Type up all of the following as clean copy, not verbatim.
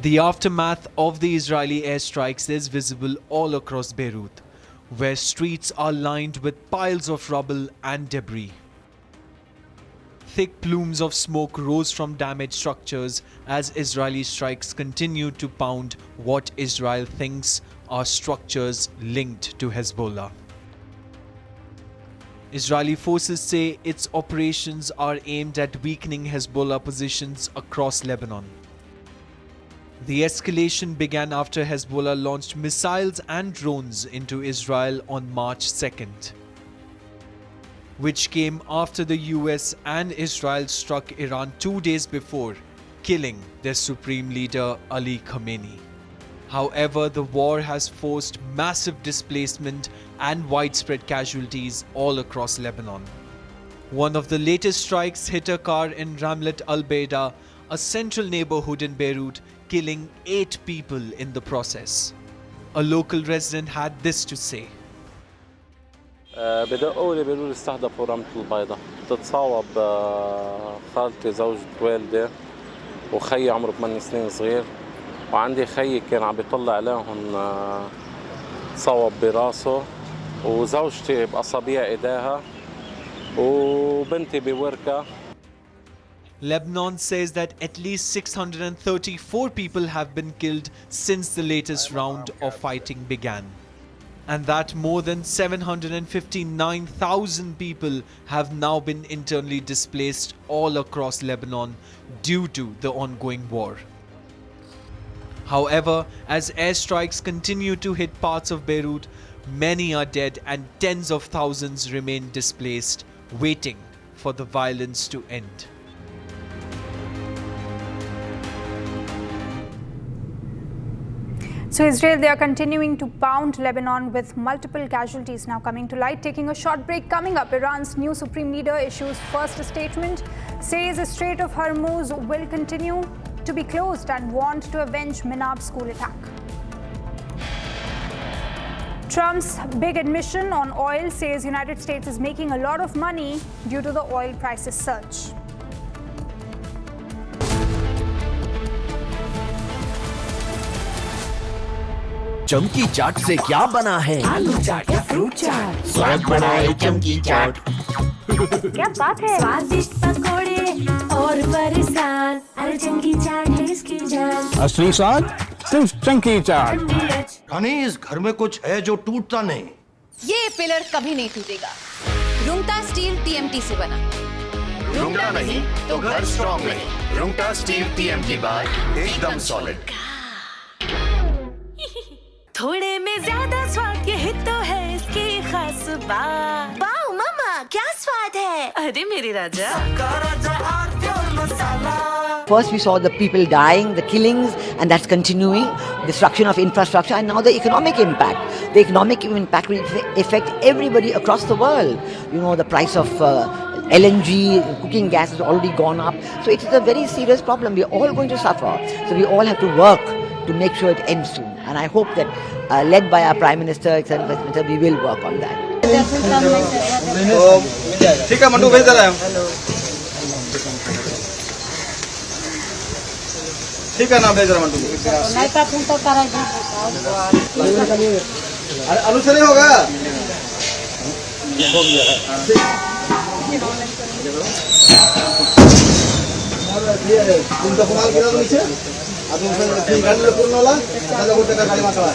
The aftermath of the Israeli airstrikes is visible all across Beirut, where streets are lined with piles of rubble and debris. Thick plumes of smoke rose from damaged structures as Israeli strikes continue to pound what Israel thinks are structures linked to Hezbollah. Israeli forces say its operations are aimed at weakening Hezbollah positions across Lebanon. The escalation began after Hezbollah launched missiles and drones into Israel on March 2nd, which came after the US and Israel struck Iran 2 days before, killing their supreme leader Ali Khamenei. However, the war has forced massive displacement and widespread casualties all across Lebanon. One of the latest strikes hit a car in Ramlet al-Baida, a central neighborhood in Beirut, killing 8 people in the process. A local resident had this to say. بدقوا لي بيقولوا لي استهدفوا رملة البيضاء. تتصاوب خالتي زوجة والدي وخيي عمره 8 سنين صغير، وعندي خيي كان عم بيطلع عليهم تصاوب براسه، وزوجتي بأصابع ايديها، وبنتي بوركة. Lebanon says that at least 634 people have been killed since the latest round of fighting began, and that more than 759,000 people have now been internally displaced all across Lebanon due to the ongoing war. However, as airstrikes continue to hit parts of Beirut, many are dead and tens of thousands remain displaced, waiting for the violence to end. So Israel, they are continuing to pound Lebanon with multiple casualties now coming to light. Taking a short break, coming up, Iran's new supreme leader issues first statement, says the Strait of Hormuz will continue to be closed and warned to avenge Minab school attack. Trump's big admission on oil says United States is making a lot of money due to the oil prices surge. चमकी चाट से क्या बना है? आलू चाट या fruit चाट, स्वाद बनाए चमकी चाट। क्या बात है? स्वादिष्ट पकोड़े और बरसात, अरे चमकी चाट है इसकी जान। असली स्वाद सिर्फ चमकी चाट। रानी, इस घर में कुछ है जो टूटता नहीं। ये पिलर कभी नहीं टूटेगा। रुंगटा स्टील टीएमटी से बना। रुंगटा नहीं तो घर स्ट्रॉन्ग नहीं। रुंगटा स्टील टीएमटी बार एकदम सॉलिड। थोड़े में ज्यादा स्वाद, यही तो है इसकी खास बात। वाओ मामा, क्या स्वाद है? अरे मेरे राजा। First we saw the people dying, the killings, and that's continuing, destruction of infrastructure, and now the economic impact. The economic impact will affect everybody across the world. You know, the price of LNG, cooking gas has already gone up. So it is a very serious problem. We are all going to suffer. So we all have to work to make sure it ends soon. And I hope that, led by our Prime Minister, etc., we will work on that. ठीक है mandu भेज दे रहा है। ठीक है ना भेज रहा मंडू। अरे आलू से नहीं होगा। तुम तो कमाल गिरा दो नीचे। अब तुम गाड़ी में पूर्ण वाला, चलो वो टका गाड़ी में सवार।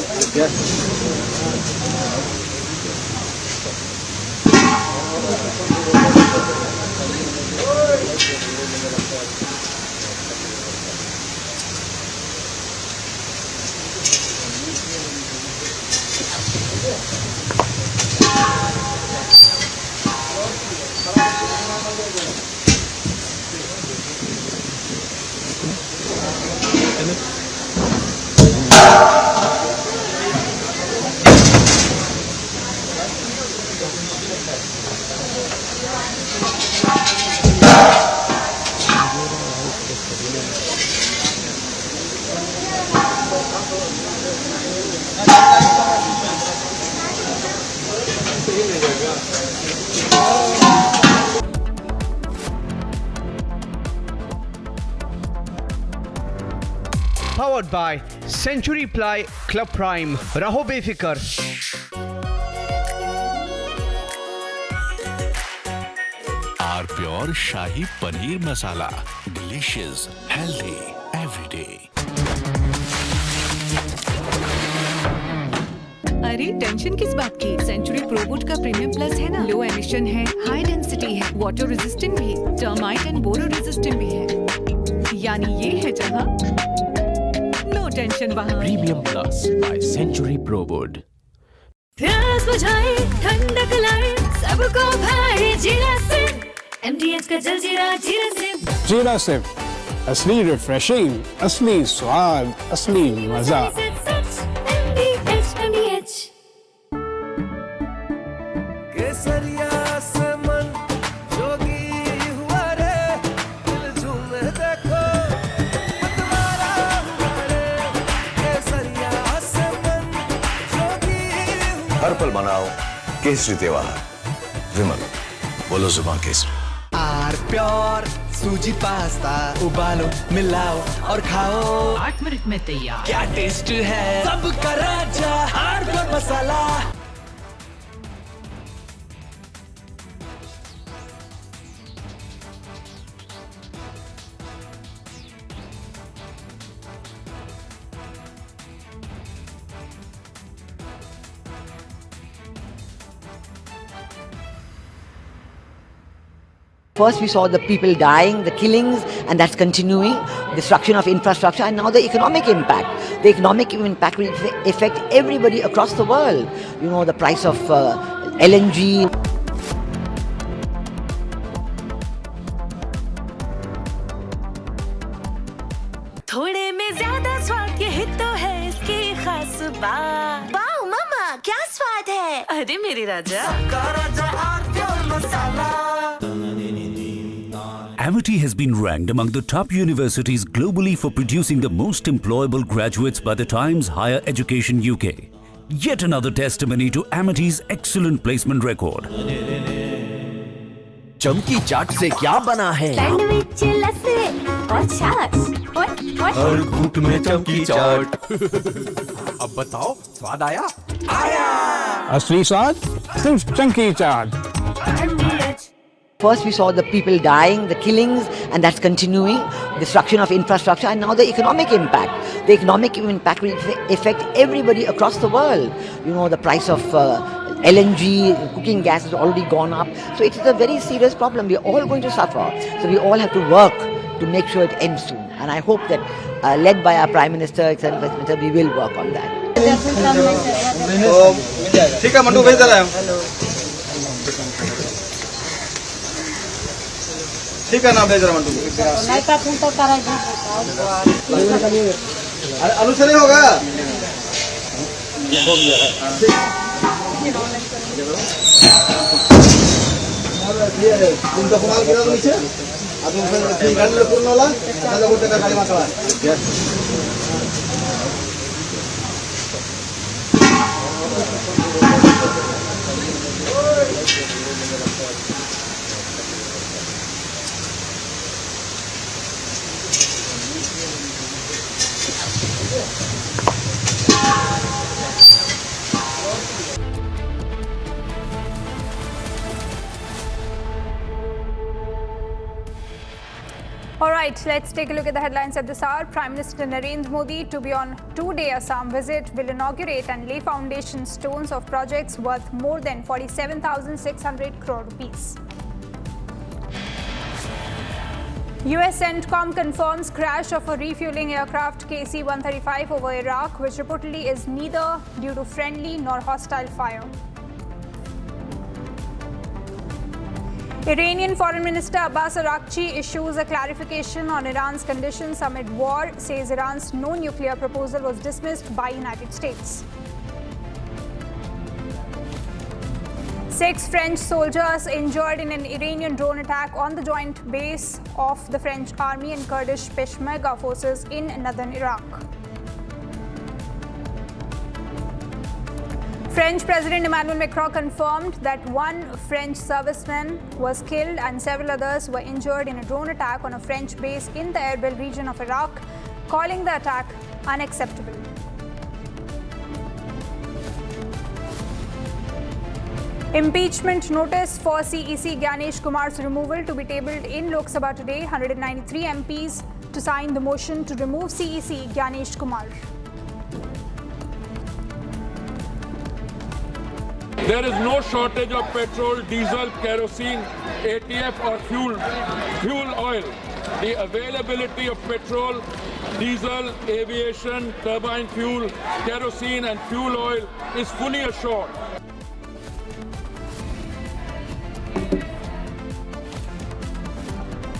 Powered by Century Ply Club Prime. Raho befikar. Our pure Shahi Paneer Masala. Delicious, healthy, every day. अरे टेंशन किस बात की? सेंचुरी प्रोवुड का प्रीमियम प्लस है ना, लो एमिशन है, हाई डेंसिटी है, वाटर रेजिस्टेंट भी, टर्माइट एंड बोरो रेजिस्टेंट भी है। यानी ये है जहां नो टेंशन वहां। Premium plus by Century Prowood. प्यास बुझाए, ठंडक लाए, सबको भाए जीरा सिम। MDH का जलजीरा जीरा सिम। जीरा सिम, असली रिफ्रेशिंग, असली स्वाद, असली मजा। केसरिया से मन जोगी हुआ रे, दिल झूमे देखो मतवारा हुआ रे। केसरिया से मन जोगी हुआ। हर पल मनाओ केसरी त्योहार। विमल, बोलो जुबान केसरी। आर प्योर सूजी पास्ता, उबालो मिलाओ और खाओ, 8 मिनट में तैयार। क्या टेस्ट है सबका राजा R pure masala. First we saw the people dying, the killings, and that's continuing, destruction of infrastructure, and now the economic impact. The economic impact will affect everybody across the world. You know, the price of LNG. थोड़े में ज्यादा स्वाद, यही तो है इसकी खास बात। वाओ मामा क्या स्वाद है। अरे मेरे राजा, सबका राजा R pure masala. Amity has been ranked among the top universities globally for producing the most employable graduates by the Times Higher Education UK. Yet another testimony to Amity's excellent placement record. चमकी चाट से क्या बना है? Sandwich, लस्सी और छाछ। हर घूंट में चमकी चाट। अब बताओ, स्वाद आया? आया। असली स्वाद सिर्फ चमकी चाट। First we saw the people dying, the killings, and that's continuing, destruction of infrastructure, and now the economic impact. The economic impact will affect everybody across the world. You know, the price of LNG, cooking gas has already gone up. So it is a very serious problem. We're all going to suffer. So we all have to work to make sure it ends soon. And I hope that, led by our Prime Minister, etc., we will work on that. ठीक है मंटू, भेज दे रहा है। ठीक है ना, भेज रहा मंटू। अरे आलू से नहीं होगा। तुमचा कुणाल गिरा तो नीचे अजून गाडीला पूर्ण होला त्याला कुठे का गाडी मागवा। All right, let's take a look at the headlines at this hour. Prime Minister Narendra Modi, to be on 2-day Assam visit, will inaugurate and lay foundation stones of projects worth more than 47,600 crore rupees. US CENTCOM confirms crash of a refueling aircraft KC-135 over Iraq, which reportedly is neither due to friendly nor hostile fire. Iranian Foreign Minister Abbas Araghchi issues a clarification on Iran's conditions amid war, says Iran's no nuclear proposal was dismissed by United States. 6 French soldiers injured in an Iranian drone attack on the joint base of the French army and Kurdish Peshmerga forces in northern Iraq. French President Emmanuel Macron confirmed that 1 French serviceman was killed and several others were injured in a drone attack on a French base in the Erbil region of Iraq. calling the attack unacceptable. Impeachment notice for CEC Gyanesh Kumar's removal to be tabled in Lok Sabha today. 193 MPs to sign the motion to remove CEC Gyanesh Kumar. There is no shortage of petrol, diesel, kerosene, ATF or fuel oil. The availability of petrol, diesel, aviation, turbine fuel, kerosene and fuel oil is fully assured.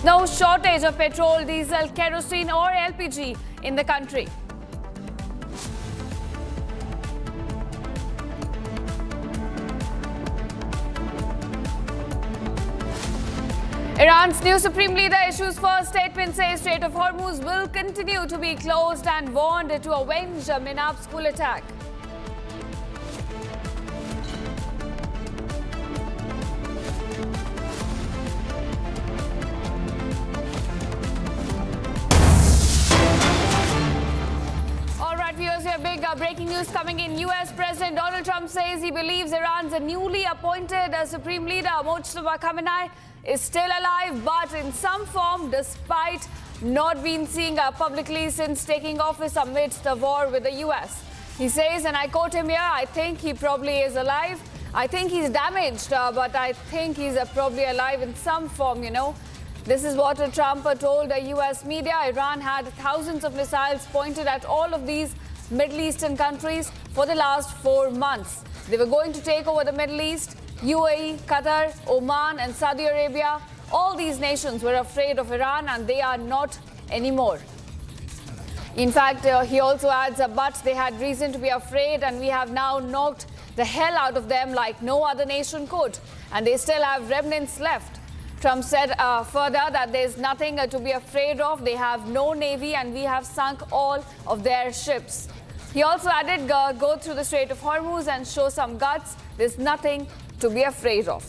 No shortage of petrol, diesel, kerosene or LPG in the country. Iran's new Supreme Leader issues first statement, says Strait of Hormuz will continue to be closed and warned to avenge Minab school attack. Viewers, we have big breaking news coming in. US President Donald Trump says he believes Iran's newly appointed Supreme Leader Mojtaba Khamenei is still alive, but in some form, despite not being seen publicly since taking office amidst the war with the US. He says, and I quote him here, "I think he probably is alive. I think he's damaged, but I think he's probably alive in some form, you know." This is what Trump told the US media. Iran had thousands of missiles pointed at all of these Middle Eastern countries for the last 4 months. They were going to take over the Middle East. UAE, Qatar, Oman and Saudi Arabia, all these nations were afraid of Iran, and they are not anymore. In fact, he also adds, but they had reason to be afraid, and we have now knocked the hell out of them like no other nation could, and they still have remnants left. Trump said further that there's nothing to be afraid of. They have no navy, and we have sunk all of their ships. He also added, go through the Strait of Hormuz and show some guts. There's nothing to be afraid of.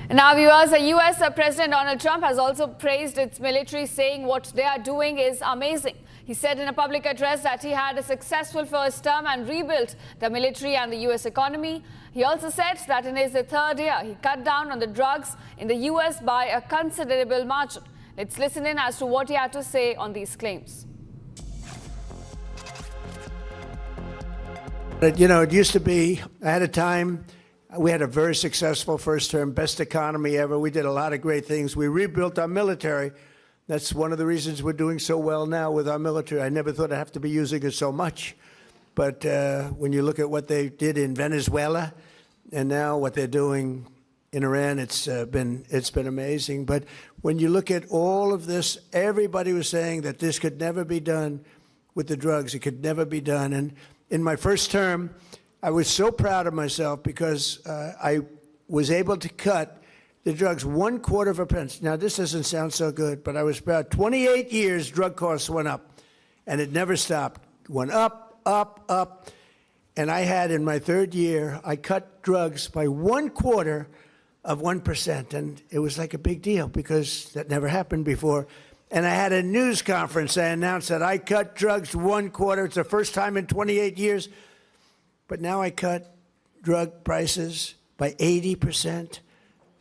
Now, viewers, the US President Donald Trump has also praised its military, saying what they are doing is amazing. He said in a public address that he had a successful first term and rebuilt the military and the US economy. He also said that in his third year, he cut down on the drugs in the US by a considerable margin. Let's listen in as to what he had to say on these claims. You know, it used to be, at a time, we had a very successful first term, best economy ever. We did a lot of great things. We rebuilt our military. That's one of the reasons we're doing so well now with our military. I never thought I'd have to be using it so much. But when you look at what they did in Venezuela and now what they're doing in Iran, it's been amazing. But when you look at all of this, everybody was saying that this could never be done with the drugs. It could never be done. And in my first term, I was so proud of myself because I was able to cut the drugs 1/4 of a pence. Now, this doesn't sound so good, but I was proud. 28 years, drug costs went up, and it never stopped. Went up, up, up. And I had, in my third year, I cut drugs by 1/4 of 1%. And it was like a big deal because that never happened before. And I had a news conference. I announced that I cut drugs 1/4. It's the first time in 28 years. But now I cut drug prices by 80%.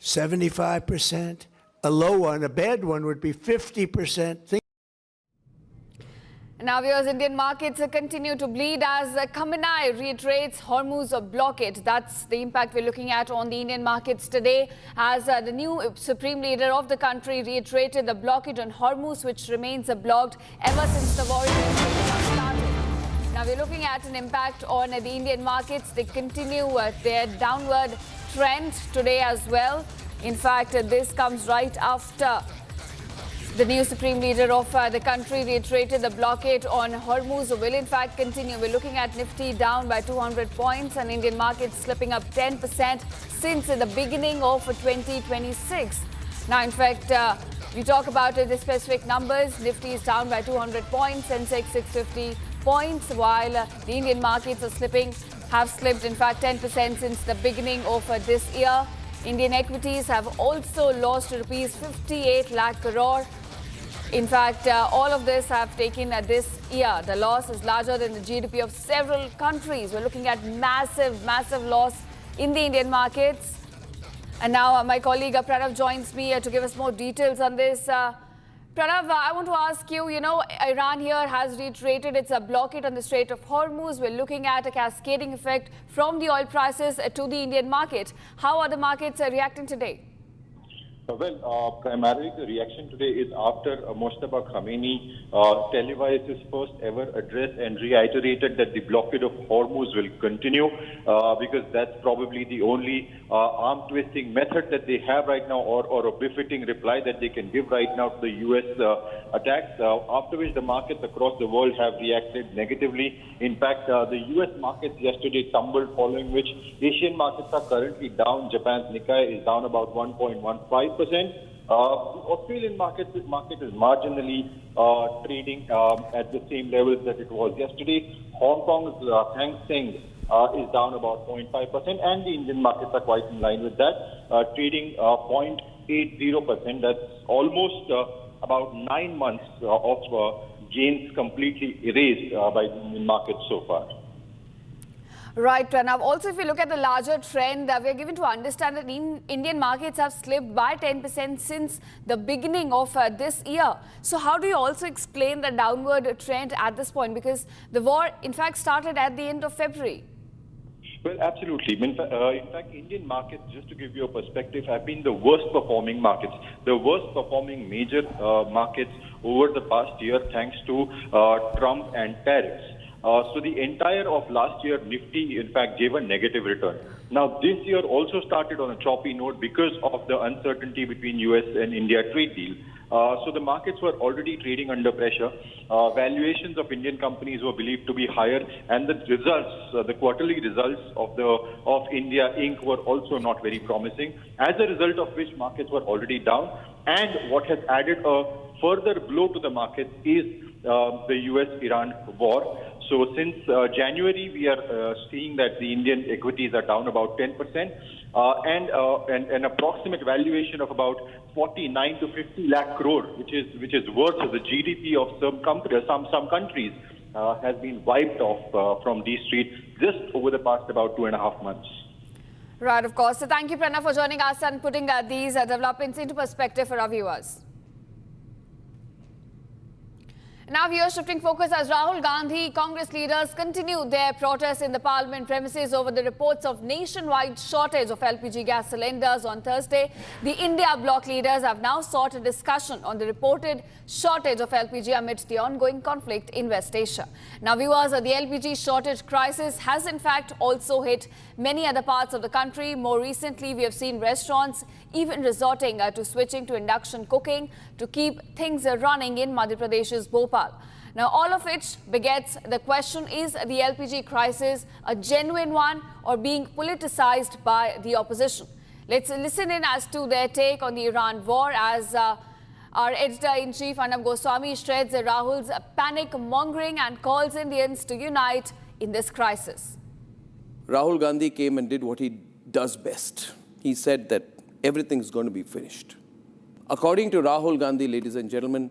75%, a low one, a bad one would be 50%. Now, viewers, Indian markets continue to bleed as Khamenei reiterates Hormuz blockade. That's the impact we're looking at on the Indian markets today, as the new Supreme Leader of the country reiterated the blockade on Hormuz, which remains blocked ever since the war started. Now, we're looking at an impact on the Indian markets. They continue their downward trend today as well. In fact, this comes right after the new Supreme Leader of the country reiterated the blockade on Hormuz will in fact continue. We're looking at Nifty down by 200 points and Indian markets slipping up 10% since the beginning of 2026. Now, in fact, we talk about the specific numbers. Nifty is down by 200 points, Sensex 650 points, while the Indian markets are have slipped, in fact, 10% since the beginning of this year. Indian equities have also lost rupees 58 lakh crore. In fact, all of this have taken this year. The loss is larger than the GDP of several countries. We're looking at massive loss in the Indian markets. And now my colleague Pranav joins me to give us more details on this. Pranav, I want to ask you, Iran here has reiterated its blockade on the Strait of Hormuz. We're looking at a cascading effect from the oil prices to the Indian market. How are the markets reacting today? Well, primarily the reaction today is after Mojtaba Khamenei televised his first ever address and reiterated that the blockade of Hormuz will continue because that's probably the only arm twisting method that they have right now, or a befitting reply that they can give right now to the US attacks, after which the markets across the world have reacted negatively. In fact, the US markets yesterday tumbled, following which Asian markets are currently down. Japan's Nikkei is down about 1.15%. The Australian market is marginally trading at the same levels that it was yesterday. Hong Kong's Hang Seng is down about 0.5%, and the Indian markets are quite in line with that, trading 0.80%. That's almost about 9 months of gains completely erased by the Indian markets so far. Right, Pranav. Also, if you look at the larger trend, we are given to understand that Indian markets have slipped by 10% since the beginning of this year. So how do you also explain the downward trend at this point? Because the war, in fact, started at the end of February. Well, absolutely. In fact, Indian markets, just to give you a perspective, have been the worst performing markets, the worst performing major markets over the past year, thanks to Trump and tariffs. So the entire of last year, Nifty, in fact, gave a negative return. Now, this year also started on a choppy note because of the uncertainty between US and India trade deal. So the markets were already trading under pressure. Valuations of Indian companies were believed to be higher, and the results, the quarterly results of India Inc. were also not very promising. As a result of which, markets were already down. And what has added a further blow to the market is the US-Iran war. So since January, we are seeing that the Indian equities are down about 10%, and an approximate valuation of about 49 to 50 lakh crore, which is worth the GDP of some countries, has been wiped off from these streets just over the past about 2.5 months. Right, of course. So thank you, Pranav, for joining us and putting these developments into perspective for our viewers. Now we are shifting focus as Rahul Gandhi, Congress leaders continue their protests in the parliament premises over the reports of nationwide shortage of LPG gas cylinders on Thursday. The India bloc leaders have now sought a discussion on the reported shortage of LPG amidst the ongoing conflict in West Asia. Now viewers, the LPG shortage crisis has in fact also hit many other parts of the country. More recently, we have seen restaurants even resorting to switching to induction cooking to keep things running in Madhya Pradesh's Bhopal. Now, all of which begets the question, is the LPG crisis a genuine one or being politicized by the opposition? Let's listen in as to their take on the Iran war as our editor-in-chief Arnab Goswami shreds Rahul's panic-mongering and calls Indians to unite in this crisis. Rahul Gandhi came and did what he does best. He said that everything's going to be finished. According to Rahul Gandhi, ladies and gentlemen,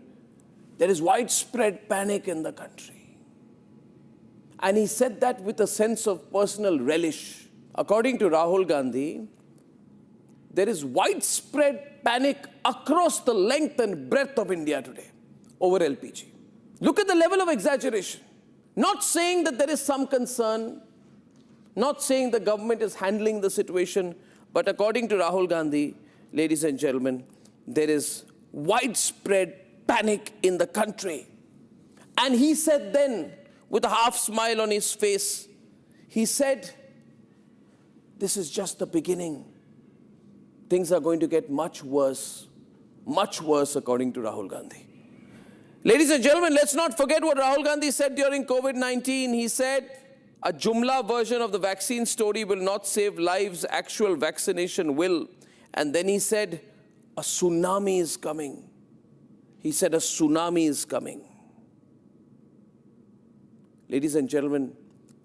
there is widespread panic in the country. And he said that with a sense of personal relish. According to Rahul Gandhi, there is widespread panic across the length and breadth of India today over LPG. Look at the level of exaggeration. Not saying that there is some concern, not saying the government is handling the situation, but according to Rahul Gandhi, ladies and gentlemen, there is widespread panic in the country. And he said then, with a half smile on his face, he said, this is just the beginning. Things are going to get much worse according to Rahul Gandhi. Ladies and gentlemen, let's not forget what Rahul Gandhi said during COVID-19. He said, a Jumla version of the vaccine story will not save lives, actual vaccination will. And then he said, a tsunami is coming. He said, a tsunami is coming. Ladies and gentlemen,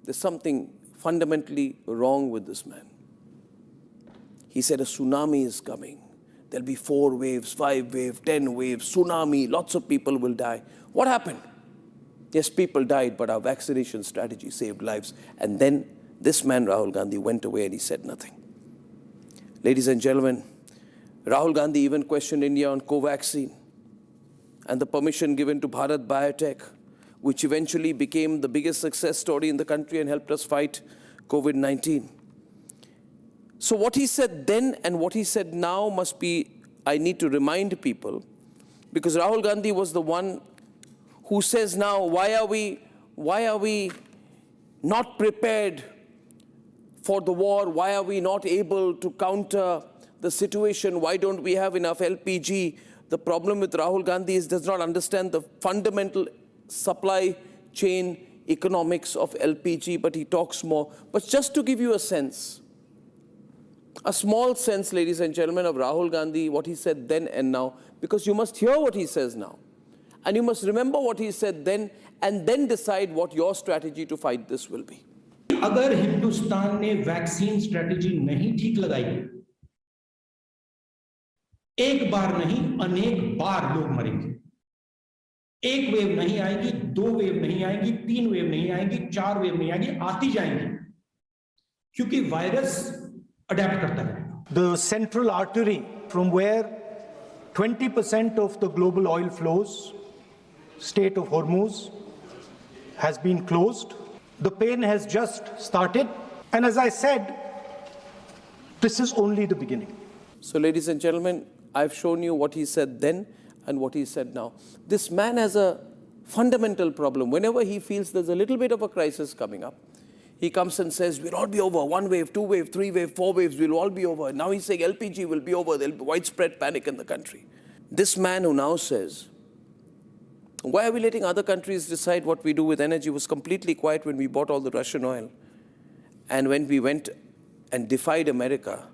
there's something fundamentally wrong with this man. He said a tsunami is coming. There'll be 4 waves, 5 waves, 10 waves, tsunami, lots of people will die. What happened? Yes, people died, but our vaccination strategy saved lives. And then this man, Rahul Gandhi, went away and he said nothing. Ladies and gentlemen, Rahul Gandhi even questioned India on Covaxin and the permission given to Bharat Biotech, which eventually became the biggest success story in the country and helped us fight COVID-19. So what he said then and what he said now must be, I need to remind people, because Rahul Gandhi was the one who says now, why are we not prepared for the war? Why are we not able to counter the situation? Why don't we have enough LPG? The problem with Rahul Gandhi is does not understand the fundamental supply chain economics of LPG, but he talks more. But just to give you a sense, a small sense, ladies and gentlemen, of Rahul Gandhi, what he said then and now, because you must hear what he says now. And you must remember what he said then, and then decide what your strategy to fight this will be. अगर हिंदुस्तान ने vaccine strategy नहीं ठीक लगाई, एक बार नहीं अनेक बार लोग मरेंगे। एक वेव नहीं आएगी, 2 वेव नहीं आएगी, 3 वेव नहीं आएगी, 4 वेव नहीं आएगी, आती जाएंगी, क्योंकि वायरस अडैप्ट करता है। The central artery from where 20% of the global oil flows, Strait of Hormuz, has been closed. The pain has just started. And as I said, this is only the beginning. So, ladies and gentlemen, I've shown you what he said then and what he said now. This man has a fundamental problem. Whenever he feels there's a little bit of a crisis coming up, he comes and says, we'll all be over. 1 wave, 2 wave, 3 wave, 4 waves, we'll all be over. Now he's saying LPG will be over. There'll be widespread panic in the country. This man who now says, why are we letting other countries decide what we do with energy, was completely quiet when we bought all the Russian oil. And when we went and defied America,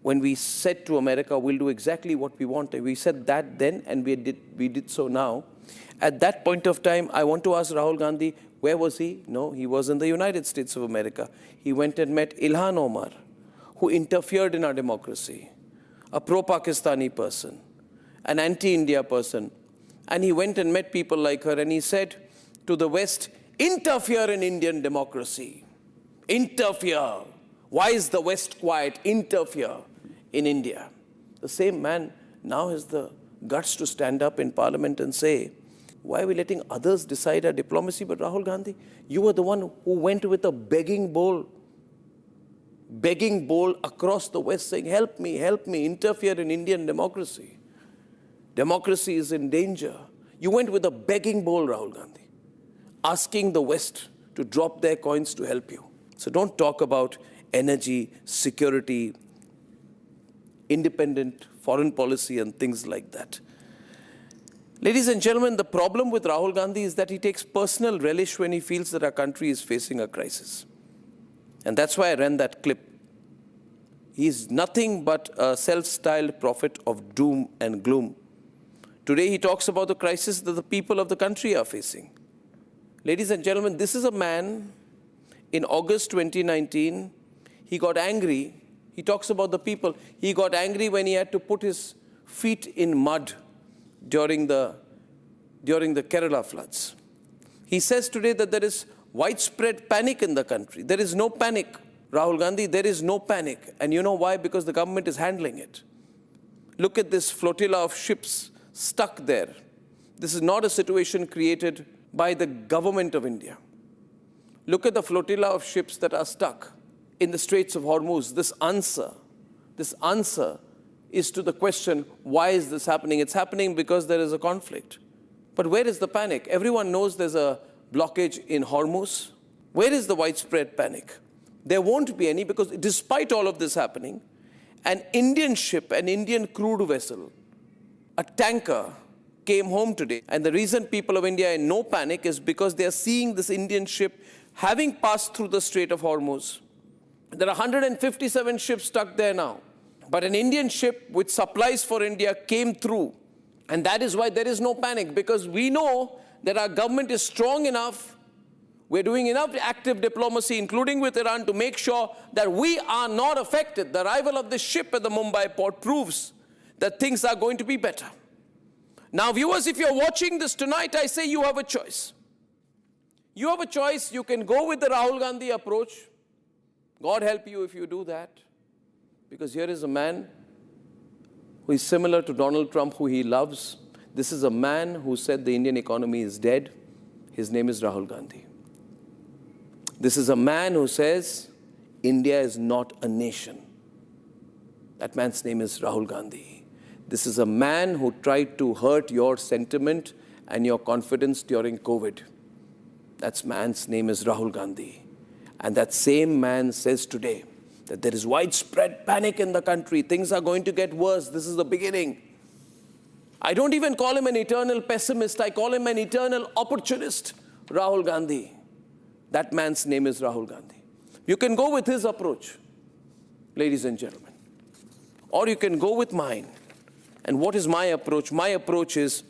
when we said to America, we'll do exactly what we want. We said that then, and we did so now. At that point of time, I want to ask Rahul Gandhi, where was he? No, he was in the United States of America. He went and met Ilhan Omar, who interfered in our democracy, a pro-Pakistani person, an anti-India person. And he went and met people like her, and he said to the West, interfere in Indian democracy. Interfere. Why is the West quiet? Interfere in India. The same man now has the guts to stand up in Parliament and say, why are we letting others decide our diplomacy? But Rahul Gandhi, you were the one who went with a begging bowl across the West saying, help me, interfere in Indian democracy. Democracy is in danger. You went with a begging bowl, Rahul Gandhi, asking the West to drop their coins to help you. So don't talk about energy, security, independent foreign policy and things like that. Ladies and gentlemen, the problem with Rahul Gandhi is that he takes personal relish when he feels that our country is facing a crisis. And that's why I ran that clip. He's nothing but a self-styled prophet of doom and gloom. Today he talks about the crisis that the people of the country are facing. Ladies and gentlemen, this is a man, in August 2019, he got angry. He talks about the people. He got angry when he had to put his feet in mud during the Kerala floods. He says today that there is widespread panic in the country. There is no panic, Rahul Gandhi, there is no panic. And you know why? Because the government is handling it. Look at this flotilla of ships stuck there. This is not a situation created by the government of India. Look at the flotilla of ships that are stuck in the Straits of Hormuz. This answer is to the question, why is this happening? It's happening because there is a conflict. But where is the panic? Everyone knows there's a blockage in Hormuz. Where is the widespread panic? There won't be any, because despite all of this happening, an Indian ship, an Indian crude vessel, a tanker came home today. And the reason people of India are in no panic is because they are seeing this Indian ship having passed through the Strait of Hormuz. There are 157 ships stuck there now. But an Indian ship with supplies for India came through. And that is why there is no panic, because we know that our government is strong enough, We're doing enough active diplomacy, including with Iran, to make sure that we are not affected. The arrival of this ship at the Mumbai port proves that things are going to be better. Now, viewers, if you're watching this tonight, I say you have a choice. You have a choice. You can go with the Rahul Gandhi approach. God help you if you do that. Because here is a man who is similar to Donald Trump, who he loves. This is a man who said the Indian economy is dead. His name is Rahul Gandhi. This is a man who says India is not a nation. That man's name is Rahul Gandhi. This is a man who tried to hurt your sentiment and your confidence during COVID. That man's name is Rahul Gandhi. And that same man says today that there is widespread panic in the country. Things are going to get worse. This is the beginning. I don't even call him an eternal pessimist. I call him an eternal opportunist, Rahul Gandhi. That man's name is Rahul Gandhi. You can go with his approach, ladies and gentlemen. Or you can go with mine. And what is my approach? My approach is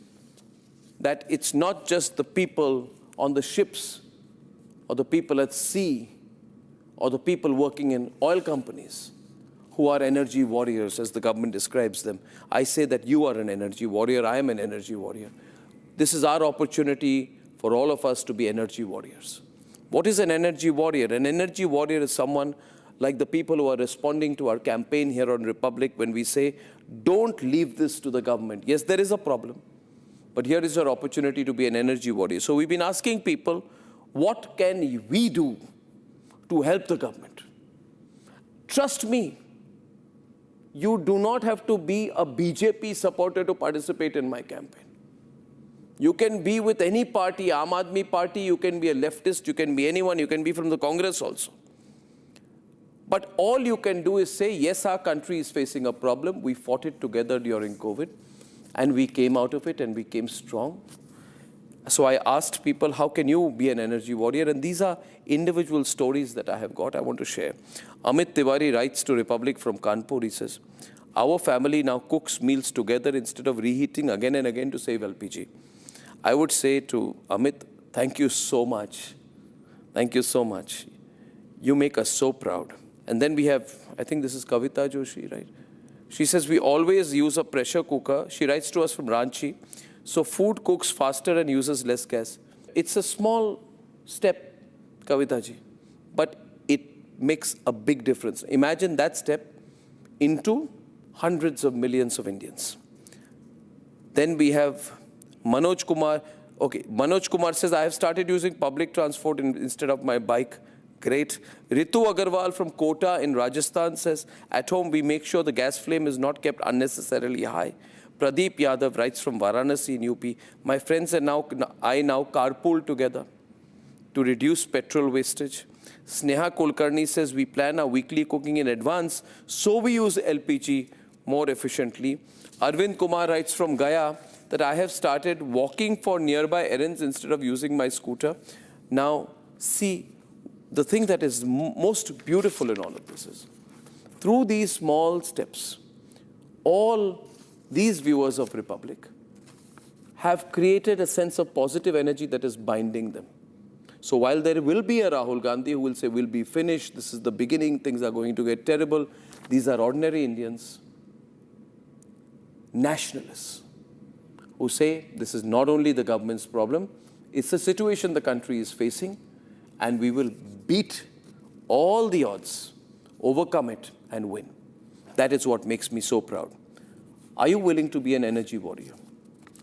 that it's not just the people on the ships or the people at sea or the people working in oil companies who are energy warriors, as the government describes them. I say that you are an energy warrior. I am an energy warrior. This is our opportunity for all of us to be energy warriors. What is an energy warrior? An energy warrior is someone like the people who are responding to our campaign here on Republic when we say, don't leave this to the government. Yes, there is a problem, but here is your opportunity to be an energy warrior. So we've been asking people, what can we do to help the government? Trust me, you do not have to be a BJP supporter to participate in my campaign. You can be with any party, Aam Aadmi Party, you can be a leftist, you can be anyone, you can be from the Congress also. But all you can do is say, yes, our country is facing a problem. We fought it together during COVID, and we came out of it, and we came strong. So I asked people, how can you be an energy warrior? And these are individual stories that I have got, I want to share. Amit Tiwari writes to Republic from Kanpur, he says, our family now cooks meals together instead of reheating again and again to save LPG. I would say to Amit, thank you so much. Thank you so much. You make us so proud. And then we have, I think this is Kavita Joshi, right? She says, we always use a pressure cooker. She writes to us from Ranchi. So food cooks faster and uses less gas. It's a small step, Kavita ji, but it makes a big difference. Imagine that step into hundreds of millions of Indians. Then we have Manoj Kumar. Okay, Manoj Kumar says, I have started using public transport instead of my bike. Great. Ritu Agarwal from Kota in Rajasthan says, at home we make sure the gas flame is not kept unnecessarily high. Pradeep Yadav writes from Varanasi in UP, my friends and I now carpool together to reduce petrol wastage. Sneha Kulkarni says, we plan our weekly cooking in advance, so we use LPG more efficiently. Arvind Kumar writes from Gaya that I have started walking for nearby errands instead of using my scooter. Now, see, the thing that is most beautiful in all of this is, through these small steps, all these viewers of Republic have created a sense of positive energy that is binding them. So while there will be a Rahul Gandhi who will say, we'll be finished, this is the beginning, things are going to get terrible, these are ordinary Indians, nationalists, who say this is not only the government's problem, it's a situation the country is facing, and we will beat all the odds, overcome it, and win. That is what makes me so proud. Are you willing to be an energy warrior?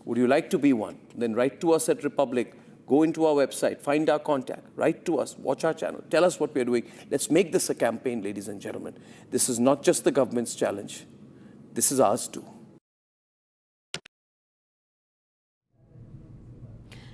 Would you like to be one? Then write to us at Republic. Go into our website, find our contact, write to us, watch our channel, tell us what we are doing. Let's make this a campaign, ladies and gentlemen. This is not just the government's challenge. This is ours too.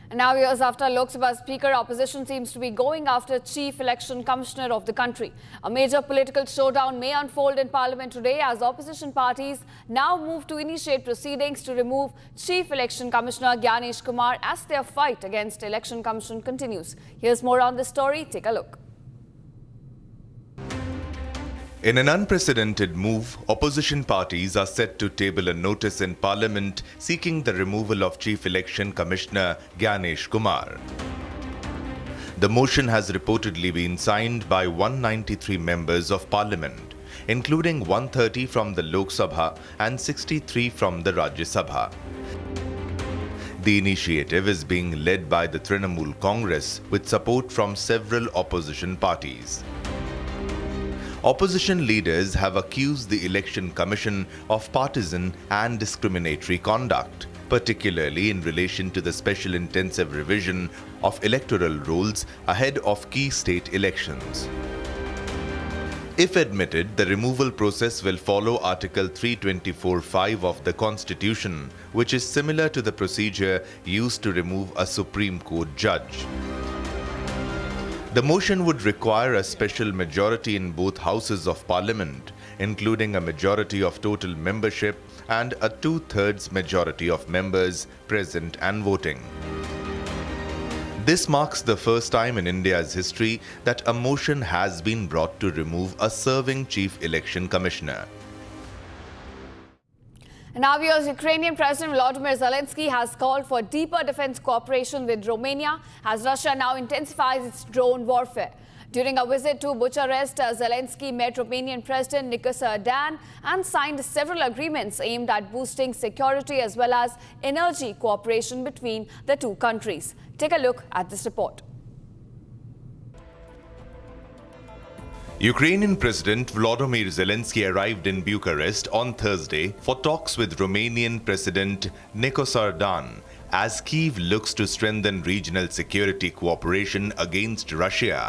And now, years after Lok Sabha Speaker, opposition seems to be going after Chief Election Commissioner of the country. A major political showdown may unfold in Parliament today as opposition parties now move to initiate proceedings to remove Chief Election Commissioner Gyanesh Kumar as their fight against Election Commission continues. Here's more on this story. Take a look. In an unprecedented move, opposition parties are set to table a notice in Parliament seeking the removal of Chief Election Commissioner Gyanesh Kumar. The motion has reportedly been signed by 193 members of parliament, including 130 from the Lok Sabha and 63 from the Rajya Sabha. The initiative is being led by the Trinamool Congress with support from several opposition parties. Opposition leaders have accused the Election Commission of partisan and discriminatory conduct, particularly in relation to the special intensive revision of electoral rules ahead of key state elections. If admitted, the removal process will follow Article 324(5) of the Constitution, which is similar to the procedure used to remove a Supreme Court judge. The motion would require a special majority in both houses of parliament, including a majority of total membership and a 2/3 majority of members present and voting. This marks the first time in India's history that a motion has been brought to remove a serving chief election commissioner. Now, viewers, Ukrainian President Volodymyr Zelensky has called for deeper defense cooperation with Romania as Russia now intensifies its drone warfare. During a visit to Bucharest, Zelensky met Romanian President Lajan and signed several agreements aimed at boosting security as well as energy cooperation between the two countries. Take a look at this report. Ukrainian President Volodymyr Zelensky arrived in Bucharest on Thursday for talks with Romanian President Lajan as Kyiv looks to strengthen regional security cooperation against Russia.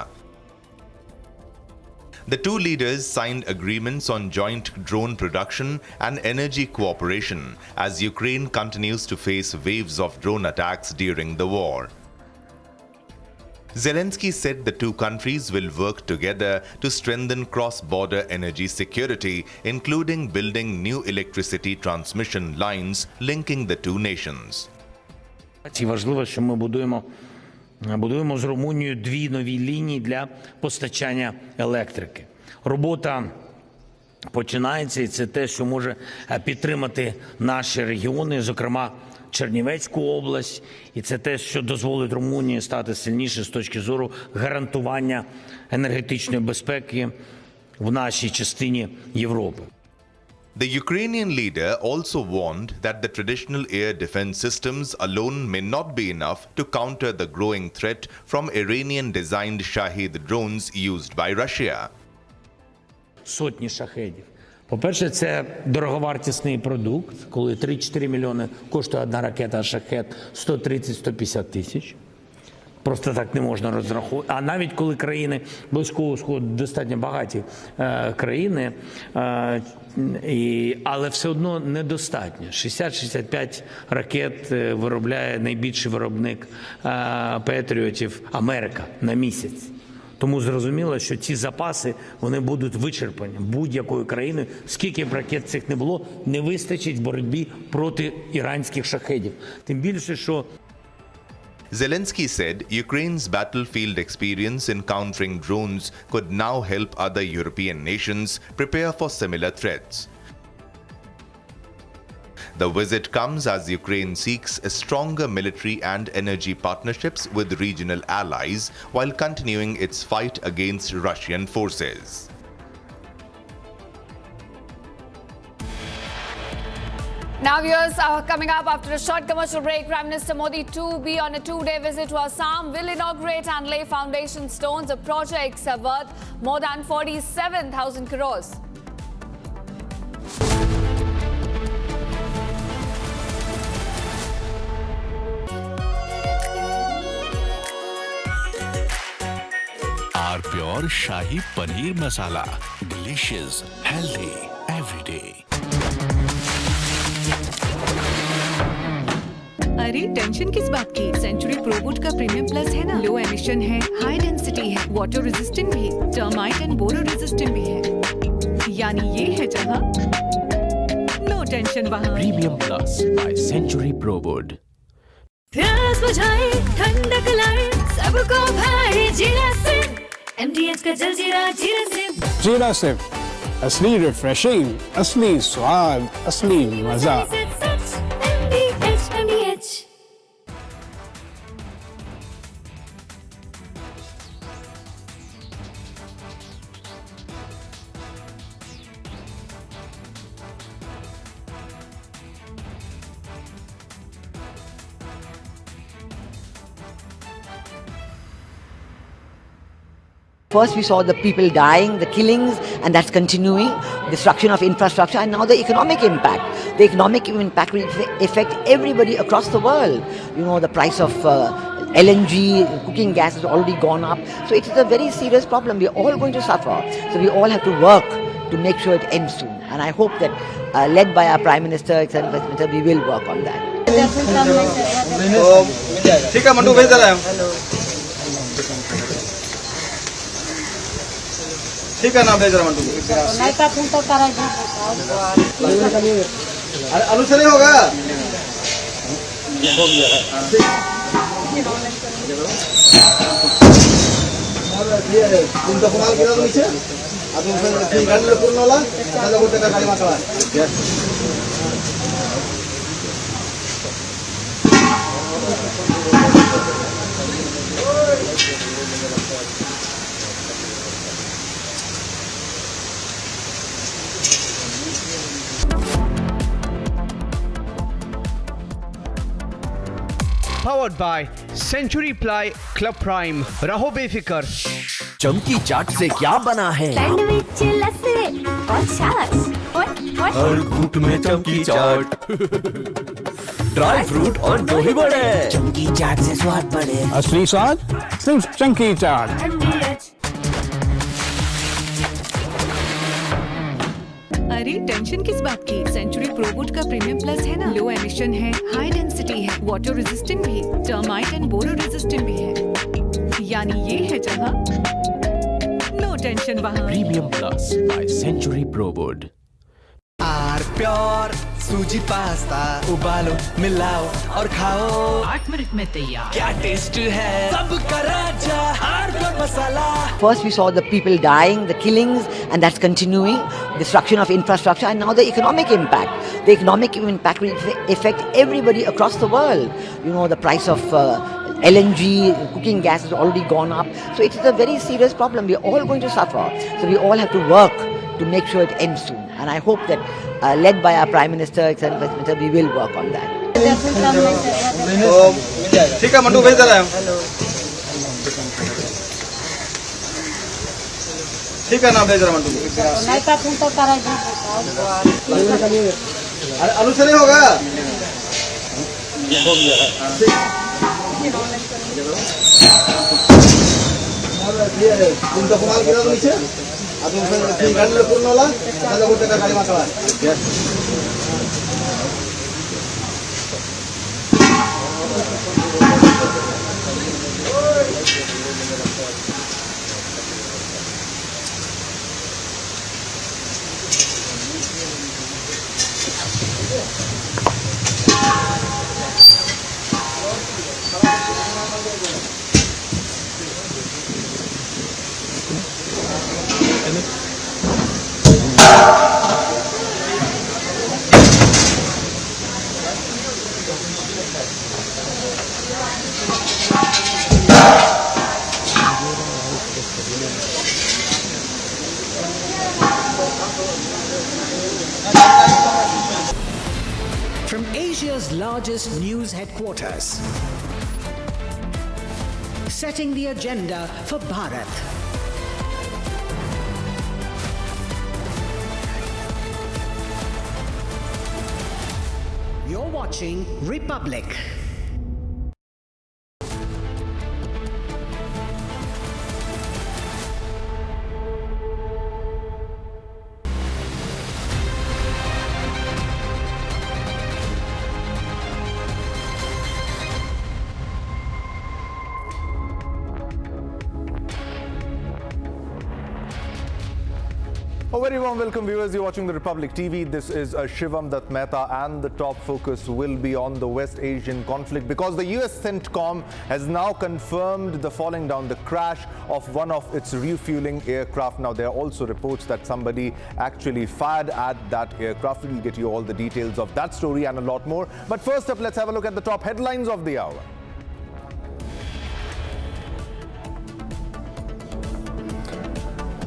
The two leaders signed agreements on joint drone production and energy cooperation as Ukraine continues to face waves of drone attacks during the war. Zelensky said the two countries will work together to strengthen cross-border energy security, including building new electricity transmission lines linking the two nations. Важливо, що ми будуємо з Румунією дві нові лінії для постачання електрики. Робота починається, і це те, що може підтримати наші регіони, зокрема Чернівецьку область, і це те, що дозволить Румунії стати сильніше з точки зору гарантування енергетичної безпеки в нашій частині Європи. The Ukrainian leader also warned that the traditional air defense systems alone may not be enough to counter the growing threat from Iranian-designed Shahid drones used by Russia. Сотні шахедів. По-перше, це дороговартісний продукт, коли 3-4 мільйони коштує одна ракета «Шахед», 130-150 тисяч. Просто так не можна розраховувати. А навіть коли країни Близького Сходу, достатньо багаті країни, але все одно недостатньо. 60-65 ракет виробляє найбільший виробник Петріотів Америка на місяць. Тому зрозуміло, що ці запаси, вони будуть вичерпані будь-якою країною. Скільки б ракет цих не було, не вистачить в боротьбі проти іранських шахедів. Тим більше, що Zelensky said Ukraine's battlefield experience in countering drones could now help other European nations prepare for similar threats. The visit comes as Ukraine seeks stronger military and energy partnerships with regional allies while continuing its fight against Russian forces. Now, viewers, coming up after a short commercial break, Prime Minister Modi to be on a two-day visit to Assam, will inaugurate and lay foundation stones of projects worth more than 47,000 crores. Our pure Shahi Paneer Masala. Delicious, healthy, every day. अरे tension किस बात की? Century प्रोवुड का premium plus है ना, low emission है, high density है, water resistant भी, टर्माइट एंड बोरो रेजिस्टेंट भी है। यानी ये है जहां नो टेंशन वहां। Premium plus by Century Prowood. प्यास बुझाए, ठंडक लाए, सबको भाए जीरा सिम। MDH का जलजीरा जीरा सिम। जीरा सिम, असली रिफ्रेशिंग, असली स्वाद, असली मजा। First we saw the people dying, the killings, and that's continuing, destruction of infrastructure, and now the economic impact. The economic impact will affect everybody across the world. You know, the price of LNG, cooking gas has already gone up. So it is a very serious problem. We're all going to suffer. So we all have to work to make sure it ends soon. And I hope that, led by our Prime Minister, etc., we will work on that. ठीक है mandu भेज दे रहा है ठीक है ना भेज रहा मंडू अरे अनुसरी होगा तुमचा कुणाला केला नीचे अजून गाडीला पूर्ण होला त्याला कुठे का गाडी मागवा Powered by Century Ply Club Prime. रहो बेफिक्र। चमकी चाट से क्या बना है? सैंडविच लस्सी और छाछ हर घूंट में चमकी चाट ड्राई फ्रूट और दही बड़े चमकी चाट से स्वाद बढ़े असली स्वाद सिर्फ चमकी चाट अरे टेंशन किस बात की? सेंचुरी प्रोवुड का प्रीमियम प्लस है ना, लो एमिशन है, हाई डेंसिटी है, वाटर रेजिस्टेंट भी, टर्माइट एंड बोरो रेजिस्टेंट भी है। यानी ये है जहां नो टेंशन वहां। Premium plus by Century Prowood. R pure सूजी पास्ता उबालो मिलाओ और खाओ 8 मिनट में तैयार। क्या टेस्ट है सबका राजा R pure masala. First we saw the people dying, the killings, and that's continuing, destruction of infrastructure, and now the economic impact. The economic impact will affect everybody across the world. You know, the price of LNG, cooking gas has already gone up. So it is a very serious problem. We're all going to suffer. So we all have to work to make sure it ends soon. And I hope that, led by our Prime Minister, etc., we will work on that. ठीक है mandu भेज दे रहा है ठीक है ना भेज रहा मंडू अरे अनुसरी होगा तुमचा कुणाला केला नीचे अजून गाडीला पूर्ण होला त्याला कुठे का गाडी मागवा From Asia's largest news headquarters, setting the agenda for Bharat. You're watching Republic. A very warm welcome, viewers. You're watching the Republic TV. This is Shivam Dutt Mehta, and the top focus will be on the West Asian conflict because the US CENTCOM has now confirmed the falling down, the crash of one of its refueling aircraft. Now, there are also reports that somebody actually fired at that aircraft. We'll get you all the details of that story and a lot more. But first up, let's have a look at the top headlines of the hour.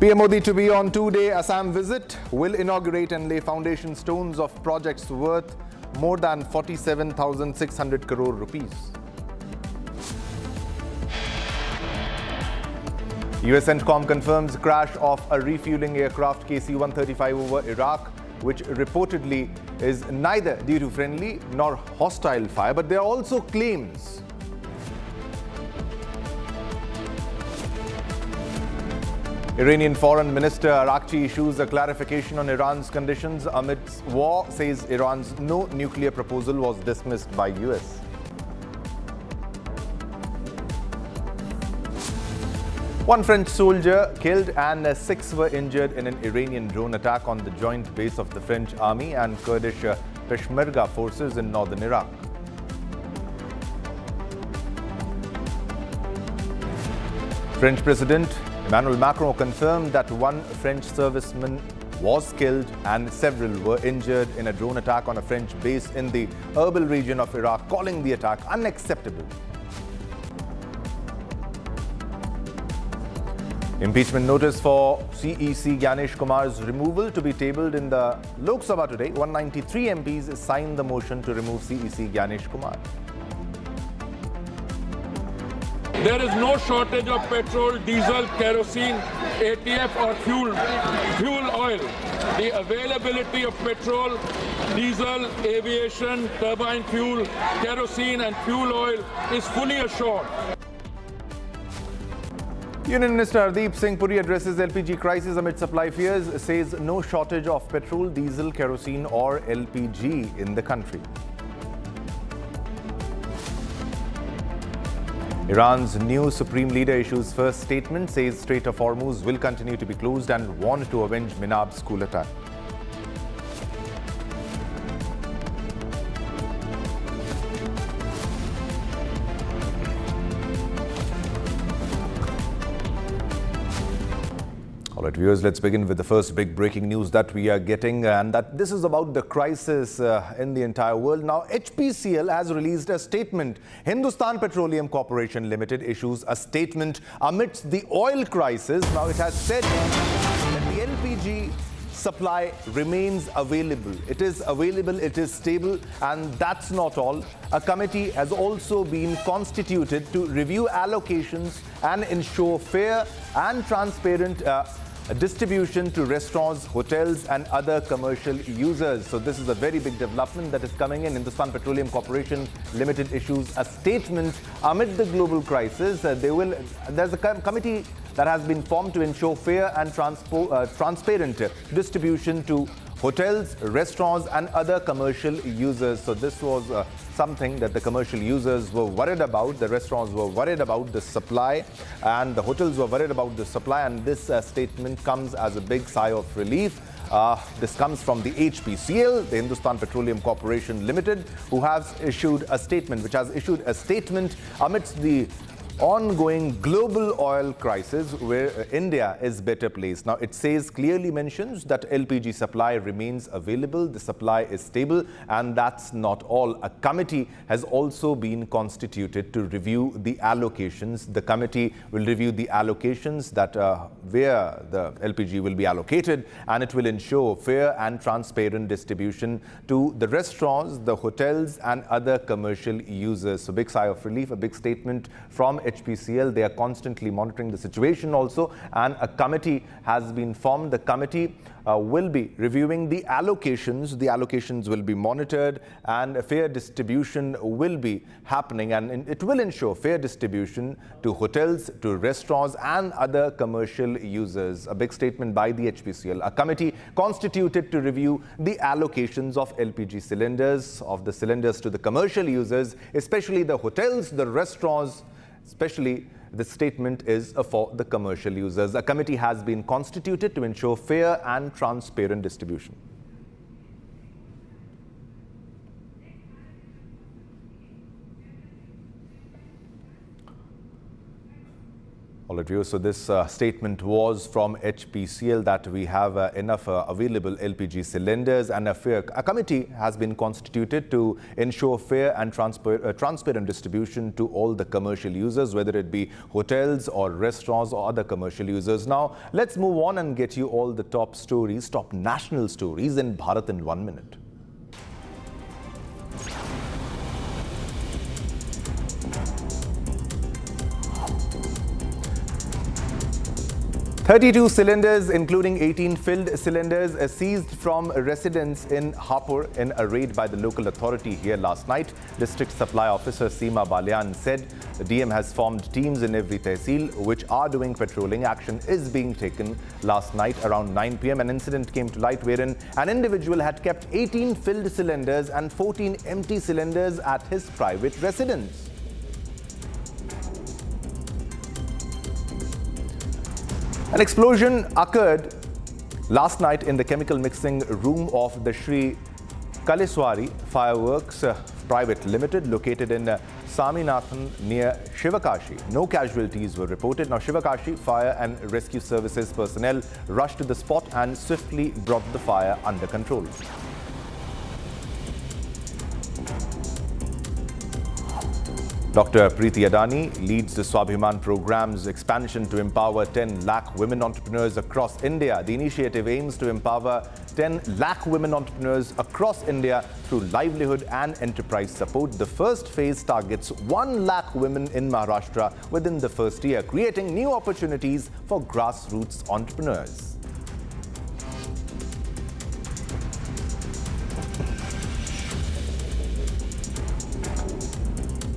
PM Modi to be on two-day Assam visit, will inaugurate and lay foundation stones of projects worth more than 47,600 crore rupees. US CENTCOM confirms crash of a refueling aircraft KC-135 over Iraq, which reportedly is neither due to friendly nor hostile fire, but there are also claims. Iranian Foreign Minister Araqi issues a clarification on Iran's conditions amidst war, says Iran's no nuclear proposal was dismissed by US. One French soldier killed and 6 were injured in an Iranian drone attack on the joint base of the French army and Kurdish Peshmerga forces in northern Iraq. French President Emmanuel Macron confirmed that one French serviceman was killed and several were injured in a drone attack on a French base in the Erbil region of Iraq, calling the attack unacceptable. Impeachment notice for CEC Ganesh Kumar's removal to be tabled in the Lok Sabha today. 193 MPs signed the motion to remove CEC Ganesh Kumar. There is no shortage of petrol, diesel, kerosene, ATF or fuel oil. The availability of petrol, diesel, aviation, turbine fuel, kerosene and fuel oil is fully assured. Union Minister Hardeep Singh Puri addresses LPG crisis amid supply fears, says no shortage of petrol, diesel, kerosene or LPG in the country. Iran's new supreme leader issues first statement, says Strait of Hormuz will continue to be closed and warned to avenge Minab's coup attack. All right, viewers, let's begin with the first big breaking news that we are getting, and that this is about the crisis in the entire world. Now, HPCL has released a statement. Hindustan Petroleum Corporation Limited issues a statement amidst the oil crisis. Now, it has said that the LPG supply remains available. It is available, it is stable, and that's not all. A committee has also been constituted to review allocations and ensure fair and transparent distribution to restaurants, hotels and other commercial users. So this is a very big development that is coming in. Hindustan Petroleum Corporation Limited issues a statement amid the global crisis. There's a committee that has been formed to ensure fair and transparent distribution to hotels, restaurants and other commercial users. So this was something that the commercial users were worried about. The restaurants were worried about the supply and the hotels were worried about the supply, and this statement comes as a big sigh of relief. This comes from the HPCL, the Hindustan Petroleum Corporation Limited, who has issued a statement, amidst the ongoing global oil crisis where India is better placed. Now, it clearly mentions that LPG supply remains available, the supply is stable, and that's not all. A committee has also been constituted to review the allocations. The committee will review the allocations that where the LPG will be allocated, and it will ensure fair and transparent distribution to the restaurants, the hotels and other commercial users. So big sigh of relief, a big statement from HPCL. They are constantly monitoring the situation also, and a committee has been formed. The committee will be reviewing the allocations. The allocations will be monitored and a fair distribution will be happening, and it will ensure fair distribution to hotels, to restaurants and other commercial users. A big statement by the HPCL. A committee constituted to review the allocations of LPG cylinders, of the cylinders to the commercial users, especially the hotels, the restaurants, especially the statement is for the commercial users. A committee has been constituted to ensure fair and transparent distribution. All right, viewers, so this statement was from HPCL that we have enough available LPG cylinders, and a committee has been constituted to ensure fair and transparent distribution to all the commercial users, whether it be hotels or restaurants or other commercial users. Now, let's move on and get you all the top stories, top national stories in Bharat in 1 minute. 32 cylinders, including 18 filled cylinders, seized from residents in Hapur in a raid by the local authority here last night. District Supply Officer Seema Balyan said the DM has formed teams in every tehsil which are doing patrolling. Action is being taken. Last night around 9 p.m. an incident came to light wherein an individual had kept 18 filled cylinders and 14 empty cylinders at his private residence. An explosion occurred last night in the chemical mixing room of the Sri Kaleswari Fireworks Private Limited, located in Saminathan near Shivakashi. No casualties were reported. Now, Shivakashi Fire and Rescue Services personnel rushed to the spot and swiftly brought the fire under control. Dr. Preeti Adani leads the Swabhiman program's expansion to empower 10 lakh women entrepreneurs across India. The initiative aims to empower 10 lakh women entrepreneurs across India through livelihood and enterprise support. The first phase targets 1 lakh women in Maharashtra within the first year, creating new opportunities for grassroots entrepreneurs.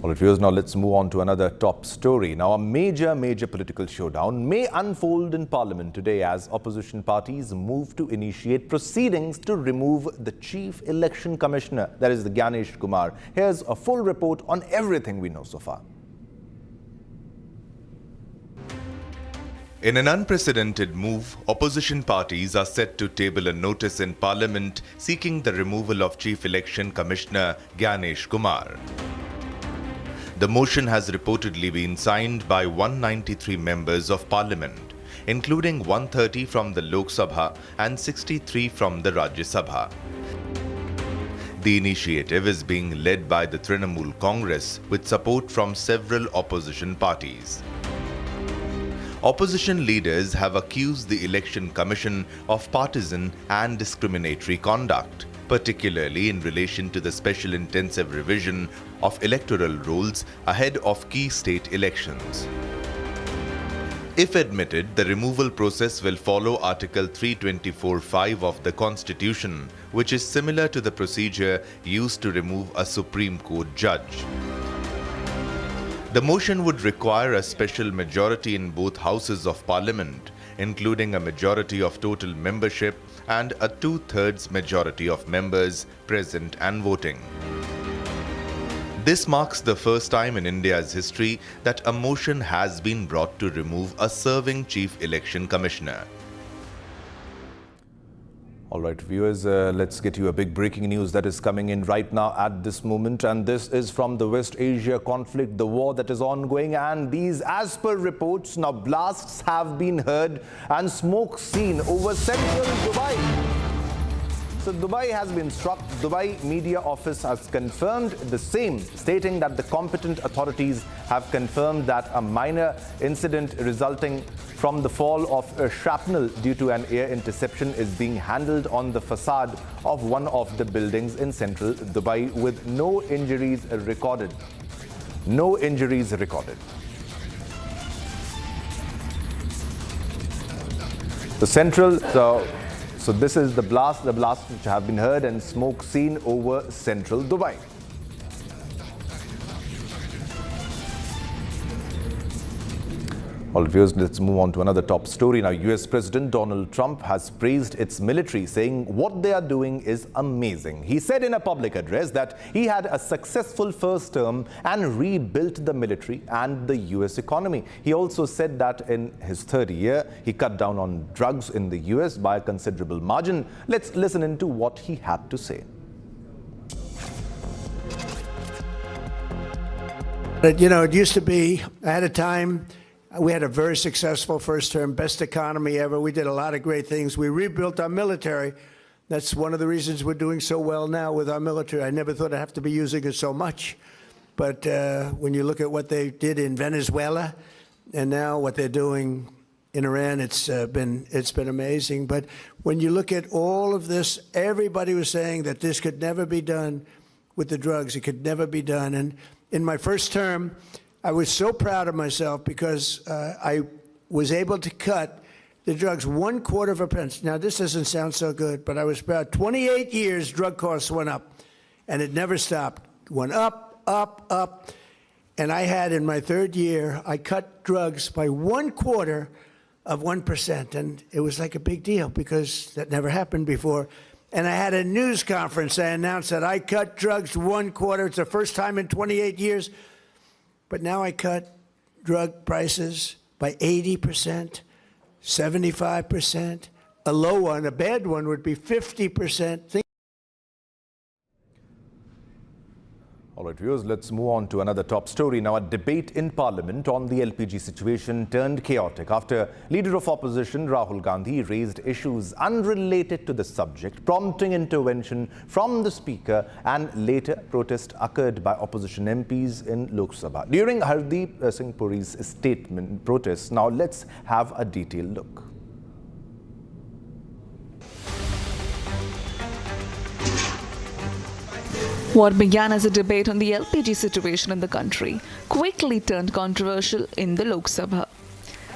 All right, viewers, now let's move on to another top story. Now, a major political showdown may unfold in Parliament today as opposition parties move to initiate proceedings to remove the Chief Election Commissioner, that is the Ganesh Kumar. Here's a full report on everything we know so far. In an unprecedented move, opposition parties are set to table a notice in Parliament seeking the removal of Chief Election Commissioner Ganesh Kumar. The motion has reportedly been signed by 193 members of Parliament, including 130 from the Lok Sabha and 63 from the Rajya Sabha. The initiative is being led by the Trinamool Congress with support from several opposition parties. Opposition leaders have accused the Election Commission of partisan and discriminatory conduct, particularly in relation to the special intensive revision of electoral rolls ahead of key state elections. If admitted, the removal process will follow Article 324(5) of the Constitution, which is similar to the procedure used to remove a Supreme Court judge. The motion would require a special majority in both houses of Parliament, including a majority of total membership and a 2/3 majority of members present and voting. This marks the first time in India's history that a motion has been brought to remove a serving Chief Election Commissioner. All right, viewers, let's get you a big breaking news that is coming in right now at this moment. And this is from the West Asia conflict, the war that is ongoing. And these, as per reports, now blasts have been heard and smoke seen over central Dubai. So Dubai has been struck. Dubai Media Office has confirmed the same, stating that the competent authorities have confirmed that a minor incident resulting from the fall of shrapnel due to an air interception is being handled on the facade of one of the buildings in central Dubai with no injuries recorded. No injuries recorded. So this is the blasts which have been heard and smoke seen over central Dubai. All viewers, let's move on to another top story. Now, US President Donald Trump has praised its military, saying what they are doing is amazing. He said in a public address that he had a successful first term and rebuilt the military and the US economy. He also said that in his third year, he cut down on drugs in the US by a considerable margin. Let's listen into what he had to say. But, you know, it used to be at a time we had a very successful first term, best economy ever. We did a lot of great things. We rebuilt our military. That's one of the reasons we're doing so well now with our military. I never thought I'd have to be using it so much. But when you look at what they did in Venezuela and now what they're doing in Iran, it's been amazing. But when you look at all of this, everybody was saying that this could never be done with the drugs. It could never be done. And in my first term, I was so proud of myself because I was able to cut the drugs 1/4%. Now, this doesn't sound so good, but I was about 28 years, drug costs went up, and it never stopped. Went up, up, up. And I had, in my third year, I cut drugs by 1/4%. And it was like a big deal because that never happened before. And I had a news conference. I announced that I cut drugs 1/4. It's the first time in 28 years. But now I cut drug prices by 80%. 75%, a low one, a bad one would be 50%. All right, viewers, let's move on to another top story. Now, a debate in Parliament on the LPG situation turned chaotic after Leader of Opposition Rahul Gandhi raised issues unrelated to the subject, prompting intervention from the Speaker, and later protest occurred by opposition MPs in Lok Sabha. During Hardeep Singh Puri's statement protests, now let's have a detailed look. What began as a debate on the LPG situation in the country quickly turned controversial in the Lok Sabha.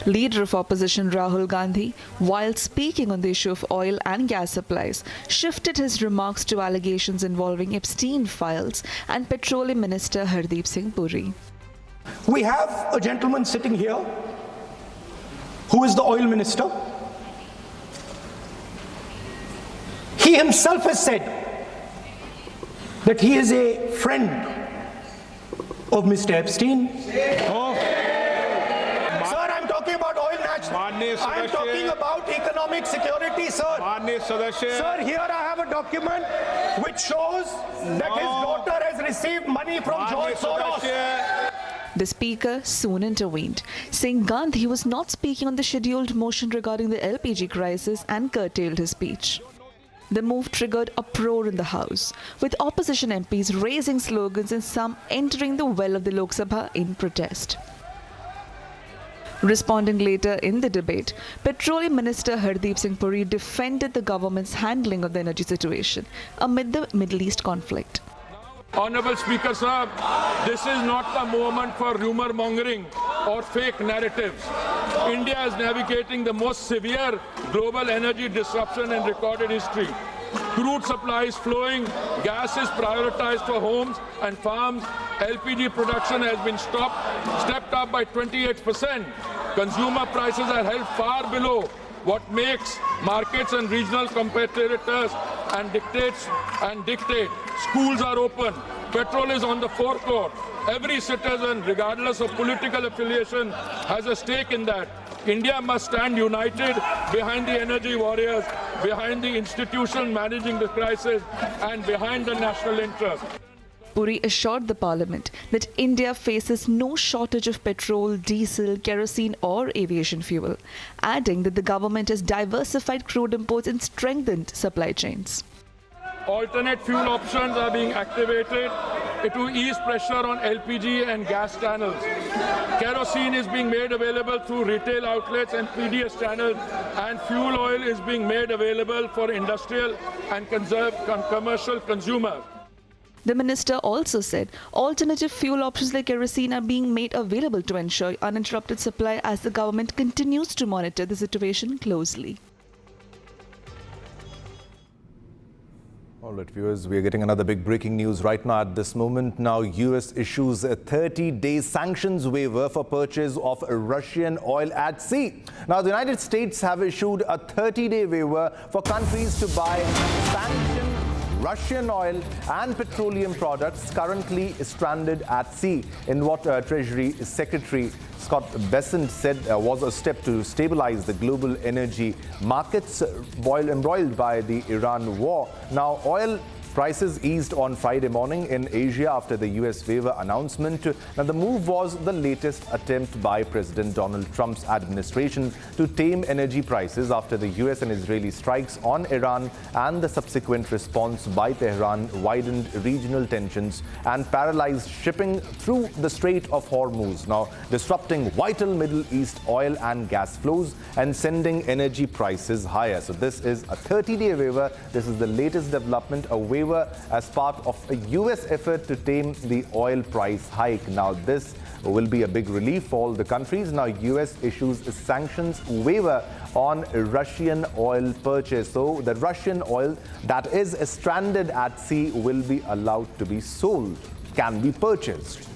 Leader of Opposition Rahul Gandhi, while speaking on the issue of oil and gas supplies, shifted his remarks to allegations involving Epstein files and Petroleum Minister Hardeep Singh Puri. We have a gentleman sitting here who is the oil minister. He himself has said that he is a friend of Mr. Epstein. Sir, I'm talking about oil national. I'm talking about economic security, sir. Sir, here I have a document which shows that his daughter has received money from George Soros. The Speaker soon intervened, saying Gandhi was not speaking on the scheduled motion regarding the LPG crisis and curtailed his speech. The move triggered uproar in the House, with opposition MPs raising slogans and some entering the well of the Lok Sabha in protest. Responding later in the debate, Petroleum Minister Hardeep Singh Puri defended the government's handling of the energy situation amid the Middle East conflict. Honorable Speaker Sahab, this is not the moment for rumor mongering or fake narratives. India is navigating the most severe global energy disruption in recorded history. Crude supply is flowing, gas is prioritized for homes and farms, LPG production has been stepped up by 28%. Consumer prices are held far below what makes markets and regional competitors and dictate. Schools are open. Petrol is on the forecourt. Every citizen, regardless of political affiliation, has a stake in that. India must stand united behind the energy warriors, behind the institution managing the crisis, and behind the national interest. Puri assured the Parliament that India faces no shortage of petrol, diesel, kerosene or aviation fuel, adding that the government has diversified crude imports and strengthened supply chains. Alternate fuel options are being activated to ease pressure on LPG and gas channels. Kerosene is being made available through retail outlets and PDS channels, and fuel oil is being made available for industrial and commercial consumers. The minister also said alternative fuel options like kerosene are being made available to ensure uninterrupted supply as the government continues to monitor the situation closely. All right, viewers, we are getting another big breaking news right now at this moment. Now, US issues a 30-day sanctions waiver for purchase of Russian oil at sea. Now, the United States have issued a 30-day waiver for countries to buy sanctioned Russian oil and petroleum products currently stranded at sea, in what Treasury Secretary Scott Bessent said was a step to stabilize the global energy markets embroiled by the Iran war. Now, oil prices eased on Friday morning in Asia after the US waiver announcement. Now, the move was the latest attempt by President Donald Trump's administration to tame energy prices after the US and Israeli strikes on Iran and the subsequent response by Tehran widened regional tensions and paralyzed shipping through the Strait of Hormuz, now disrupting vital Middle East oil and gas flows and sending energy prices higher. So this is a 30-day waiver. This is the latest development, a waiver as part of a US effort to tame the oil price hike. Now, this will be a big relief for all the countries. Now, US issues a sanctions waiver on Russian oil purchase. So the Russian oil that is stranded at sea will be allowed to be sold, can be purchased.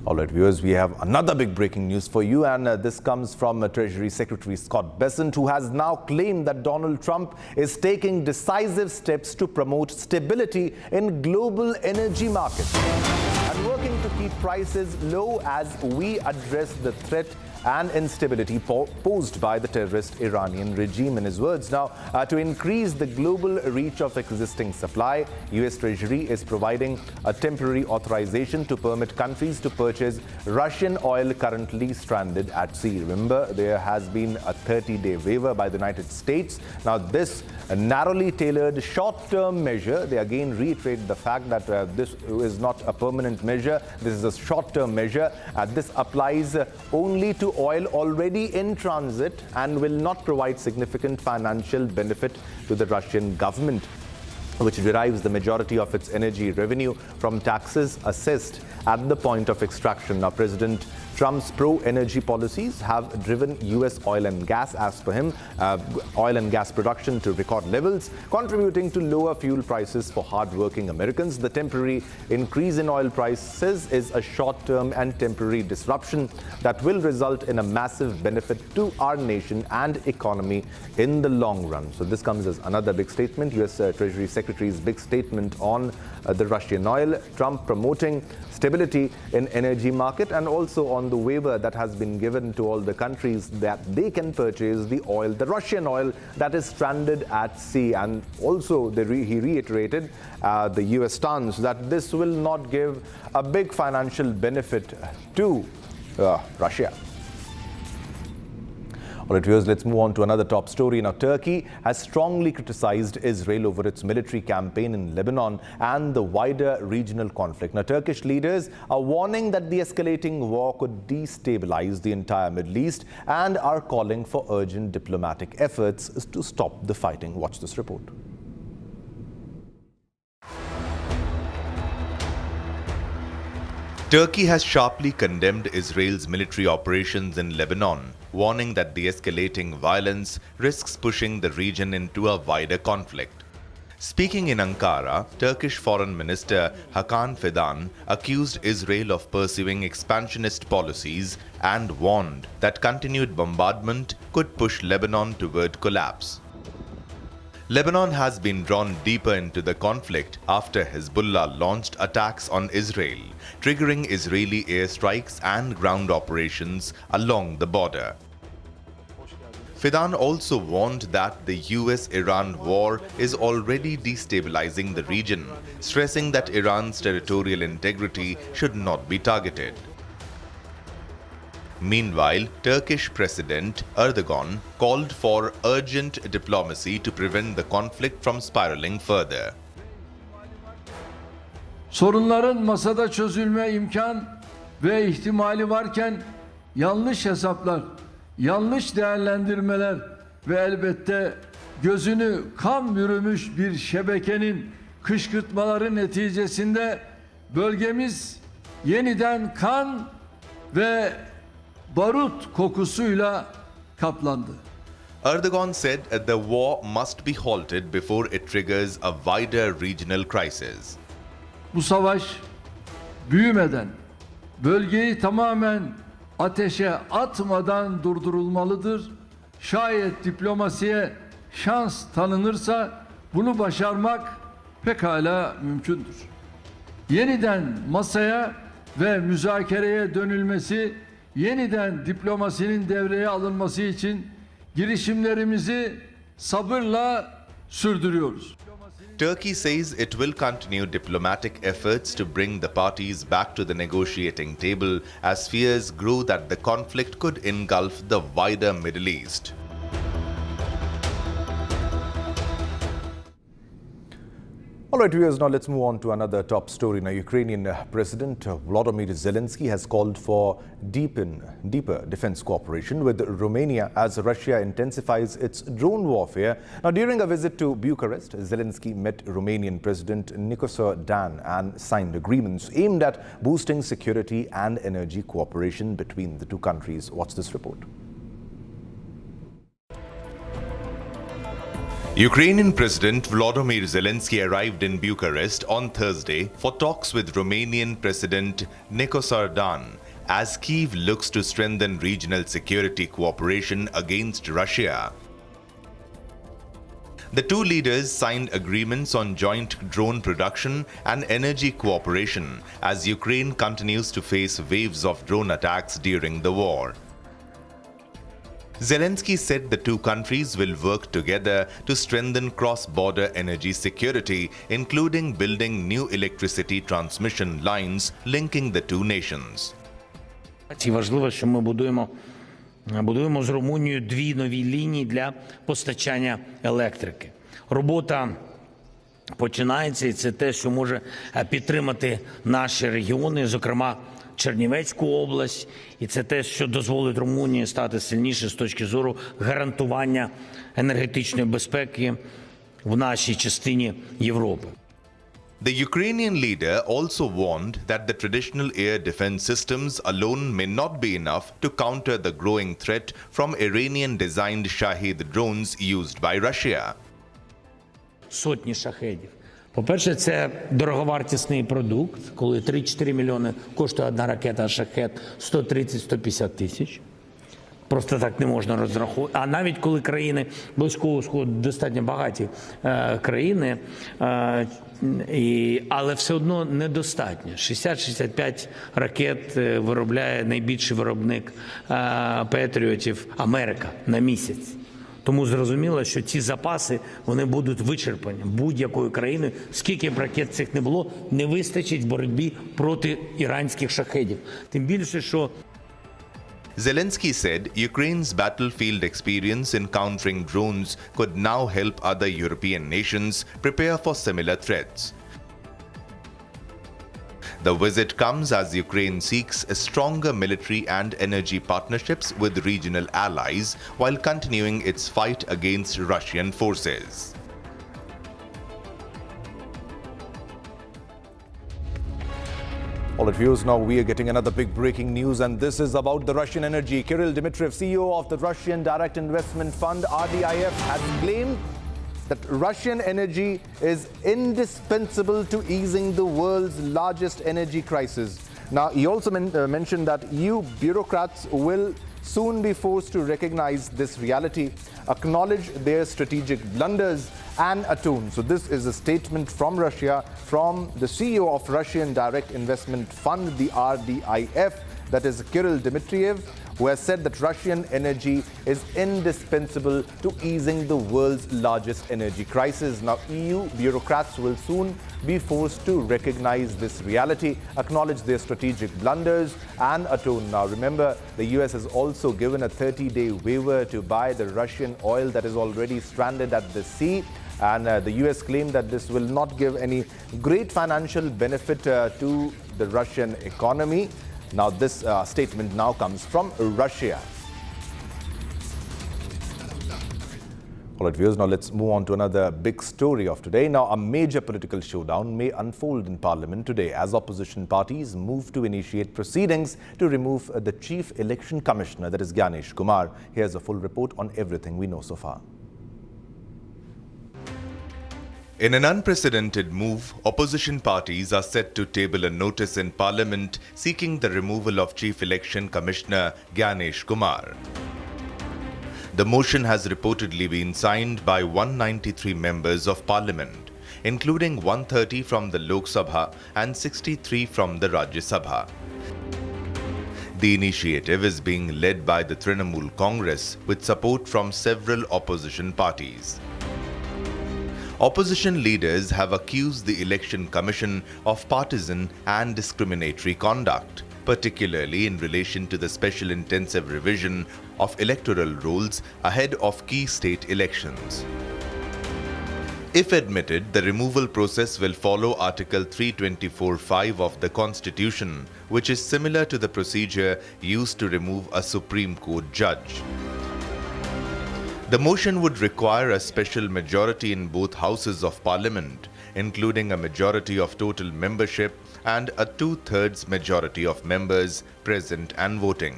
All right, viewers, we have another big breaking news for you, and this comes from Treasury Secretary Scott Bessent, who has now claimed that Donald Trump is taking decisive steps to promote stability in global energy markets and working to keep prices low as we address the threat and instability posed by the terrorist Iranian regime. In his words, now, to increase the global reach of existing supply, U.S. Treasury is providing a temporary authorization to permit countries to purchase Russian oil currently stranded at sea. Remember, there has been a 30-day waiver by the United States. Now, this narrowly tailored short-term measure, they again reiterate the fact that this is not a permanent measure. This is a short-term measure. This applies only to oil already in transit and will not provide significant financial benefit to the Russian government, which derives the majority of its energy revenue from taxes assessed at the point of extraction. Now, President Trump's pro-energy policies have driven U.S. oil and gas, as per him, oil and gas production to record levels, contributing to lower fuel prices for hard-working Americans. The temporary increase in oil prices is a short-term and temporary disruption that will result in a massive benefit to our nation and economy in the long run. So this comes as another big statement, U.S. Treasury Secretary's big statement on the Russian oil, Trump promoting stability in energy market, and also on the waiver that has been given to all the countries that they can purchase the oil, the Russian oil that is stranded at sea. And also he reiterated the U.S. stance that this will not give a big financial benefit to Russia. All right, viewers, let's move on to another top story. Now, Turkey has strongly criticized Israel over its military campaign in Lebanon and the wider regional conflict. Now, Turkish leaders are warning that the escalating war could destabilize the entire Middle East and are calling for urgent diplomatic efforts to stop the fighting. Watch this report. Turkey has sharply condemned Israel's military operations in Lebanon, warning that the escalating violence risks pushing the region into a wider conflict. Speaking in Ankara, Turkish Foreign Minister Hakan Fidan accused Israel of pursuing expansionist policies and warned that continued bombardment could push Lebanon toward collapse. Lebanon has been drawn deeper into the conflict after Hezbollah launched attacks on Israel, triggering Israeli airstrikes and ground operations along the border. Fidan also warned that the US-Iran war is already destabilizing the region, stressing that Iran's territorial integrity should not be targeted. Meanwhile, Turkish President Erdogan called for urgent diplomacy to prevent the conflict from spiraling further. Sorunların masada çözülme imkan ve ihtimali varken yanlış hesaplar, yanlış değerlendirmeler ve elbette gözünü kan bürümüş bir şebekenin kışkırtmaları neticesinde bölgemiz yeniden kan ve barut kokusuyla kaplandı. Erdogan said the war must be halted before it triggers a wider regional crisis. Bu savaş büyümeden, bölgeyi tamamen ateşe atmadan durdurulmalıdır. Şayet diplomasiye şans tanınırsa bunu başarmak pekala mümkündür. Yeniden masaya ve müzakereye dönülmesi, yeniden diplomasinin devreye alınması için girişimlerimizi sabırla sürdürüyoruz. Turkey says it will continue diplomatic efforts to bring the parties back to the negotiating table as fears grow that the conflict could engulf the wider Middle East. All right, viewers, now let's move on to another top story. Now, Ukrainian President Volodymyr Zelensky has called for deeper defense cooperation with Romania as Russia intensifies its drone warfare. Now, during a visit to Bucharest, Zelensky met Romanian President Nicolae Dan and signed agreements aimed at boosting security and energy cooperation between the two countries. Watch this report. Ukrainian President Volodymyr Zelensky arrived in Bucharest on Thursday for talks with Romanian President Nicos Ardan as Kyiv looks to strengthen regional security cooperation against Russia. The two leaders signed agreements on joint drone production and energy cooperation as Ukraine continues to face waves of drone attacks during the war. Zelensky said the two countries will work together to strengthen cross-border energy security, including building new electricity transmission lines linking the two nations. Важливо, що ми будуємо з Румунією дві нові лінії для постачання електрики. Робота починається, і це те, що може підтримати наші регіони, зокрема Чернівецьку область, і це те, що дозволить Румунії стати сильніше з точки зору гарантування енергетичної безпеки в нашій частині Європи. The Ukrainian leader also warned that the traditional air defense systems alone may not be enough to counter the growing threat from Iranian-designed Shahid drones used by Russia. Сотні шахедів. По-перше, це дороговартісний продукт, коли 3-4 мільйони коштує одна ракета «Шахед» 130-150 тисяч. Просто так не можна розраховувати. А навіть коли країни Близького Сходу достатньо багаті країни, але все одно недостатньо. 60-65 ракет виробляє найбільший виробник Петріотів Америка на місяць. Тому зрозуміло, що ці запаси, вони будуть вичерпані будь-якою країною. Скільки б ракет цих не було, не вистачить в боротьбі проти іранських шахедів. Тим більше, що Zelensky said Ukraine's battlefield experience in countering drones could now help other European nations prepare for similar threats. The visit comes as Ukraine seeks stronger military and energy partnerships with regional allies while continuing its fight against Russian forces. All right, viewers, now we are getting another big breaking news, and this is about the Russian energy. Kirill Dmitriev, CEO of the Russian Direct Investment Fund, RDIF, has claimed that Russian energy is indispensable to easing the world's largest energy crisis. Now, he also mentioned that EU bureaucrats will soon be forced to recognize this reality, acknowledge their strategic blunders and atone. So this is a statement from Russia, from the CEO of Russian Direct Investment Fund, the RDIF, that is Kirill Dmitriev, who has said that Russian energy is indispensable to easing the world's largest energy crisis. Now, EU bureaucrats will soon be forced to recognize this reality, acknowledge their strategic blunders and atone. Now, remember, the US has also given a 30-day waiver to buy the Russian oil that is already stranded at the sea. And the US claimed that this will not give any great financial benefit to the Russian economy. Now, this statement now comes from Russia. All right, viewers, now let's move on to another big story of today. Now, a major political showdown may unfold in Parliament today as opposition parties move to initiate proceedings to remove the Chief Election Commissioner, that is Ganesh Kumar. Here's a full report on everything we know so far. In an unprecedented move, opposition parties are set to table a notice in Parliament seeking the removal of Chief Election Commissioner Ganesh Kumar. The motion has reportedly been signed by 193 members of Parliament, including 130 from the Lok Sabha and 63 from the Rajya Sabha. The initiative is being led by the Trinamool Congress with support from several opposition parties. Opposition leaders have accused the Election Commission of partisan and discriminatory conduct, particularly in relation to the special intensive revision of electoral rolls ahead of key state elections. If admitted, the removal process will follow Article 324(5) of the Constitution, which is similar to the procedure used to remove a Supreme Court judge. The motion would require a special majority in both houses of Parliament, including a majority of total membership and a 2/3 majority of members present and voting.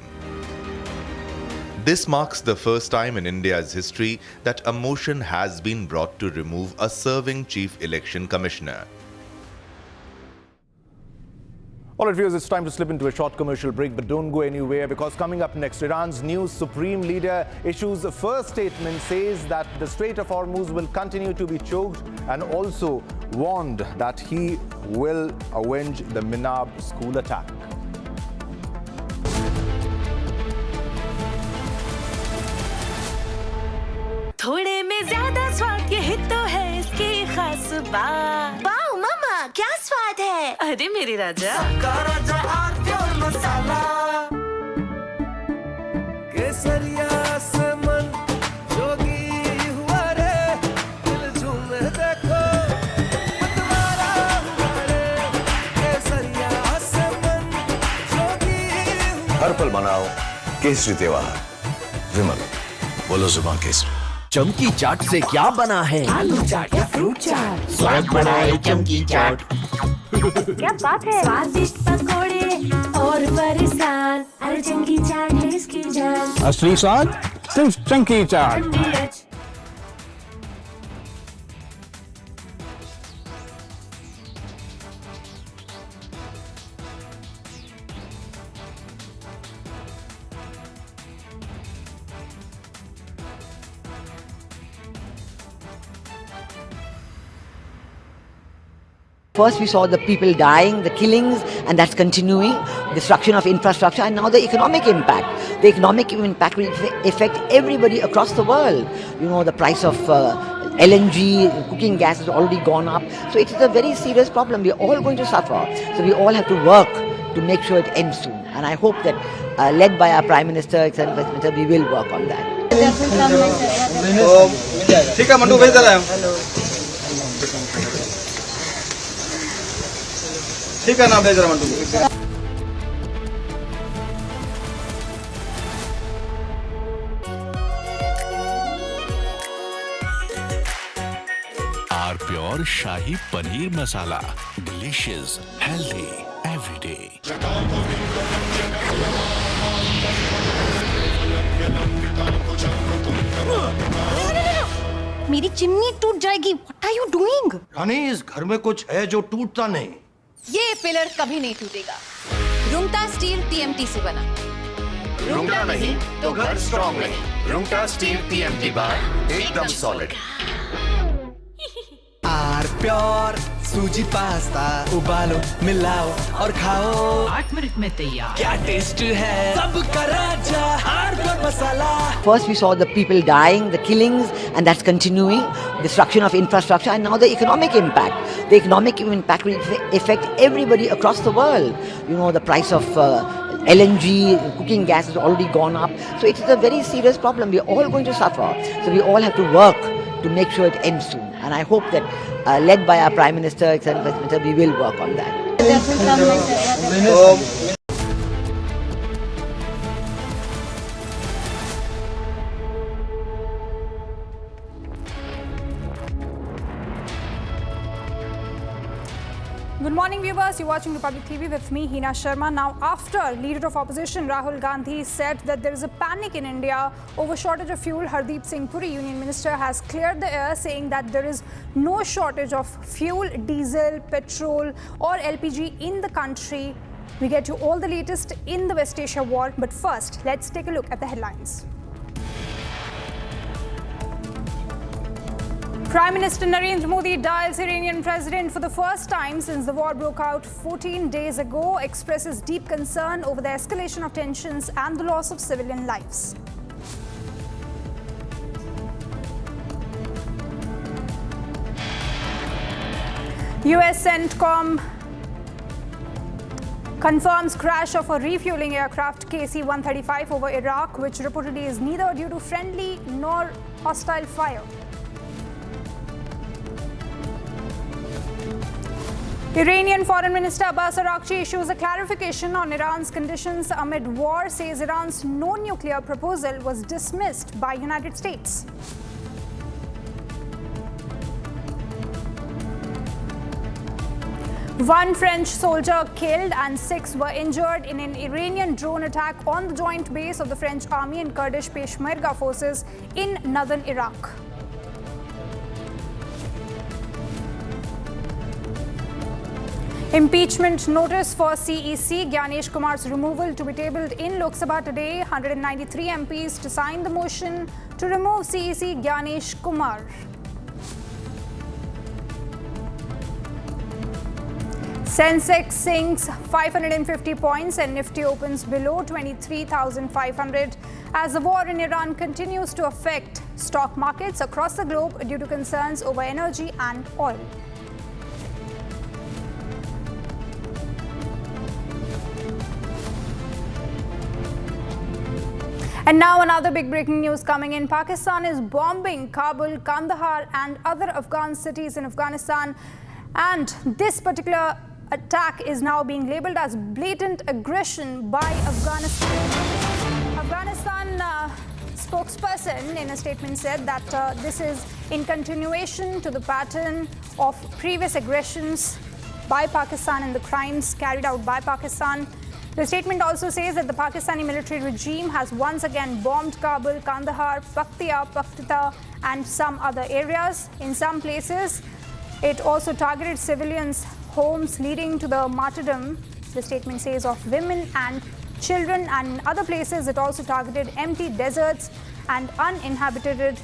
This marks the first time in India's history that a motion has been brought to remove a serving Chief Election Commissioner. All right, viewers, it's time to slip into a short commercial break, but don't go anywhere because coming up next, Iran's new supreme leader issues a first statement, says that the Strait of Hormuz will continue to be choked and also warned that he will avenge the Minab school attack. थोड़े में ज्यादा स्वाद ये तो है इसकी खास बात। वाओ मामा क्या स्वाद है? अरे मेरे राजा राजा आर्थिक मसाला केसरिया से मन जोगी हुआ रे दिल झूमे देखो मतवारा हुआ रे केसरिया से मन जोगी हर पल मनाओ केसरी त्योहार। विमल बोलो जुबान केसरी। चमकी चाट से क्या बना है? आलू चाट या फ्रूट चाट, स्वाद बढ़ाए चमकी चाट। क्या बात है? स्वादिष्ट पकोड़े और बरसान, अरे चमकी चाट है इसकी जान। असली स्वाद सिर्फ चमकी चाट। First, we saw the people dying, the killings, and that's continuing, destruction of infrastructure, and now the economic impact. The economic impact will affect everybody across the world. You know, the price of LNG, cooking gas has already gone up. So it is a very serious problem. We are all going to suffer. So we all have to work to make sure it ends soon. And I hope that, led by our Prime Minister, Executive Minister, we will work on that. ठीक है mandu भेज दे रहा है। ठीक है ना भेज रहा मंडू। R pure shahi paneer masala, delicious, healthy everyday. मेरी चिमनी टूट जाएगी। What are you doing? रानी, इस घर में कुछ है जो टूटता नहीं। ये पिलर कभी नहीं टूटेगा। रुंगटा स्टील TMT से बना। रुंगटा नहीं तो घर स्ट्रॉन्ग नहीं। रुंगटा स्टील TMT बार एकदम सॉलिड। आर प्योर सूजी पास्ता उबालो मिलाओ और खाओ 8 मिनट में तैयार। क्या टेस्ट है सबका राजा R pure masala. First, we saw the people dying, the killings, and that's continuing, destruction of infrastructure, and now the economic impact. The economic impact will affect everybody across the world. You know, the price of LNG, cooking gas has already gone up. So it is a very serious problem. We are all going to suffer. So we all have to work to make sure it ends soon. And I hope that, led by our Prime Minister, Executive Minister, we will work on that. Good morning, viewers. You're watching Republic TV with me, Hina Sharma. Now, after leader of opposition Rahul Gandhi said that there is a panic in India over shortage of fuel, Hardeep Singh Puri, Union Minister, has cleared the air, saying that there is no shortage of fuel, diesel, petrol, or LPG in the country. We get you all the latest in the West Asia war. But first, let's take a look at the headlines. Prime Minister Narendra Modi dials Iranian president for the first time since the war broke out 14 days ago, expresses deep concern over the escalation of tensions and the loss of civilian lives. US CENTCOM confirms crash of a refueling aircraft KC-135 over Iraq, which reportedly is neither due to friendly nor hostile fire. Iranian Foreign Minister Abbas Araghchi issues a clarification on Iran's conditions amid war, says Iran's no nuclear proposal was dismissed by United States. One French soldier killed and 6 were injured in an Iranian drone attack on the joint base of the French army and Kurdish Peshmerga forces in northern Iraq. Impeachment notice for CEC Gyanesh Kumar's removal to be tabled in Lok Sabha today. 193 MPs to sign the motion to remove CEC Gyanesh Kumar. Sensex sinks 550 points and Nifty opens below 23,500 as the war in Iran continues to affect stock markets across the globe due to concerns over energy and oil. And now another big breaking news coming in. Pakistan is bombing Kabul, Kandahar and other Afghan cities in Afghanistan, and this particular attack is now being labeled as blatant aggression by Afghanistan. Afghanistan spokesperson in a statement said that this is in continuation to the pattern of previous aggressions by Pakistan and the crimes carried out by Pakistan. The statement also says that the Pakistani military regime has once again bombed Kabul, Kandahar, Paktika and some other areas. In some places, it also targeted civilians' homes, leading to the martyrdom, the statement says, of women and children, and in other places it also targeted empty deserts and uninhabited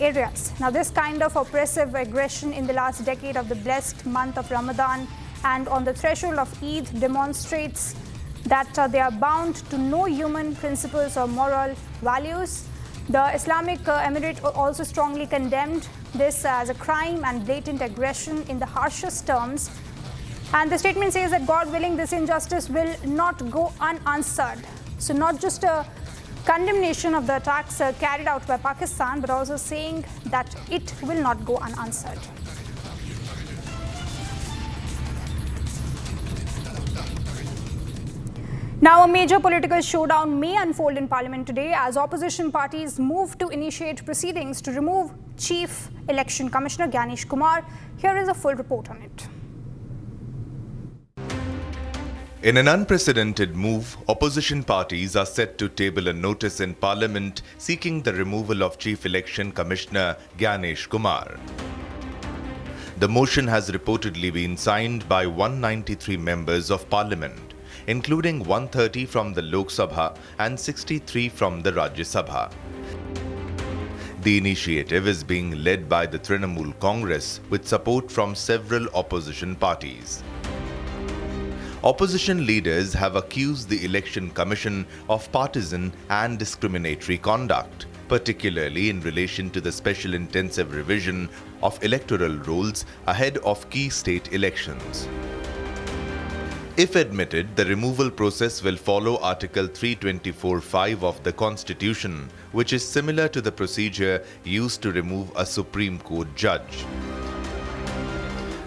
areas. Now, this kind of oppressive aggression in the last decade of the blessed month of Ramadan and on the threshold of Eid demonstrates that they are bound to no human principles or moral values. The Islamic Emirate also strongly condemned this as a crime and blatant aggression in the harshest terms. And the statement says that, God willing, this injustice will not go unanswered. So not just a condemnation of the attacks carried out by Pakistan, but also saying that it will not go unanswered. Now, a major political showdown may unfold in Parliament today as opposition parties move to initiate proceedings to remove Chief Election Commissioner Gyanesh Kumar. Here is a full report on it. In an unprecedented move, opposition parties are set to table a notice in Parliament seeking the removal of Chief Election Commissioner Gyanesh Kumar. The motion has reportedly been signed by 193 members of Parliament, including 130 from the Lok Sabha and 63 from the Rajya Sabha. The initiative is being led by the Trinamool Congress with support from several opposition parties. Opposition leaders have accused the Election Commission of partisan and discriminatory conduct, particularly in relation to the special intensive revision of electoral rolls ahead of key state elections. If admitted, the removal process will follow Article 324(5) of the Constitution, which is similar to the procedure used to remove a Supreme Court judge.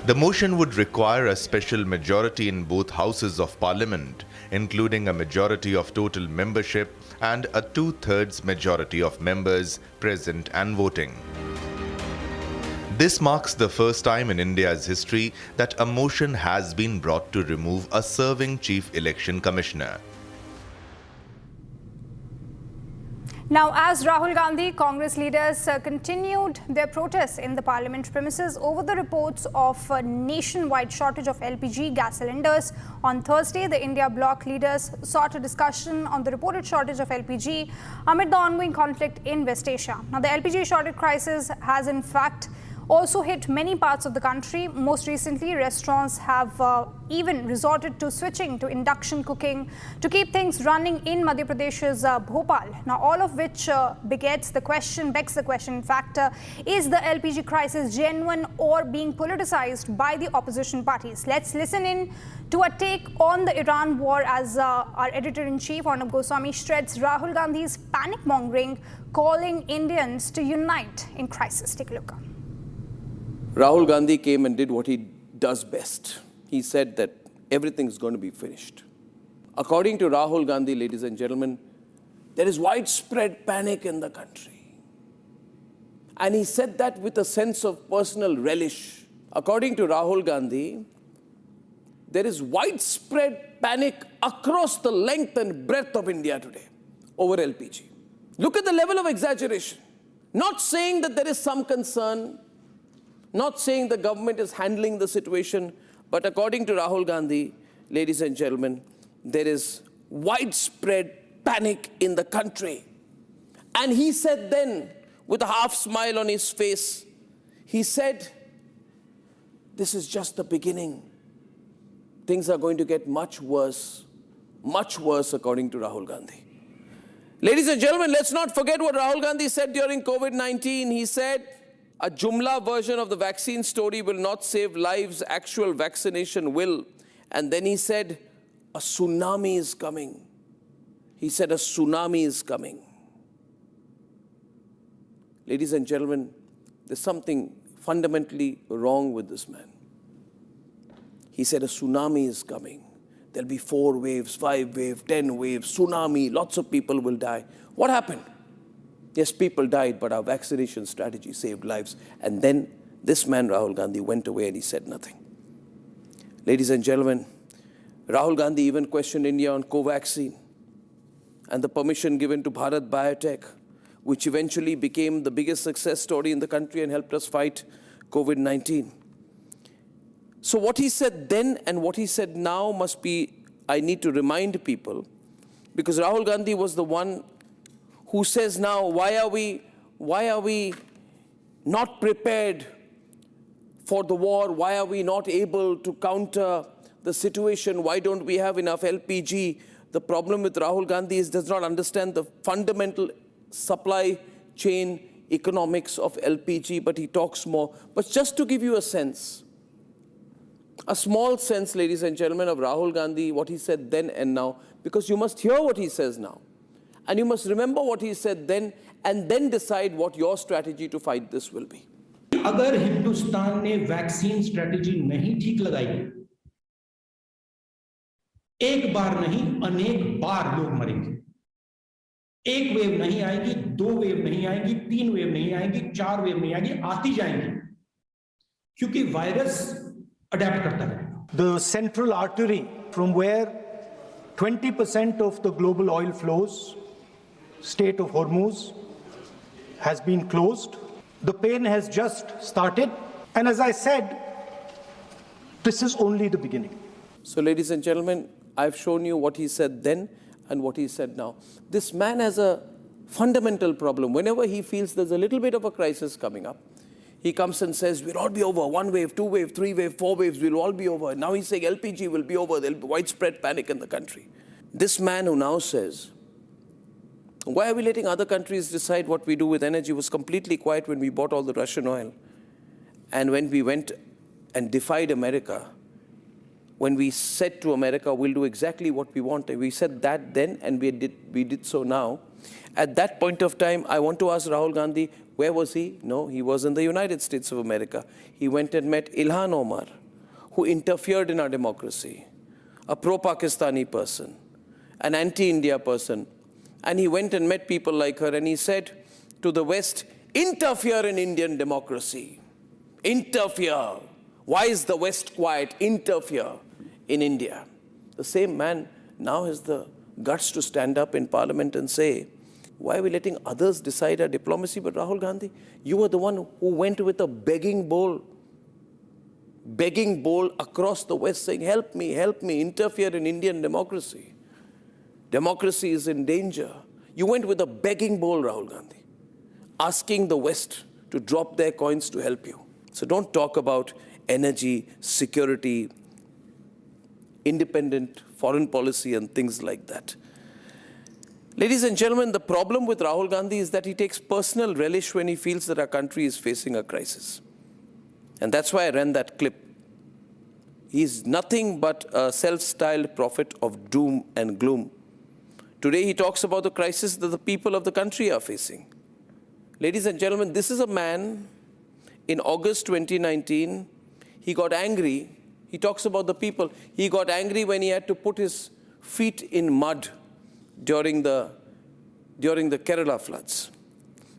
The motion would require a special majority in both houses of Parliament, including a majority of total membership and a 2/3 majority of members present and voting. This marks the first time in India's history that a motion has been brought to remove a serving Chief Election Commissioner. Now, as Rahul Gandhi, Congress leaders continued their protests in the Parliament premises over the reports of a nationwide shortage of LPG gas cylinders. On Thursday, the India bloc leaders sought a discussion on the reported shortage of LPG amid the ongoing conflict in West Asia. Now, the LPG shortage crisis has in fact also hit many parts of the country. Most recently, restaurants have even resorted to switching to induction cooking to keep things running in Madhya Pradesh's Bhopal. Now, all of which begs the question, in fact, is the LPG crisis genuine or being politicized by the opposition parties? Let's listen in to a take on the Iran war as our editor-in-chief, Arnab Goswami, shreds Rahul Gandhi's panic-mongering, calling Indians to unite in crisis. Take a look. Rahul Gandhi came and did what he does best. He said that everything's going to be finished. According to Rahul Gandhi, ladies and gentlemen, there is widespread panic in the country. And he said that with a sense of personal relish. According to Rahul Gandhi, there is widespread panic across the length and breadth of India today over LPG. Look at the level of exaggeration. Not saying that there is some concern, not saying the government is handling the situation, but according to Rahul Gandhi, ladies and gentlemen, there is widespread panic in the country. And he said then, with a half smile on his face, he said, this is just the beginning. Things are going to get much worse, according to Rahul Gandhi. Ladies and gentlemen, let's not forget what Rahul Gandhi said during COVID-19. He said, a Jumla version of the vaccine story will not save lives, actual vaccination will. And then he said, a tsunami is coming. He said, a tsunami is coming. Ladies and gentlemen, there's something fundamentally wrong with this man. He said, a tsunami is coming. There'll be 4 waves, 5 waves, 10 waves, tsunami, lots of people will die. What happened? Yes, people died, but our vaccination strategy saved lives. And then this man, Rahul Gandhi, went away and he said nothing. Ladies and gentlemen, Rahul Gandhi even questioned India on Covaxin and the permission given to Bharat Biotech, which eventually became the biggest success story in the country and helped us fight COVID-19. So what he said then and what he said now must be, I need to remind people, because Rahul Gandhi was the one who says now, why are we not prepared for the war? Why are we not able to counter the situation? Why don't we have enough LPG? The problem with Rahul Gandhi is does not understand the fundamental supply chain economics of LPG, but he talks more. But just to give you a sense, a small sense, ladies and gentlemen, of Rahul Gandhi, what he said then and now, because you must hear what he says now. And you must remember what he said then, and then decide what your strategy to fight this will be. अगर हिंदुस्तान ने vaccine strategy नहीं ठीक लगाई, एक बार नहीं अनेक बार लोग मरेंगे. एक वेव नहीं आएगी, 2 वेव नहीं आएगी, 3 वेव नहीं आएगी, 4 वेव नहीं आएगी, आती जाएंगी, क्योंकि वायरस अडैप्ट करता है. The central artery from where 20% of the global oil flows, Strait of Hormuz, has been closed. The pain has just started. And as I said, this is only the beginning. So, ladies and gentlemen, I've shown you what he said then and what he said now. This man has a fundamental problem. Whenever he feels there's a little bit of a crisis coming up, he comes and says, we'll all be over. 1 wave, 2 wave, 3 wave, 4 waves, we'll all be over. Now he's saying LPG will be over. There'll be widespread panic in the country. This man who now says, why are we letting other countries decide what we do with energy, was completely quiet when we bought all the Russian oil. And when we went and defied America, when we said to America, we'll do exactly what we want. We said that then, and we did so now. At that point of time, I want to ask Rahul Gandhi, where was he? No, he was in the United States of America. He went and met Ilhan Omar, who interfered in our democracy, a pro-Pakistani person, an anti-India person. And he went and met people like her, and he said to the West, interfere in Indian democracy. Interfere. Why is the West quiet? Interfere in India. The same man now has the guts to stand up in Parliament and say, why are we letting others decide our diplomacy? But Rahul Gandhi, you were the one who went with a begging bowl across the West saying, help me, interfere in Indian democracy. Democracy is in danger. You went with a begging bowl, Rahul Gandhi, asking the West to drop their coins to help you. So don't talk about energy, security, independent foreign policy and things like that. Ladies and gentlemen, the problem with Rahul Gandhi is that he takes personal relish when he feels that our country is facing a crisis. And that's why I ran that clip. He's nothing but a self-styled prophet of doom and gloom. Today he talks about the crisis that the people of the country are facing. Ladies and gentlemen, this is a man, in August 2019, he got angry. He talks about the people. He got angry when he had to put his feet in mud during the Kerala floods.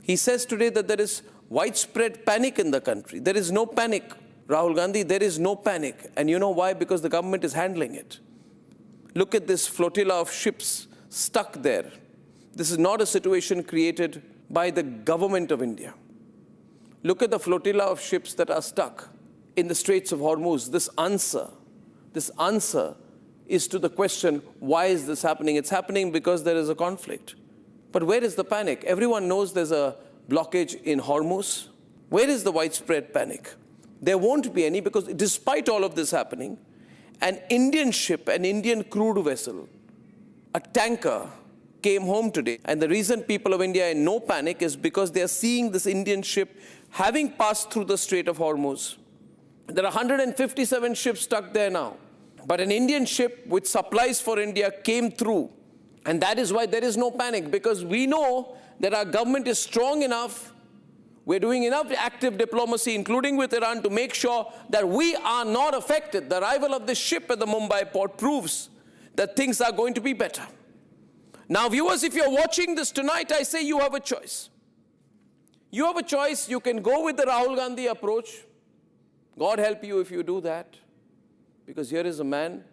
He says today that there is widespread panic in the country. There is no panic, Rahul Gandhi, there is no panic. And you know why? Because the government is handling it. Look at this flotilla of ships stuck there. This is not a situation created by the government of India. Look at the flotilla of ships that are stuck in the Straits of Hormuz. This answer is to the question, why is this happening? It's happening because there is a conflict. But where is the panic? Everyone knows there's a blockage in Hormuz. Where is the widespread panic? There won't be any, because despite all of this happening, an Indian ship, an Indian crude vessel, a tanker came home today. And the reason people of India are in no panic is because they are seeing this Indian ship having passed through the Strait of Hormuz. There are 157 ships stuck there now. But an Indian ship with supplies for India came through. And that is why there is no panic, because we know that our government is strong enough. We're doing enough active diplomacy, including with Iran, to make sure that we are not affected. The arrival of this ship at the Mumbai port proves that things are going to be better. Now, viewers, if you're watching this tonight, I say you have a choice. You have a choice. You can go with the Rahul Gandhi approach. God help you if you do that. Because here is a man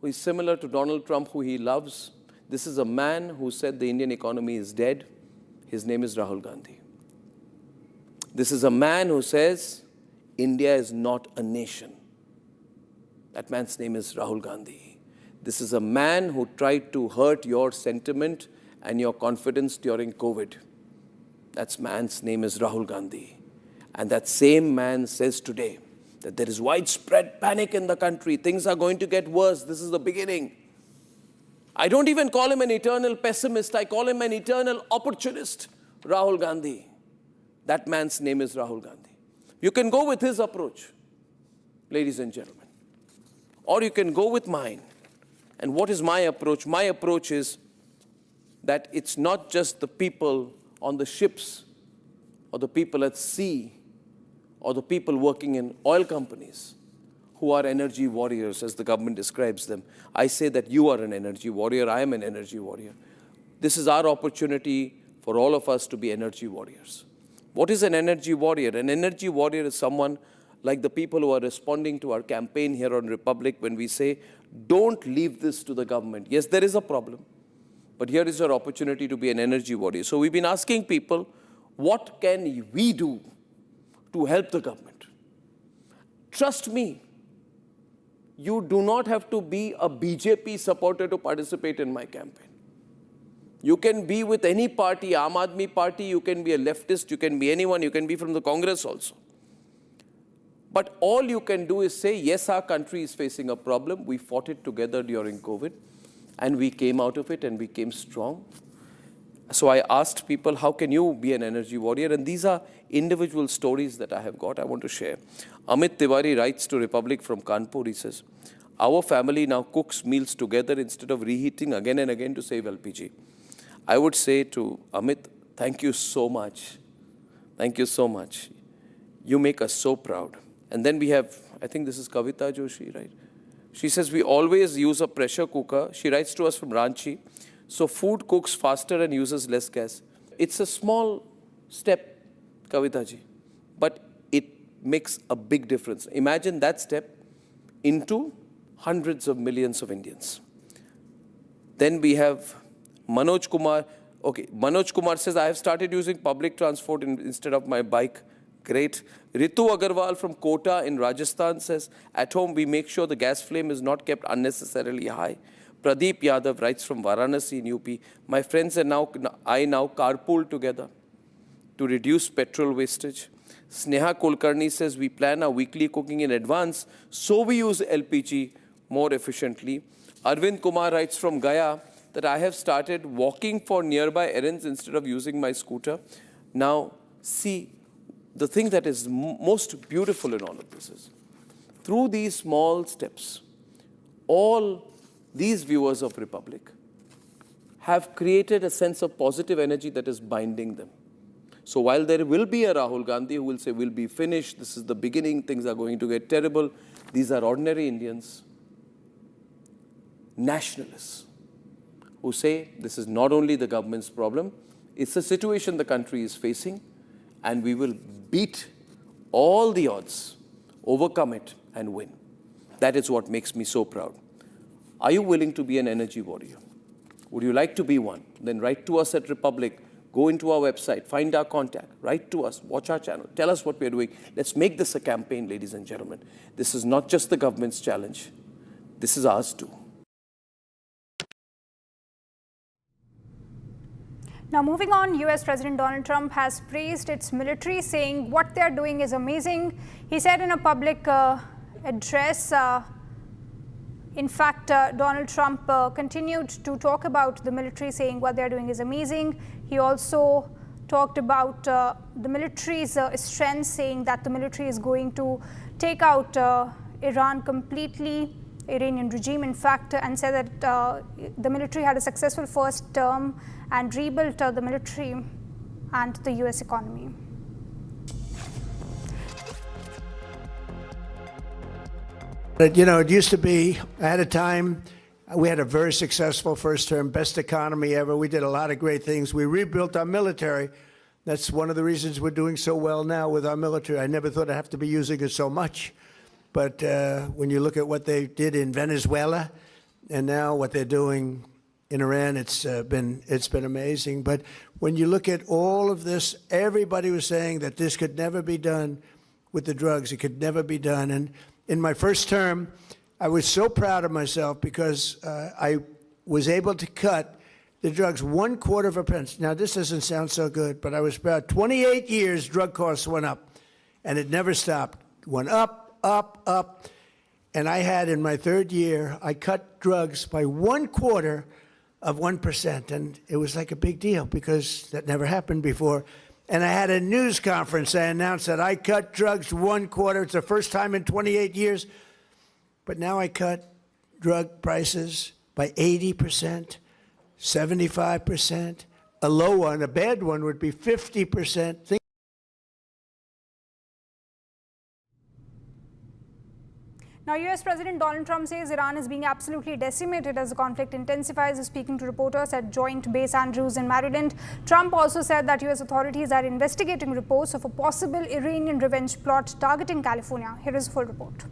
who is similar to Donald Trump, who he loves. This is a man who said the Indian economy is dead. His name is Rahul Gandhi. This is a man who says India is not a nation. That man's name is Rahul Gandhi. This is a man who tried to hurt your sentiment and your confidence during COVID. That man's name is Rahul Gandhi. And that same man says today that there is widespread panic in the country. Things are going to get worse. This is the beginning. I don't even call him an eternal pessimist. I call him an eternal opportunist, Rahul Gandhi. That man's name is Rahul Gandhi. You can go with his approach, ladies and gentlemen. Or you can go with mine. And what is my approach? My approach is that it's not just the people on the ships or the people at sea or the people working in oil companies who are energy warriors, as the government describes them. I say that you are an energy warrior, I am an energy warrior. This is our opportunity for all of us to be energy warriors. What is an energy warrior? An energy warrior is someone like the people who are responding to our campaign here on Republic when we say, don't leave this to the government. Yes, there is a problem, but here is your opportunity to be an energy warrior. So we've been asking people, what can we do to help the government? Trust me, you do not have to be a BJP supporter to participate in my campaign. You can be with any party, Aam Aadmi Party, you can be a leftist, you can be anyone, you can be from the Congress also. But all you can do is say, yes, our country is facing a problem. We fought it together during COVID, and we came out of it, and we came strong. So I asked people, how can you be an energy warrior? And these are individual stories that I have got, I want to share. Amit Tiwari writes to Republic from Kanpur. He says, our family now cooks meals together instead of reheating again and again to save LPG. I would say to Amit, thank you so much. Thank you so much. You make us so proud. And then we have, I think this is Kavita Joshi, right? She says, we always use a pressure cooker. She writes to us from Ranchi. So food cooks faster and uses less gas. It's a small step, Kavita ji, but it makes a big difference. Imagine that step into hundreds of millions of Indians. Then we have Manoj Kumar. Okay, Manoj Kumar says, I have started using public transport instead of my bike. Great. Ritu Agarwal from Kota in Rajasthan says, at home we make sure the gas flame is not kept unnecessarily high. Pradeep Yadav writes from Varanasi in UP, my friends and I now carpool together to reduce petrol wastage. Sneha Kulkarni says, we plan our weekly cooking in advance, so we use LPG more efficiently. Arvind Kumar writes from Gaya that I have started walking for nearby errands instead of using my scooter. Now, see, the thing that is most beautiful in all of this is, through these small steps, all these viewers of Republic have created a sense of positive energy that is binding them. So while there will be a Rahul Gandhi who will say, we'll be finished, this is the beginning, things are going to get terrible, these are ordinary Indians, nationalists, who say this is not only the government's problem, it's a situation the country is facing, and we will beat all the odds overcome it, and win. That is what makes me so proud. Are you willing to be an energy warrior? Would you like to be one? Then write to us at Republic. Go into our website, find our contact, write to us, watch our channel, tell us what we're doing. Let's make this a campaign, ladies and gentlemen. This is not just the government's challenge. This is ours too. Now moving on, US President Donald Trump has praised its military, saying what they're doing is amazing. He said in a public address, in fact, Donald Trump continued to talk about the military, saying what they're doing is amazing. He also talked about the military's strength, saying that the military is going to take out Iran completely, Iranian regime, in fact, and said that the military had a successful first term and rebuilt the military and the US economy. But, you know, it used to be, at a time, we had a very successful first term, best economy ever. We did a lot of great things. We rebuilt our military. That's one of the reasons we're doing so well now with our military. I never thought I'd have to be using it so much. But when you look at what they did in Venezuela and now what they're doing in Iran, it's been amazing. But when you look at all of this, everybody was saying that this could never be done with the drugs. It could never be done. And in my first term, I was so proud of myself because I was able to cut the drugs 1/4 of a pence. Now, this doesn't sound so good, but I was proud. 28 years, drug costs went up, and it never stopped. Went up, up, up. And I had, in my third year, I cut drugs by 1/4 of 1%. And it was like a big deal because that never happened before. And I had a news conference. I announced that I cut drugs 1/4. It's the first time in 28 years. But now I cut drug prices by 80%, 75%. A low one, a bad one, would be 50%. Now, US President Donald Trump says Iran is being absolutely decimated as the conflict intensifies. Speaking to reporters at Joint Base Andrews in Maryland, Trump also said that US authorities are investigating reports of a possible Iranian revenge plot targeting California. Here is a full report.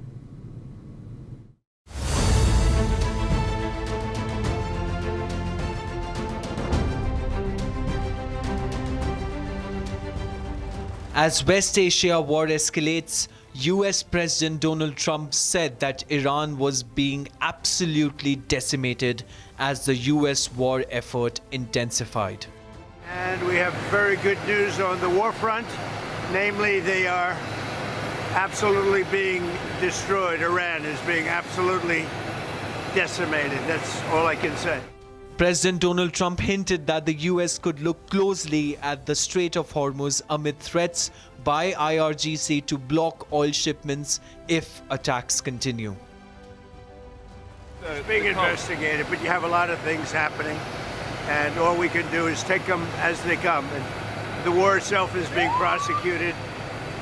As West Asia war escalates, US President Donald Trump said that Iran was being absolutely decimated as the US war effort intensified. And we have very good news on the war front, namely they are absolutely being destroyed. Iran is being absolutely decimated. That's all I can say. President Donald Trump hinted that the US could look closely at the Strait of Hormuz amid threats by IRGC to block oil shipments if attacks continue. It's being investigated, but you have a lot of things happening, and all we can do is take them as they come. And the war itself is being prosecuted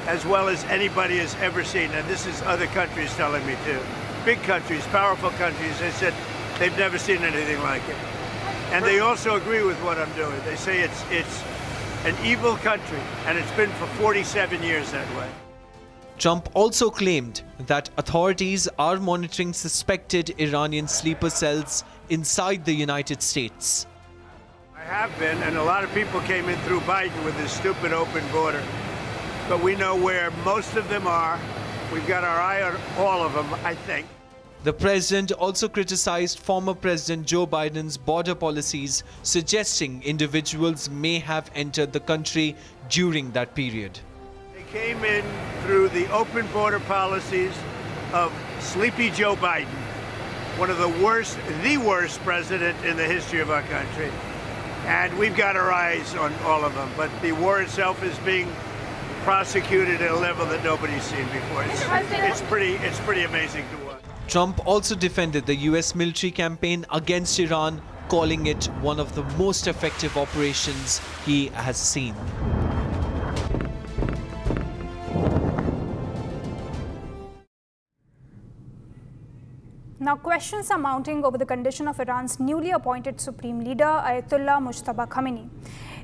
as well as anybody has ever seen, and this is other countries telling me too. Big countries, powerful countries, they said they've never seen anything like it. And they also agree with what I'm doing. They say it's an evil country, and it's been for 47 years that way. Trump also claimed that authorities are monitoring suspected Iranian sleeper cells inside the United States. I have been, and a lot of people came in through Biden with this stupid open border. But we know where most of them are. We've got our eye on all of them, I think. The president also criticized former President Joe Biden's border policies, suggesting individuals may have entered the country during that period. They came in through the open border policies of Sleepy Joe Biden, one of the worst president in the history of our country. And we've got our eyes on all of them. But the war itself is being prosecuted at a level that nobody's seen before. It's pretty amazing to watch. Trump also defended the US military campaign against Iran, calling it one of the most effective operations he has seen. Now, questions are mounting over the condition of Iran's newly appointed supreme leader, Ayatollah Mujtaba Khamenei.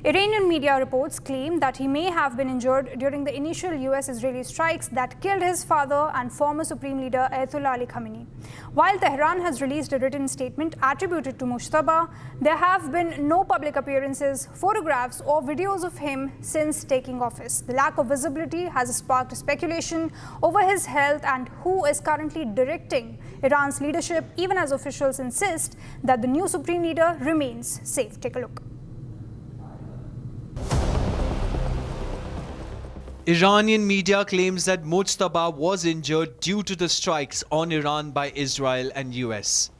Iranian media reports claim that he may have been injured during the initial US-Israeli strikes that killed his father and former Supreme Leader Ayatollah Ali Khamenei. While Tehran has released a written statement attributed to Mujtaba, there have been no public appearances, photographs or videos of him since taking office. The lack of visibility has sparked speculation over his health and who is currently directing Iran's leadership, even as officials insist that the new Supreme Leader remains safe. Take a look. Iranian media claims that Mujtaba was injured due to the strikes on Iran by Israel and US.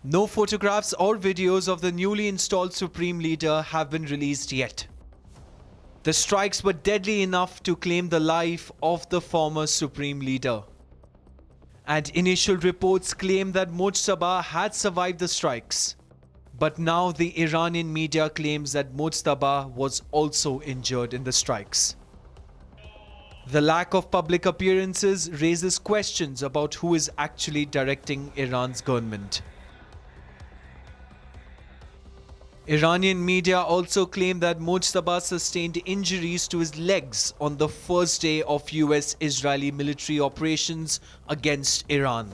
No photographs or videos of the newly installed Supreme Leader have been released yet. The strikes were deadly enough to claim the life of the former Supreme Leader. And initial reports claim that Mujtaba had survived the strikes. But now the Iranian media claims that Mujtaba was also injured in the strikes. The lack of public appearances raises questions about who is actually directing Iran's government. Iranian media also claim that Mujtaba sustained injuries to his legs on the first day of US-Israeli military operations against Iran.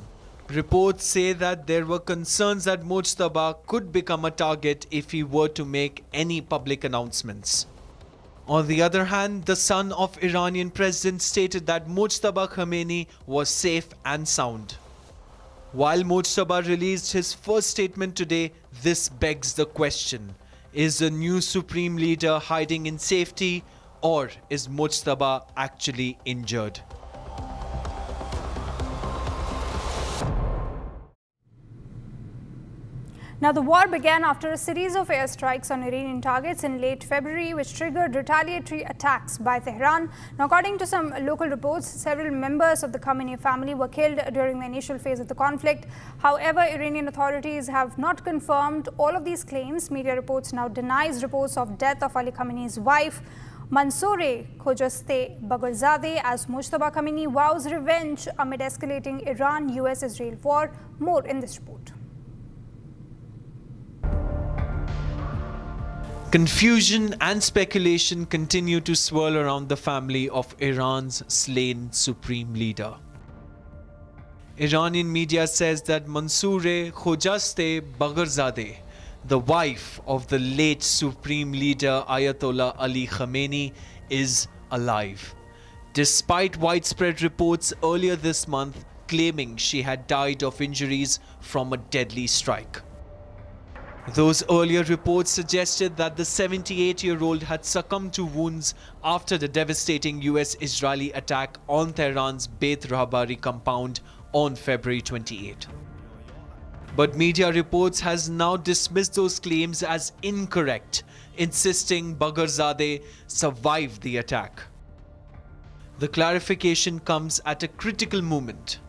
Reports say that there were concerns that Mujtaba could become a target if he were to make any public announcements. On the other hand, the son of Iranian president stated that Mujtaba Khamenei was safe and sound. While Mujtaba released his first statement today, this begs the question: is the new supreme leader hiding in safety, or is Mujtaba actually injured? Now, the war began after a series of airstrikes on Iranian targets in late February, which triggered retaliatory attacks by Tehran. Now, according to some local reports, several members of the Khamenei family were killed during the initial phase of the conflict. However, Iranian authorities have not confirmed all of these claims. Media reports now denies reports of death of Ali Khamenei's wife, Mansoureh Khojaste Bagherzadeh, as Mujtaba Khamenei vows revenge amid escalating Iran-US-Israel war. More in this report. Confusion and speculation continue to swirl around the family of Iran's slain supreme leader. Iranian media says that Mansoureh Khojaste Bagherzadeh, the wife of the late supreme leader Ayatollah Ali Khamenei, is alive, despite widespread reports earlier this month claiming she had died of injuries from a deadly strike. Those earlier reports suggested that the 78-year-old had succumbed to wounds after the devastating US-Israeli attack on Tehran's Beit Rahabari compound on February 28. But media reports has now dismissed those claims as incorrect, insisting Bagherzadeh survived the attack. The clarification comes at a critical moment.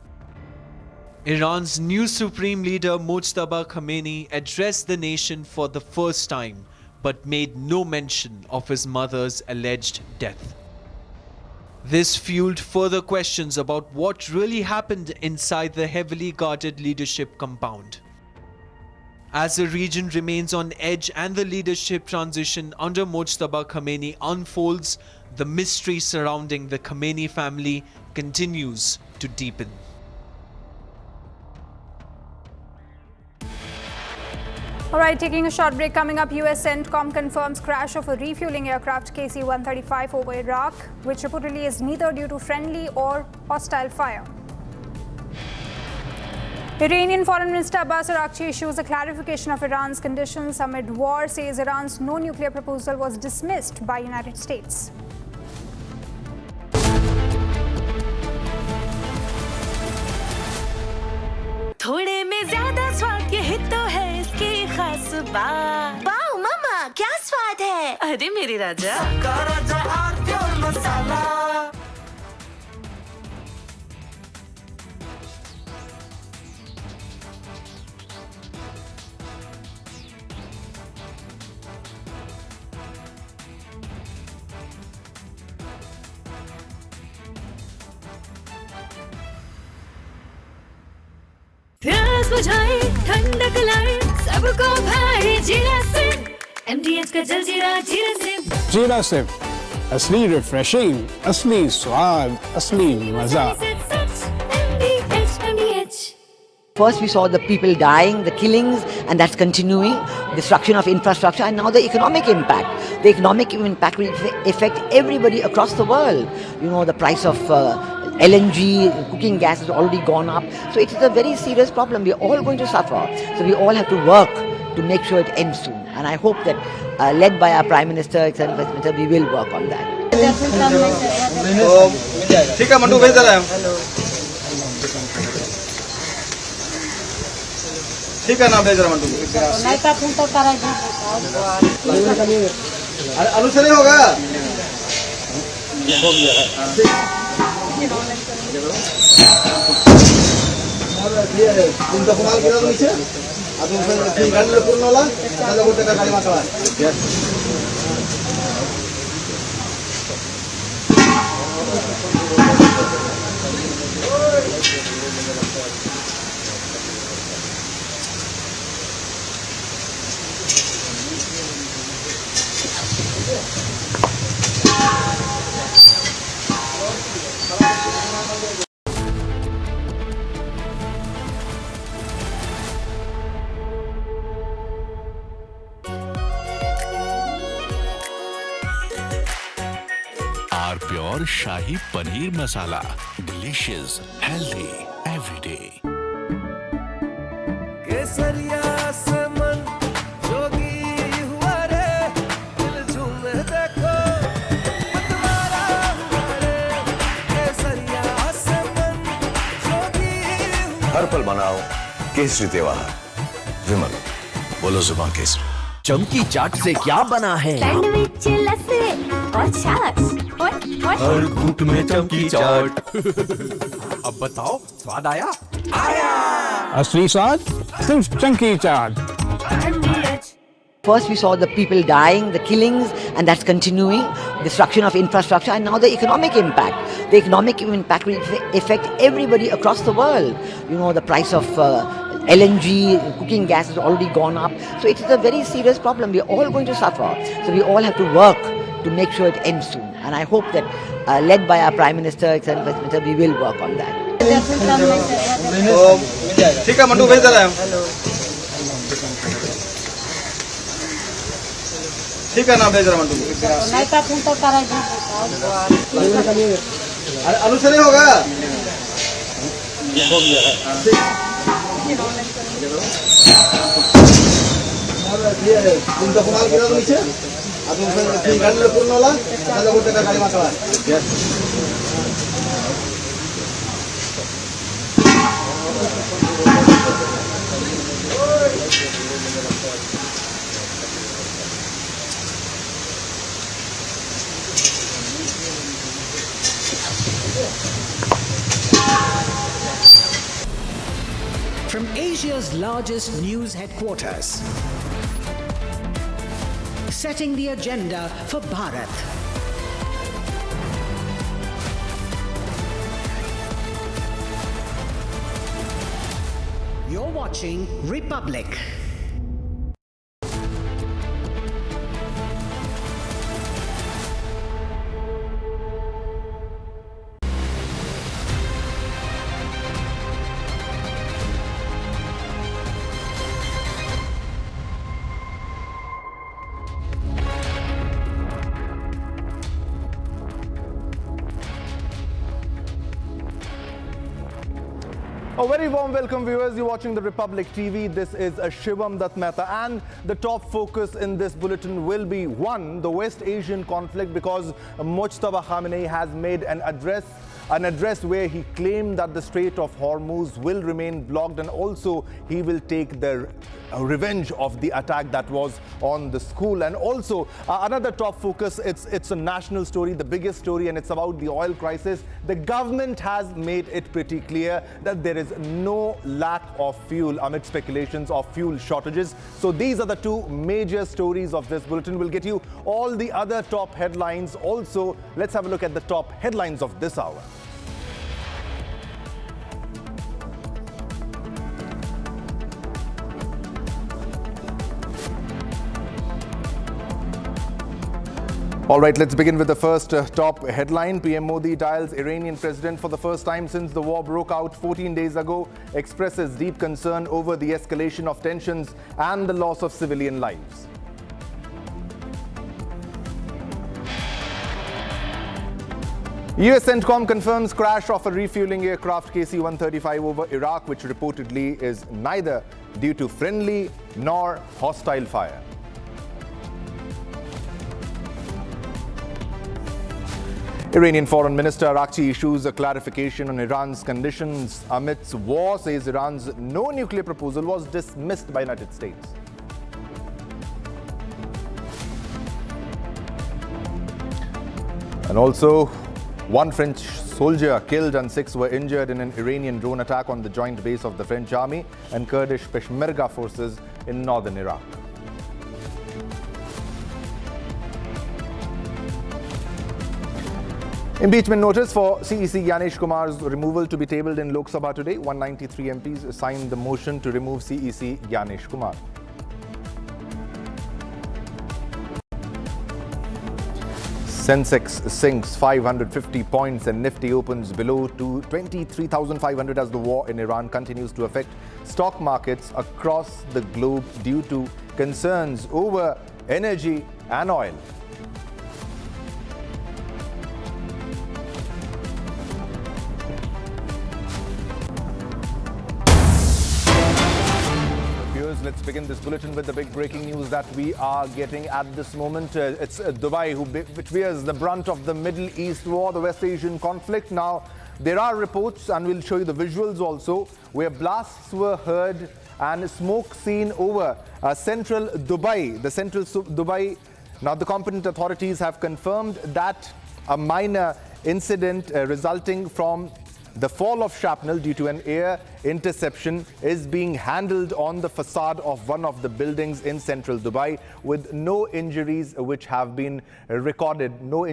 Iran's new supreme leader Mujtaba Khamenei addressed the nation for the first time, but made no mention of his mother's alleged death. This fueled further questions about what really happened inside the heavily guarded leadership compound. As the region remains on edge and the leadership transition under Mujtaba Khamenei unfolds, the mystery surrounding the Khamenei family continues to deepen. All right, taking a short break. Coming up, US CENTCOM confirms crash of a refueling aircraft KC-135 over Iraq, which reportedly is neither due to friendly or hostile fire. Iranian Foreign Minister Abbas Araghchi issues a clarification of Iran's conditions amid war, says Iran's no nuclear proposal was dismissed by United States. थोड़े में ज्यादा स्वाद ये तो है इसकी खास बात। वाओ मम्मा, क्या स्वाद है? अरे मेरे राजा, मसाला। प्यास बुझाए ठंडक लाए सबको भाई जिलासन MDH का जलजीरा जीरा सिप जीरा सिप असली रिफ्रेशिंग, असली स्वाद, असली मजा। First we saw the people dying, the killings, and that's continuing, destruction of infrastructure, and now the economic impact. The economic impact will affect everybody across the world. You know, the price of LNG, cooking gas has already gone up. So it is a very serious problem. We're all going to suffer. So we all have to work to make sure it ends soon. And I hope that, led by our Prime Minister, etc., we will work on that. ठीक है mandu भेज रहा है। ठीक है ना भेज रहा मंडू। नहीं तो फोन तो करा अरे अनुसरी होगा। तुम तो कमाल किया तो नीचे। अब तुम गाड़ी ले पूर्ण वाला, ना लोगों का गाड़ी मार रहा है। Pure shahi paneer masala, delicious, healthy everyday. केसरिया से मन जोगी हुआ रे, दिल झूमे देखो मतवारा हुआ रे। केसरिया से मन जोगी हुआ। हर पल मनाओ केसरी त्योहार, विमल बोलो जुबान केसरी। चमकी चाट से क्या बना है? सैंडविच, लस्सी और छाछ और हर घूंट में चमकी चाट। अब बताओ स्वाद आया? आया। असली स्वाद सिर्फ चमकी चाट। First we saw the people dying, the killings, and that's continuing, destruction of infrastructure, and now the economic impact. The economic impact will affect everybody across the world. You know, the price of LNG, cooking gas has already gone up. So it is a very serious problem. We're all going to suffer. So we all have to work to make sure it ends soon. And I hope that, led by our Prime Minister, etc., we will work on that. ठीक है mandu भेज रहा है। ठीक है ना भेज रहा मंडू। नहीं तो फोन तो करा अरे अनुसरी होगा। तुम तो कमाल किया तो नीचे। अब तुम गाड़ी ले पूर्ण वाला, ना लोगों का गाड़ी मार रहा है। From Asia's largest news headquarters, setting the agenda for Bharat. You're watching Republic. A very warm welcome, viewers. You're watching the Republic TV. This is Shivam Dutt Mehta, and the top focus in this bulletin will be one, the West Asian conflict, because Mujtaba Khamenei has made an address where he claimed that the Strait of Hormuz will remain blocked, and also he will take the revenge of the attack that was on the school. And also another top focus, it's a national story, the biggest story, and it's about the oil crisis. The government has made it pretty clear that there is no lack of fuel amid speculations of fuel shortages. So these are the two major stories of this bulletin. We'll get you all the other top headlines. Also, let's have a look at the top headlines of this hour. All right, let's begin with the first top headline. PM Modi dials Iranian president for the first time since the war broke out 14 days ago, expresses deep concern over the escalation of tensions and the loss of civilian lives. US CENTCOM confirms crash of a refueling aircraft KC-135 over Iraq, which reportedly is neither due to friendly nor hostile fire. Iranian Foreign Minister Araqi issues a clarification on Iran's conditions amidst war, says Iran's no nuclear proposal was dismissed by United States. And also, one French soldier killed and 6 were injured in an Iranian drone attack on the joint base of the French army and Kurdish Peshmerga forces in northern Iraq. Impeachment notice for CEC Gyanesh Kumar's removal to be tabled in Lok Sabha today. 193 MPs signed the motion to remove CEC Gyanesh Kumar. Sensex sinks 550 points and Nifty opens below to 23,500 as the war in Iran continues to affect stock markets across the globe due to concerns over energy and oil. Let's begin this bulletin with the big breaking news that we are getting at this moment. It's Dubai which bears the brunt of the Middle East war, the West Asian conflict. Now, there are reports, and we'll show you the visuals also, where blasts were heard and smoke seen over central Dubai. The central Dubai. Now, the competent authorities have confirmed that a minor incident resulting from the fall of shrapnel due to an air interception is being handled on the facade of one of the buildings in central Dubai with no injuries which have been recorded. Now,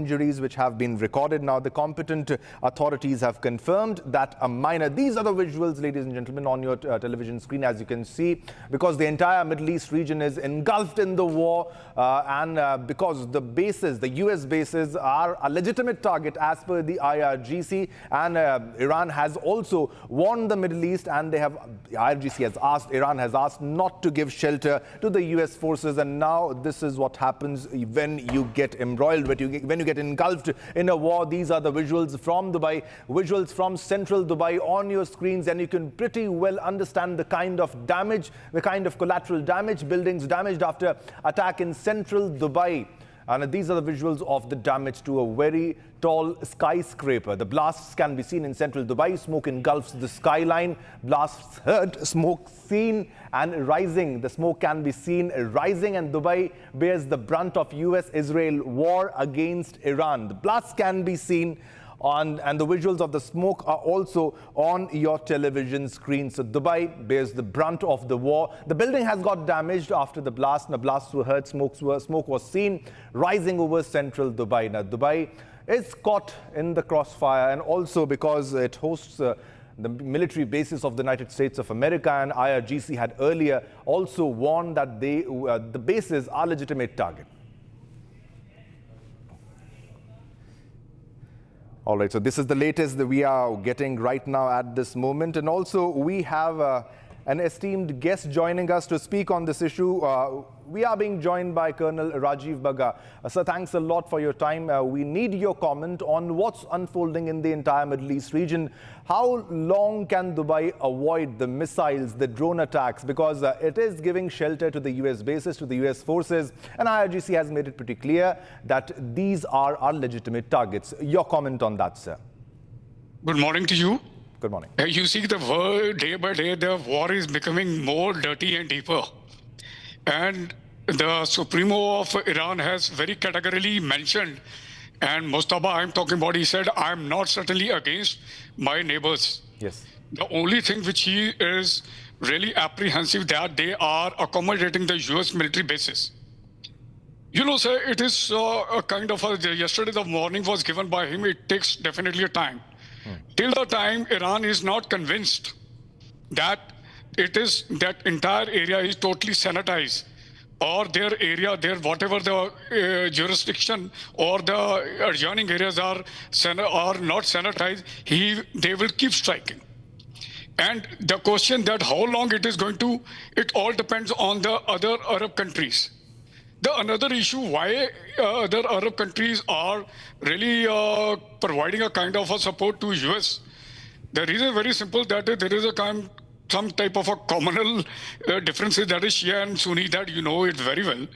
the competent authorities have confirmed that a minor... These are the visuals, ladies and gentlemen, on your television screen, as you can see, because the entire Middle East region is engulfed in the war and because the bases, the US bases, are a legitimate target as per the IRGC, and Iran has also warned the Middle East, and IRGC has asked, Iran has asked not to give shelter to the US forces. And now this is what happens when you get embroiled, when you get engulfed in a war. These are the visuals from Dubai, visuals from central Dubai on your screens, and you can pretty well understand the kind of damage, the kind of collateral damage, buildings damaged after attack in central Dubai. And these are the visuals of the damage to a very tall skyscraper. The blasts can be seen in central Dubai. Smoke engulfs the skyline. Blasts heard, smoke seen and rising. The smoke can be seen rising, and Dubai bears the brunt of US-Israel war against Iran. The blasts can be seen and the visuals of the smoke are also on your television screen. So Dubai bears the brunt of the war. The building has got damaged after the blast, and the blasts were heard. Smoke was seen rising over central Dubai. Now, Dubai is caught in the crossfire, and also because it hosts the military bases of the United States of America, and IRGC had earlier also warned that the bases are legitimate target. All right, so this is the latest that we are getting right now at this moment. And also we have an esteemed guest joining us to speak on this issue. We are being joined by Colonel Rajiv Bagga. Sir, thanks a lot for your time. We need your comment on what's unfolding in the entire Middle East region. How long can Dubai avoid the missiles, the drone attacks? Because it is giving shelter to the US bases, to the US forces. And IRGC has made it pretty clear that these are our legitimate targets. Your comment on that, sir. Good morning to you. Good morning. You see, the world, day by day, the war is becoming more dirty and deeper. And the Supremo of Iran has very categorically mentioned, and Mustafa I'm talking about, he said, I'm not certainly against my neighbors. Yes. The only thing which he is really apprehensive that they are accommodating the US military bases. You know, sir, it is a kind of yesterday the warning was given by him. It takes definitely a time. Till the time Iran is not convinced that that entire area is totally sanitized, or their area, their whatever the jurisdiction or the adjoining areas are not sanitized, they will keep striking. And the question that how long it is going to, it all depends on the other Arab countries. The another issue why other Arab countries are really providing a kind of a support to US. The reason is very simple, that there is some type of a communal differences, that is Shia and Sunni, that you know it very well.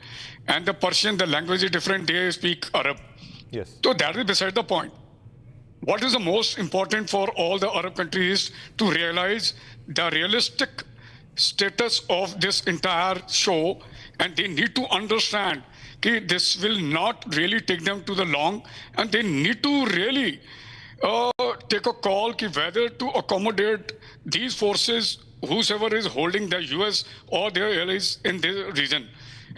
And the Persian, the language is different, they speak Arab. Yes. So that is beside the point. What is the most important for all the Arab countries to realize the realistic status of this entire show, and they need to understand that this will not really take them to the long, and they need to really take a call whether to accommodate these forces, whosoever is holding the US or their allies in the region.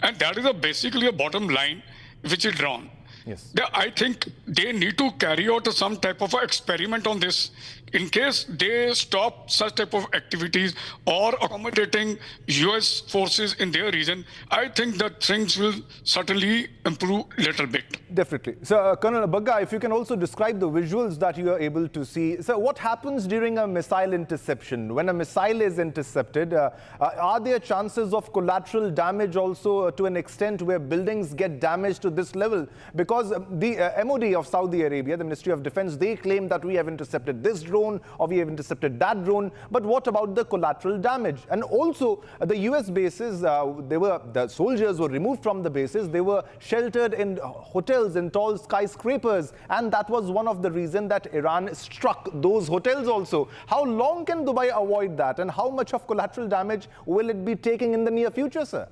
And that is basically a bottom line which is drawn. Yes. I think they need to carry out some type of experiment on this. In case they stop such type of activities or accommodating US forces in their region, I think that things will certainly improve a little bit. Definitely. So, Colonel Bagga, if you can also describe the visuals that you are able to see. So, what happens during a missile interception? When a missile is intercepted, are there chances of collateral damage also to an extent where buildings get damaged to this level? Because the MOD of Saudi Arabia, the Ministry of Defense, they claim that we have intercepted this drone or we have intercepted that drone. But what about the collateral damage? And also, the US bases, the soldiers were removed from the bases. They were sheltered in hotels, in tall skyscrapers, and that was one of the reasons that Iran struck those hotels also. How long can Dubai avoid that, and how much of collateral damage will it be taking in the near future, sir?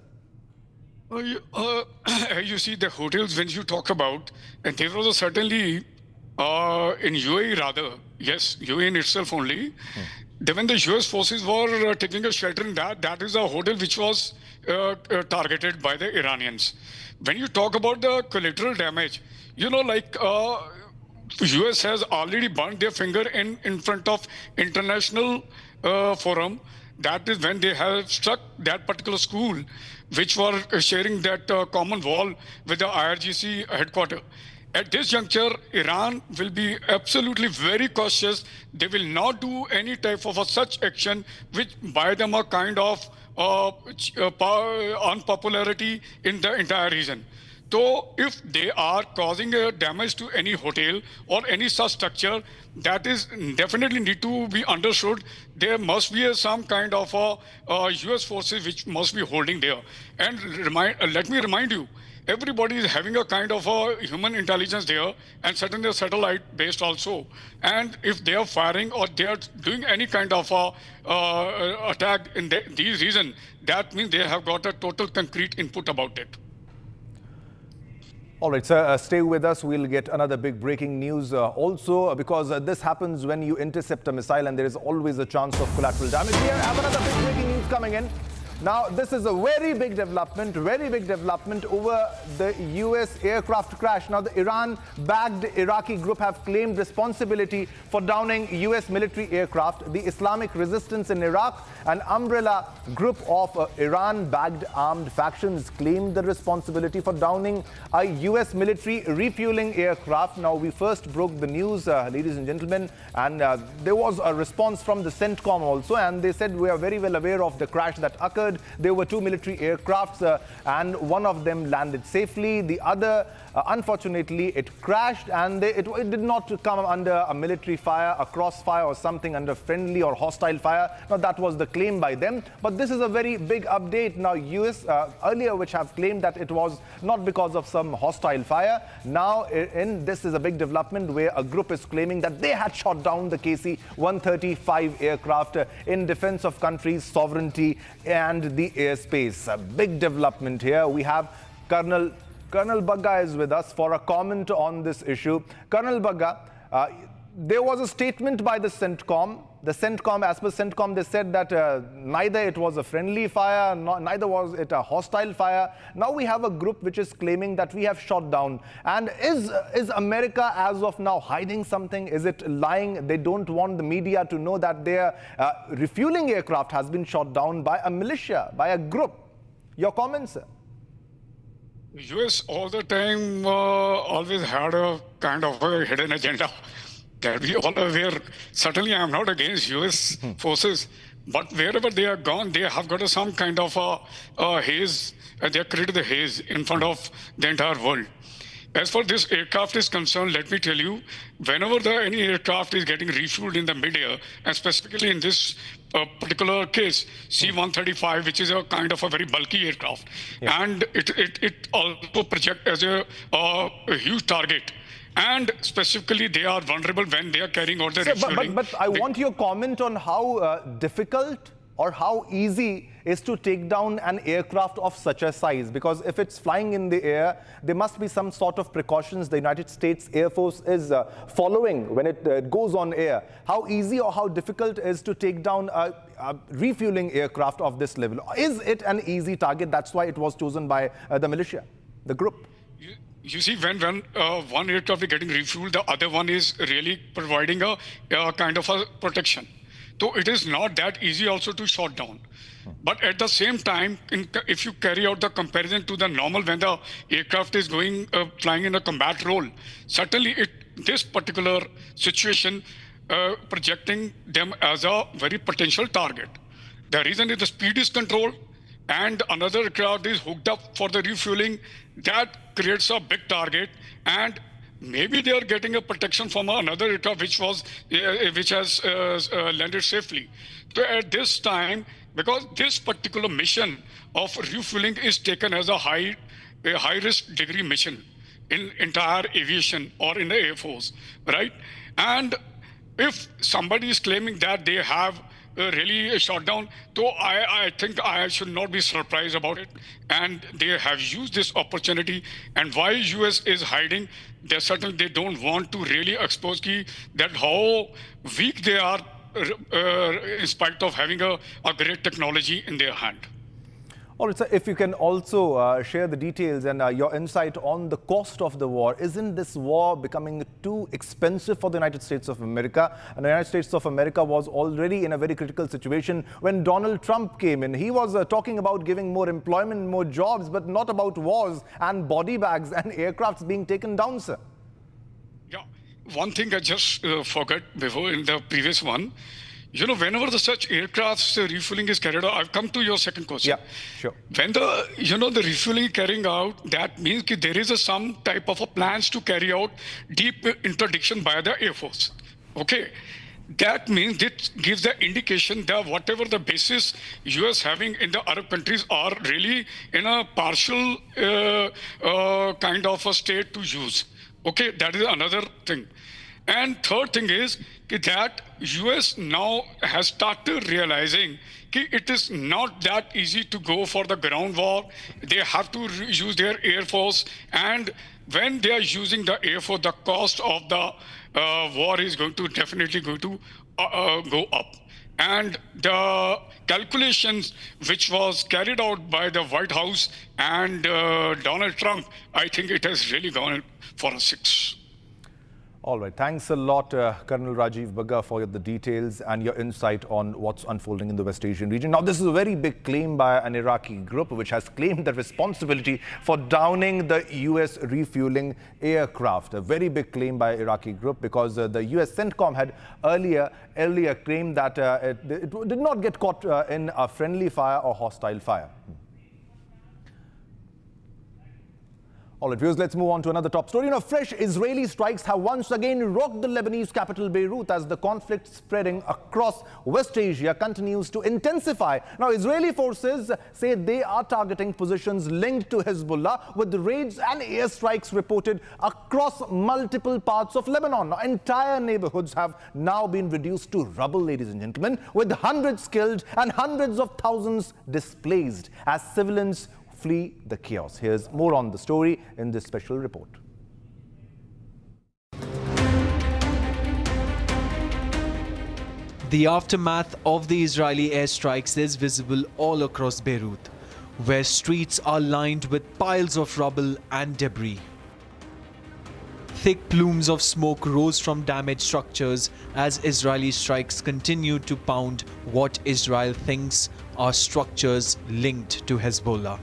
You see, the hotels, when you talk about, and there was certainly in UAE rather, yes, UAE in itself only, when the US forces were taking a shelter in that is a hotel which was targeted by the Iranians. When you talk about the collateral damage, you know, like US has already burned their finger in front of international forum. That is when they have struck that particular school, which were sharing that common wall with the IRGC headquarters. At this juncture, Iran will be absolutely very cautious. They will not do any type of such action which buy them a kind of unpopularity in the entire region. So if they are causing a damage to any hotel or any such structure, that is definitely need to be understood. There must be some kind of US forces which must be holding there. And let me remind you, everybody is having a kind of a human intelligence there, and certainly satellite based also. And if they are firing or they are doing any kind of attack in these regions, that means they have got a total concrete input about it. All right, sir, stay with us. We'll get another big breaking news also, because this happens when you intercept a missile and there is always a chance of collateral damage. We have another big breaking news coming in. Now, this is a very big development over the US aircraft crash. Now, the Iran-backed Iraqi group have claimed responsibility for downing US military aircraft. The Islamic Resistance in Iraq, an umbrella group of Iran-backed armed factions, claimed the responsibility for downing a US military refueling aircraft. Now, we first broke the news, ladies and gentlemen, and there was a response from the CENTCOM also, and they said we are very well aware of the crash that occurred. There were two military aircrafts and one of them landed safely. The other, unfortunately, it crashed, and it did not come under a military fire, a crossfire or something, under friendly or hostile fire. Now, that was the claim by them. But this is a very big update. Now, US earlier, which have claimed that it was not because of some hostile fire. Now, this is a big development where a group is claiming that they had shot down the KC-135 aircraft in defense of countries' sovereignty and the airspace. A big development here. We have Colonel Bagga is with us for a comment on this issue. Colonel Bagga, there was a statement by the CENTCOM. The CENTCOM, as per CENTCOM, they said that neither it was a friendly fire, neither was it a hostile fire. Now we have a group which is claiming that we have shot down. And is America, as of now, hiding something? Is it lying? They don't want the media to know that their refueling aircraft has been shot down by a militia, by a group. Your comments, sir? US all the time always had a kind of a hidden agenda that we all are aware. Certainly, I'm not against US forces, but wherever they are gone, they have got some kind of a haze, and they have created the haze in front of the entire world. As far as this aircraft is concerned, let me tell you, whenever any aircraft is getting refueled in the mid-air, and specifically in this particular case, C-135, which is a kind of a very bulky aircraft, and it also projects as a huge target. And specifically, they are vulnerable when they are carrying out the refueling. But I want your comment on how difficult or how easy is to take down an aircraft of such a size, because if it's flying in the air, there must be some sort of precautions the United States Air Force is following when it goes on air. How easy or how difficult is to take down a refueling aircraft of this level? Is it an easy target? That's why it was chosen by the militia, the group. You see, when one aircraft is getting refueled, the other one is really providing a kind of a protection. So it is not that easy also to shot down. But at the same time, if you carry out the comparison to the normal when the aircraft is going flying in a combat role, certainly this particular situation projecting them as a very potential target. The reason is the speed is controlled and another aircraft is hooked up for the refueling. That creates a big target, and maybe they are getting a protection from another aircraft which has landed safely. So at this time, because this particular mission of refueling is taken as a high risk degree mission in entire aviation or in the Air Force, right? And if somebody is claiming that they have really shot down, so I think I should not be surprised about it. And they have used this opportunity. And why US is hiding, they don't want to really expose that how weak they are in spite of having a great technology in their hand. All right, sir, if you can also share the details and your insight on the cost of the war. Isn't this war becoming too expensive for the United States of America? And the United States of America was already in a very critical situation when Donald Trump came in. He was talking about giving more employment, more jobs, but not about wars and body bags and aircrafts being taken down, sir. Yeah, one thing I just forgot before in the previous one. You know, whenever such aircraft's refueling is carried out, I've come to your second question. Yeah, sure. When the refueling carrying out, that means that there is some type of a plans to carry out deep interdiction by the Air Force. Okay. That means it gives the indication that whatever the bases US having in the Arab countries are really in a partial kind of a state to use. Okay, that is another thing. And third thing is that US now has started realizing that it is not that easy to go for the ground war. They have to use their Air Force. And when they are using the Air Force, the cost of the war is definitely going to go up. And the calculations which was carried out by the White House and Donald Trump, I think it has really gone for a 6. All right. Thanks a lot, Colonel Rajiv Bagga, for the details and your insight on what's unfolding in the West Asian region. Now, this is a very big claim by an Iraqi group which has claimed the responsibility for downing the U.S. refueling aircraft. A very big claim by Iraqi group because the U.S. CENTCOM had earlier claimed that it did not get caught in a friendly fire or hostile fire. All right, viewers, let's move on to another top story. Fresh Israeli strikes have once again rocked the Lebanese capital Beirut as the conflict spreading across West Asia continues to intensify. Now, Israeli forces say they are targeting positions linked to Hezbollah, with raids and airstrikes reported across multiple parts of Lebanon. Now, entire neighborhoods have now been reduced to rubble, ladies and gentlemen, with hundreds killed and hundreds of thousands displaced as civilians flee the chaos. Here's more on the story in this special report. The aftermath of the Israeli airstrikes is visible all across Beirut, where streets are lined with piles of rubble and debris. Thick plumes of smoke rose from damaged structures as Israeli strikes continue to pound what Israel thinks are structures linked to Hezbollah.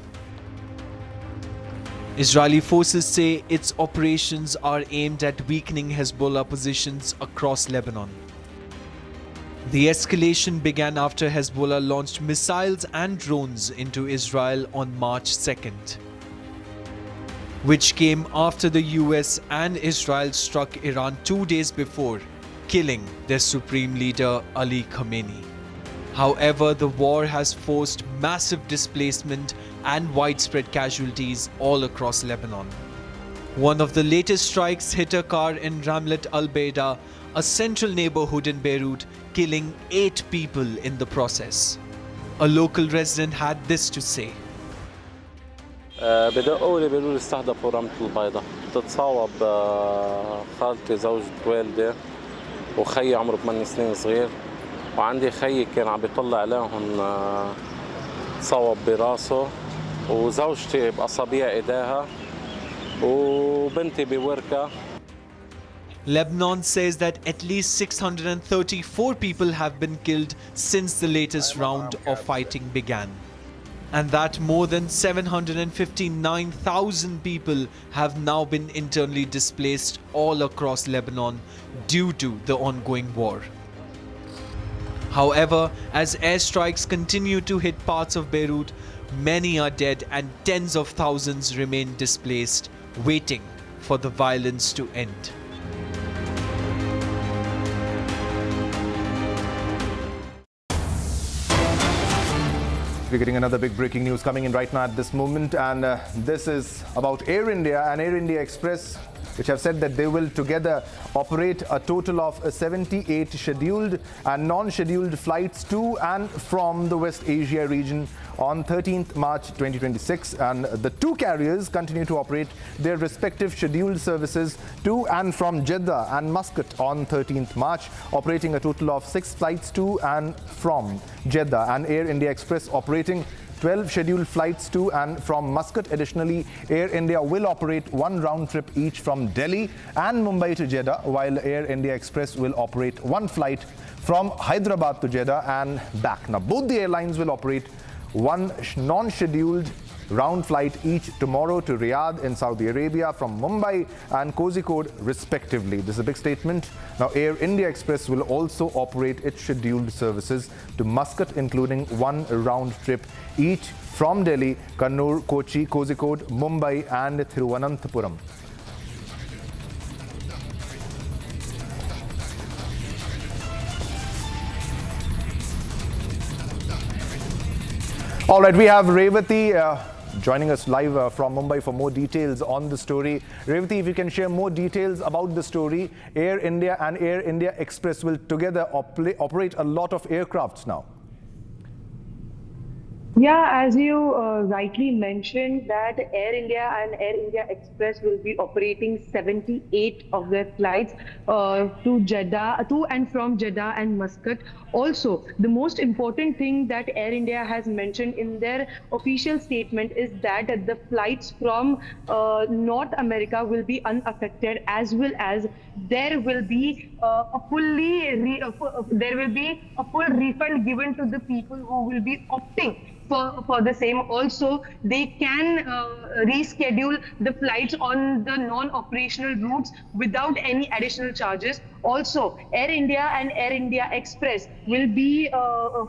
Israeli forces say its operations are aimed at weakening Hezbollah positions across Lebanon. The escalation began after Hezbollah launched missiles and drones into Israel on March 2nd, which came after the US and Israel struck Iran 2 days before, killing their supreme leader Ali Khamenei. However, the war has forced massive displacement and widespread casualties all across Lebanon. One of the latest strikes hit a car in Ramlet al-Baida, a central neighborhood in Beirut, killing 8 people in the process. A local resident had this to say. بدقوا لي بيقولوا لي استهدفوا رملة البيضاء تتصاوب خالتي زوجة والدي وخيي عمره 8 سنين صغير وعندي خيي كان عم بيطلع عليهم تصاوب براسه وزوجتي بأصابيع ايديها وبنتي بوركة. Lebanon says that at least 634 people have been killed since the latest round of fighting began, and that more than 759,000 people have now been internally displaced all across Lebanon due to the ongoing war. However, as airstrikes continue to hit parts of Beirut, many are dead and tens of thousands remain displaced, waiting for the violence to end. We're getting another big breaking news coming in right now at this moment, and this is about Air India and Air India Express, which have said that they will together operate a total of 78 scheduled and non-scheduled flights to and from the West Asia region on 13th March 2026, and the two carriers continue to operate their respective scheduled services to and from Jeddah and Muscat on 13th March, operating a total of 6 flights to and from Jeddah, and Air India Express operating 12 scheduled flights to and from Muscat. Additionally, Air India will operate 1 round trip each from Delhi and Mumbai to Jeddah, while Air India Express will operate 1 flight from Hyderabad to Jeddah and back. Now, both the airlines will operate 1 non-scheduled round flight each tomorrow to Riyadh in Saudi Arabia from Mumbai and Kozhikode respectively. This is a big statement. Now, Air India Express will also operate its scheduled services to Muscat, including 1 round trip each from Delhi, Kannur, Kochi, Kozhikode, Mumbai and Thiruvananthapuram. All right, we have Revati joining us live from Mumbai for more details on the story. Revati, if you can share more details about the story. Air India and Air India Express will together operate a lot of aircrafts now. Yeah, as you rightly mentioned, that Air India and Air India Express will be operating 78 of their flights to Jeddah, to and from Jeddah and Muscat. Also, the most important thing that Air India has mentioned in their official statement is that the flights from North America will be unaffected, as well as there will be a full refund given to the people who will be opting for the same. Also, they can reschedule the flights on the non-operational routes without any additional charges. Also, Air India and Air India Express will be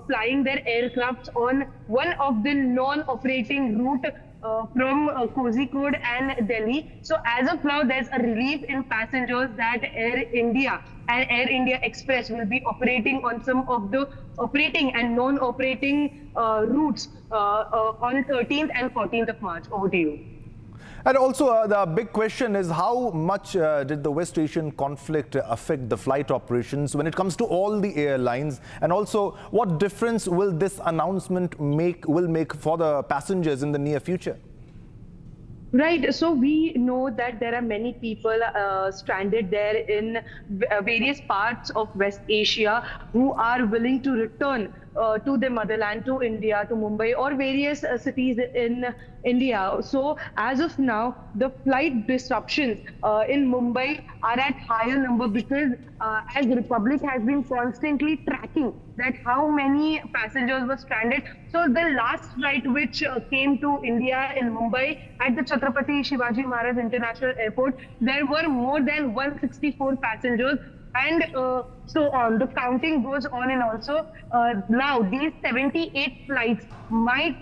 flying their aircrafts on one of the non-operating route from Kozhikode and Delhi. So as of now, there's a relief in passengers that Air India and Air India Express will be operating on some of the operating and non-operating routes on 13th and 14th of March. Over to you. And also the big question is, how much did the West Asian conflict affect the flight operations when it comes to all the airlines? And also, what difference will this announcement make for the passengers in the near future? Right. So we know that there are many people stranded there in various parts of West Asia who are willing to return to their motherland, to India, to Mumbai or various cities in India. So as of now, the flight disruptions in Mumbai are at higher number because as the Republic has been constantly tracking that how many passengers were stranded. So the last flight which came to India in Mumbai at the Chhatrapati Shivaji Maharaj International Airport, there were more than 164 passengers. And so on. The counting goes on, and also now these 78 flights might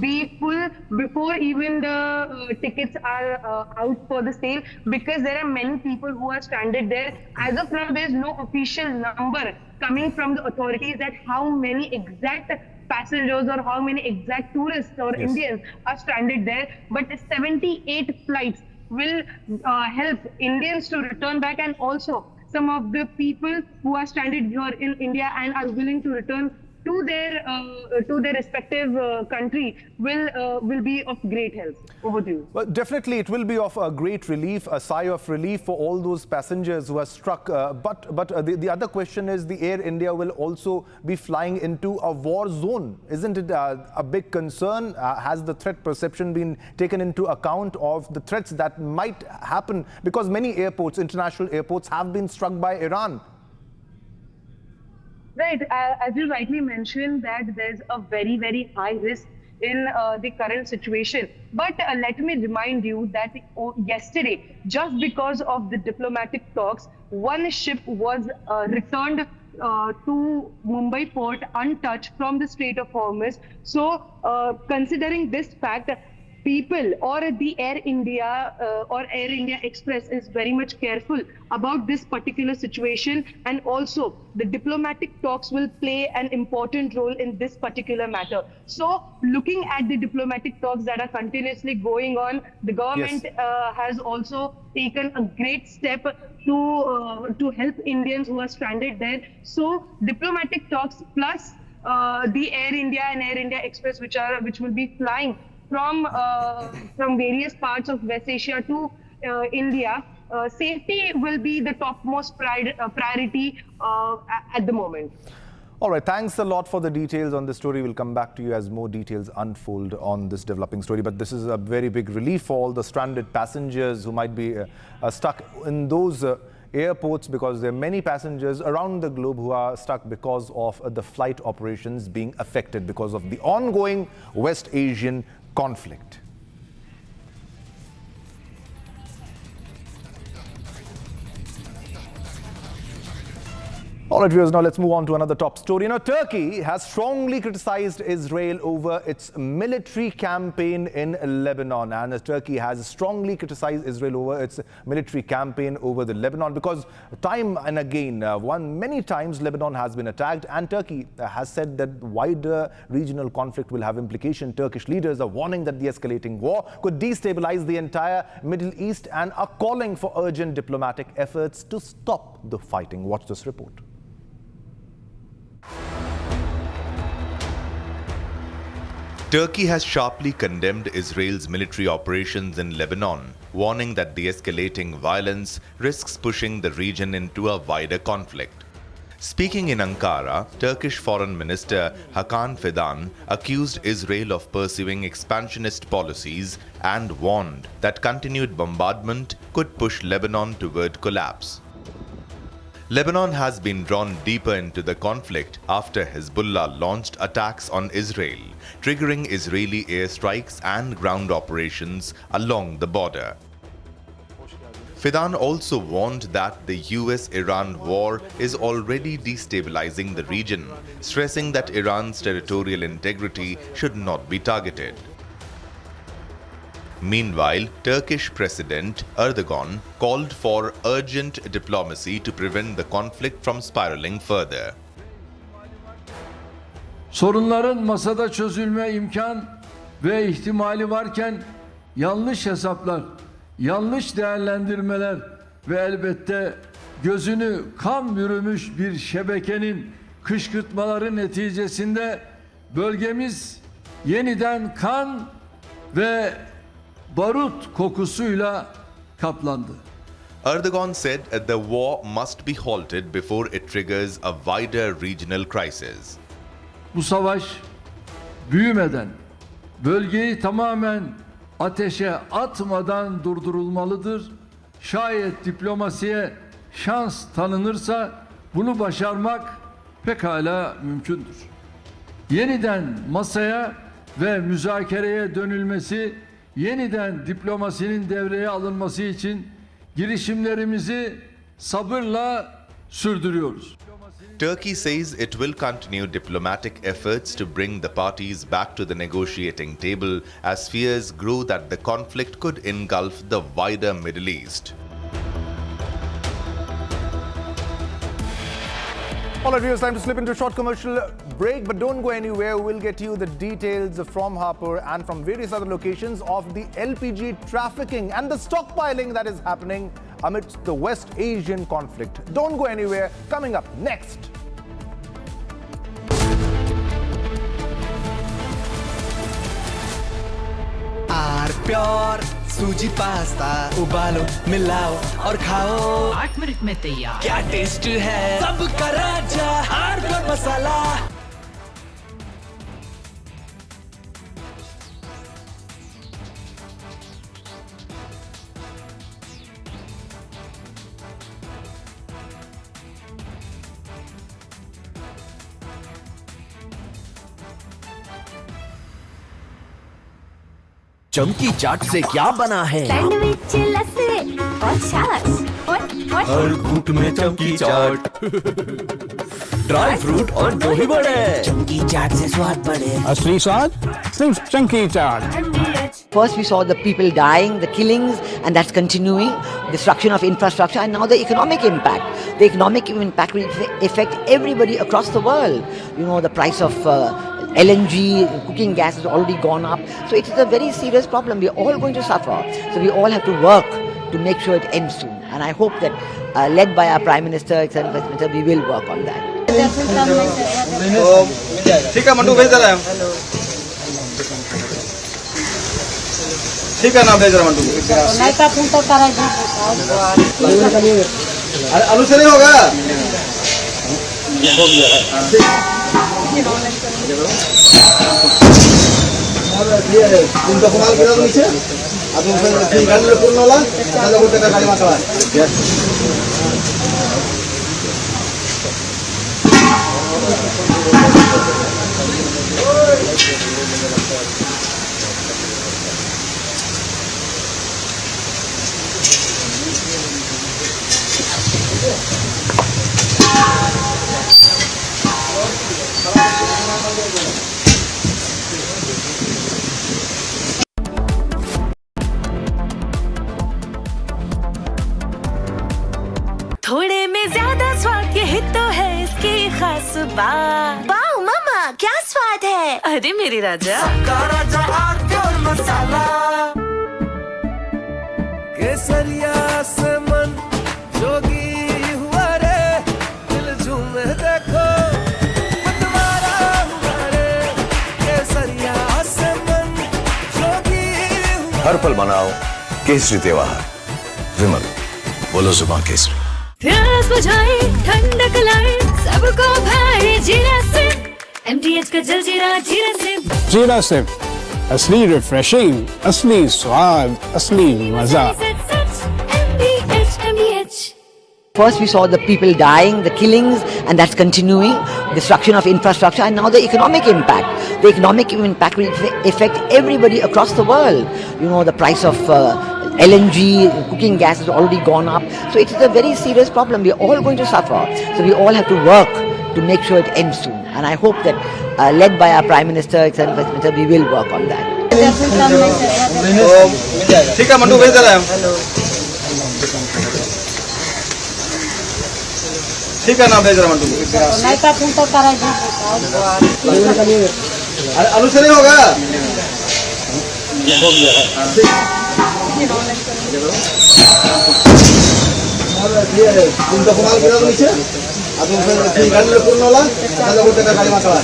be full before even the tickets are out for the sale, because there are many people who are stranded there. As of now, there is no official number coming from the authorities that how many exact passengers or how many exact tourists or Indians are stranded there. But 78 flights will help Indians to return back, and also some of the people who are stranded here in India and are willing to return to their respective country will be of great help. Over to you. Well, definitely it will be of a great relief, a sigh of relief for all those passengers who are struck. But the other question is, the Air India will also be flying into a war zone. Isn't it a big concern? Has the threat perception been taken into account of the threats that might happen? Because many airports, international airports, have been struck by Iran. Right, as you rightly mentioned, that there's a very, very high risk in the current situation. But let me remind you that yesterday, just because of the diplomatic talks, one ship was returned to Mumbai port untouched from the Strait of Hormuz. So, considering this fact, people or the Air India or Air India Express is very much careful about this particular situation, and also the diplomatic talks will play an important role in this particular matter. So looking at the diplomatic talks that are continuously going on, the government has also taken a great step to help Indians who are stranded there. So diplomatic talks plus the Air India and Air India Express which will be flying from various parts of West Asia to India, safety will be the topmost priority at the moment. All right, thanks a lot for the details on this story. We'll come back to you as more details unfold on this developing story. But this is a very big relief for all the stranded passengers who might be stuck in those airports, because there are many passengers around the globe who are stuck because of the flight operations being affected because of the ongoing West Asian conflict. All right, viewers, now let's move on to another top story. Now, Turkey has strongly criticized Israel over its military campaign in Lebanon. And Turkey has strongly criticized Israel over its military campaign over the Lebanon, because time and again, many times Lebanon has been attacked, and Turkey has said that wider regional conflict will have implication. Turkish leaders are warning that the escalating war could destabilize the entire Middle East and are calling for urgent diplomatic efforts to stop the fighting. Watch this report. Turkey has sharply condemned Israel's military operations in Lebanon, warning that the escalating violence risks pushing the region into a wider conflict. Speaking in Ankara, Turkish Foreign Minister Hakan Fidan accused Israel of pursuing expansionist policies and warned that continued bombardment could push Lebanon toward collapse. Lebanon has been drawn deeper into the conflict after Hezbollah launched attacks on Israel, triggering Israeli airstrikes and ground operations along the border. Fidan also warned that the US-Iran war is already destabilizing the region, stressing that Iran's territorial integrity should not be targeted. Meanwhile, Turkish President Erdogan called for urgent diplomacy to prevent the conflict from spiraling further. Sorunların masada çözülme imkan ve ihtimali varken yanlış hesaplar, yanlış değerlendirmeler ve elbette gözünü kan bürümüş bir şebekenin kışkırtmaları neticesinde bölgemiz yeniden kan ve barut kokusuyla kaplandı. Erdogan said that the war must be halted before it triggers a wider regional crisis. bu savaş büyümeden, bölgeyi tamamen ateşe atmadan durdurulmalıdır. Şayet diplomasiye şans tanınırsa bunu başarmak pekala mümkündür. Yeniden masaya ve müzakereye dönülmesi, yeniden diplomasinin devreye alınması için girişimlerimizi sabırla sürdürüyoruz. Turkey says it will continue diplomatic efforts to bring the parties back to the negotiating table as fears grow that the conflict could engulf the wider Middle East. All right, viewers, time to slip into a short commercial break, but don't go anywhere. We'll get you the details from Harper and from various other locations of the LPG trafficking and the stockpiling that is happening amidst the West Asian conflict. Don't go anywhere. Coming up next. Pure सूजी pasta उबालो मिलाओ और खाओ 8 minute में तैयार। क्या taste है सबका राजा हार्डकोर मसाला। चमकी चाट से क्या बना है? सैंडविच लस्सी और छाछ और हर घूंट में चमकी चाट, ड्राई फ्रूट और दही बड़े, चमकी चाट से स्वाद बढ़े। असली स्वाद सिर्फ चंकी चाट। First we saw the people dying, the killings, and that's continuing, destruction of infrastructure, and now the economic impact. The economic impact will affect everybody across the world. You know, the price of LNG, cooking gas has already gone up. So it is a very serious problem. We are all going to suffer. So we all have to work to make sure it ends soon. And I hope that, led by our Prime Minister, Executive Minister, we will work on that. ठीक है mandu भेज दे रहा है। ठीक है ना भेज रहा मंडू। आलू से नहीं होगा? हो गया। उनका कमाल करा नीचे अब फिर गाड़ी में पूर्ण वाला दादा को टका गाड़ी मारता है। थोड़े में ज्यादा स्वाद यही तो है इसकी खास बात। वाओ मामा क्या स्वाद है। अरे मेरे राजा राजा और मसाला केसरिया से मन जोगी हुआ रे दिल झूमे देखो मतवारा हुआ रे केसरिया से मन जोगी हुआ। हर पल मनाओ केसरी त्योहार विमल बोलो जुबान केसरी। प्यास बुझाए ठंडक लाए सबको भाए जीरा से MTH का जल जीरा जीरा से। जीरा सिप असली रिफ्रेशिंग, असली स्वाद, असली मजा। First we saw the people dying, the killings, and that's continuing, destruction of infrastructure, and now the economic impact. The economic impact will affect everybody across the world. You know, the price of LNG, cooking gas has already gone up. So it is a very serious problem. We are all going to suffer. So we all have to work to make sure it ends soon. And I hope that, led by our Prime Minister, Executive Minister, we will work on that. ठीक है mandu भेज दे रहा है। ठीक है ना भेज रहा मंडू। आलू से नहीं होगा? हो गया। उनका कमाल करा नीचे अब फिर गाड़ी में पूर्ण वाला दादा को टका गाड़ी मारता है।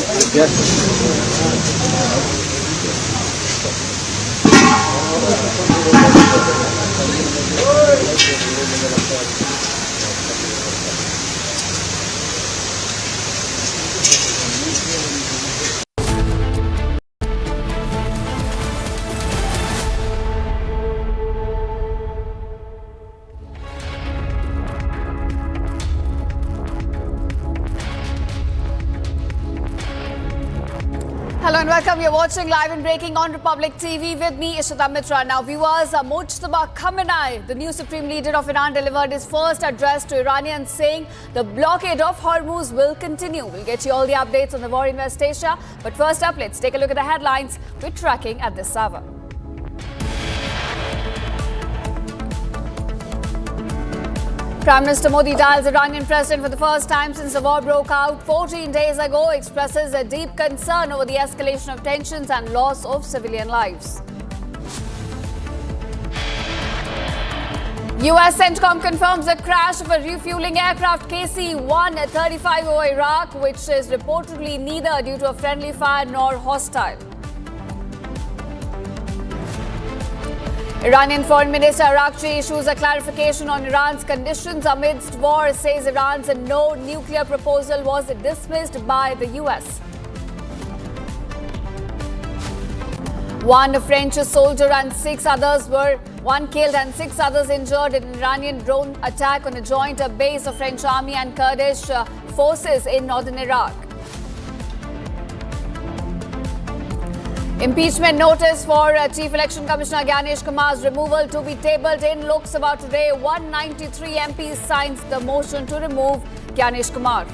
and welcome. You're watching Live and Breaking on Republic TV with me, Ishita Mitra. Now, viewers, Mujtaba Khamenei, the new supreme leader of Iran, delivered his first address to Iranians, saying the blockade of Hormuz will continue. We'll get you all the updates on the war in West Asia. But first up, let's take a look at the headlines we're tracking at this hour. Prime Minister Modi dials Iranian president for the first time since the war broke out 14 days ago, expresses a deep concern over the escalation of tensions and loss of civilian lives. US CENTCOM confirms the crash of a refueling aircraft KC-135 over Iraq, which is reportedly neither due to a friendly fire nor hostile. Iranian Foreign Minister Araqi issues a clarification on Iran's conditions amidst war, says Iran's no nuclear proposal was dismissed by the US. One killed and 6 others injured in an Iranian drone attack on a joint base of French army and Kurdish forces in northern Iraq. Impeachment notice for Chief Election Commissioner Gyanesh Kumar's removal to be tabled in Lok Sabha today. 193 MPs signs the motion to remove Gyanesh Kumar.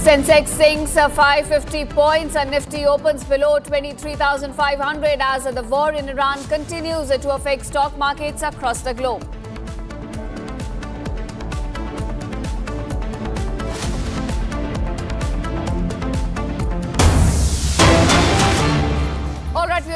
Sensex sinks 550 points and Nifty opens below 23,500 as the war in Iran continues to affect stock markets across the globe.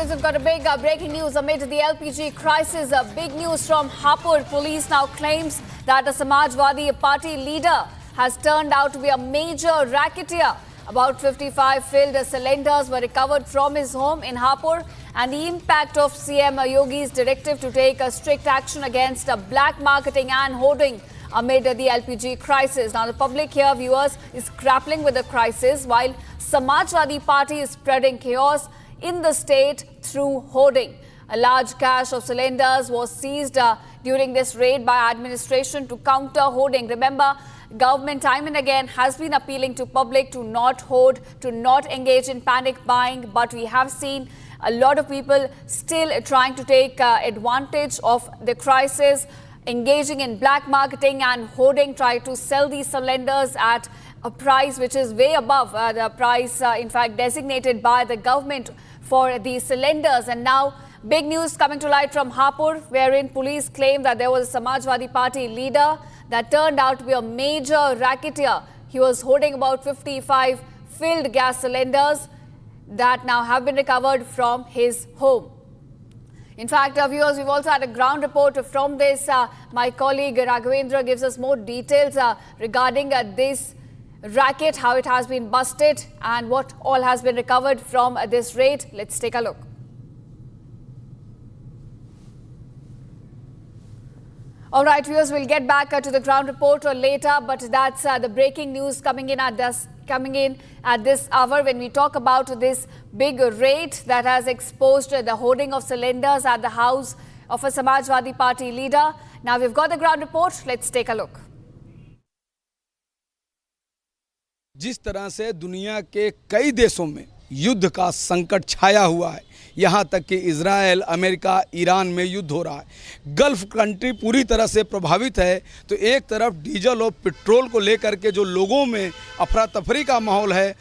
We've got a big breaking news amid the LPG crisis. Big news from Hapur. Police now claims that a Samajwadi Party leader has turned out to be a major racketeer. About 55 filled cylinders were recovered from his home in Hapur, and the impact of CM Yogi's directive to take a strict action against black marketing and hoarding amid the LPG crisis. Now, the public here, viewers, is grappling with the crisis while Samajwadi Party is spreading chaos in the state through hoarding. A large cache of cylinders was seized during this raid by administration to counter hoarding. Remember, government time and again has been appealing to public to not hoard, to not engage in panic buying, but we have seen a lot of people still trying to take advantage of the crisis, engaging in black marketing and hoarding, try to sell these cylinders at a price which is way above the price, in fact, designated by the government for these cylinders. And now, big news coming to light from Hapur, wherein police claim that there was a Samajwadi Party leader that turned out to be a major racketeer. He was holding about 55 filled gas cylinders that now have been recovered from his home. In fact, viewers, we've also had a ground report from this. My colleague Raghavendra gives us more details regarding this racket, how it has been busted and what all has been recovered from this raid. Let's take a look. All right, viewers, we'll get back to the ground report later, but that's the breaking news coming in at this hour when we talk about this big raid that has exposed the hoarding of cylinders at the house of a Samajwadi Party leader. Now we've got the ground report. Let's take a look. जिस तरह से दुनिया के कई देशों में युद्ध का संकट छाया हुआ है, यहाँ तक कि इजराइल, अमेरिका, ईरान में युद्ध हो रहा है, गल्फ कंट्री पूरी तरह से प्रभावित है, तो एक तरफ डीजल और पेट्रोल को लेकर के जो लोगों में अफरा तफरी का माहौल है,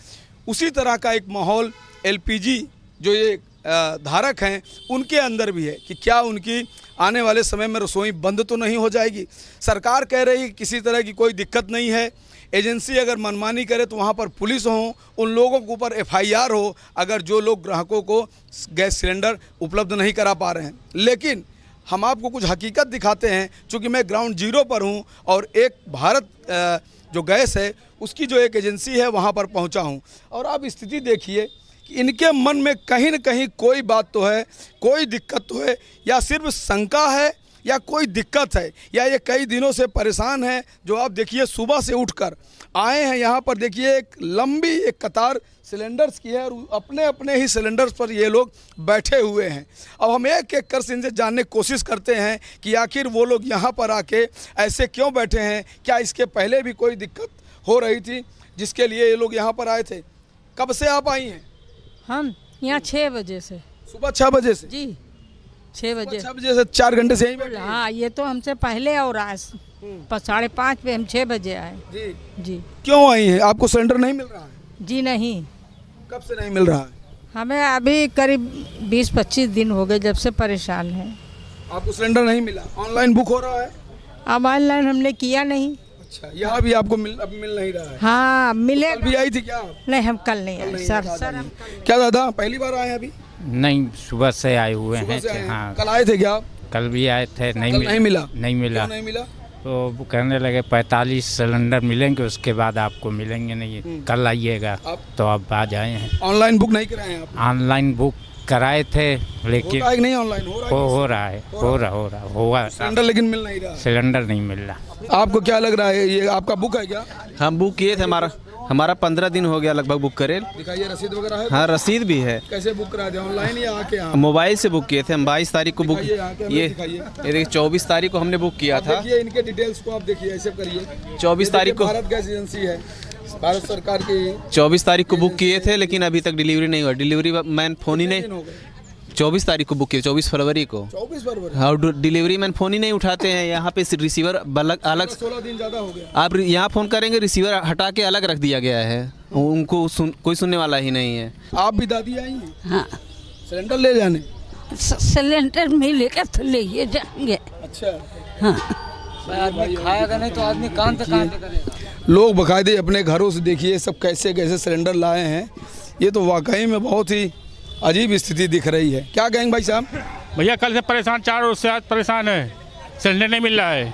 उसी तरह का एक माहौल एलपीजी जो ये धारक हैं उनके अंदर भी है कि क्या उनकी आने वाले समय में रसोई बंद तो नहीं हो जाएगी। सरकार कह रही है कि किसी तरह की कोई दिक्कत नहीं है, एजेंसी अगर मनमानी करे तो वहाँ पर पुलिस हो, उन लोगों के ऊपर एफआईआर हो अगर जो लोग ग्राहकों को गैस सिलेंडर उपलब्ध नहीं करा पा रहे हैं। लेकिन हम आपको कुछ हकीकत दिखाते हैं, चूँकि मैं ग्राउंड जीरो पर हूँ और एक भारत जो गैस है उसकी जो एक एजेंसी है वहाँ पर पहुँचा हूँ, और आप स्थिति देखिए कि इनके मन में कहीं न कहीं कोई बात तो है, कोई दिक्कत तो है, या सिर्फ शंका है या कोई दिक्कत है, या ये कई दिनों से परेशान हैं। जो आप देखिए सुबह से उठकर आए हैं यहाँ पर, देखिए एक लंबी एक कतार सिलेंडर्स की है और अपने अपने ही सिलेंडर्स पर ये लोग बैठे हुए हैं। अब हम एक एक कर इनसे जानने की कोशिश करते हैं कि आखिर वो लोग यहाँ पर आके ऐसे क्यों बैठे हैं, क्या इसके पहले भी कोई दिक्कत हो रही थी। जिसके लिए ये लोग यहाँ पर आए थे। कब से आप आई हैं? हम यहाँ 6 बजे से। सुबह 6 बजे से? जी 6 बजे। 6 बजे से 4 घंटे से यहीं बैठे? हाँ, ये तो हमसे पहले और आज 5:30 पे हम 6 बजे आए। जी जी। क्यों आई हैं? आपको सिलेंडर नहीं मिल रहा है? जी नहीं। कब से नहीं मिल रहा है? हमें अभी करीब 20-25 दिन हो गए जब से परेशान हैं। आपको सिलेंडर नहीं मिला? ऑनलाइन बुक हो रहा है? अब ऑनलाइन हमने किया नहीं। अच्छा, यहाँ भी आपको अब मिल नहीं रहा है? हाँ मिले। कल भी आई थी क्या? नहीं, हम कल नहीं आए सर। क्या दादा पहली बार आए अभी? नहीं, सुबह से आए हुए हैं। हाँ। कल आए थे क्या आप? कल भी आए थे, नहीं मिला। नहीं मिला। नहीं मिला? तो वो कहने लगे 45 सिलेंडर मिलेंगे, उसके बाद आपको मिलेंगे नहीं, कल आइएगा। तो अब आज आए हैं। ऑनलाइन बुक नहीं कराए आप? ऑनलाइन बुक कराए थे, लेकिन होता है कि नहीं ऑनलाइन? हो रहा है। सिलेंडर लेकिन मिल नहीं रहा। सिलेंडर नहीं मिल रहा। आपको क्या लग रहा है, ये आपका बुक है क्या? हम बुक किए थे, हमारा 15 दिन हो गया लगभग बुक करे। दिखाइए रसीद वगैरह है? हाँ, रसीद भी है। कैसे बुक कराए थे, ऑनलाइन या आके यहाँ? मोबाइल से बुक किए थे हम। 22 तारीख को बुक, ये देखिए 24 तारीख को हमने बुक किया था। देखिए इनके डिटेल्स को आप देखिए, ऐसे करिए। 24 तारीख को भारत गैस एजेंसी है, भारत सरकार की। 24 तारीख को बुक किए थे, लेकिन अभी तक डिलीवरी नहीं हुआ। डिलीवरी मैन फोन ही नहीं। 24 तारीख को बुक किया, 24 फरवरी को। 24 फरवरी? हाँ, डिलीवरी मैन फोन ही नहीं उठाते हैं। यहाँ पे रिसीवर अलग 16 दिन ज़्यादा हो गया। आप यहाँ फ़ोन करेंगे, रिसीवर हटा के अलग रख दिया गया है। उनको कोई सुनने वाला ही नहीं है। आप भी दादी आई हैं? हाँ। सिलेंडर ले जाने? सिलेंडर मिलेगा तो ले जाएंगे। अच्छा। हाँ। आदमी खाएगा नहीं तो आदमी कहाँ से करेगा? लोग बकायदे अपने घरों से देखिए सब कैसे कैसे सिलेंडर लाए हैं। ये तो वाकई में बहुत ही अजीब स्थिति दिख रही है। क्या कहेंगे भाई साहब? भैया कल से परेशान, 4 रोज से आज परेशान है। सिलेंडर नहीं मिल रहा है।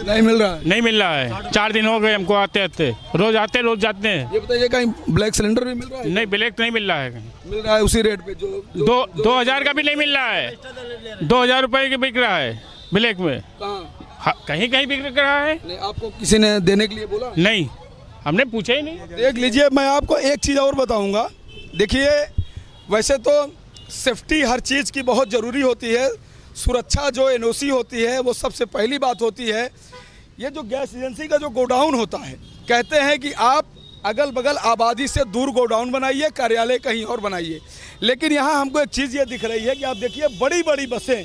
नहीं मिल रहा है? नहीं मिल रहा है। 4 दिन हो गए हमको आते रोज आते रोज जाते हैं। ये बताइए कहीं ब्लैक सिलेंडर भी मिल रहा है? नहीं, ब्लैक नहीं मिल रहा है। मिल रहा है उसी रेट पे जो 2000 का भी नहीं मिल रहा है। 2000 रुपये की बिक रहा है ब्लैक में। कहीं कहीं बिक रहा है। नहीं, आपको किसी ने देने के लिए बोला? नहीं, हमने पूछा ही नहीं। देख लीजिए, मैं आपको एक चीज़ और बताऊंगा। देखिए, वैसे तो सेफ्टी हर चीज़ की बहुत ज़रूरी होती है। सुरक्षा जो एनओसी होती है वो सबसे पहली बात होती है। ये जो गैस एजेंसी का जो गोडाउन होता है, कहते हैं कि आप अगल बगल आबादी से दूर गोडाउन बनाइए, कार्यालय कहीं और बनाइए। लेकिन यहाँ हमको एक चीज़ ये दिख रही है कि आप देखिए बड़ी बड़ी बसें,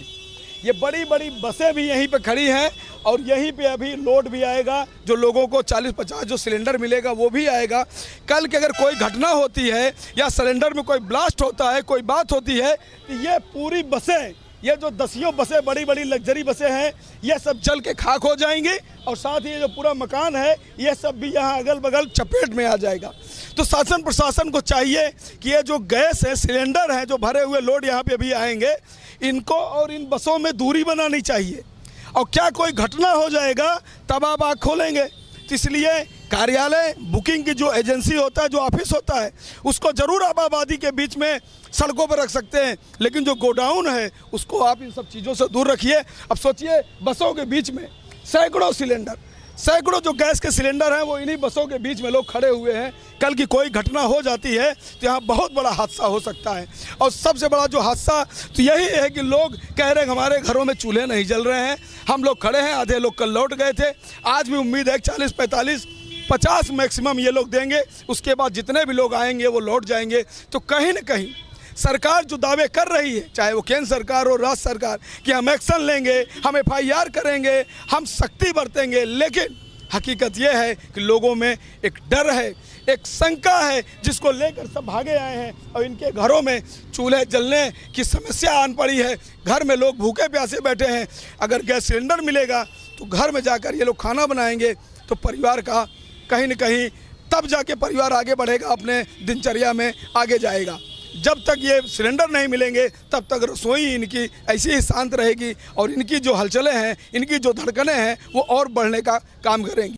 ये बड़ी बड़ी बसें भी यहीं पे खड़ी हैं और यहीं पे अभी लोड भी आएगा। जो लोगों को 40-50 जो सिलेंडर मिलेगा वो भी आएगा। कल की अगर कोई घटना होती है या सिलेंडर में कोई ब्लास्ट होता है, कोई बात होती है, तो ये पूरी बसें, ये जो 10 बसें बड़ी बड़ी लग्जरी बसें हैं, ये सब जल के खाक हो जाएंगी और साथ ही ये जो पूरा मकान है ये सब भी यहाँ अगल बगल चपेट में आ जाएगा। तो शासन प्रशासन को चाहिए कि ये जो गैस है, सिलेंडर है, जो भरे हुए लोड यहाँ पे अभी आएंगे, इनको और इन बसों में दूरी बनानी चाहिए। और क्या कोई घटना हो जाएगा तब आप आँख खोलेंगे। तो इसलिए कार्यालय, बुकिंग की जो एजेंसी होता है, जो ऑफिस होता है, उसको ज़रूर आप आबादी के बीच में सड़कों पर रख सकते हैं, लेकिन जो गोडाउन है उसको आप इन सब चीज़ों से दूर रखिए। अब सोचिए, बसों के बीच में सैकड़ों सिलेंडर, सैकड़ों जो गैस के सिलेंडर हैं वो इन्हीं बसों के बीच में लोग खड़े हुए हैं। कल की कोई घटना हो जाती है तो यहाँ बहुत बड़ा हादसा हो सकता है। और सबसे बड़ा जो हादसा तो यही है कि लोग कह रहे हैं हमारे घरों में चूल्हे नहीं जल रहे हैं, हम लोग खड़े हैं, आधे लोग कल लौट गए थे। आज भी उम्मीद है 40, 45, 50 मैक्सिमम ये लोग देंगे। उसके बाद जितने भी लोग आएंगे वो लौट जाएंगे। तो कहीं ना कहीं सरकार जो दावे कर रही है, चाहे वो केंद्र सरकार हो, राज्य सरकार, कि हम एक्शन लेंगे, हम FIR करेंगे, हम सख्ती बरतेंगे, लेकिन हकीकत यह है कि लोगों में एक डर है, एक शंका है, जिसको लेकर सब भागे आए हैं और इनके घरों में चूल्हे जलने की समस्या आन पड़ी है। घर में लोग भूखे प्यासे बैठे हैं। अगर गैस सिलेंडर मिलेगा तो घर में जाकर ये लोग खाना बनाएंगे तो परिवार का कहीं न कहीं तब जाके परिवार आगे बढ़ेगा, अपने दिनचर्या में आगे जाएगा। जब तक ये सिलेंडर नहीं मिलेंगे तब तक रसोई इनकी ऐसी ही शांत रहेगी और इनकी जो हलचलें हैं, इनकी जो धड़कनें हैं, वो और बढ़ने का काम करेंगी।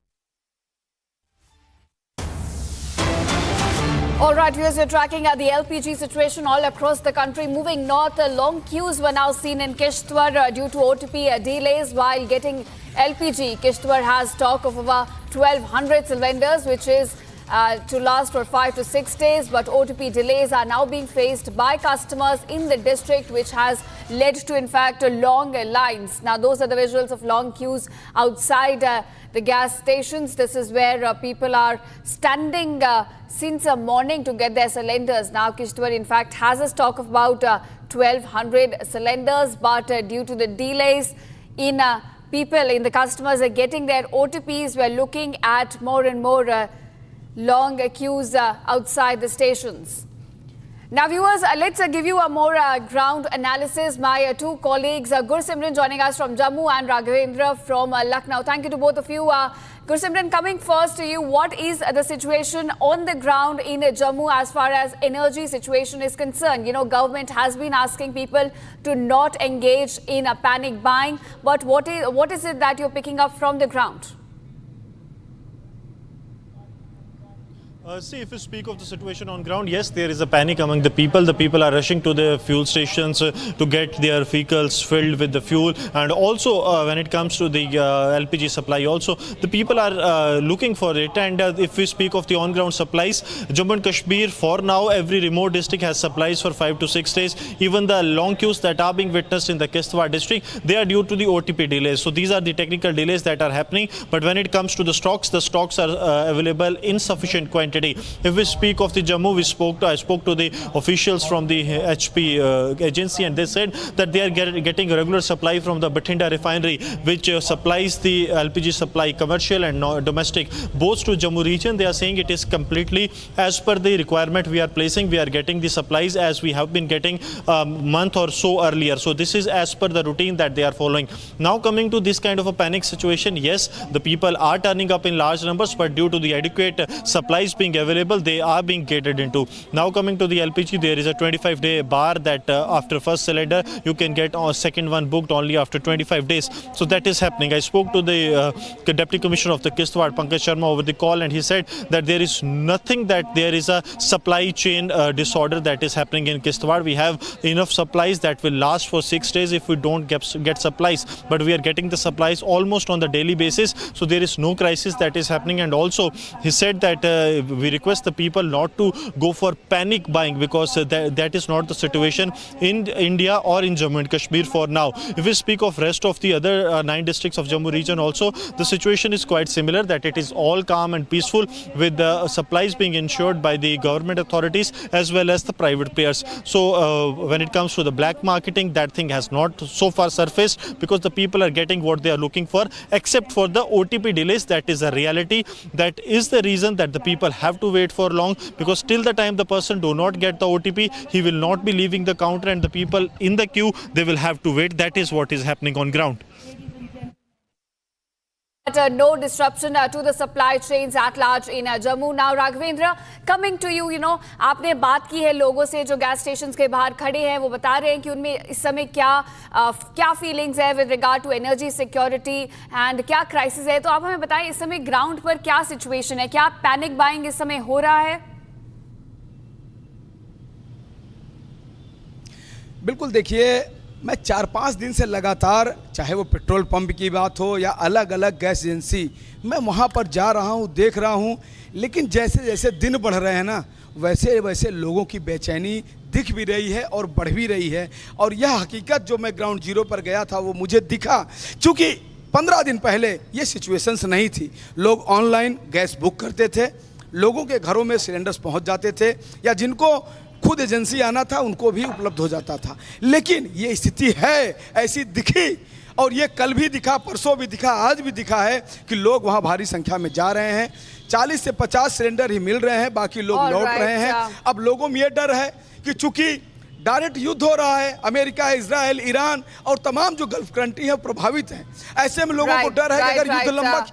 All right, viewers, we're tracking the LPG situation all across the country. Moving north, long queues were now seen in Kishtwar due to OTP delays while getting LPG. Kishtwar has stock of over 1,200 cylinders, which is to last for 5 to 6 days, but OTP delays are now being faced by customers in the district, which has led to, in fact, long lines. Now, those are the visuals of long queues outside the gas stations. This is where people are standing since morning to get their cylinders. Now, Kishtwar, in fact, has a stock of about 1,200 cylinders, but due to the delays in the customers are getting their OTPs, we're looking at more and more long queues outside the stations. Now, viewers, let's give you a more ground analysis. My two colleagues, Gursimran joining us from Jammu and Raghavendra from Lucknow. Thank you to both of you. Gursimran, coming first to you, what is the situation on the ground in Jammu as far as energy situation is concerned? You know, government has been asking people to not engage in a panic buying, but what is it that you're picking up from the ground? See, if you speak of the situation on ground, yes, there is a panic among the people. The people are rushing to the fuel stations to get their vehicles filled with the fuel. And also, when it comes to the LPG supply, also, the people are looking for it. And if we speak of the on-ground supplies, Jammu and Kashmir, for now, every remote district has supplies for 5 to 6 days. Even the long queues that are being witnessed in the Kishtwar district, they are due to the OTP delays. So these are the technical delays that are happening. But when it comes to the stocks are available in sufficient quantity. If we speak of the Jammu, I spoke to the officials from the HP agency, and they said that they are getting regular supply from the Bathinda refinery, which supplies the LPG supply, commercial and domestic, both to Jammu region. They are saying it is completely as per the requirement we are placing. We are getting the supplies as we have been getting a month or so earlier. So this is as per the routine that they are following. Now coming to this kind of a panic situation, yes, the people are turning up in large numbers, but due to the adequate supplies being available, they are being catered into. Now coming to the LPG, there is a 25-day bar that after first cylinder you can get a second one booked only after 25 days. So that is happening. I spoke to the Deputy Commissioner of the Kishtwar, Pankaj Sharma, over the call, and he said that there is nothing that there is a supply chain disorder that is happening in Kishtwar. We have enough supplies that will last for 6 days if we don't get supplies, but we are getting the supplies almost on the daily basis. So there is no crisis that is happening. And also he said that we request the people not to go for panic buying, because that is not the situation in India or in Jammu and Kashmir for now. If we speak of rest of the other 9 districts of Jammu region also, the situation is quite similar, that it is all calm and peaceful, with the supplies being ensured by the government authorities as well as the private players. So when it comes to the black marketing, that thing has not so far surfaced, because the people are getting what they are looking for, except for the OTP delays. That is a reality. That is the reason that the people have to wait for long, because till the time the person do not get the OTP, he will not be leaving the counter, and the people in the queue, they will have to wait. That is what is happening on ground. No disruption to the supply chains at large in Jammu. Now, Raghavendra, coming to you, आपने बात की है लोगों से जो gas stations के बाहर खड़े हैं, वो बता रहे हैं कि उनमें इस समय क्या फीलिंग्स है with regard to energy security and क्या क्राइसिस है. तो आप हमें बताएं इस समय ग्राउंड पर क्या सिचुएशन है, क्या पैनिक बाइंग इस समय हो रहा है? बिल्कुल, देखिए, मैं 4-5 दिन से लगातार, चाहे वो पेट्रोल पंप की बात हो या अलग अलग गैस एजेंसी, मैं वहाँ पर जा रहा हूँ, देख रहा हूँ, लेकिन जैसे जैसे दिन बढ़ रहे हैं ना, वैसे वैसे लोगों की बेचैनी दिख भी रही है और बढ़ भी रही है. और यह हकीकत जो मैं ग्राउंड जीरो पर गया था वो मुझे दिखा, क्योंकि 15 दिन पहले ये सिचुएशंस नहीं थी. लोग ऑनलाइन गैस बुक करते थे, लोगों के घरों में सिलेंडर्स पहुँच जाते थे, या जिनको खुद एजेंसी आना था उनको भी उपलब्ध हो जाता था. लेकिन ये स्थिति है ऐसी दिखी, और ये कल भी दिखा, परसों भी दिखा, आज भी दिखा है कि लोग वहाँ भारी संख्या में जा रहे हैं. 40 से 50 सिलेंडर ही मिल रहे हैं, बाकी लोग लौट रहे हैं. अब लोगों में ये डर है कि चूंकि डायरेक्ट युद्ध हो रहा है, अमेरिका, इजराइल, ईरान और तमाम जो गल्फ कंट्री हैं प्रभावित हैं, ऐसे में लोगों को डर है कि अगर युद्ध लंबा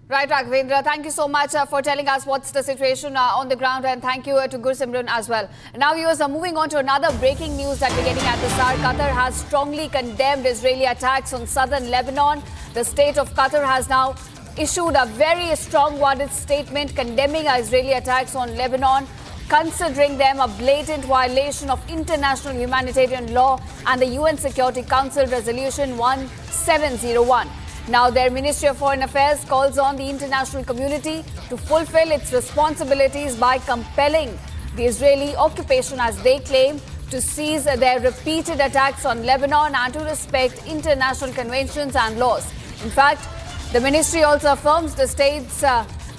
Right, Raghavendra, thank you so much for telling us what's the situation on the ground, and thank you to Gursimran as well. Now, viewers, are moving on to another breaking news that we're getting at this hour. Qatar has strongly condemned Israeli attacks on southern Lebanon. The state of Qatar has now issued a very strong worded statement condemning Israeli attacks on Lebanon, considering them a blatant violation of international humanitarian law and the UN Security Council Resolution 1701. Now, their Ministry of Foreign Affairs calls on the international community to fulfill its responsibilities by compelling the Israeli occupation, as they claim, to cease their repeated attacks on Lebanon and to respect international conventions and laws. In fact, the ministry also affirms the state's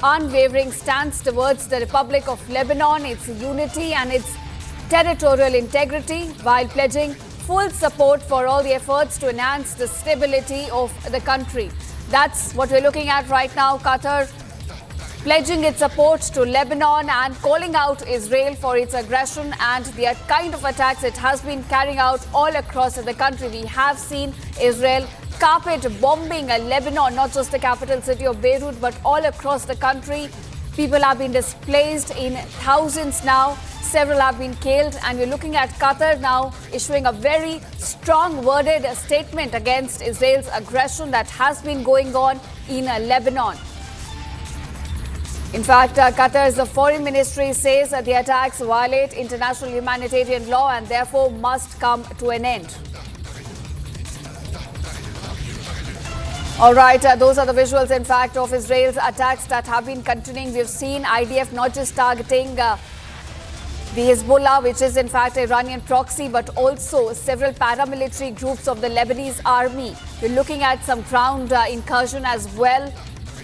unwavering stance towards the Republic of Lebanon, its unity and its territorial integrity, while pledging full support for all the efforts to enhance the stability of the country. That's what we're looking at right now. Qatar pledging its support to Lebanon and calling out Israel for its aggression and the kind of attacks it has been carrying out all across the country. We have seen Israel carpet bombing Lebanon, not just the capital city of Beirut, but all across the country. People have been displaced in thousands now. Several have been killed, and we're looking at Qatar now issuing a very strong worded statement against Israel's aggression that has been going on in Lebanon. In fact, Qatar's foreign ministry says that the attacks violate international humanitarian law and therefore must come to an end. All right, those are the visuals, in fact, of Israel's attacks that have been continuing. We've seen IDF not just targeting the Hezbollah, which is in fact Iranian proxy, but also several paramilitary groups of the Lebanese army. We're looking at some ground incursion as well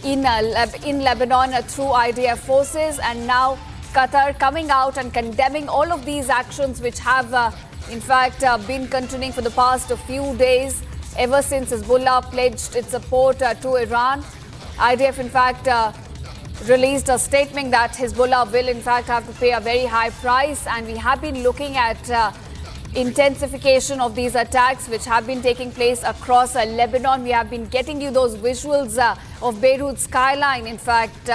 in Lebanon through IDF forces, and now Qatar coming out and condemning all of these actions, which have in fact been continuing for the past few days, ever since Hezbollah pledged its support to Iran. IDF in fact released a statement that Hezbollah will in fact have to pay a very high price, and we have been looking at intensification of these attacks which have been taking place across Lebanon. We have been getting you those visuals of Beirut's skyline, in fact,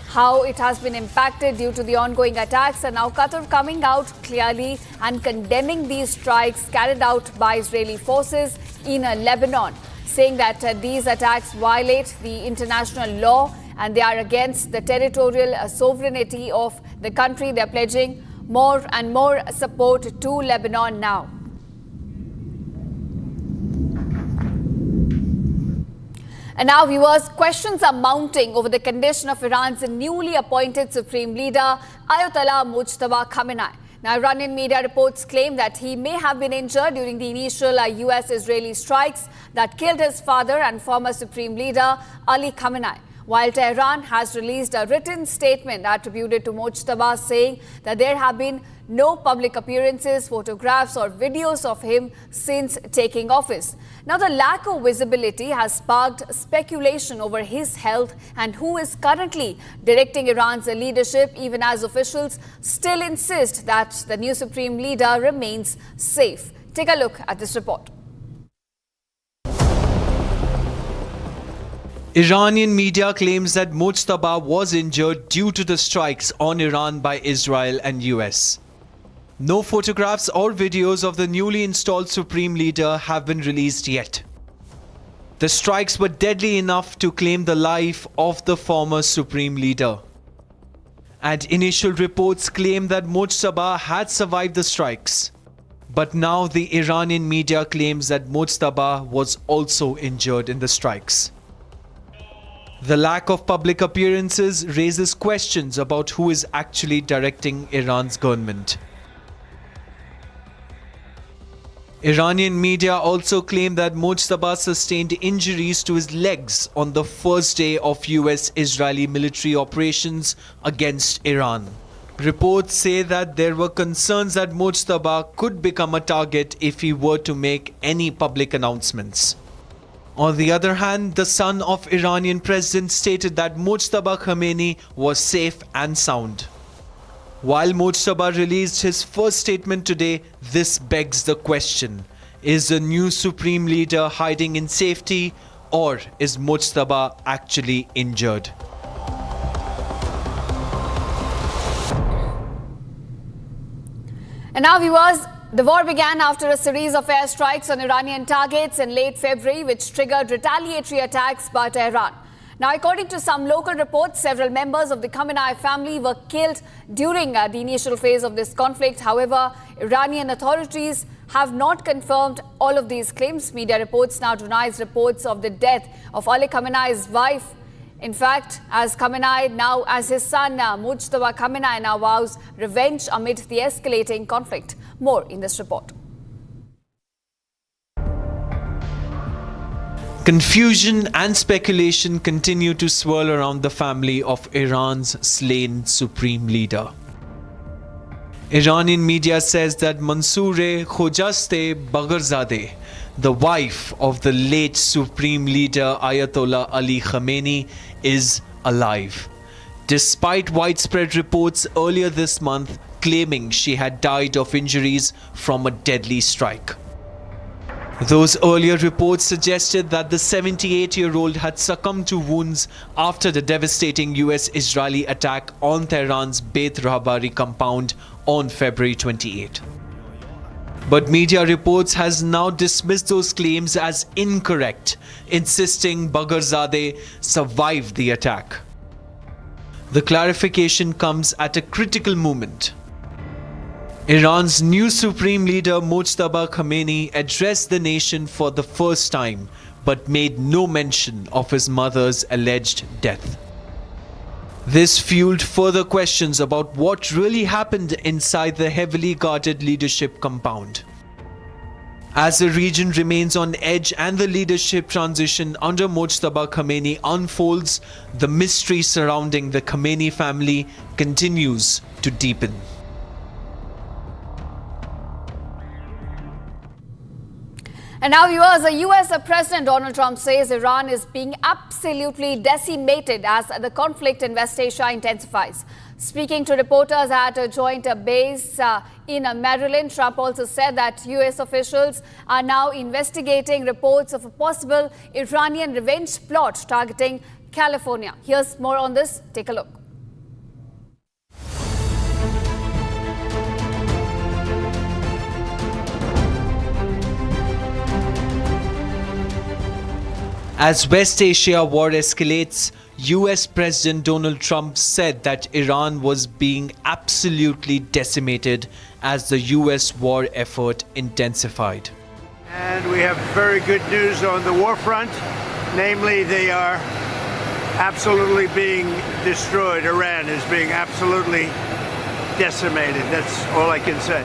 how it has been impacted due to the ongoing attacks, and now Qatar coming out clearly and condemning these strikes carried out by Israeli forces in Lebanon, saying that these attacks violate the international law and they are against the territorial sovereignty of the country. They're pledging more and more support to Lebanon now. And now, viewers, questions are mounting over the condition of Iran's newly appointed Supreme Leader, Ayatollah Mujtaba Khamenei. Now, Iranian media reports claim that he may have been injured during the initial US-Israeli strikes that killed his father and former Supreme Leader, Ali Khamenei. While Tehran has released a written statement attributed to Mujtaba, saying that there have been no public appearances, photographs or videos of him since taking office. Now, the lack of visibility has sparked speculation over his health and who is currently directing Iran's leadership, even as officials still insist that the new supreme leader remains safe. Take a look at this report. Iranian media claims that Mujtaba was injured due to the strikes on Iran by Israel and US. No photographs or videos of the newly installed supreme leader have been released yet. The strikes were deadly enough to claim the life of the former supreme leader. And initial reports claim that Mujtaba had survived the strikes. But now the Iranian media claims that Mujtaba was also injured in the strikes. The lack of public appearances raises questions about who is actually directing Iran's government. Iranian media also claim that Mujtaba sustained injuries to his legs on the first day of US-Israeli military operations against Iran. Reports say that there were concerns that Mujtaba could become a target if he were to make any public announcements. On the other hand, the son of Iranian president stated that Mujtaba Khamenei was safe and sound. While Mujtaba released his first statement today, this begs the question: is the new supreme leader hiding in safety, or is Mujtaba actually injured? And now, viewers, the war began after a series of airstrikes on Iranian targets in late February, which triggered retaliatory attacks by Tehran. Now, according to some local reports, several members of the Khamenei family were killed during the initial phase of this conflict. However, Iranian authorities have not confirmed all of these claims. Media reports now denies reports of the death of Ali Khamenei's wife, In fact, as his son Mujtaba Khamenei now vows revenge amid the escalating conflict. More in this report. Confusion and speculation continue to swirl around the family of Iran's slain supreme leader. Iranian media says that Mansoor-e Khojaste Bagharzadeh, the wife of the late supreme leader Ayatollah Ali Khamenei, is alive, despite widespread reports earlier this month claiming she had died of injuries from a deadly strike. Those earlier reports suggested that the 78-year-old had succumbed to wounds after the devastating US-Israeli attack on Tehran's Beit Rahbari compound on February 28. But media reports has now dismissed those claims as incorrect, insisting Bagharzadeh survived the attack. The clarification comes at a critical moment. Iran's new supreme leader Mujtaba Khamenei addressed the nation for the first time, but made no mention of his mother's alleged death. This fueled further questions about what really happened inside the heavily guarded leadership compound. As the region remains on edge and the leadership transition under Mujtaba Khamenei unfolds, the mystery surrounding the Khamenei family continues to deepen. And now, viewers, the US President Donald Trump says Iran is being absolutely decimated as the conflict in West Asia intensifies. Speaking to reporters at a joint base in Maryland, Trump also said that US officials are now investigating reports of a possible Iranian revenge plot targeting California. Here's more on this. Take a look. As West Asia war escalates, US President Donald Trump said that Iran was being absolutely decimated as the US war effort intensified. And we have very good news on the war front, namely they are absolutely being destroyed. Iran is being absolutely decimated. That's all I can say.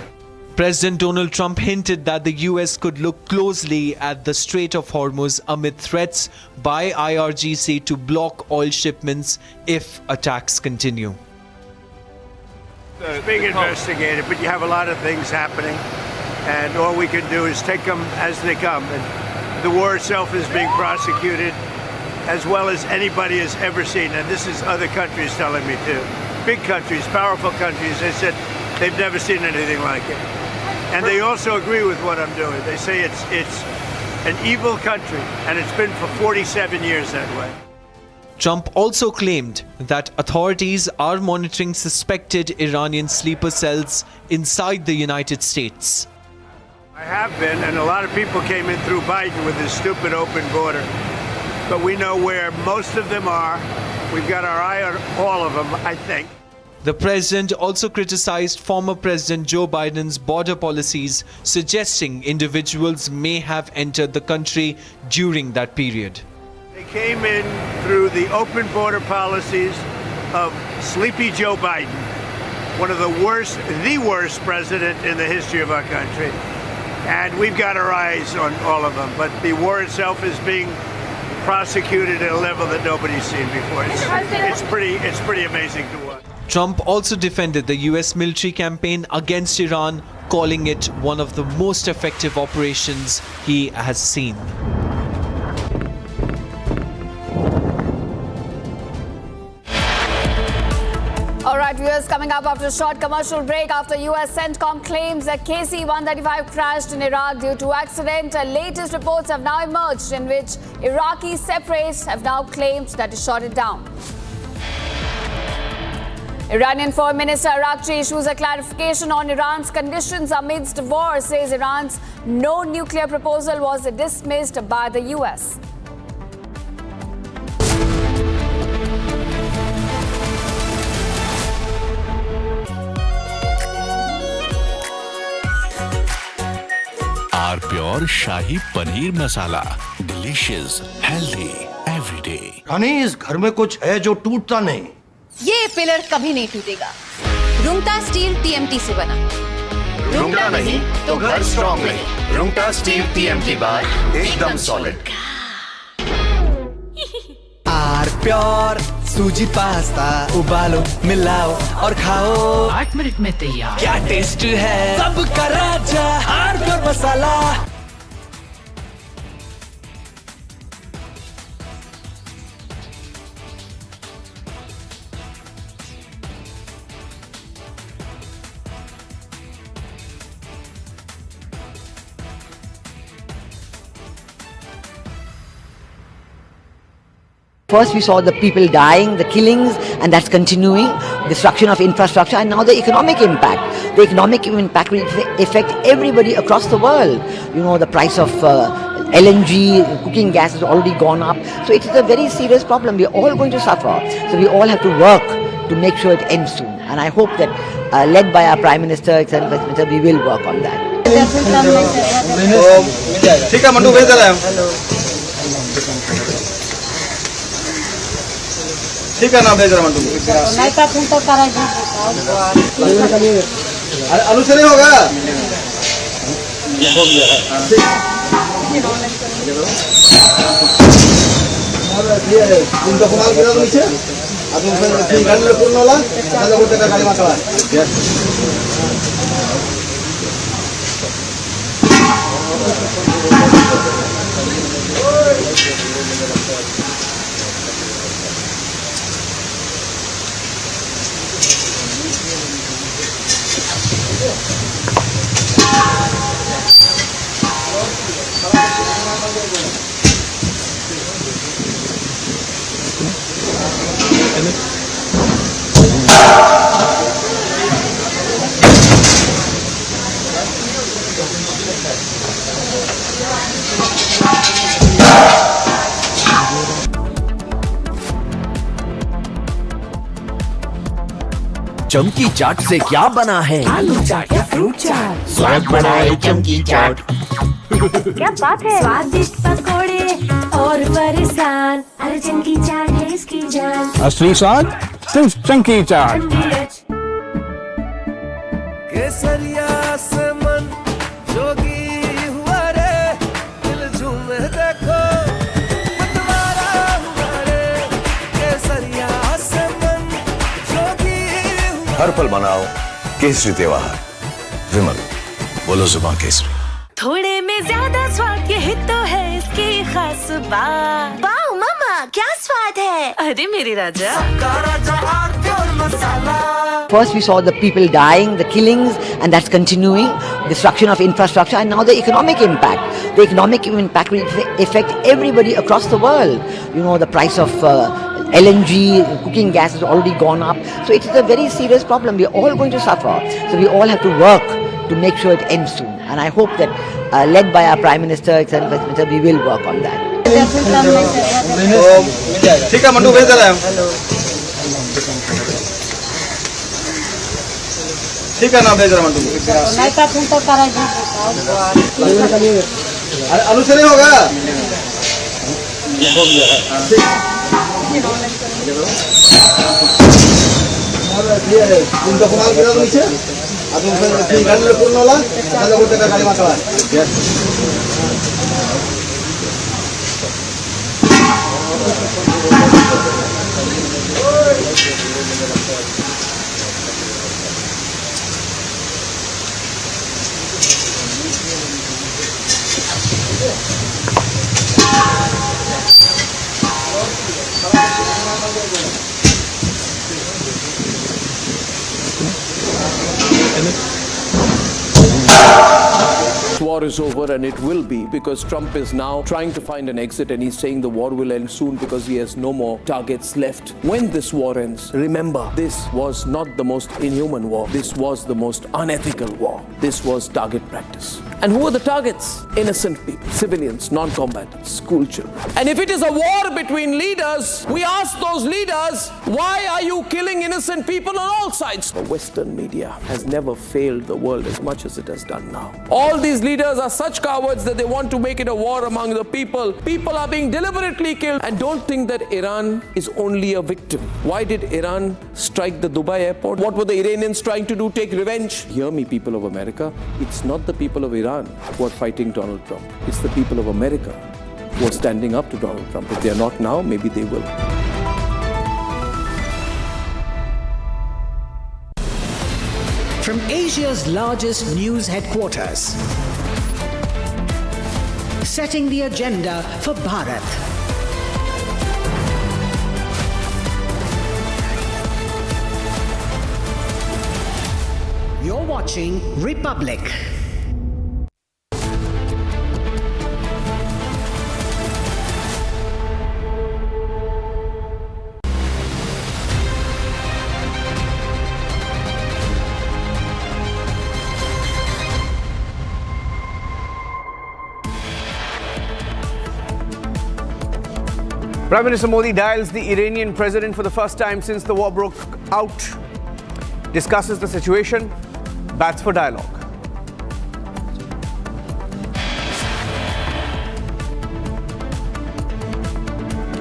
President Donald Trump hinted that the US could look closely at the Strait of Hormuz amid threats by IRGC to block oil shipments if attacks continue. It's being investigated, but you have a lot of things happening, and all we can do is take them as they come. And the war itself is being prosecuted as well as anybody has ever seen, and this is other countries telling me too. Big countries, powerful countries, they said they've never seen anything like it. And they also agree with what I'm doing. They say it's an evil country, and it's been for 47 years that way. Trump also claimed that authorities are monitoring suspected Iranian sleeper cells inside the United States. I have been, and a lot of people came in through Biden with this stupid open border. But we know where most of them are. We've got our eye on all of them, I think. The president also criticized former President Joe Biden's border policies, suggesting individuals may have entered the country during that period. They came in through the open border policies of Sleepy Joe Biden, one of the worst president in the history of our country. And we've got our eyes on all of them. But the war itself is being prosecuted at a level that nobody's seen before. It's pretty amazing to watch. Trump also defended the US military campaign against Iran, calling it one of the most effective operations he has seen. All right, viewers, coming up after a short commercial break, after US CENTCOM claims that KC-135 crashed in Iraq due to accident, latest reports have now emerged in which Iraqi separatists have now claimed that it shot it down. Iranian Foreign Minister Arakchi issues a clarification on Iran's conditions amidst war, says Iran's no nuclear proposal was dismissed by the US. Our Pure Shahi Paneer Masala. Delicious, healthy every day. Honey, इस घर में कुछ है जो टूटता नहीं। ये pillar कभी नहीं टूटेगा। रुंगटा स्टील TMT से बना। रुंगटा नहीं तो घर स्ट्रॉन्ग नहीं। रुंगटा स्टील TMT बार एकदम सॉलिड। आर प्योर सूजी पास्ता उबालो मिलाओ और खाओ 8 मिनट में तैयार। क्या टेस्ट है सबका राजा R pure masala. First we saw the people dying, the killings, and that's continuing, destruction of infrastructure, and now the economic impact. The economic impact will affect everybody across the world. You know, the price of LNG, cooking gas has already gone up. So it is a very serious problem. We're all going to suffer. So we all have to work to make sure it ends soon. And I hope that, led by our Prime Minister, etc., we will work on that. ठीक है mandu, भेज दे रहे हैं। ठीक है ना, भेज रहा मंडू। अरे आलू से नहीं होगा। तुम तो कमाल गिरा दो नीचे। अब तुम गाड़ी में पूर्ण वाला, ना लोगों का गाड़ी मार रहा चमकी चाट से क्या बना है? आलू चाट या फ्रूट चाट, स्वाद बनाए चमकी चाट। क्या बात है। स्वादिष्ट पकोड़े और परेशान, अरे चमकी चाट है इसकी जान। असली स्वाद सिर्फ चमकी चाट। केसरिया से मन जोगी हुआ रे, दिल झूमे देखो मतवारा हुआ रे। केसरिया से मन जोगी हुआ। हर पल मनाओ केसरी त्योहार। विमल, बोलो जुबान केसरी। थोड़े में ज्यादा स्वाद, यही तो है इसकी खास बात। वाओ मामा, क्या स्वाद है। अरे मेरे राजा, सबका राजा R pure masala. First we saw the people dying, the killings, and that's continuing, destruction of infrastructure, and now the economic impact. The economic impact will affect everybody across the world. You know, the price of LNG, cooking gas has already gone up. So it is a very serious problem. We're all going to suffer. So we all have to work to make sure it ends soon. And I hope that, led by our Prime Minister, etc., we will work on that. ठीक है mandu, भेज दे रहे हैं। ठीक है ना, भेज रहा मंडू। अरे आलू से नहीं होगा। तुम तो कमाल गिरा दो नीचे। अब तुम गाड़ी में पूर्ण वाला, ना लोगों का गाड़ी मार रहा War is over, and it will be, because Trump is now trying to find an exit, and he's saying the war will end soon because he has no more targets left. When this war ends, remember, this was not the most inhuman war. This was the most unethical war. This was target practice. And who are the targets? Innocent people, civilians, non-combatants, school children. And if it is a war between leaders, we ask those leaders, why are you killing innocent people on all sides? The Western media has never failed the world as much as it has done now. All these leaders are such cowards that they want to make it a war among the people. People are being deliberately killed. And don't think that Iran is only a victim. Why did Iran strike the Dubai airport? What were the Iranians trying to do? Take revenge? Hear me, people of America. It's not the people of Iran who are fighting Donald Trump. It's the people of America who are standing up to Donald Trump. If they are not now, maybe they will. From Asia's largest news headquarters, setting the agenda for Bharat. You're watching Republic. Prime Minister Modi dials the Iranian president for the first time since the war broke out, discusses the situation, bats for dialogue.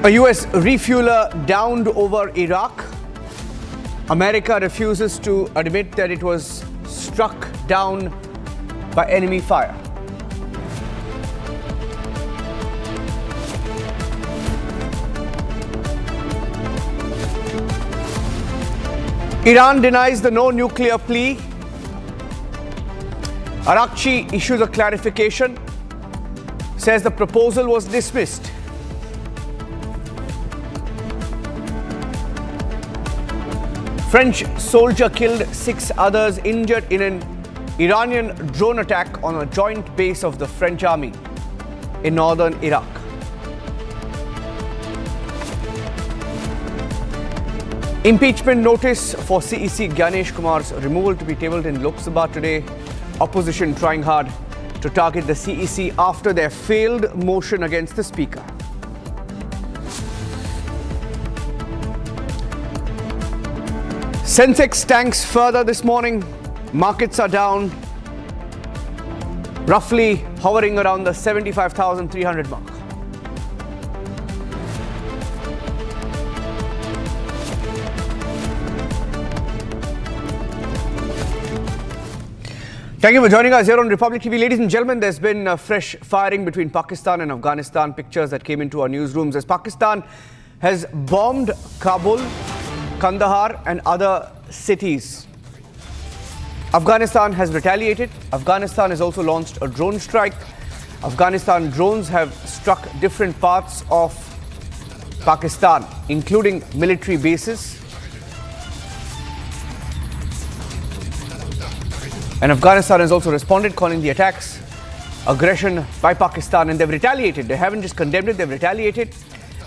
A US refueler downed over Iraq. America refuses to admit that it was struck down by enemy fire. Iran denies the no nuclear plea. Araqi issues a clarification, says the proposal was dismissed. French soldier killed 6 others injured in an Iranian drone attack on a joint base of the French army in northern Iraq. Impeachment notice for CEC Ganesh Kumar's removal to be tabled in Lok Sabha today. Opposition trying hard to target the CEC after their failed motion against the Speaker. Sensex tanks further this morning. Markets are down, roughly hovering around the 75,300 mark. Thank you for joining us here on Republic TV. Ladies and gentlemen, there's been fresh firing between Pakistan and Afghanistan. Pictures that came into our newsrooms as Pakistan has bombed Kabul, Kandahar and other cities. Afghanistan has retaliated. Afghanistan has also launched a drone strike. Afghanistan drones have struck different parts of Pakistan, including military bases. And Afghanistan has also responded, calling the attacks aggression by Pakistan, and they've retaliated. They haven't just condemned it, they've retaliated.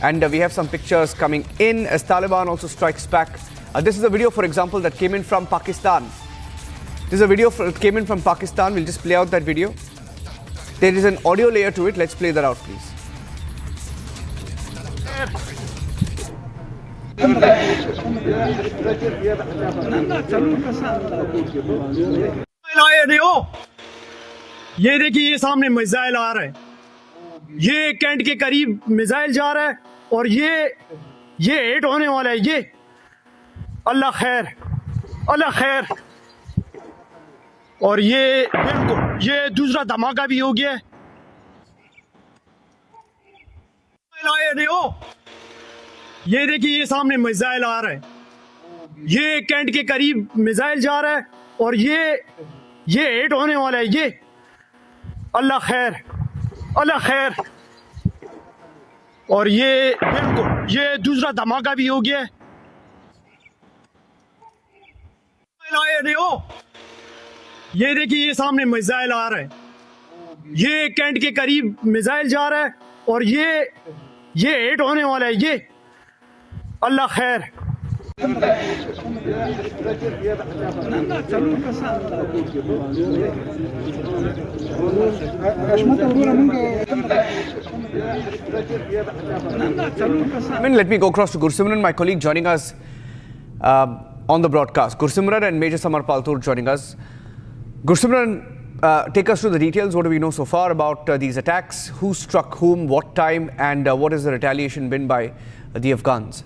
And we have some pictures coming in as Taliban also strikes back. This is a video, for example, that came in from Pakistan. This is a video that came in from Pakistan. We'll just play out that video. There is an audio layer to it. Let's play that out, please. ये देखिए, ये सामने missile आ रहा है, ये cantt के करीब missile जा रहा है और ये हिट होने वाला है। ये अल्लाह खैर, अल्लाह खैर। और ये बिल्कुल ये दूसरा धमाका भी हो गया है। ये देखिए, ये सामने मिसाइल आ रहा है, ये कैंट के करीब मिसाइल जा रहा है और ये हिट होने वाला है। ये अल्लाह खैर, अल्लाह खैर। और ये बिल्कुल ये दूसरा धमाका भी हो गया है। ये देखिए, ये सामने मिसाइल आ रहा है, ये कैंट के करीब मिसाइल जा रहा है और ये हिट होने वाला है। ये अल्लाह खैर, Let me go across to Gursimran, my colleague joining us on the broadcast. Gursimran and Major Samar Paltur joining us. Gursimran, take us through the details. What do we know so far about these attacks? Who struck whom, what time, and what is the retaliation been by the Afghans?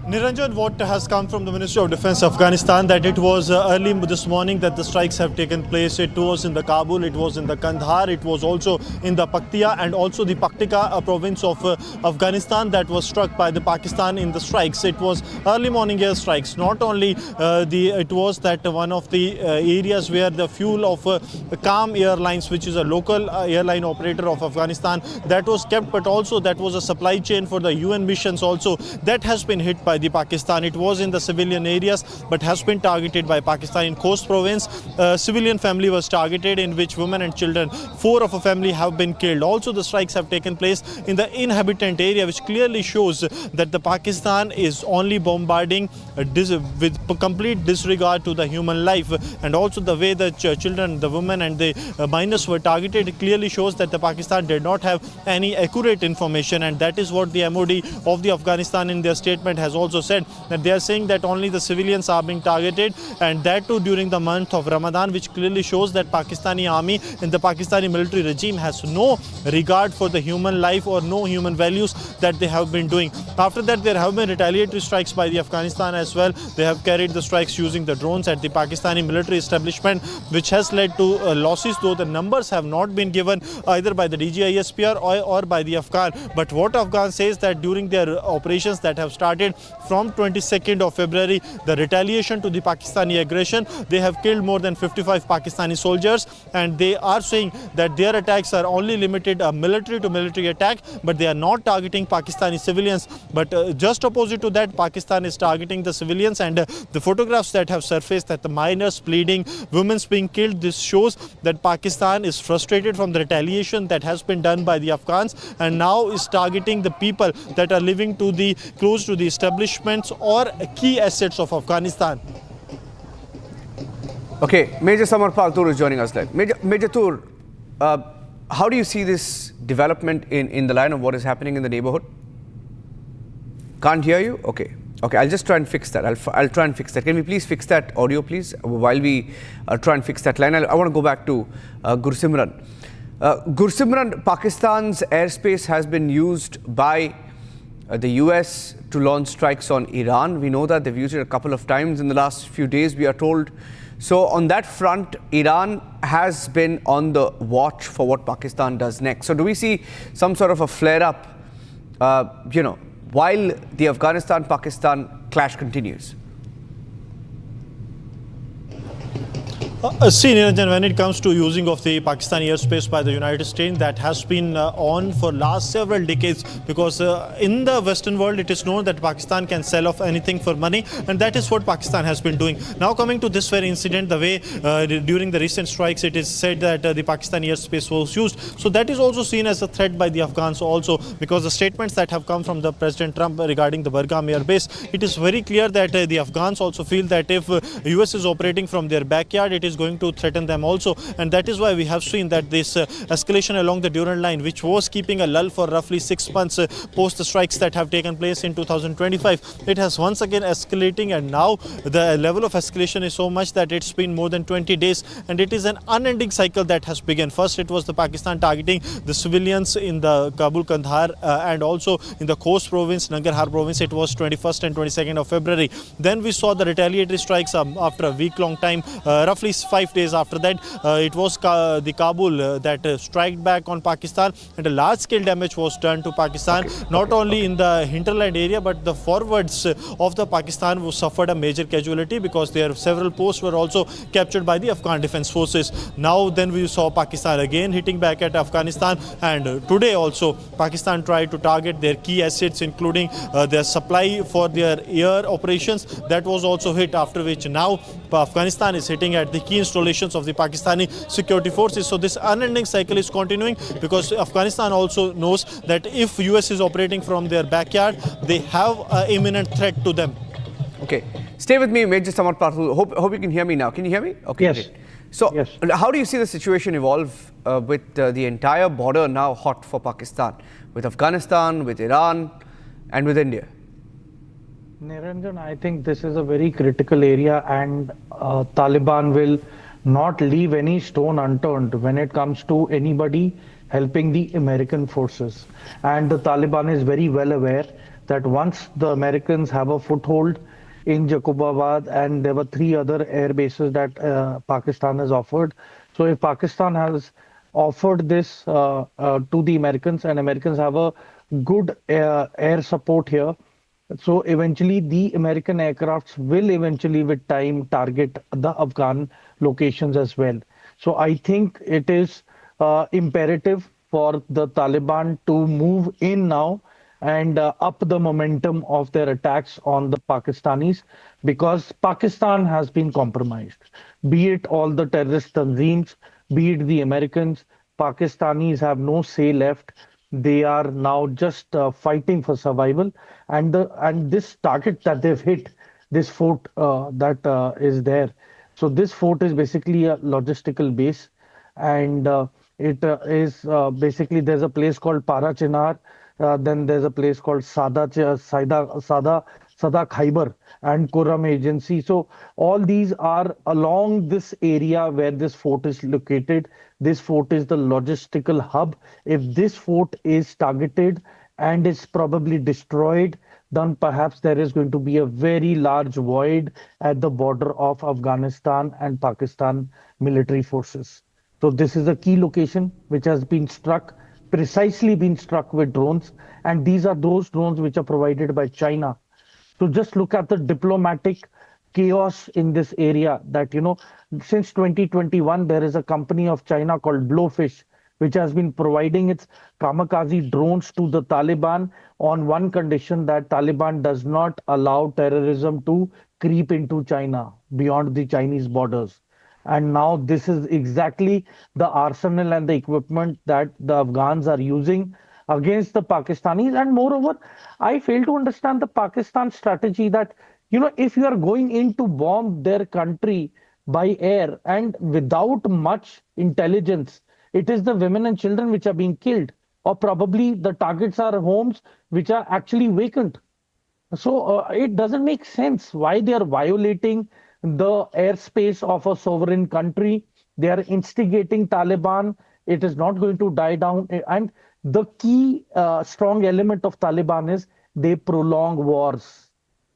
Niranjan, what has come from the Ministry of Defense of Afghanistan that it was early this morning that the strikes have taken place. It was in the Kabul, it was in the Kandahar, it was also in the Paktia and also the Paktika province of Afghanistan that was struck by the Pakistan in the strikes. It was early morning air strikes. Not only it was that one of the areas where the fuel of Calm Airlines, which is a local airline operator of Afghanistan, that was kept, but also that was a supply chain for the UN missions also that has been hit by the Pakistan. It was in the civilian areas but has been targeted by Pakistan. In Khost province, a civilian family was targeted in which women and children, 4 of a family have been killed. Also the strikes have taken place in the inhabitant area, which clearly shows that the Pakistan is only bombarding with complete disregard to the human life, and also the way the children, the women and the minors were targeted clearly shows that the Pakistan did not have any accurate information, and that is what the MOD of the Afghanistan in their statement has also said, that they are saying that only the civilians are being targeted, and that too during the month of Ramadan, which clearly shows that Pakistani army and the Pakistani military regime has no regard for the human life or no human values that they have been doing. After that, there have been retaliatory strikes by the Afghanistan as well. They have carried the strikes using the drones at the Pakistani military establishment, which has led to losses, though the numbers have not been given either by the DGISPR or by the Afghan. But what Afghan says that during their operations that have started from 22nd of February, the retaliation to the Pakistani aggression, they have killed more than 55 Pakistani soldiers, and they are saying that their attacks are only limited a military to military attack, but they are not targeting Pakistani civilians. But just opposite to that, Pakistan is targeting the civilians, and the photographs that have surfaced that the minors bleeding, women's being killed, this shows that Pakistan is frustrated from the retaliation that has been done by the Afghans, and now is targeting the people that are living close to the establishments or key assets of Afghanistan. Okay, Major Samar Paltur is joining us live. Major Tur, how do you see this development in the line of what is happening in the neighborhood? Can't hear you? Okay, I'll just try and fix that. I'll try and fix that. Can we please fix that audio, please, while we try and fix that line? I want to go back to Gursimran. Gursimran, Pakistan's airspace has been used by the US to launch strikes on Iran. We know that they've used it a couple of times in the last few days, we are told. So on that front, Iran has been on the watch for what Pakistan does next. So do we see some sort of a flare-up, while the Afghanistan-Pakistan clash continues? See, Niranjan, when it comes to using of the Pakistani airspace by the United States, that has been on for last several decades, because in the Western world, it is known that Pakistan can sell off anything for money, and that is what Pakistan has been doing. Now coming to this very incident, the way during the recent strikes, it is said that the Pakistani airspace was used. So that is also seen as a threat by the Afghans also, because the statements that have come from the President Trump regarding the Bargham Air Base, it is very clear that the Afghans also feel that if US is operating from their backyard, it is going to threaten them also, and that is why we have seen that this escalation along the Durand line, which was keeping a lull for roughly 6 months post the strikes that have taken place in 2025, it has once again escalating, and now the level of escalation is so much that it's been more than 20 days, and it is an unending cycle that has begun. First, it was the Pakistan targeting the civilians in the Kabul, Kandahar, and also in the Khost province, Nangarhar province. It was 21st and 22nd of February. Then we saw the retaliatory strikes after a week-long time, roughly 5 days after that. It was the Kabul that struck back on Pakistan, and a large-scale damage was done to Pakistan, not only in the hinterland area, but the forwards of the Pakistan suffered a major casualty, because their several posts were also captured by the Afghan defense forces. Now then we saw Pakistan again hitting back at Afghanistan, and today also Pakistan tried to target their key assets, including their supply for their air operations. That was also hit, after which now Afghanistan is hitting at the key installations of the Pakistani security forces. So this unending cycle is continuing because Afghanistan also knows that if US is operating from their backyard, they have an imminent threat to them. Okay, stay with me, Major Samar Patul. Hope you can hear me now. Can you hear me? Okay. Yes. Great. So, how do you see the situation evolve with the entire border now hot for Pakistan, with Afghanistan, with Iran, and with India? Niranjan, I think this is a very critical area, and Taliban will not leave any stone unturned when it comes to anybody helping the American forces. And the Taliban is very well aware that once the Americans have a foothold in Jacobabad, and there were 3 other air bases that Pakistan has offered. So if Pakistan has offered this to the Americans, and Americans have a good air support here, so eventually the American aircrafts will eventually with time target the Afghan locations as well. So I think it is imperative for the Taliban to move in now and up the momentum of their attacks on the Pakistanis, because Pakistan has been compromised. Be it all the terrorist tanzeems, be it the Americans, Pakistanis have no say left. They are now just fighting for survival. And this target that they've hit, this fort that is there. So this fort is basically a logistical base. And it is basically, there's a place called Parachinar. Then there's a place called Sada Khyber and Kuram Agency. So all these are along this area where this fort is located. This fort is the logistical hub. If this fort is targeted and is probably destroyed, then perhaps there is going to be a very large void at the border of Afghanistan and Pakistan military forces. So this is a key location which has been struck, precisely been struck with drones, and these are those drones which are provided by China. So just look at the diplomatic chaos in this area that, since 2021, there is a company of China called Blowfish, which has been providing its kamikaze drones to the Taliban on one condition, that Taliban does not allow terrorism to creep into China beyond the Chinese borders. And now this is exactly the arsenal and the equipment that the Afghans are using against the Pakistanis. And moreover, I fail to understand the Pakistan strategy that, if you are going in to bomb their country by air and without much intelligence, it is the women and children which are being killed, or probably the targets are homes which are actually vacant. So it doesn't make sense why they are violating the airspace of a sovereign country. They are instigating Taliban. It is not going to die down. And the key strong element of Taliban is they prolong wars.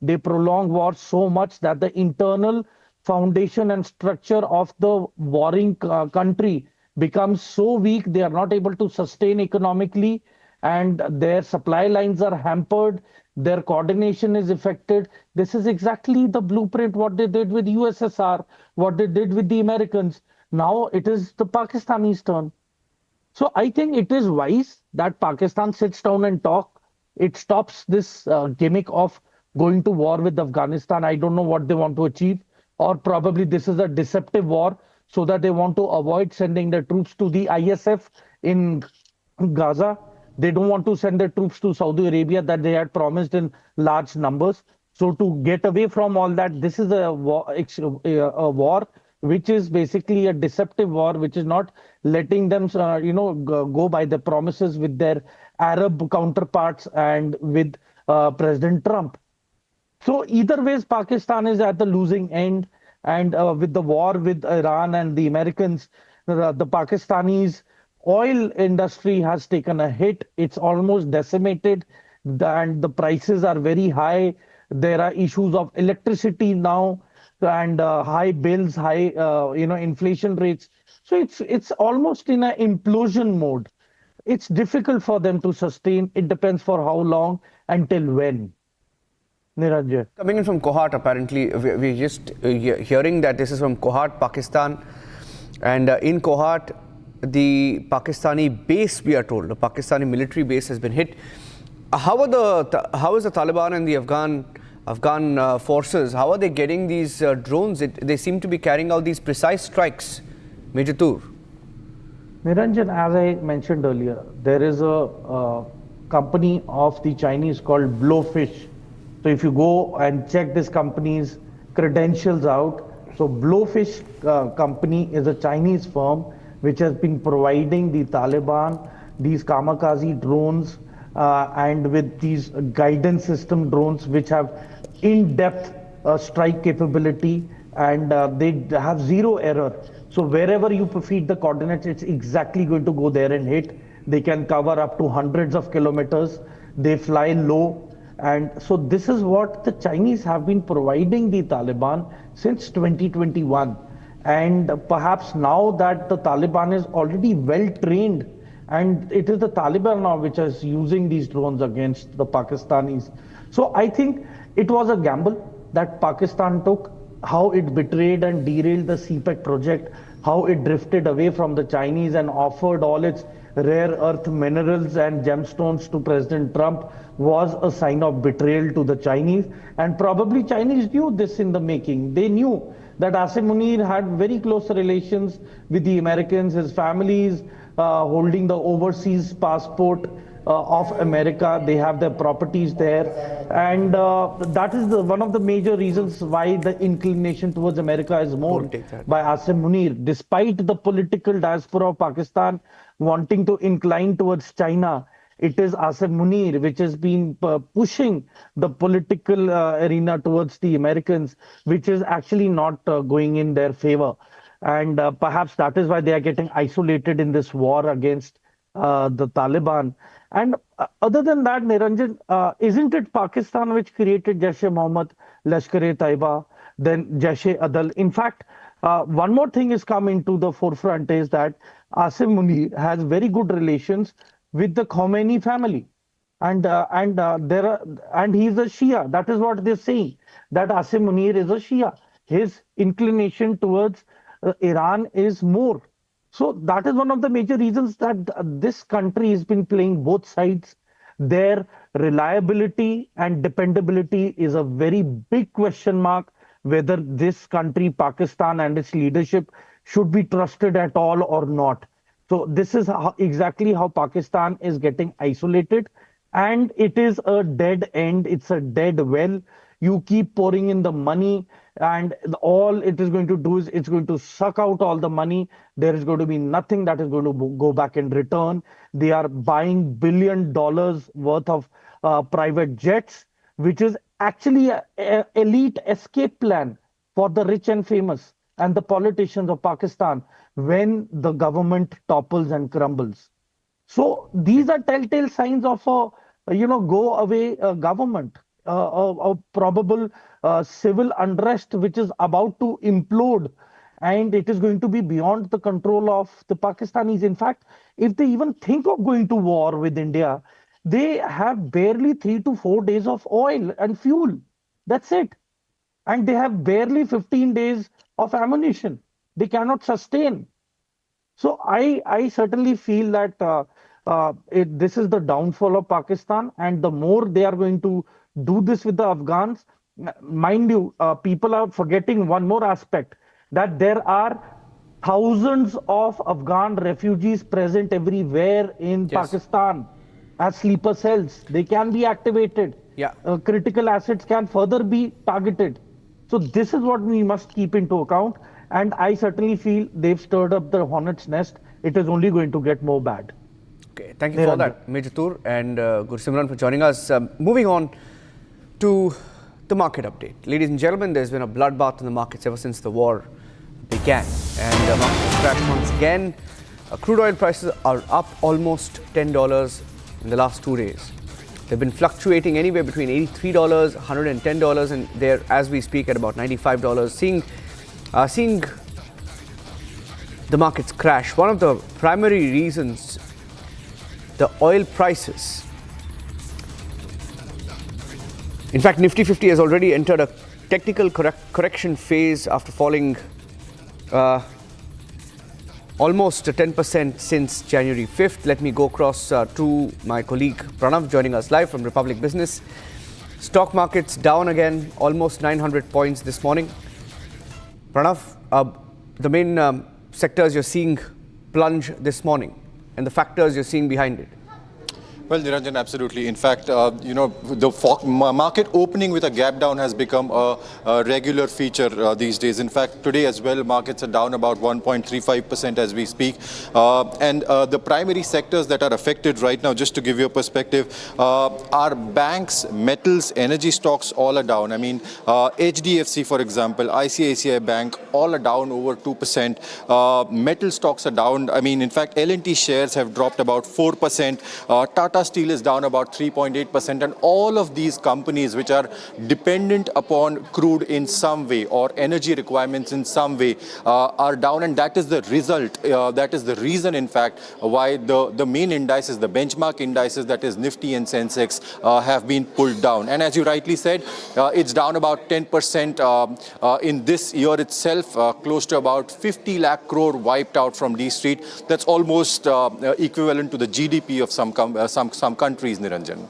They prolong wars so much that the internal foundation and structure of the warring country becomes so weak, they are not able to sustain economically, and their supply lines are hampered, their coordination is affected. This is exactly the blueprint what they did with USSR, what they did with the Americans. Now it is the Pakistanis' turn. So I think it is wise that Pakistan sits down and talk. It stops this gimmick of going to war with Afghanistan. I don't know what they want to achieve, or probably this is a deceptive war so that they want to avoid sending their troops to the ISF in Gaza. They don't want to send their troops to Saudi Arabia that they had promised in large numbers. So to get away from all that, this is a war which is basically a deceptive war, which is not letting them, go by the promises with their Arab counterparts and with President Trump. So either ways, Pakistan is at the losing end, and with the war with Iran and the Americans, the Pakistanis oil industry has taken a hit. It's almost decimated, and the prices are very high. There are issues of electricity now, and high bills, high inflation rates. So it's almost in an implosion mode. It's difficult for them to sustain. It depends for how long, until when. Niranjan. Coming in from Kohat, apparently, we're just hearing that this is from Kohat, Pakistan. And in Kohat, the Pakistani base, we are told, the Pakistani military base has been hit. How is the Taliban and the Afghan Afghan forces. How are they getting these drones? They seem to be carrying out these precise strikes. Major Tur. Niranjan, as I mentioned earlier, there is a company of the Chinese called Blowfish. So if you go and check this company's credentials out, so Blowfish company is a Chinese firm which has been providing the Taliban these kamikaze drones and with these guidance system drones which have in-depth strike capability, and they have zero error. So wherever you feed the coordinates, it's exactly going to go there and hit. They can cover up to hundreds of kilometers. They fly low. And so this is what the Chinese have been providing the Taliban since 2021. And perhaps now that the Taliban is already well trained, and it is the Taliban now which is using these drones against the Pakistanis. So I think it was a gamble that Pakistan took, how it betrayed and derailed the CPEC project, how it drifted away from the Chinese and offered all its rare earth minerals and gemstones to President Trump was a sign of betrayal to the Chinese. And probably Chinese knew this in the making. They knew that Asim Munir had very close relations with the Americans. His families holding the overseas passport of America. They have their properties there. And that is one of the major reasons why the inclination towards America is more by Asim Munir. Despite the political diaspora of Pakistan wanting to incline towards China, it is Asim Munir which has been pushing the political arena towards the Americans, which is actually not going in their favor. And perhaps that is why they are getting isolated in this war against the Taliban. And other than that, Niranjan, isn't it Pakistan which created Jaish-e-Mohammed, Lashkar-e-Taiba, then Jaish-e-Adal? In fact, one more thing is come into the forefront is that Asim Munir has very good relations with the Khomeini family. And he's a Shia. That is what they're saying, that Asim Munir is a Shia. His inclination towards Iran is more. So that is one of the major reasons that this country has been playing both sides. Their reliability and dependability is a very big question mark, whether this country, Pakistan, and its leadership should be trusted at all or not. So this is exactly how Pakistan is getting isolated, and it is a dead end. It's a dead well. You keep pouring in the money, and all it is going to do is it's going to suck out all the money. There is going to be nothing that is going to go back in return. They are buying $1 billion worth of private jets, which is actually an elite escape plan for the rich and famous and the politicians of Pakistan when the government topples and crumbles. So these are telltale signs of a go away government. A probable civil unrest which is about to implode, and it is going to be beyond the control of the Pakistanis. In fact, if they even think of going to war with India, they have barely 3 to 4 days of oil and fuel. That's it. And they have barely 15 days of ammunition. They cannot sustain. So I certainly feel that this is the downfall of Pakistan, and the more they are going to do this with the Afghans. Mind you, people are forgetting one more aspect, that there are thousands of Afghan refugees present everywhere in Pakistan as sleeper cells. They can be activated. Critical assets can further be targeted. So this is what we must keep into account. And I certainly feel they've stirred up the hornet's nest. It is only going to get more bad. Okay, thank you for that, Major Tur, and Gursimran for joining us. Moving on to the market update. Ladies and gentlemen, there's been a bloodbath in the markets ever since the war began. And the markets crashed once again. Crude oil prices are up almost $10 in the last 2 days. They've been fluctuating anywhere between $83, $110, and they're, as we speak, at about $95. Seeing the markets crash, one of the primary reasons, the oil prices. In fact, Nifty 50 has already entered a technical correction phase after falling almost 10% since January 5th. Let me go across to my colleague Pranav, joining us live from Republic Business. Stock markets down again, almost 900 points this morning. Pranav, the main sectors you're seeing plunge this morning and the factors you're seeing behind it. Well, Niranjan, absolutely. In fact, the market opening with a gap down has become a regular feature these days. In fact, today as well, markets are down about 1.35% as we speak. And the primary sectors that are affected right now, just to give you a perspective, are banks, metals, energy stocks, all are down. I mean, HDFC, for example, ICICI Bank, all are down over 2%. Metal stocks are down. I mean, in fact, L&T shares have dropped about 4%. Tata Steel is down about 3.8%, and all of these companies which are dependent upon crude in some way or energy requirements in some way are down, and that is the result, that is the reason in fact why the main indices, the benchmark indices, that is Nifty and Sensex, have been pulled down. And as you rightly said, it's down about 10% in this year itself, close to about 50 lakh crore wiped out from D Street. That's almost equivalent to the GDP of some countries, Niranjan.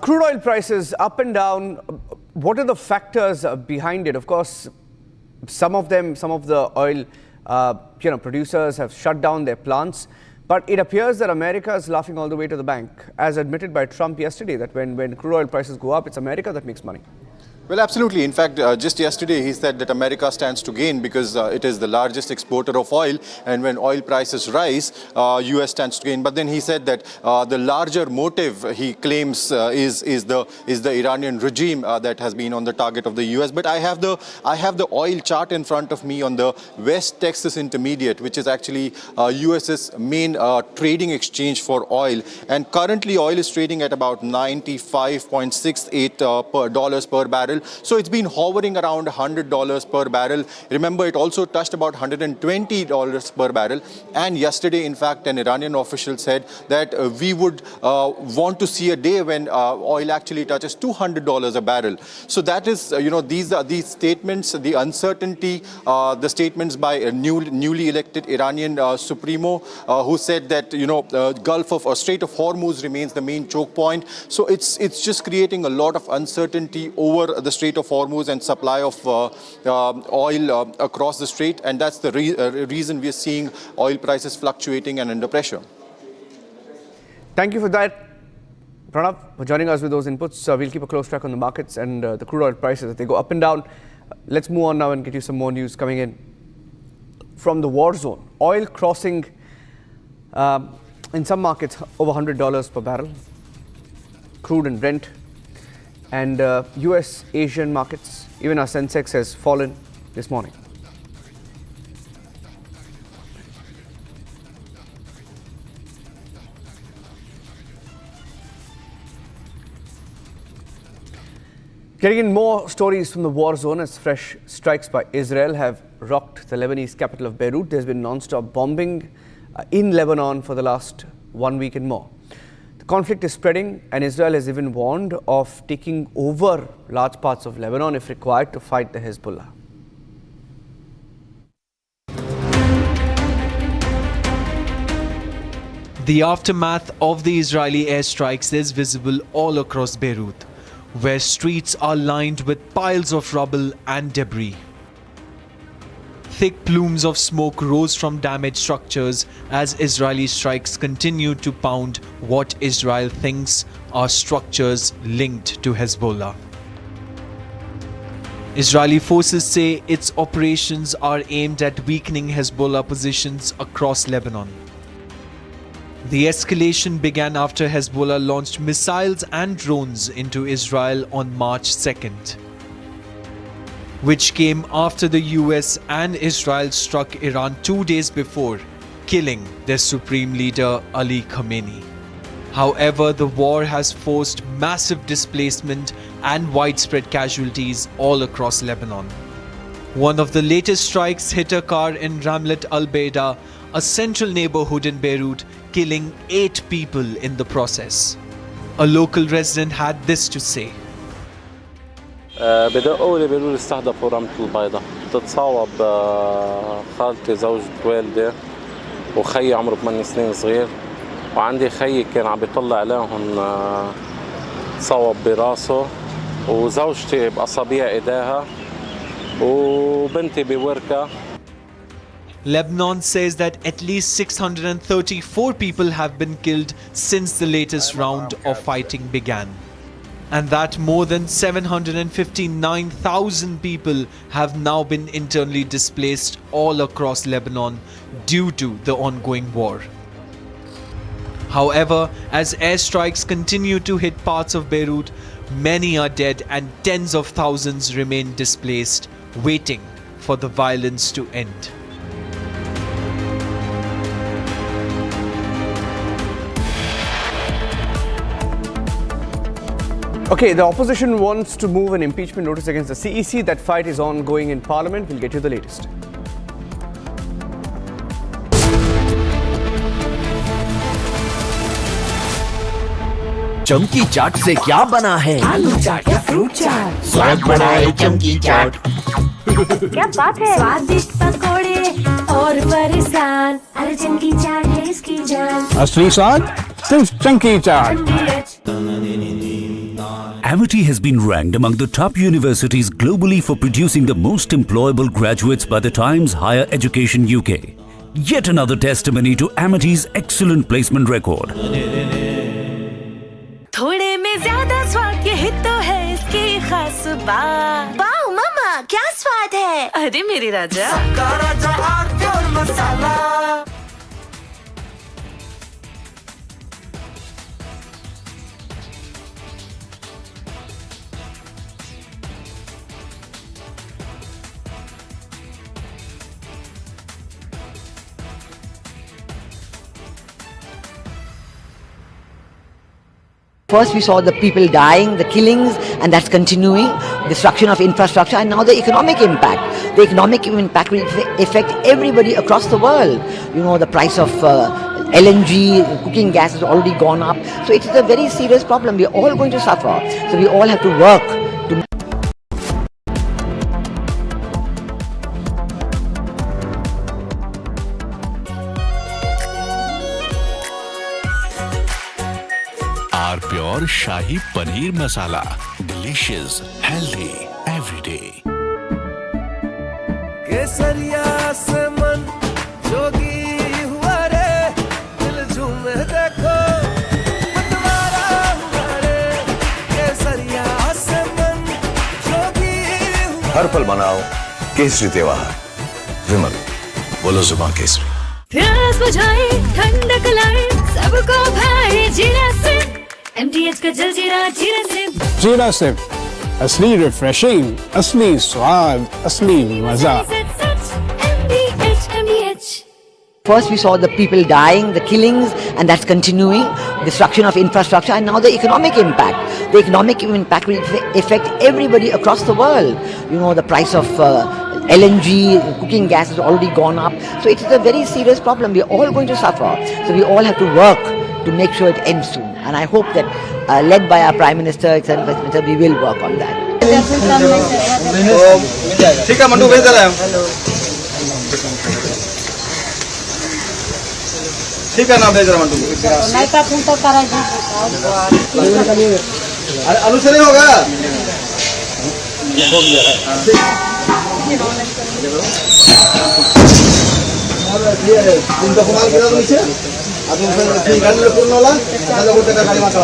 Crude oil prices up and down. What are the factors behind it? Of course, some of the oil producers have shut down their plants. But it appears that America is laughing all the way to the bank, as admitted by Trump yesterday, that when crude oil prices go up, it's America that makes money. Well, absolutely. In fact, just yesterday he said that America stands to gain because it is the largest exporter of oil, and when oil prices rise, US stands to gain. But then he said that the larger motive, he claims, is the Iranian regime that has been on the target of the US. But I have the oil chart in front of me on the West Texas Intermediate, which is actually US's main trading exchange for oil, and currently oil is trading at about $95.68 dollars per barrel. So it's been hovering around $100 per barrel. Remember, it also touched about $120 per barrel. And yesterday, in fact, an Iranian official said that we would want to see a day when oil actually touches $200 a barrel. So that is, these statements, the uncertainty, the statements by a newly elected Iranian Supremo, who said that, Gulf of Strait of Hormuz remains the main choke point. So it's just creating a lot of uncertainty over the Strait of Hormuz and supply of oil across the strait, and that's the reason we are seeing oil prices fluctuating and under pressure. Thank you for that, Pranav, for joining us with those inputs. We'll keep a close track on the markets and the crude oil prices. They go up and down. Let's move on now and get you some more news coming in from the war zone. Oil crossing in some markets over $100 per barrel, crude and Brent. And US Asian markets, even our Sensex has fallen this morning. Getting in more stories from the war zone as fresh strikes by Israel have rocked the Lebanese capital of Beirut. There's been non-stop bombing in Lebanon for the last 1 week and more. The conflict is spreading, and Israel has even warned of taking over large parts of Lebanon if required to fight the Hezbollah. The aftermath of the Israeli airstrikes is visible all across Beirut, where streets are lined with piles of rubble and debris. Thick plumes of smoke rose from damaged structures as Israeli strikes continue to pound what Israel thinks are structures linked to Hezbollah. Israeli forces say its operations are aimed at weakening Hezbollah positions across Lebanon. The escalation began after Hezbollah launched missiles and drones into Israel on March 2nd. Which came after the US and Israel struck Iran 2 days before, killing their supreme leader Ali Khamenei. However, the war has forced massive displacement and widespread casualties all across Lebanon. One of the latest strikes hit a car in Ramlet al-Baida, a central neighborhood in Beirut, killing 8 people in the process. A local resident had this to say. بدقوا لي بيقولوا لي استهدفوا رملة البيضاء تتصاوب خالتي زوجة والدي وخيي عمره 8 سنين صغير وعندي خيي كان عم بيطلع عليهم اتصوب براسه وزوجتي بأصابع إيديها وبنتي بوركة. Lebanon says that at least 634 people have been killed since the latest round of fighting began, and that more than 759,000 people have now been internally displaced all across Lebanon due to the ongoing war. However, as airstrikes continue to hit parts of Beirut, many are dead and tens of thousands remain displaced, waiting for the violence to end. Okay, the opposition wants to move an impeachment notice against the CEC. That fight is ongoing in Parliament. We'll get you the latest. चमकी चाट से क्या बना है? आलू चाट या fruit चाट, स्वाद बनाए चमकी चाट। क्या बात है? स्वादिष्ट पकोड़े और फरसान, अरे चमकी चाट है इसकी जान। असली स्वाद सिर्फ चमकी चाट। Amity has been ranked among the top universities globally for producing the most employable graduates by the Times Higher Education UK. Yet another testimony to Amity's excellent placement record. थोड़े में ज्यादा स्वाद, यही तो है इसकी खास बात। वाओ मामा, क्या स्वाद है? अरे मेरे राजा, मसाला। First we saw the people dying, the killings, and that's continuing, destruction of infrastructure, and now the economic impact. The economic impact will affect everybody across the world. You know, the price of LNG, cooking gas has already gone up. So it is a very serious problem. We are all going to suffer. So we all have to work to Pure Shahi Paneer Masala. Delicious, healthy, every day. केसरिया से मन जोगी हुआ रे, दिल झूमे देखो मतवारा हुआ रे। केसरिया से मन जोगी हुआ। हर पल मनाओ केसरी त्योहार। विमल, बोलो जुबान केसरी। प्यास बुझाए, ठंडक लाए, सबको भाए जीरा से। MTH का जलजीरा जीरा से। जीरा से असली रिफ्रेशिंग, असली स्वाद, असली मजा। First we saw the people dying, the killings, and that's continuing, destruction of infrastructure, and now the economic impact. The economic impact will affect everybody across the world. You know, the price of LNG, cooking gas has already gone up. So it is a very serious problem. We are all going to suffer. So we all have to work to make sure it ends soon. And I hope that, led by our Prime Minister, etc., we will work on that. ठीक है mandu, भेज दे रहे हैं। ठीक है ना, भेज रहे हैं मंडू। नहीं तो फोन तो करा जी। अरे आलू से नहीं होगा। তিনটা কমাল কিনা দিচ্ছে আর তুমি গাড়ি পূর্ণ হলা 1000 টাকা গাড়ি মাথা।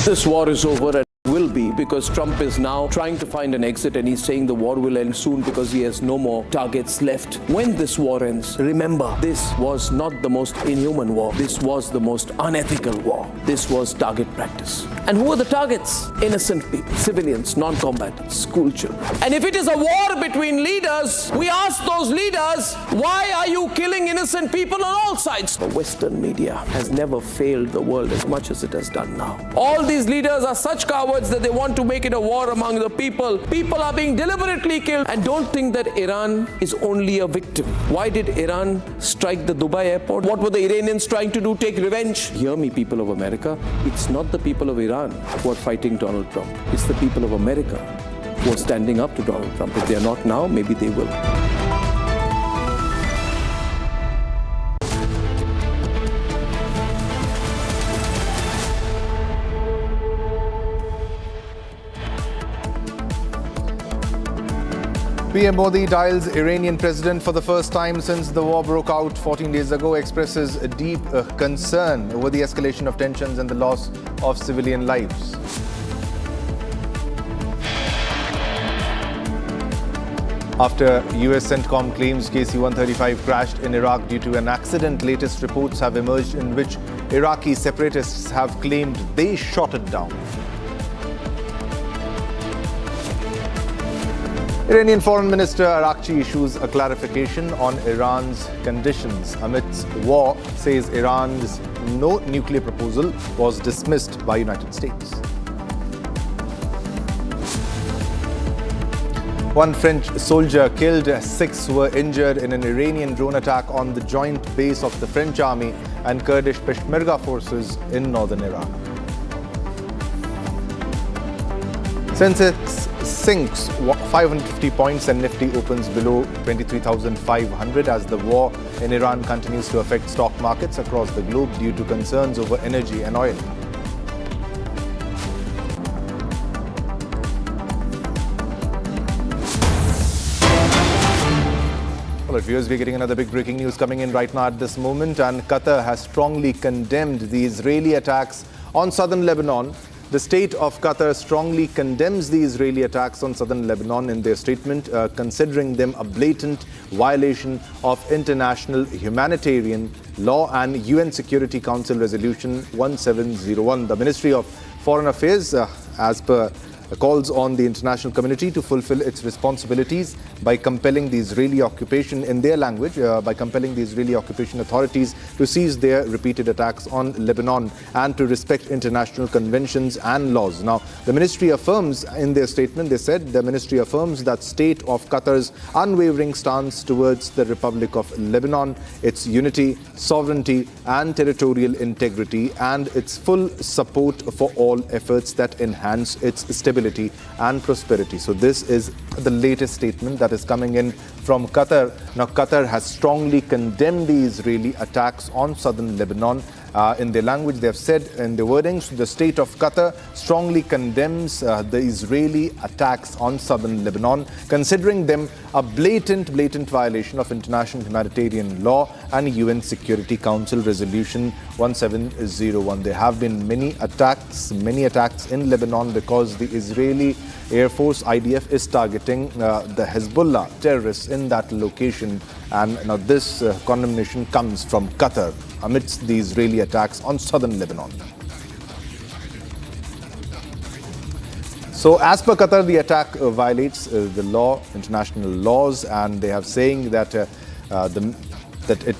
This war is over and will be, because Trump is now trying to find an exit, and he's saying the war will end soon because he has no more targets left. When this war ends, remember, this was not the most inhuman war. This was the most unethical war. This was target practice. And who are the targets? Innocent people, civilians, non-combatants, school children. And if it is a war between leaders, we ask those leaders, why are you killing innocent people on all sides? The Western media has never failed the world as much as it has done now. All these leaders are such cowards words that they want to make it a war among the people. People are being deliberately killed. And don't think that Iran is only a victim. Why did Iran strike the Dubai airport? What were the Iranians trying to do? Take revenge? Hear me, people of America. It's not the people of Iran who are fighting Donald Trump. It's the people of America who are standing up to Donald Trump. If they are not now, maybe they will. PM Modi dials Iranian president for the first time since the war broke out 14 days ago, expresses a deep concern over the escalation of tensions and the loss of civilian lives. After US CENTCOM claims KC-135 crashed in Iraq due to an accident, latest reports have emerged in which Iraqi separatists have claimed they shot it down. Iranian Foreign Minister Araqchi issues a clarification on Iran's conditions amidst war, says Iran's no nuclear proposal was dismissed by United States. One French soldier killed, 6 were injured in an Iranian drone attack on the joint base of the French army and Kurdish Peshmerga forces in northern Iraq. Sensex sinks 550 points and Nifty opens below 23,500 as the war in Iran continues to affect stock markets across the globe due to concerns over energy and oil. All right, viewers, we're getting another big breaking news coming in right now at this moment, and Qatar has strongly condemned the Israeli attacks on southern Lebanon. The state of Qatar strongly condemns the Israeli attacks on southern Lebanon in their statement, considering them a blatant violation of international humanitarian law and UN Security Council Resolution 1701. The Ministry of Foreign Affairs, as per calls on the international community to fulfill its responsibilities by compelling the Israeli occupation in their language, by compelling the Israeli occupation authorities to cease their repeated attacks on Lebanon and to respect international conventions and laws. Now, the ministry affirms in their statement, they said, the ministry affirms that state of Qatar's unwavering stance towards the Republic of Lebanon, its unity, sovereignty and territorial integrity, and its full support for all efforts that enhance its stability and prosperity. So this is the latest statement that is coming in from Qatar. Now, Qatar has strongly condemned the Israeli attacks on southern Lebanon. In their language, they have said in the wordings, the state of Qatar strongly condemns the Israeli attacks on southern Lebanon, considering them a blatant violation of international humanitarian law and UN Security Council Resolution 1701. There have been many attacks in Lebanon because the Israeli Air Force, IDF, is targeting the Hezbollah terrorists in that location. And now this condemnation comes from Qatar amidst the Israeli attacks on southern Lebanon. So as per Qatar, the attack violates the law, international laws, and they have saying that that it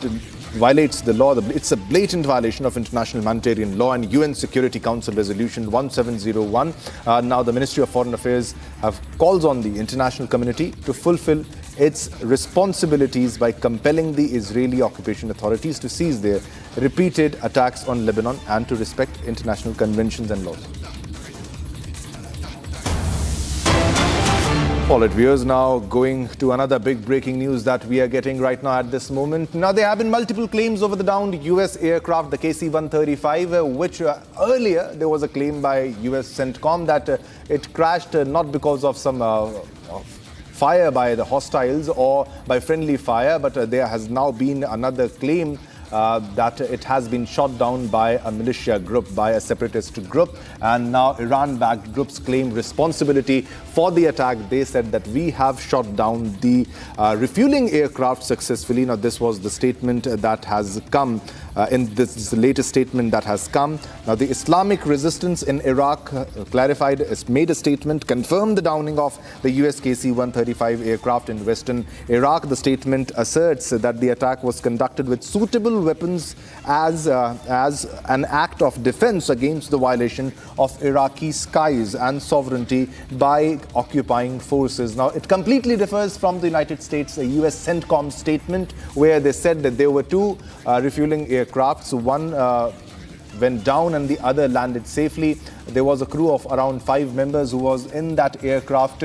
violates the law. It's a blatant violation of international humanitarian law and UN Security Council Resolution 1701. Now the Ministry of Foreign Affairs have calls on the international community to fulfill its responsibilities by compelling the Israeli occupation authorities to cease their repeated attacks on Lebanon and to respect international conventions and laws. All right, viewers, now going to another big breaking news that we are getting right now at this moment. Now, there have been multiple claims over the downed US aircraft, the KC-135, which earlier there was a claim by US CENTCOM that it crashed not because of some fire by the hostiles or by friendly fire, but there has now been another claim that it has been shot down by a militia group, by a separatist group, and now Iran-backed groups claim responsibility for the attack. They said that we have shot down the refueling aircraft successfully. Now, this was the statement that has come in this latest statement that has come. Now, the Islamic resistance in Iraq clarified, made a statement, confirmed the downing of the US KC-135 aircraft in western Iraq. The statement asserts that the attack was conducted with suitable suitable weapons as an act of defense against the violation of Iraqi skies and sovereignty by occupying forces. Now, it completely differs from the United States US CENTCOM statement, where they said that there were two refueling aircrafts. One went down and the other landed safely. There was a crew of around 5 members who was in that aircraft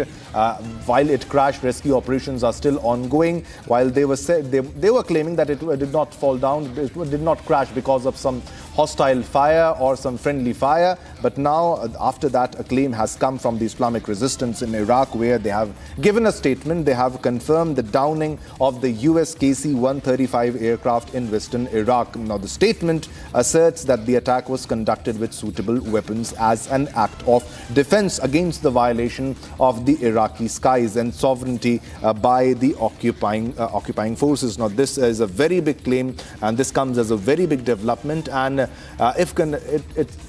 while it crashed. Rescue operations are still ongoing. While they were claiming that it did not fall down, it did not crash because of some hostile fire or some friendly fire. But now, after that, a claim has come from the Islamic resistance in Iraq, where they have given a statement. They have confirmed the downing of the US KC-135 aircraft in western Iraq. Now, the statement asserts that the attack was conducted with suitable weapons as an act of defense against the violation of the Iraqi skies and sovereignty by the occupying forces. Now, this is a very big claim, and this comes as a very big development. And if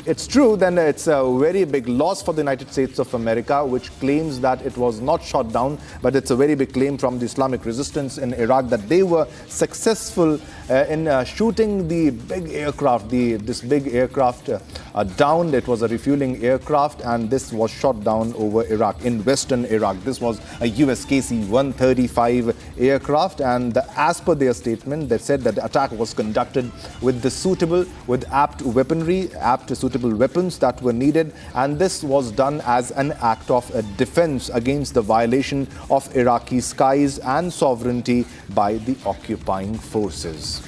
it's true, then it's a very big loss for the United States of America, which claims that it was not shot down. But it's a very big claim from the Islamic resistance in Iraq that they were successful in shooting the big aircraft, this big aircraft down. It was a refueling aircraft, and this was shot down over Iraq, in western Iraq. This was a US KC-135 aircraft, and as per their statement, they said that the attack was conducted with apt weaponry, suitable weapons that were needed, and this was done as an act of defense against the violation of Iraqi skies and sovereignty by the occupying forces.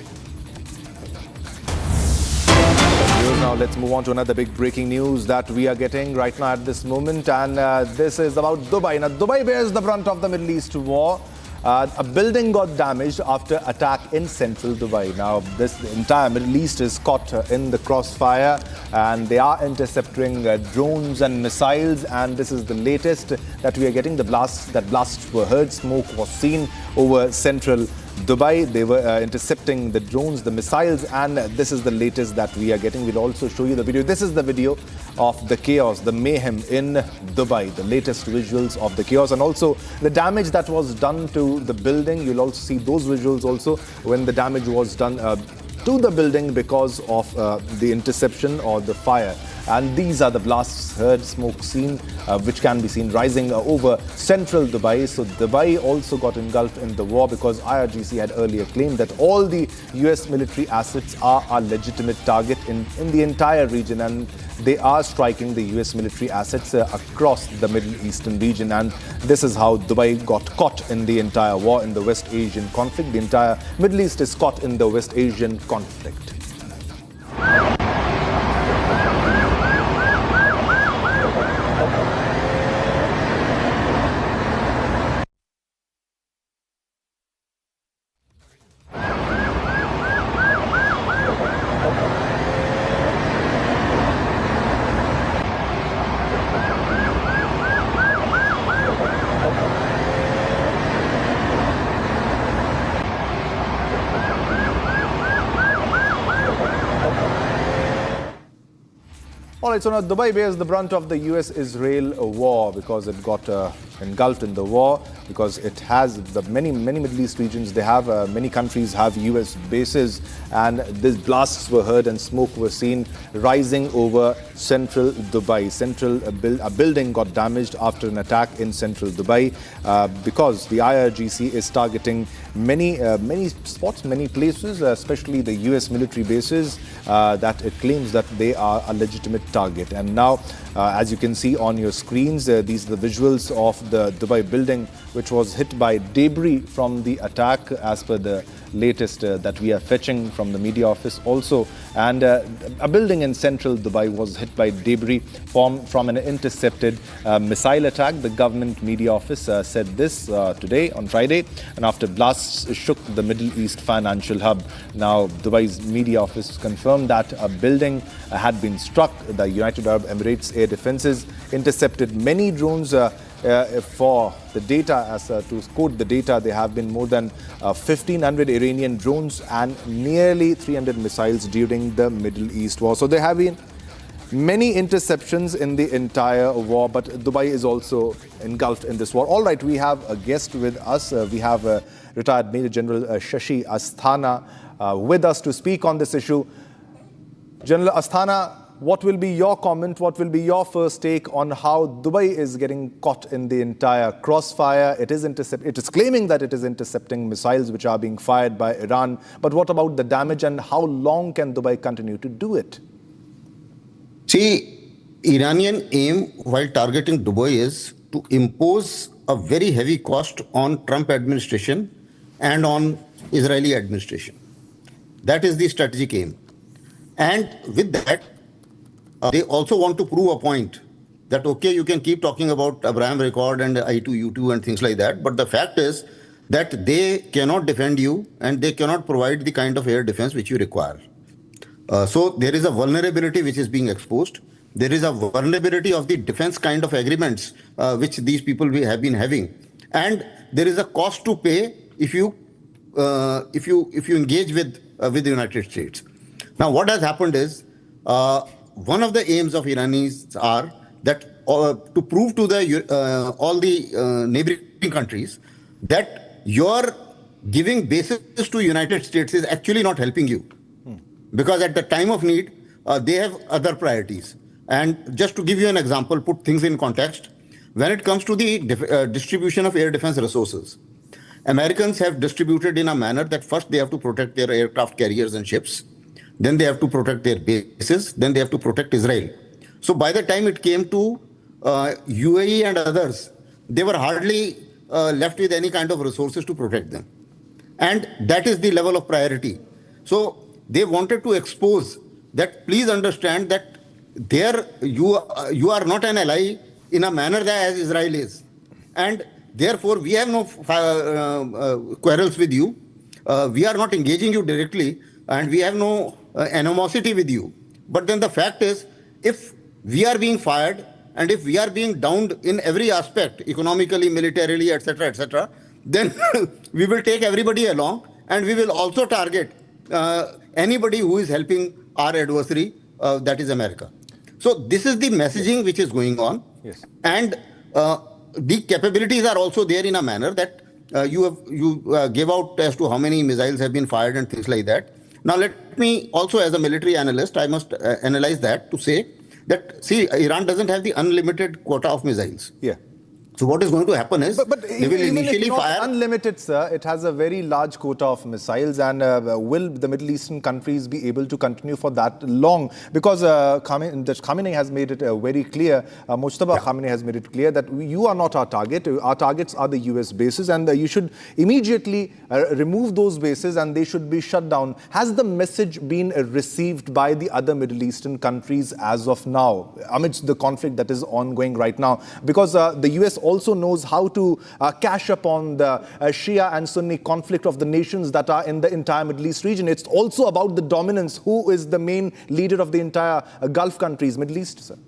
Now let's move on to another big breaking news that we are getting right now at this moment, and this is about Dubai. Now, Dubai bears the brunt of the Middle East war. A building got damaged after attack in central Dubai. Now, the entire Middle East is caught in the crossfire, and they are intercepting drones and missiles. And this is the latest that we are getting. The blasts were heard, smoke was seen over central Dubai. They were intercepting the drones, the missiles, and this is the latest that we are getting. We'll also show you the video. This is the video of the chaos, the mayhem in Dubai, the latest visuals of the chaos, and also the damage that was done to the building. You'll also see those visuals also when the damage was done to the building because of the interception or the fire. And these are the blasts heard, smoke seen, which can be seen rising over central Dubai. So Dubai also got engulfed in the war because IRGC had earlier claimed that all the US military assets are a legitimate target in the entire region, and they are striking the US military assets across the Middle Eastern region. And this is how Dubai got caught in the entire war, in the West Asian conflict. The entire Middle East is caught in the West Asian conflict. All right, so now Dubai bears the brunt of the US-Israel war because it got engulfed in the war, because it has the many Middle East regions. They have many countries have US bases, and these blasts were heard and smoke was seen rising over central Dubai. A building got damaged after an attack in central Dubai because the IRGC is targeting many spots, many places, especially the US military bases that it claims that they are a legitimate target. And now, as you can see on your screens, these are the visuals of the Dubai building, which was hit by debris from the attack, as per the latest that we are fetching from the media office also. And a building in central Dubai was hit by debris from an intercepted missile attack. The government media office said this today on Friday, and after blasts shook the Middle East financial hub. Now, Dubai's media office confirmed that a building had been struck. The United Arab Emirates air defenses intercepted many drones for the data. As to quote the data, there have been more than 1,500 Iranian drones and nearly 300 missiles during the Middle East war. So there have been many interceptions in the entire war, but Dubai is also engulfed in this war. All right, we have a guest with us. We have retired Major General Shashi Asthana with us to speak on this issue. General Asthana, what will be your comment? What will be your first take on how Dubai is getting caught in the entire crossfire? It is claiming that it is intercepting missiles which are being fired by Iran. But what about the damage, and how long can Dubai continue to do it? See, Iranian aim while targeting Dubai is to impose a very heavy cost on Trump administration and on Israeli administration. That is the strategic aim. And with that, they also want to prove a point that, okay, you can keep talking about Abraham Accord and I2U2 and things like that, but the fact is that they cannot defend you and they cannot provide the kind of air defense which you require. So there is a vulnerability which is being exposed. There is a vulnerability of the defense kind of agreements which these people have been having, and there is a cost to pay if you engage with the United States. Now, what has happened is one of the aims of Iranis are that to prove to the all the neighboring countries that your giving bases to United States is actually not helping you, because at the time of need they have other priorities. And just to give you an example, put things in context, when it comes to the distribution of air defense resources, Americans have distributed in a manner that first they have to protect their aircraft carriers and ships, then they have to protect their bases, then they have to protect Israel. So by the time it came to UAE and others, they were hardly left with any kind of resources to protect them. And that is the level of priority. So they wanted to expose that, please understand that you are not an ally in a manner that as Israel is. And therefore, we have no quarrels with you. We are not engaging you directly, and we have no animosity with you. But then the fact is, if we are being fired and if we are being downed in every aspect, economically, militarily, etc., then we will take everybody along, and we will also target anybody who is helping our adversary, that is America. So this is the messaging which is going on. Yes. And the capabilities are also there in a manner that you gave out as to how many missiles have been fired and things like that. Now let me also, as a military analyst, I must analyze that to say that, see, Iran doesn't have the unlimited quota of missiles. Yeah. So what is going to happen is but they will even initially if not fire. Unlimited, sir, it has a very large quota of missiles, and will the Middle Eastern countries be able to continue for that long? Because Khamenei has made it very clear, Mujtaba Khamenei has made it clear that you are not our target. Our targets are the US bases, and you should immediately remove those bases and they should be shut down. Has the message been received by the other Middle Eastern countries as of now, amidst the conflict that is ongoing right now? Because the US also knows how to cash upon the Shia and Sunni conflict of the nations that are in the entire Middle East region. It's also about the dominance. Who is the main leader of the entire Gulf countries, Middle East, sir?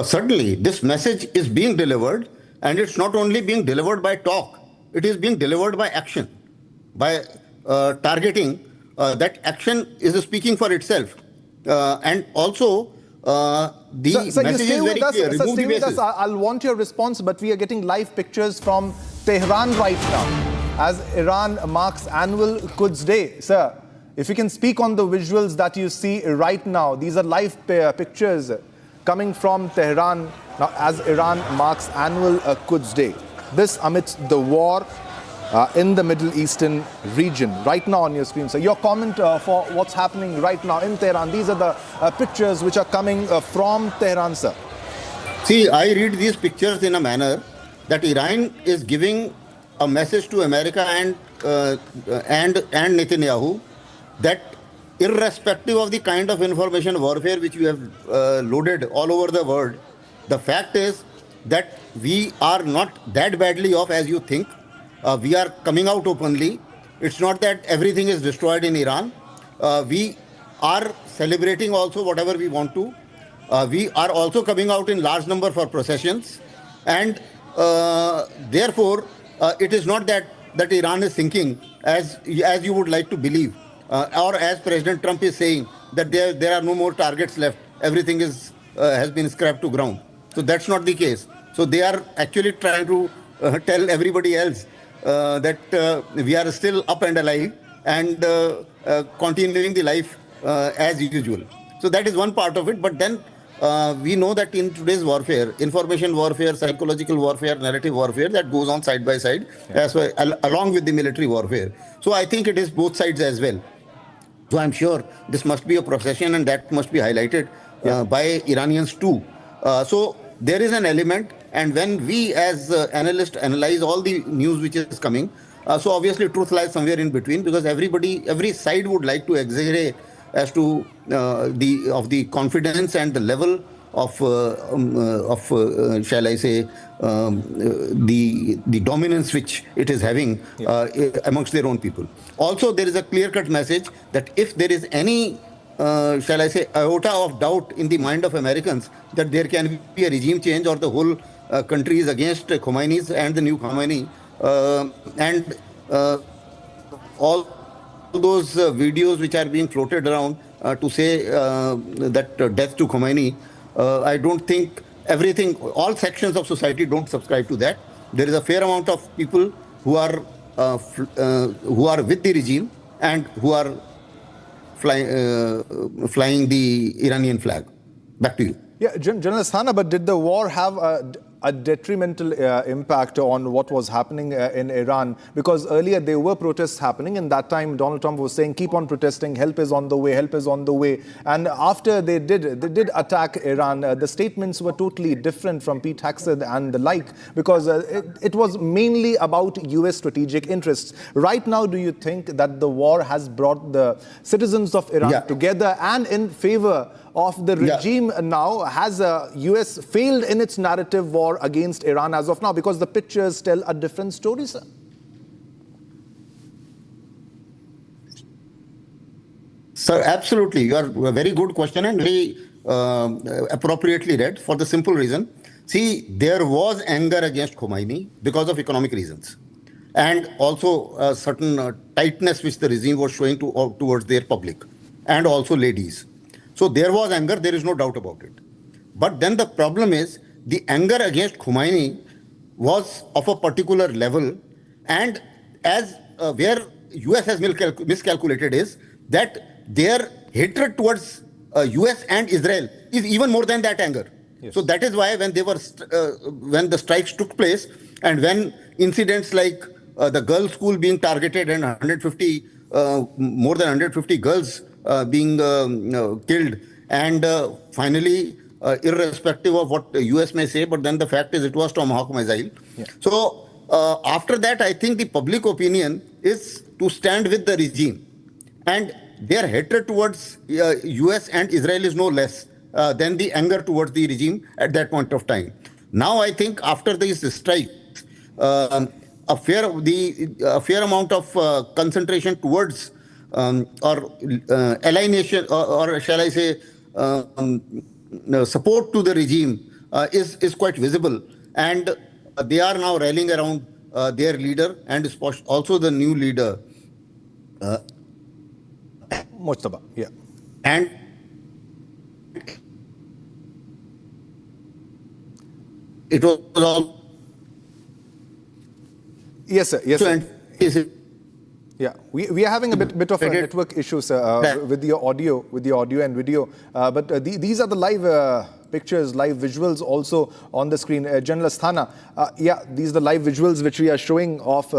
Certainly, this message is being delivered, and it's not only being delivered by talk, it is being delivered by action, by targeting. That action is speaking for itself. And also, the message is very clear. Remove the bases. I'll want your response, but we are getting live pictures from Tehran right now as Iran marks annual Quds Day. Sir, if you can speak on the visuals that you see right now. These are live pictures coming from Tehran now as Iran marks annual Quds Day. This amidst the war in the Middle Eastern region. Right now on your screen, sir, your comment for what's happening right now in Tehran. These are the pictures which are coming from Tehran, sir. See, I read these pictures in a manner that Iran is giving a message to America and Netanyahu that irrespective of the kind of information warfare which you have loaded all over the world, the fact is that we are not that badly off as you think. We are coming out openly. It's not that everything is destroyed in Iran. We are celebrating also whatever we want to. We are also coming out in large number for processions. And therefore, it is not that Iran is sinking as you would like to believe. Or as President Trump is saying, that there are no more targets left. Everything has been scrapped to ground. So that's not the case. So they are actually trying to tell everybody else that we are still up and alive, and continuing the life as usual. So that is one part of it. But then we know that in today's warfare, information warfare, psychological warfare, narrative warfare, that goes on side by side, as well, along with the military warfare. So I think it is both sides as well. So I'm sure this must be a procession, and that must be highlighted by Iranians too. So there is an element, and when we as analysts analyze all the news which is coming, so obviously truth lies somewhere in between, because every side would like to exaggerate as to the confidence and the level of shall I say, the dominance which it is having amongst their own people. Also, there is a clear-cut message that if there is any shall I say, iota of doubt in the mind of Americans that there can be a regime change or the whole country is against Khomeini's and the new Khomeini, and all those videos which are being floated around to say that death to Khomeini, I don't think all sections of society don't subscribe to that. There is a fair amount of people who are with the regime and who are flying the Iranian flag. Back to you. Yeah, General Asthana, but did the war have a detrimental impact on what was happening in Iran? Because earlier there were protests happening, and that time Donald Trump was saying, keep on protesting, help is on the way, help is on the way. And after they did attack Iran, the statements were totally different from Pete Hegseth and the like, because it was mainly about US strategic interests. Right now, do you think that the war has brought the citizens of Iran together and in favor of the regime now? Has US failed in its narrative war against Iran as of now? Because the pictures tell a different story, sir. Sir, absolutely. You are a very good question and very appropriately read, for the simple reason. See, there was anger against Khomeini because of economic reasons, and also a certain tightness which the regime was showing towards their public and also ladies. So there was anger, there is no doubt about it. But then the problem is, the anger against Khomeini was of a particular level, and as where US has miscalculated is that their hatred towards US and Israel is even more than that anger. Yes. So that is why when when the strikes took place, and when incidents like the girls' school being targeted and more than 150 girls being killed, and finally, irrespective of what the US may say, but then the fact is it was Tomahawk missile. Yeah. So after that, I think the public opinion is to stand with the regime, and their hatred towards US and Israel is no less than the anger towards the regime at that point of time. Now, I think after these strikes, a fair amount of concentration towards or alienation, or shall I say, support to the regime is quite visible, and they are now rallying around their leader and also the new leader, Mujtaba. Yeah, and it was all. Yes, sir. Yes, sir. Yeah, we are having a bit of network issues with the audio and video. But these are the live pictures, live visuals also on the screen. General Asthana, these are the live visuals which we are showing of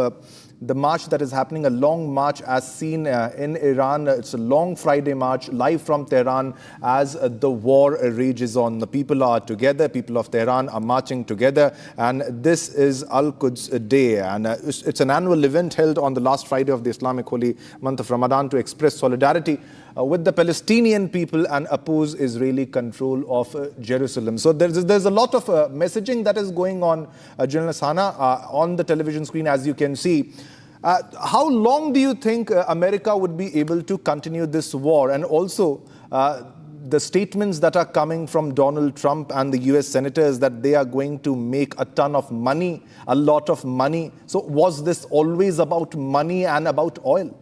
the march that is happening, a long march as seen in Iran. It's a long Friday march live from Tehran as the war rages on. The people are together, people of Tehran are marching together, and this is Al-Quds Day, and it's an annual event held on the last Friday of the Islamic holy month of Ramadan to express solidarity with the Palestinian people and oppose Israeli control of Jerusalem. So there's a lot of messaging that is going on, General Asthana, on the television screen, as you can see. How long do you think America would be able to continue this war? And also the statements that are coming from Donald Trump and the US senators that they are going to make a ton of money, a lot of money. So was this always about money and about oil?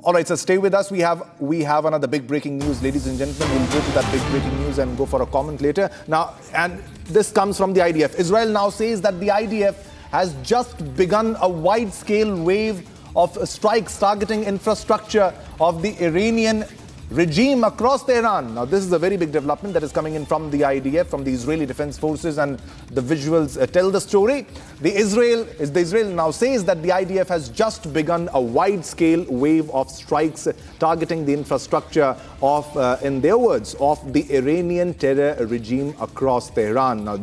All right, so stay with us. We have another big breaking news, ladies and gentlemen. We'll go to that big breaking news and go for a comment later. Now, and this comes from the IDF. Israel now says that the IDF has just begun a wide-scale wave of strikes targeting infrastructure of the Iranian regime across Tehran. Now, this is a very big development that is coming in from the IDF, from the Israeli Defense Forces, and the visuals tell the story. Israel now says that the IDF has just begun a wide-scale wave of strikes targeting the infrastructure of, in their words, of the Iranian terror regime across Tehran. Now,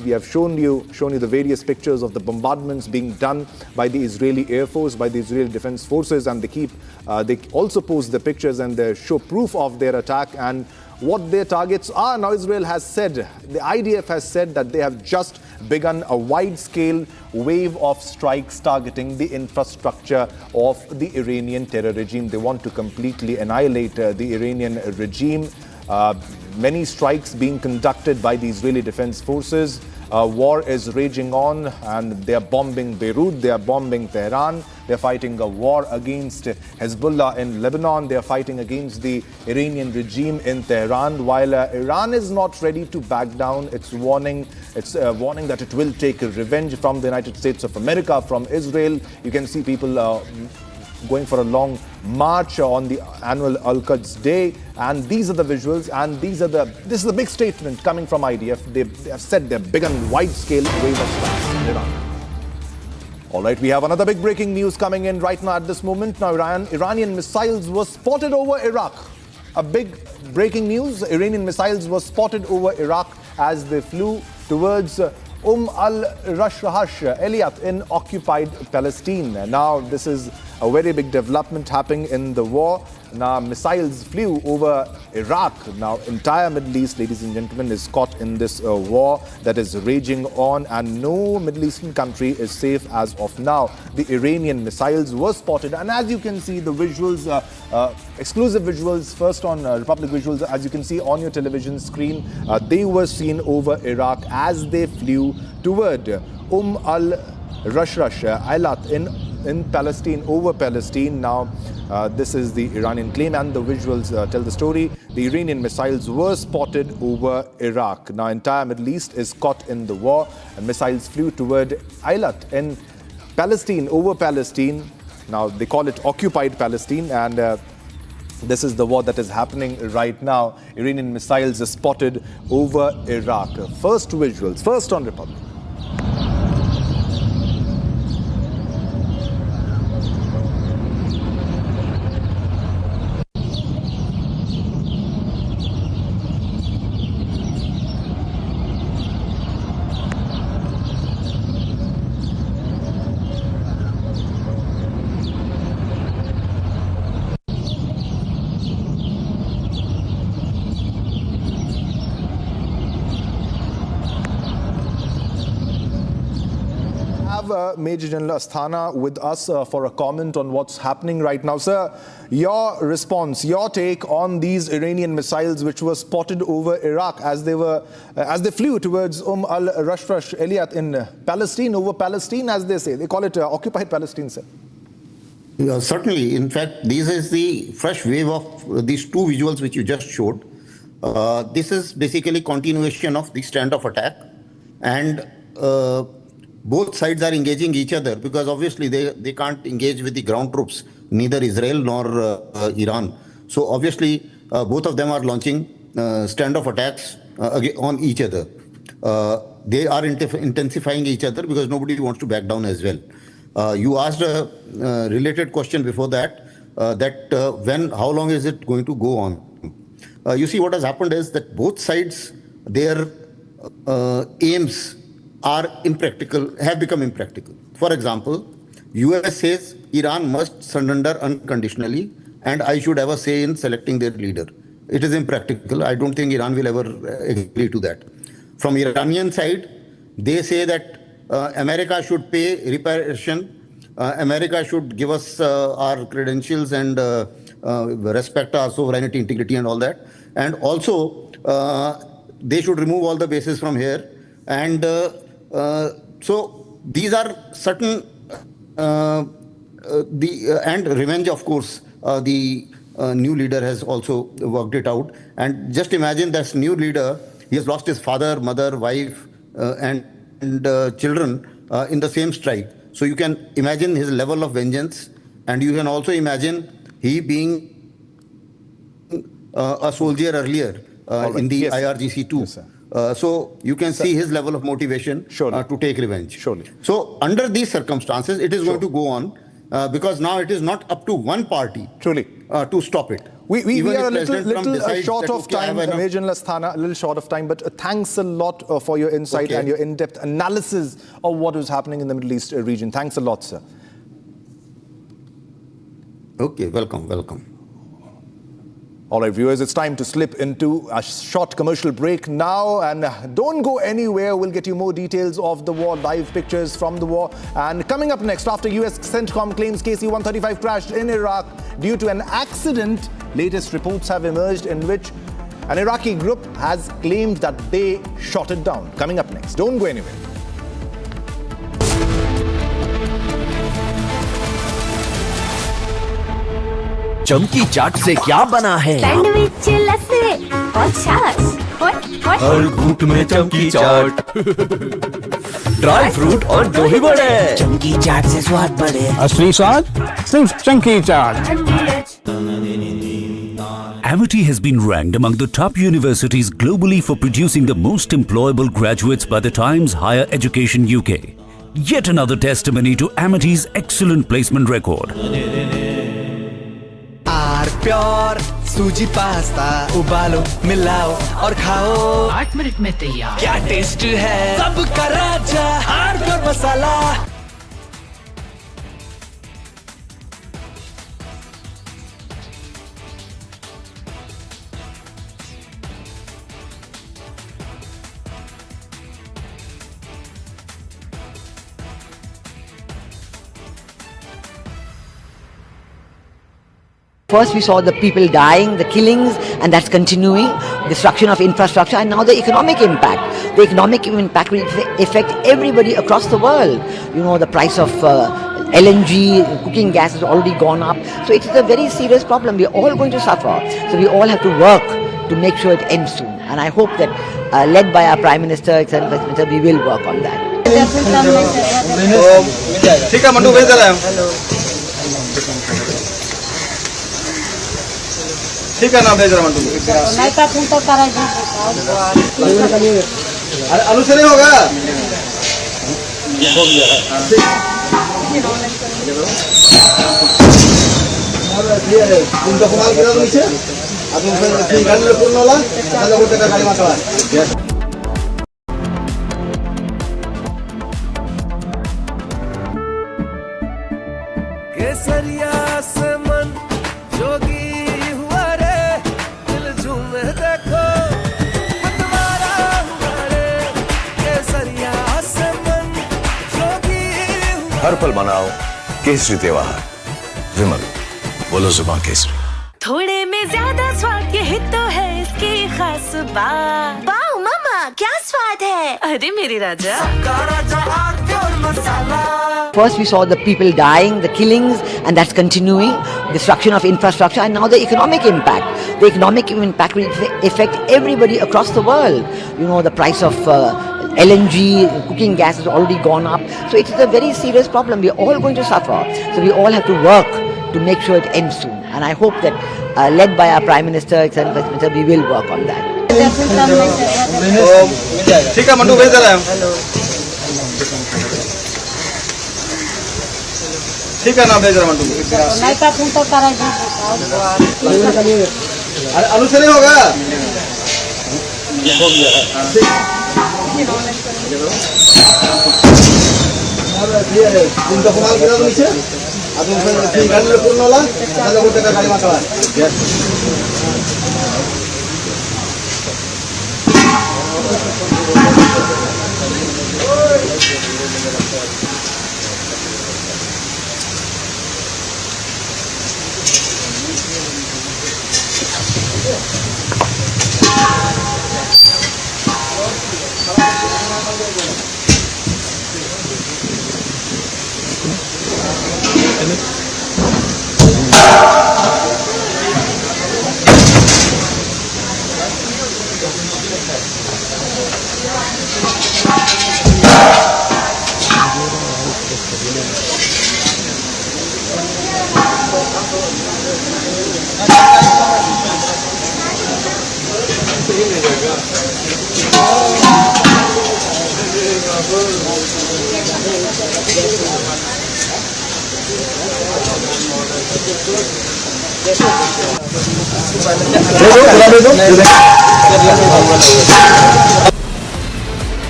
we have shown you the various pictures of the bombardments being done by the Israeli Air Force, by the Israeli Defense Forces, and they also post the pictures and they show proof of their attack and what their targets are. Now, Israel has said, the IDF has said that they have just begun a wide-scale wave of strikes targeting the infrastructure of the Iranian terror regime. They want to completely annihilate the Iranian regime. Many strikes being conducted by the Israeli Defense Forces. War is raging on, and they are bombing Beirut, they are bombing Tehran, they are fighting a war against Hezbollah in Lebanon, they are fighting against the Iranian regime in Tehran. While Iran is not ready to back down, it's warning that it will take revenge from the United States of America, from Israel. You can see people going for a long march on the annual Al-Quds Day, and these are the visuals, and this is a big statement coming from IDF. They have said they've begun wide-scale wave of strikes in Iran. All right, we have another big breaking news coming in right now at this moment. Now, Iranian missiles were spotted over Iraq. A big breaking news: Iranian missiles were spotted over Iraq as they flew towards al-Rashrash, Elyat in occupied Palestine. Now, this is a very big development happening in the war. Now, missiles flew over Iraq. Now, entire Middle East, ladies and gentlemen, is caught in this war that is raging on, and no Middle Eastern country is safe as of now. The Iranian missiles were spotted, and as you can see, the visuals, exclusive visuals, first on Republic Visuals, as you can see on your television screen, they were seen over Iraq as they flew toward al-Rashrash, Eilat in Palestine, over Palestine. Now, this is the Iranian claim, and the visuals tell the story. The Iranian missiles were spotted over Iraq. Now, entire Middle East is caught in the war, and missiles flew toward Eilat in Palestine, over Palestine. Now, they call it occupied Palestine, and this is the war that is happening right now. Iranian missiles are spotted over Iraq. First visuals, first on Republic. Major General Asthana with us for a comment on what's happening right now. Sir, your response, your take on these Iranian missiles which were spotted over Iraq as they flew towards al-Rashrash, Elyat in Palestine, over Palestine, as they say. They call it occupied Palestine, sir. Yeah, certainly. In fact, this is the fresh wave of these two visuals which you just showed. This is basically continuation of the standoff attack, and both sides are engaging each other because obviously they can't engage with the ground troops, neither Israel nor Iran. So obviously both of them are launching standoff attacks on each other. They are intensifying each other because nobody wants to back down as well. You asked a related question before that, how long is it going to go on? You see, what has happened is that both sides, their aims have become impractical. For example, US says Iran must surrender unconditionally, and I should have a say in selecting their leader. It is impractical. I don't think Iran will ever agree to that. From Iranian side, they say that America should pay reparation. America should give us our credentials and respect our sovereignty, integrity, and all that. And also, they should remove all the bases from here. And so these are certain and revenge, of course. The new leader has also worked it out. And just imagine this new leader, he has lost his father, mother, wife, and children in the same strike. So you can imagine his level of vengeance, and you can also imagine he being a soldier earlier in the IRGC too. So you can see his level of motivation to take revenge. So under these circumstances, it is going to go on because now it is not up to one party to stop it. We are a little short of time, Major Lasthana, a little short of time, but thanks a lot for your insight and your in-depth analysis of what is happening in the Middle East region. Thanks a lot, sir. Okay, welcome. All right, viewers, it's time to slip into a short commercial break now. And don't go anywhere. We'll get you more details of the war, live pictures from the war. And coming up next, after US CENTCOM claims KC-135 crashed in Iraq due to an accident, latest reports have emerged in which an Iraqi group has claimed that they shot it down. Coming up next. Don't go anywhere. चमकी चाट से क्या बना है? Sandwich लस्सी और छाछ हर घूंट में चमकी चाट, ड्राई फ्रूट और दही बड़े। चमकी चाट से स्वाद बढ़े। असली स्वाद सिर्फ चमकी चाट। Amity has been ranked among the top universities globally for producing the most employable graduates by the Times Higher Education UK. Yet another testimony to Amity's excellent placement record. Pure सूजी पास्ता उबालो मिलाओ और खाओ 8 minute में तैयार। क्या taste है सबका राजा hardcore masala. First we saw the people dying, the killings, and that's continuing, destruction of infrastructure, and now the economic impact. The economic impact will affect everybody across the world. You know, the price of LNG, cooking gas has already gone up. So it is a very serious problem. We are all going to suffer. So we all have to work to make sure it ends soon. And I hope that, led by our Prime Minister, etc., we will work on that. ठीक है mandu भेज दे रहे हैं। ठीक है ना भेज रहा मंडू। अरे आलू से नहीं होगा। हो गया। तुम तो कमाल किया नीचे। अब तुम फिर गाड़ी में पूर्ण वाला, चलो गोटे का गाड़ी मारता है। केसरिया से मन जोगी हुआ रे, दिल झूमे देखो मतवारा हुआ रे। केसरिया से मन जोगी हुआ। हर पल मनाओ केसरी त्योहार, विमल बोलो जुबान केसरी। थोड़े में ज्यादा स्वाद, यही तो है इसकी खास बात। वाओ मामा क्या स्वाद है, अरे मेरे राजा। First we saw the people dying, the killings, and that's continuing, destruction of infrastructure, and now the economic impact. The economic impact will affect everybody across the world. You know, the price of LNG, cooking gas has already gone up. So it is a very serious problem. We are all going to suffer. So we all have to work to make sure it ends soon. And I hope that, led by our Prime Minister, etc., we will work on that. ठीक है mandu भेज दे रहे हैं। ठीक है ना भेज रहा मंडू। अरे आलू से नहीं होगा। हो गया। तुम तो कमाल किया नीचे। अब तुम फिर गाड़ी में पूर्ण वाला, चलो गोटे का गाड़ी मारता है।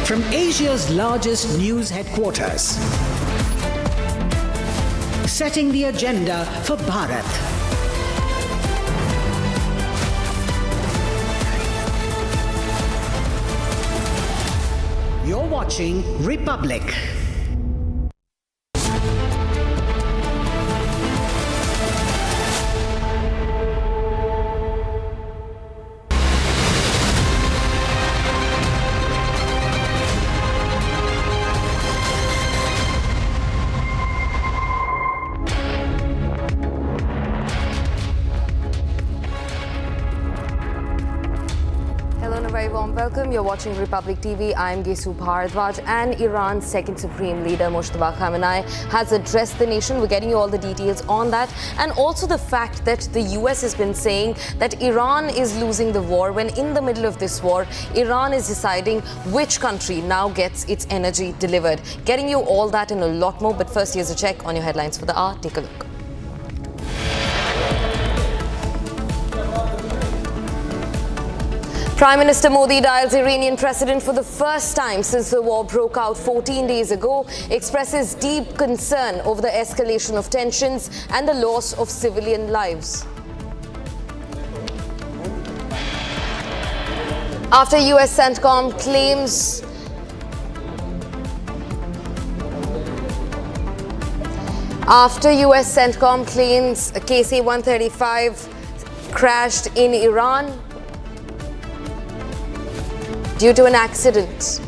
From Asia's largest news headquarters, setting the agenda for Bharat. You're watching Republic. Welcome. You're watching Republic TV. I'm Gesu Bharadwaj, and Iran's second supreme leader, Mojtaba Khamenei, has addressed the nation. We're getting you all the details on that, and also the fact that the US has been saying that Iran is losing the war, when in the middle of this war, Iran is deciding which country now gets its energy delivered. Getting you all that and a lot more, but first here's a check on your headlines for the hour. Take a look. Prime Minister Modi dials Iranian president for the first time since the war broke out 14 days ago, expresses deep concern over the escalation of tensions and the loss of civilian lives. After US CENTCOM claims KC-135 crashed in Iran due to an accident.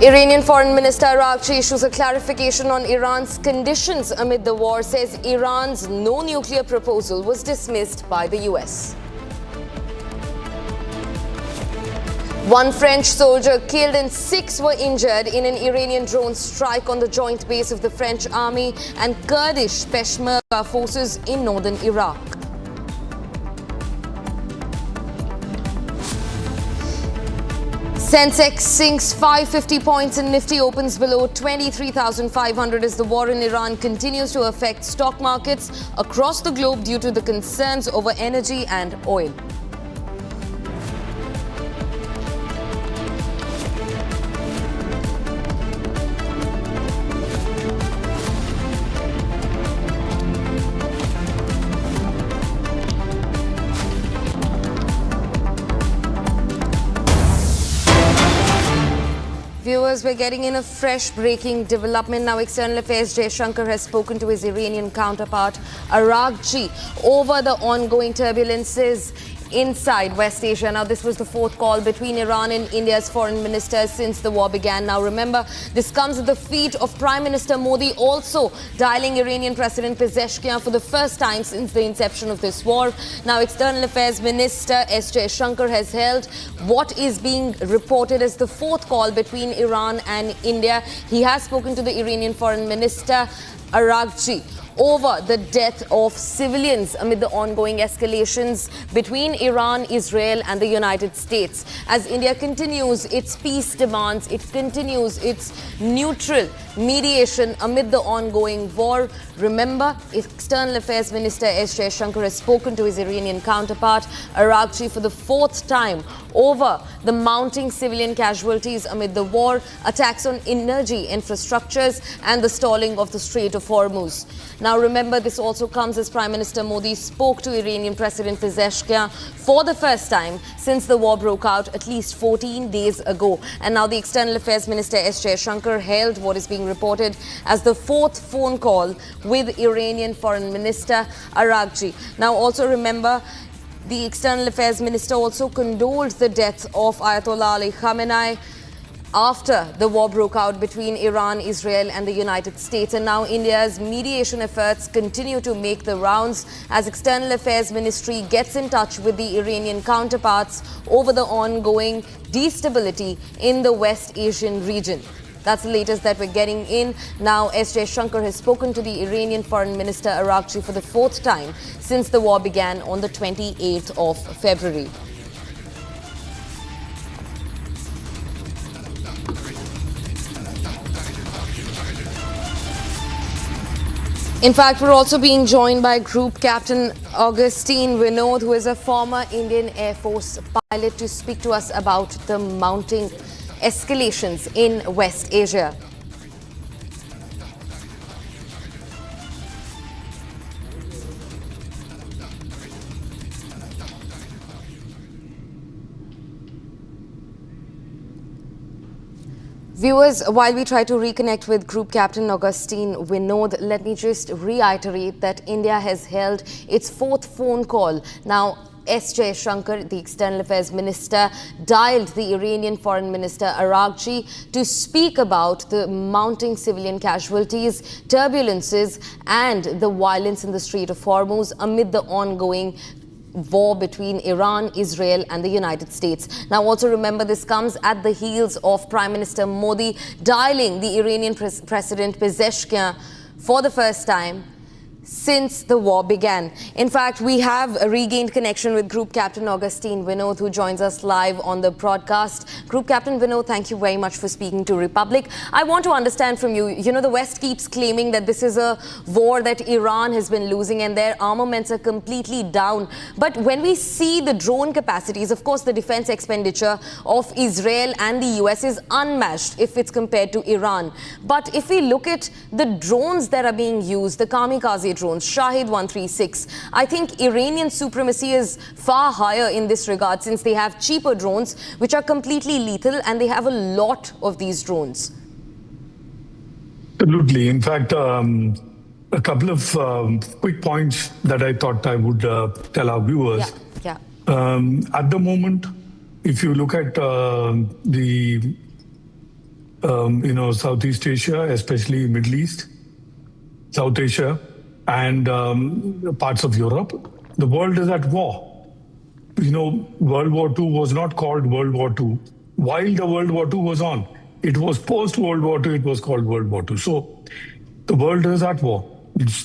Iranian Foreign Minister Araqchi issues a clarification on Iran's conditions amid the war, says Iran's no nuclear proposal was dismissed by the US. One French soldier killed and 6 were injured in an Iranian drone strike on the joint base of the French army and Kurdish Peshmerga forces in northern Iraq. Sensex sinks 550 points and Nifty opens below 23,500 as the war in Iran continues to affect stock markets across the globe due to the concerns over energy and oil. Viewers, we're getting in a fresh breaking development. Now, External Affairs Jaishankar has spoken to his Iranian counterpart Araqchi over the ongoing turbulences inside West Asia. Now, this was the fourth call between Iran and India's foreign ministers since the war began. Now, remember, this comes at the feet of Prime Minister Modi also dialing Iranian President Pezeshkian for the first time since the inception of this war. Now, External Affairs Minister S. Jaishankar has held what is being reported as the fourth call between Iran and India. He has spoken to the Iranian Foreign Minister Araqchi over the death of civilians amid the ongoing escalations between Iran, Israel and the United States. As India continues its peace demands, it continues its neutral mediation amid the ongoing war. Remember, External Affairs Minister S. Jaishankar has spoken to his Iranian counterpart Araqchi for the fourth time over the mounting civilian casualties amid the war, attacks on energy infrastructures and the stalling of the Strait of Hormuz. Now remember, this also comes as Prime Minister Modi spoke to Iranian President Pezeshkian for the first time since the war broke out at least 14 days ago. And now the External Affairs Minister S. Jaishankar held what is being reported as the fourth phone call with Iranian Foreign Minister Araqchi. Now also remember, the External Affairs Minister also condoled the death of Ayatollah Ali Khamenei after the war broke out between Iran, Israel and the United States. And now India's mediation efforts continue to make the rounds as External Affairs Ministry gets in touch with the Iranian counterparts over the ongoing destability in the West Asian region. That's the latest that we're getting in. Now, S. Shankar has spoken to the Iranian Foreign Minister Araqchi for the 4th time since the war began on the 28th of February. In fact, we're also being joined by Group Captain Augustine Vinod, who is a former Indian Air Force pilot, to speak to us about the mounting escalations in West Asia. Viewers, while we try to reconnect with Group Captain Augustine Vinod, let me just reiterate that India has held its 4th phone call. Now, S. Shankar, the External Affairs Minister, dialed the Iranian Foreign Minister Araqchi to speak about the mounting civilian casualties, turbulences and the violence in the Strait of Hormuz amid the ongoing war between Iran, Israel and the United States. Now, also remember, this comes at the heels of Prime Minister Modi dialing the Iranian President Pezeshkian for the first time since the war began. In fact, we have regained connection with Group Captain Augustine Vinod, who joins us live on the broadcast. Group Captain Vinod, thank you very much for speaking to Republic. I want to understand from you, the West keeps claiming that this is a war that Iran has been losing and their armaments are completely down. But when we see the drone capacities, of course, the defense expenditure of Israel and the US is unmatched if it's compared to Iran. But if we look at the drones that are being used, the kamikaze drones, Shahid 136. I think Iranian supremacy is far higher in this regard, since they have cheaper drones which are completely lethal and they have a lot of these drones. Absolutely. In fact, a couple of quick points that I thought I would tell our viewers. Yeah. At the moment, if you look at the Southeast Asia, especially Middle East, South Asia, and parts of Europe, the world is at war. World War II was not called World War II while the World War II was on. It was post-World War II, it was called World War II. So the world is at war.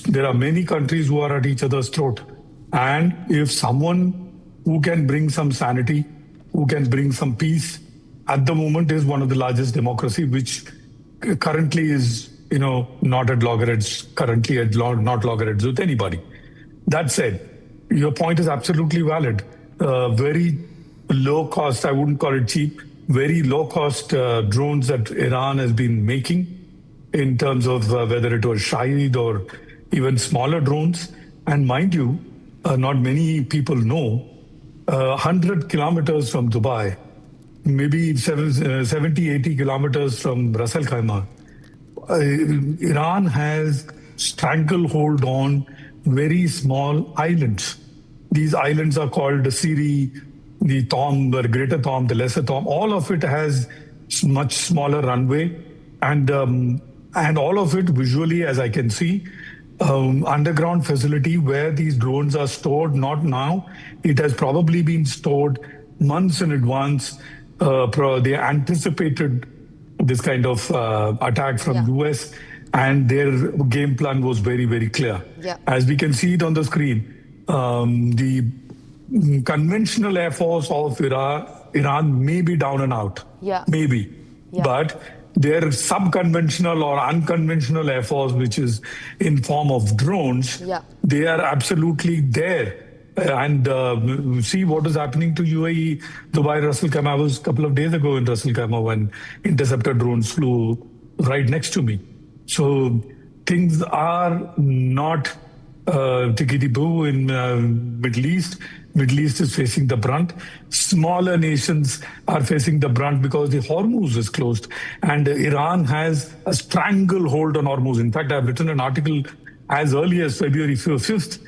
There are many countries who are at each other's throat. And if someone who can bring some sanity, who can bring some peace, at the moment is one of the largest democracy, which currently is not at loggerheads, not loggerheads with anybody. That said, your point is absolutely valid. Very low cost, I wouldn't call it cheap, very low cost drones that Iran has been making in terms of whether it was Shahid or even smaller drones. And mind you, not many people know, 100 kilometers from Dubai, maybe 70, 80 kilometers from Ras Al Khaimah, Iran has stranglehold on very small islands. These islands are called the Siri, the Tom, the Greater Tom, the Lesser Tom. All of it has much smaller runway, and all of it visually, as I can see, underground facility where these drones are stored. Not now. It has probably been stored months in advance. They anticipated this kind of attack from US, and their game plan was very, very clear. Yeah. As we can see it on the screen, the conventional air force of Iran may be down and out, maybe, but their sub-conventional or unconventional air force, which is in form of drones, they are absolutely there. And see what is happening to UAE, Dubai, Ras Al Khaimah. I was a couple of days ago in Ras Al Khaimah when interceptor drones flew right next to me. So things are not tickety-boo in Middle East. Middle East is facing the brunt. Smaller nations are facing the brunt because the Hormuz is closed. And Iran has a stranglehold on Hormuz. In fact, I've written an article as early as February 5th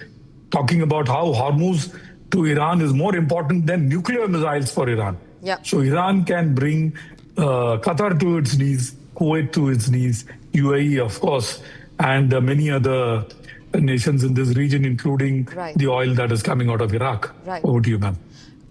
talking about how Hormuz to Iran is more important than nuclear missiles for Iran. So Iran can bring Qatar to its knees, Kuwait to its knees, UAE, of course, and many other nations in this region, including the oil that is coming out of Iraq. Over to you, ma'am.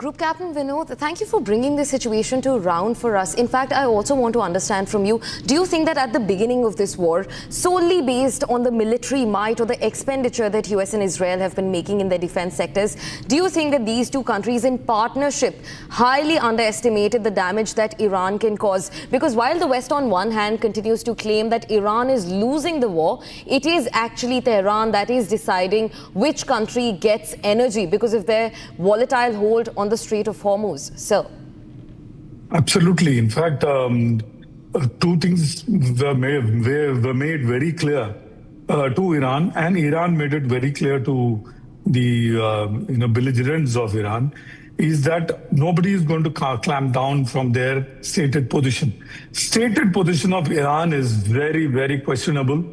Group Captain Vinod, thank you for bringing this situation to round for us. In fact, I also want to understand from you, do you think that at the beginning of this war, solely based on the military might or the expenditure that US and Israel have been making in their defense sectors, do you think that these two countries in partnership highly underestimated the damage that Iran can cause? Because while the West on one hand continues to claim that Iran is losing the war, it is actually Tehran that is deciding which country gets energy because of their volatile hold on the Strait of Hormuz. So, absolutely. In fact, two things were made very clear to Iran, and Iran made it very clear to the belligerents of Iran, is that nobody is going to clamp down from their stated position. Stated position of Iran is very, very questionable.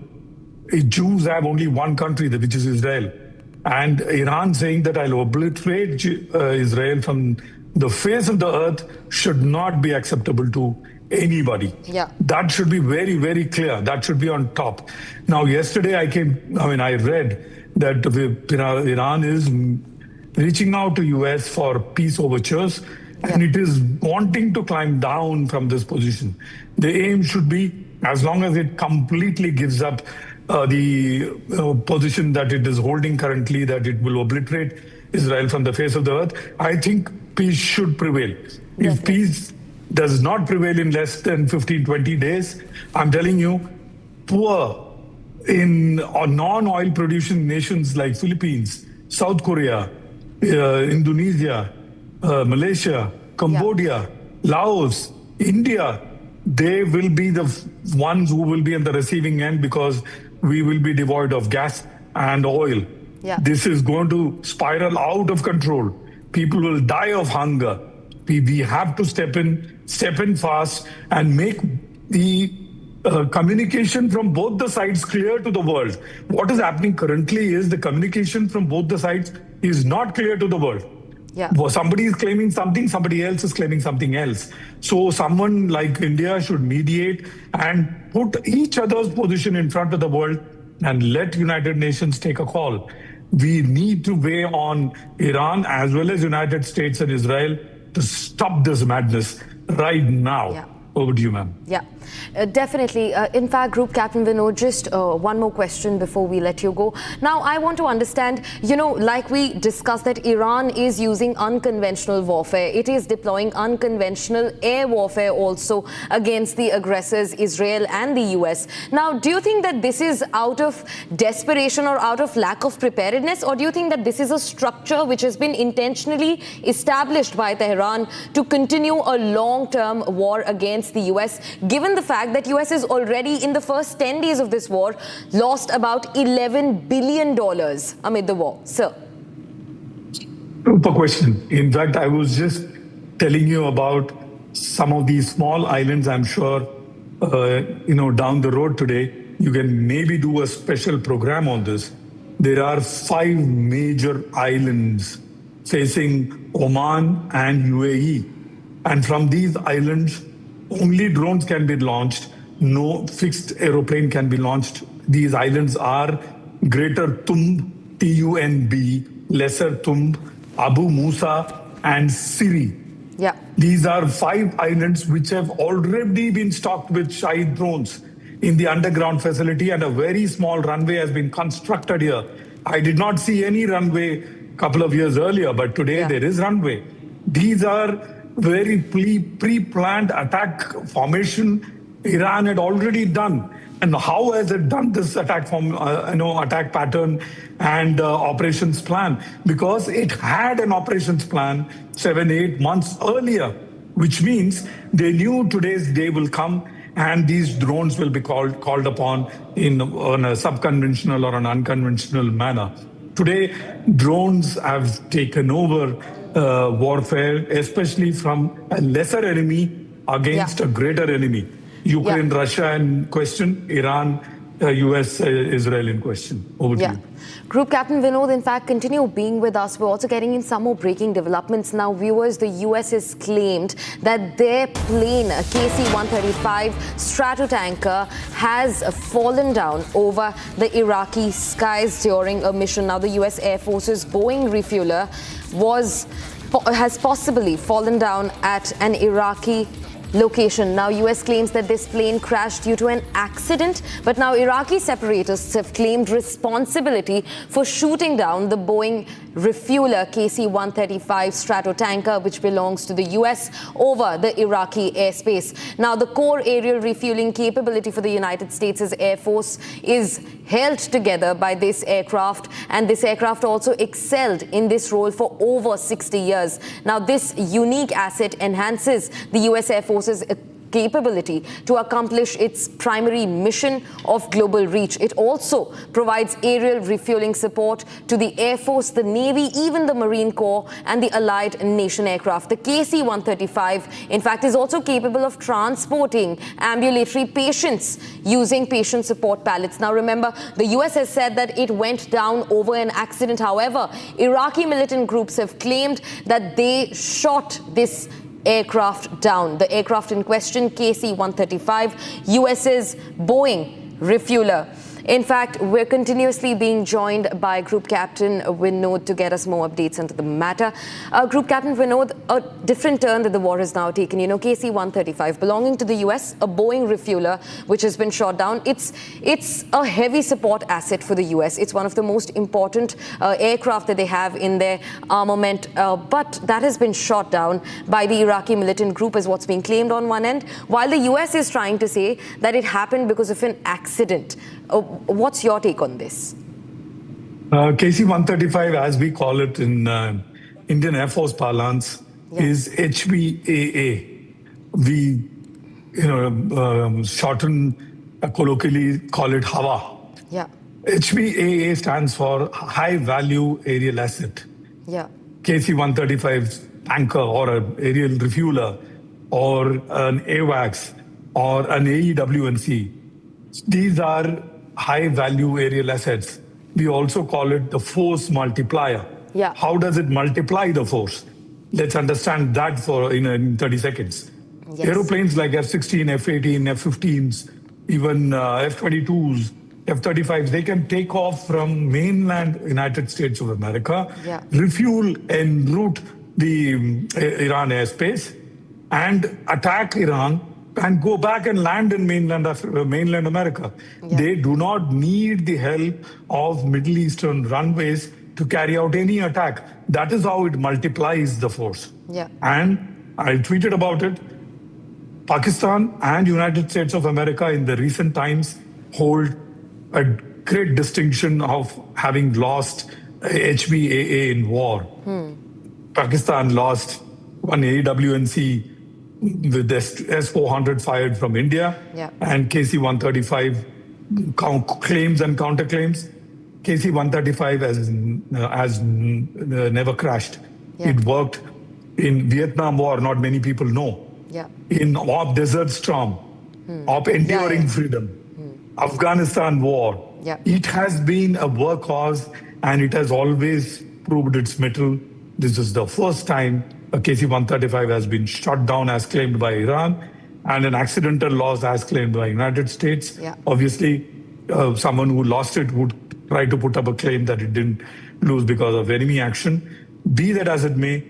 Jews have only one country, which is Israel. And Iran saying that I'll obliterate Israel from the face of the earth should not be acceptable to anybody. Yeah. That should be very, very clear. That should be on top. Now, yesterday I read that Iran is reaching out to US for peace overtures, and it is wanting to climb down from this position. The aim should be, as long as it completely gives up the position that it is holding currently, that it will obliterate Israel from the face of the earth, I think peace should prevail. If peace does not prevail in less than 15-20 days, I'm telling you, poor in non-oil producing nations like Philippines, South Korea, Indonesia, Malaysia, Cambodia, Laos, India, they will be the ones who will be on the receiving end because we will be devoid of gas and oil. Yeah. This is going to spiral out of control. People will die of hunger. We have to step in fast and make the communication from both the sides clear to the world. What is happening currently is the communication from both the sides is not clear to the world. Yeah. Somebody is claiming something, somebody else is claiming something else. So someone like India should mediate and put each other's position in front of the world and let United Nations take a call. We need to weigh on Iran as well as United States and Israel to stop this madness right now. Yeah. Over to you, ma'am. Yeah, definitely. In fact, Group Captain Vinod, just one more question before we let you go. Now, I want to understand, like we discussed that Iran is using unconventional warfare. It is deploying unconventional air warfare also against the aggressors, Israel and the US. Now, do you think that this is out of desperation or out of lack of preparedness? Or do you think that this is a structure which has been intentionally established by Tehran to continue a long-term war against the US, given the fact that US is already in the first 10 days of this war lost about $11 billion amid the war? Sir. Super question. In fact, I was just telling you about some of these small islands. I'm sure, down the road today, you can maybe do a special program on this. There are 5 major islands facing Oman and UAE. And from these islands, only drones can be launched. No fixed aeroplane can be launched. These islands are Greater Tumb, T-U-N-B, Lesser Tumb, Abu Musa, and Siri. Yeah. These are 5 islands which have already been stocked with Shahid drones in the underground facility, and a very small runway has been constructed here. I did not see any runway a couple of years earlier, but today there is runway. These are very pre-planned attack formation Iran had already done. And how has it done this attack attack pattern and operations plan? Because it had an operations plan 7-8 months earlier, which means they knew today's day will come and these drones will be called upon on a subconventional or an unconventional manner. Today, drones have taken over warfare, especially from a lesser enemy against a greater enemy. Ukraine, Russia in question, Iran, US, Israel in question. Over to you. Group Captain Vinod, in fact, continue being with us. We're also getting in some more breaking developments now. Viewers, the US has claimed that their plane, a KC-135 Stratotanker, has fallen down over the Iraqi skies during a mission. Now, the US Air Force's Boeing refueler was has possibly fallen down at an Iraqi location. Now, US claims that this plane crashed due to an accident, but now Iraqi separatists have claimed responsibility for shooting down the Boeing refueler KC-135 Stratotanker, which belongs to the US, over the Iraqi airspace. Now, the core aerial refueling capability for the United States' Air Force is held together by this aircraft, and this aircraft also excelled in this role for over 60 years. Now, this unique asset enhances the US Air Force's capability to accomplish its primary mission of global reach. It also provides aerial refueling support to the Air Force, the Navy, even the Marine Corps and the allied nation aircraft. The KC-135, in fact, is also capable of transporting ambulatory patients using patient support pallets. Now, remember, the US has said that it went down over an accident. However, Iraqi militant groups have claimed that they shot this aircraft down. The aircraft in question, KC-135, US's Boeing refueler. In fact, we're continuously being joined by Group Captain Vinod to get us more updates into the matter. Group Captain Vinod, a different turn that the war has now taken. You know, KC-135 belonging to the US, a Boeing refueler which has been shot down. It's a heavy support asset for the US. It's one of the most important aircraft that they have in their armament. But that has been shot down by the Iraqi militant group, is what's being claimed on one end, while the US is trying to say that it happened because of an accident. What's your take on this? KC-135, as we call it in Indian Air Force parlance, is HBAA. We, shorten, colloquially call it HAWA. Yeah. HBAA stands for High Value Aerial Asset. Yeah. KC-135 tanker or an aerial refueler or an AWACS or an AEW&C. These are high-value aerial assets. We also call it the force multiplier. Yeah. How does it multiply the force? Let's understand that in 30 seconds. Yes. Aeroplanes like F-16, F-18, F-15s, even F-22s, F-35s, they can take off from mainland United States of America, refuel en route the Iran airspace, and attack Iran and go back and land in mainland America. They do not need the help of Middle Eastern runways to carry out any attack. That is how it multiplies the force. Yeah. And I tweeted about it. Pakistan and United States of America in the recent times hold a great distinction of having lost HBAA in war. Pakistan lost one AWNC with S-400 fired from India, and KC-135 claims and counterclaims. KC-135 has never crashed. It worked in Vietnam War, not many people know. In Op Desert Storm, Op Enduring Freedom, Afghanistan War. It has been a workhorse and it has always proved its mettle. This is the first time a KC-135 has been shot down as claimed by Iran and an accidental loss as claimed by United States. Obviously, someone who lost it would try to put up a claim that it didn't lose because of enemy action. Be that as it may,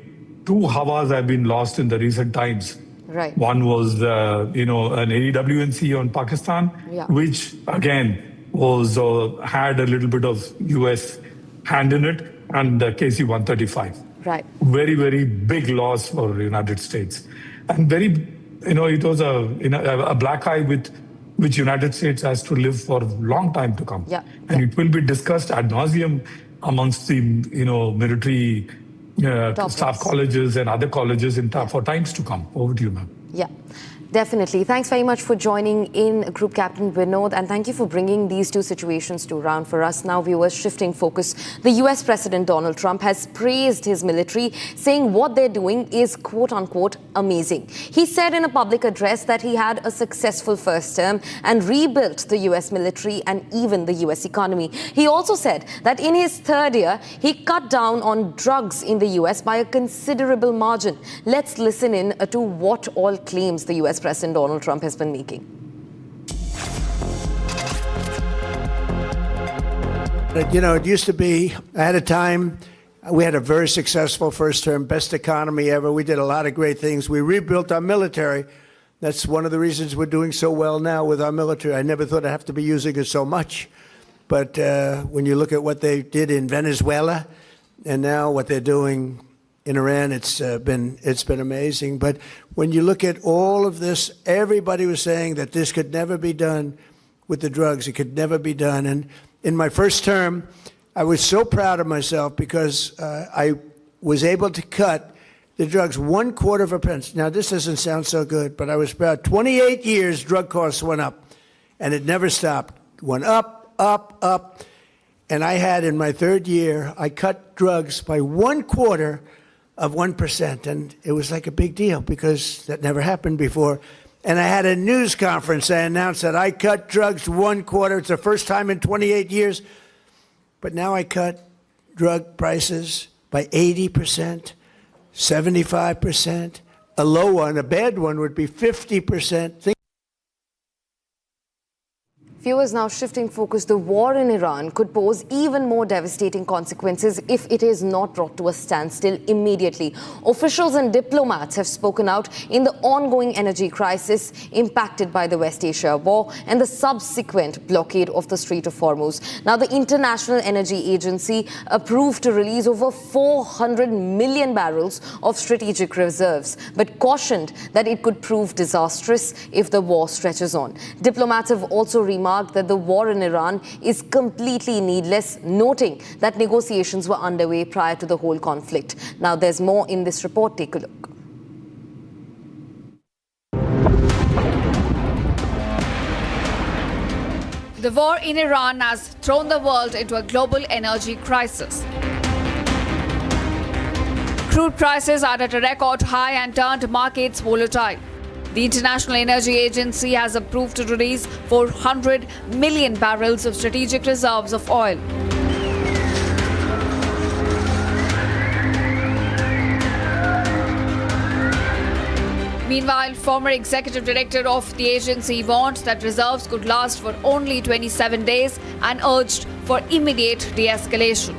2 Hawas have been lost in the recent times. Right. One was, an AEW&C on Pakistan, which again was had a little bit of US hand in it, and the KC-135. Right. Very, very big loss for the United States. And very, it was a black eye with which United States has to live for a long time to come. And it will be discussed ad nauseum amongst the, military staff colleges and other colleges for times to come. Over to you, ma'am. Yeah. Definitely. Thanks very much for joining in, Group Captain Vinod, and thank you for bringing these two situations to round for us. Now, viewers, shifting focus. The US President Donald Trump has praised his military, saying what they're doing is quote-unquote amazing. He said in a public address that he had a successful first term and rebuilt the US military and even the US economy. He also said that in his third year, he cut down on drugs in the US by a considerable margin. Let's listen in to what all claims the US President Donald Trump has been making. It used to be, I had a time, We had a very successful first term, best economy ever. We did a lot of great things. We rebuilt our military. That's one of the reasons we're doing so well now with our military. I never thought I'd have to be using it so much. But when you look at what they did in Venezuela and now what they're doing in Iran, it's been amazing. But when you look at all of this, everybody was saying that this could never be done with the drugs. It could never be done. And in my first term, I was so proud of myself because I was able to cut the drugs 1/4 of a pence. Now, this doesn't sound so good, but I was proud. 28 years, drug costs went up, and it never stopped. Went up, up, up. And I had, in my third year, I cut drugs by 1/4 of 1%. And it was like a big deal because that never happened before. And I had a news conference. I announced that I cut drugs 1/4. It's the first time in 28 years. But now I cut drug prices by 80%, 75%. A low one, a bad one, would be 50%. Viewers, now shifting focus, the war in Iran could pose even more devastating consequences if it is not brought to a standstill immediately. Officials and diplomats have spoken out in the ongoing energy crisis impacted by the West Asia war and the subsequent blockade of the Strait of Hormuz. Now, the International Energy Agency approved to release over 400 million barrels of strategic reserves, but cautioned that it could prove disastrous if the war stretches on. Diplomats have also remarked that the war in Iran is completely needless, noting that negotiations were underway prior to the whole conflict. Now, there's more in this report. Take a look. The war in Iran has thrown the world into a global energy crisis. Crude prices are at a record high and turned markets volatile. The International Energy Agency has approved to release 400 million barrels of strategic reserves of oil. Meanwhile, former executive director of the agency warned that reserves could last for only 27 days and urged for immediate de-escalation.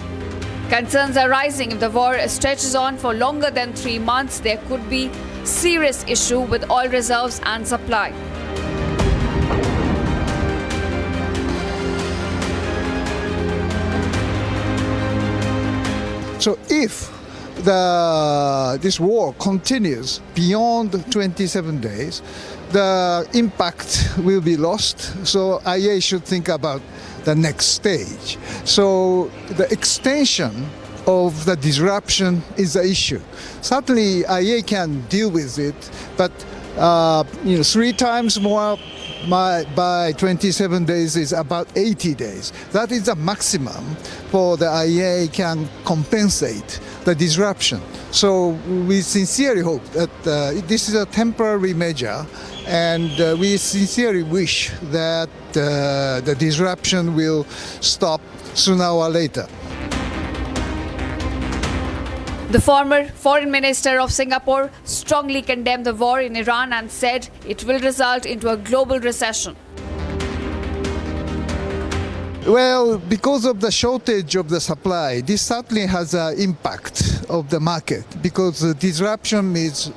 Concerns are rising if the war stretches on for longer than 3 months. There could be serious issue with oil reserves and supply. So if this war continues beyond 27 days, the impact will be lost. So IEA should think about the next stage. So the extension of the disruption is the issue. Certainly, IEA can deal with it, but 3 times more by 27 days is about 80 days. That is the maximum for the IEA can compensate the disruption. So we sincerely hope that this is a temporary measure, and we sincerely wish that the disruption will stop sooner or later. The former foreign minister of Singapore strongly condemned the war in Iran and said it will result into a global recession. Well, because of the shortage of the supply, this certainly has an impact of the market, because the disruption is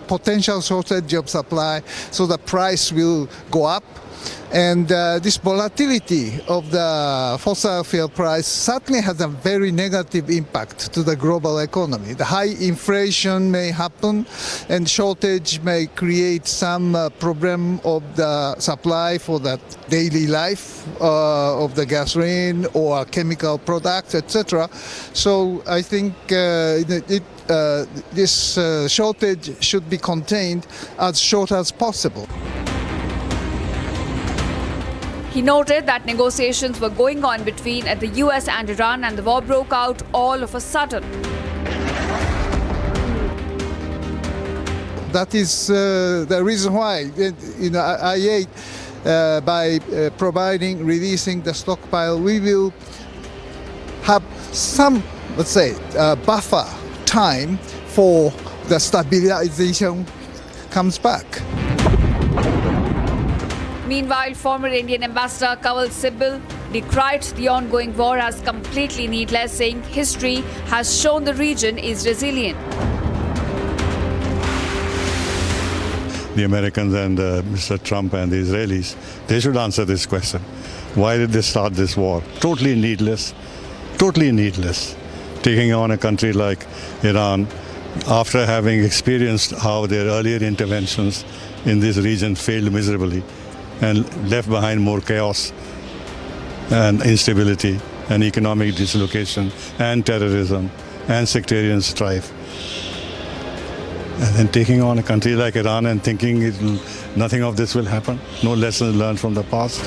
potential shortage of supply, so the price will go up. And this volatility of the fossil fuel price certainly has a very negative impact to the global economy. The high inflation may happen, and shortage may create some problem of the supply for the daily life of the gasoline or chemical products, etc. So I think this shortage should be contained as short as possible. He noted that negotiations were going on between the US and Iran, and the war broke out all of a sudden. That is the reason why IEA, by releasing the stockpile, we will have some, let's say, buffer time for the stabilization comes back. Meanwhile, former Indian ambassador Kanwal Sibal decried the ongoing war as completely needless, saying history has shown the region is resilient. The Americans and Mr. Trump and the Israelis, they should answer this question. Why did they start this war? Totally needless. Totally needless. Taking on a country like Iran after having experienced how their earlier interventions in this region failed miserably and left behind more chaos and instability and economic dislocation and terrorism and sectarian strife. And then taking on a country like Iran and thinking nothing of this will happen, no lessons learned from the past.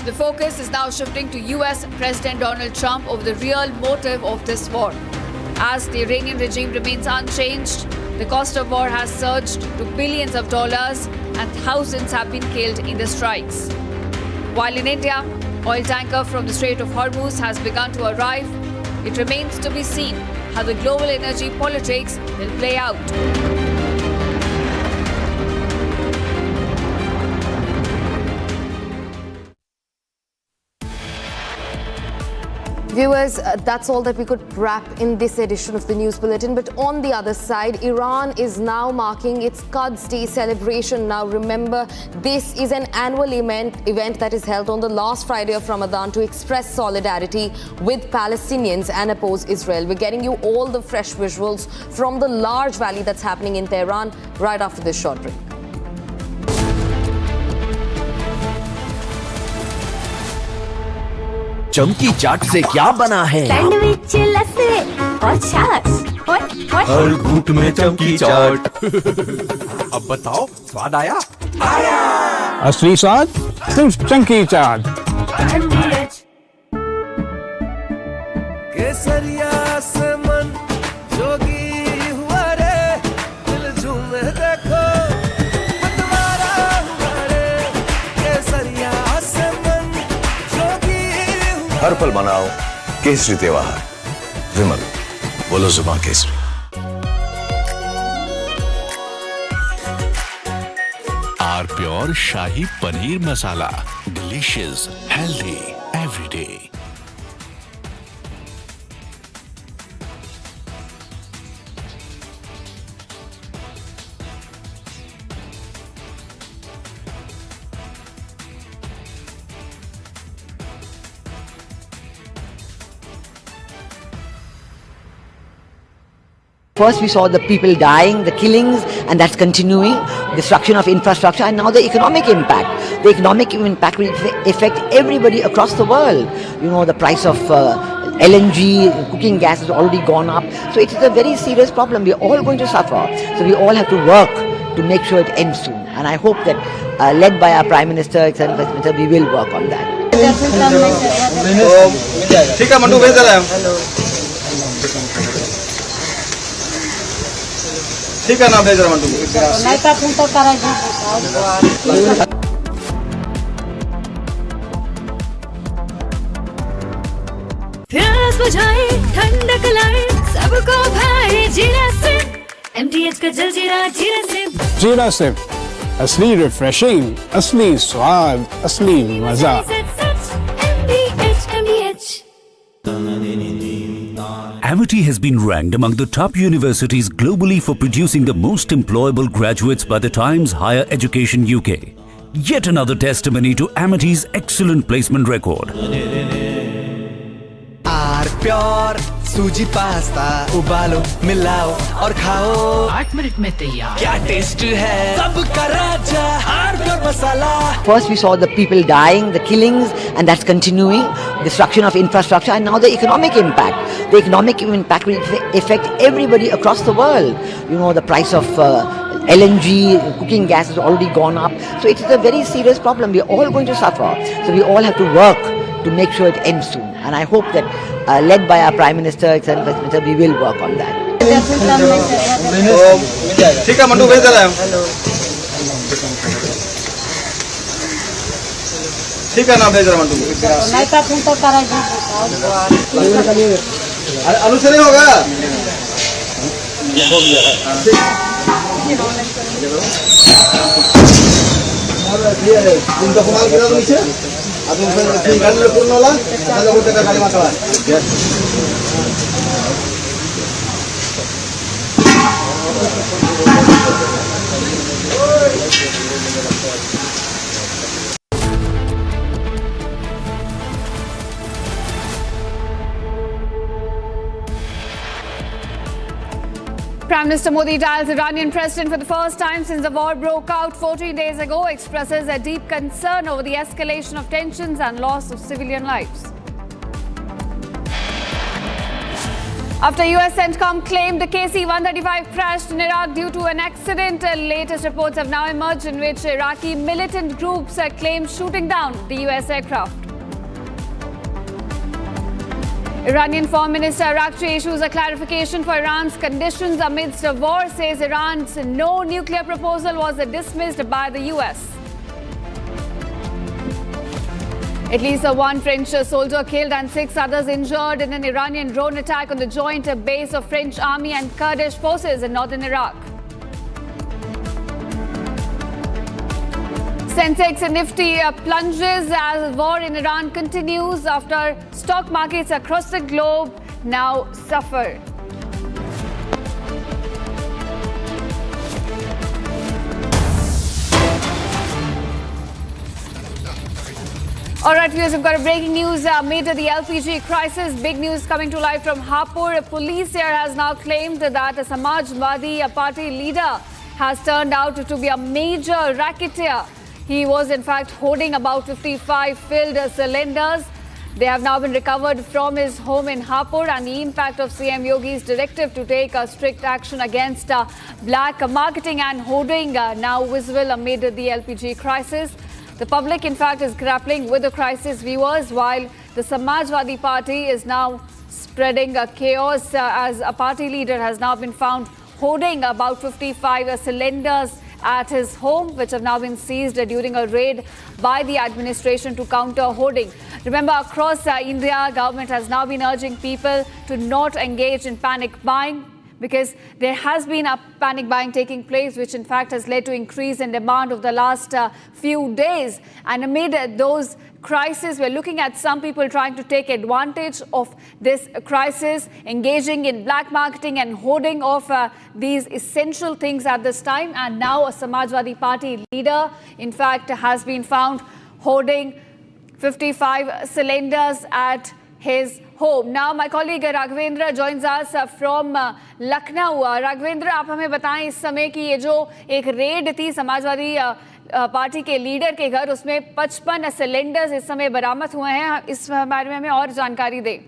The focus is now shifting to US President Donald Trump over the real motive of this war. As the Iranian regime remains unchanged, the cost of war has surged to billions of dollars and thousands have been killed in the strikes. While in India, oil tanker from the Strait of Hormuz has begun to arrive, it remains to be seen how the global energy politics will play out. Viewers, that's all that we could wrap in this edition of the News Bulletin. But on the other side, Iran is now marking its Quds Day celebration. Now remember, this is an annual event that is held on the last Friday of Ramadan to express solidarity with Palestinians and oppose Israel. We're getting you all the fresh visuals from the large rally that's happening in Tehran right after this short break. चमकी चाट से क्या बना है? Sandwich, लस्सी और छाछ। हर घूंट में चमकी चाट। अब बताओ, स्वाद आया? आया। असली स्वाद सिर्फ चमकी चाट। केसरिया से मन जोगी हुआ रे, दिल झूमे देखो मतवारा हुआ रे, केसरिया से मन जोगी हुआ। हर पल मनाओ केसरी त्योहार। विमल, बोलो जुबान केसरी। R pure shahi paneer masala, delicious, healthy every day. First we saw the people dying, the killings, and that's continuing, destruction of infrastructure, and now the economic impact. The economic impact will affect everybody across the world. You know, the price of LNG, cooking gas has already gone up. So it is a very serious problem. We're all going to suffer. So we all have to work to make sure it ends soon. And I hope that, led by our Prime Minister, etc., we will work on that. ठीक है mandu भेज रहा है ठीक है ना भेज रहा मंडू नहीं तो तुम तो करेगा प्यास बुझाए ठंडक लाए सबको भाए जीरा से MTH का जलजीरा जीरा से जीरा से असली रिफ्रेशिंग, असली स्वाद, असली मजा। Amity has been ranked among the top universities globally for producing the most employable graduates by the Times Higher Education UK. Yet another testimony to Amity's excellent placement record. R pure सूजी pasta उबालो मिलाओ और खाओ 8 minute में तैयार। क्या taste है सबका राजा R pure masala. First we saw the people dying, the killings, and that's continuing, destruction of infrastructure, and now the economic impact. The economic impact will affect everybody across the world. You know, the price of LNG, cooking gas has already gone up. So it is a very serious problem. We're all going to suffer. So we all have to work to make sure it ends soon. And I hope that, led by our Prime Minister, etc., we will work on that. ठीक है mandu भेज रहा है ठीक है ना भेज रहा मंडू नहीं तो तुम तो करेगा आलू से नहीं होगा हो गया है तुम तो कमाल गिरा दो नीचे अब तुम फिर गाड़ी ले पूर्ण वाला ताजा बोलते का गाड़ी माता है Prime Minister Modi dials Iranian president for the first time since the war broke out 14 days ago, expresses a deep concern over the escalation of tensions and loss of civilian lives. After US CENTCOM claimed the KC-135 crashed in Iraq due to an accident, latest reports have now emerged in which Iraqi militant groups claim shooting down the US aircraft. Iranian Foreign Minister Araqchi issues a clarification for Iran's conditions amidst a war, says Iran's no nuclear proposal was dismissed by the US. At least one French soldier killed and 6 others injured in an Iranian drone attack on the joint base of French army and Kurdish forces in northern Iraq. Sensex and Nifty plunges as war in Iran continues after stock markets across the globe now suffer. All right, viewers, we've got a breaking news amid the LPG crisis. Big news coming to life from Hapur. Police here has now claimed that a Samajwadi Party leader has turned out to be a major racketeer. He was in fact hoarding about 55 filled cylinders. They have now been recovered from his home in Hapur, and the impact of CM Yogi's directive to take strict action against black marketing and hoarding now visible amid the LPG crisis. The public, in fact, is grappling with the crisis, viewers, while the Samajwadi Party is now spreading chaos as a party leader has now been found hoarding about 55 cylinders at his home, which have now been seized during a raid by the administration to counter hoarding. Remember, across India, government has now been urging people to not engage in panic buying, because there has been a panic buying taking place, which in fact has led to increase in demand of the last few days. And amid those crises, we're looking at some people trying to take advantage of this crisis, engaging in black marketing and hoarding of these essential things at this time. And now a Samajwadi Party leader, in fact, has been found hoarding 55 cylinders at his home. Now, my colleague Raghvendra joins us from Lucknow. Raghvendra, आप हमें बताएं इस समय की ये जो एक red थी समाजवादी पार्टी के लीडर के घर, उसमें 55 सिलेंडर्स इस समय बरामद हुए हैं। इस बारे में हमें और जानकारी दें।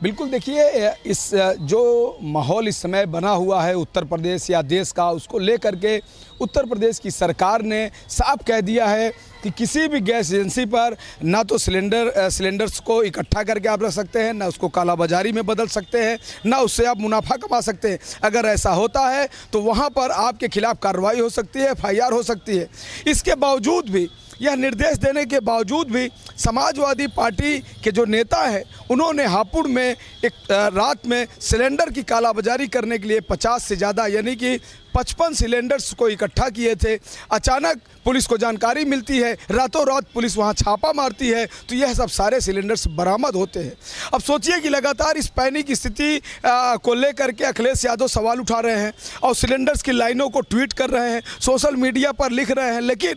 बिल्कुल, देखिए, इस जो माहौल इस समय बना हुआ है उत्तर प्रदेश या देश का, उसको लेकर के उत्तर प्रदेश की सरकार ने साफ कह दिया है कि किसी भी गैस एजेंसी पर ना तो सिलेंडर्स को इकट्ठा करके आप रख सकते हैं, ना उसको कालाबाजारी में बदल सकते हैं, ना उससे आप मुनाफा कमा सकते हैं। अगर ऐसा होता है तो वहाँ पर आपके खिलाफ कार्रवाई हो सकती है, FIR हो सकती है। इसके बावजूद भी, यह निर्देश देने के बावजूद भी समाजवादी पार्टी के जो नेता हैं, उन्होंने हापुड़ में एक रात में सिलेंडर की कालाबाजारी करने के लिए 50 से ज़्यादा यानी कि 55 सिलेंडर्स को इकट्ठा किए थे। अचानक पुलिस को जानकारी मिलती है, रातों रात पुलिस वहां छापा मारती है, तो यह सब सारे सिलेंडर्स बरामद होते हैं। अब सोचिए कि लगातार इस पैनिक स्थिति को लेकर के अखिलेश यादव सवाल उठा रहे हैं और सिलेंडर्स की लाइनों को ट्वीट कर रहे हैं, सोशल मीडिया पर लिख रहे हैं, लेकिन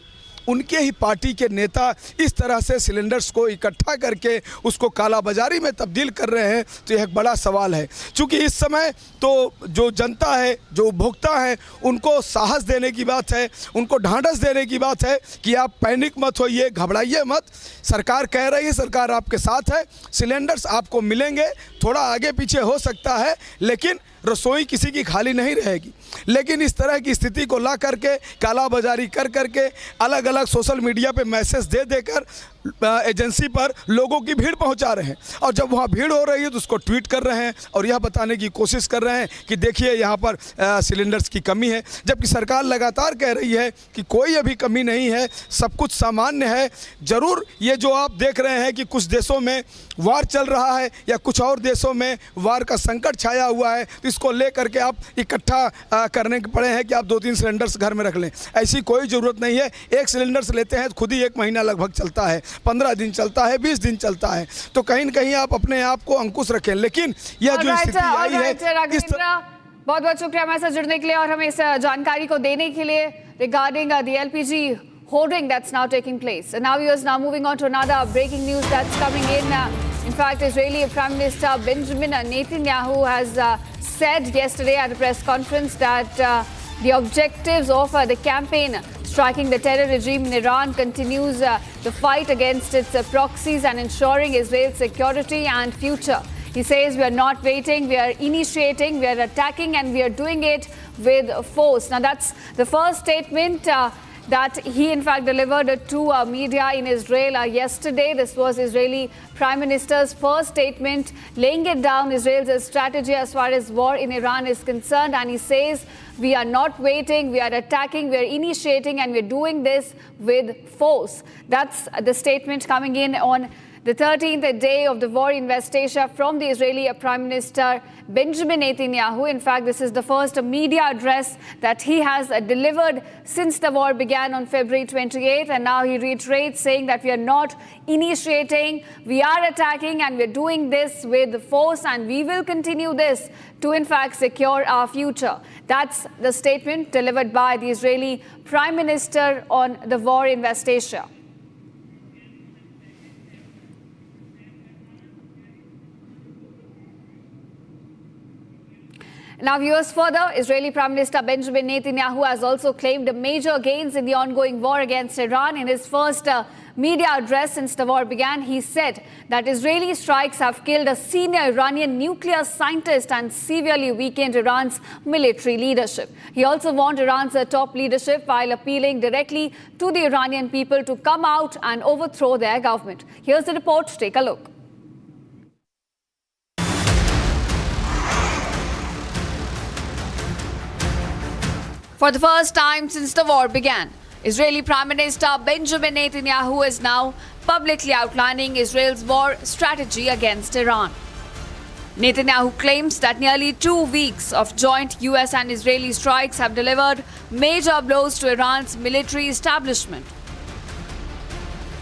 उनके ही पार्टी के नेता इस तरह से सिलेंडर्स को इकट्ठा करके उसको कालाबाजारी में तब्दील कर रहे हैं, तो यह एक बड़ा सवाल है। क्योंकि इस समय तो जो जनता है, जो उपभोक्ता है, उनको साहस देने की बात है, उनको ढांढस देने की बात है कि आप पैनिक मत होइए, घबराइए मत। सरकार कह रही है, सरकार आपके साथ है, सिलेंडर्स आपको मिलेंगे, थोड़ा आगे पीछे हो सकता है, लेकिन रसोई किसी की खाली नहीं रहेगी। लेकिन इस तरह की स्थिति को ला करके, कालाबाजारी कर करके, अलग अलग सोशल मीडिया पे मैसेज दे देकर एजेंसी पर लोगों की भीड़ पहुंचा रहे हैं, और जब वहां भीड़ हो रही है तो उसको ट्वीट कर रहे हैं और यह बताने की कोशिश कर रहे हैं कि देखिए यहाँ पर सिलेंडर्स की कमी है, जबकि सरकार लगातार कह रही है कि कोई अभी कमी नहीं है, सब कुछ सामान्य है। ज़रूर ये जो आप देख रहे हैं कि कुछ देशों में वार चल रहा है या कुछ और देशों में वार का संकट छाया हुआ है, तो इसको लेकर के आप इकट्ठा करने के पड़े हैं कि आप 2-3 सिलेंडर्स घर में रख लें। ऐसी कोई ज़रूरत नहीं है। एक सिलेंडर्स लेते हैं तो खुद ही 1 महीना लगभग चलता है, 15 दिन चलता है, 20 दिन चलता है, तो कहीं न कहीं आप अपने आप को अंकुश रखें। लेकिन यह जो स्थिति आई है, बहुत बहुत शुक्रिया हमारे साथ जुड़ने के लिए और हमें इस जानकारी को देने के लिए regarding the LPG hoarding that's now taking place. And now viewers, now moving on to another breaking news that's coming in. In fact, Israeli Prime Minister Benjamin Netanyahu has said yesterday at a press conference that the objectives of the campaign striking the terror regime in Iran continues the fight against its proxies and ensuring Israel's security and future. He says we are not waiting, we are initiating, we are attacking, and we are doing it with force. Now that's the first statement that he in fact delivered to media in Israel yesterday. This was Israeli Prime Minister's first statement laying it down Israel's strategy as far as war in Iran is concerned, and he says we are not waiting, we are attacking, we are initiating, and we are doing this with force. That's the statement coming in on the 13th day of the war in West Asia from the Israeli Prime Minister Benjamin Netanyahu. In fact, this is the first media address that he has delivered since the war began on February 28th. And now he reiterates saying that we are not initiating, we are attacking, and we're doing this with force, and we will continue this to in fact secure our future. That's the statement delivered by the Israeli Prime Minister on the war in West Asia. Now, viewers, further, Israeli Prime Minister Benjamin Netanyahu has also claimed major gains in the ongoing war against Iran. In his first media address since the war began, he said that Israeli strikes have killed a senior Iranian nuclear scientist and severely weakened Iran's military leadership. He also warned Iran's top leadership while appealing directly to the Iranian people to come out and overthrow their government. Here's the report. Take a look. For the first time since the war began, Israeli Prime Minister Benjamin Netanyahu is now publicly outlining Israel's war strategy against Iran. Netanyahu claims that nearly 2 weeks of joint US and Israeli strikes have delivered major blows to Iran's military establishment.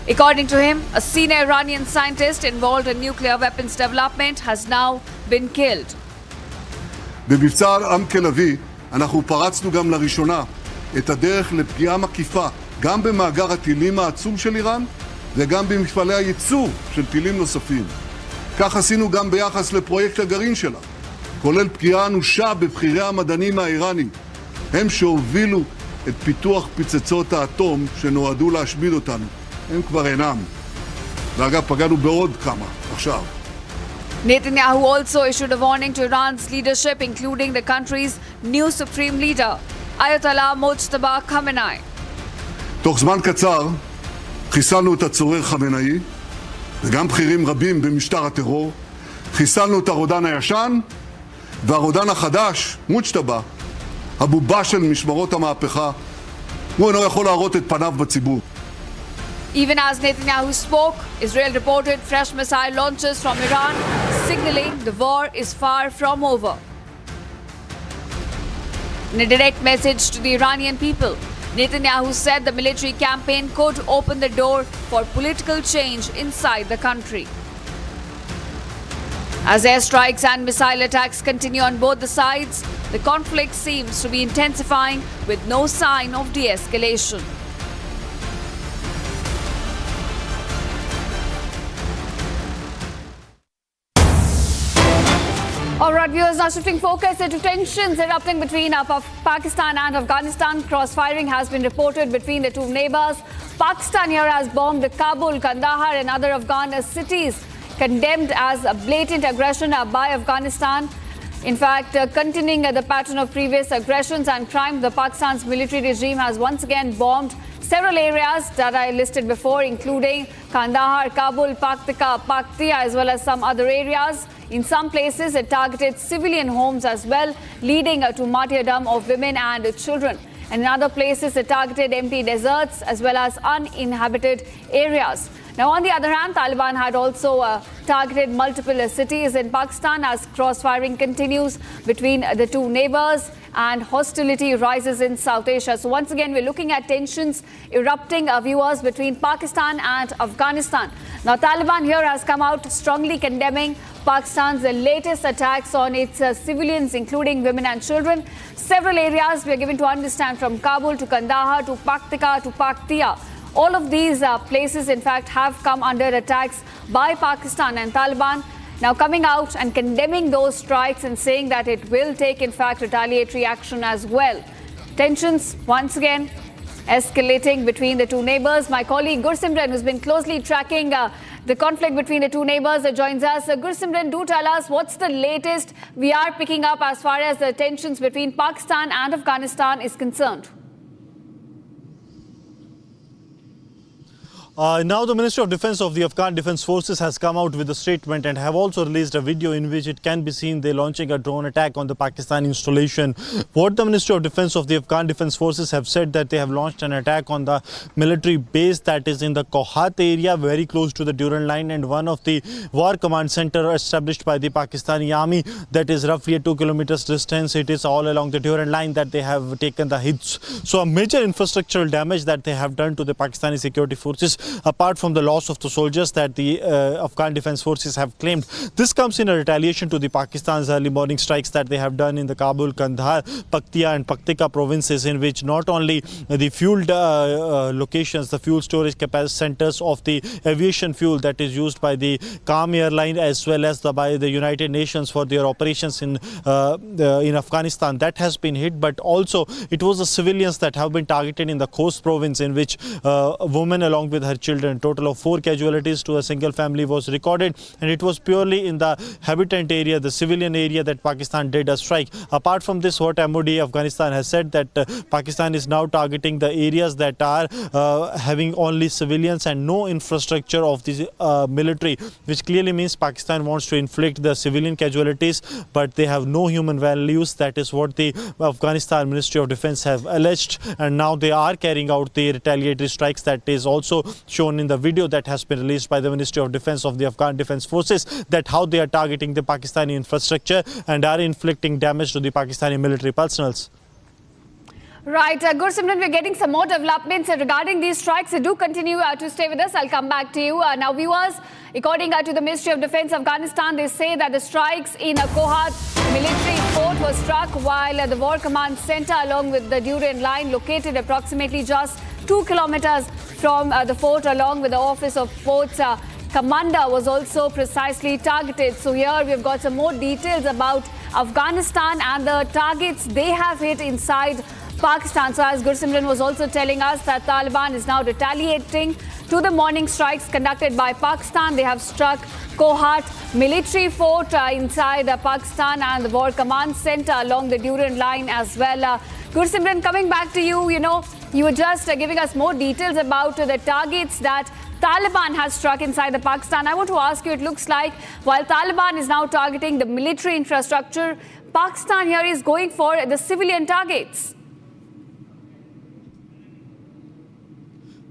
According to him, a senior Iranian scientist involved in nuclear weapons development has now been killed. במבצע עם כלבי אנחנו פרצנו גם לראשונה את הדרך לפגיעה מקיפה גם במאגר הטילים העצום של איראן וגם במפעלי הייצור של טילים נוספים. כך עשינו גם ביחס לפרויקט הגרעין שלה, כולל פגיעה אנושה בבחירי המדענים האיראנים, הם שהובילו את פיתוח פצצות האטום שנועדו להשמיד אותנו. הם כבר אינם. ואגב, פגענו בעוד כמה עכשיו. Netanyahu also issued a warning to Iran's leadership, including the country's new supreme leader, Ayatollah Mojtaba Khamenei. תוך זמן קצר חיסלנו את הצורר חמינאי וגם בכירים רבים במשטר הטרור. חיסלנו את הרודן הישן והרודן החדש, מוג'טבה, הבובה של משמרות המהפכה. הוא אינו יכול להראות את פניו בציבור. Even as Netanyahu spoke, Israel reported fresh missile launches from Iran, signaling the war is far from over. In a direct message to the Iranian people, Netanyahu said the military campaign could open the door for political change inside the country. As airstrikes and missile attacks continue on both the sides, the conflict seems to be intensifying with no sign of de-escalation. All right, viewers, now shifting focus to tensions erupting between Pakistan and Afghanistan. Cross-firing has been reported between the two neighbors. Pakistan here has bombed Kabul, Kandahar and other Afghan cities, condemned as a blatant aggression by Afghanistan. In fact, continuing the pattern of previous aggressions and crimes, the Pakistan's military regime has once again bombed several areas that I listed before, including Kandahar, Kabul, Paktia, as well as some other areas. In some places, it targeted civilian homes as well, leading to martyrdom of women and children. And in other places, it targeted empty deserts as well as uninhabited areas. Now, on the other hand, Taliban had also targeted multiple cities in Pakistan as cross-firing continues between the two neighbors and hostility rises in South Asia. So once again, we're looking at tensions erupting, viewers, between Pakistan and Afghanistan. Now, Taliban here has come out strongly condemning Pakistan's latest attacks on its civilians, including women and children. Several areas we are given to understand, from Kabul to Kandahar to Paktika to Paktia. All of these places, in fact, have come under attacks by Pakistan, and Taliban now coming out and condemning those strikes and saying that it will take, in fact, retaliatory action as well. Tensions, once again, escalating between the two neighbors. My colleague Gursimran, who's been closely tracking the conflict between the two neighbors, joins us. Gursimran, do tell us what's the latest we are picking up as far as the tensions between Pakistan and Afghanistan is concerned. Now the Ministry of Defence of the Afghan Defence Forces has come out with a statement and have also released a video in which it can be seen they launching a drone attack on the Pakistan installation. What the Ministry of Defence of the Afghan Defence Forces have said that they have launched an attack on the military base that is in the Kohat area, very close to the Durand line, and one of the war command center established by the Pakistani army that is roughly a 2 kilometers distance. It is all along the Durand line that they have taken the hits. So a major infrastructural damage that they have done to the Pakistani security forces, apart from the loss of the soldiers that the Afghan Defence Forces have claimed. This comes in a retaliation to the Pakistan's early morning strikes that they have done in the Kabul, Kandahar, Paktia and Paktika provinces, in which not only the fuel locations, the fuel storage capacity centers of the aviation fuel that is used by the Qam airline as well as by the United Nations for their operations in Afghanistan, that has been hit, but also it was the civilians that have been targeted in the Khost province, in which a woman along with her children, total of 4 casualties to a single family was recorded, and it was purely in the habitant area, the civilian area, that Pakistan did a strike. Apart from this, what MOD Afghanistan has said that Pakistan is now targeting the areas that are having only civilians and no infrastructure of the military, which clearly means Pakistan wants to inflict the civilian casualties, but they have no human values. That is what the Afghanistan Ministry of Defence have alleged, and now they are carrying out the retaliatory strikes. That is also shown in the video that has been released by the Ministry of Defence of the Afghan Defence Forces, that how they are targeting the Pakistani infrastructure and are inflicting damage to the Pakistani military personnel. Right, Gursimran, we're getting some more developments regarding these strikes. So do continue to stay with us. I'll come back to you. Now, viewers, according to the Ministry of Defence of Afghanistan, they say that the strikes in Kohat military fort were struck while the War Command Centre along with the Durand line, located approximately just 2 kilometers from the fort, along with the Office of Forts Commander, was also precisely targeted. So here we've got some more details about Afghanistan and the targets they have hit inside Pakistan. So as Gursimran was also telling us, that Taliban is now retaliating to the morning strikes conducted by Pakistan. They have struck Kohat military fort inside Pakistan and the War Command Centre along the Durand line as well. Gursimran, coming back to you, you were just giving us more details about the targets that Taliban has struck inside the Pakistan. I want to ask you, it looks like while Taliban is now targeting the military infrastructure, Pakistan here is going for the civilian targets.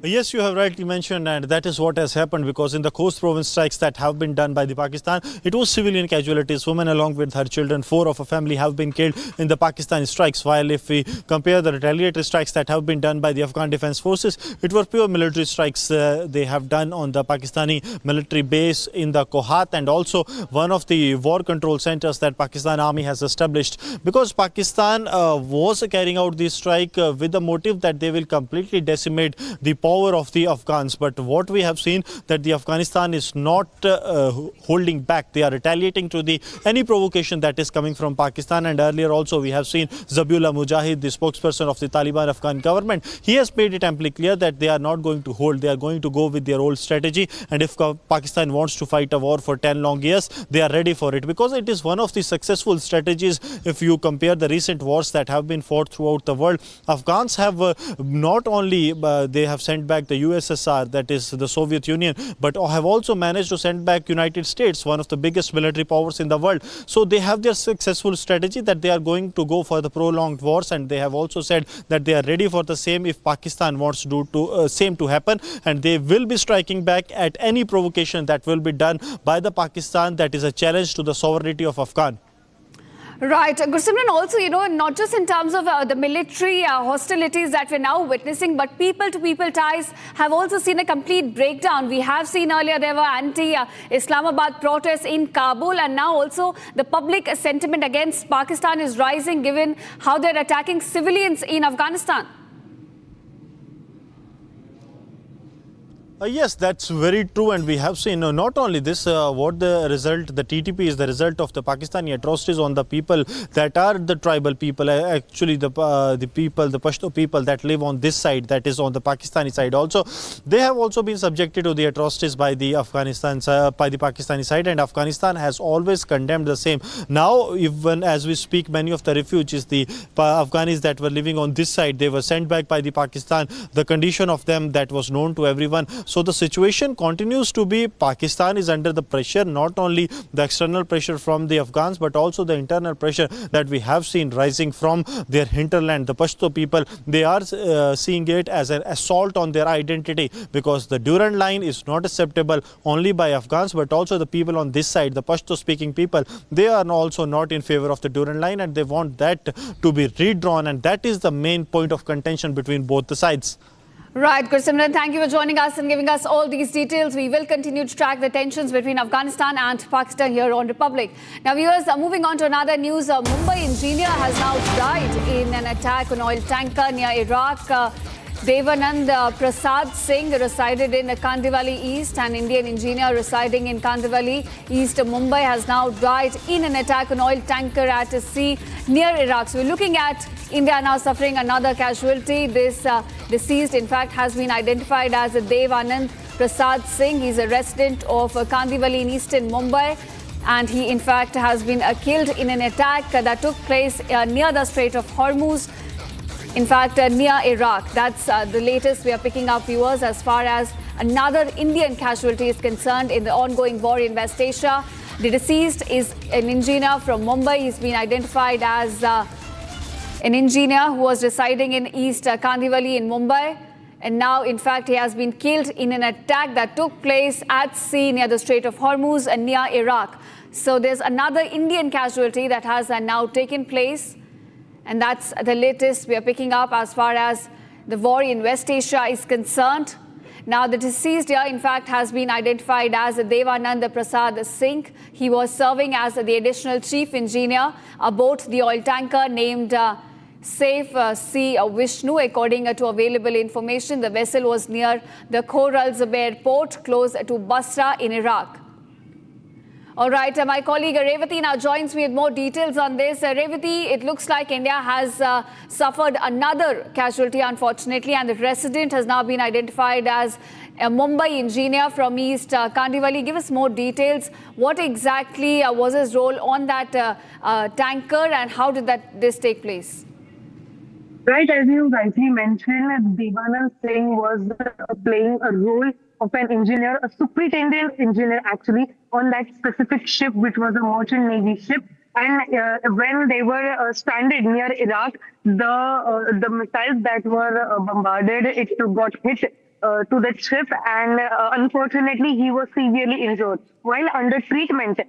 Yes, you have rightly mentioned, and that is what has happened, because in the Khost province strikes that have been done by the Pakistan, it was civilian casualties. Women along with her children, 4 of a family, have been killed in the Pakistani strikes. While if we compare the retaliatory strikes that have been done by the Afghan Defence Forces, it were pure military strikes they have done on the Pakistani military base in the Kohat, and also one of the war control centers that Pakistan Army has established, because Pakistan was carrying out this strike with the motive that they will completely decimate the power of the Afghans. But what we have seen that the Afghanistan is not holding back. They are retaliating to any provocation that is coming from Pakistan. And earlier also we have seen Zabiullah Mujahid, the spokesperson of the Taliban Afghan government. He has made it amply clear that they are not going to hold. They are going to go with their old strategy. And if Pakistan wants to fight a war for 10 long years, they are ready for it, because it is one of the successful strategies. If you compare the recent wars that have been fought throughout the world, Afghans have not only they have sent back the USSR, that is the Soviet Union, but have also managed to send back United States, one of the biggest military powers in the world. So they have their successful strategy that they are going to go for the prolonged wars, and they have also said that they are ready for the same if Pakistan wants to do same to happen, and they will be striking back at any provocation that will be done by the Pakistan that is a challenge to the sovereignty of Afghan. Right. Gursimran, also, not just in terms of the military hostilities that we're now witnessing, but people-to-people ties have also seen a complete breakdown. We have seen earlier there were anti-Islamabad protests in Kabul, and now also the public sentiment against Pakistan is rising given how they're attacking civilians in Afghanistan. Yes, that's very true, and we have seen not only this, what the result, the TTP is the result of the Pakistani atrocities on the people that are the tribal people, actually the people, the Pashto people that live on this side, that is on the Pakistani side also. They have also been subjected to the atrocities by the Pakistani side, and Afghanistan has always condemned the same. Now, even as we speak, many of the refugees, the Afghanis that were living on this side, they were sent back by the Pakistan. The condition of them that was known to everyone. So the situation continues to be, Pakistan is under the pressure, not only the external pressure from the Afghans, but also the internal pressure that we have seen rising from their hinterland. The Pashto people, they are seeing it as an assault on their identity, because the Durand line is not acceptable only by Afghans, but also the people on this side, the Pashto speaking people, they are also not in favor of the Durand line, and they want that to be redrawn, and that is the main point of contention between both the sides. Right, Gursimran, thank you for joining us and giving us all these details. We will continue to track the tensions between Afghanistan and Pakistan here on Republic. Now, viewers, moving on to another news. A Mumbai engineer has now died in an attack on oil tanker near Iraq. Devanand Prasad Singh resided in Kandivali East. An Indian engineer residing in Kandivali East, Mumbai, has now died in an attack on oil tanker at sea near Iraq. So we're looking at India now suffering another casualty. This deceased, in fact, has been identified as Devanand Prasad Singh. He's a resident of Kandivali in eastern Mumbai, and he, in fact, has been killed in an attack that took place near the Strait of Hormuz. In fact, near Iraq. That's the latest we are picking up, viewers, as far as another Indian casualty is concerned in the ongoing war in West Asia. The deceased is an engineer from Mumbai. He's been identified as an engineer who was residing in East Kandivali in Mumbai. And now, in fact, he has been killed in an attack that took place at sea near the Strait of Hormuz and near Iraq. So there's another Indian casualty that has now taken place. And that's the latest we are picking up as far as the war in West Asia is concerned. Now, the deceased here, in fact, has been identified as Devanand Prasad Singh. He was serving as the additional chief engineer aboard the oil tanker named Safe Sea Vishnu. According to available information, the vessel was near the Khor Zubair port, close to Basra in Iraq. All right, my colleague Revati now joins me with more details on this. Revati, it looks like India has suffered another casualty, unfortunately, and the resident has now been identified as a Mumbai engineer from East Kandivali. Give us more details. What exactly was his role on that tanker, and how did this take place? Right, as you rightly mentioned, Devanand Singh was playing a role of an engineer, a superintendent engineer actually, on that specific ship, which was a merchant navy ship. And when they were stranded near Iraq, the missiles that were bombarded, it got hit to the ship, and unfortunately he was severely injured. While under treatment,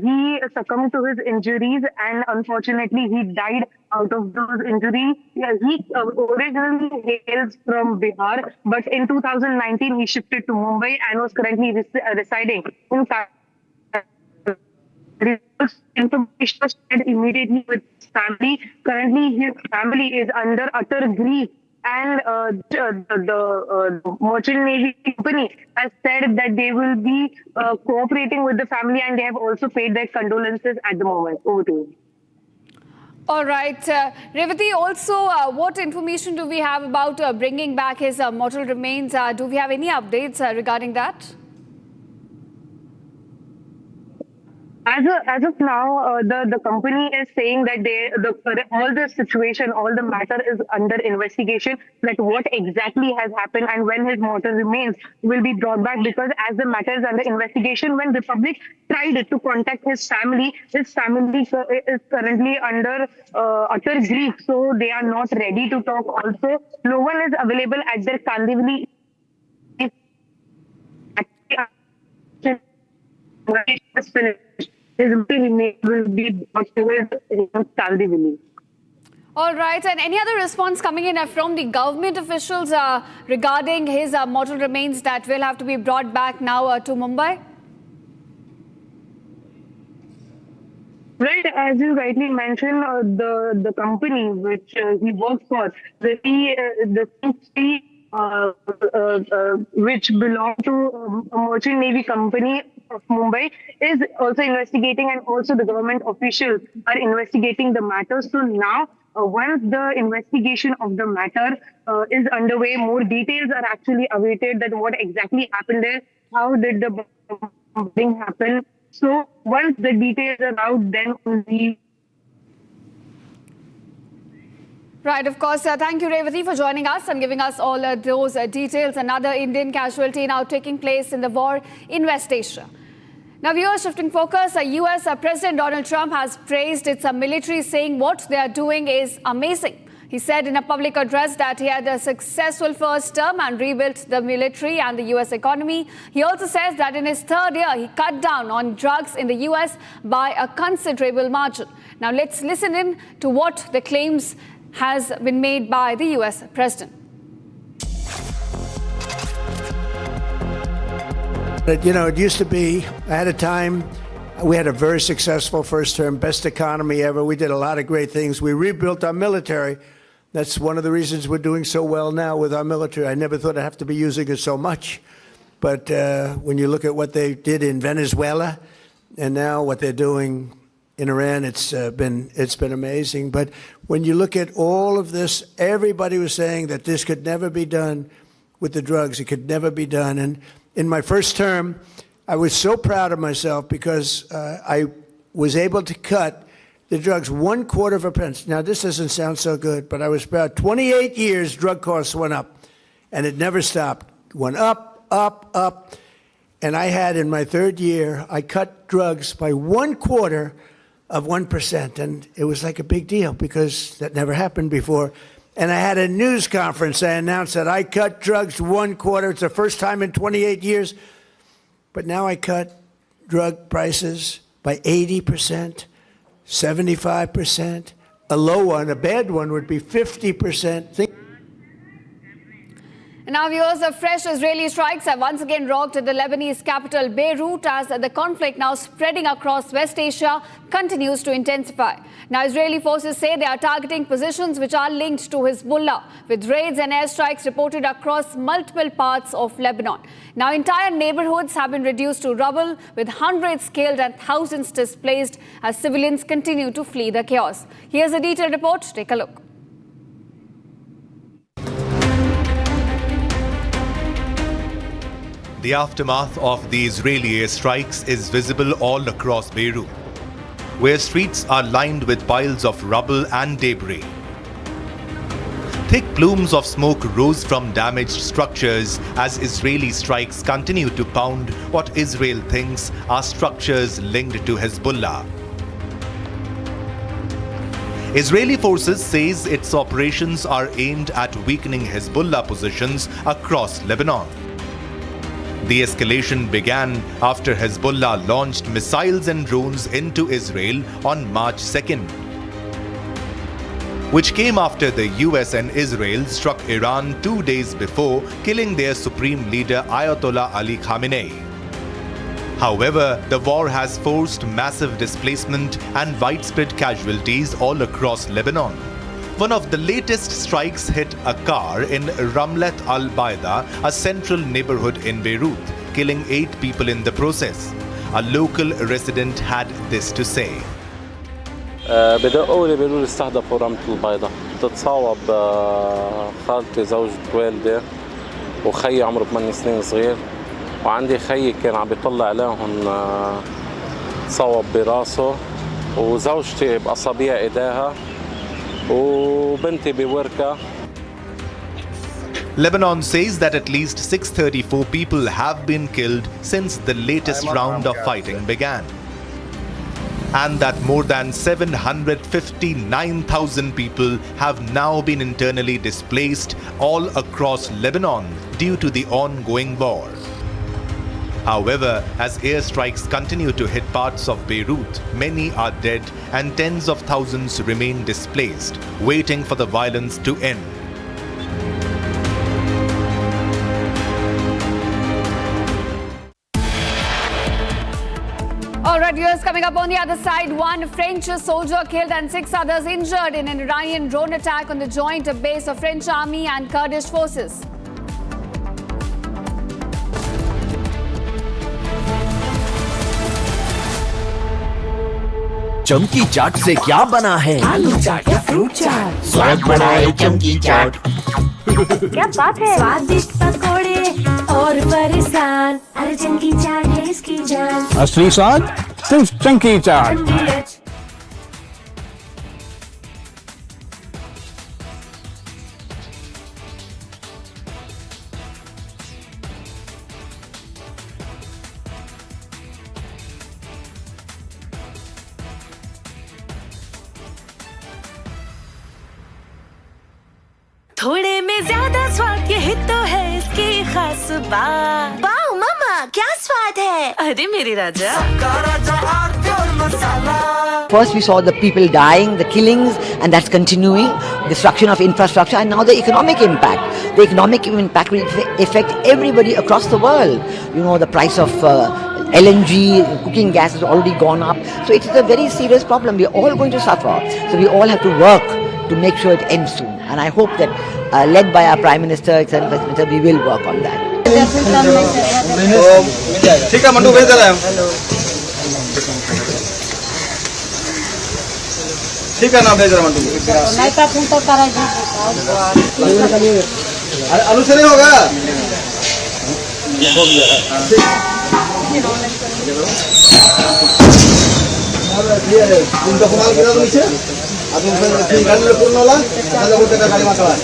he succumbed to his injuries, and unfortunately he died out of those injuries. He originally hails from Bihar, but in 2019 he shifted to Mumbai and was currently residing in information was shared immediately with his family. Currently, his family is under utter grief and the Merchant Navy company has said that they will be cooperating with the family, and they have also paid their condolences at the moment. Over to you. All right. Revati, also, what information do we have about bringing back his mortal remains? Do we have any updates regarding that? As of now, the company is saying that all the situation, all the matter is under investigation, that what exactly has happened and when his mortal remains will be brought back, because as the matter is under investigation, when Republic tried to contact his family is currently under utter grief, so they are not ready to talk. Also, no one is available at their Kandivali his remains will be brought towards Kandivali. All right. And any other response coming in from the government officials regarding his mortal remains that will have to be brought back now to Mumbai? Right, as you rightly mentioned, the company which he works for, which belong to a Merchant Navy company of Mumbai, is also investigating, and also the government officials are investigating the matter. So now, once the investigation of the matter is underway, more details are actually awaited, that what exactly happened there, how did the bombing happen. So once the details are out, then only. Right, of course. Thank you, Revati, for joining us and giving us all those details. Another Indian casualty now taking place in the war in West Asia. Now, viewers, shifting focus, US President Donald Trump has praised its military, saying what they are doing is amazing. He said in a public address that he had a successful first term and rebuilt the military and the US economy. He also says that in his third year, he cut down on drugs in the US by a considerable margin. Now, let's listen in to what the claims has been made by the US President. You know, it used to be, at a time, we had a very successful first term, best economy ever. We did a lot of great things. We rebuilt our military. That's one of the reasons we're doing so well now with our military. I never thought I'd have to be using it so much. But when you look at what they did in Venezuela and now what they're doing in Iran, it's been amazing. But when you look at all of this, everybody was saying that this could never be done with the drugs. It could never be done. And in my first term, I was so proud of myself because I was able to cut the drugs 1/4 of a pence. Now, this doesn't sound so good, but I was proud. 28 years, drug costs went up, and it never stopped. Went up, up, up. And I had, in my third year, I cut drugs by 1/4 of 1%. And it was like a big deal because that never happened before. And I had a news conference. I announced that I cut drugs 1/4. It's the first time in 28 years. But now I cut drug prices by 80%, 75%. A low one, a bad one, would be 50%. And now, viewers, fresh Israeli strikes have once again rocked the Lebanese capital Beirut as the conflict, now spreading across West Asia, continues to intensify. Now, Israeli forces say they are targeting positions which are linked to Hezbollah, with raids and airstrikes reported across multiple parts of Lebanon. Now, entire neighborhoods have been reduced to rubble, with hundreds killed and thousands displaced as civilians continue to flee the chaos. Here's a detailed report. Take a look. The aftermath of the Israeli airstrikes is visible all across Beirut, where streets are lined with piles of rubble and debris. Thick plumes of smoke rose from damaged structures as Israeli strikes continue to pound what Israel thinks are structures linked to Hezbollah. Israeli forces says its operations are aimed at weakening Hezbollah positions across Lebanon. The escalation began after Hezbollah launched missiles and drones into Israel on March 2nd, which came after the US and Israel struck Iran 2 days before, killing their supreme leader Ayatollah Ali Khamenei. However, the war has forced massive displacement and widespread casualties all across Lebanon, One of the latest strikes hit a car in Ramlat al-Baida, a central neighborhood in Beirut, killing 8 people in the process. A local resident had this to say. بدقوا لي بيقولوا لي استهدفوا رملة البيضاء. تتصاوب خالتي زوجة والدي وخيي عمره 8 سنين صغير، وعندي خيي كان عم بيطلع عليهم تصاوب براسه، وزوجتي بأصابيع ايديها، وبنتي بوركة. Lebanon says that at least 634 people have been killed since the latest round of fighting began, and that more than 759,000 people have now been internally displaced all across Lebanon due to the ongoing war. However, as airstrikes continue to hit parts of Beirut, many are dead and tens of thousands remain displaced, waiting for the violence to end. All right, viewers, coming up on the other side, one French soldier killed and 6 others injured in an Iranian drone attack on the joint base of French army and Kurdish forces. चमकी चाट से क्या बना है? आलू चाट या fruit चाट, स्वाद बढ़ाए चमकी चाट। क्या बात है? स्वादिष्ट पकोड़े और फरसान, अरे चमकी चाट है इसकी जान। असली स्वाद सिर्फ चंकी चाट। थोड़े में ज्यादा स्वाद, यही तो है इसकी खास बात। वाओ मामा, क्या स्वाद है? अरे मेरे राजा। First we saw the people dying, the killings, and that's continuing, destruction of infrastructure, and now the economic impact. The economic impact will affect everybody across the world. You know, the price of LNG, cooking gas has already gone up. So it is a very serious problem. We're all going to suffer. So we all have to work to make sure it ends soon. And I hope that, led by our Prime Minister, etc., we will work on that. ठीक है mandu, भेज दे रहे हैं। ठीक है ना, भेज रहे हैं मंडू। आलू से नहीं होगा? तुमको कमाल गिरा दो नीचे। अब तुम गाड़ी में पूर्ण वाला, चलो वो तेरा गाड़ी में चला।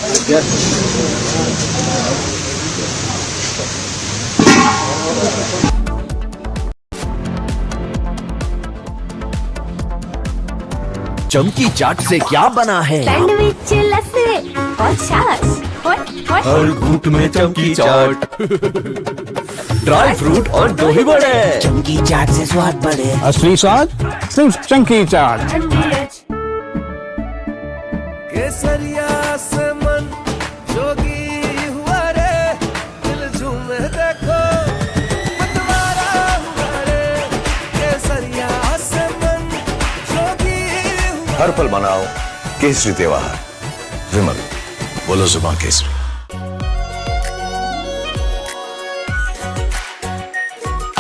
चमकी चाट से क्या बना है? सैंडविच, लस्सी और छाछ। हर घूंट में चमकी चाट। ड्राई फ्रूट और दही बड़े। चमकी चाट से स्वाद बढ़े। असली स्वाद सिर्फ चंकी चाट। केसरिया से मन जोगी हुआ रे, दिल झूमे देखो मतवारा हुआ रे। केसरिया से मन जोगी हुआ। हर पल मनाओ केसरी त्योहार। विमल, बोलो जुबान केसरी।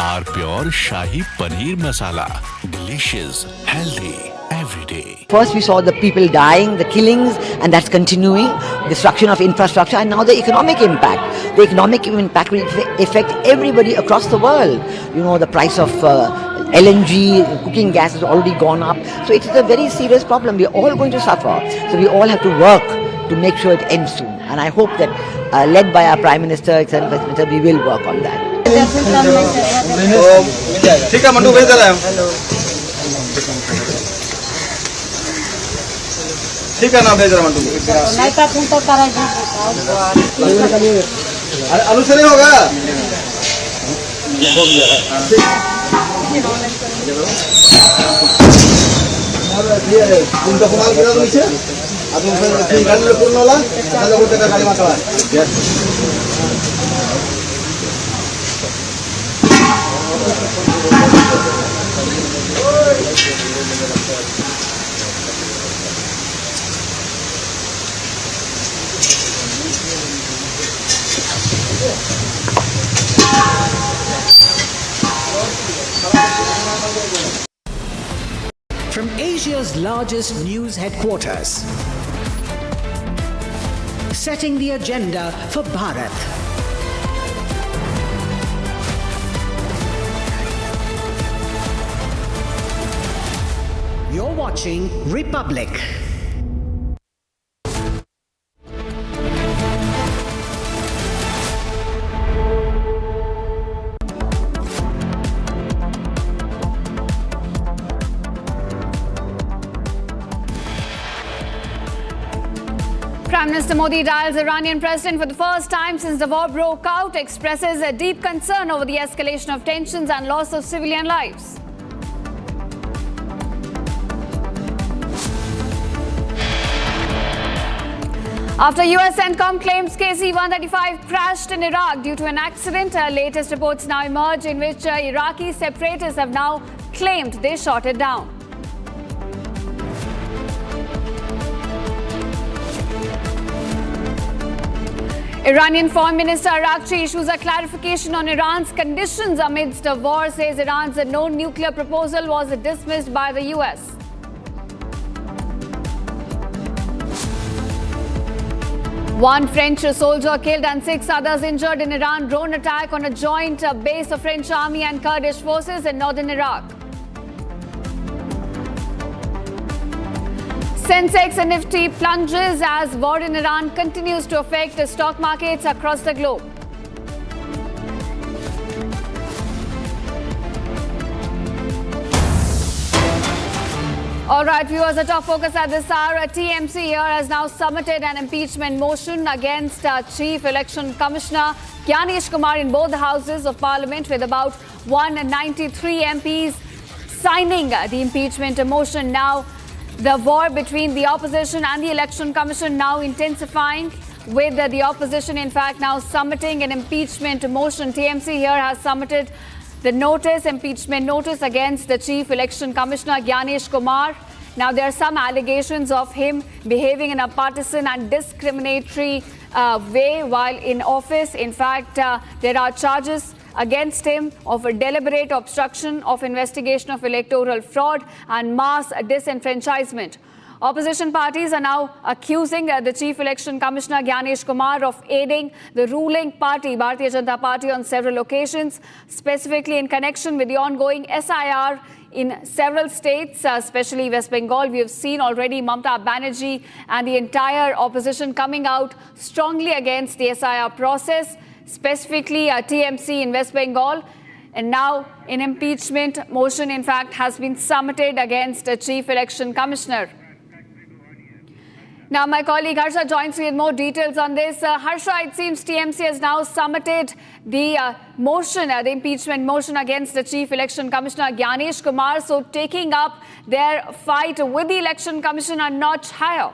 R pure shahi paneer masala, delicious, healthy every day. First we saw the people dying, the killings, and that's continuing, destruction of infrastructure, and now the economic impact. The economic impact will affect everybody across the world. You know, the price of LNG, cooking gas has already gone up. So it is a very serious problem. We're all going to suffer. So we all have to work to make sure it ends soon. And I hope that, led by our Prime Minister, etc., we will work on that. ठीक है mandu, भेज दे रहे हैं। ठीक है ना, भेज रहे हैं मंडू। आलू से नहीं होगा? तुमको कमाल गिरा दो नीचे। अब तुम गाड़ी में पूर्ण वाला, चलो वो तेरा गाड़ी में चला। From Asia's largest news headquarters, setting the agenda for Bharat. You're watching Republic. Prime Minister Modi dials Iranian president for the first time since the war broke out, expresses a deep concern over the escalation of tensions and loss of civilian lives. After US CENTCOM claims KC-135 crashed in Iraq due to an accident, latest reports now emerge in which Iraqi separatists have now claimed they shot it down. Iranian Foreign Minister Araqi issues a clarification on Iran's conditions amidst a war, says Iran's no nuclear proposal was dismissed by the US. One French soldier killed and 6 others injured in Iran drone attack on a joint base of French army and Kurdish forces in northern Iraq. Sensex and Nifty plunges as war in Iran continues to affect the stock markets across the globe. All right, viewers, the top focus at this hour. TMC here has now submitted an impeachment motion against Chief Election Commissioner Gyanish Kumar in both the houses of Parliament, with about 193 MPs signing the impeachment motion. Now, the war between the opposition and the Election Commission now intensifying, with the opposition, in fact, now submitting an impeachment motion. TMC here has submitted the impeachment notice against the Chief Election Commissioner Gyanish Kumar. Now, there are some allegations of him behaving in a partisan and discriminatory way while in office. In fact, there are charges against him of a deliberate obstruction of investigation of electoral fraud and mass disenfranchisement. Opposition parties are now accusing the Chief Election Commissioner Gyanish Kumar of aiding the ruling party, Bharatiya Janata Party, on several occasions, specifically in connection with the ongoing SIR in several states, especially West Bengal. We have seen already Mamata Banerjee and the entire opposition coming out strongly against the SIR process, specifically TMC in West Bengal. And now an impeachment motion, in fact, has been submitted against the Chief Election Commissioner. Now, my colleague Harsha joins me with more details on this. Harsha, it seems TMC has now submitted the motion, the impeachment motion against the Chief Election Commissioner Gyanish Kumar, so taking up their fight with the Election Commission a notch higher.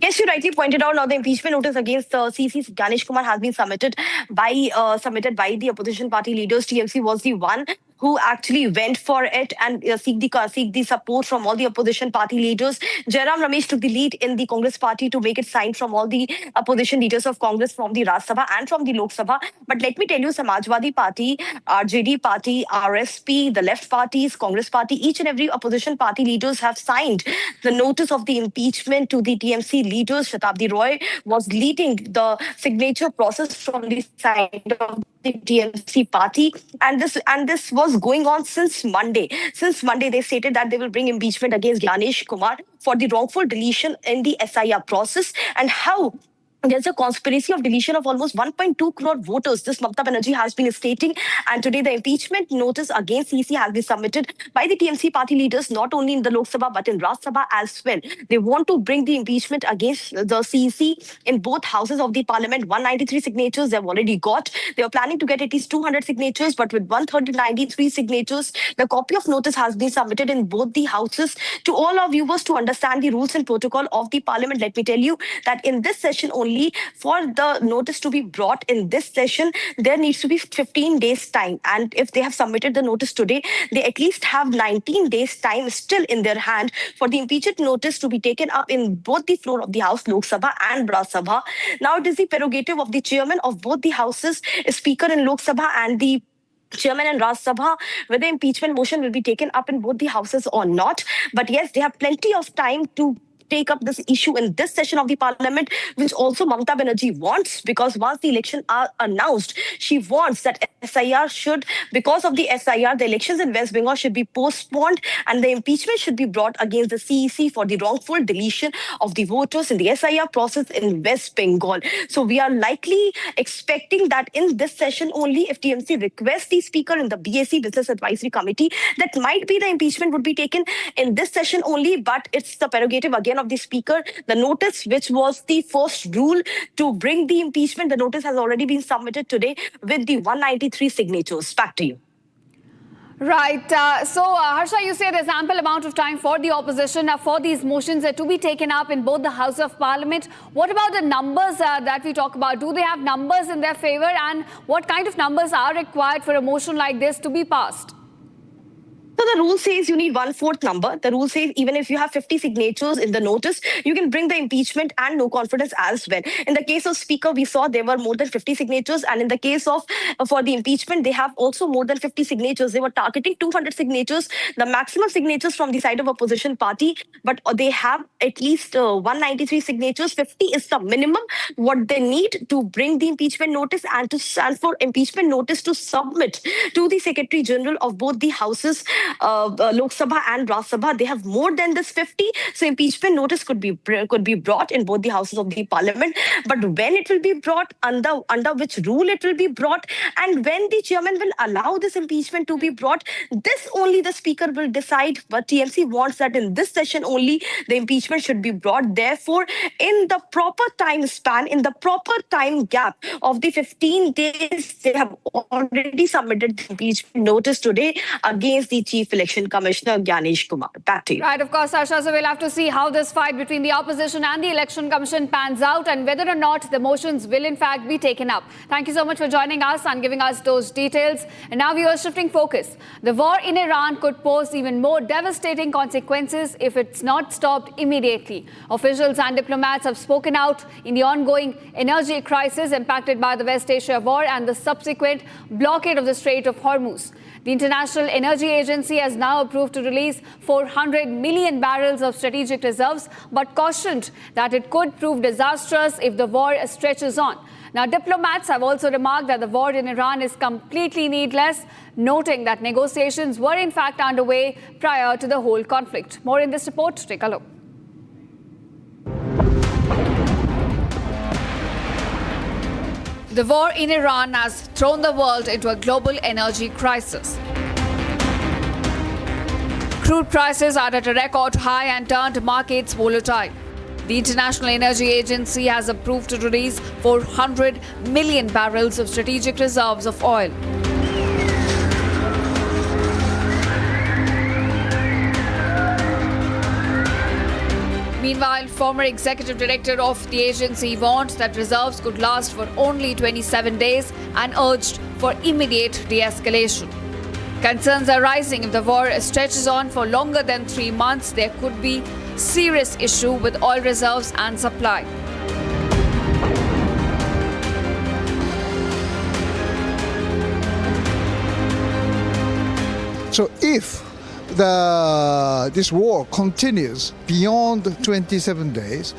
Yes, you rightly pointed out. Now, the impeachment notice against CC Gyanish Kumar has been submitted by the opposition party leaders. TMC was the one who actually went for it and seek the support from all the opposition party leaders. Jairam Ramesh took the lead in the Congress party to make it signed from all the opposition leaders of Congress from the Rajya Sabha and from the Lok Sabha. But let me tell you, Samajwadi Party, RJD Party, RSP, the left parties, Congress Party, each and every opposition party leaders have signed the notice of the impeachment to the TMC leaders. Shatabdi Roy was leading the signature process from the side of the TMC party, and this was going on since Monday. Since Monday, they stated that they will bring impeachment against Gyanish Kumar for the wrongful deletion in the SIR process, and how there's a conspiracy of deletion of almost 1.2 crore voters. This Mamata Banerjee has been stating, and today the impeachment notice against CC has been submitted by the TMC party leaders, not only in the Lok Sabha but in Rajya Sabha as well. They want to bring the impeachment against the CC in both houses of the parliament. 193 signatures they've already got. They are planning to get at least 200 signatures, but with 193 signatures, the copy of notice has been submitted in both the houses. To all our viewers, to understand the rules and protocol of the parliament, let me tell you that in this session only, only, for the notice to be brought in this session, there needs to be 15 days time. And if they have submitted the notice today, they at least have 19 days time still in their hand for the impeachment notice to be taken up in both the floor of the House, Lok Sabha and Raj Sabha. Now it is the prerogative of the chairman of both the houses, Speaker in Lok Sabha and the Chairman and Raj Sabha, whether impeachment motion will be taken up in both the houses or not. But yes, they have plenty of time to take up this issue in this session of the parliament, which also Mamata Banerjee wants, because once the elections are announced, she wants that SIR should, because of the SIR, the elections in West Bengal should be postponed and the impeachment should be brought against the CEC for the wrongful deletion of the voters in the SIR process in West Bengal. So we are likely expecting that in this session only, if TMC requests the speaker in the BAC Business Advisory Committee, that might be the impeachment would be taken in this session only, but it's the prerogative again of the speaker. The notice, which was the first rule to bring the impeachment, the notice has already been submitted today with the 193 signatures. Back to you. Right. Harsha, you say there's ample amount of time for the opposition for these motions to be taken up in both the House of Parliament. What about the numbers that we talk about? Do they have numbers in their favor? And what kind of numbers are required for a motion like this to be passed? So the rule says you need 1/4 number. The rule says even if you have 50 signatures in the notice, you can bring the impeachment and no confidence as well. In the case of Speaker, we saw there were more than 50 signatures. And in the case of for the impeachment, they have also more than 50 signatures. They were targeting 200 signatures, the maximum signatures from the side of opposition party. But they have at least 193 signatures. 50 is the minimum what they need to bring the impeachment notice and to stand for impeachment notice to submit to the Secretary General of both the houses, Lok Sabha and Raj Sabha. They have more than this 50, so impeachment notice could be brought in both the houses of the parliament. But when it will be brought, under which rule it will be brought, and when the chairman will allow this impeachment to be brought, this only the speaker will decide. But TMC wants that in this session only the impeachment should be brought. Therefore, in the proper time span, in the proper time gap of the 15 days, they have already submitted the impeachment notice today against the Chief Election Commissioner Ganesh Kumar. Back to you. Right, of course, Sasha. So we'll have to see how this fight between the opposition and the Election Commission pans out and whether or not the motions will in fact be taken up. Thank you so much for joining us and giving us those details. And now we are shifting focus. The war in Iran could pose even more devastating consequences if it's not stopped immediately. Officials and diplomats have spoken out in the ongoing energy crisis impacted by the West Asia war and the subsequent blockade of the Strait of Hormuz. The International Energy Agency has now approved to release 400 million barrels of strategic reserves, but cautioned that it could prove disastrous if the war stretches on. Now, diplomats have also remarked that the war in Iran is completely needless, noting that negotiations were in fact underway prior to the whole conflict. More in this report. Take a look. The war in Iran has thrown the world into a global energy crisis. Crude prices are at a record high and turned markets volatile. The International Energy Agency has approved to release 400 million barrels of strategic reserves of oil. Meanwhile, former executive director of the agency warned that reserves could last for only 27 days and urged for immediate de-escalation. Concerns are rising if the war stretches on for longer than 3 months. There could be serious issue with oil reserves and supply. So if this war continues beyond 27 days,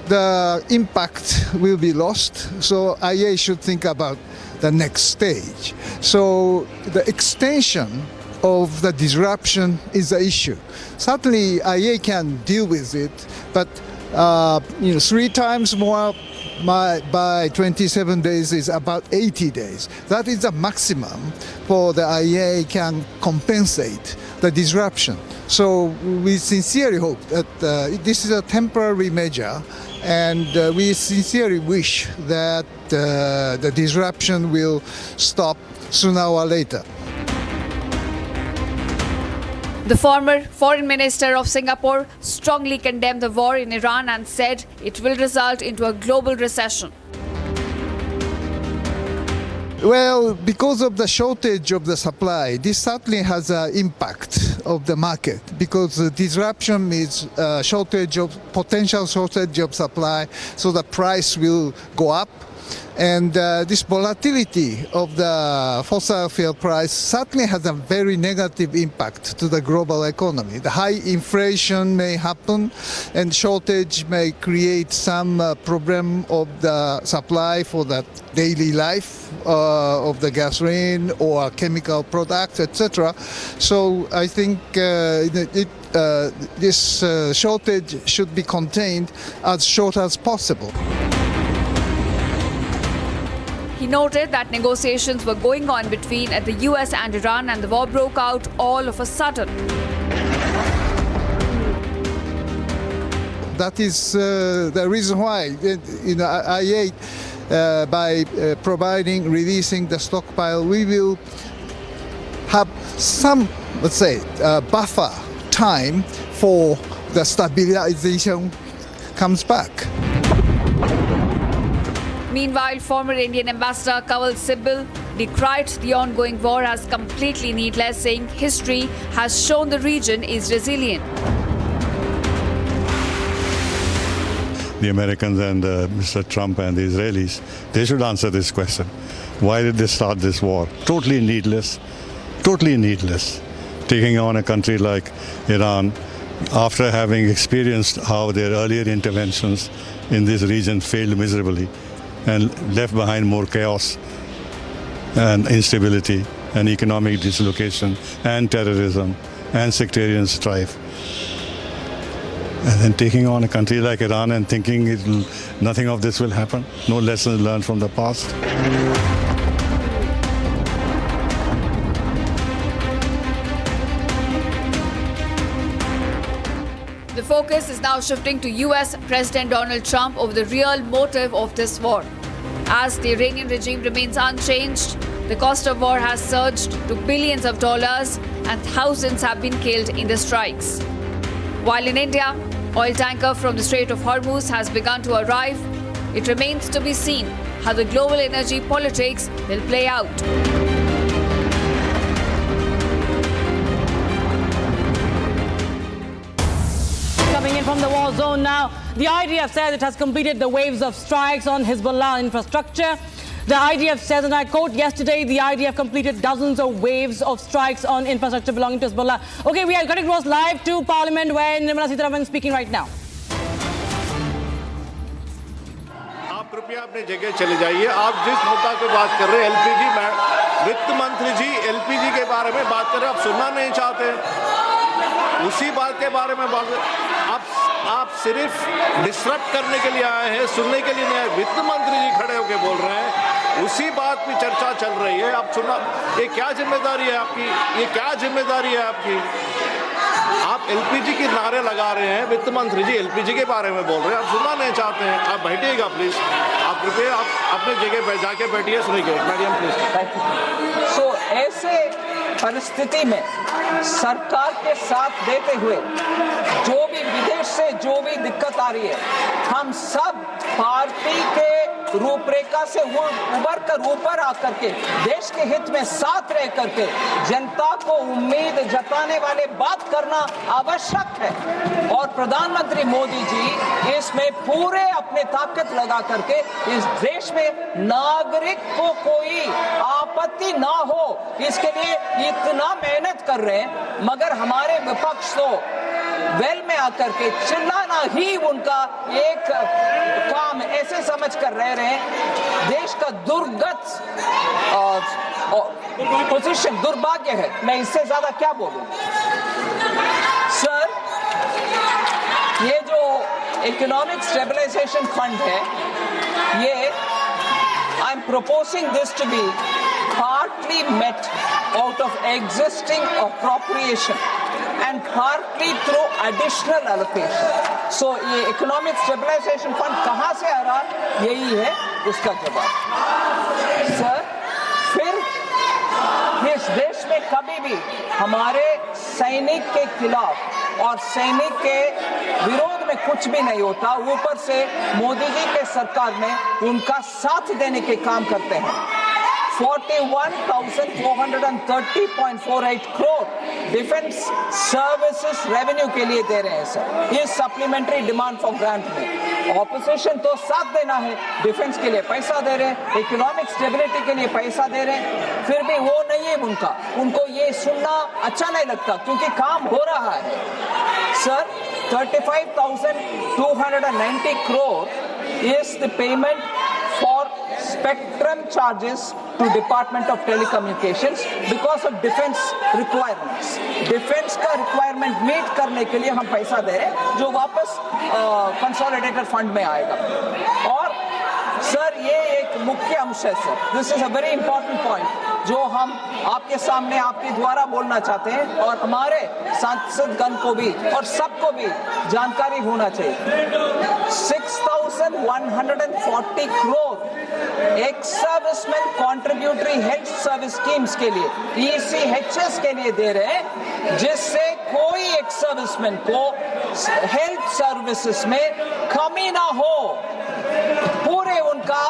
the impact will be lost. So IA should think about the next stage. So the extension of the disruption is the issue. Certainly IA can deal with it, but 3 times more by 27 days is about 80 days. That is the maximum for the IA can compensate the disruption. So we sincerely hope that this is a temporary measure, and we sincerely wish that the disruption will stop sooner or later. The former foreign minister of Singapore strongly condemned the war in Iran and said it will result into a global recession. Well, because of the shortage of the supply, this certainly has an impact of the market because the disruption is potential shortage of supply, so the price will go up. And this volatility of the fossil fuel price certainly has a very negative impact to the global economy. The high inflation may happen and shortage may create some problem of the supply for the daily life of the gasoline or chemical products, etc. So I think this shortage should be contained as short as possible. He noted that negotiations were going on between the US and Iran and the war broke out all of a sudden. That is the reason why IEA, by releasing the stockpile, we will have some, let's say, buffer time for the stabilization comes back. Meanwhile, former Indian ambassador Kanwal Sibal decried the ongoing war as completely needless, saying history has shown the region is resilient. The Americans and Mr. Trump and the Israelis, they should answer this question. Why did they start this war? Totally needless, taking on a country like Iran after having experienced how their earlier interventions in this region failed miserably and left behind more chaos and instability and economic dislocation and terrorism and sectarian strife. And then taking on a country like Iran and thinking nothing of this will happen, no lessons learned from the past. The focus is now shifting to US President Donald Trump over the real motive of this war. As the Iranian regime remains unchanged, the cost of war has surged to billions of dollars and thousands have been killed in the strikes. While in India, oil tanker from the Strait of Hormuz has begun to arrive, it remains to be seen how the global energy politics will play out. Coming in from the war zone now, the IDF says it has completed the waves of strikes on Hezbollah infrastructure. The IDF says, and I quote, yesterday the IDF completed dozens of waves of strikes on infrastructure belonging to Hezbollah. Okay, we are cutting across live to Parliament where Nirmala Sitharaman is speaking right now. आप कृपया अपनी जगह चले जाइए। आप जिस मुद्दा पे बात कर रहे हैं एलपीजी में, वित्त मंत्री जी एलपीजी के बारे में बात कर रहे हैं, आप सुनना नहीं चाहते, उसी बात के बारे में बात आप सिर्फ डिस्टर्ब करने के लिए आए हैं, सुनने के लिए नहीं आए। वित्त मंत्री जी खड़े होकर बोल रहे हैं, उसी बात पे चर्चा चल रही है, आप सुनना। ये क्या जिम्मेदारी है आपकी? ये क्या जिम्मेदारी है आपकी? आप एलपीजी के नारे लगा रहे हैं, वित्त मंत्री जी एलपीजी के बारे में बोल रहे हैं, आप सुनना नहीं चाहते हैं। आप बैठिएगा प्लीज, आप कृपया आप अपने जगह पे जाके बैठिए, सुनिए मैडम प्लीज। सो ऐसे परिस्थिति में सरकार के साथ देते हुए जो भी विदेश से जो भी दिक्कत आ रही है, हम सब पार्टी के रूपरेखा से उबर कर ऊपर आकर के देश के हित में साथ रह करके जनता को उम्मीद जताने वाले बात करना आवश्यक है। और प्रधानमंत्री मोदी जी इसमें पूरे अपने ताकत लगा करके इस देश में नागरिक को कोई आपत्ति ना हो इसके लिए इतना मेहनत कर रहे हैं, मगर हमारे विपक्ष तो वेल में आकर के चिल्लाना ही उनका एक काम ऐसे समझ कर रह रहे हैं। देश का दुर्गत पोजीशन दुर्भाग्य है, मैं इससे ज्यादा क्या बोलूं। सर, ये जो इकोनॉमिक स्टेबलाइजेशन फंड है, ये I am proposing this to be partly met out of existing appropriation and partly through additional allocation. So ये economic stabilization fund कहाँ से आ रहा, यही है उसका जवाब। सर, फिर ये इस देश में कभी भी हमारे सैनिक के खिलाफ और सैनिक के विरोध में कुछ भी नहीं होता। ऊपर से मोदी जी के सरकार में उनका साथ देने के काम करते हैं। 41,430.48 करोड़ डिफेंस सर्विसेज रेवेन्यू के लिए दे रहे हैं सर, इस सप्लीमेंट्री डिमांड फॉर ग्रांट में। ऑपोजिशन तो साथ देना है, डिफेंस के लिए पैसा दे रहे हैं, इकोनॉमिक स्टेबिलिटी के लिए पैसा दे रहे हैं, फिर भी वो नहीं है उनको ये सुनना अच्छा नहीं लगता क्योंकि काम हो रहा है sir. 35,290 crore is the payment for spectrum charges to Department of Telecommunications because of defense requirements. Defense का requirement meet करने के लिए हम पैसा दे रहे हैं जो वापस consolidated fund में आएगा। और सर ये एक मुख्य अंश है sir, this is a very important point जो हम आपके सामने आपके द्वारा बोलना चाहते हैं और हमारे सांसदगण को भी और सबको भी जानकारी होना चाहिए। 6,140 crore ex serviceman contributory health service schemes के लिए ECHS के लिए दे रहे हैं, जिससे कोई एक्स सर्विसमैन को हेल्थ सर्विसेज में कमी ना हो, पूरे उनका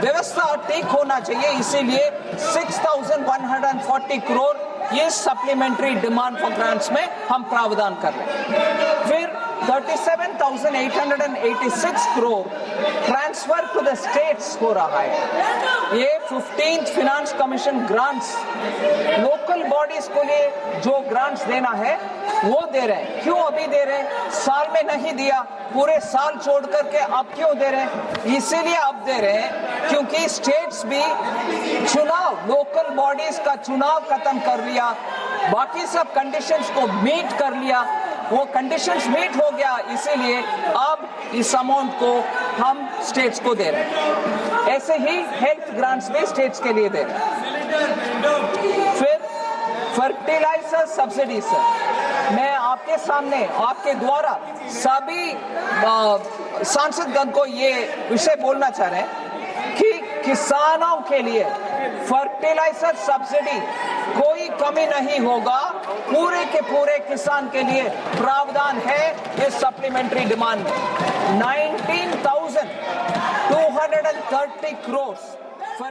व्यवस्था ठीक होना चाहिए। इसीलिए 6,140 करोड़ ये सप्लीमेंट्री डिमांड फॉर ग्रांट्स में हम प्रावधान कर रहे हैं। फिर 37,886 crore transfer to the states हो रहा है। ये 15th finance commission grants local bodies को लिए जो ग्रांट्स देना है वो दे रहे हैं। क्यों अभी दे रहे हैं? साल में नहीं दिया, पूरे साल छोड़ करके अब क्यों दे रहे हैं? इसीलिए अब दे रहे हैं क्योंकि स्टेट्स भी चुनाव, लोकल बॉडीज का चुनाव खत्म कर लिया, बाकी सब कंडीशंस को मीट कर लिया, वो कंडीशंस मीट हो गया, इसीलिए अब इस अमाउंट को हम स्टेट्स को दे रहे हैं। ऐसे ही हेल्थ ग्रांट्स भी स्टेट्स के लिए दे रहे हैं। फिर फर्टिलाइजर सब्सिडी सर, मैं आपके सामने आपके द्वारा सभी सांसदगण को ये विषय बोलना चाह रहे हैं कि किसानों के लिए फर्टिलाइजर सब्सिडी कोई कमी नहीं होगा, पूरे के पूरे किसान के लिए प्रावधान है इस सप्लीमेंट्री डिमांड में। 19,230 crores for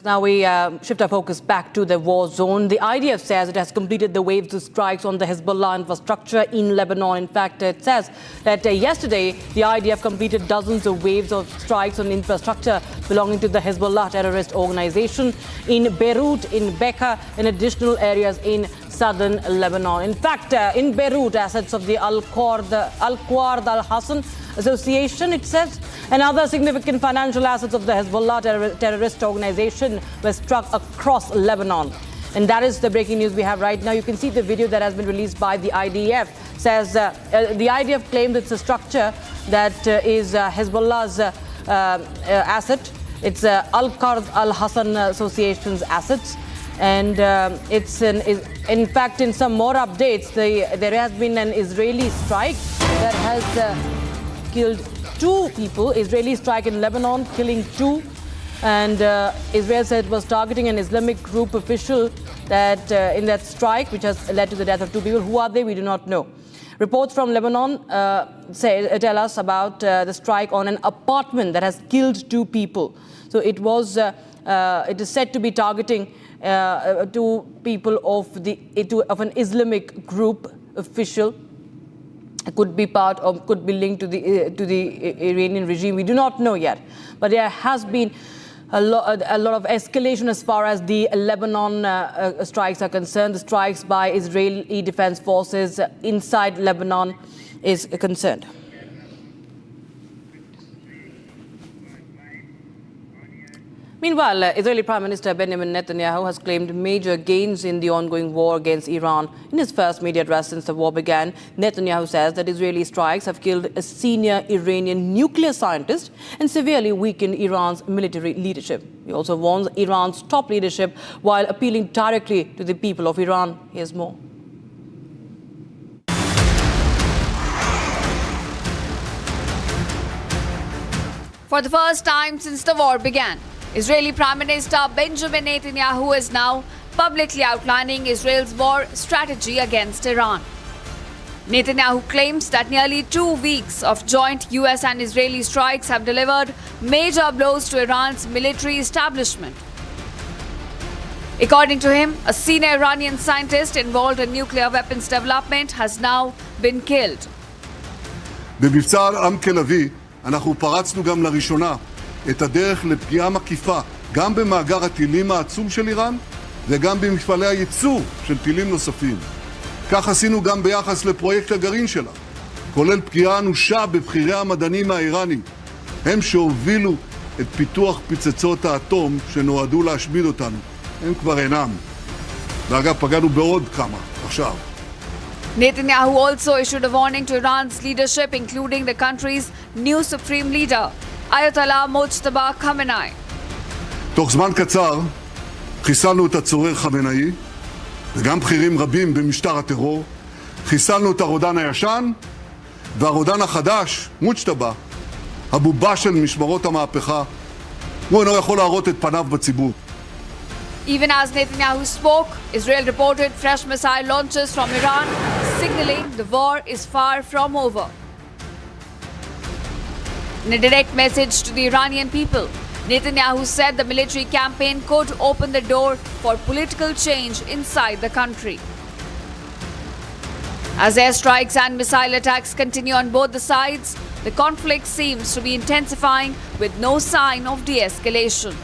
Now we shift our focus back to the war zone. The IDF says it has completed the waves of strikes on the Hezbollah infrastructure in Lebanon. In fact, it says that yesterday the IDF completed dozens of waves of strikes on infrastructure belonging to the Hezbollah terrorist organization in Beirut, in Bekaa, and additional areas in southern Lebanon. In fact, in Beirut, assets of the Al-Qard Al-Hassan Association, it says, and other significant financial assets of the Hezbollah terrorist organization were struck across Lebanon. And that is the breaking news we have right now. You can see the video that has been released by the IDF. Says the IDF claimed it's a structure that is Hezbollah's asset. It's Al-Qard Al-Hassan Association's assets. And in fact, in some more updates, there has been an Israeli strike that has killed 2 people. Israeli strike in Lebanon, killing 2. And Israel said it was targeting an Islamic group official that in that strike, which has led to the death of 2 people. Who are they? We do not know. Reports from Lebanon tell us about the strike on an apartment that has killed 2 people. So it is said to be targeting 2 people of an Islamic group official. Could be part of, could be linked to the Iranian regime. We do not know yet, but there has been a lot of escalation as far as the Lebanon strikes are concerned. The strikes by Israeli defense forces inside Lebanon is concerned. Meanwhile, Israeli Prime Minister Benjamin Netanyahu has claimed major gains in the ongoing war against Iran. In his first media address since the war began, Netanyahu says that Israeli strikes have killed a senior Iranian nuclear scientist and severely weakened Iran's military leadership. He also warns Iran's top leadership while appealing directly to the people of Iran. Here's more. For the first time since the war began, Israeli Prime Minister Benjamin Netanyahu is now publicly outlining Israel's war strategy against Iran. Netanyahu claims that nearly 2 weeks of joint US and Israeli strikes have delivered major blows to Iran's military establishment. According to him, a senior Iranian scientist involved in nuclear weapons development has now been killed. במבצע עמק לביא אנחנו פרצנו גם לראשונה את הדרך לפגיעה מקיפה גם במאגר הטילים העצום של איראן וגם במפעלי הייצור של טילים נוספים. כך עשינו גם ביחס לפרויקט הגרעין שלה, כולל פגיעה אנושה בבחירי המדענים האיראנים, הם שהובילו את פיתוח פצצות האטום שנועדו להשמיד אותנו. הם כבר אינם. ואגב, פגענו בעוד כמה עכשיו. Netanyahu also issued a warning to Iran's leadership, including the country's new supreme leader, Ayatollah Mojtaba Khamenei. תוך זמן קצר חיסלנו את הצורר חמינאי וגם בכירים רבים במשטר הטרור. חיסלנו את הרודן הישן והרודן החדש, מוג'טבא, הבובה של משמרות המהפכה. הוא אינו יכול להראות את פניו בציבור. Even as Netanyahu spoke, Israel reported fresh missile launches from Iran, signaling the war is far from over. In a direct message to the Iranian people, Netanyahu said the military campaign could open the door for political change inside the country. As airstrikes and missile attacks continue on both the sides, the conflict seems to be intensifying with no sign of de-escalation.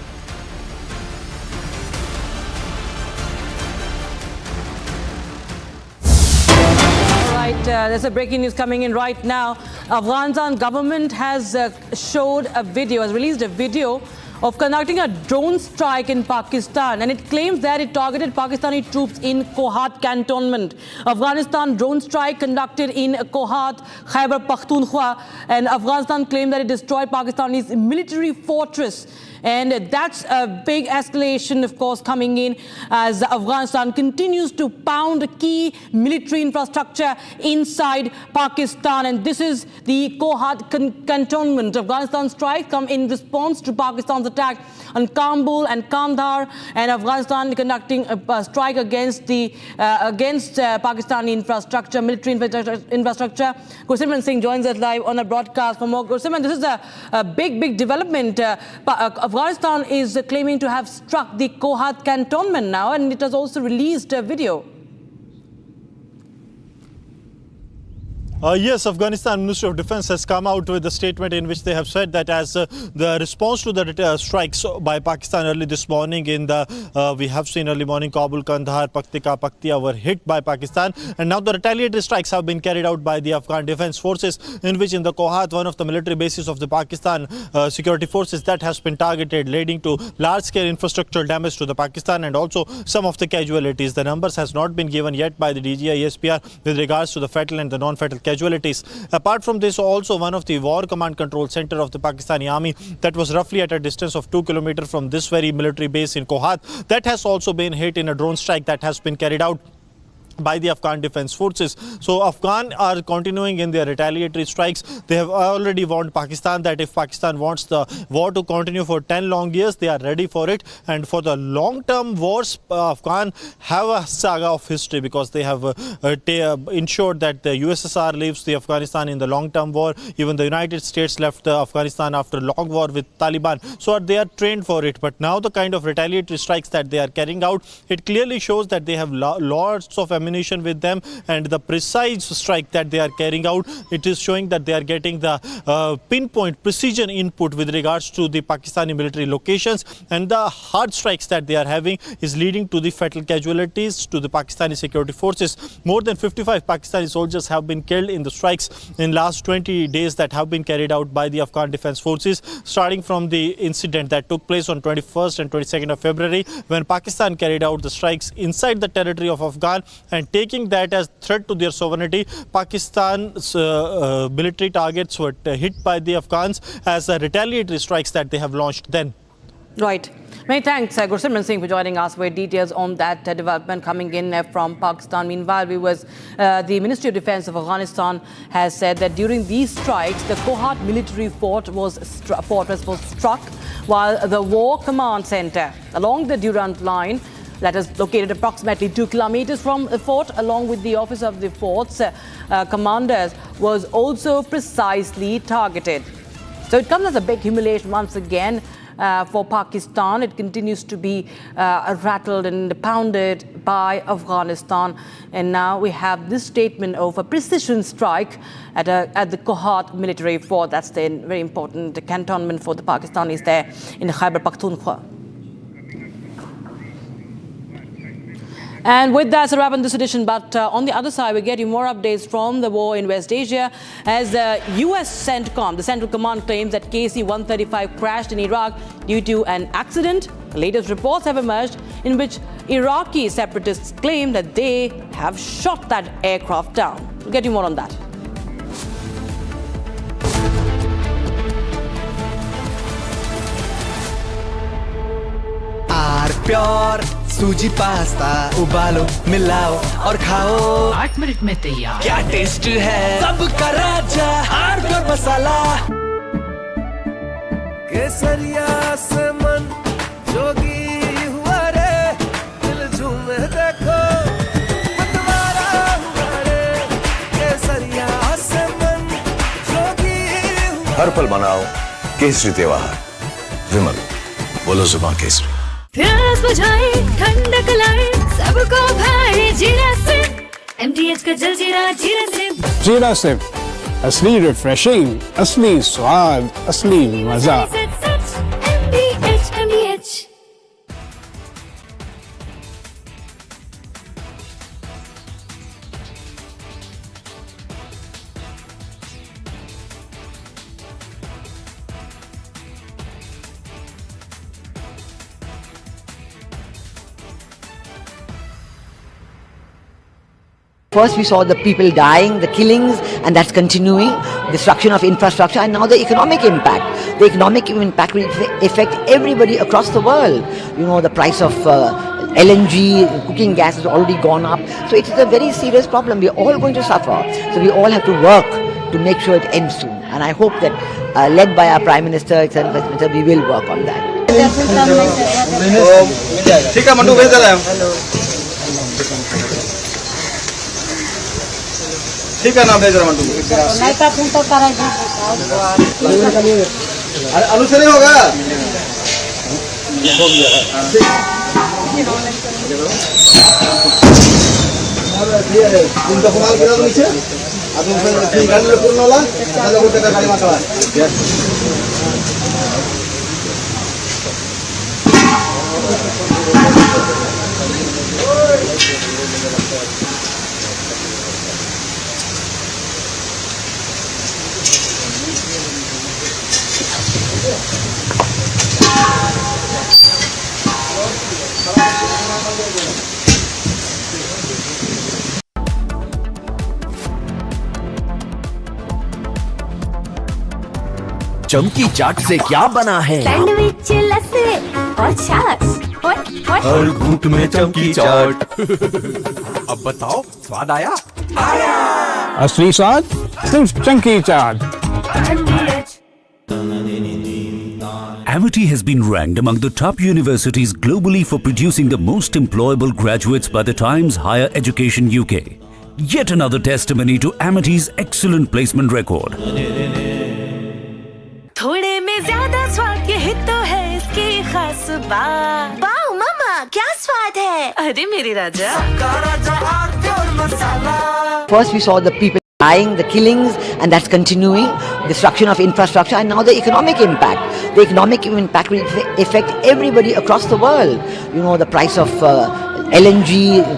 There's a breaking news coming in right now. Afghanistan government has released a video of conducting a drone strike in Pakistan, and it claims that it targeted Pakistani troops in Kohat cantonment. Afghanistan drone strike conducted in Kohat, Khyber Pakhtunkhwa, and Afghanistan claimed that it destroyed Pakistani's military fortress. And that's a big escalation, of course, coming in as Afghanistan continues to pound key military infrastructure inside Pakistan. And this is the Kohat cantonment. Afghanistan strikes come in response to Pakistan's attack on Kabul and Kandahar, and Afghanistan conducting a strike against Pakistani infrastructure, military infrastructure. Gursimran Singh joins us live on a broadcast for more. Gursimran, this is a big development. Afghanistan is claiming to have struck the Kohat cantonment now, and it has also released a video. Yes, Afghanistan Ministry of Defense has come out with a statement in which they have said that as the response to the strikes by Pakistan early this morning we have seen early morning Kabul, Kandahar, Paktia were hit by Pakistan, and now the retaliatory strikes have been carried out by the Afghan Defense Forces, in which in the Kohat, one of the military bases of the Pakistan security forces, that has been targeted, leading to large-scale infrastructural damage to the Pakistan and also some of the casualties. The numbers has not been given yet by the DGI SPR with regards to the fatal and the non-fatal casualties. Apart from this, also one of the War Command Control Center of the Pakistani Army that was roughly at a distance of 2 kilometers from this very military base in Kohat, that has also been hit in a drone strike that has been carried out by the Afghan Defense Forces. So Afghan are continuing in their retaliatory strikes. They have already warned Pakistan that if Pakistan wants the war to continue for 10 long years, they are ready for it. And for the long-term wars, Afghan have a saga of history, because they have ensured that the USSR leaves the Afghanistan in the long-term war. Even the United States left Afghanistan after a long war with Taliban. So they are trained for it. But now the kind of retaliatory strikes that they are carrying out, it clearly shows that they have lots of ammunition with them, and the precise strike that they are carrying out, it is showing that they are getting the pinpoint precision input with regards to the Pakistani military locations, and the hard strikes that they are having is leading to the fatal casualties to the Pakistani security forces. More than 55 Pakistani soldiers have been killed in the strikes in last 20 days that have been carried out by the Afghan Defense Forces, starting from the incident that took place on 21st and 22nd of February when Pakistan carried out the strikes inside the territory of Afghan, and taking that as threat to their sovereignty. Pakistan's military targets were hit by the Afghans as retaliatory strikes that they have launched then. Right. Many thanks, Gursimran Singh, for joining us with details on that development coming in from Pakistan. Meanwhile, the Ministry of Defense of Afghanistan has said that during these strikes, the Kohat military fortress was struck, while the War Command Center along the Durand Line that is located approximately 2 kilometers from the fort, along with the office of the fort's commanders, was also precisely targeted. So it comes as a big humiliation once again for Pakistan. It continues to be rattled and pounded by Afghanistan. And now we have this statement of a precision strike at the Kohat military fort. That's the very important cantonment for the Pakistanis there in Khyber Pakhtunkhwa. And with that's a wrap on this edition. But on the other side, we're getting more updates from the war in West Asia as the US CENTCOM, the Central Command, claims that KC-135 crashed in Iraq due to an accident. The latest reports have emerged in which Iraqi separatists claim that they have shot that aircraft down. We'll get you more on that. Pure सूजी pasta उबालो मिलाओ और खाओ 8 minute में तैयार। क्या taste है सबका राजा हार्डकोर मसाला केसरिया से मन जोगी हुआ रे दिल झूमे देखो मतवारा हुआ रे केसरिया से मन जोगी हर पल मनाओ केसरी त्योहार विमल बोलो जुबान केसरी प्यास बुझाए ठंडक लाए सबको भाए जीरा से MTH का जल जीरा जीरा से जीरा से असली रिफ्रेशिंग, असली स्वाद, असली मजा। MTH First we saw the people dying, the killings, and that's continuing, destruction of infrastructure, and now the economic impact. The economic impact will affect everybody across the world. You know, the price of LNG, cooking gas has already gone up. So it is a very serious problem. We are all going to suffer. So we all have to work to make sure it ends soon. And I hope that, led by our Prime Minister, etc., we will work on that. ठीक है mandu भेज दे रहे हैं ठीक है ना भेज रहा मंडू आलू से नहीं होगा तुम तो कमाल गिरा दो नीचे अब तुम फिर गाड़ी में पूर्ण वाला ना लोगों का गाड़ी मार चमकी चाट से क्या बना है? सैंडविच लस्सी और छाछ हर घूंट में चमकी चाट। अब बताओ स्वाद आया? असली स्वाद सिर्फ चमकी चाट। Amity has been ranked among the top universities globally for producing the most employable graduates by the Times Higher Education UK. Yet another testimony to Amity's excellent placement record. थोड़े में ज्यादा स्वाद यही तो है इसकी खास बात। वाओ मामा क्या स्वाद है? अरे मेरे राजा। First we saw the people dying, the killings, and that's continuing, destruction of infrastructure, and now the economic impact. The economic impact will affect everybody across the world. You know, the price of LNG,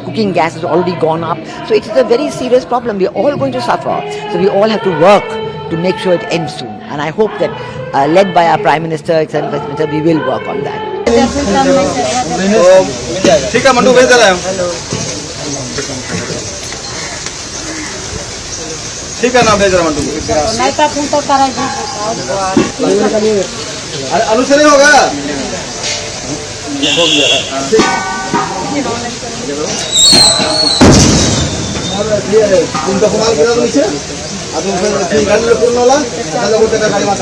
cooking gas has already gone up. So it is a very serious problem. We are all going to suffer. So we all have to work to make sure it ends soon. And I hope that, led by our Prime Minister, etc., we will work on that. ठीक है mandu भेज दे रहे हैं ठीक है ना भेज रहा मंडू आलू से नहीं होगा तुम तो कमाल गिरा दो नीचे अब तुम फिर गाड़ी में पूर्ण वाला ना लोगों का गाड़ी मार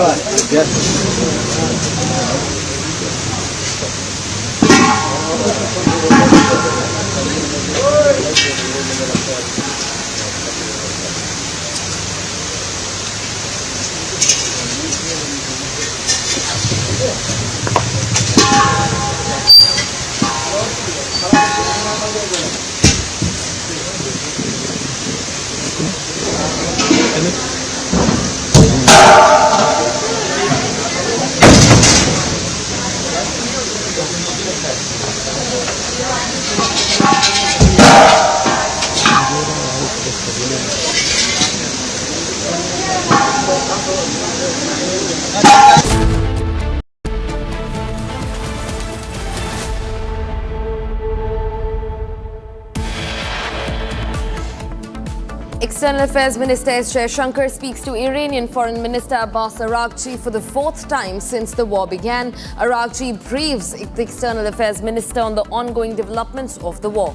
External Affairs Minister S. Jaishankar speaks to Iranian Foreign Minister Abbas Araghchi for the fourth time since the war began. Araghchi briefs the External Affairs Minister on the ongoing developments of the war.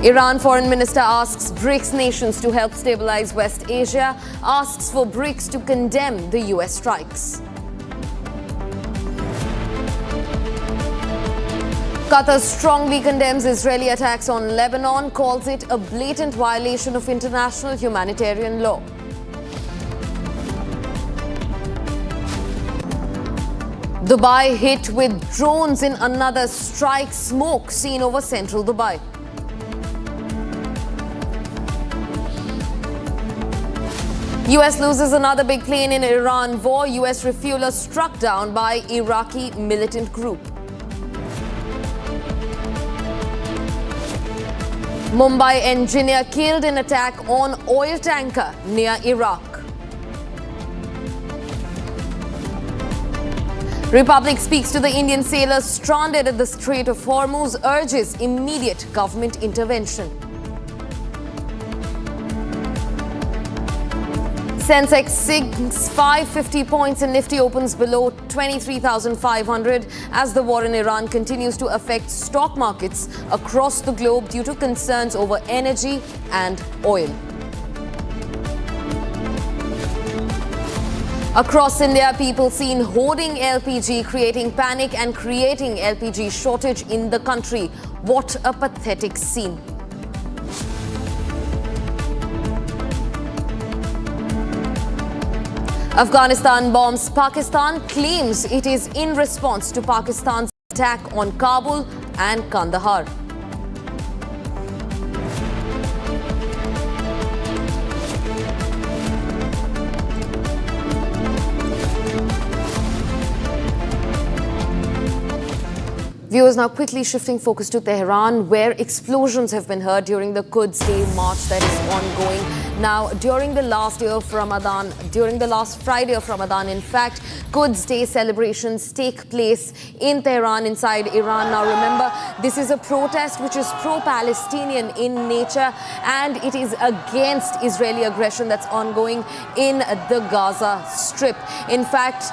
Iran Foreign Minister asks BRICS nations to help stabilize West Asia, asks for BRICS to condemn the US strikes. Qatar strongly condemns Israeli attacks on Lebanon, calls it a blatant violation of international humanitarian law. Dubai hit with drones in another strike, smoke seen over central Dubai. US loses another big plane in Iran war. US refueler struck down by Iraqi militant group. Mumbai engineer killed in attack on oil tanker near Iraq. Republic speaks to the Indian sailors stranded at the Strait of Hormuz, urges immediate government intervention. Sensex sinks 550 points and Nifty opens below 23,500 as the war in Iran continues to affect stock markets across the globe due to concerns over energy and oil. Across India, people seen hoarding LPG, creating panic and creating LPG shortage in the country. What a pathetic scene. Afghanistan bombs Pakistan, claims it is in response to Pakistan's attack on Kabul and Kandahar. Viewers, now quickly shifting focus to Tehran, where explosions have been heard during the Quds Day march that is ongoing. Now, during the last day of Ramadan, during the last Friday of Ramadan, in fact, Quds Day celebrations take place in Tehran, inside Iran. Now, remember, this is a protest which is pro-Palestinian in nature, and it is against Israeli aggression that's ongoing in the Gaza Strip. In fact,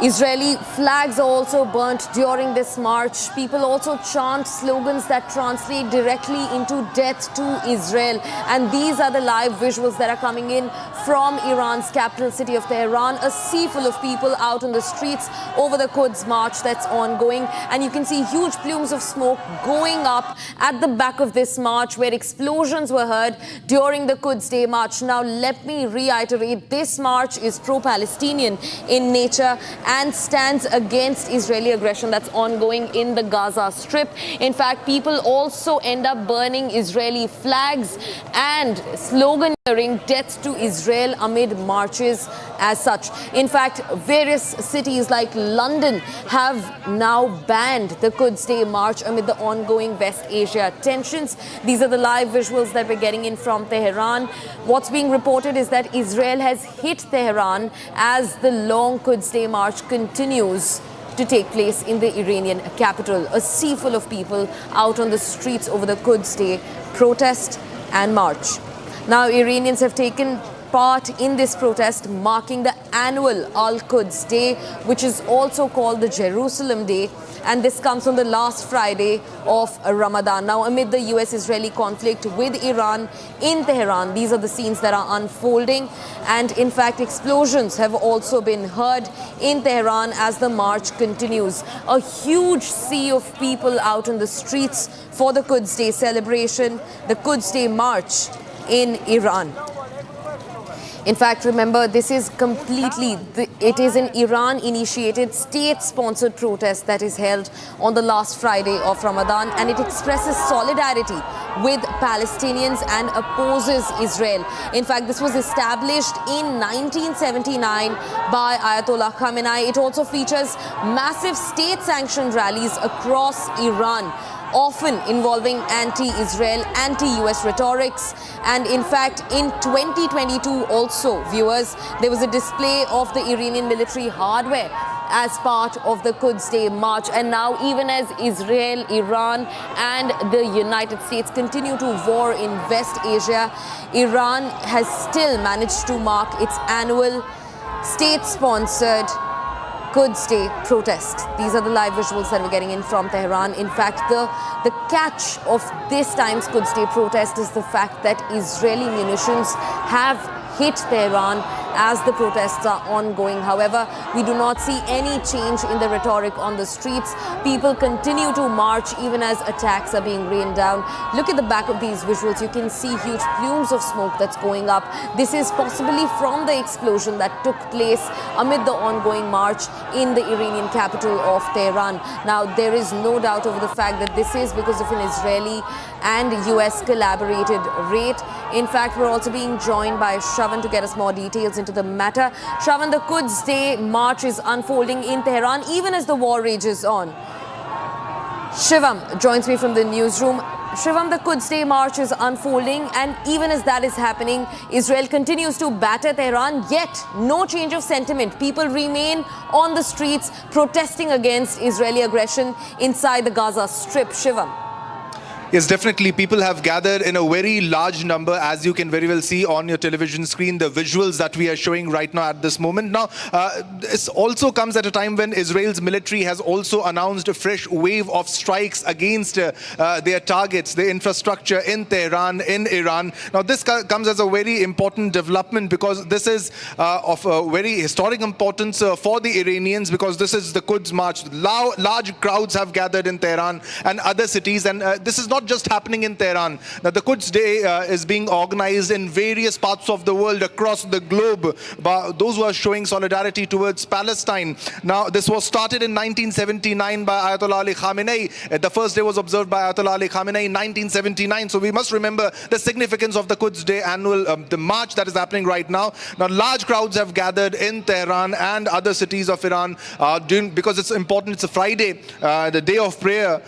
Israeli flags are also burnt during this march. People also chant slogans that translate directly into death to Israel. And these are the live visuals that are coming in from Iran's capital city of Tehran. A sea full of people out on the streets over the Quds march that's ongoing. And you can see huge plumes of smoke going up at the back of this march, where explosions were heard during the Quds Day march. Now, let me reiterate, this march is pro-Palestinian in nature and stands against Israeli aggression that's ongoing in the Gaza Strip. In fact, people also end up burning Israeli flags and sloganeering death to Israel amid marches as such. In fact, various cities like London have now banned the Quds Day march amid the ongoing West Asia tensions. These are the live visuals that we're getting in from Tehran. What's being reported is that Israel has hit Tehran as the long Quds Day march continues to take place in the Iranian capital. A sea full of people out on the streets over the Quds Day protest and march. Now, Iranians have taken part in this protest marking the annual Al-Quds Day, which is also called the Jerusalem Day. And this comes on the last Friday of Ramadan. Now, amid the US-Israeli conflict with Iran in Tehran, these are the scenes that are unfolding. And in fact, explosions have also been heard in Tehran as the march continues. A huge sea of people out in the streets for the Quds Day celebration, the Quds Day march in Iran. In fact, remember, this is it is an Iran-initiated, state-sponsored protest that is held on the last Friday of Ramadan, and it expresses solidarity with Palestinians and opposes Israel. In fact, this was established in 1979 by Ayatollah Khamenei. It also features massive state-sanctioned rallies across Iran, often involving anti-Israel, anti-US rhetorics. And in fact, in 2022 also, viewers, there was a display of the Iranian military hardware as part of the Quds Day march. And now, even as Israel, Iran and the United States continue to war in West Asia, Iran has still managed to mark its annual state-sponsored Quds Day protest. These are the live visuals that we're getting in from Tehran. In fact, the catch of this time's Quds Day protest is the fact that Israeli munitions have hit Tehran as the protests are ongoing. However, we do not see any change in the rhetoric on the streets. People continue to march even as attacks are being rained down. Look at the back of these visuals. You can see huge plumes of smoke that's going up. This is possibly from the explosion that took place amid the ongoing march in the Iranian capital of Tehran. Now, there is no doubt over the fact that this is because of an Israeli and US collaborated raid. In fact, we're also being joined by Shravan to get us more details into the matter. Shravan, the Quds Day march is unfolding in Tehran even as the war rages on. Shivam joins me from the newsroom. Shivam, the Quds Day march is unfolding, and even as that is happening, Israel continues to batter Tehran, yet no change of sentiment. People remain on the streets protesting against Israeli aggression inside the Gaza Strip. Shivam. Yes, definitely. People have gathered in a very large number, as you can very well see on your television screen, the visuals that we are showing right now at this moment. Now, this also comes at a time when Israel's military has also announced a fresh wave of strikes against their targets, the infrastructure in Tehran, in Iran. Now, this comes as a very important development because this is of very historic importance for the Iranians, because this is the Quds March. Large crowds have gathered in Tehran and other cities, and this is not just happening in Tehran. Now, the Quds Day is being organized in various parts of the world across the globe by those who are showing solidarity towards Palestine. Now, this was started in 1979 by Ayatollah Ali Khamenei. The first day was observed by Ayatollah Ali Khamenei in 1979. So we must remember the significance of the Quds Day annual, the march that is happening right now. Now, large crowds have gathered in Tehran and other cities of Iran because it's important. It's a Friday, the day of prayer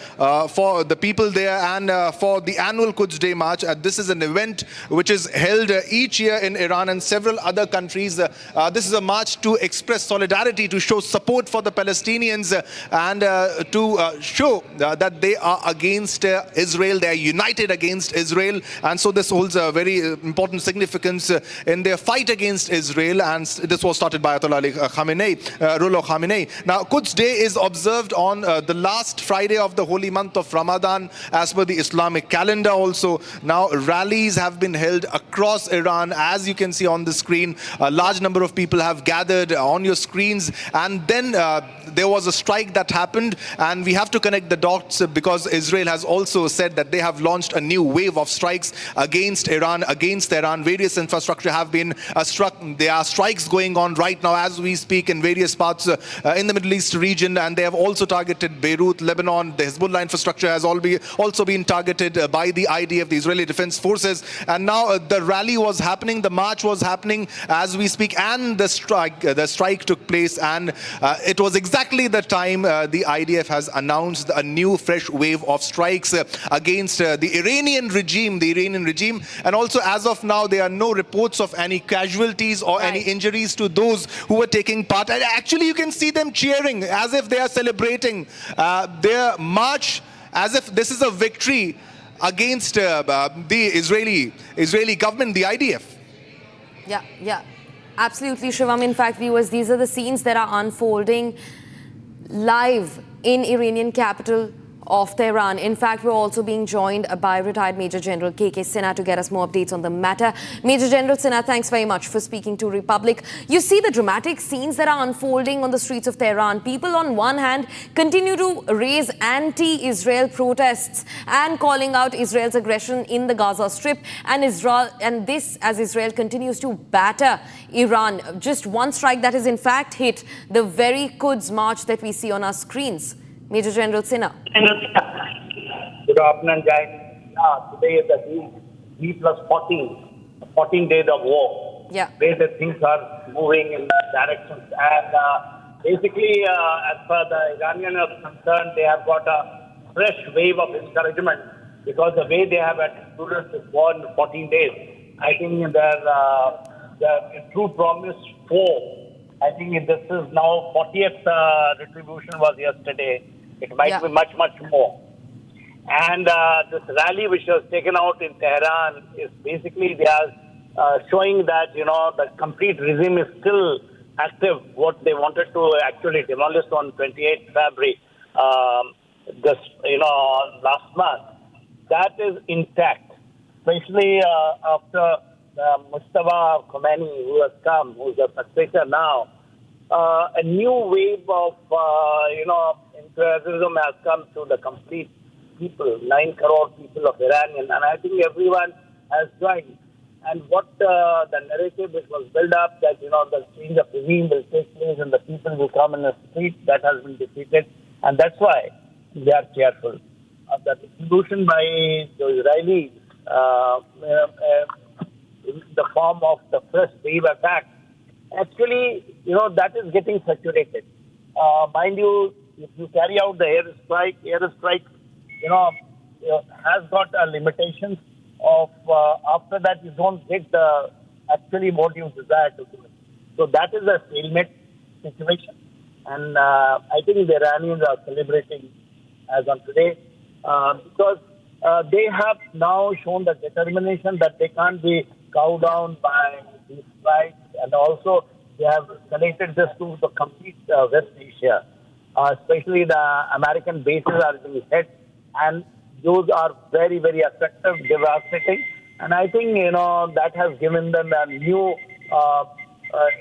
for the people there, and for the annual Quds Day march. This is an event which is held each year in Iran and several other countries. This is a march to express solidarity, to show support for the Palestinians, and to show that they are against Israel. They are united against Israel, and so this holds a very important significance in their fight against Israel. And this was started by Ayatollah Ali Khamenei, Ruhollah Khamenei. Now, Quds Day is observed on the last Friday of the holy month of Ramadan as per the Islamic calendar also. Now, rallies have been held across Iran, as you can see on the screen. A large number of people have gathered on your screens, and then there was a strike that happened, and we have to connect the dots because Israel has also said that they have launched a new wave of strikes against Iran, against Tehran. Various infrastructure have been struck. There are strikes going on right now as we speak in various parts in the Middle East region, and they have also targeted Beirut, Lebanon. The Hezbollah infrastructure has also been targeted by the IDF, the Israeli Defense Forces. And now the rally was happening, the march was happening as we speak, and the strike took place. And it was exactly the time the IDF has announced a new fresh wave of strikes against the Iranian regime. And also, as of now, there are no reports of any casualties or any injuries to those who were taking part. And actually, you can see them cheering as if they are celebrating their march, as if this is a victory against the Israeli government, the IDF. Yeah. Absolutely, Shivam. In fact, viewers, these are the scenes that are unfolding live in Iranian capital of Tehran. In fact, we're also being joined by retired Major General K.K. Sinha to get us more updates on the matter. Major General Sinha, thanks very much for speaking to Republic. You see the dramatic scenes that are unfolding on the streets of Tehran. People on one hand continue to raise anti-Israel protests and calling out Israel's aggression in the Gaza Strip, and this as Israel continues to batter Iran. Just one strike that has in fact hit the very Quds march that we see on our screens. Major General Sinha. Good afternoon, guys. Today is the D+14 days of war. Yeah. Where the things are moving in directions. And basically, as far as the Iranians are concerned, they have got a fresh wave of discouragement because the way they have executed this war in 14 days, I think their true promise 4. I think this is now 40th retribution was yesterday. It might be much, much more. And this rally which was taken out in Tehran is basically they are showing that, the complete regime is still active. What they wanted to actually demolish on 28th February, last month, that is intact. Especially after Mustafa Khomeini, who has come, who's the successor now, a new wave of, enthusiasm has come to the complete people, 9 crore people of Iranian, and I think everyone has joined. And what the narrative which was built up that, the change of regime will take place and the people will come in the street, that has been defeated. And that's why they are cheerful. The distribution by the Israelis in the form of the first wave attack, actually, that is getting saturated. Mind you, if you carry out the airstrike, has got a limitation of, after that you don't get the actually what you desire to do. So that is a stalemate situation. And I think the Iranians are celebrating as on today because they have now shown the determination that they can't be cowed down by these strikes, and also they have connected this to the complete West Asia. Especially the American bases are being hit, and those are very, very effective, devastating. And I think, that has given them a new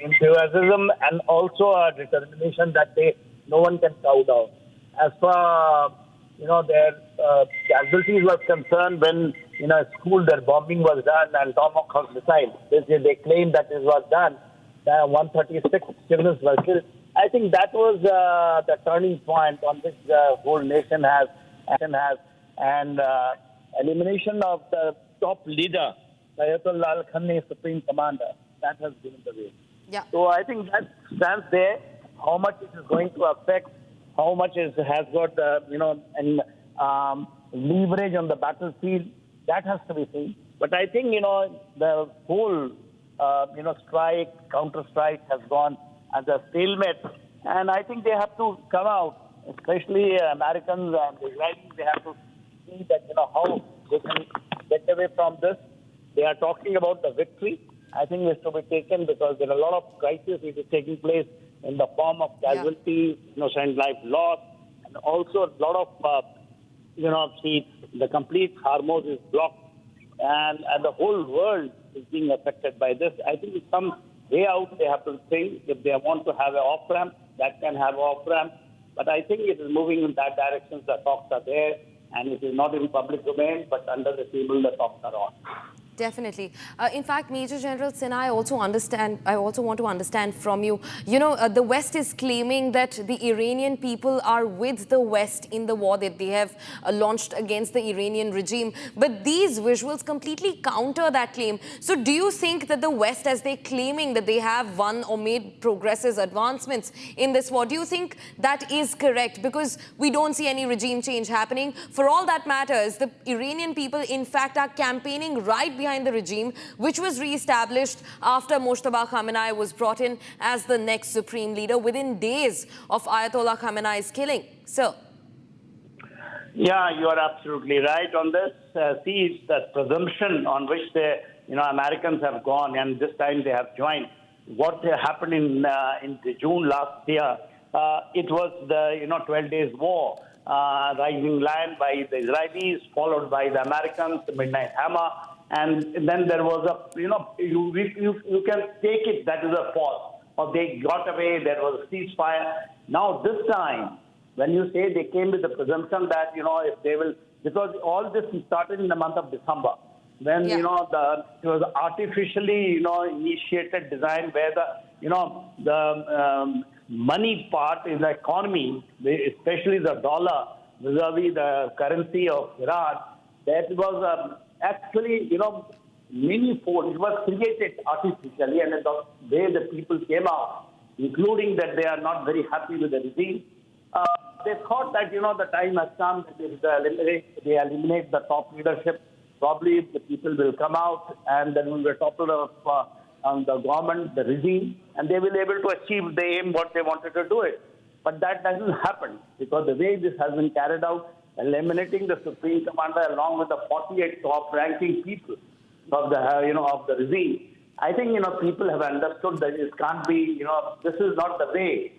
enthusiasm and also a determination that no one can cow down. As far their casualties was concerned, when in a school their bombing was done and Tomahawk missile, they claim that it was done. 136 children were killed. I think that was the turning point on which the whole nation has, and elimination of the top leader, Ayatollah Al-Khamenei, Supreme Commander, that has given the way. Yeah. So I think that stands there. How much it is going to affect, how much it has got, leverage on the battlefield, that has to be seen. But I think, the whole, strike, counter-strike has gone as a stalemate. And I think they have to come out, especially Americans and Israelis, they have to see that, how they can get away from this. They are talking about the victory. I think it is to be taken because there are a lot of crises which is taking place in the form of casualties, innocent life lost, and also a lot of, see, the complete Hormuz is blocked, and the whole world is being affected by this. I think some way out they have to think. If they want to have an off-ramp, that can have an off-ramp. But I think it is moving in that direction. The talks are there, and it is not in public domain, but under the table the talks are on. Definitely. In fact, Major General Sinha, I also want to understand from you, the West is claiming that the Iranian people are with the West in the war that they have launched against the Iranian regime. But these visuals completely counter that claim. So do you think that the West, as they're claiming that they have won or made progresses, advancements in this war, do you think that is correct? Because we don't see any regime change happening. For all that matters, the Iranian people, in fact, are campaigning right behind the regime, which was re-established after Mustafa Khamenei was brought in as the next supreme leader within days of Ayatollah Khamenei's killing. So, yeah, you are absolutely right on this. See, the presumption on which the Americans have gone, and this time they have joined. What happened in June last year, it was the 12 days war, rising land by the Israelis, followed by the Americans, the Midnight Hammer, and then there was a you can take it that is a pause, or they got away. There was a ceasefire. Now this time, when you say they came with the presumption that if they will, because all this started in the month of December. When it was artificially initiated design where the money part in the economy, especially the dollar vis-a-vis the currency of Iran, that was actually meaningful. It was created artificially, and the way the people came out, including that they are not very happy with the regime. They thought that the time has come that if they eliminate the top leadership. Probably the people will come out and then we will topple the government, the regime, and they will be able to achieve the aim what they wanted to do it. But that doesn't happen because the way this has been carried out, eliminating the Supreme Commander along with the 48 top-ranking people of the of the regime. I think people have understood that it can't be this is not the way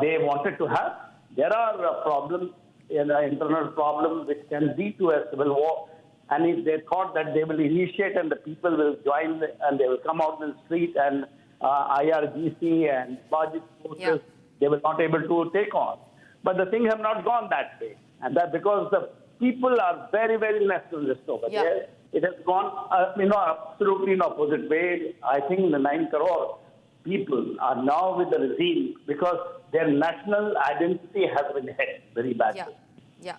they wanted to have. There are problems, internal problems which can lead to a civil war. And if they thought that they will initiate and the people will join and they will come out in the street and IRGC and budget forces, they will not able to take on. But the things have not gone that way. And that because the people are very, very nationalist over there. It has gone, absolutely in opposite way. I think the 9 crore people are now with the regime because their national identity has been hit very badly. Yeah.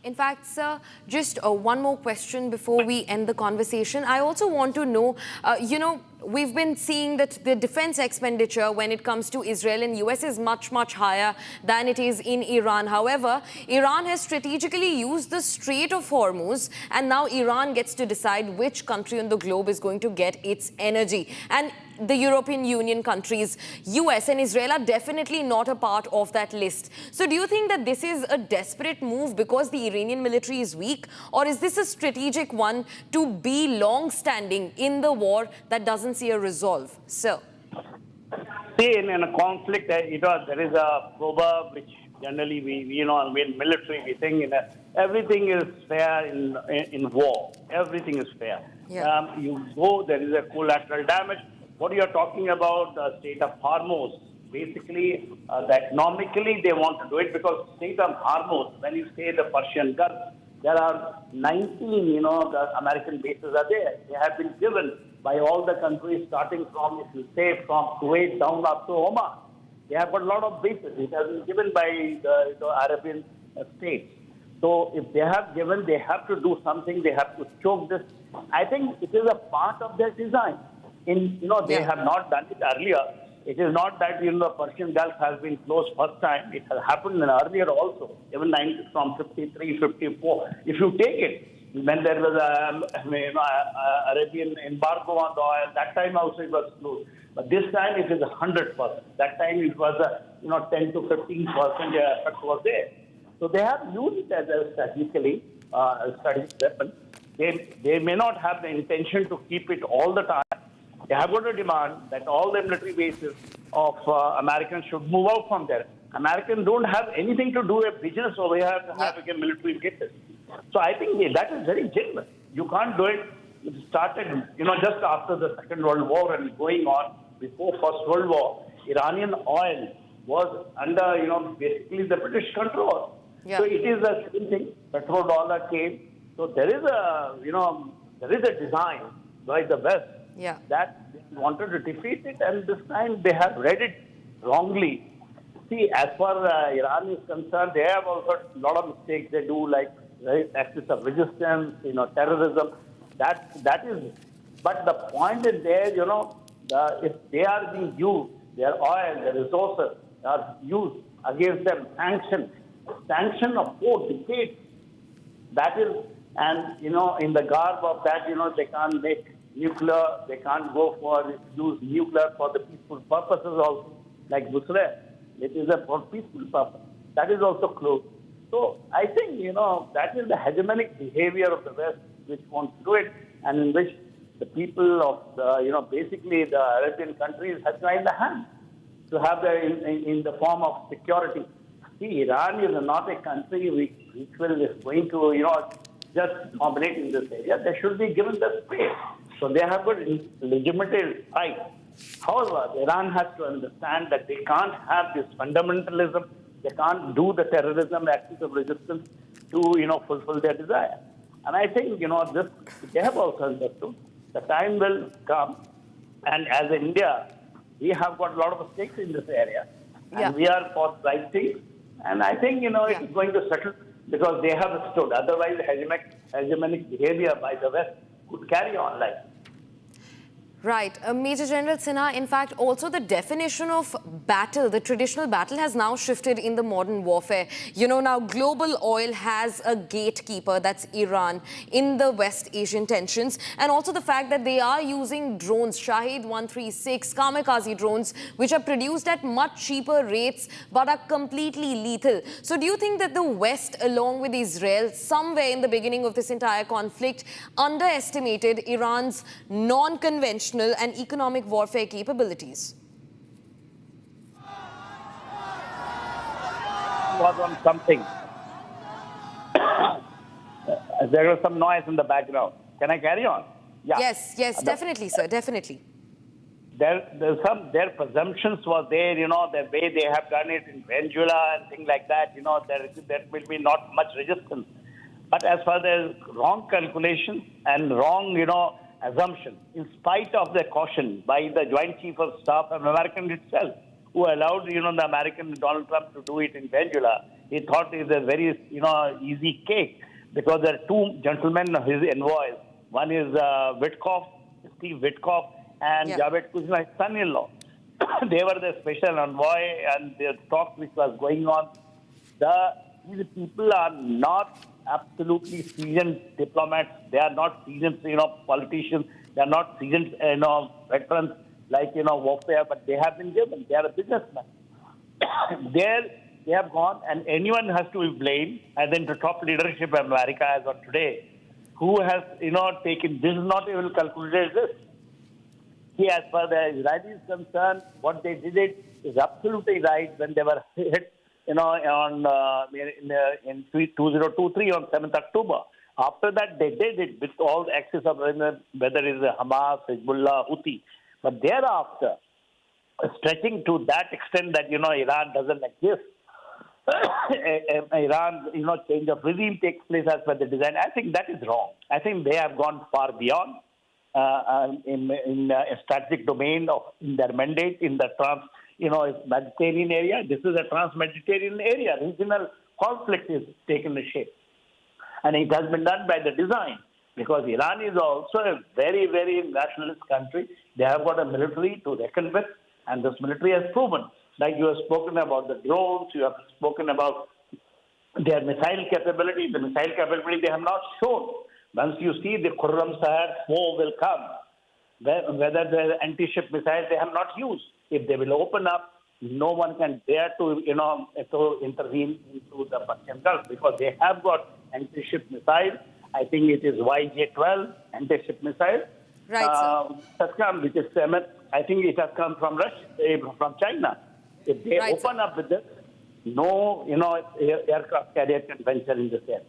In fact, sir, just one more question before we end the conversation. I also want to know, we've been seeing that the defense expenditure when it comes to Israel and US is much, much higher than it is in Iran. However, Iran has strategically used the Strait of Hormuz, and now Iran gets to decide which country on the globe is going to get its energy. And the European Union countries, US and Israel are definitely not a part of that list. So do you think that this is a desperate move because the Iranian military is weak, or is this a strategic one to be long-standing in the war that doesn't see a resolve? Sir. See, in a conflict, there is a proverb which generally we in military we think everything is fair in war. Everything is fair. You go, there is a collateral damage. What you are talking about, the Strait of Hormuz, basically, economically they want to do it because Strait of Hormuz, when you say the Persian Gulf, there are 19, the American bases are there. They have been given by all the countries, starting from, if you say, from Kuwait down up to Oman. They have got a lot of bases. It has been given by the Arabian states. So if they have given, they have to do something. They have to choke this. I think it is a part of their design. They have not done it earlier. It is not that the Persian Gulf has been closed first time. It has happened earlier also, even from 53, 54. If you take it, when there was Arabian embargo on the oil, that time also it was closed. But this time it is 100%. That time it was 10 to 15% effect was there. So they have used it as a strategically strategic weapon. They may not have the intention to keep it all the time. They have got to demand that all the military bases of Americans should move out from there. Americans don't have anything to do with business over here to have a military bases. So I think that is very genuine. You can't do it. It started, just after the Second World War and going on before First World War. Iranian oil was under, basically the British control. So it is the same thing. Petrodollar came. So there is a design by the West that they wanted to defeat it, and this time they have read it wrongly. See, as far as Iran is concerned, they have also a lot of mistakes they do, like axis of resistance, terrorism. That is, but the point is there, if they are being used, their oil, their resources are used against them, sanction of 4 decades. That is, and in the garb of that, they can't make nuclear, they can't go for use nuclear for the peaceful purposes also, like Busra. It is for peaceful purpose. That is also closed. So I think, that is the hegemonic behavior of the West which wants to do it, and in which the people of the, basically the Arabian countries have joined the hand to have in the form of security. See, Iran is not a country which is going to, just dominate in this area. They should be given the space. So they have got legitimate right. However, Iran has to understand that they can't have this fundamentalism. They can't do the terrorism, acts of resistance to, fulfill their desire. And I think, this they have also understood. The time will come, and as India, we have got a lot of stakes in this area, and we are for the right things. And I think, it is going to settle because they have stood. Otherwise, hegemonic behavior by the West could carry on like. Right. Major General Sinha, in fact, also the definition of battle, the traditional battle, has now shifted in the modern warfare. Now global oil has a gatekeeper, that's Iran, in the West Asian tensions. And also the fact that they are using drones, Shahed 136, kamikaze drones, which are produced at much cheaper rates, but are completely lethal. So do you think that the West, along with Israel, somewhere in the beginning of this entire conflict, underestimated Iran's non-conventional and economic warfare capabilities? Was on something. There was some noise in the background. Can I carry on? Yeah. Yes, definitely, sir, definitely. Their presumptions was there, the way they have done it in Venezuela and things like that, there will be not much resistance. But as far as wrong calculations and wrong, assumption, in spite of the caution by the Joint Chief of Staff of American itself, who allowed, the American Donald Trump to do it in Venezuela, he thought it was a very, easy cake because there are two gentlemen, his envoys. One is Steve Witkoff, and Javed Kushner, his son-in-law. They were the special envoy, and the talk which was going on. These people are not absolutely seasoned diplomats. They are not seasoned, politicians. They are not seasoned, veterans like, warfare, but they have been given. They are a businessman. They have gone, and anyone has to be blamed, and then the top leadership of America as of today, who has, taken, this is not even calculated this. See, as far as the Israelis is concerned, what they did is absolutely right when they were hit in 2023 on 7th October. After that, they did it with all the axis of whether it's Hamas, Hezbollah, Houthi. But thereafter, stretching to that extent that, Iran doesn't exist, Iran, change of regime takes place as per the design. I think that is wrong. I think they have gone far beyond in a strategic domain in their mandate in the Mediterranean area. This is a trans-Mediterranean area. Regional conflict is taken shape. And it has been done by the design because Iran is also a very, very nationalist country. They have got a military to reckon with, and this military has proven. Like you have spoken about the drones, you have spoken about their missile capability. The missile capability they have not shown. Once you see the Khurram Sahar 4 will come, whether the anti-ship missiles they have not used. If they will open up, no one can dare to, to intervene into the Persian Gulf because they have got anti-ship missiles. I think it is YJ-12 anti-ship missile. Right, has come, which is I think it has come from from China. If they open up with this, no, aircraft carrier can venture in this area.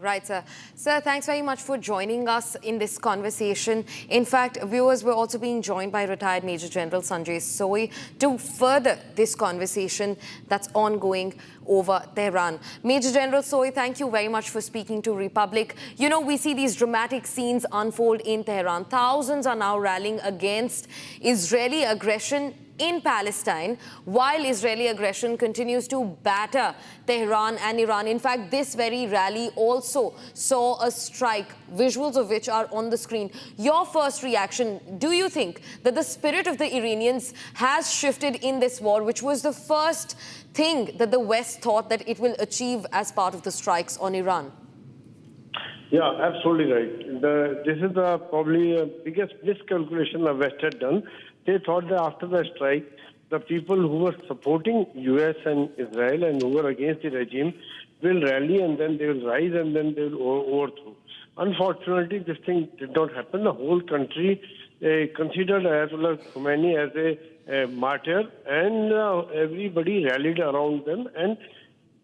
Right, sir. Sir, thanks very much for joining us in this conversation. In fact, viewers were also being joined by retired Major General Sanjay Soy to further this conversation that's ongoing over Tehran. Major General Soy, thank you very much for speaking to Republic. We see these dramatic scenes unfold in Tehran. Thousands are now rallying against Israeli aggression in Palestine, while Israeli aggression continues to batter Tehran and Iran. In fact, this very rally also saw a strike, visuals of which are on the screen. Your first reaction, do you think that the spirit of the Iranians has shifted in this war, which was the first thing that the West thought that it will achieve as part of the strikes on Iran? Yeah, absolutely right. This is probably the biggest miscalculation the West had done. They thought that after the strike, the people who were supporting US and Israel and who were against the regime will rally and then they will rise and then they will overthrow. Unfortunately, this thing did not happen. The whole country considered Ayatollah Khomeini as a martyr, and everybody rallied around them. And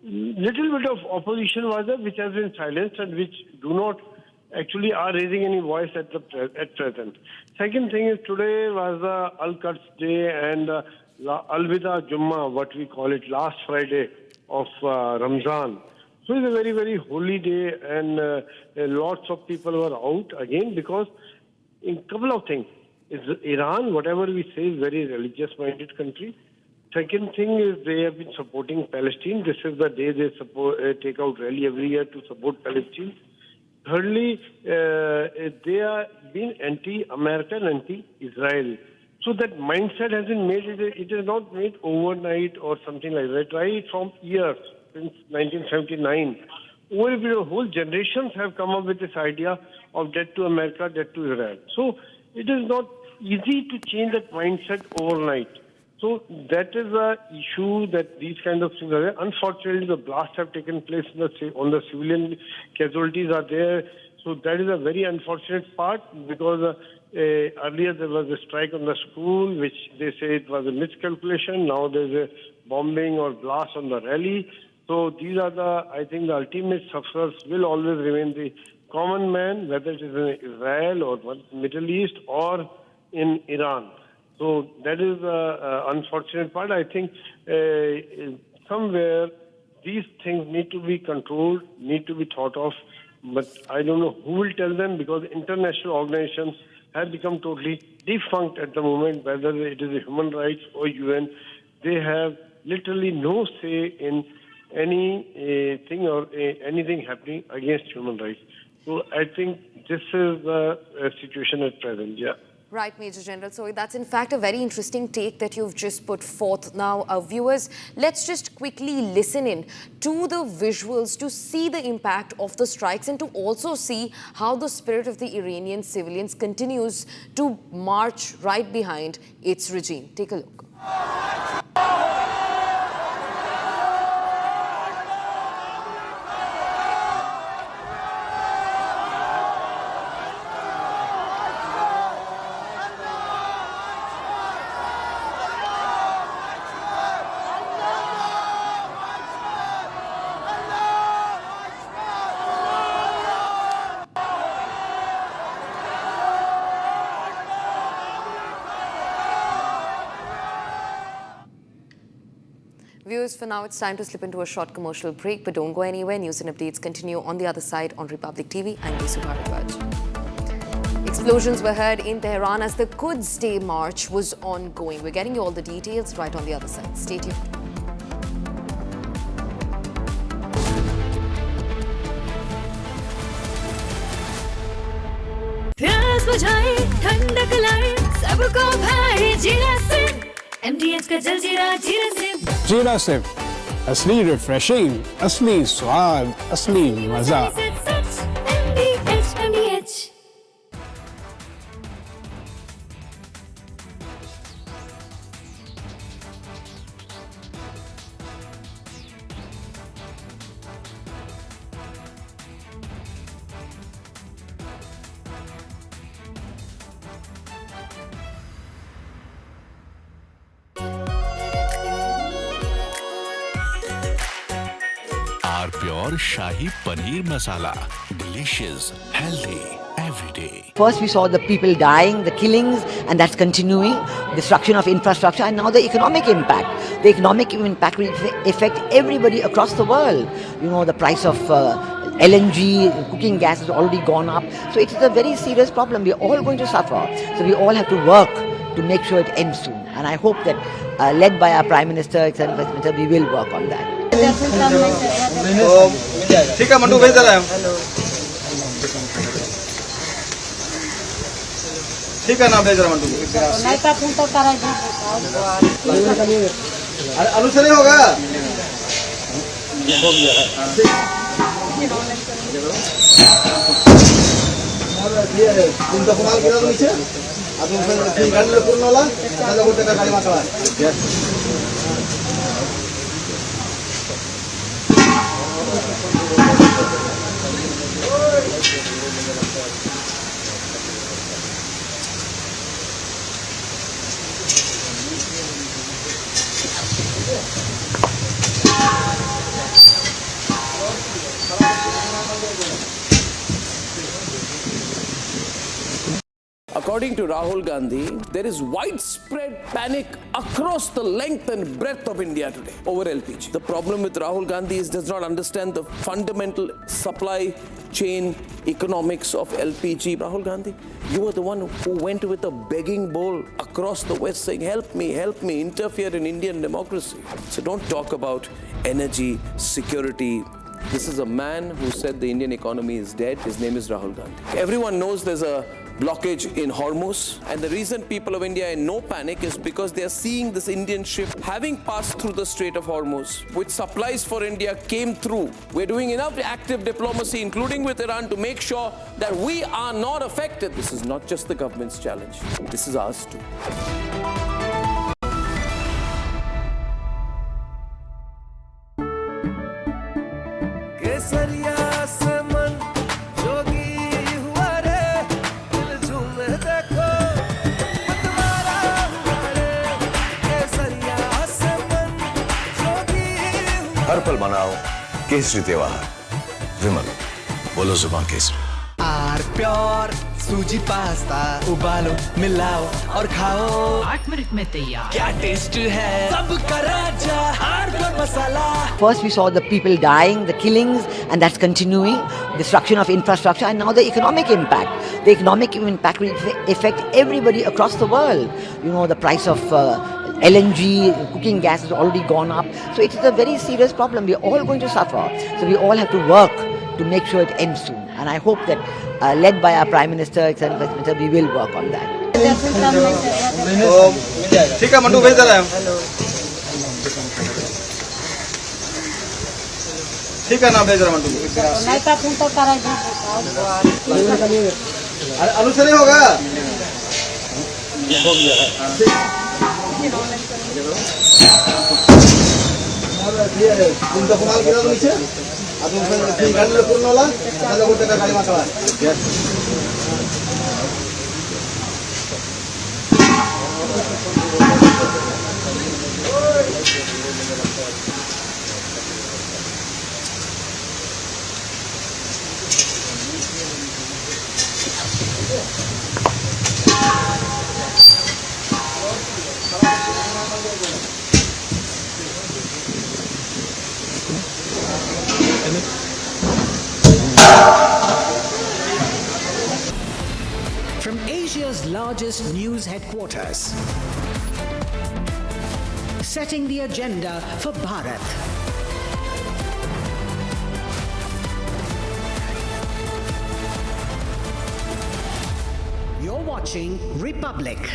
little bit of opposition was there, which has been silenced and which do not actually are raising any voice at present. Second thing is, today was Al-Quds Day and Al-Wida Jummah, what we call it, last Friday of Ramzan. So it's a very, very holy day, and lots of people were out again because in couple of things. Iran, whatever we say, is very religious-minded country. Second thing is they have been supporting Palestine. This is the day they take out rally every year to support Palestine. Thirdly, they are being anti-American, anti-Israel. So that mindset has been made. It is not made overnight or something like that. Right from years, since 1979, over a period of whole generations have come up with this idea of debt to America, debt to Israel. So it is not easy to change that mindset overnight. So that is the issue, that these kind of things are there. Unfortunately, the blasts have taken place on the civilian casualties are there. So that is a very unfortunate part, because earlier there was a strike on the school, which they say it was a miscalculation. Now there's a bombing or blast on the rally. So these are I think the ultimate sufferers will always remain the common man, whether it is in Israel or Middle East or in Iran. So that is the unfortunate part. I think somewhere these things need to be controlled, need to be thought of, but I don't know who will tell them, because international organizations have become totally defunct at the moment, whether it is human rights or UN. They have literally no say in anything or anything happening against human rights. So I think this is the situation at present, yeah. Right, Major General. So that's in fact a very interesting take that you've just put forth. Now, viewers, let's just quickly listen in to the visuals to see the impact of the strikes and to also see how the spirit of the Iranian civilians continues to march right behind its regime. Take a look. Viewers, for now it's time to slip into a short commercial break, but don't go anywhere. News and updates continue on the other side on Republic TV. I'm Desu Bharadwaj. Explosions were heard in Tehran as the Quds Day march was ongoing. We're getting you all the details right on the other side. Stay tuned. जीरा सिर्फ असली refreshing, असली स्वाद, असली मजा। Pure Shahi Paneer Masala. Delicious, healthy, every day. First we saw the people dying, the killings, and that's continuing, destruction of infrastructure, and now the economic impact. The economic impact will affect everybody across the world. You know, the price of LNG, cooking gas has already gone up. So it is a very serious problem. We are all going to suffer. So we all have to work to make sure it ends soon. And I hope that, led by our Prime Minister, Executive Minister, we will work on that. ठीक है mandu भेज दे रहे हैं हम। ठीक है ना भेज रहे हैं मंडू। आलू से नहीं होगा? तुम तो कमाल किया नीचे। अब तुम गाड़ी में पूर्ण वाला, दादा को टेका गाड़ी में चला। According to Rahul Gandhi, there is widespread panic across the length and breadth of India today over LPG. The problem with Rahul Gandhi is does not understand the fundamental supply chain economics of LPG. Rahul Gandhi, you were the one who went with a begging bowl across the West saying, help me, interfere in Indian democracy. So don't talk about energy security. This is a man who said the Indian economy is dead. His name is Rahul Gandhi. Everyone knows there's a blockage in Hormuz, and the reason people of India are in no panic is because they are seeing this Indian ship having passed through the Strait of Hormuz, which supplies for India came through. We're doing enough active diplomacy, including with Iran, to make sure that we are not affected. This is not just the government's challenge. This is ours too. हर पल मनाओ केसरी त्योहार विमल बोलो जुबान केसरी R pure सूजी pasta उबालो मिलाओ और खाओ 8 मिनट में तैयार क्या टेस्ट है सबका राजा R pure masala. First we saw the people dying, the killings, and that's continuing, destruction of infrastructure, and now the economic impact. The economic impact will affect everybody across the world. You know, the price of LNG, cooking gas has already gone up. So it is a very serious problem. We're all going to suffer. So we all have to work to make sure it ends soon. And I hope that, led by our Prime Minister, Executive Vice Minister, we will work on that. ठीक है mandu भेज दे रहे हैं. ठीक है ना भेज रहे मंडू. आलू से नहीं होगा. हो गया. तुमचा कुणाल गेला तो नीचे अजून गाडीला पूर्ण होला त्याला गोटे का गाडी मागवा. From Asia's largest news headquarters, setting the agenda for Bharat. You're watching Republic.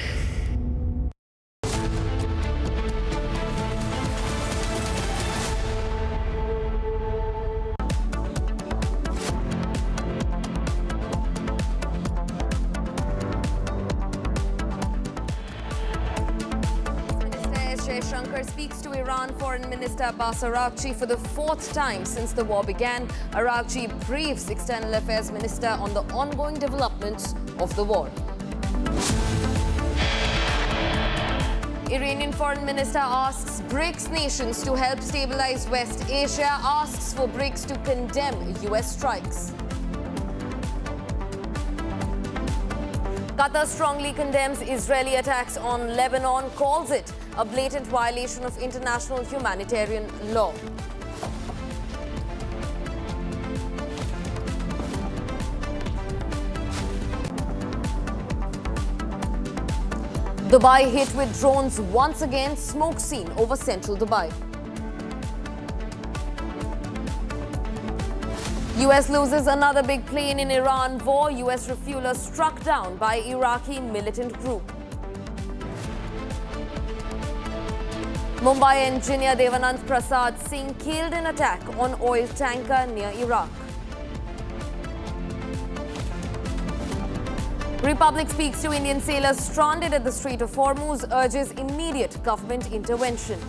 Shankar speaks to Iran Foreign Minister Abbas Araqchi for the 4th time since the war began. Araqchi briefs External Affairs Minister on the ongoing developments of the war. Iranian Foreign Minister asks BRICS nations to help stabilize West Asia, asks for BRICS to condemn US strikes. Qatar strongly condemns Israeli attacks on Lebanon, calls it a blatant violation of international humanitarian law. Dubai hit with drones once again, smoke scene over central Dubai. US loses another big plane in Iran war. US refueler struck down by Iraqi militant group. Mumbai engineer Devanand Prasad Singh killed in attack on oil tanker near Iraq. Republic speaks to Indian sailors stranded at the Strait of Hormuz, urges immediate government intervention.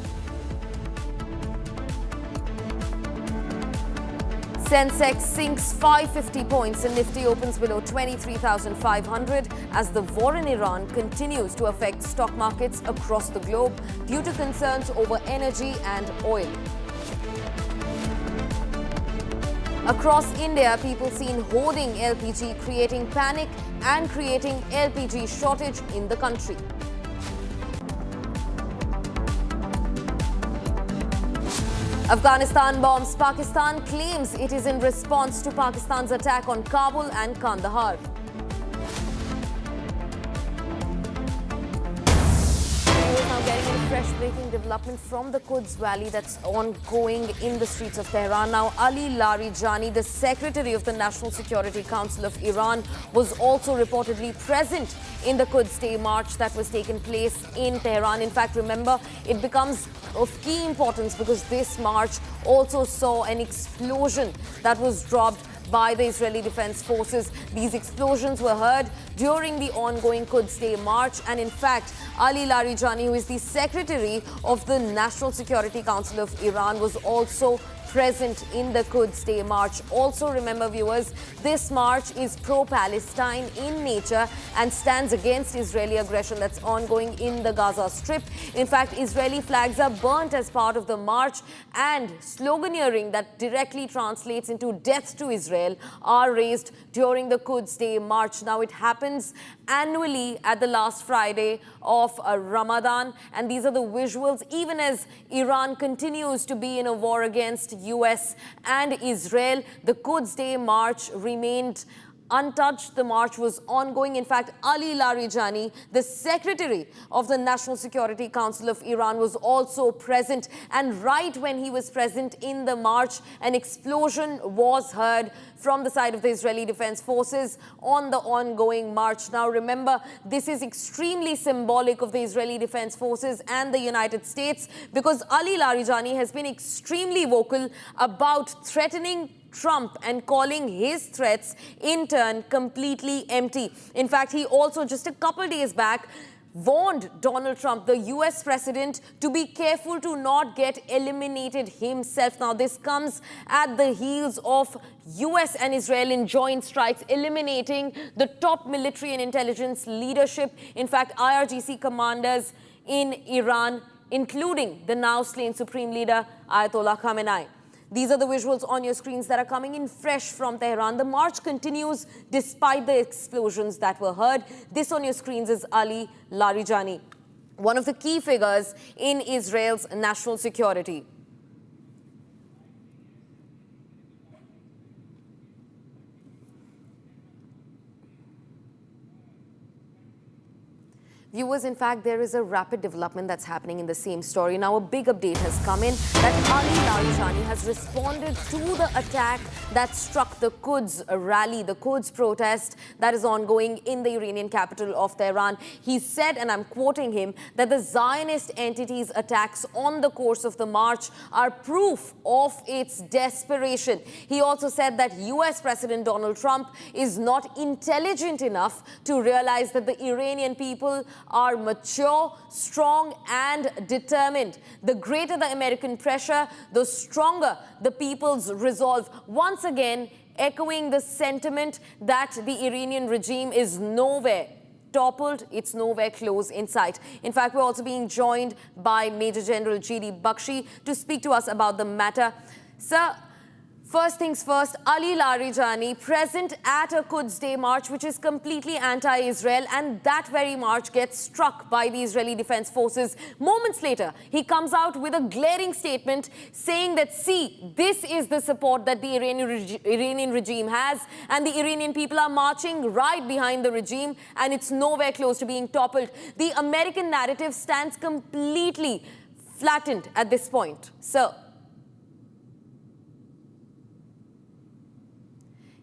Sensex sinks 550 points and Nifty opens below 23,500 as the war in Iran continues to affect stock markets across the globe due to concerns over energy and oil. Across India, people seen hoarding LPG, creating panic and creating LPG shortage in the country. Afghanistan bombs Pakistan, claims it is in response to Pakistan's attack on Kabul and Kandahar. Now getting a fresh breaking development from the Quds Valley that's ongoing in the streets of Tehran. Now, Ali Larijani, the Secretary of the National Security Council of Iran, was also reportedly present in the Quds Day march that was taking place in Tehran. In fact, remember, it becomes of key importance because this march also saw an explosion that was dropped by the Israeli Defense Forces. These explosions were heard during the ongoing Quds Day march, and in fact, Ali Larijani, who is the Secretary of the National Security Council of Iran, was also present in the Quds Day march. Also remember, viewers, this march is pro-Palestine in nature and stands against Israeli aggression that's ongoing in the Gaza Strip. In fact, Israeli flags are burnt as part of the march, and sloganeering that directly translates into death to Israel are raised during the Quds Day march. Now, it happens annually at the last Friday of Ramadan, and these are the visuals even as Iran continues to be in a war against US and Israel. The Quds Day march remained untouched. The march was ongoing. In fact, Ali Larijani, the Secretary of the National Security Council of Iran, was also present. And right when he was present in the march, an explosion was heard from the side of the Israeli Defense Forces on the ongoing march. Now, remember, this is extremely symbolic of the Israeli Defense Forces and the United States because Ali Larijani has been extremely vocal about threatening Trump and calling his threats in turn completely empty. In fact, he also just a couple days back warned Donald Trump, the US president, to be careful to not get eliminated himself. Now, this comes at the heels of US and Israel in joint strikes, eliminating the top military and intelligence leadership. In fact, IRGC commanders in Iran, including the now slain Supreme Leader Ayatollah Khamenei. These are the visuals on your screens that are coming in fresh from Tehran. The march continues despite the explosions that were heard. This on your screens is Ali Larijani, one of the key figures in Israel's national security. Viewers, in fact, there is a rapid development that's happening in the same story. Now, a big update has come in that Ali Larijani has responded to the attack that struck the Quds rally, the Quds protest that is ongoing in the Iranian capital of Tehran. He said, and I'm quoting him, that the Zionist entity's attacks on the course of the march are proof of its desperation. He also said that US President Donald Trump is not intelligent enough to realize that the Iranian people are mature, strong and determined. The greater the American pressure, the stronger the people's resolve. Once again, echoing the sentiment that the Iranian regime is nowhere toppled, it's nowhere close in sight. In fact, we're also being joined by Major General G.D. Bakshi to speak to us about the matter. Sir, first things first, Ali Larijani present at a Quds Day march which is completely anti-Israel, and that very march gets struck by the Israeli Defense Forces. Moments later, he comes out with a glaring statement saying that, see, this is the support that the Iranian regime has, and the Iranian people are marching right behind the regime, and it's nowhere close to being toppled. The American narrative stands completely flattened at this point. Sir.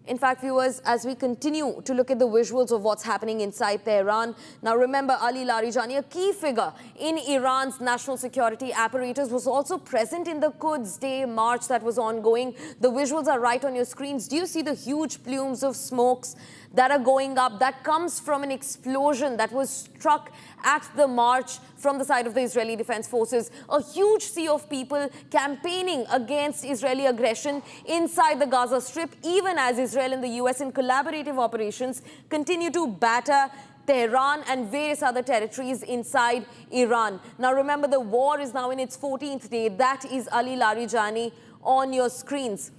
In fact, viewers, as we continue to look at the visuals of what's happening inside Tehran, now remember, Ali Larijani, a key figure in Iran's national security apparatus, was also present in the Quds Day march that was ongoing. The visuals are right on your screens. Do you see the huge plumes of smokes that are going up, that comes from an explosion that was struck at the march from the side of the Israeli Defense Forces. A huge sea of people campaigning against Israeli aggression inside the Gaza Strip, even as Israel and the US in collaborative operations continue to batter Tehran and various other territories inside Iran. Now remember, the war is now in its 14th day. That is Ali Larijani on your screens.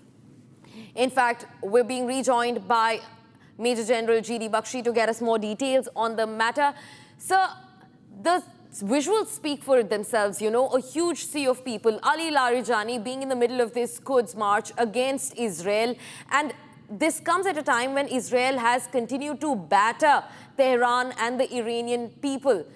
In fact, we're being rejoined by Major General G.D. Bakshi to get us more details on the matter. Sir, the visuals speak for themselves, you know, a huge sea of people. Ali Larijani being in the middle of this Quds march against Israel, and this comes at a time when Israel has continued to batter Tehran and the Iranian people.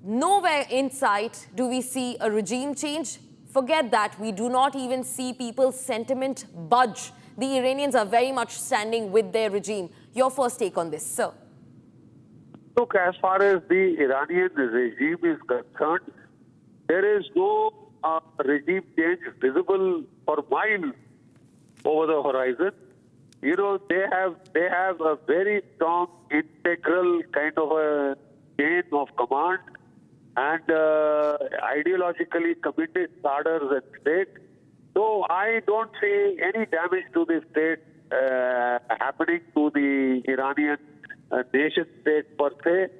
Nowhere in sight do we see a regime change. Forget that, we do not even see people's sentiment budge. The Iranians are very much standing with their regime. Your first take on this, sir. Look, as far as the Iranian regime is concerned, there is no regime change visible for miles over the horizon. You know, they have a very strong integral kind of a chain of command and ideologically committed cadres at stake. So I don't see any damage to the state happening to the Iranian nation state per se.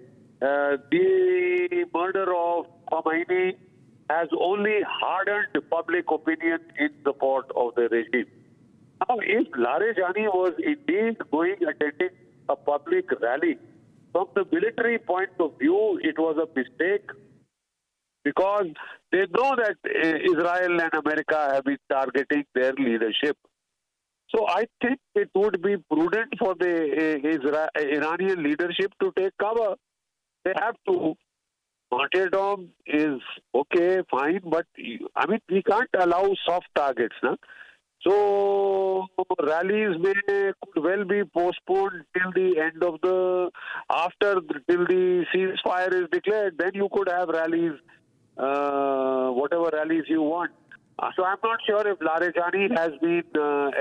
The murder of Khomeini has only hardened public opinion in support of the regime. Now, if Larijani was indeed attending a public rally, from the military point of view, it was a mistake because they know that Israel and America have been targeting their leadership. So I think it would be prudent for the Iranian leadership to take cover. They have to. Martyrdom is okay, fine, but I mean, we can't allow soft targets, no? So rallies could well be postponed till the end of till the ceasefire is declared. Then you could have rallies, whatever rallies you want. So I'm not sure if Larijani has been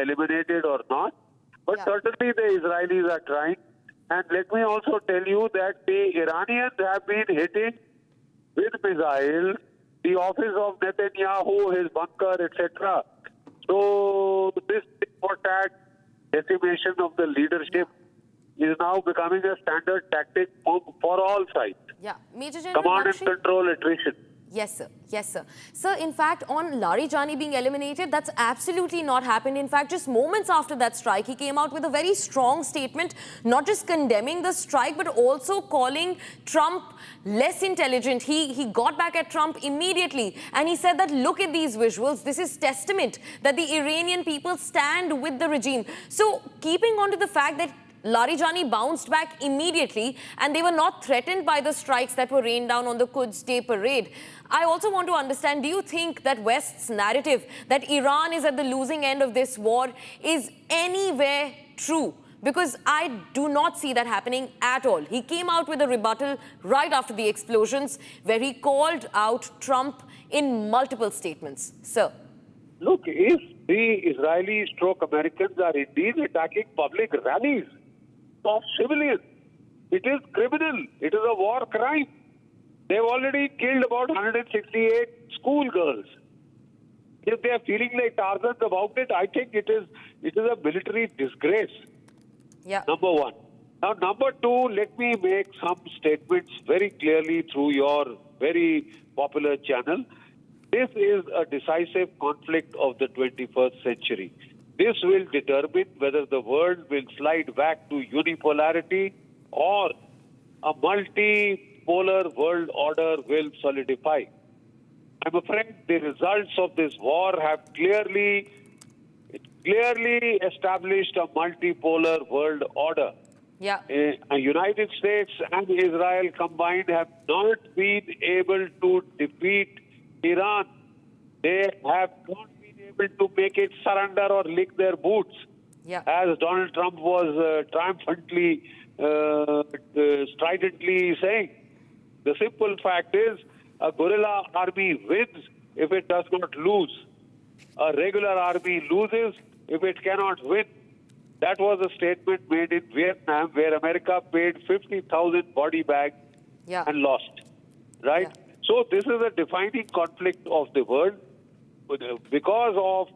eliminated or not, but certainly the Israelis are trying. And let me also tell you that the Iranians have been hitting with missiles the office of Netanyahu, his bunker, etc. So this tit-for-tat decimation of the leadership is now becoming a standard tactic for all sides. Yeah, Major General Command Bakshi. and control attrition. Yes, sir. Yes, sir. Sir, in fact, on Larijani being eliminated, that's absolutely not happened. In fact, just moments after that strike, he came out with a very strong statement, not just condemning the strike, but also calling Trump less intelligent. He got back at Trump immediately, and he said that, look at these visuals. This is testament that the Iranian people stand with the regime. So, keeping on to the fact that Larijani bounced back immediately and they were not threatened by the strikes that were rained down on the Quds Day parade. I also want to understand, do you think that West's narrative that Iran is at the losing end of this war is anywhere true? Because I do not see that happening at all. He came out with a rebuttal right after the explosions where he called out Trump in multiple statements. Sir. Look, if the Israelis/Americans are indeed attacking public rallies of civilians, it is criminal. It is a war crime. They've already killed about 168 schoolgirls. If they are feeling like Tarzans about it, I think it is a military disgrace. Yeah. Number one. Now, number two, let me make some statements very clearly through your very popular channel. This is a decisive conflict of the 21st century. This will determine whether the world will slide back to unipolarity or a multipolar world order will solidify. I'm afraid the results of this war have clearly established a multipolar world order. Yeah. United States and Israel combined have not been able to defeat Iran. They have not been able to make it surrender or lick their boots, as Donald Trump was triumphantly, stridently saying. The simple fact is, a guerrilla army wins if it does not lose. A regular army loses if it cannot win. That was a statement made in Vietnam where America paid 50,000 body bags and lost, right? So this is a defining conflict of the world because of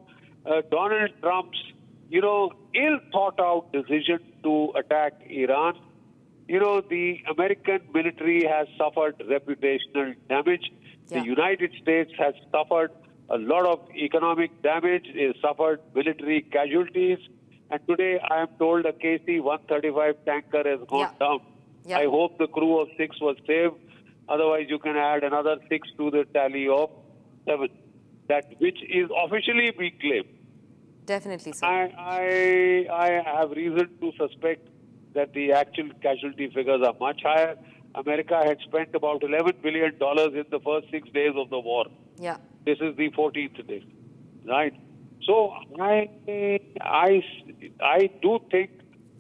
Donald Trump's, ill-thought-out decision to attack Iran. The American military has suffered reputational damage. The United States has suffered a lot of economic damage. It suffered military casualties. And today I am told a KC-135 tanker has gone down. I hope the crew of 6 was saved. Otherwise, you can add another 6 to the tally of 7, which is officially being claimed. Definitely, sir. I have reason to suspect that the actual casualty figures are much higher. America had spent about $11 billion in the first 6 days of the war. Yeah. This is the 14th day, right? So I do think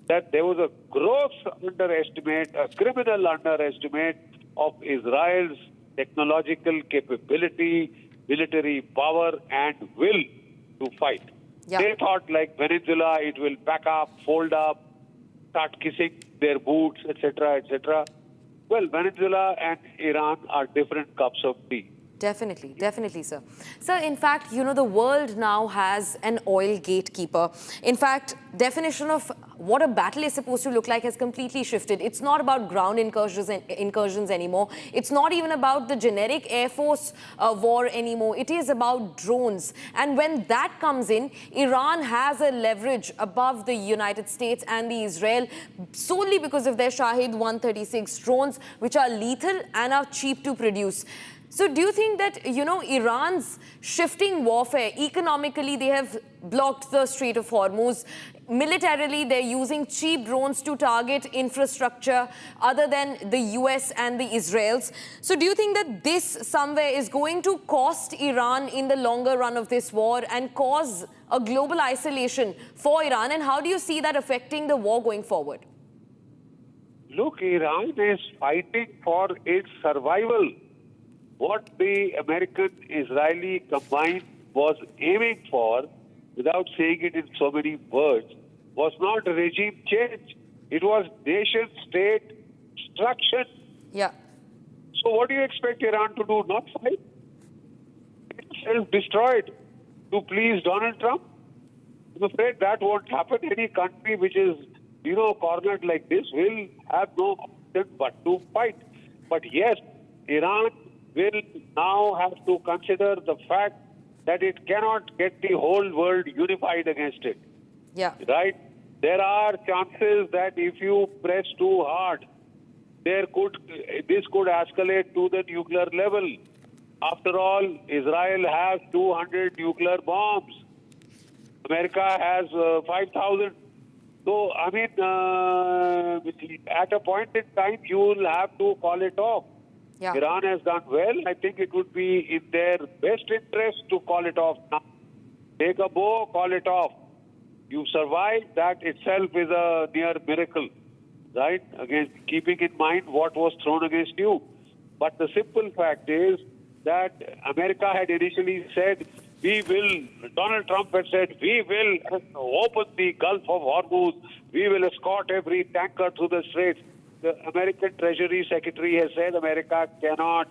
that there was a gross underestimate, a criminal underestimate of Israel's technological capability, military power, and will to fight. They thought, like Venezuela, it will pack up, fold up, start kissing their boots, etc., etc. Well, Venezuela and Iran are different cups of tea. Definitely, definitely, sir. Sir, in fact, the world now has an oil gatekeeper. In fact, definition of what a battle is supposed to look like has completely shifted. It's not about ground incursions anymore. It's not even about the generic Air Force war anymore. It is about drones. And when that comes in, Iran has a leverage above the United States and the Israel solely because of their Shahid 136 drones, which are lethal and are cheap to produce. So do you think that, Iran's shifting warfare, economically, they have blocked the Strait of Hormuz. Militarily, they're using cheap drones to target infrastructure other than the US and the Israels. So do you think that this somewhere is going to cost Iran in the longer run of this war and cause a global isolation for Iran? And how do you see that affecting the war going forward? Look, Iran is fighting for its survival. What the American-Israeli combined was aiming for, without saying it in so many words, was not regime change. It was nation-state destruction. Yeah. So what do you expect Iran to do? Not fight? It's self-destroyed to please Donald Trump? I'm afraid that won't happen. Any country which is, cornered like this will have no option but to fight. But yes, Iran will now have to consider the fact that it cannot get the whole world unified against it. Yeah. Right? There are chances that if you press too hard, this could escalate to the nuclear level. After all, Israel has 200 nuclear bombs. America has 5,000. So, at a point in time, you will have to call it off. Yeah. Iran has done well. I think it would be in their best interest to call it off now. Take a bow, call it off. You survived, that itself is a near miracle, right? Again, keeping in mind what was thrown against you. But the simple fact is that America had initially said, Donald Trump had said, we will open the Gulf of Hormuz, we will escort every tanker through the straits. The American Treasury Secretary has said America cannot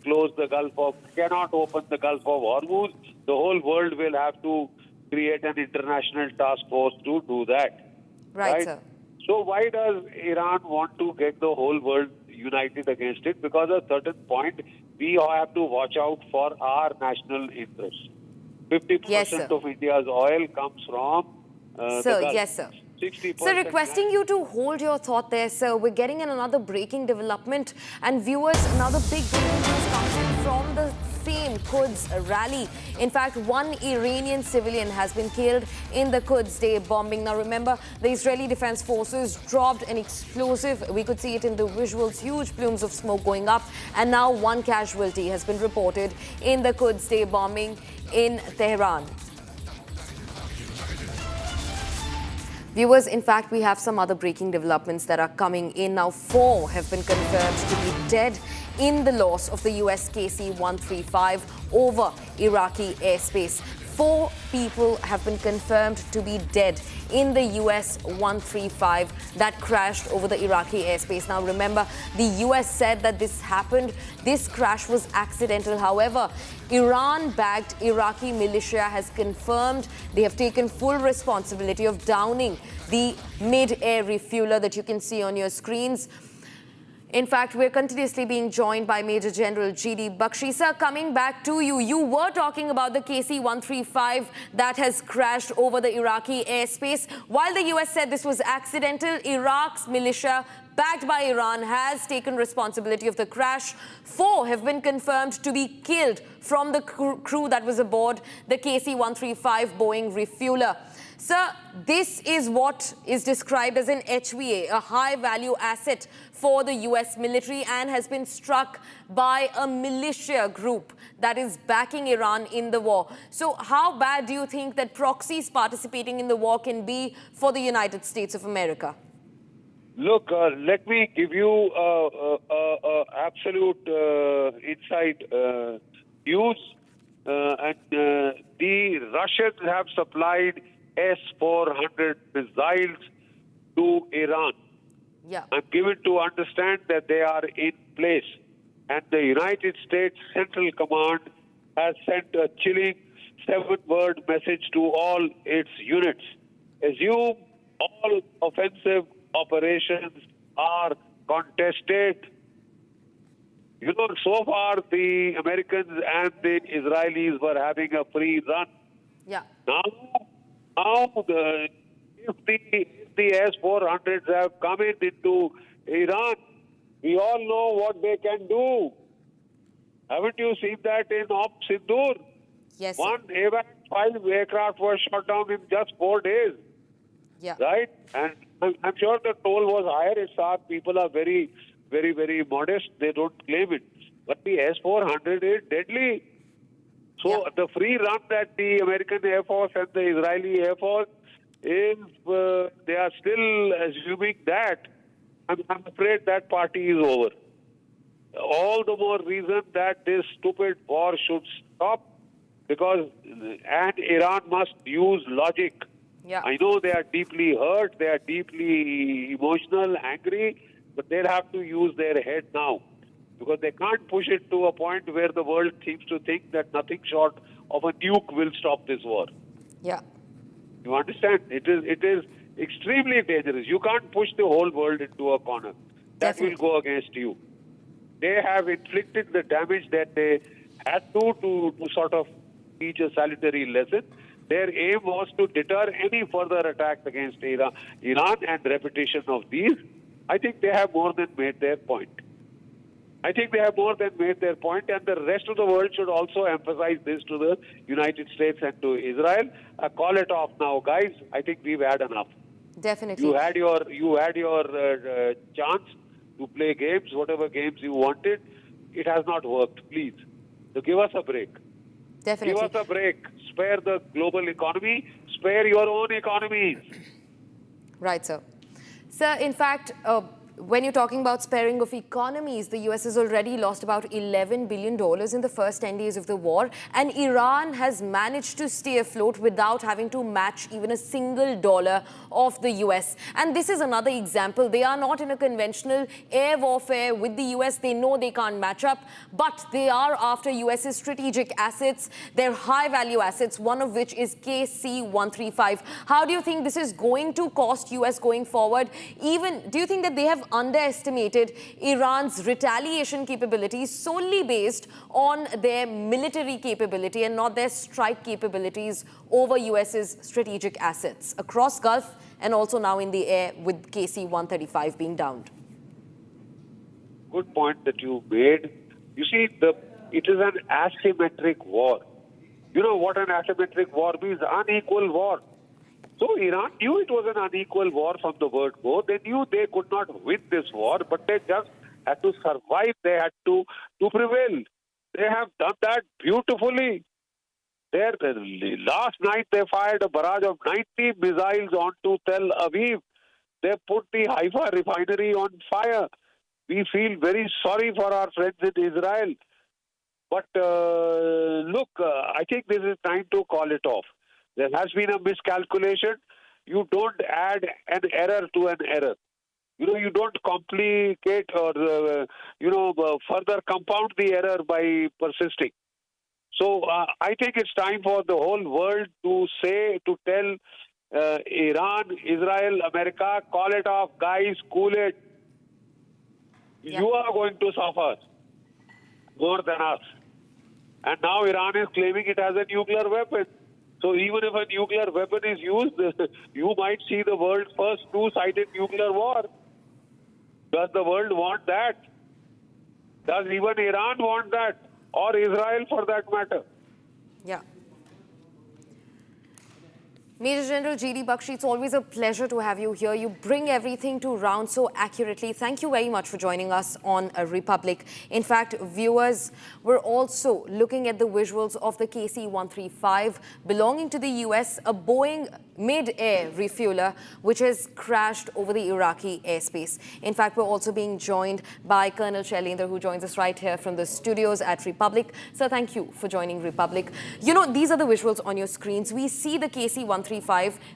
cannot open the Gulf of Hormuz. The whole world will have to create an international task force to do that. Right, sir. So why does Iran want to get the whole world united against it? Because at a certain point, we have to watch out for our national interests. 50% of India's oil comes from the Gulf. Yes, sir. 60%. Sir, requesting you to hold your thought there, sir. We're getting in another breaking development. And viewers, another big breaking news comes in from the same Quds rally. In fact, one Iranian civilian has been killed in the Quds Day bombing. Now, remember, the Israeli Defense Forces dropped an explosive. We could see it in the visuals, huge plumes of smoke going up. And now one casualty has been reported in the Quds Day bombing in Tehran. Viewers, in fact, we have some other breaking developments that are coming in. Now, 4 have been confirmed to be dead in the loss of the US KC-135 over Iraqi airspace. 4 people have been confirmed to be dead in the US 135 that crashed over the Iraqi airspace. Now remember, the US said that this happened. This crash was accidental. However, Iran-backed Iraqi militia has confirmed they have taken full responsibility of downing the mid-air refueler that you can see on your screens. In fact, we're continuously being joined by Major General G.D. Bakshi. Sir, coming back to you, you were talking about the KC-135 that has crashed over the Iraqi airspace. While the US said this was accidental, Iraq's militia, backed by Iran, has taken responsibility of the crash. 4 have been confirmed to be killed from the crew that was aboard the KC-135 Boeing refueler. Sir, this is what is described as an HVA, a high-value asset for the US military, and has been struck by a militia group that is backing Iran in the war. So how bad do you think that proxies participating in the war can be for the United States of America? Look, let me give you absolute inside news. The Russians have supplied S-400 missiles to Iran. Yeah. I'm given to understand that they are in place. And the United States Central Command has sent a chilling 7-word message to all its units. Assume all offensive operations are contested. You know, so far the Americans and the Israelis were having a free run. Yeah. Now if the S-400s have come into Iran, we all know what they can do. Haven't you seen that in Op Sindoor? Yes. One AWACS 5 aircraft was shot down in just 4 days. Yeah. Right? And I'm sure the toll was higher. It's our people are very, very, very modest. They don't claim it. But the S-400 is deadly. So the free run that the American Air Force and the Israeli Air Force is, they are still assuming that. I'm afraid that party is over. All the more reason that this stupid war should stop, because and Iran must use logic. Yeah. I know they are deeply hurt, they are deeply emotional, angry, but they'll have to use their head now, because they can't push it to a point where the world seems to think that nothing short of a nuke will stop this war. Yeah. You understand? It is extremely dangerous. You can't push the whole world into a corner. That will go against you. They have inflicted the damage that they had to sort of teach a salutary lesson. Their aim was to deter any further attacks against Iran and repetition of these. I think they have more than made their point. And the rest of the world should also emphasize this to the United States and to Israel. Call it off now, guys. I think we've had enough. Definitely. You had your chance to play games, whatever games you wanted. It has not worked. Please, so give us a break. Definitely. Give us a break. Spare the global economy. Spare your own economies. Right, sir. Sir, in fact, when you're talking about sparing of economies, the US has already lost about $11 billion in the first 10 days of the war, and Iran has managed to stay afloat without having to match even a single dollar of the US. And this is another example. They are not in a conventional air warfare with the US. They know they can't match up, but they are after US's strategic assets, their high-value assets, one of which is KC-135. How do you think this is going to cost US going forward? Even, do you think that they have underestimated Iran's retaliation capabilities solely based on their military capability and not their strike capabilities over US's strategic assets across Gulf and also now in the air with KC-135 being downed? Good point that you made. You see, it is an asymmetric war. You know what an asymmetric war means? Unequal war. So Iran knew it was an unequal war from the word go. They knew they could not win this war, but they just had to survive. They had to prevail. They have done that beautifully. Last night they fired a barrage of 90 missiles onto Tel Aviv. They put the Haifa refinery on fire. We feel very sorry for our friends in Israel. But look, I think this is time to call it off. There has been a miscalculation. You don't add an error to an error. You don't complicate or, further compound the error by persisting. So I think it's time for the whole world to tell Iran, Israel, America, call it off, guys, cool it. Yeah. You are going to suffer more than us. And now Iran is claiming it has a nuclear weapon. So even if a nuclear weapon is used, you might see the world's first two-sided nuclear war. Does the world want that? Does even Iran want that? Or Israel for that matter? Yeah. Major General G.D. Bakshi, it's always a pleasure to have you here. You bring everything to round so accurately. Thank you very much for joining us on Republic. In fact, viewers were also looking at the visuals of the KC-135 belonging to the US, a Boeing mid-air refueler which has crashed over the Iraqi airspace. In fact, we're also being joined by Colonel Shailendra, who joins us right here from the studios at Republic. Sir, thank you for joining Republic. These are the visuals on your screens. We see the KC-135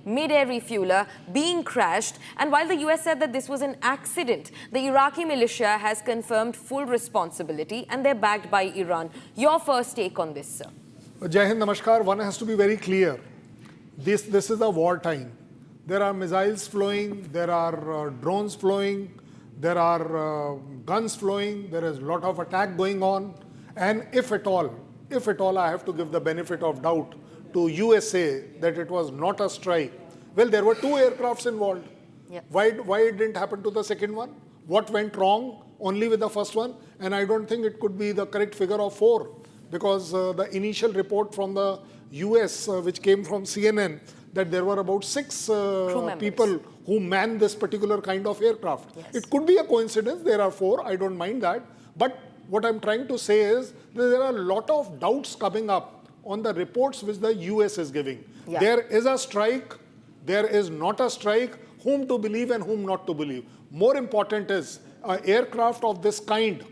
mid-air refueler being crashed, and while the US said that this was an accident, the Iraqi militia has confirmed full responsibility and they're backed by Iran. Your first take on this, sir? Jai Hind, Namaskar. One has to be very clear. This is a wartime. There are missiles flowing, there are drones flowing, there are guns flowing, there is a lot of attack going on, and if at all I have to give the benefit of doubt to USA that it was not a strike. Well, there were 2 aircrafts involved. Yep. Why it didn't happen to the second one? What went wrong only with the first one? And I don't think it could be the correct figure of 4, because the initial report from the US, which came from CNN, that there were about 6 people who manned this particular kind of aircraft. Yes. It could be a coincidence. There are 4. I don't mind that. But what I'm trying to say is that there are a lot of doubts coming up on the reports which the US is giving. Yeah. There is a strike, there is not a strike, whom to believe and whom not to believe. More important is an aircraft of this kind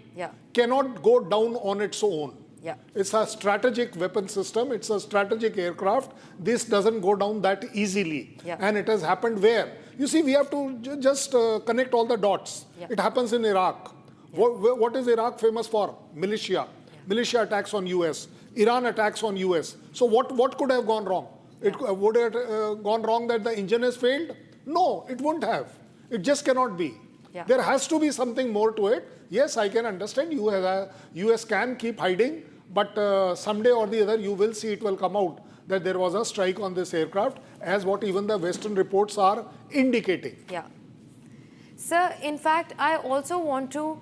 cannot go down on its own. Yeah. It's a strategic weapon system, it's a strategic aircraft. This doesn't go down that easily. Yeah. And it has happened where? You see, we have to just connect all the dots. Yeah. It happens in Iraq. Yeah. What is Iraq famous for? Militia. Yeah. Militia attacks on US. Iran attacks on US. So what could have gone wrong? Yeah. Would it have gone wrong that the engine has failed? No, it wouldn't have. It just cannot be. Yeah. There has to be something more to it. Yes, I can understand US can keep hiding, but someday or the other you will see it will come out that there was a strike on this aircraft, as what even the Western reports are indicating. Yeah. Sir, in fact, I also want to,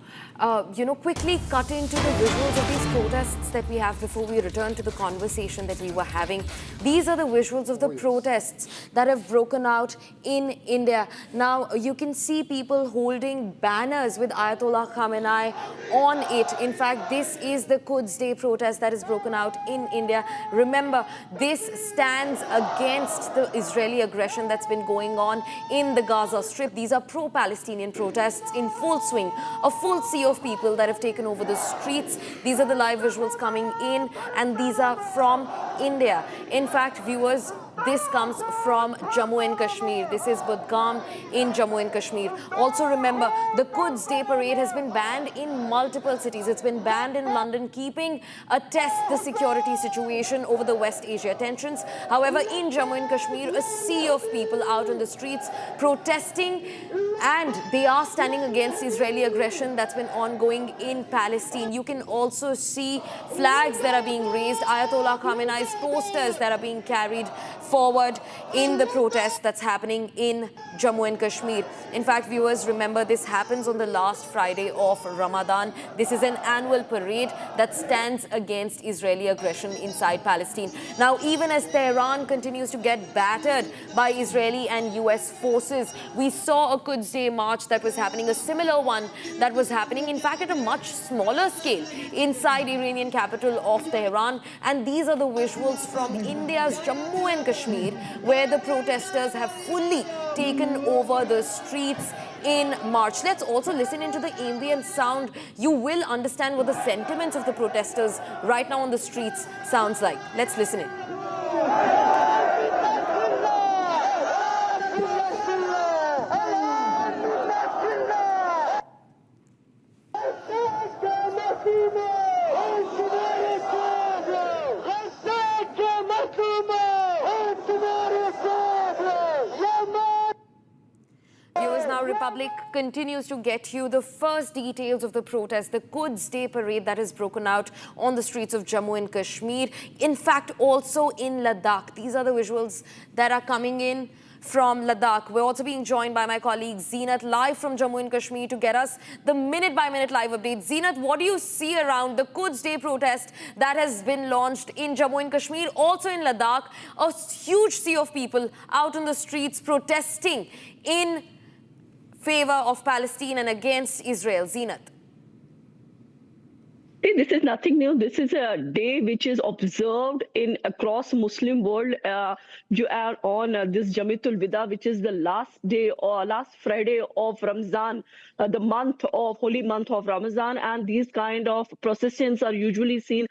quickly cut into the visuals of these protests that we have before we return to the conversation that we were having. These are the visuals of the protests that have broken out in India. Now, you can see people holding banners with Ayatollah Khamenei on it. In fact, this is the Quds Day protest that has broken out in India. Remember, this stands against the Israeli aggression that's been going on in the Gaza Strip. These are pro-Palestinian protests in full swing. A full sea of people that have taken over the streets. These are the live visuals coming in, and these are from India. In fact, viewers, this comes from Jammu and Kashmir. This is Budgam in Jammu and Kashmir. Also remember, the Quds Day parade has been banned in multiple cities. It's been banned in London, keeping a test the security situation over the West Asia tensions. However, in Jammu and Kashmir, a sea of people out on the streets protesting, and they are standing against Israeli aggression that's been ongoing in Palestine. You can also see flags that are being raised, Ayatollah Khamenei's posters that are being carried forward in the protest that's happening in Jammu and Kashmir. In fact, viewers, remember, this happens on the last Friday of Ramadan. This is an annual parade that stands against Israeli aggression inside Palestine. Now, even as Tehran continues to get battered by Israeli and US forces, we saw a Quds Day march that was happening, a similar one that was happening, in fact, at a much smaller scale inside Iranian capital of Tehran. And these are the visuals from India's Jammu and Kashmir, where the protesters have fully taken over the streets in March. Let's also listen into the ambient sound. You will understand what the sentiments of the protesters right now on the streets sounds like. Let's listen in. Now Republic continues to get you the first details of the protest, the Quds Day parade that has broken out on the streets of Jammu and Kashmir. In fact, also in Ladakh. These are the visuals that are coming in from Ladakh. We're also being joined by my colleague Zeenat live from Jammu and Kashmir to get us the minute-by-minute live update. Zeenat, what do you see around the Quds Day protest that has been launched in Jammu and Kashmir, also in Ladakh? A huge sea of people out on the streets protesting in favor of Palestine and against Israel. Zeenat. This is nothing new. This is a day which is observed in across Muslim world. You are on this Jamitul Wida, which is the last day or last Friday of Ramzan, the month of holy month of Ramadan, and these kind of processions are usually seen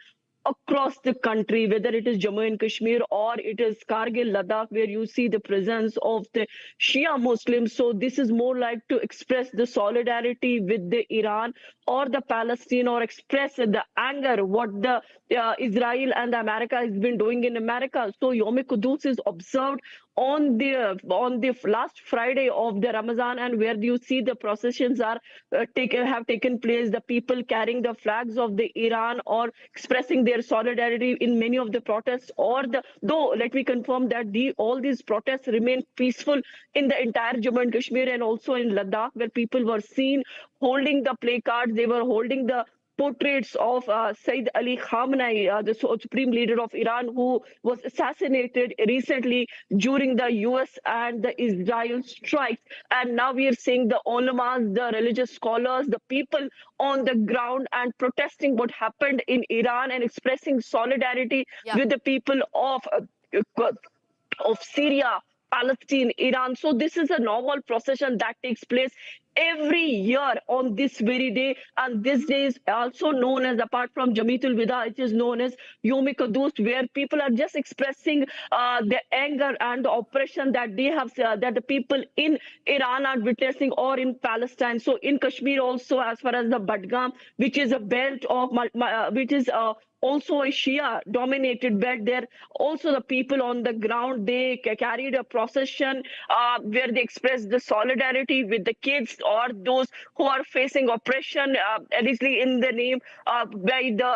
across the country, whether it is Jammu and Kashmir or it is Kargil, Ladakh, where you see the presence of the Shia Muslims. So this is more like to express the solidarity with the Iran or the Palestine, or express the anger what the Israel and America has been doing in America. So Yom Quddus is observed on the last Friday of the Ramadan, and where you see the processions are have taken place, the people carrying the flags of the Iran or expressing their solidarity in many of the protests, or though let me confirm that all these protests remain peaceful in the entire Jammu and Kashmir and also in Ladakh, where people were seen holding the placards, they were holding the portraits of Sayyid Ali Khamenei, the supreme leader of Iran, who was assassinated recently during the US and the Israel strikes. And now we are seeing the ulamas, the religious scholars, the people on the ground and protesting what happened in Iran and expressing solidarity with the people of Syria, Palestine, Iran. So this is a normal procession that takes place every year on this very day, and this day is also known as, apart from Jamitul Wida, it is known as Yom Quddus, where people are just expressing their anger and the oppression that they have, that the people in Iran are witnessing, or in Palestine. So in Kashmir also, as far as the Badgam, which is a belt of, which is also a Shia-dominated belt, there also the people on the ground, they carried a procession where they expressed the solidarity with the kids or those who are facing oppression, obviously in the name by the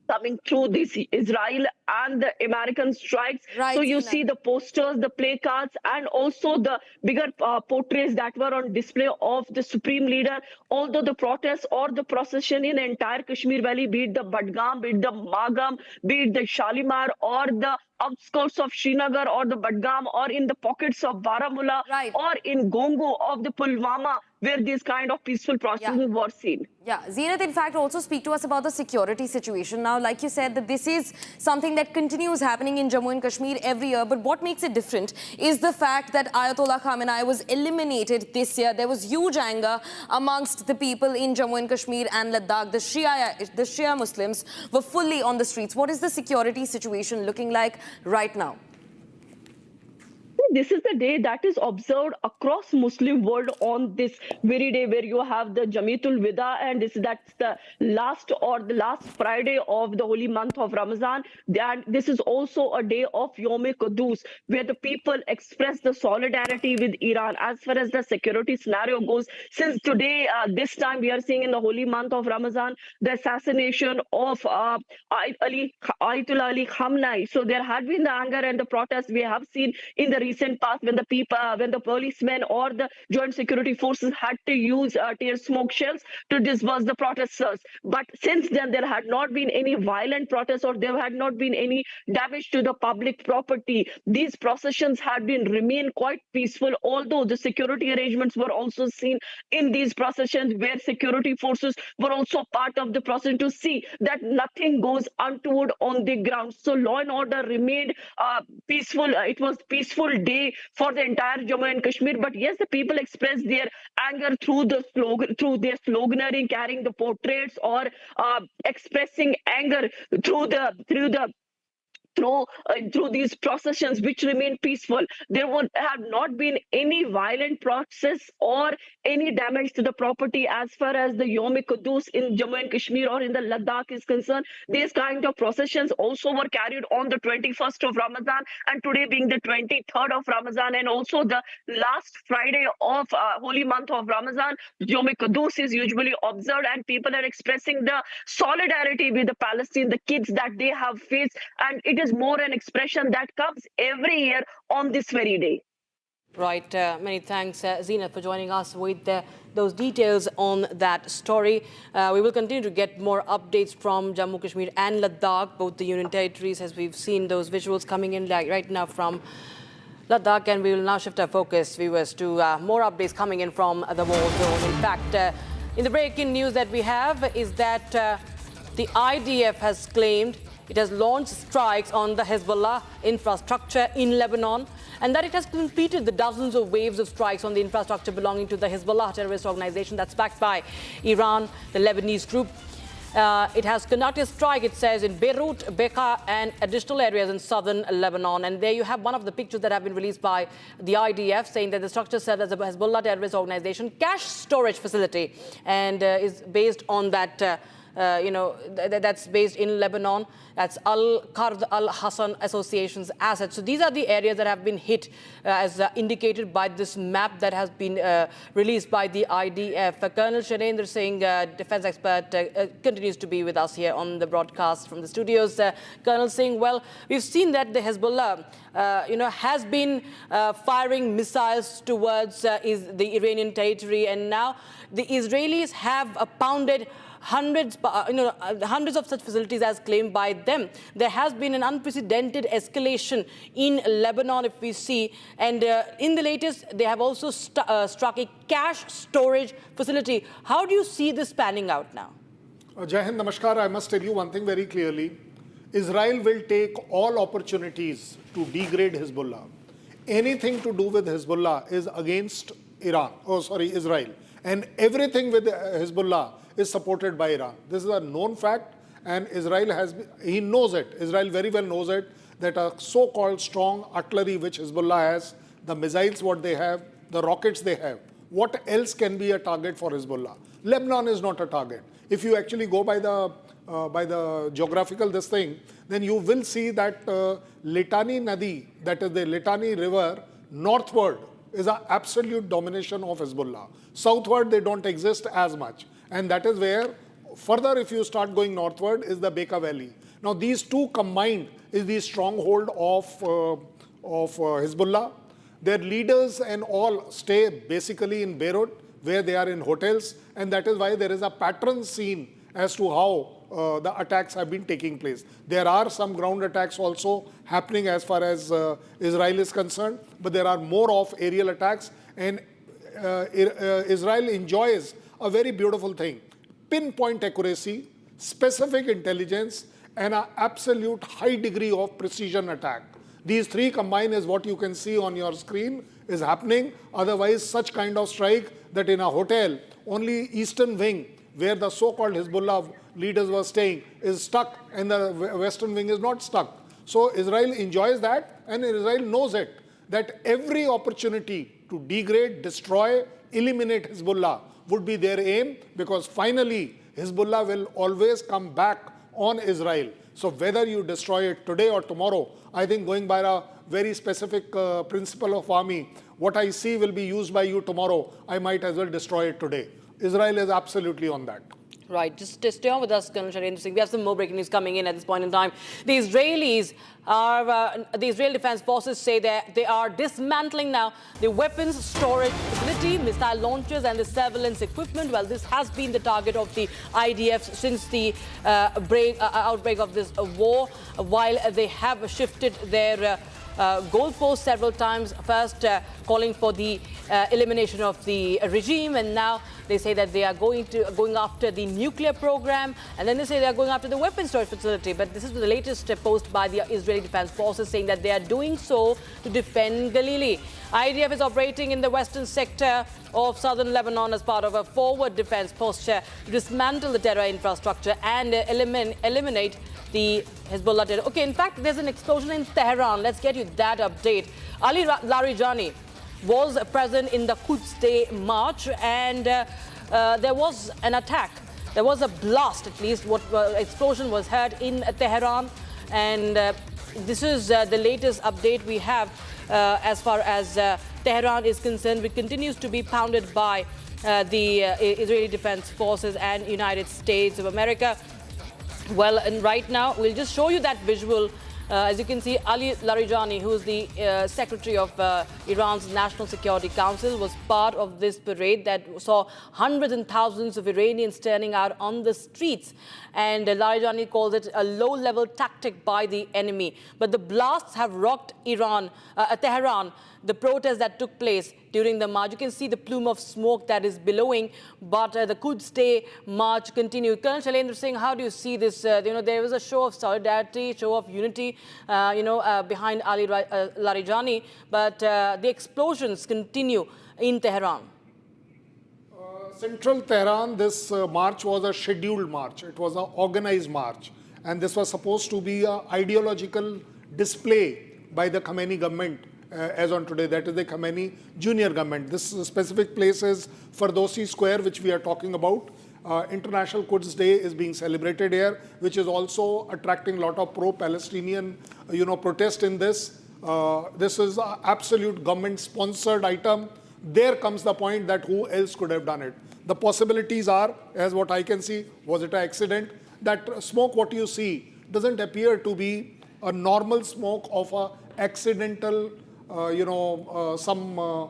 coming through this Israel and the American strikes. So you see the posters, the placards, and also the bigger portraits that were on display of the supreme leader. Although the protests or the procession in entire Kashmir Valley, be it the Badgam, be it the Magam, be it the Shalimar, or the outskirts of Srinagar, or the Badgam, or in the pockets of Baramulla, or in Gongo of the Pulwama, where these kind of peaceful processes were seen. Yeah, Zeenat, in fact, also speak to us about the security situation. Now, like you said, that this is something that continues happening in Jammu and Kashmir every year. But what makes it different is the fact that Ayatollah Khamenei was eliminated this year. There was huge anger amongst the people in Jammu and Kashmir and Ladakh. The Shia Muslims were fully on the streets. What is the security situation looking like right now? This is the day that is observed across Muslim world on this very day, where you have the Jamitul Wida, and that's the last Friday of the holy month of Ramadan. And this is also a day of Yom Quddus, where the people express the solidarity with Iran. As far as the security scenario goes, since today, this time we are seeing in the holy month of Ramadan, the assassination of Ayatollah Ali Khamenei. So there had been the anger and the protest we have seen in the recent past, when the policemen or the joint security forces had to use tear smoke shells to disperse the protesters. But since then, there had not been any violent protests, or there had not been any damage to the public property. These processions had remained quite peaceful, although the security arrangements were also seen in these processions, where security forces were also part of the process to see that nothing goes untoward on the ground. So law and order remained peaceful. It was peaceful day day for the entire Jammu and Kashmir. But yes, the people expressed their anger through the slogan, through their sloganeering, carrying the portraits, or expressing anger through these processions, which remain peaceful. There would have not been any violent process or any damage to the property as far as the Yom-e-Quddus in Jammu and Kashmir or in the Ladakh is concerned. These kind of processions also were carried on the 21st of Ramadan, and today being the 23rd of Ramadan, and also the last Friday of holy month of Ramadan, Yom-e-Quddus is usually observed, and people are expressing the solidarity with the Palestine, the kids that they have faced, and it is more an expression that comes every year on this very day. Right. Many thanks, Zeenat, for joining us with those details on that story. We will continue to get more updates from Jammu, Kashmir and Ladakh, both the union territories, as we've seen those visuals coming in right now from Ladakh. And we will now shift our focus, viewers, to more updates coming in from the war zone. In fact, in the breaking news that we have is that the IDF has claimed it has launched strikes on the Hezbollah infrastructure in Lebanon, and that it has completed the dozens of waves of strikes on the infrastructure belonging to the Hezbollah terrorist organization that's backed by Iran, the Lebanese group. It has conducted a strike, it says, in Beirut, Bekaa, and additional areas in southern Lebanon. And there you have one of the pictures that have been released by the IDF, saying that the structure serves as a Hezbollah terrorist organization cash storage facility, and is based on that. That's based in Lebanon. That's Al-Qard Al-Hassan Association's assets. So these are the areas that have been hit as indicated by this map that has been released by the IDF. Colonel Sharendra Singh, defense expert, continues to be with us here on the broadcast from the studios. Colonel Singh, well, we've seen that the Hezbollah, has been firing missiles towards the Iranian territory, and now the Israelis have pounded hundreds of such facilities as claimed by them. There has been an unprecedented escalation in Lebanon, if we see. And in the latest, they have also struck a cash storage facility. How do you see this panning out now? Jai Hind, Namaskar. I must tell you one thing very clearly. Israel will take all opportunities to degrade Hezbollah. Anything to do with Hezbollah is against Israel. And everything with Hezbollah is supported by Iran. This is a known fact, and Israel he knows it. Israel very well knows it, that a so-called strong artillery which Hezbollah has, the missiles what they have, the rockets they have, what else can be a target for Hezbollah? Lebanon is not a target. If you actually go by the geographical then you will see that Litani Nadi, that is the Litani River, northward is an absolute domination of Hezbollah. Southward, they don't exist as much. And that is where, further if you start going northward, is the Bekaa Valley. Now, these two combined is the stronghold of Hezbollah. Their leaders and all stay basically in Beirut, where they are in hotels. And that is why there is a pattern seen as to how the attacks have been taking place. There are some ground attacks also happening as far as Israel is concerned, but there are more of aerial attacks. And Israel enjoys a very beautiful thing: pinpoint accuracy, specific intelligence, and an absolute high degree of precision attack. These three combined is what you can see on your screen is happening. Otherwise, such kind of strike that in a hotel, only eastern wing, where the so-called Hezbollah leaders were staying, is stuck, and the western wing is not stuck. So Israel enjoys that, and Israel knows it, that every opportunity to degrade, destroy, eliminate Hezbollah would be their aim, because finally Hezbollah will always come back on Israel. So whether you destroy it today or tomorrow, I think going by a very specific principle of army, what I see will be used by you tomorrow, I might as well destroy it today. Israel is absolutely on that. Right, just stay on with us, Colonel Sharendra Singh. We have some more breaking news coming in at this point in time. The Israelis are, the Israel Defense Forces say that they are dismantling now the weapons storage facility, missile launchers, and the surveillance equipment. Well, this has been the target of the IDF since the outbreak of this war, while they have shifted their goalposts several times, first calling for the elimination of the regime, and now They say that they are going after the nuclear program, and then they say they are going after the weapons storage facility. But this is the latest post by the Israeli Defense Forces saying that they are doing so to defend Galilee. IDF is operating in the western sector of southern Lebanon as part of a forward defense posture to dismantle the terror infrastructure and eliminate the Hezbollah terror. Okay, in fact, there's an explosion in Tehran. Let's get you that update. Ali Larijani was present in the Quds Day march, and there was an attack. There was a blast, at least. What explosion was heard in Tehran, and this is the latest update we have as far as Tehran is concerned, which continues to be pounded by the Israeli Defense Forces and United States of America. Well, and right now, we'll just show you that visual. As you can see, Ali Larijani, who is the secretary of Iran's National Security Council, was part of this parade that saw hundreds and thousands of Iranians turning out on the streets. And Larijani calls it a low-level tactic by the enemy. But the blasts have rocked Tehran. The protest that took place during the march, you can see the plume of smoke that is billowing, but the Quds Day march continued. Colonel Shailendra Singh, how do you see this? There was a show of solidarity, show of unity, behind Ali Larijani, but the explosions continue in Tehran. Central Tehran, this march was a scheduled march. It was an organized march. And this was supposed to be an ideological display by the Khamenei government. As on today, that is the Khamenei junior government. This specific place is Ferdowsi Square, which we are talking about. International Quds Day is being celebrated here, which is also attracting a lot of pro-Palestinian, protest in this. This is an absolute government-sponsored item. There comes the point that who else could have done it. The possibilities are, as what I can see, was it an accident? That smoke, what you see, doesn't appear to be a normal smoke of an accidental some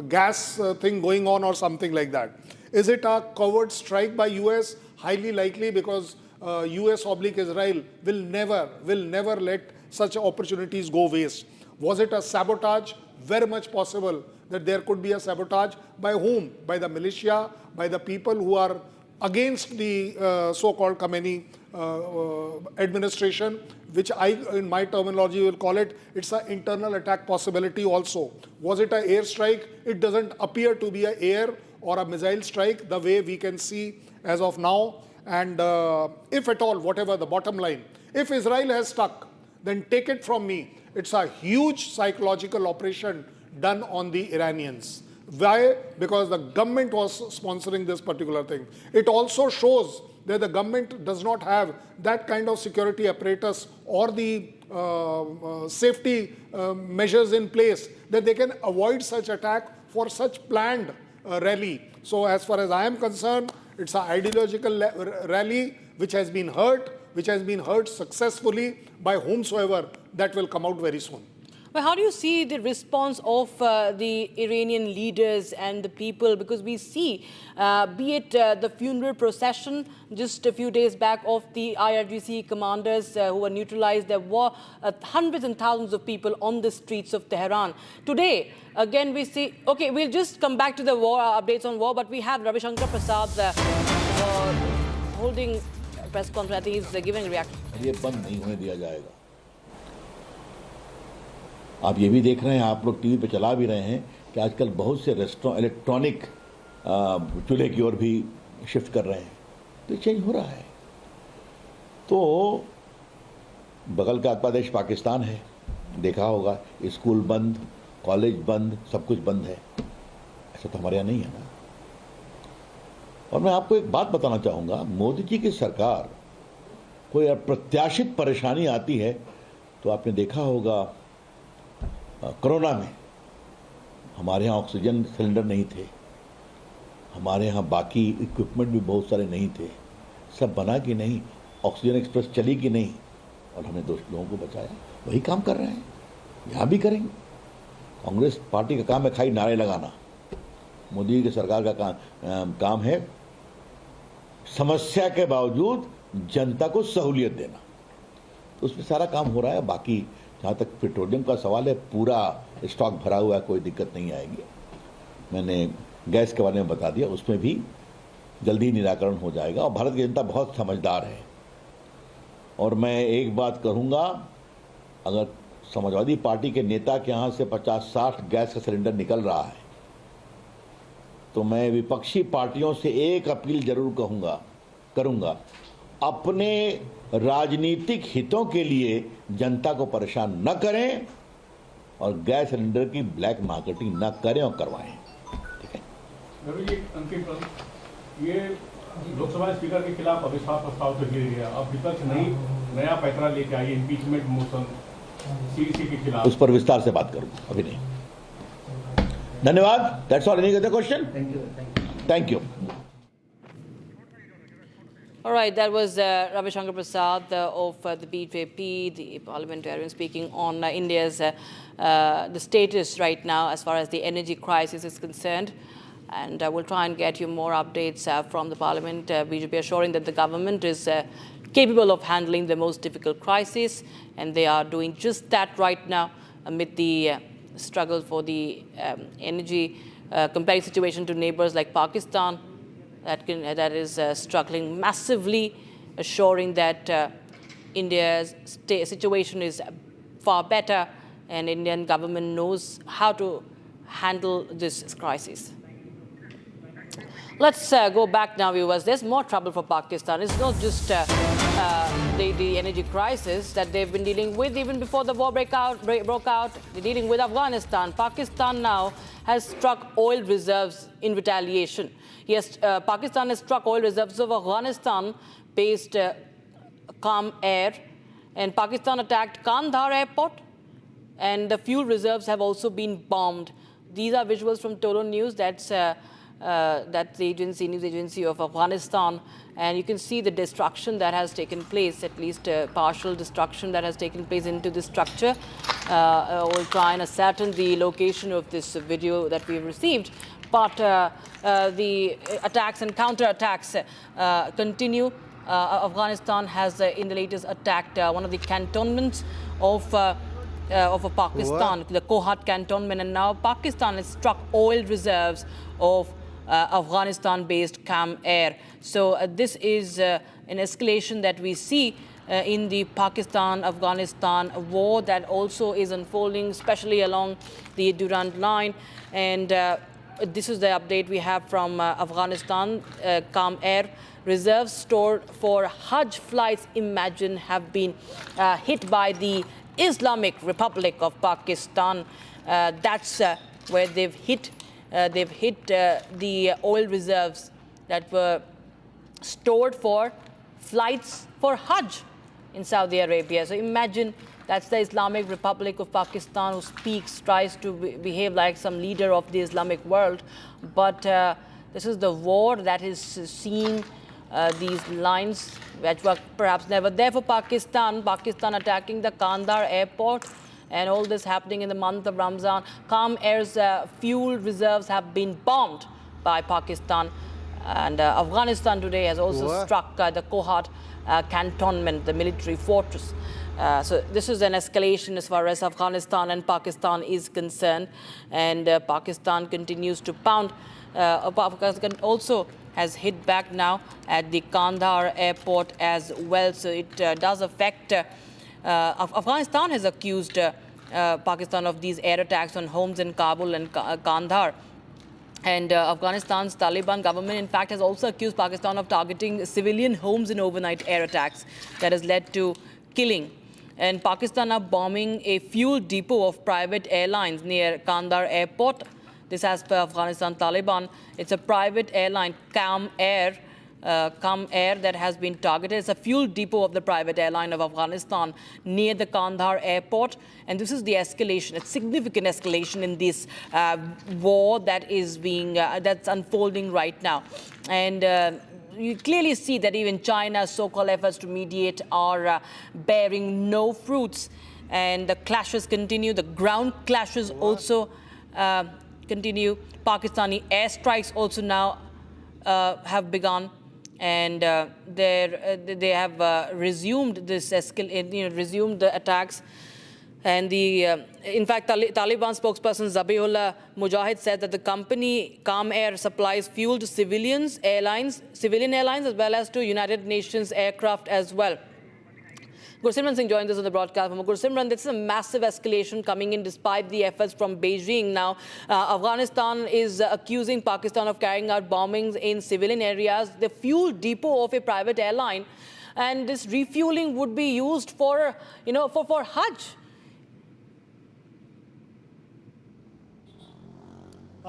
gas thing going on or something like that. Is it a covert strike by US? Highly likely, because US/Israel will never let such opportunities go waste. Was it a sabotage? Very much possible that there could be a sabotage. By whom? By the militia, by the people who are against the so-called Khamenei administration, which I, in my terminology, will call it, it's an internal attack possibility also. Was it an air strike? It doesn't appear to be an air or a missile strike, the way we can see as of now. And if at all, whatever the bottom line, if Israel has stuck, then take it from me, it's a huge psychological operation done on the Iranians. Why? Because the government was sponsoring this particular thing. It also shows that the government does not have that kind of security apparatus or the safety measures in place that they can avoid such attack for such planned rally. So as far as I am concerned, it's an ideological rally which has been heard successfully by whomsoever. That will come out very soon. But how do you see the response of the Iranian leaders and the people? Because we see, be it the funeral procession just a few days back of the IRGC commanders who were neutralized, there were hundreds and thousands of people on the streets of Tehran. Today, again, we see, okay, we'll just come back to the war, updates on war, but we have Ravi Shankar Prasad holding a press conference. I think he's giving a reaction. ये बंद नहीं होने दिया जाएगा. आप ये भी देख रहे हैं, आप लोग टीवी पे चला भी रहे हैं कि आजकल बहुत से रेस्टोरेंट इलेक्ट्रॉनिक चूल्हे की ओर भी शिफ्ट कर रहे हैं. तो चेंज हो रहा है. तो बगल का प्रदेश पाकिस्तान है, देखा होगा, स्कूल बंद, कॉलेज बंद, सब कुछ बंद है. ऐसा तो हमारे यहाँ नहीं है ना. और मैं आपको एक बात बताना चाहूँगा, मोदी जी की सरकार कोई अप्रत्याशित परेशानी आती है तो आपने देखा होगा कोरोना में हमारे यहाँ ऑक्सीजन सिलेंडर नहीं थे, हमारे यहाँ बाकी इक्विपमेंट भी बहुत सारे नहीं थे. सब बना कि नहीं, ऑक्सीजन एक्सप्रेस चली कि नहीं, और हमने 2 लोगों को बचाया. वही काम कर रहे हैं, यहाँ भी करेंगे. कांग्रेस पार्टी का काम है खाली नारे लगाना. मोदी की सरकार का काम है समस्या के बावजूद जनता को सहूलियत देना. तो उसमें सारा काम हो रहा है. बाकी जहाँ तक पेट्रोलियम का सवाल है, पूरा स्टॉक भरा हुआ है, कोई दिक्कत नहीं आएगी. मैंने गैस के बारे में बता दिया, उसमें भी जल्दी निराकरण हो जाएगा। और भारत की जनता बहुत समझदार है। और मैं एक बात कहूँगा, अगर समाजवादी पार्टी के नेता के यहाँ से 50-60 गैस का सिलेंडर निकल रहा है, तो मैं विपक्षी पार्टियों से एक अपील जरूर करूँगा, अपने राजनीतिक हितों के लिए जनता को परेशान न करें और गैस सिलेंडर की ब्लैक मार्केटिंग न करें और करवाएं। ठीक है। अंतिम प्रश्न, ये लोकसभा स्पीकर के खिलाफ अविश्वास प्रस्ताव से गिर गया। अब विपक्ष नया फैसला लेके आई, इम्पीचमेंट मोशन सीसी के खिलाफ। उस पर विस्तार से बात करूंगा, अभी नहीं। धन्यवाद। That's all. Any other question? Thank you. All right, that was Ravi Shankar Prasad of the BJP, the parliamentarian, speaking on India's the status right now as far as the energy crisis is concerned. And we'll try and get you more updates from the parliament. BJP assuring that the government is capable of handling the most difficult crisis, and they are doing just that right now amid the struggle for the energy, comparing situation to neighbors like Pakistan, that is struggling massively, assuring that India's situation is far better and Indian government knows how to handle this crisis. Let's go back now, viewers. There's more trouble for Pakistan. It's not just the energy crisis that they've been dealing with even before the war broke out. They're dealing with Afghanistan. Pakistan now has struck oil reserves in retaliation. Yes, Pakistan has struck oil reserves of Afghanistan-based Calm Air, and Pakistan attacked Kandahar airport, and the fuel reserves have also been bombed. These are visuals from Tolo News. That's the news agency of Afghanistan, and you can see the destruction that has taken place, at least partial destruction that has taken place into the structure. We'll try and ascertain the location of this video that we've received, but the attacks and counter-attacks continue. Afghanistan has, in the latest, attacked one of the cantonments of Pakistan, the Kohat cantonment, and now Pakistan has struck oil reserves of Afghanistan-based Calm Air. So this is an escalation that we see in the Pakistan-Afghanistan war that also is unfolding, especially along the Durand Line. And this is the update we have from Afghanistan. Calm Air reserves stored for Hajj flights, imagine, have been hit by the Islamic Republic of Pakistan. That's where they've hit. They've hit the oil reserves that were stored for flights for Hajj in Saudi Arabia. So imagine, that's the Islamic Republic of Pakistan who tries to behave like some leader of the Islamic world. But this is the war that is seeing these lines which were perhaps never there for Pakistan. Pakistan attacking the Kandahar airport, and all this happening in the month of Ramzan. Calm Air's fuel reserves have been bombed by Pakistan. And Afghanistan today has also struck the Kohat cantonment, the military fortress. So this is an escalation as far as Afghanistan and Pakistan is concerned. And Pakistan continues to pound. Pakistan also has hit back now at the Kandahar airport as well. So it does affect. Afghanistan has accused Pakistan of these air attacks on homes in Kabul and Kandahar. And Afghanistan's Taliban government, in fact, has also accused Pakistan of targeting civilian homes in overnight air attacks that has led to killing. And Pakistan are bombing a fuel depot of private airlines near Kandahar airport. This as per Afghanistan Taliban. It's a private airline, Calm Air, that has been targeted. It's a fuel depot of the private airline of Afghanistan near the Kandahar airport. And this is the escalation, a significant escalation in this war that is that's unfolding right now. And you clearly see that even China's so-called efforts to mediate are bearing no fruits. And the clashes continue. The ground clashes also continue. Pakistani airstrikes also now have begun. And they have resumed this resumed the attacks. And in fact, Taliban spokesperson Zabihullah Mujahid said that the company Calm Air supplies fuel to civilian airlines, as well as to United Nations aircraft as well. Gursimran Singh joins us on the broadcast. Gursimran, this is a massive escalation coming in despite the efforts from Beijing. Now, Afghanistan is accusing Pakistan of carrying out bombings in civilian areas. The fuel depot of a private airline, and this refueling would be used for, for Hajj.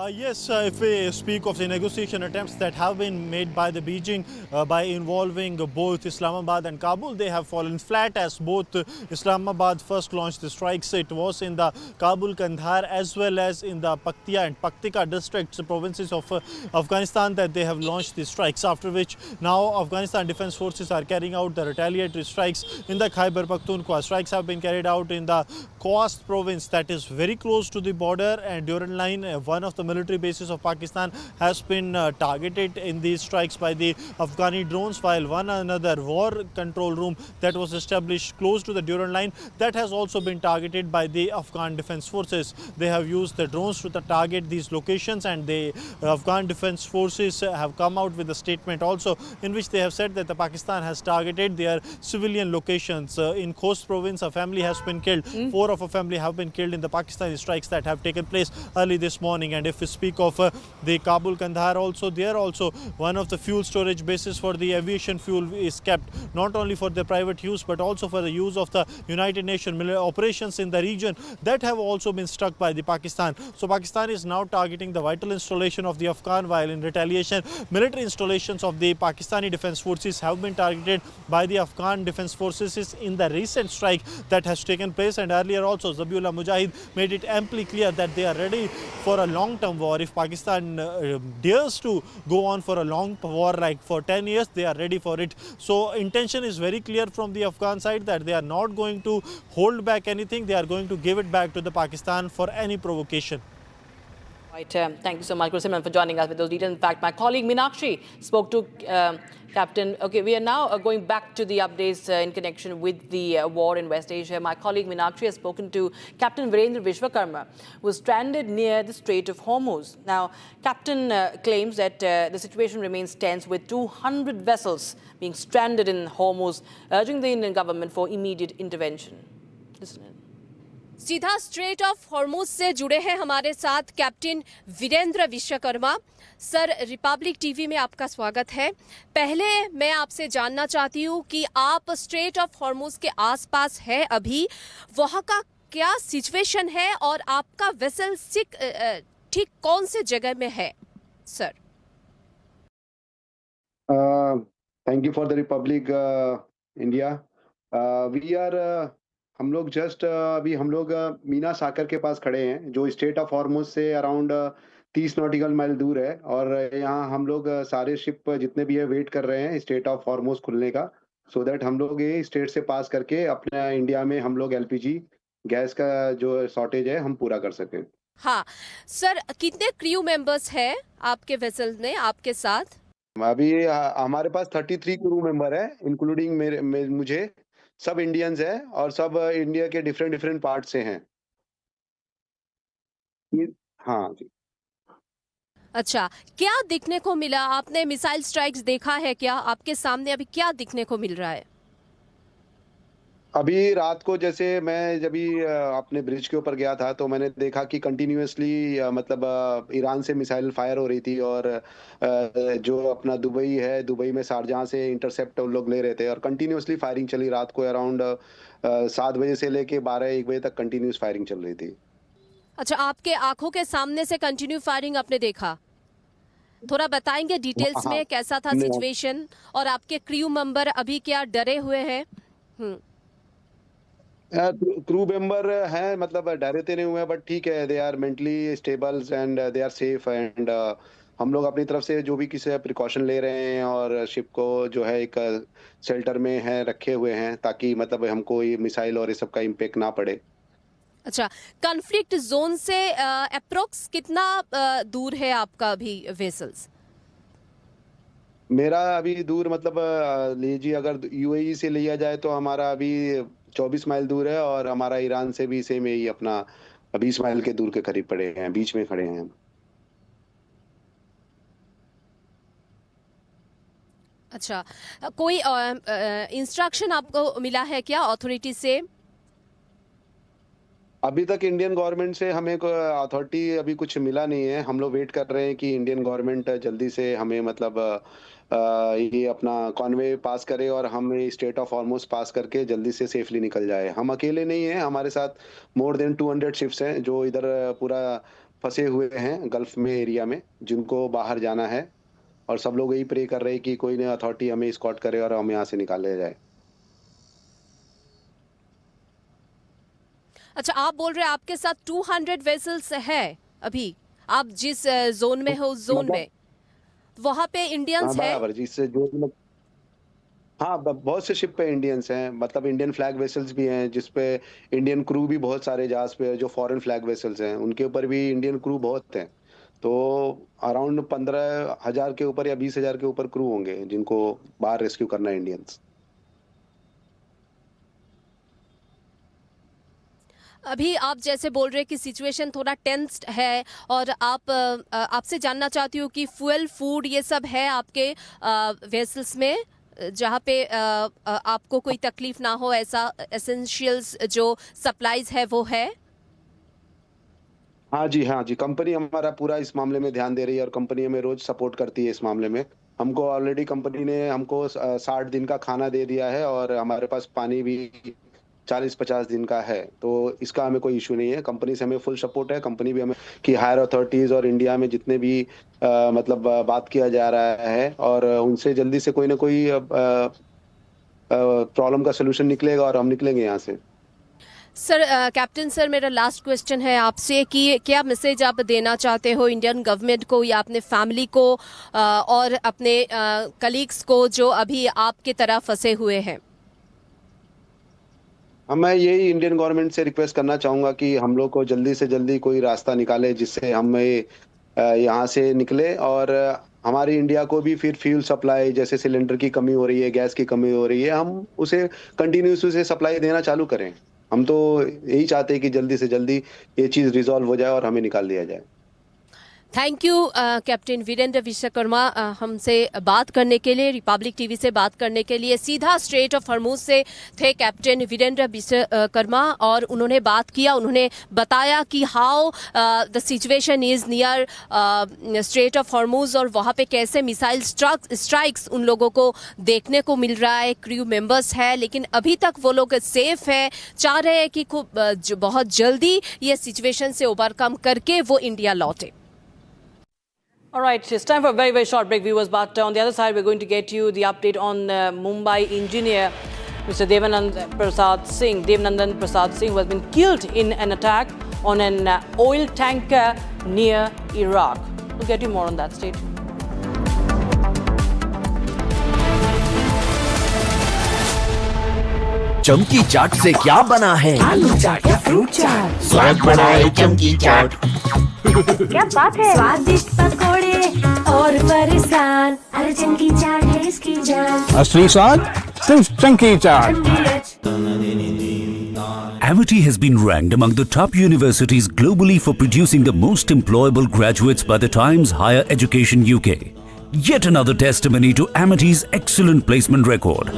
Yes, if we speak of the negotiation attempts that have been made by the Beijing by involving both Islamabad and Kabul, they have fallen flat as both Islamabad first launched the strikes. It was in the Kabul, Kandahar as well as in the Paktia and Paktika districts, provinces of Afghanistan, that they have launched the strikes, after which now Afghanistan Defence Forces are carrying out the retaliatory strikes in the Khyber Pakhtunkhwa. Strikes have been carried out in the Khost province, that is very close to the border and Durand line. One of the military bases of Pakistan has been targeted in these strikes by the Afghani drones, while one another war control room that was established close to the Durand line, that has also been targeted by the Afghan Defence Forces. They have used the drones to target these locations, and the Afghan Defence Forces have come out with a statement also in which they have said that the Pakistan has targeted their civilian locations. In Khost province, a family has been killed. 4 of a family have been killed in the Pakistani strikes that have taken place early this morning. And if we speak of the Kabul Kandahar also, there also one of the fuel storage bases for the aviation fuel is kept, not only for the private use but also for the use of the United Nations operations in the region, that have also been struck by the Pakistan. So Pakistan is now targeting the vital installation of the Afghan, while in retaliation military installations of the Pakistani Defence Forces have been targeted by the Afghan Defence Forces in the recent strike that has taken place. And earlier also Zabihullah Mujahid made it amply clear that they are ready for a long-term war. If Pakistan dares to go on for a long war like for 10 years, they are ready for it. So intention is very clear from the Afghan side that they are not going to hold back anything. They are going to give it back to the Pakistan for any provocation. Right. Thank you so much, Gursimran, for joining us with those details. In fact, my colleague Meenakshi spoke to Captain. Okay, we are now going back to the updates in connection with the war in West Asia. My colleague Meenakshi has spoken to Captain Virendra Vishwakarma, who was stranded near the Strait of Hormuz. Now, Captain claims that the situation remains tense with 200 vessels being stranded in Hormuz, urging the Indian government for immediate intervention. Listen in. सीधा strait of Hormuz से जुड़े हैं हमारे साथ captain Virendra Vishwakarma. Sir, Republic TV में आपका स्वागत है। पहले मैं आपसे जानना चाहती हूँ कि आप स्ट्रेट ऑफ हॉर्मुज के आसपास है, अभी वहाँ का क्या सिचुएशन है और आपका वेसल ठीक कौन से जगह में है सर? Thank you for the Republic India. We are हम लोग जस्ट अभी हम लोग मीना साकर के पास खड़े हैं, जो स्टेट ऑफ हॉर्मुज से अराउंड 30 नॉटिकल माइल दूर है। और यहाँ हम लोग सारे शिप जितने भी है वेट कर रहे हैं स्टेट ऑफ हॉर्मुज खुलने का, सो दैट हम लोग ये स्टेट से पास करके अपने इंडिया में हम लोग एलपीजी गैस का जो शॉर्टेज है हम पूरा कर सकें। हाँ सर, कितने क्रू मेंबर्स हैं आपके वेसल में आपके साथ? अभी हमारे पास 33 क्रू मेंबर है, इंक्लूडिंग मुझे। सब इंडियंस हैं और सब इंडिया के डिफरेंट पार्ट से हैं। हाँ जी। अच्छा, क्या दिखने को मिला? आपने मिसाइल स्ट्राइक्स देखा है क्या? आपके सामने अभी क्या दिखने को मिल रहा है? अभी रात को जैसे मैं जब अपने ब्रिज के ऊपर गया था तो मैंने देखा कि कंटिन्यूअसली मतलब ईरान से मिसाइल फायर हो रही थी, और जो अपना दुबई है, दुबई में शारजाह से इंटरसेप्ट लोग ले रहे थे और कंटिन्यूअसली फायरिंग चली रात को अराउंड 7 बजे से लेके 12-1 बजे तक कंटिन्यूस फायरिंग चल रही थी। अच्छा, आपके आंखों के सामने से कंटिन्यू फायरिंग आपने देखा? थोड़ा बताएंगे डिटेल्स में कैसा था सिचुएशन, और आपके क्रू मेंबर अभी क्या डरे हुए हैं? क्रू मेंबर हैं, मतलब डरे तो नहीं हुए, बट ठीक है, they are mentally stable and they are safe. And हम लोग अपनी तरफ से जो भी किसी प्रिकॉशन ले रहे हैं और शिप को जो है एक शेल्टर में है रखे हुए हैं, ताकि मतलब हमको ये मिसाइल और ये सब का इम्पैक्ट ना पड़े। अच्छा, कॉन्फ्लिक्ट जोन से अप्रोक्स कितना दूर है आपका अभी वेसल्स? मेरा अभी दूर मतलब लीजिए अगर यूएई से लिया जाए तो हमारा अभी 24 माइल दूर है और हमारा ईरान से भी सेम यही अपना 20 माइल के दूर के करीब पड़े हैं, बीच में खड़े हैं। अच्छा, कोई इंस्ट्रक्शन आपको मिला है क्या अथॉरिटी से? अभी तक इंडियन गवर्नमेंट से हमें अथॉरिटी अभी कुछ मिला नहीं है। हम लोग वेट कर रहे हैं कि इंडियन गवर्नमेंट जल्दी से हमें मतलब ये अपना कॉन्वे पास करे और हम स्टेट ऑफ हॉर्मुज पास करके जल्दी से सेफली निकल जाए। हम अकेले नहीं हैं, हमारे साथ मोर देन 200 शिप्स हैं जो इधर पूरा फंसे हुए हैं गल्फ में एरिया में, जिनको बाहर जाना है। और सब लोग यही प्रे कर रहे हैं कि कोई ना अथॉरिटी हमें स्कॉट करे और हमें यहाँ से निकाले जाए। अच्छा, आप बोल रहे हैं आपके साथ 200 वेसल्स है अभी, आप जिस जोन में हो उस जोन में, वहां पे इंडियंस है? बराबर, जिससे जो हाँ बहुत से शिप पे इंडियंस हैं, मतलब इंडियन फ्लैग वेसल्स भी हैं जिसपे इंडियन क्रू भी बहुत सारे जहाज पे है। जो फॉरेन फ्लैग वेसल्स हैं उनके ऊपर भी इंडियन क्रू बहुत हैं। तो अराउंड 15,000 के ऊपर या 20,000 के ऊपर क्रू होंगे जिनको बाहर रेस्क्यू करना है इंडियंस। अभी आप जैसे बोल रहे हैं कि सिचुएशन थोड़ा टेंस्ड है और आपसे जानना चाहती हूँ कि फ्यूल, फूड ये सब है आपके वेसल्स में, जहाँ पे आपको कोई तकलीफ ना हो, ऐसा एसेंशियल्स जो सप्लाईज है वो है? हाँ जी, कंपनी हमारा पूरा इस मामले में ध्यान दे रही है और कंपनी हमें रोज सपोर्ट करती है इस मामले में। हमको ऑलरेडी कंपनी ने हमको 60 दिन का खाना दे दिया है और हमारे पास पानी भी 40-50 दिन का है। तो इसका हमें कोई इशू नहीं है, कंपनी से हमें फुल सपोर्ट है। कंपनी भी हमें कि हायर अथॉरिटीज और इंडिया में जितने भी मतलब बात किया जा रहा है और उनसे जल्दी से कोई ना कोई प्रॉब्लम का सोल्यूशन निकलेगा और हम निकलेंगे यहाँ से। सर, कैप्टन सर, मेरा लास्ट क्वेश्चन है आपसे कि क्या मैसेज आप देना चाहते हो इंडियन गवर्नमेंट को या अपने फैमिली को और अपने कलीग्स को जो अभी आपकी तरह फंसे हुए हैं? मैं यही इंडियन गवर्नमेंट से रिक्वेस्ट करना चाहूँगा कि हम लोग को जल्दी से जल्दी कोई रास्ता निकाले जिससे हम यहाँ से निकले और हमारी इंडिया को भी फिर फ्यूल सप्लाई, जैसे सिलेंडर की कमी हो रही है, गैस की कमी हो रही है, हम उसे कंटिन्यूस उसे सप्लाई देना चालू करें। हम तो यही चाहते हैं कि जल्दी से जल्दी ये चीज़ रिजॉल्व हो जाए और हमें निकाल दिया जाए। Thank you captain Virendra Vishwakarma हमसे बात करने के लिए, रिपब्लिक टीवी से बात करने के लिए। सीधा स्ट्रेट ऑफ हॉर्मुज से थे कैप्टन वीरेंद्र विश्वकर्मा और उन्होंने बात किया, उन्होंने बताया कि how the situation is near straight of Hormuz और वहाँ पे कैसे मिसाइल स्ट्राइक्स उन लोगों को देखने को मिल रहा है। क्रू मेंबर्स है लेकिन अभी तक वो लोग सेफ है, चाह रहे हैं कि बहुत जल्दी ये सिचुएशन से ओवरकम करके वो इंडिया लौटे। All right, it's time for a very, very short break, viewers. But on the other side, we're going to get you the update on Mumbai engineer, Mr. Devanandan Prasad Singh, who has been killed in an attack on an oil tanker near Iraq. We'll get you more on that. Stay tuned. चमकी चाट से क्या बना है? आलू चाट या fruit चाट, स्वाद बनाए चमकी चाट। क्या बात है? स्वादिष्ट पकोड़े और परेशान, अरे चमकी चाट है इसकी जान। असली स्वाद सिर्फ चमकी चाट। Amity has been ranked among the top universities globally for producing the most employable graduates by the Times Higher Education UK. Yet another testimony to Amity's excellent placement record.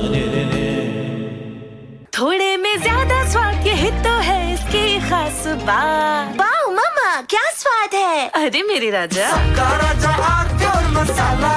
थोड़े में ज्यादा स्वाद, ये तो है इसकी खास बात। वाओ मामा, क्या स्वाद है? अरे मेरे राजा, सबका राजा आर्थिक मसाला।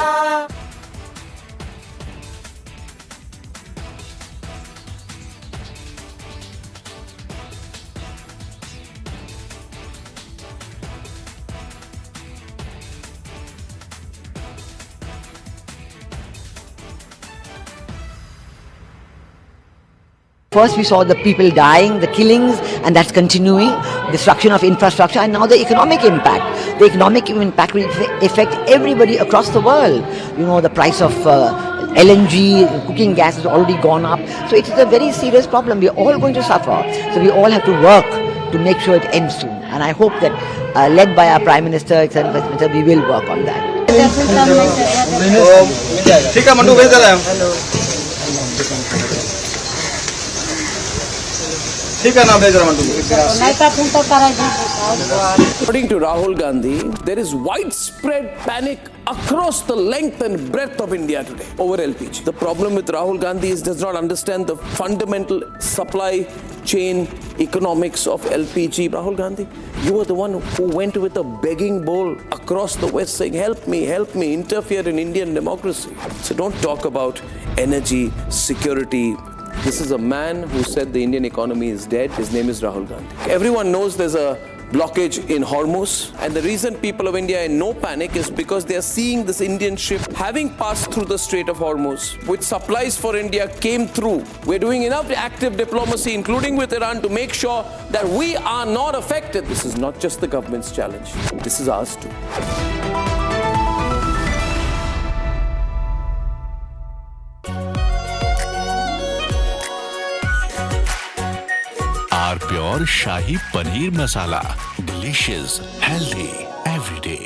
First we saw the people dying, the killings, and that's continuing, destruction of infrastructure, and now the economic impact. The economic impact will affect everybody across the world. You know, the price of LNG, cooking gas has already gone up. So it is a very serious problem. We are all going to suffer. So we all have to work to make sure it ends soon. And I hope that, led by our Prime Minister, etc., we will work on that. ठीक है mandu, भेज दे रहे हैं हम। ठीक है ना भेज रहा हूं According to Rahul Gandhi, there is widespread panic across the length and breadth of India today over LPG. The problem with Rahul Gandhi is does not understand the fundamental supply chain economics of LPG. Rahul Gandhi, you were the one who went with a begging bowl across the West saying, help me, interfere in Indian democracy. So don't talk about energy, security. This is a man who said the Indian economy is dead. His name is Rahul Gandhi. Everyone knows there's a blockage in Hormuz, and the reason people of India are in no panic is because they are seeing this Indian ship having passed through the Strait of Hormuz, which supplies for India came through. We're doing enough active diplomacy, including with Iran, to make sure that we are not affected. This is not just the government's challenge. This is ours too. R pure shahi paneer masala, delicious, healthy everyday.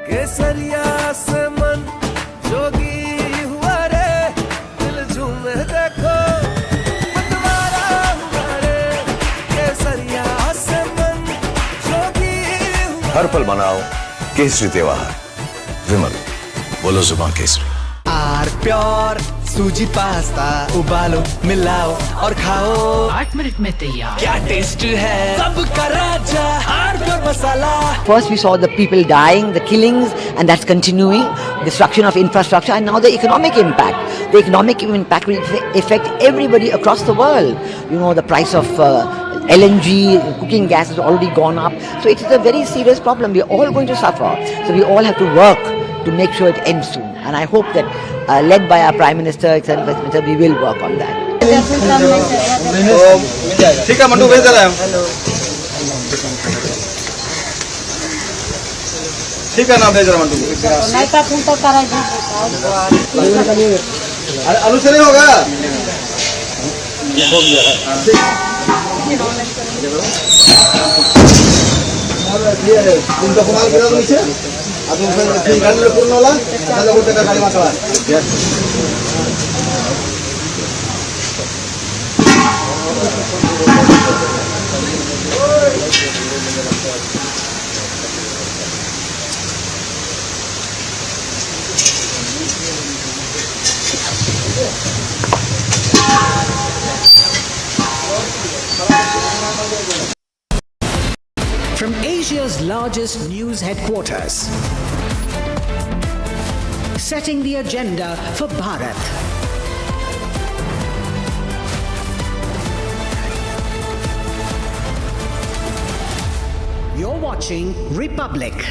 केसरिया से मन जोगी हुआ रे, दिल झूमे देखो मतवारा हुआ रे। केसरिया से मन जोगी हुआ। हर पल मनाओ केसरी त्योहार, विमल बोलो जुबान केसरी। आर प्योर सूजी पास्ता उबालो मिलाओ और खाओ 8 मिनट में तैयार। क्या टेस्ट है सबका राजा R pure masala. First we saw the people dying, the killings, and that's continuing, destruction of infrastructure, and now the economic impact. The economic impact will affect everybody across the world. You know, the price of LNG, cooking gas has already gone up. So it is a very serious problem. We are all going to suffer. So we all have to work to make sure it ends soon. And I hope that led by our Prime Minister, etc., we will work on that. ठीक है mandu भेज रहा है। ठीक है ना भेज रहा मंडू। आलू से नहीं होगा। तुम कमाल करा दो नीचे। अब तुम गाड़ी में पूर्ण वाला 1000 रुपए का गाड़ी मांगा है। From Asia's largest news headquarters, setting the agenda for Bharat. You're watching Republic.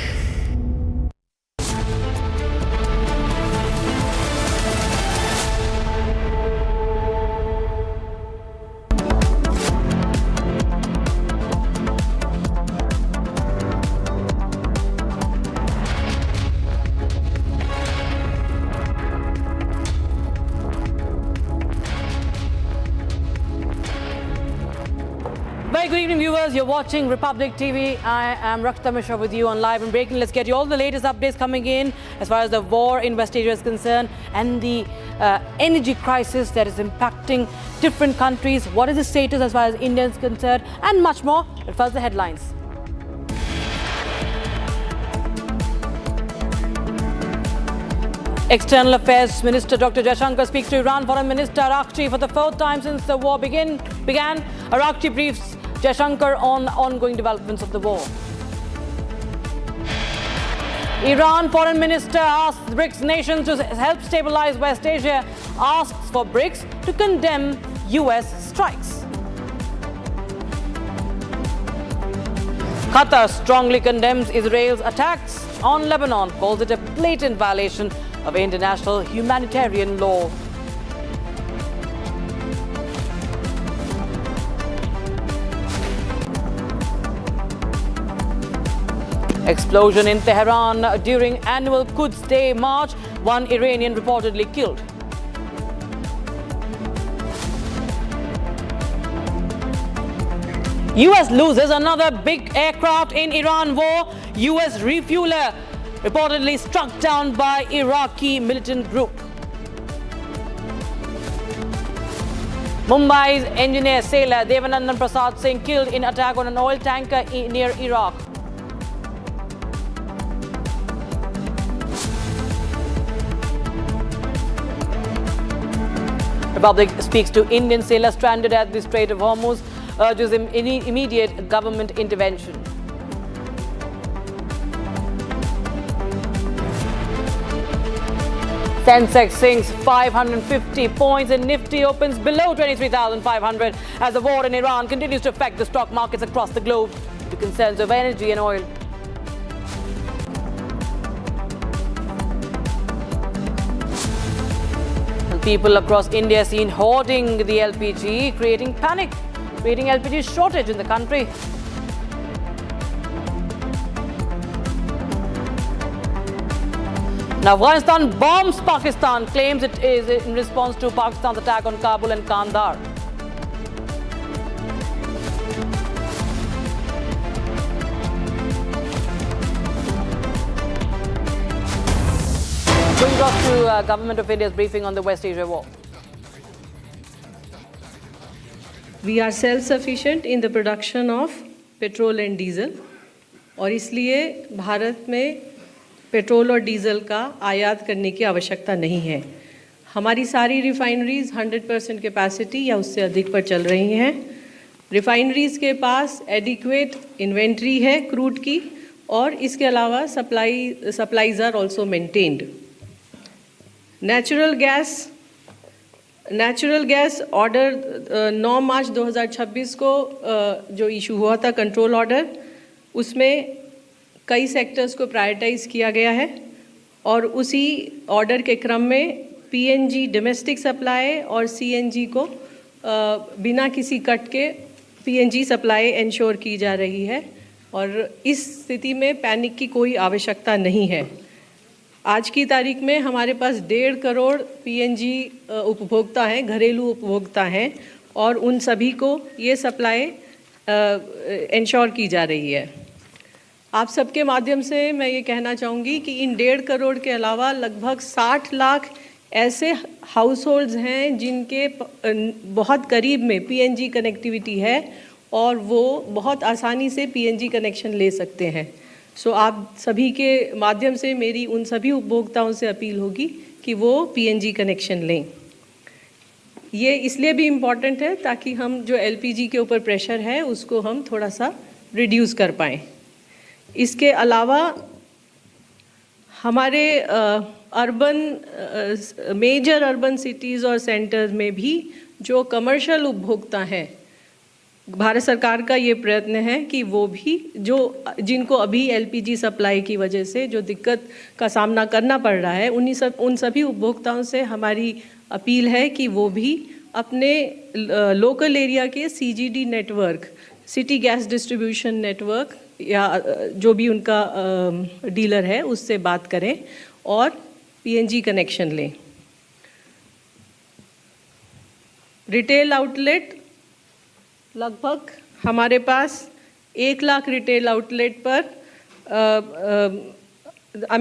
Very good evening, viewers. You're watching Republic TV. I am Rakshita Mishra with you on Live and Breaking. Let's get you all the latest updates coming in as far as the war in West Asia is concerned and the energy crisis that is impacting different countries. What is the status as far as India is concerned and much more. But first, the headlines. External Affairs Minister Dr. Jaishankar speaks to Iran Foreign Minister Araqchi for the 4th time since the war began. Araqchi briefs Jaishankar on ongoing developments of the war. Iran Foreign Minister asks BRICS nations to help stabilize West Asia, asks for BRICS to condemn US strikes. Qatar strongly condemns Israel's attacks on Lebanon, calls it a blatant violation of international humanitarian law. Explosion in Tehran during annual Quds Day march. One Iranian reportedly killed. US loses another big aircraft in Iran war. US refueler reportedly struck down by Iraqi militant group. Mumbai's engineer sailor Devanandan Prasad Singh killed in attack on an oil tanker near Iraq. Republic speaks to Indian sailor stranded at the Strait of Hormuz, urges immediate government intervention. Sensex sinks 550 points and Nifty opens below 23,500 as the war in Iran continues to affect the stock markets across the globe due to concerns of energy and oil. And people across India seen hoarding the LPG, creating panic, creating LPG shortage in the country. Now, Afghanistan bombs Pakistan, claims it is in response to Pakistan's attack on Kabul and Kandahar. Brings us to Government of India's briefing on the West Asia war. We are self-sufficient in the production of petrol and diesel, और इसलिए भारत में petrol और diesel का आयात करने की आवश्यकता नहीं है। हमारी सारी रिफाइनरीज 100% कैपेसिटी या उससे अधिक पर चल रही हैं। रिफाइनरीज के पास एडिक्वेट इन्वेंट्री है क्रूड की, और इसके अलावा supplies are also maintained. Natural gas order 9 March 2026 को जो इशू हुआ था कंट्रोल ऑर्डर, उसमें कई सेक्टर्स को प्रायोरिटाइज किया गया है, और उसी ऑर्डर के क्रम में पीएनजी डोमेस्टिक सप्लाई और सीएनजी को बिना किसी कट के पीएनजी सप्लाई इंश्योर की जा रही है, और इस स्थिति में पैनिक की कोई आवश्यकता नहीं है। आज की तारीख में हमारे पास 1.5 करोड़ पीएनजी उपभोक्ता हैं, घरेलू उपभोक्ता हैं, और उन सभी को ये सप्लाई इंश्योर की जा रही है। आप सबके माध्यम से मैं ये कहना चाहूँगी कि इन 1.5 करोड़ के अलावा लगभग 60 लाख ऐसे हाउस होल्ड्स हैं जिनके बहुत करीब में पीएनजी कनेक्टिविटी है, और वो बहुत आसानी से पीएनजी कनेक्शन ले सकते हैं। सो आप सभी के माध्यम से मेरी उन सभी उपभोक्ताओं से अपील होगी कि वो पीएनजी कनेक्शन लें। ये इसलिए भी इम्पॉर्टेंट है ताकि हम जो एलपीजी के ऊपर प्रेशर है उसको हम थोड़ा सा रिड्यूस कर पाएँ। इसके अलावा हमारे मेजर अर्बन सिटीज़ और सेंटर्स में भी जो कमर्शियल उपभोक्ता हैं, भारत सरकार का ये प्रयत्न है कि वो भी जिनको अभी एलपीजी सप्लाई की वजह से जो दिक्कत का सामना करना पड़ रहा है, उन सभी उपभोक्ताओं से हमारी अपील है कि वो भी अपने लोकल एरिया के CGD network, city gas distribution network, या जो भी उनका डीलर है उससे बात करें और पीएनजी कनेक्शन लें। रिटेल आउटलेट लगभग हमारे पास 1 लाख रिटेल आउटलेट पर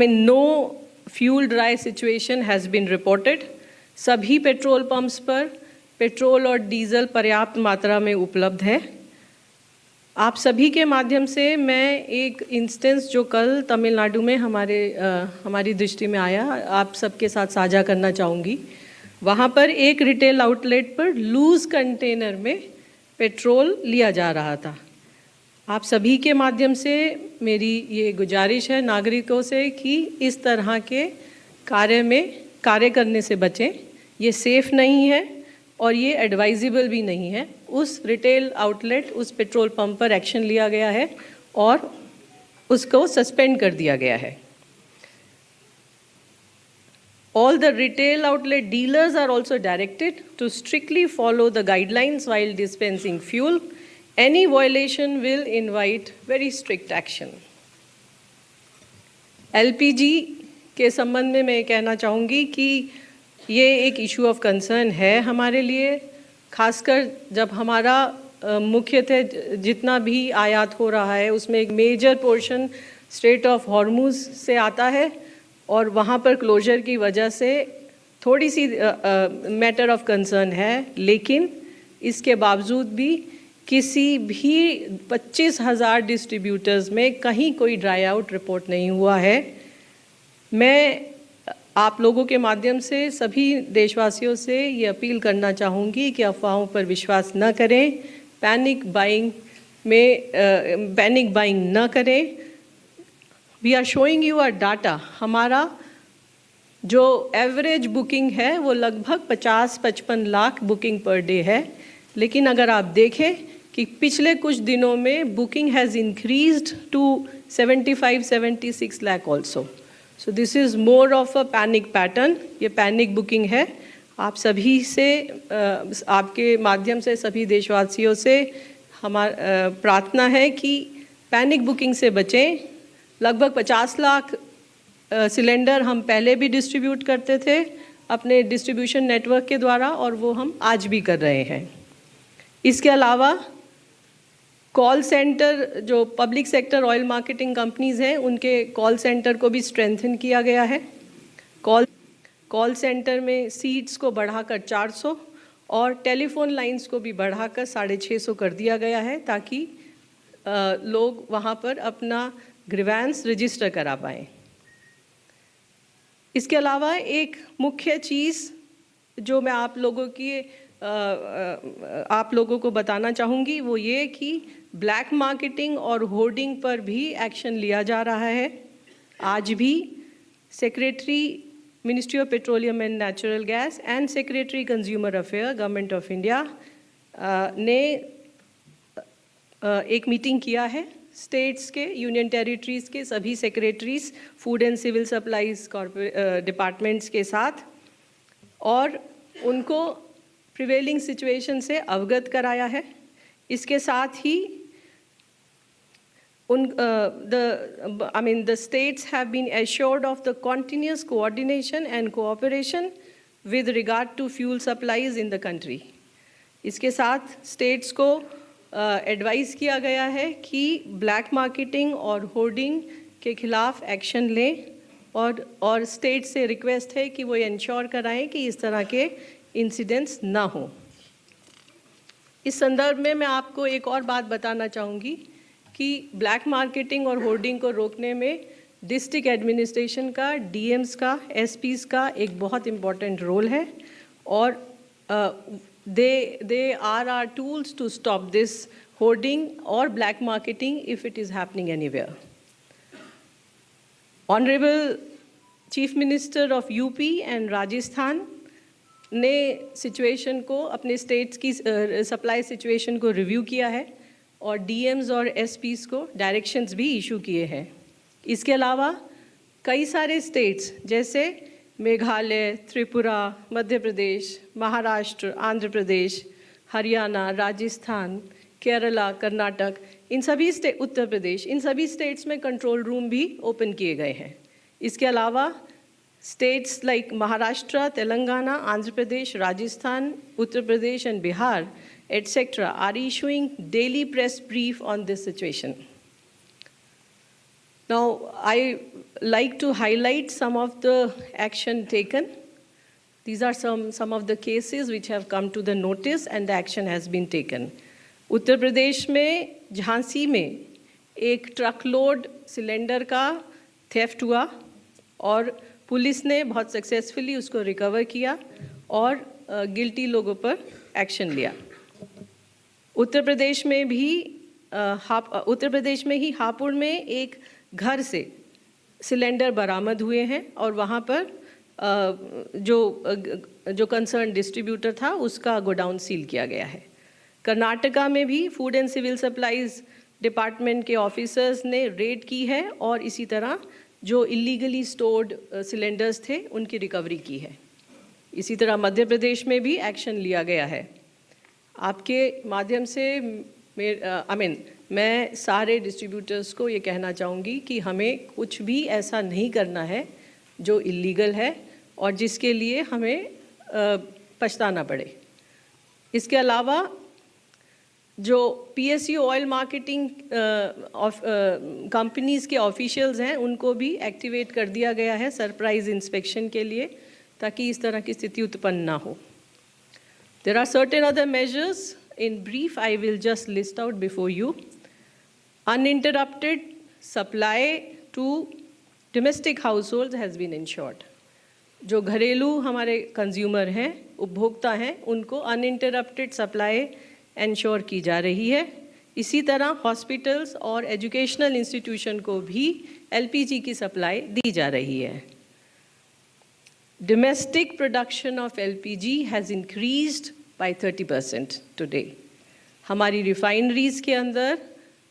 no fuel dry situation has been reported. सभी पेट्रोल पंप्स पर पेट्रोल और डीजल पर्याप्त मात्रा में उपलब्ध है। आप सभी के माध्यम से मैं एक इंस्टेंस जो कल तमिलनाडु में हमारी दृष्टि में आया, आप सबके साथ साझा करना चाहूँगी। वहाँ पर एक रिटेल आउटलेट पर लूज़ कंटेनर में पेट्रोल लिया जा रहा था। आप सभी के माध्यम से मेरी ये गुजारिश है नागरिकों से कि इस तरह के कार्य करने से बचें। ये सेफ़ नहीं है और ये एडवाइजेबल भी नहीं है। उस रिटेल आउटलेट, उस पेट्रोल पंप पर एक्शन लिया गया है और उसको सस्पेंड कर दिया गया है। All the retail outlet dealers are also directed to strictly follow the guidelines while dispensing fuel. Any violation will invite very strict action. LPG के संबंध में मैं कहना चाहूँगी कि ये एक इशू ऑफ कंसर्न है हमारे लिए, खासकर जब हमारा मुख्यतः जितना भी आयात हो रहा है उसमें एक major portion strait of Hormuz से आता है, और वहाँ पर क्लोजर की वजह से थोड़ी सी मैटर ऑफ कंसर्न है। लेकिन इसके बावजूद भी किसी भी 25,000 डिस्ट्रीब्यूटर्स में कहीं कोई ड्राई आउट रिपोर्ट नहीं हुआ है। मैं आप लोगों के माध्यम से सभी देशवासियों से ये अपील करना चाहूँगी कि अफवाहों पर विश्वास न करें, पैनिक बाइंग न करें। We are showing you a data. हमारा जो एवरेज बुकिंग है वो लगभग 50-55 लाख बुकिंग पर डे है, लेकिन अगर आप देखें कि पिछले कुछ दिनों में booking has increased to 75-76 lakh also. So this is more of a panic pattern. ये पैनिक बुकिंग है। आप सभी से आपके माध्यम से सभी देशवासियों से हमारा प्रार्थना है कि पैनिक बुकिंग से बचें। लगभग 50 लाख सिलेंडर हम पहले भी डिस्ट्रीब्यूट करते थे अपने डिस्ट्रीब्यूशन नेटवर्क के द्वारा, और वो हम आज भी कर रहे हैं। इसके अलावा कॉल सेंटर, जो public sector oil marketing companies हैं, उनके कॉल सेंटर को भी स्ट्रेंथन किया गया है। कॉल सेंटर में सीट्स को बढ़ाकर 400 और टेलीफोन लाइंस को भी बढ़ाकर 650 कर दिया गया है, ताकि लोग वहाँ पर अपना ग्रीवेंस रजिस्टर करा पाएँ। इसके अलावा एक मुख्य चीज़ जो मैं आप लोगों को बताना चाहूँगी वो ये कि ब्लैक मार्केटिंग और होर्डिंग पर भी एक्शन लिया जा रहा है। आज भी secretary ministry of petroleum and natural gas and secretary consumer affair government of India ने एक मीटिंग किया है स्टेट्स के, यूनियन टेरिटरीज़ के सभी secretaries, food and civil supplies departments के साथ, और उनको प्रिवेलिंग सिचुएशन से अवगत कराया है। इसके साथ ही the states have been assured of the continuous coordination and cooperation with regard to fuel supplies in the country. इसके साथ स्टेट्स को एडवाइस किया गया है कि ब्लैक मार्केटिंग और होर्डिंग के खिलाफ एक्शन लें, और स्टेट से रिक्वेस्ट है कि वो इंश्योर कराएं कि इस तरह के इंसिडेंट्स ना हो। इस संदर्भ में मैं आपको एक और बात बताना चाहूँगी कि ब्लैक मार्केटिंग और होर्डिंग को रोकने में डिस्ट्रिक्ट एडमिनिस्ट्रेशन का, डीएम्स का, एसपीज़ का एक बहुत इम्पॉर्टेंट रोल है, और they are our tools to stop this hoarding or black marketing if it is happening anywhere. Honorable Chief Minister of UP and Rajasthan ने सिचुएशन को, अपने स्टेट्स की सप्लाई सिचुएशन को रिव्यू किया है और डीएम्स और एसपीज़ को डायरेक्शंस भी इशू किए हैं। इसके अलावा कई सारे स्टेट्स जैसे मेघालय, त्रिपुरा, मध्य प्रदेश, महाराष्ट्र, आंध्र प्रदेश, हरियाणा, राजस्थान, केरला, कर्नाटक, उत्तर प्रदेश, इन सभी स्टेट्स में कंट्रोल रूम भी ओपन किए गए हैं। इसके अलावा states like Maharashtra, Telangana, Andhra Pradesh, Rajasthan, Uttar Pradesh and Bihar etc. are issuing daily press brief on this situation. Now, I like to highlight some of the action taken. These are some of the cases which have come to the notice and the action has been taken. Uttar Pradesh में झांसी में एक truck load cylinder का theft हुआ और police ने बहुत successfully उसको recover किया और गिल्टी लोगों पर एक्शन लिया। उत्तर प्रदेश में ही हापुड़ में एक घर से सिलेंडर बरामद हुए हैं और वहाँ पर जो कंसर्न डिस्ट्रीब्यूटर था उसका गोडाउन सील किया गया है। कर्नाटका में भी food and civil supplies department के ऑफिसर्स ने रेड की है और इसी तरह जो इलीगली स्टोर्ड सिलेंडर्स थे उनकी रिकवरी की है। इसी तरह मध्य प्रदेश में भी एक्शन लिया गया है। आपके माध्यम से मैं सारे डिस्ट्रीब्यूटर्स को ये कहना चाहूँगी कि हमें कुछ भी ऐसा नहीं करना है जो इलीगल है और जिसके लिए हमें पछताना पड़े। इसके अलावा जो PSU ऑयल मार्केटिंग कंपनीज़ के ऑफिशियल्स हैं उनको भी एक्टिवेट कर दिया गया है सरप्राइज इंस्पेक्शन के लिए, ताकि इस तरह की स्थिति उत्पन्न ना हो। There are certain other measures. In brief, I will just list out before you. Uninterrupted supply to domestic households has been ensured. जो घरेलू हमारे कंज्यूमर हैं, उपभोक्ता हैं, उनको अनइंटरप्टेड सप्लाई एंश्योर की जा रही है. इसी तरह हॉस्पिटल्स और एजुकेशनल इंस्टीट्यूशन को भी एलपीजी की सप्लाई दी जा रही है. Domestic production of LPG has increased by 30% today. हमारी रिफाइनरीज के अंदर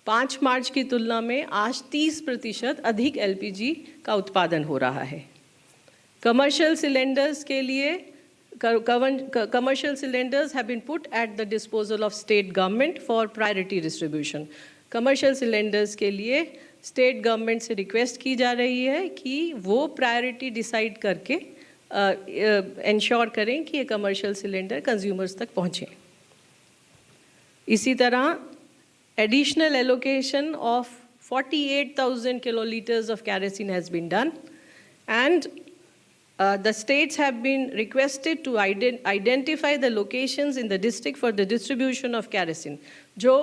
5 मार्च की तुलना में आज 30% अधिक LPG का उत्पादन हो रहा है. कमर्शियल सिलेंडर्स के लिए commercial cylinders have been put at the disposal of state government for priority distribution. Commercial cylinders के लिए state government से request की जा रही है कि वो priority decide करके ensure करें कि ये commercial cylinder consumers तक पहुँचें. इसी तरह additional allocation of 48,000 kiloliters of kerosene has been done, and the states have been requested to identify the locations in the district for the distribution of kerosene. जो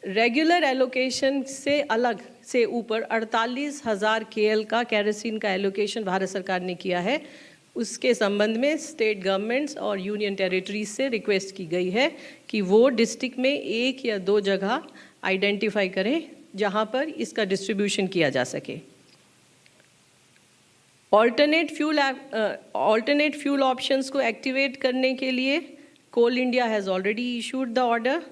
regular allocation से अलग से ऊपर 48,000 KL का kerosene का allocation Bharat सरकार ने किया है, उसके संबंध में स्टेट गवर्नमेंट्स और यूनियन टेरिटरीज से रिक्वेस्ट की गई है कि वो डिस्ट्रिक्ट में 1 या 2 जगह आइडेंटिफाई करें जहां पर इसका डिस्ट्रीब्यूशन किया जा सके. ऑल्टरनेट फ्यूल ऑप्शंस को एक्टिवेट करने के लिए Coal India has already issued the order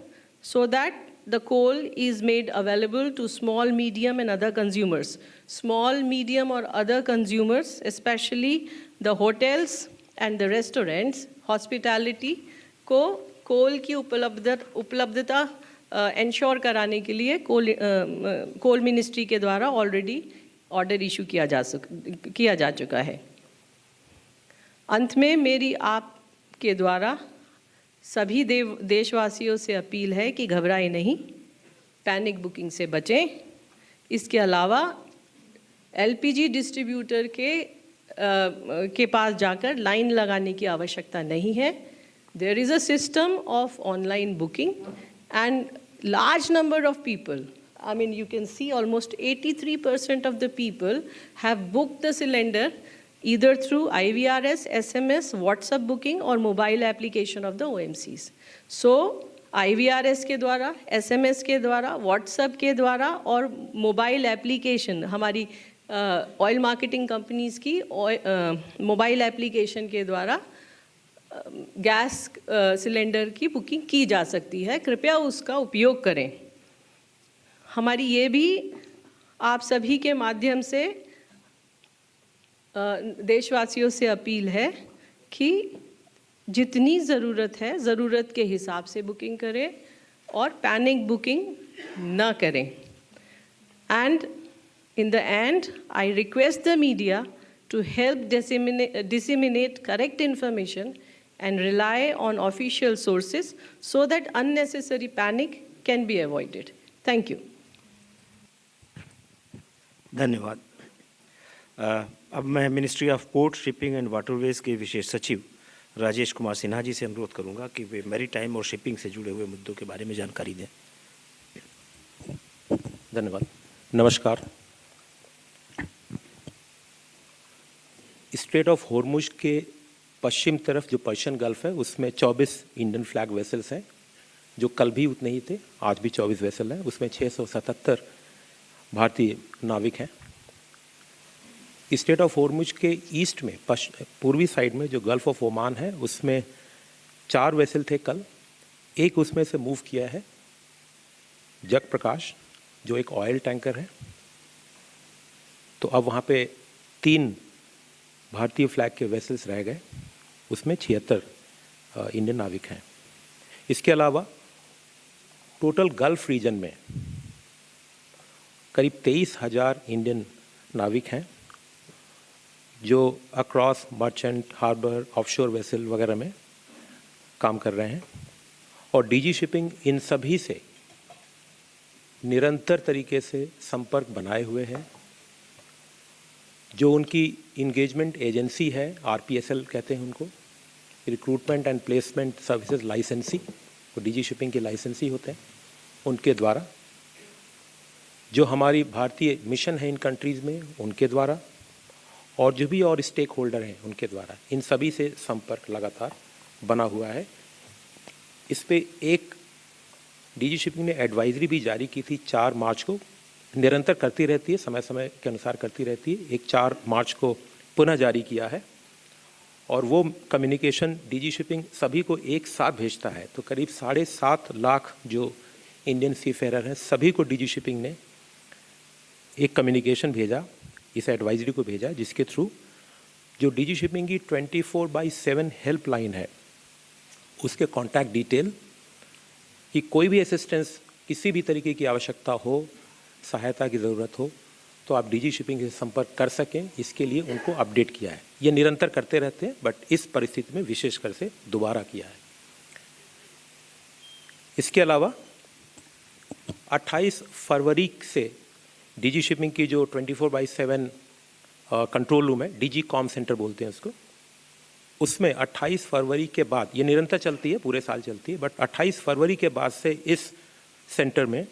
so that the coal is made available to small, medium and other consumers. Small, medium or other consumers, especially the hotels and the restaurants, hospitality को coal की उपलब्धता ensure कराने के लिए coal ministry के द्वारा already order issue किया जा चुका है. अंत में मेरी आपके द्वारा सभी देशवासियों से अपील है कि घबराएं नहीं, पैनिक बुकिंग से बचें. इसके अलावा एलपीजी डिस्ट्रीब्यूटर के पास जाकर लाइन लगाने की आवश्यकता नहीं है. There is a system of online booking and large number of people, I mean you can see almost 83% of the people have booked the cylinder either through IVRS, SMS, WhatsApp booking or mobile application of the OMCs. So IVRS के द्वारा, SMS के द्वारा, WhatsApp के द्वारा और mobile application हमारी oil marketing companies की mobile application के द्वारा गैस सिलेंडर की बुकिंग की जा सकती है. कृपया उसका उपयोग करें. हमारी ये भी आप सभी के माध्यम से देशवासियों से अपील है कि जितनी ज़रूरत है ज़रूरत के हिसाब से बुकिंग करें और पैनिक बुकिंग ना करें. And in the end I request the media to help disseminate correct information and rely on official sources so that unnecessary panic can be avoided. Thank you. धन्यवाद. अब मैं ministry of port, shipping and waterways के विशेष सचिव राजेश कुमार सिन्हा जी से अनुरोध करूंगा कि वे maritime और शिपिंग से जुड़े हुए मुद्दों के बारे में जानकारी दें. धन्यवाद. नमस्कार. स्ट्रेट ऑफ हॉर्मुज के पश्चिम तरफ जो पर्शियन गल्फ है उसमें 24 इंडियन फ्लैग वेसल्स हैं, जो कल भी उतने ही थे, आज भी 24 वेसल हैं. उसमें 677 भारतीय नाविक हैं. स्टेट ऑफ हॉर्मुज के ईस्ट में पूर्वी साइड में जो गल्फ ऑफ ओमान है उसमें 4 वेसल थे कल. एक उसमें से मूव किया है जग प्रकाश, जो एक ऑयल टैंकर है. तो अब वहाँ पे 3 भारतीय फ्लैग के वेसल्स रह गए. उसमें 76 इंडियन नाविक हैं. इसके अलावा टोटल गल्फ रीजन में करीब 23,000 इंडियन नाविक हैं जो across merchant, harbour, offshore vessel वगैरह में काम कर रहे हैं. और डीजी शिपिंग इन सभी से निरंतर तरीके से संपर्क बनाए हुए है. जो उनकी इंगेजमेंट एजेंसी है, आरपीएसएल कहते हैं उनको, रिक्रूटमेंट एंड प्लेसमेंट सर्विसेज लाइसेंसी, वो डीजी शिपिंग के लाइसेंसी होते हैं, उनके द्वारा, जो हमारी भारतीय मिशन है इन कंट्रीज़ में उनके द्वारा, और जो भी और स्टेक होल्डर हैं उनके द्वारा, इन सभी से संपर्क लगातार बना हुआ है। इस पे एक डीजी शिपिंग ने एडवाइजरी भी जारी की थी 4 मार्च को, निरंतर करती रहती है, समय समय के अनुसार करती रहती है। एक 4 मार्च को पुनः जारी किया है, और वो कम्युनिकेशन डीजी शिपिंग सभी को एक साथ भेजता है। तो करीब 7.5 लाख जो इंडियन सीफेरर हैं सभी को डीजी शिपिंग ने एक कम्युनिकेशन भेजा, इस एडवाइजरी को भेजा, जिसके थ्रू जो डीजी शिपिंग की 24/7 हेल्पलाइन है उसके कॉन्टैक्ट डिटेल कि कोई भी असिस्टेंस, किसी भी तरीके की आवश्यकता हो, सहायता की ज़रूरत हो, तो आप डीजी शिपिंग से संपर्क कर सकें, इसके लिए उनको अपडेट किया है। ये निरंतर करते रहते हैं, बट इस परिस्थिति में विशेषकर से दोबारा किया है। इसके अलावा 28 फरवरी से डीजी शिपिंग की जो 24/7 कंट्रोल रूम है, डीजी कॉम सेंटर बोलते हैं उसको, उसमें 28 फरवरी के बाद, ये निरंतर चलती है, पूरे साल चलती है, बट 28 फरवरी के बाद से इस सेंटर में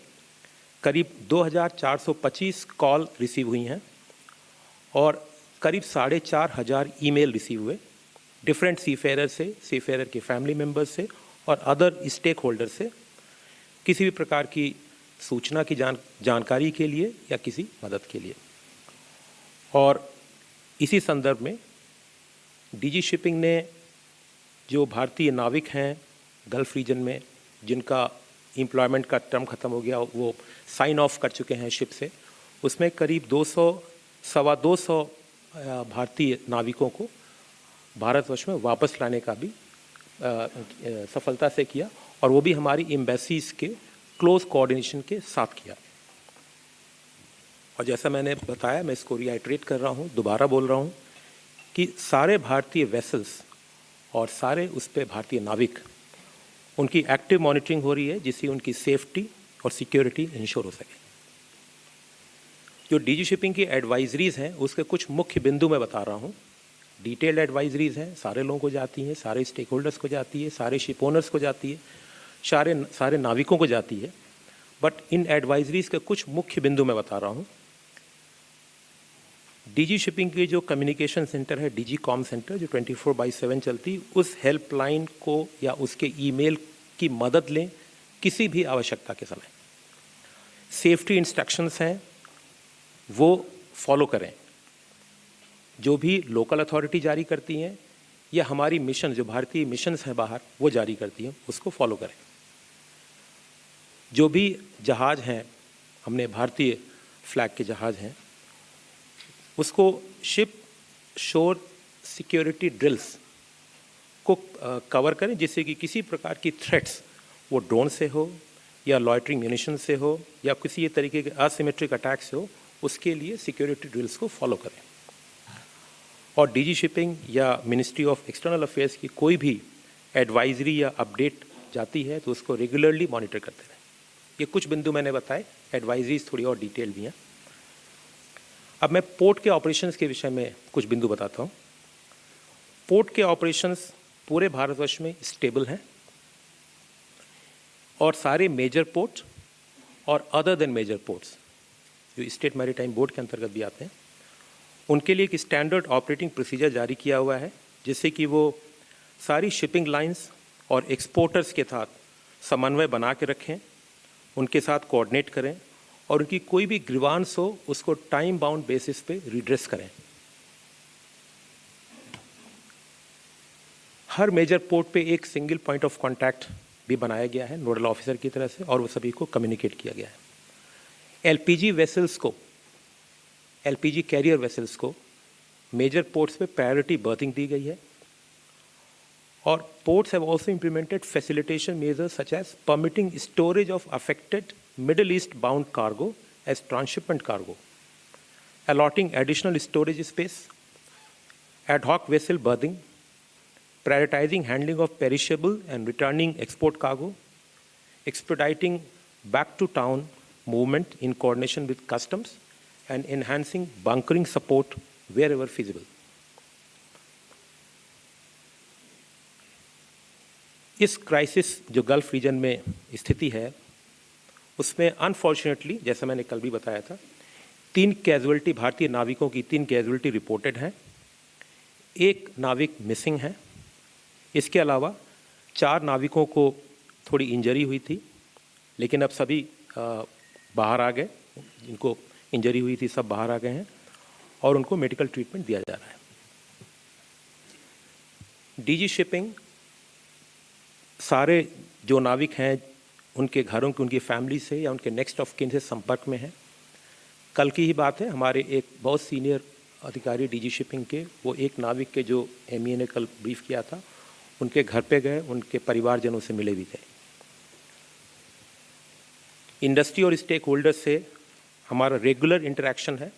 करीब 2425 कॉल रिसीव हुई हैं और करीब 4,500 ईमेल रिसीव हुए डिफरेंट सीफेरर से, सीफेरर के फैमिली मेम्बर्स से और अदर स्टेक होल्डर से, किसी भी प्रकार की सूचना की जानकारी के लिए या किसी मदद के लिए। और इसी संदर्भ में डीजी शिपिंग ने जो भारतीय नाविक हैं गल्फ़ रीजन में, जिनका एम्प्लॉयमेंट का टर्म ख़त्म हो गया, वो साइन ऑफ कर चुके हैं शिप से, उसमें करीब 200-225 भारतीय नाविकों को भारतवर्ष में वापस लाने का भी सफलता से किया, और वो भी हमारी एम्बेसीज़ के क्लोज कोऑर्डिनेशन के साथ किया। और जैसा मैंने बताया, मैं इसको रिआइट्रेट कर रहा हूँ, दोबारा बोल रहा हूँ कि सारे भारतीय वेसल्स और सारे उस पे भारतीय नाविक, उनकी एक्टिव मॉनिटरिंग हो रही है, जिससे उनकी सेफ्टी और सिक्योरिटी इंश्योर हो सके। जो डीजी शिपिंग की एडवाइजरीज़ हैं उसके कुछ मुख्य बिंदु मैं बता रहा हूँ। डिटेल्ड एडवाइजरीज़ हैं, सारे लोगों को जाती हैं, सारे स्टेक होल्डर्स को जाती है, सारे शिप ओनर्स को जाती है, सारे नाविकों को जाती है। बट इन एडवाइजरीज़ के कुछ मुख्य बिंदु मैं बता रहा हूँ। डीजी शिपिंग की जो कम्युनिकेशन सेंटर है, डीजी कॉम सेंटर, जो 24/7 चलती, उस हेल्पलाइन को या उसके ईमेल की मदद लें किसी भी आवश्यकता के समय। सेफ्टी इंस्ट्रक्शंस हैं वो फॉलो करें, जो भी लोकल अथॉरिटी जारी करती हैं या हमारी मिशन, जो भारतीय मिशंस हैं बाहर, वो जारी करती हैं, उसको फॉलो करें। जो भी जहाज़ हैं, हमने भारतीय फ्लैग के जहाज़ हैं, उसको शिप शोर सिक्योरिटी ड्रिल्स को कवर करें, जिससे कि किसी प्रकार की थ्रेट्स, वो ड्रोन से हो या लॉयटरिंग म्यूनिशन से हो या किसी तरीके के असिमेट्रिक अटैक से हो, उसके लिए सिक्योरिटी ड्रिल्स को फॉलो करें। और डीजी शिपिंग या मिनिस्ट्री ऑफ एक्सटर्नल अफेयर्स की कोई भी एडवाइजरी या अपडेट जाती है तो उसको रेगुलरली मॉनिटर करते रहें। ये कुछ बिंदु मैंने बताए, एडवाइजरीज थोड़ी और डिटेल भी हैं। अब मैं पोर्ट के ऑपरेशंस के विषय में कुछ बिंदु बताता हूँ। पोर्ट के ऑपरेशंस पूरे भारतवर्ष में स्टेबल हैं और सारे मेजर पोर्ट और अदर देन मेजर पोर्ट्स जो स्टेट मैरीटाइम बोर्ड के अंतर्गत भी आते हैं, उनके लिए एक स्टैंडर्ड ऑपरेटिंग प्रोसीजर जारी किया हुआ है, जिससे कि वो सारी शिपिंग लाइंस और एक्सपोर्टर्स के साथ समन्वय बना के रखें, उनके साथ कोऑर्डिनेट करें और उनकी कोई भी ग्रीवांस हो उसको टाइम बाउंड बेसिस पे रिड्रेस करें। हर मेजर पोर्ट पे एक सिंगल पॉइंट ऑफ कांटेक्ट भी बनाया गया है नोडल ऑफिसर की तरह से, और वो सभी को कम्युनिकेट किया गया है। एलपीजी वेसल्स को, एलपीजी कैरियर वेसल्स को मेजर पोर्ट्स पे प्रायोरिटी बर्थिंग दी गई है, और ports have also implemented facilitation measures such as permitting storage of affected Middle East bound cargo as transshipment cargo, allotting additional storage space, ad hoc vessel berthing, prioritizing handling of perishable and returning export cargo, expediting back to town movement in coordination with customs, and enhancing bunkering support wherever feasible. इस crisis जो gulf reason में स्थिति है उसमें unfortunately, जैसा मैंने कल भी बताया था, 3 कैजुअल्टी, भारतीय नाविकों की 3 कैजुअल्टी रिपोर्टेड हैं, 1 नाविक मिसिंग है। इसके अलावा 4 नाविकों को थोड़ी इंजरी हुई थी, लेकिन अब सभी बाहर आ गए, जिनको इंजरी हुई थी सब बाहर आ गए हैं और उनको मेडिकल ट्रीटमेंट दिया जा रहा है। डीजी शिपिंग सारे जो नाविक हैं उनके घरों की, उनकी फैमिली से या उनके नेक्स्ट ऑफ किन से संपर्क में है। कल की ही बात है, हमारे एक बहुत सीनियर अधिकारी डीजी शिपिंग के, वो एक नाविक के जो एमईए ने कल ब्रीफ किया था, उनके घर पे गए, उनके परिवारजनों से मिले भी गए। इंडस्ट्री और स्टेक होल्डर्स से हमारा रेगुलर इंटरेक्शन है,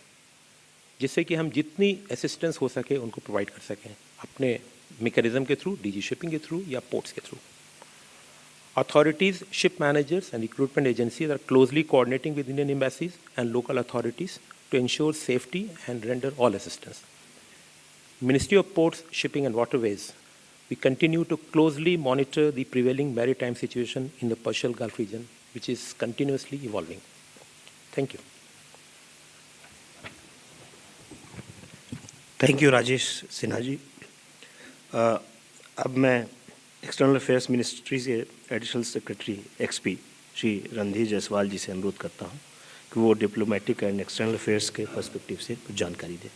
जिससे कि हम जितनी असिस्टेंस हो सके उनको प्रोवाइड कर सकें, अपने मैकेनिज्म के थ्रू, डीजी शिपिंग के थ्रू या पोर्ट्स के through. Authorities, ship managers and recruitment agencies are closely coordinating with Indian embassies and local authorities to ensure safety and render all assistance. Ministry of Ports, Shipping and Waterways, we continue to closely monitor the prevailing maritime situation in the Persian Gulf region, which is continuously evolving. Thank you. Thank you, Rajesh Sinha ji. अब मैं external affairs ministry से additional secretary XP Shri Randhir Jaiswal ji से अनुरोध करता हूं कि वो diplomatic and external affairs के पर्सपेक्टिव से कुछ जानकारी दें।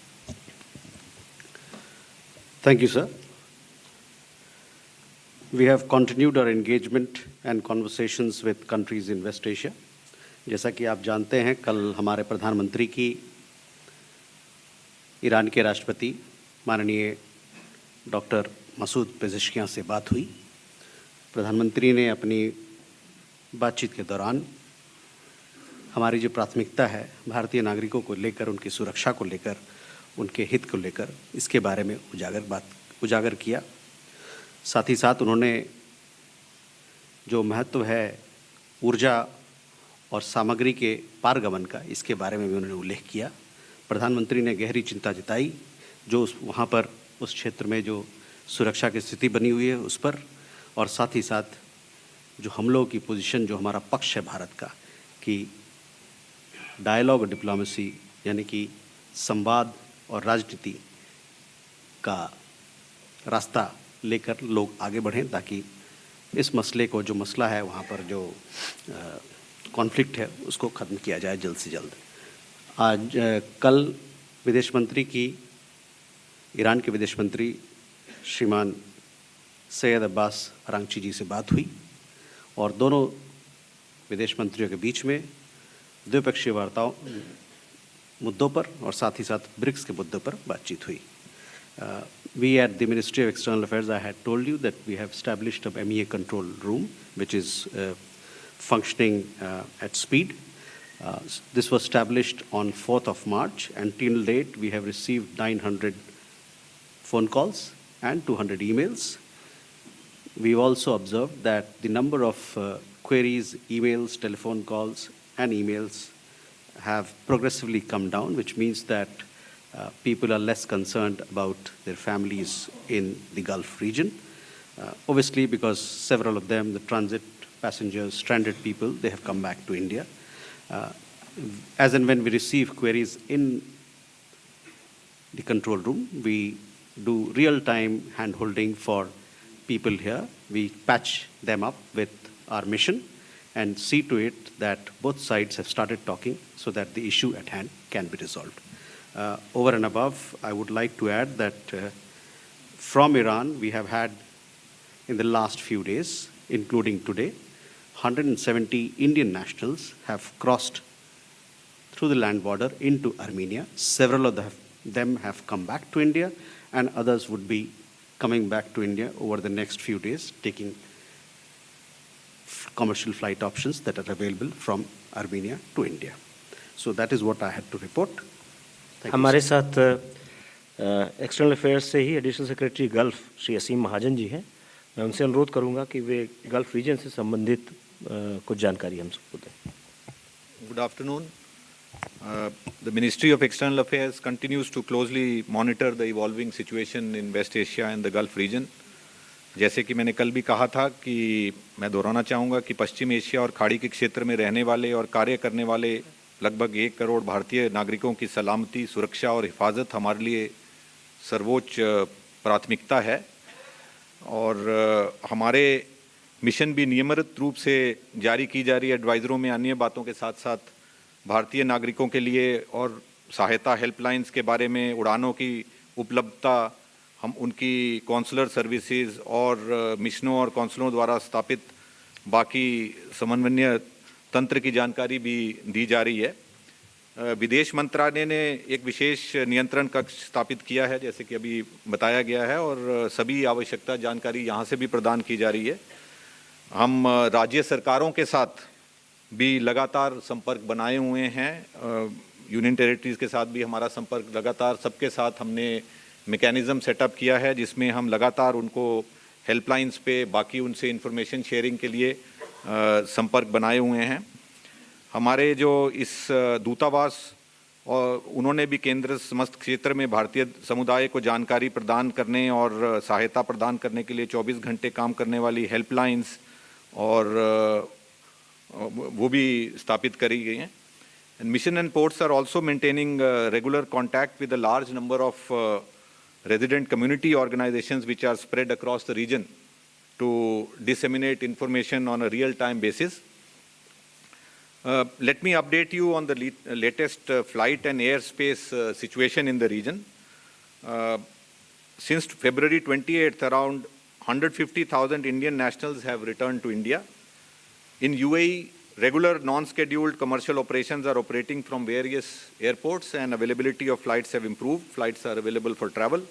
Thank you, sir. We have continued our engagement and conversations with countries in West Asia. जैसा कि आप जानते हैं, कल हमारे प्रधानमंत्री की ईरान के राष्ट्रपति माननीय डॉक्टर मसूद पेज़ेश्कियान से बात हुई। प्रधानमंत्री ने अपनी बातचीत के दौरान हमारी जो प्राथमिकता है भारतीय नागरिकों को लेकर, उनकी सुरक्षा को लेकर, उनके हित को लेकर, इसके बारे में उजागर किया। साथ ही साथ उन्होंने जो महत्व है ऊर्जा और सामग्री के पारगमन का, इसके बारे में भी उन्होंने उल्लेख किया। प्रधानमंत्री ने गहरी चिंता जताई जो वहाँ पर उस क्षेत्र में जो सुरक्षा की स्थिति बनी हुई है उस पर, और साथ ही साथ जो हम लोगों की पोजीशन, जो हमारा पक्ष है भारत का, कि डायलॉग और डिप्लोमेसी यानी कि संवाद और राजनीति का रास्ता लेकर लोग आगे बढ़ें, ताकि इस मसले को, जो मसला है वहाँ पर जो कॉन्फ्लिक्ट है, उसको ख़त्म किया जाए जल्द से जल्द। आज कल विदेश मंत्री की, ईरान के विदेश मंत्री श्रीमान सैयद अब्बास अरांची जी से बात हुई और दोनों विदेश मंत्रियों के बीच में द्विपक्षीय वार्ताओं मुद्दों पर और साथ ही साथ ब्रिक्स के मुद्दों पर बातचीत हुई। We at the Ministry of External Affairs, I had told you that we have established a MEA control room which is functioning at speed. This was established on 4th of March, and till date we have received 900 phone calls and 200 emails. We've also observed that the number of queries, emails, telephone calls and emails have progressively come down, which means that people are less concerned about their families in the Gulf region. Obviously, because several of them, the transit passengers, stranded people, they have come back to India. As and when we receive queries in the control room, we do real-time hand-holding for people here. We patch them up with our mission and see to it that both sides have started talking so that the issue at hand can be resolved. Over and above, I would like to add that from Iran, we have had in the last few days, including today, 170 Indian nationals have crossed through the land border into Armenia. Several of them have come back to India, and others would be coming back to India over the next few days, taking commercial flight options that are available from Armenia to India. So that is what I had to report. हमारे साथ external affairs से ही additional secretary gulf Shri असीम महाजन जी हैं। मैं उनसे अनुरोध करूंगा कि वे gulf reason से संबंधित कुछ जानकारी हम सबको दें। Good afternoon. The Ministry of External Affairs continues to closely monitor the evolving situation in West Asia and the Gulf region. जैसे कि मैंने कल भी कहा था कि मैं दोहराना चाहूँगा कि पश्चिम एशिया और खाड़ी के क्षेत्र में रहने वाले और कार्य करने वाले लगभग 1 करोड़ भारतीय नागरिकों की सलामती, सुरक्षा और हिफाजत हमारे लिए सर्वोच्च प्राथमिकता है। और हमारे मिशन भी नियमित रूप से जारी की जा रही एडवाइज़रों में अन्य बातों के साथ साथ भारतीय नागरिकों के लिए और सहायता हेल्पलाइंस के बारे में, उड़ानों की उपलब्धता, हम उनकी कौंसलर सर्विसेज और मिशनों और कौंसलों द्वारा स्थापित बाकी समन्वय तंत्र की जानकारी भी दी जा रही है। विदेश मंत्रालय ने एक विशेष नियंत्रण कक्ष स्थापित किया है, जैसे कि अभी बताया गया है, और सभी आवश्यकता जानकारी यहाँ से भी प्रदान की जा रही है। हम राज्य सरकारों के साथ भी लगातार संपर्क बनाए हुए हैं। यूनियन टेरिटरीज़ के साथ भी हमारा संपर्क लगातार, सबके साथ हमने मैकेनिज़्म सेटअप किया है जिसमें हम लगातार उनको हेल्पलाइंस पे, बाकी उनसे इंफॉर्मेशन शेयरिंग के लिए संपर्क बनाए हुए हैं। हमारे जो इस दूतावास और उन्होंने भी केंद्र समस्त क्षेत्र में भारतीय समुदाय को जानकारी प्रदान करने और सहायता प्रदान करने के लिए 24 घंटे काम करने वाली हेल्पलाइंस और वो भी स्थापित करी गई हैं। Mission and ports are also maintaining regular contact with a large number of resident community organizations which are spread across the region to disseminate information on a real-time basis. Let me update you on the latest flight and airspace situation in the region. Since February 28th, around 150,000 Indian nationals have returned to India. In UAE, regular non-scheduled commercial operations are operating from various airports and availability of flights have improved. Flights are available for travel.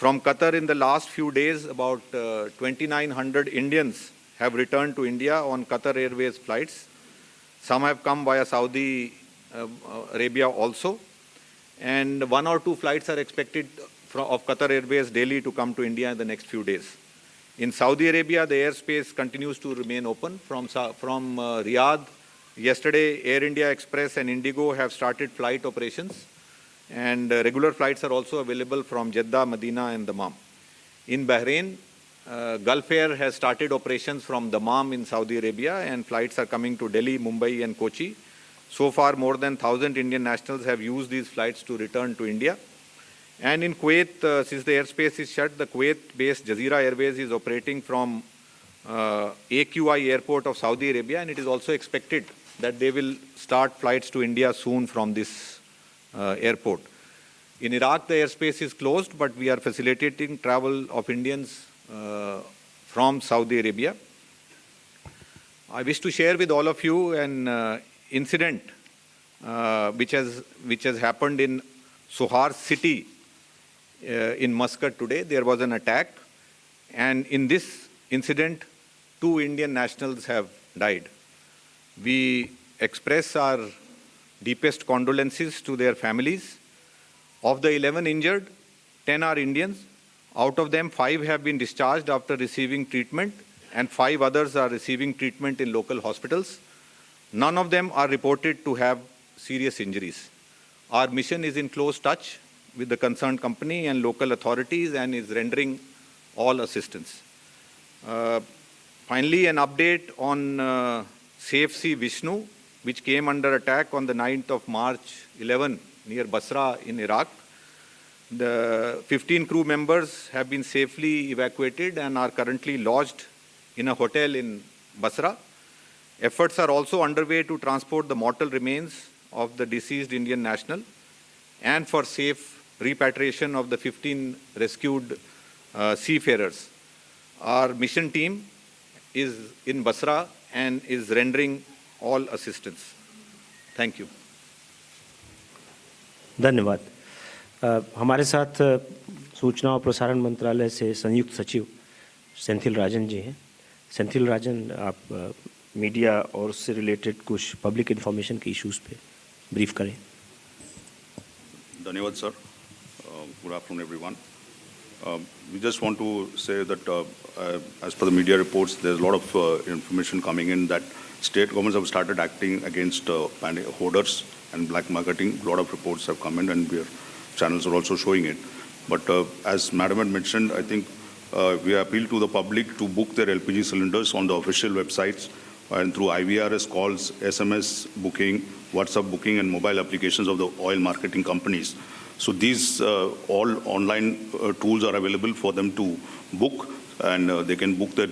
From Qatar, in the last few days, about 2,900 Indians have returned to India on Qatar Airways flights. Some have come via Saudi Arabia also. And 1 or 2 flights are expected of Qatar Airways daily to come to India in the next few days. In Saudi Arabia, the airspace continues to remain open. From Riyadh, yesterday, Air India Express and Indigo have started flight operations. And regular flights are also available from Jeddah, Medina and Dammam. In Bahrain, Gulf Air has started operations from Dammam in Saudi Arabia, and flights are coming to Delhi, Mumbai and Kochi. So far, more than 1,000 Indian nationals have used these flights to return to India. And in Kuwait, since the airspace is shut, the Kuwait-based Jazeera Airways is operating from AQI airport of Saudi Arabia, and it is also expected that they will start flights to India soon from this airport. In Iraq, the airspace is closed, but we are facilitating travel of Indians from Saudi Arabia. I wish to share with all of you an incident which has happened in Sohar city in Muscat today. There was an attack, and in this incident, 2 Indian nationals have died. We express our deepest condolences to their families. Of the 11 injured, 10 are Indians. Out of them, 5 have been discharged after receiving treatment, and 5 others are receiving treatment in local hospitals. None of them are reported to have serious injuries. Our mission is in close touch with the concerned company and local authorities and is rendering all assistance. Finally, an update on Safe Sea Vishnu, which came under attack on the 9th of March 11 near Basra in Iraq. The 15 crew members have been safely evacuated and are currently lodged in a hotel in Basra. Efforts are also underway to transport the mortal remains of the deceased Indian national and for safe repatriation of the 15 rescued seafarers. Our mission team is in Basra and is rendering all assistance. Thank you. धन्यवाद। हमारे साथ सूचना और प्रसारण मंत्रालय से संयुक्त सचिव सेंथिल राजन जी हैं। सेंथिल राजन, आप मीडिया और उससे रिलेटेड कुछ पब्लिक इन्फॉर्मेशन के इश्यूज़ पे ब्रीफ करें। धन्यवाद sir. Good afternoon, everyone. We just want to say that as per the media reports, there's a lot of information coming in that state governments have started acting against hoarders and black marketing. A lot of reports have come in and channels are also showing it. But as Madam had mentioned, I think We appeal to the public to book their LPG cylinders on the official websites and through IVRS calls, SMS booking, WhatsApp booking, and mobile applications of the oil marketing companies. So these all online tools are available for them to book, and they can book their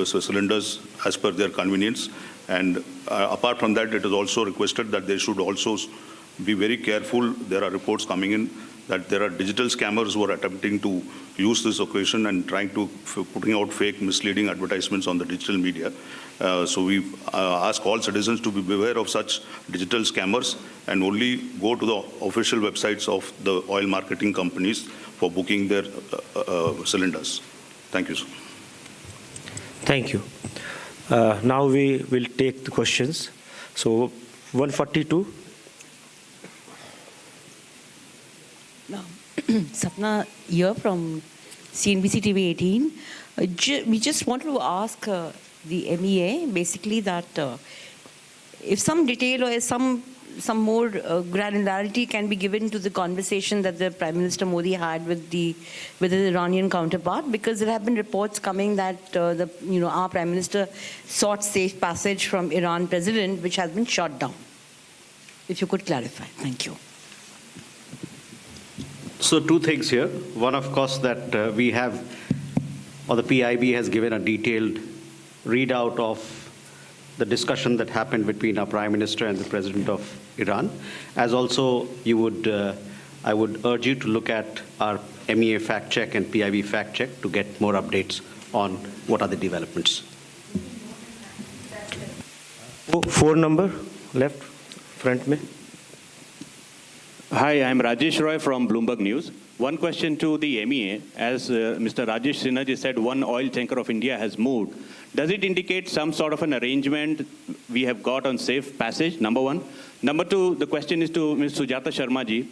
cylinders as per their convenience. And apart from that, it is also requested that they should also be very careful. There are reports coming in that there are digital scammers who are attempting to use this occasion and trying to putting out fake, misleading advertisements on the digital media. So we ask all citizens to be beware of such digital scammers and only go to the official websites of the oil marketing companies for booking their cylinders. Thank you, sir. Thank you. Now we will take the questions. So 142. Sapna here from CNBC TV 18. We just want to ask the MEA basically that if some detail or some more granularity can be given to the conversation that the Prime Minister Modi had with his Iranian counterpart, because there have been reports coming that our Prime Minister sought safe passage from Iran President, which has been shot down. If you could clarify. Thank you. So two things here. One, of course, that we have, or the PIB has given a detailed readout of the discussion that happened between our Prime Minister and the President of Iran. As also, I would urge you to look at our MEA fact check and PIB fact check to get more updates on what are the developments. 4 number left, front mein. Hi, I'm Rajesh Roy from Bloomberg News. One question to the MEA. As Mr. Rajesh Sinha said, one oil tanker of India has moved. Does it indicate some sort of an arrangement we have got on safe passage? Number one. Number two, the question is to Ms. Sujata Sharma ji.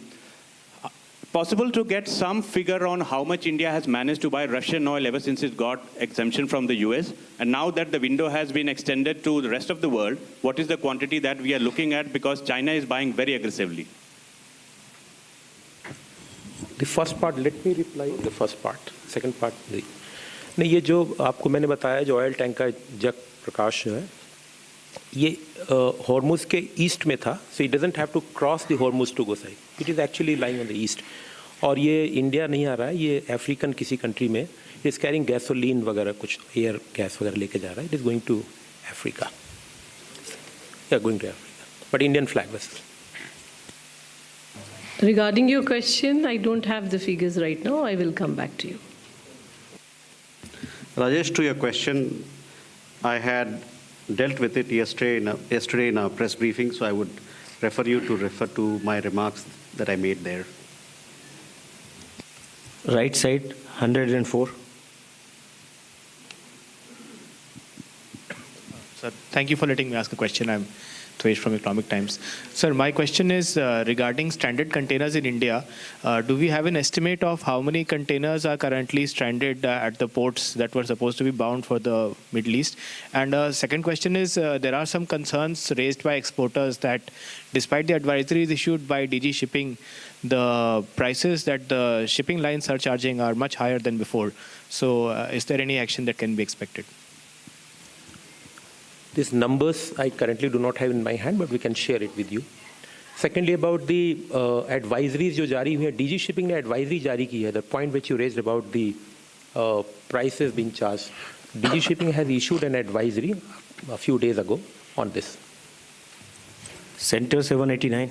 Possible to get some figure on how much India has managed to buy Russian oil ever since it got exemption from the US? And now that the window has been extended to the rest of the world, what is the quantity that we are looking at? Because China is buying very aggressively. The first part, let me reply the first part. Second part, नहीं, ये जो आपको मैंने बताया जो oil tank का जग प्रकाश जो है ये हॉर्मुज के ईस्ट में था, so it doesn't have to cross the Hormuz to go side. It is actually lying on the east. और ये इंडिया नहीं आ रहा है, ये अफ्रीकन किसी कंट्री में it is carrying gasoline वगैरह कुछ एयर गैस वगैरह लेके जा रहा है. It is going to Africa. Yeah, going to Africa. But Indian flag vessel. Regarding your question, I don't have the figures right now. I will come back to you. Rajesh, to your question, I had dealt with it yesterday in a press briefing, so I would refer you to refer to my remarks that I made there. Right side, 104. Sir, thank you for letting me ask a question. I'm Thwesh from Economic Times. Sir, my question is regarding stranded containers in India. Do we have an estimate of how many containers are currently stranded at the ports that were supposed to be bound for the Middle East? And second question is, there are some concerns raised by exporters that despite the advisories issued by DG Shipping, the prices that the shipping lines are charging are much higher than before. So is there any action that can be expected? These numbers I currently do not have in my hand, but we can share it with you. Secondly, about the advisories जो जारी हुई हैं, DG Shipping ने advisory जारी की है. The point which you raised about the prices being charged, DG Shipping has issued an advisory a few days ago on this. Center 789.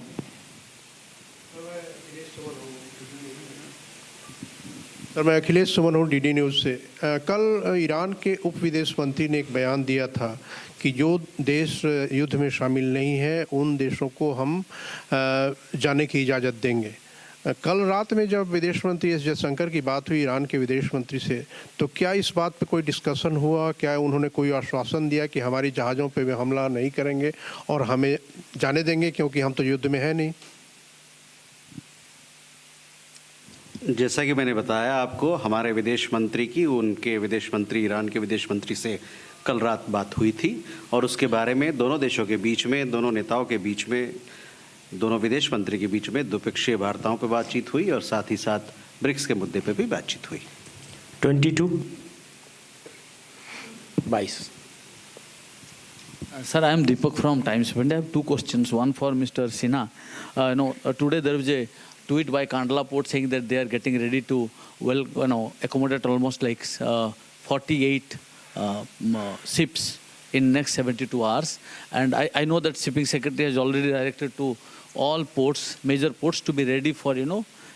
Sir, मैं अखिलेश सुमन हूँ DD न्यूज़ से। कल ईरान के उप विदेश मंत्री ने एक बयान दिया था कि जो देश युद्ध में शामिल नहीं है उन देशों को हम जाने की इजाज़त देंगे। कल रात में जब विदेश मंत्री एस जयशंकर की बात हुई ईरान के विदेश मंत्री से, तो क्या इस बात पे कोई डिस्कशन हुआ? क्या उन्होंने कोई आश्वासन दिया कि हमारी जहाज़ों पे वे हमला नहीं करेंगे और हमें जाने देंगे, क्योंकि हम तो युद्ध में है नहीं? जैसा कि मैंने बताया आपको, हमारे विदेश मंत्री की उनके विदेश मंत्री ईरान के विदेश मंत्री से कल रात बात हुई थी और उसके बारे में दोनों देशों के बीच में, दोनों नेताओं के बीच में, दोनों विदेश मंत्री के बीच में द्विपक्षीय वार्ताओं पर बातचीत हुई और साथ ही साथ ब्रिक्स के मुद्दे पर भी बातचीत हुई। 22. 22. Sir, I am Deepak from Times of India. I have two questions. One for Mr. Sinha. Today there was a tweet by Kandla Port saying that they are getting ready to accommodate almost like 48 ships in next 72 hours. And I know that Shipping Secretary has already directed to all ports, major ports, to be ready for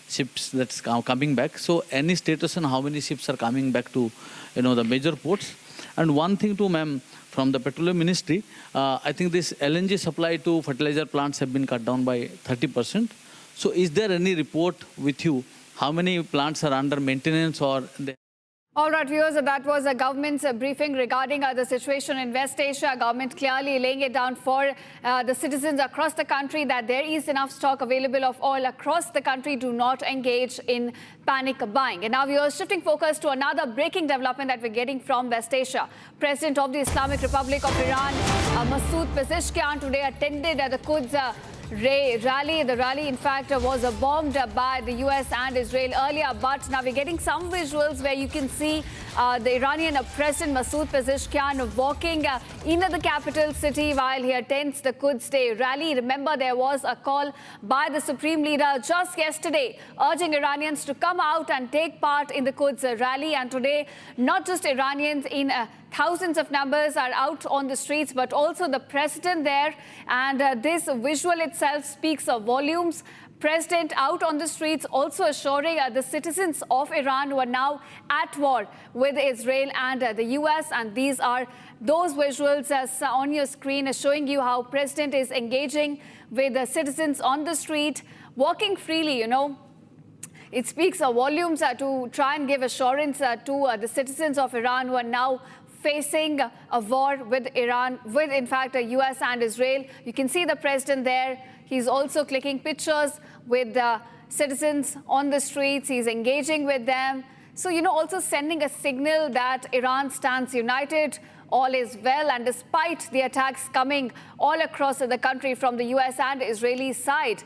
ships that's coming back. So any status on how many ships are coming back to the major ports? And one thing to ma'am, from the Petroleum Ministry, I think this LNG supply to fertilizer plants have been cut down by 30%. So is there any report with you how many plants are under maintenance or... All right, viewers, that was a government's briefing regarding the situation in West Asia. Government clearly laying it down for the citizens across the country that there is enough stock available of oil across the country. Do not engage in panic buying. And now, viewers, shifting focus to another breaking development that we're getting from West Asia. President of the Islamic Republic of Iran, Masood Pezeshkian, today attended the Quds rally. The rally, in fact, was bombed by the US and Israel earlier. But now we're getting some visuals where you can see the Iranian President Masood Pezeshkian walking into the capital city while he attends the Quds Day rally. Remember, there was a call by the Supreme Leader just yesterday urging Iranians to come out and take part in the Quds rally. And today, not just Iranians in thousands of numbers are out on the streets, but also the president there. And this visual itself speaks of volumes. President out on the streets also assuring the citizens of Iran who are now at war with Israel and the US. And these are those visuals on your screen showing you how President is engaging with the citizens on the street, walking freely, It speaks of volumes to try and give assurance to the citizens of Iran who are now facing a war with Iran, with, in fact, the US and Israel. You can see the president there. He's also clicking pictures with the citizens on the streets. He's engaging with them. So, also sending a signal that Iran stands united, all is well. And despite the attacks coming all across the country from the US and Israeli side,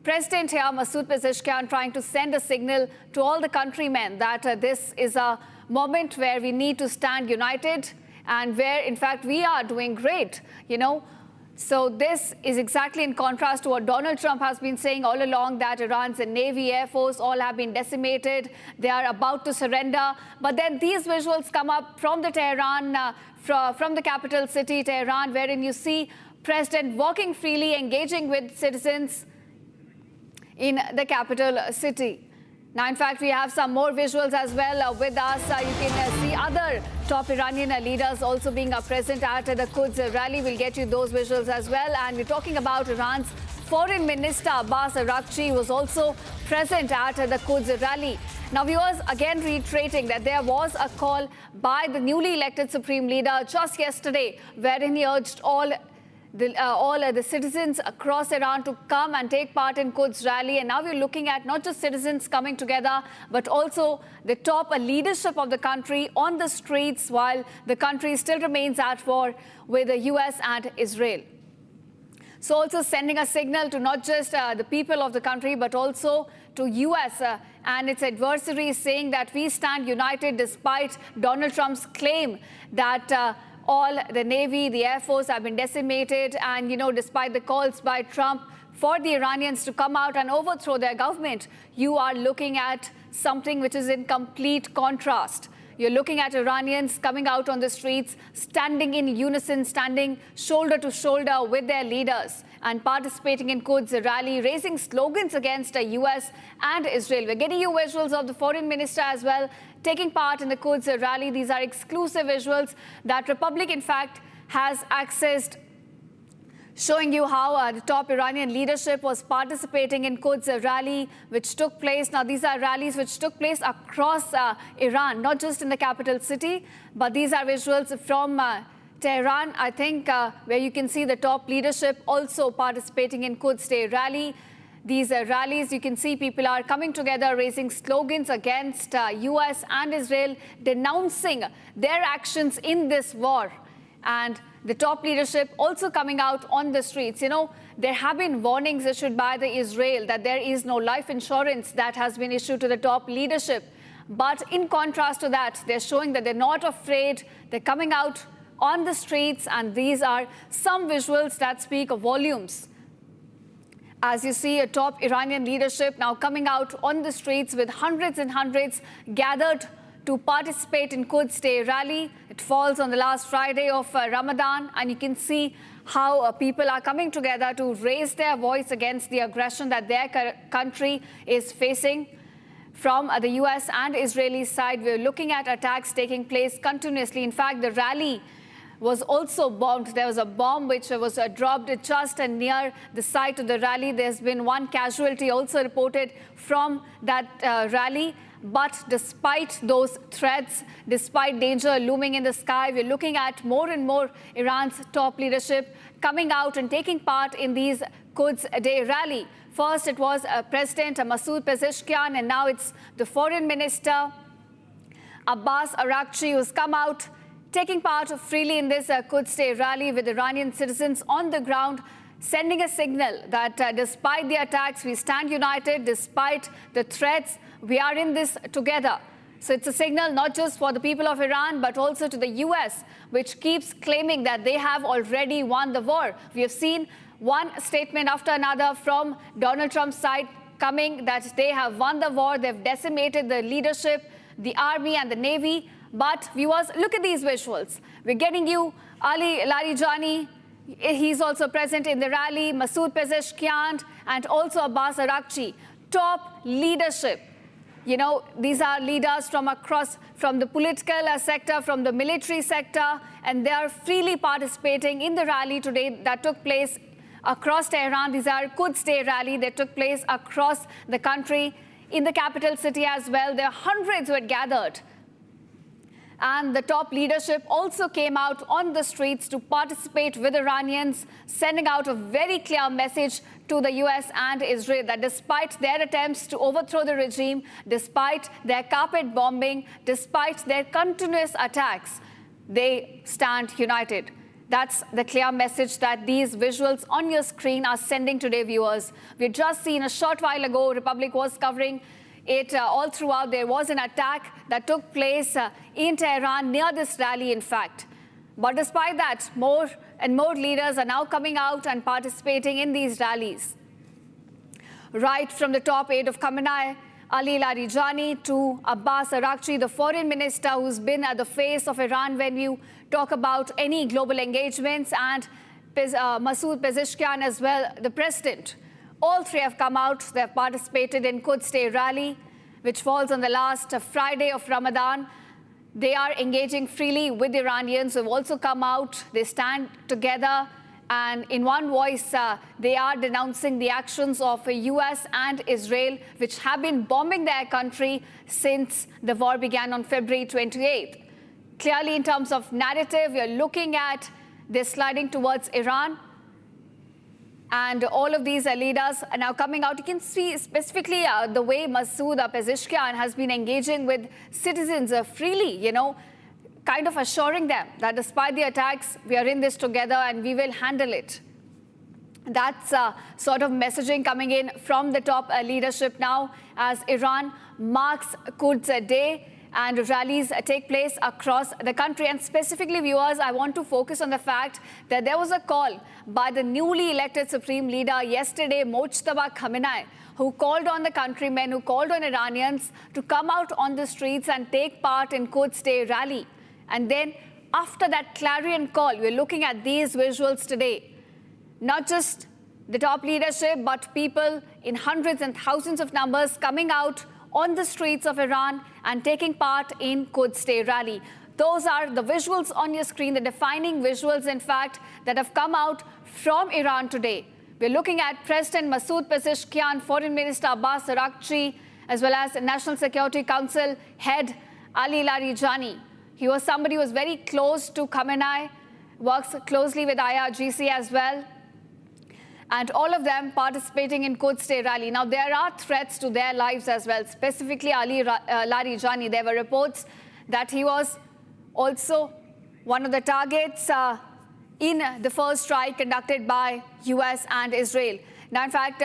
President here, Masood Pezeshkian, trying to send a signal to all the countrymen that this is a moment where we need to stand united and where, in fact, we are doing great, So this is exactly in contrast to what Donald Trump has been saying all along, that Iran's Navy, Air Force, all have been decimated. They are about to surrender. But then these visuals come up from the Tehran, from the capital city, Tehran, wherein you see President walking freely, engaging with citizens in the capital city. Now, in fact, we have some more visuals as well with us. You can see other top Iranian leaders also being present at the Quds rally. We'll get you those visuals as well. And we're talking about Iran's Foreign Minister Abbas Araghchi was also present at the Quds rally. Now, viewers, again reiterating that there was a call by the newly elected Supreme Leader just yesterday, wherein he urged all the citizens across Iran to come and take part in Quds rally. And now we're looking at not just citizens coming together, but also the top leadership of the country on the streets while the country still remains at war with the US and Israel. So also sending a signal to not just the people of the country, but also to US and its adversaries, saying that we stand united despite Donald Trump's claim that all the Navy, the Air Force have been decimated. And, despite the calls by Trump for the Iranians to come out and overthrow their government, you are looking at something which is in complete contrast. You're looking at Iranians coming out on the streets, standing in unison, standing shoulder to shoulder with their leaders and participating in Quds rally, raising slogans against the US and Israel. We're getting you visuals of the foreign minister as well, taking part in the Quds rally. These are exclusive visuals that Republic, in fact, has accessed, showing you how the top Iranian leadership was participating in Quds rally, which took place. Now, these are rallies which took place across Iran, not just in the capital city, but these are visuals from Tehran, I think, where you can see the top leadership also participating in Quds Day rally. These rallies, you can see people are coming together, raising slogans against US and Israel, denouncing their actions in this war. And the top leadership also coming out on the streets. There have been warnings issued by the Israel that there is no life insurance that has been issued to the top leadership. But in contrast to that, they're showing that they're not afraid. They're coming out on the streets, and these are some visuals that speak volumes. As you see, a top Iranian leadership now coming out on the streets with hundreds and hundreds gathered to participate in Quds Day rally. It falls on the last Friday of Ramadan, and you can see how people are coming together to raise their voice against the aggression that their country is facing. From the US and Israeli side, we're looking at attacks taking place continuously. In fact, the rally was also bombed. There was a bomb which was dropped just near the site of the rally. There's been one casualty also reported from that rally. But despite those threats, despite danger looming in the sky, we're looking at more and more Iran's top leadership coming out and taking part in these Quds Day rally. First, it was President Masoud Pezeshkian, and now it's the Foreign Minister Abbas Araghchi who's come out taking part freely in this Quds Day rally with Iranian citizens on the ground, sending a signal that despite the attacks, we stand united, despite the threats, we are in this together. So it's a signal not just for the people of Iran, but also to the US, which keeps claiming that they have already won the war. We have seen one statement after another from Donald Trump's side coming that they have won the war, they've decimated the leadership, the army and the navy. But viewers, look at these visuals. We're getting you Ali Larijani. He's also present in the rally, Masoud Pezeshkian, and also Abbas Araghchi. Top leadership. You know, these are leaders from across, from the political sector, from the military sector, and they are freely participating in the rally today that took place across Tehran. These are Quds Day rally that took place across the country, in the capital city as well. There are hundreds who had gathered. And the top leadership also came out on the streets to participate with Iranians, sending out a very clear message to the US and Israel that despite their attempts to overthrow the regime, despite their carpet bombing, despite their continuous attacks, they stand united. That's the clear message that these visuals on your screen are sending today, viewers. We've just seen a short while ago, Republic was covering it all throughout. There was an attack that took place in Tehran near this rally, in fact. But despite that, more and more leaders are now coming out and participating in these rallies. Right from the top aide of Khamenei, Ali Larijani, to Abbas Araghchi, the foreign minister who's been at the face of Iran when you talk about any global engagements, and Masoud Pezeshkian as well, the president. All three have come out. They have participated in Quds Day rally, which falls on the last Friday of Ramadan. They are engaging freely with Iranians who have also come out. They stand together, and in one voice, they are denouncing the actions of the US and Israel, which have been bombing their country since the war began on February 28th. Clearly, in terms of narrative, we are looking at this sliding towards Iran. And all of these leaders are now coming out. You can see specifically the way Masoud Pezeshkian has been engaging with citizens freely, you know, kind of assuring them that despite the attacks, we are in this together and we will handle it. That's sort of messaging coming in from the top leadership now as Iran marks Quds Day and rallies take place across the country. And specifically, viewers, I want to focus on the fact that there was a call by the newly elected Supreme Leader yesterday, Mojtaba Khamenei, who called on the countrymen, who called on Iranians to come out on the streets and take part in Quds Day rally. And then after that clarion call, we're looking at these visuals today. Not just the top leadership, but people in hundreds and thousands of numbers coming out on the streets of Iran and taking part in Quds Day rally. Those are the visuals on your screen, the defining visuals, in fact, that have come out from Iran today. We're looking at President Masoud Pezeshkian, Foreign Minister Abbas Araghchi, as well as National Security Council head Ali Larijani. He was somebody who was very close to Khamenei, works closely with IRGC as well. And all of them participating in Quds Day rally. Now, there are threats to their lives as well, specifically Ali Larijani. There were reports that he was also one of the targets in the first strike conducted by US and Israel. Now, in fact,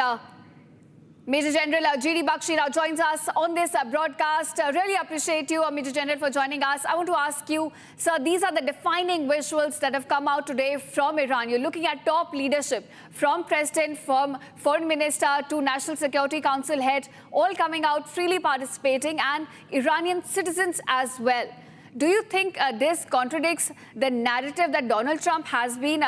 Major General G.D. Bakshi now joins us on this broadcast. Really appreciate you, Major General, for joining us. I want to ask you, sir, these are the defining visuals that have come out today from Iran. You're looking at top leadership, from President, from Foreign Minister to National Security Council head, all coming out, freely participating, and Iranian citizens as well. Do you think this contradicts the narrative that Donald Trump has been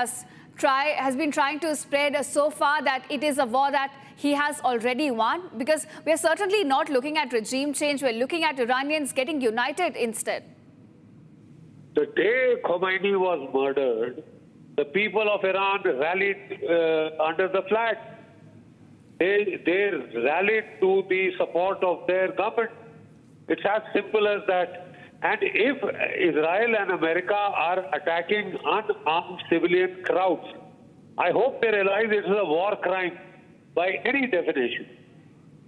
trying to spread so far, that it is a war that he has already won? Because we're certainly not looking at regime change. We're looking at Iranians getting united instead. The day Khomeini was murdered, the people of Iran rallied under the flag. They rallied to the support of their government. It's as simple as that. And if Israel and America are attacking unarmed civilian crowds, I hope they realize it is a war crime by any definition.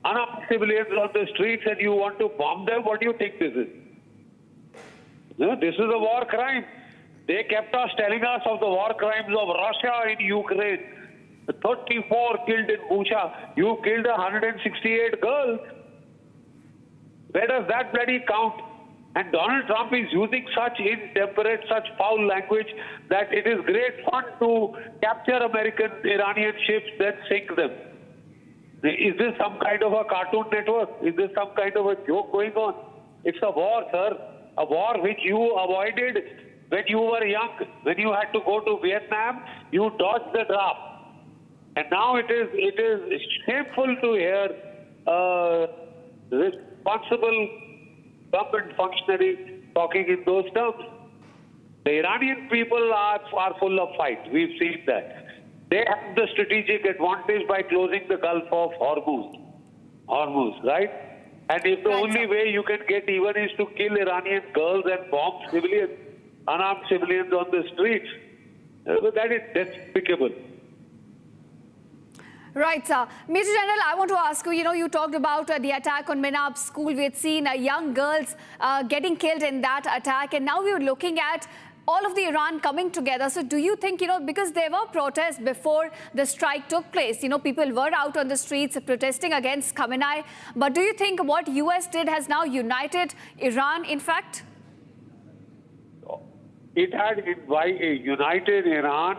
Unarmed civilians on the streets and you want to bomb them, what do you think this is? No, this is a war crime. They kept us telling us of the war crimes of Russia in Ukraine. 34 killed in Bucha. You killed 168 girls. Where does that bloody count? And Donald Trump is using such intemperate, such foul language that it is great fun to capture American Iranian ships, then sink them. Is this some kind of a Cartoon Network? Is this some kind of a joke going on? It's a war, sir. A war which you avoided when you were young. When you had to go to Vietnam, you dodged the draft. And now it is shameful to hear responsible government functionaries talking in those terms. The Iranian people are full of fight. We've seen that. They have the strategic advantage by closing the Gulf of Hormuz, right? And if the only way you can get even is to kill Iranian girls and bomb civilians, unarmed civilians on the streets, that is despicable. Right, sir. Major General, I want to ask you, you talked about the attack on Minab school. We had seen young girls getting killed in that attack, and now we're looking at all of the Iran coming together. So do you think, because there were protests before the strike took place, people were out on the streets protesting against Khamenei, but do you think what US did has now united Iran, in fact? It had united Iran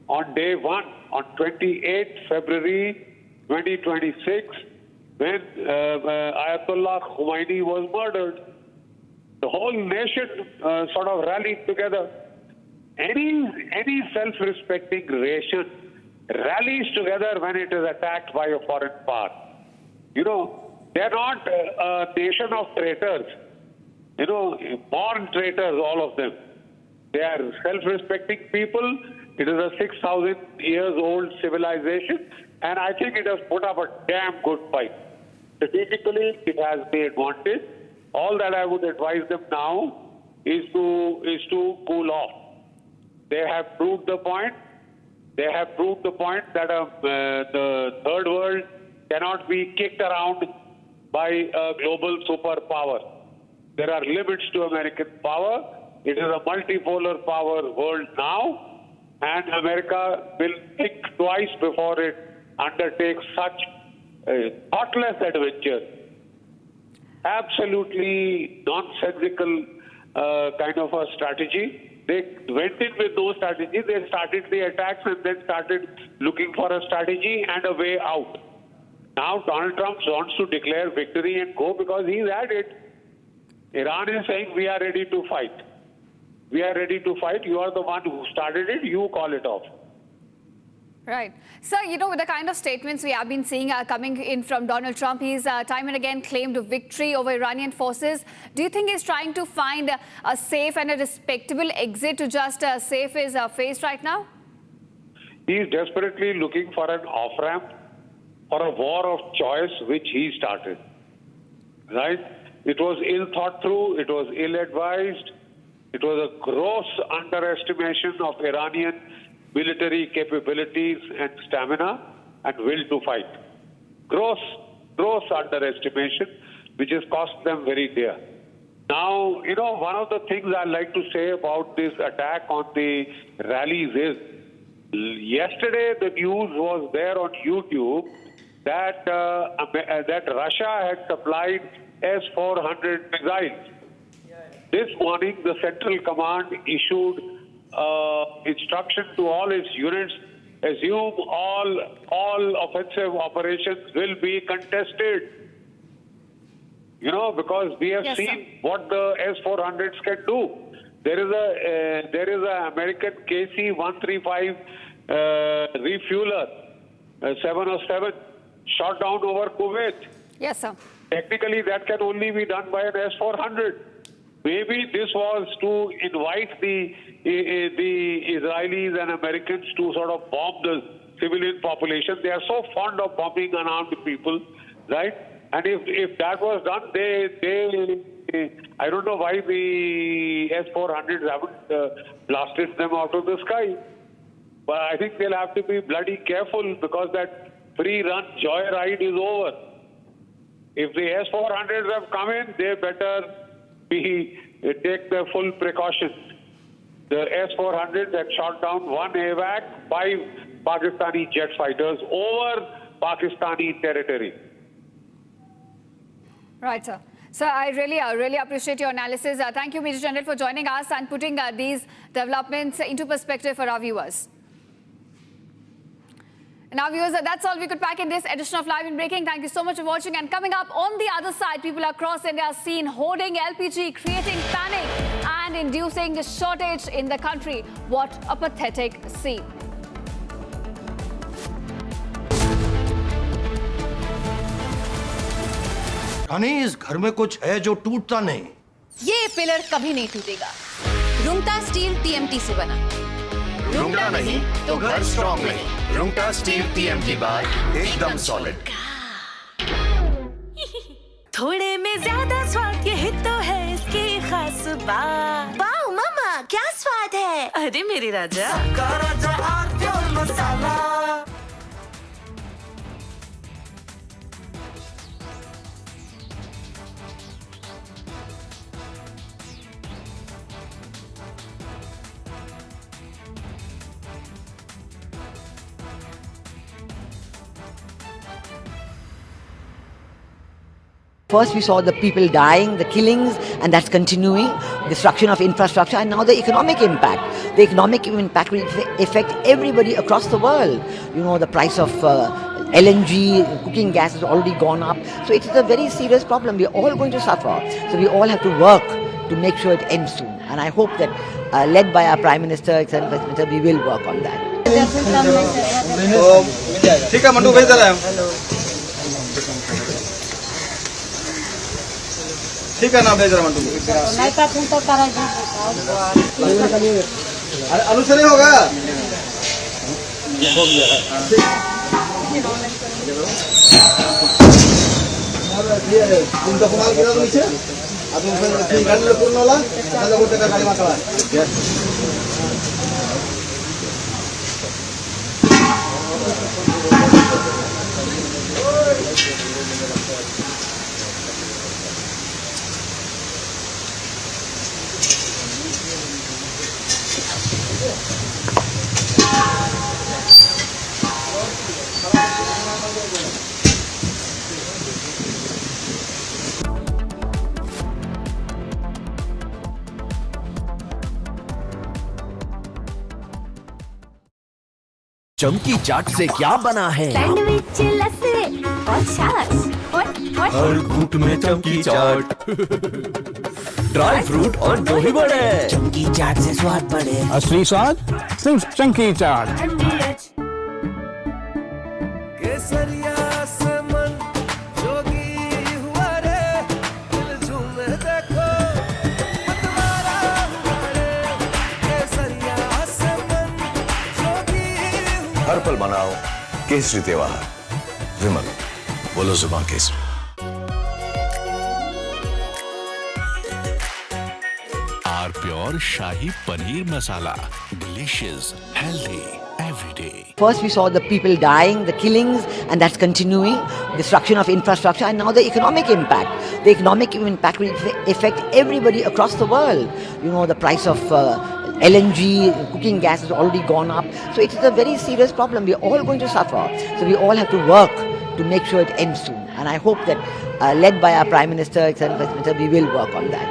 on day one, on 28th February 2026, when Ayatollah Khomeini was murdered. The whole nation sort of rallied together. Any self-respecting nation rallies together when it is attacked by a foreign power. They're not a nation of traitors. Born traitors, all of them. They are self-respecting people. It is a 6,000 years old civilization, and I think it has put up a damn good fight. Strategically, it has the advantage. All that I would advise them now is to cool off. They have proved the point. They have proved the point that the third world cannot be kicked around by a global superpower. There are limits to American power. It is a multipolar power world now. And America will think twice before it undertakes such a thoughtless adventure. Absolutely nonsensical kind of a strategy. They went in with no strategy. They started the attacks and then started looking for a strategy and a way out. Now Donald Trump wants to declare victory and go because he's had it. Iran is saying we are ready to fight. We are ready to fight. You are the one who started it. You call it off. Right. Sir, with the kind of statements we have been seeing coming in from Donald Trump, he's time and again claimed victory over Iranian forces. Do you think he's trying to find a safe and a respectable exit to just save his face right now? He's desperately looking for an off-ramp for a war of choice, which he started. Right? It was ill thought through. It was ill-advised. It was a gross underestimation of Iranian military capabilities and stamina and will to fight. Gross underestimation, which has cost them very dear. Now, one of the things I like to say about this attack on the rallies is, yesterday the news was there on YouTube that that Russia had supplied S-400 missiles. This morning, the Central Command issued instruction to all its units: assume all offensive operations will be contested. You know, because we have seen what the S-400s can do. There is a American KC-135 refueler, 707, shot down over Kuwait. Yes, sir. Technically, that can only be done by an S-400. Maybe this was to invite the Israelis and Americans to sort of bomb the civilian population. They are so fond of bombing unarmed people, right? And if that was done, I don't know why the S-400s haven't blasted them out of the sky. But I think they'll have to be bloody careful because that free-run joyride is over. If the S-400s have come in, they better take the full precautions. The S-400s had shot down one AWAC, 5 Pakistani jet fighters over Pakistani territory. Right, sir. Sir, I really appreciate your analysis. Thank you, Major General, for joining us and putting these developments into perspective for our viewers. Now, viewers, that's all we could pack in this edition of Live in Breaking. Thank you so much for watching. And coming up on the other side, people across India are seen hoarding LPG, creating panic and inducing a shortage in the country. What a pathetic scene. रानी, इस घर में कुछ है जो टूटता नहीं। ये pillar कभी नहीं टूटेगा। रुंगटा स्टील TMT से बना। रुंगटा नहीं तो घर स्ट्रॉन्ग नहीं। रुंगटा स्टील TMT बार एकदम सॉलिड। थोड़े में ज्यादा स्वाद, यही तो है इसकी खास बात। वाओ मामा, क्या स्वाद है? अरे मेरे राजा, सबका राजा आरती मसाला। First we saw the people dying, the killings, and that's continuing, destruction of infrastructure, and now the economic impact. The economic impact will affect everybody across the world. You know, the price of LNG, cooking gas has already gone up. So it is a very serious problem. We are all going to suffer. So we all have to work to make sure it ends soon. And I hope that, led by our Prime Minister, Excellency Prime Minister, we will work on that. ठीक है mandu, भेज दे रहे हैं। ठीक है ना, भेज रहा मंडू। अनुसरण होगा। तुमचा कुणाल गेला नीचे अजून गाडीला पूर्ण होला त्याला गोटे का गाडी मागला चमकी चाट से क्या बना है? सैंडविच, लस्सी और छाछ और हर घूंट में चमकी चाट। ड्राई फ्रूट और दही बड़े। चमकी चाट से स्वाद बढ़े। असली स्वाद सिर्फ चमकी चाट। केसरिया से मन जोगी हुआ रे, दिल झूमे देखो मतवारा हुआ रे। केसरिया से मन जोगी हुआ। हर पल मनाओ केसरी त्योहार। विमल, बोलो जुबान केसरी। R pure shahi paneer masala, delicious, healthy every day. First we saw the people dying, the killings, and that's continuing, destruction of infrastructure, and now the economic impact. The economic impact will affect everybody across the world. You know, the price of LNG, cooking gas has already gone up. So it is a very serious problem. We are all going to suffer. So we all have to work to make sure it ends soon. And I hope that, led by our Prime Minister, Excellent First Minister, we will work on that.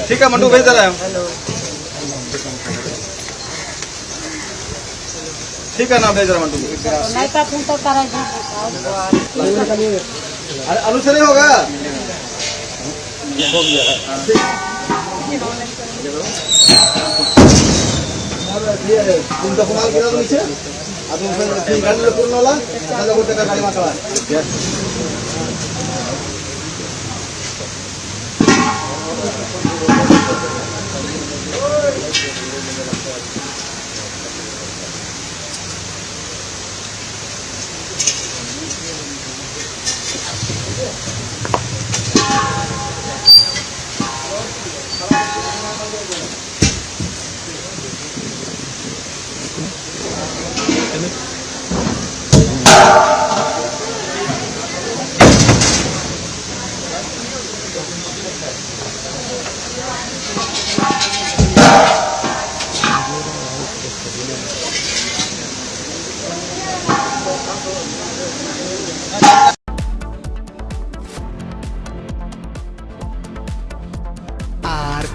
ठीक है mandu भेज दे रहे हैं ठीक है ना भेज रहे हैं मंडू अनुसार नहीं होगा तुमचा कुणाल केला नीचे अजून गाडीला पूर्ण होला त्याला गोटे का गाडी मागला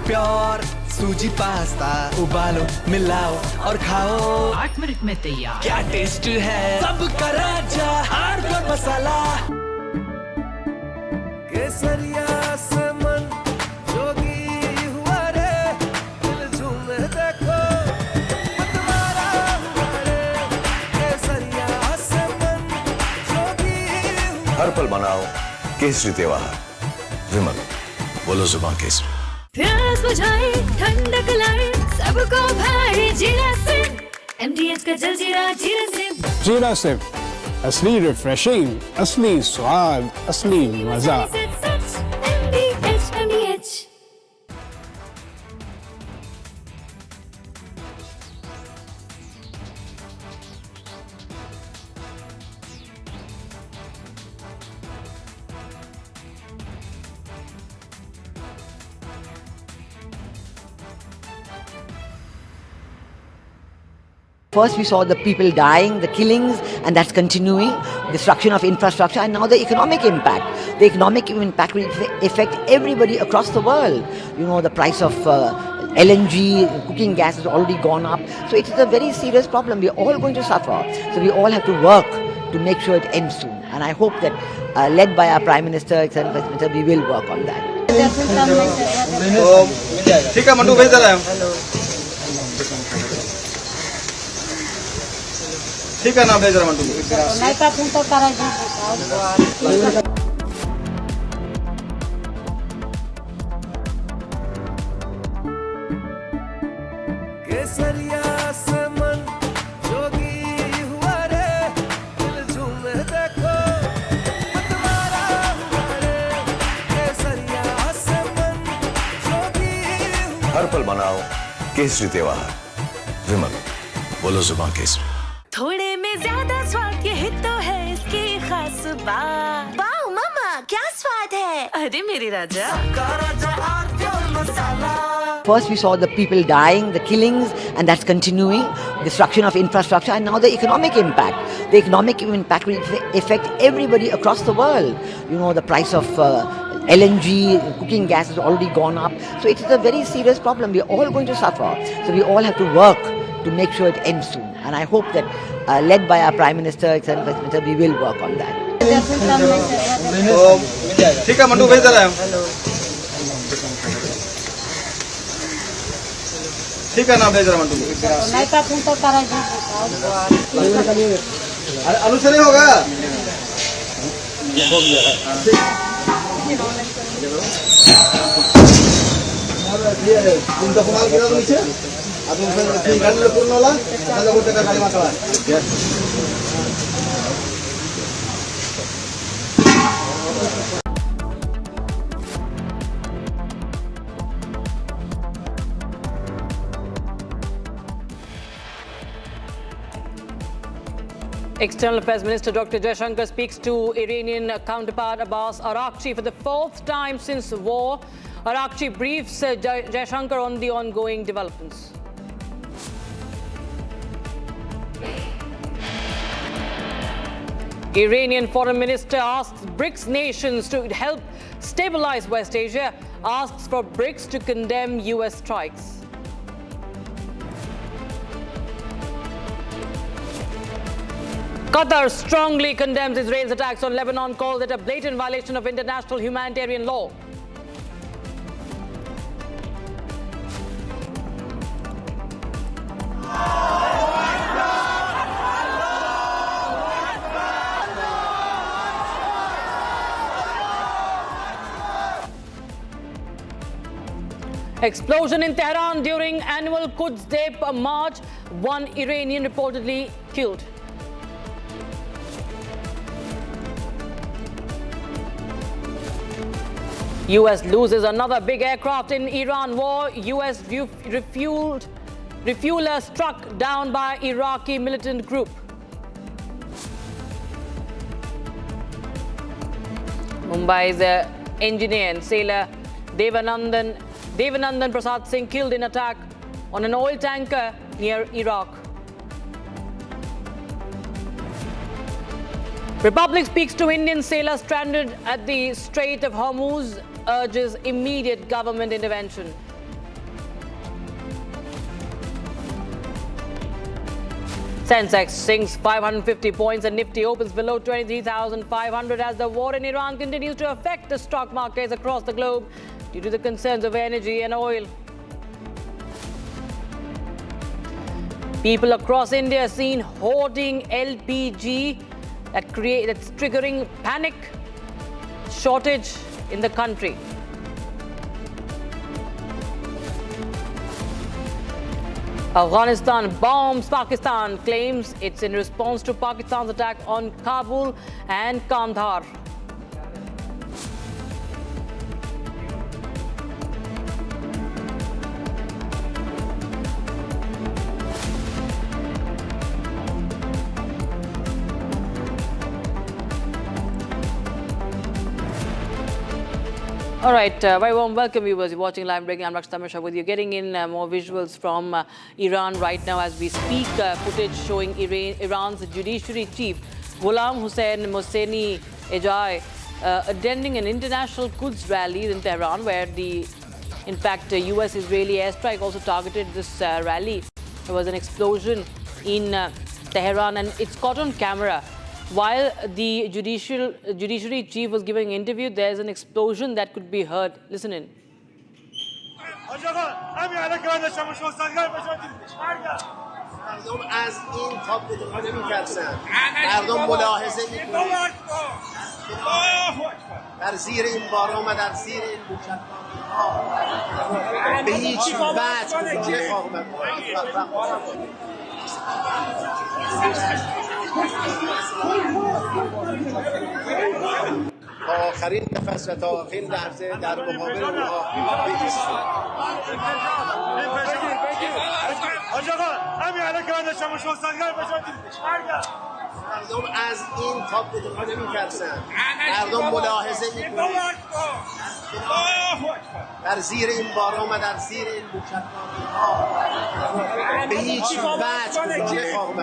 प्योर सूजी पास्ता उबालो मिलाओ और खाओ 8 मिनट में तैयार। क्या टेस्ट है सबका राजा हार्डकोर मसाला केसरिया से मन जोगी हुआ रे दिल झूमे देखो तुम्हारा हुआ रे केसरिया से मन जोगी हर पल बनाओ केसरी त्योहार विमल बोलो जुबान केसरी प्यास बुझाए ठंडक लाए सबको भाई जीरा से MDH का जलजीरा जीरा से जीरा से असली रिफ्रेशिंग, असली स्वाद, असली मजा। MDH First we saw the people dying, the killings, and that's continuing, destruction of infrastructure, and now the economic impact. The economic impact will affect everybody across the world. You know, the price of LNG, cooking gas has already gone up. So it is a very serious problem. We are all going to suffer. So we all have to work to make sure it ends soon. And I hope that, led by our Prime Minister, Excellent First Minister, we will work on that. ठीक है mandu भेज दे रहे हैं ठीक है ना भेज रहे हैं मंडू केसरिया से मन जोगी हुआ रे दिल झूमे देखो तुम्हारा हुआ रे केसरिया से मन जोगी हर पल बनाओ केसरी त्योहार विमल बोलो जुबान केसरी थोड़े में ज्यादा स्वाद यही तो है इसकी खास बात। वाओ मामा क्या स्वाद है। अरे मेरे राजा First we saw the people dying, the killings, and that's continuing, destruction of infrastructure, and now the economic impact. The economic impact will affect everybody across the world. You know, the price of LNG, cooking gas has already gone up. So it is a very serious problem. We are all going to suffer. So we all have to work to make sure it ends soon. And I hope that, led by our Prime Minister, Excellent First Minister, we will work on that. ठीक है mandu भेज दे रहे हैं ठीक है ना भेज रहे हैं मंडू अनुसार नहीं होगा तुमचा कुणाल केला नीचे अजून गाडीला पूर्ण होला त्याला गोटे का गाडी मागला External Affairs Minister Dr. Jaishankar speaks to Iranian counterpart Abbas Araghchi for the 4th time since the war. Araghchi briefs Jaishankar on the ongoing developments. Iranian Foreign Minister asks BRICS nations to help stabilize West Asia, asks for BRICS to condemn US strikes. Qatar strongly condemns Israel's attacks on Lebanon, calls it a blatant violation of international humanitarian law. Explosion in Tehran during annual Quds Day march. One Iranian reportedly killed. US loses another big aircraft in Iran war. US refueler struck down by Iraqi militant group. Mumbai's engineer and sailor Devanandan Prasad Singh killed in attack on an oil tanker near Iraq. Republic speaks to Indian sailor stranded at the Strait of Hormuz, urges immediate government intervention. Sensex sinks 550 points and Nifty opens below 23,500 as the war in Iran continues to affect the stock markets across the globe due to the concerns of energy and oil. People across India seen hoarding LPG that's triggering panic shortage in the country. Afghanistan bombs Pakistan, claims it's in response to Pakistan's attack on Kabul and Kandahar. All right, very warm welcome viewers. You're watching Live Breaking. I'm Rakshita Mishra with you. Getting in more visuals from Iran right now as we speak. Footage showing Iran's judiciary chief, Ghulam Hussein Mohseni Ejai, attending an international Quds rally in Tehran where in fact, US-Israeli airstrike also targeted this rally. There was an explosion in Tehran and it's caught on camera. While the judiciary chief was giving an interview, there's an explosion that could be heard. Listen in. آخرین نفس و تا آخرین لحظه در مقابل اونها بایستیم. مردم از این تاپ بدونها نمی‌ترسن. مردم ملاحظه می‌کنند. در زیر این باران و در زیر این موشک‌ها به هیچ وجه نخواهم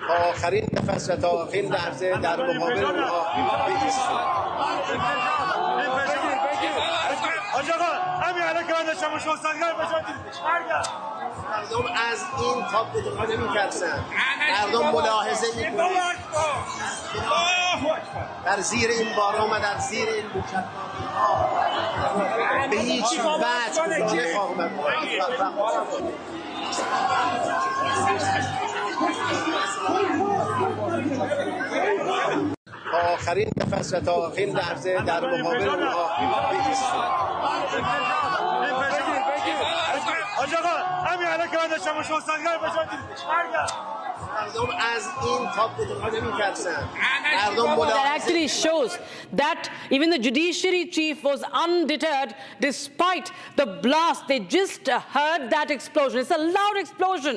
تا آخرین نفس و تا آخرین لحظه در مقابل اونها بایستیم. مردم از این تاپ بدونها نمی‌ترسن. مردم ملاحظه می‌کنند. در زیر این باران و در زیر این موشک‌ها به هیچ وجه نخواهم تا آخرین نفس و تا آخرین لحظه در مقابل اونها بایستیم. That actually shows that even the judiciary chief was undeterred despite the blast. They just heard that explosion. It's a loud explosion.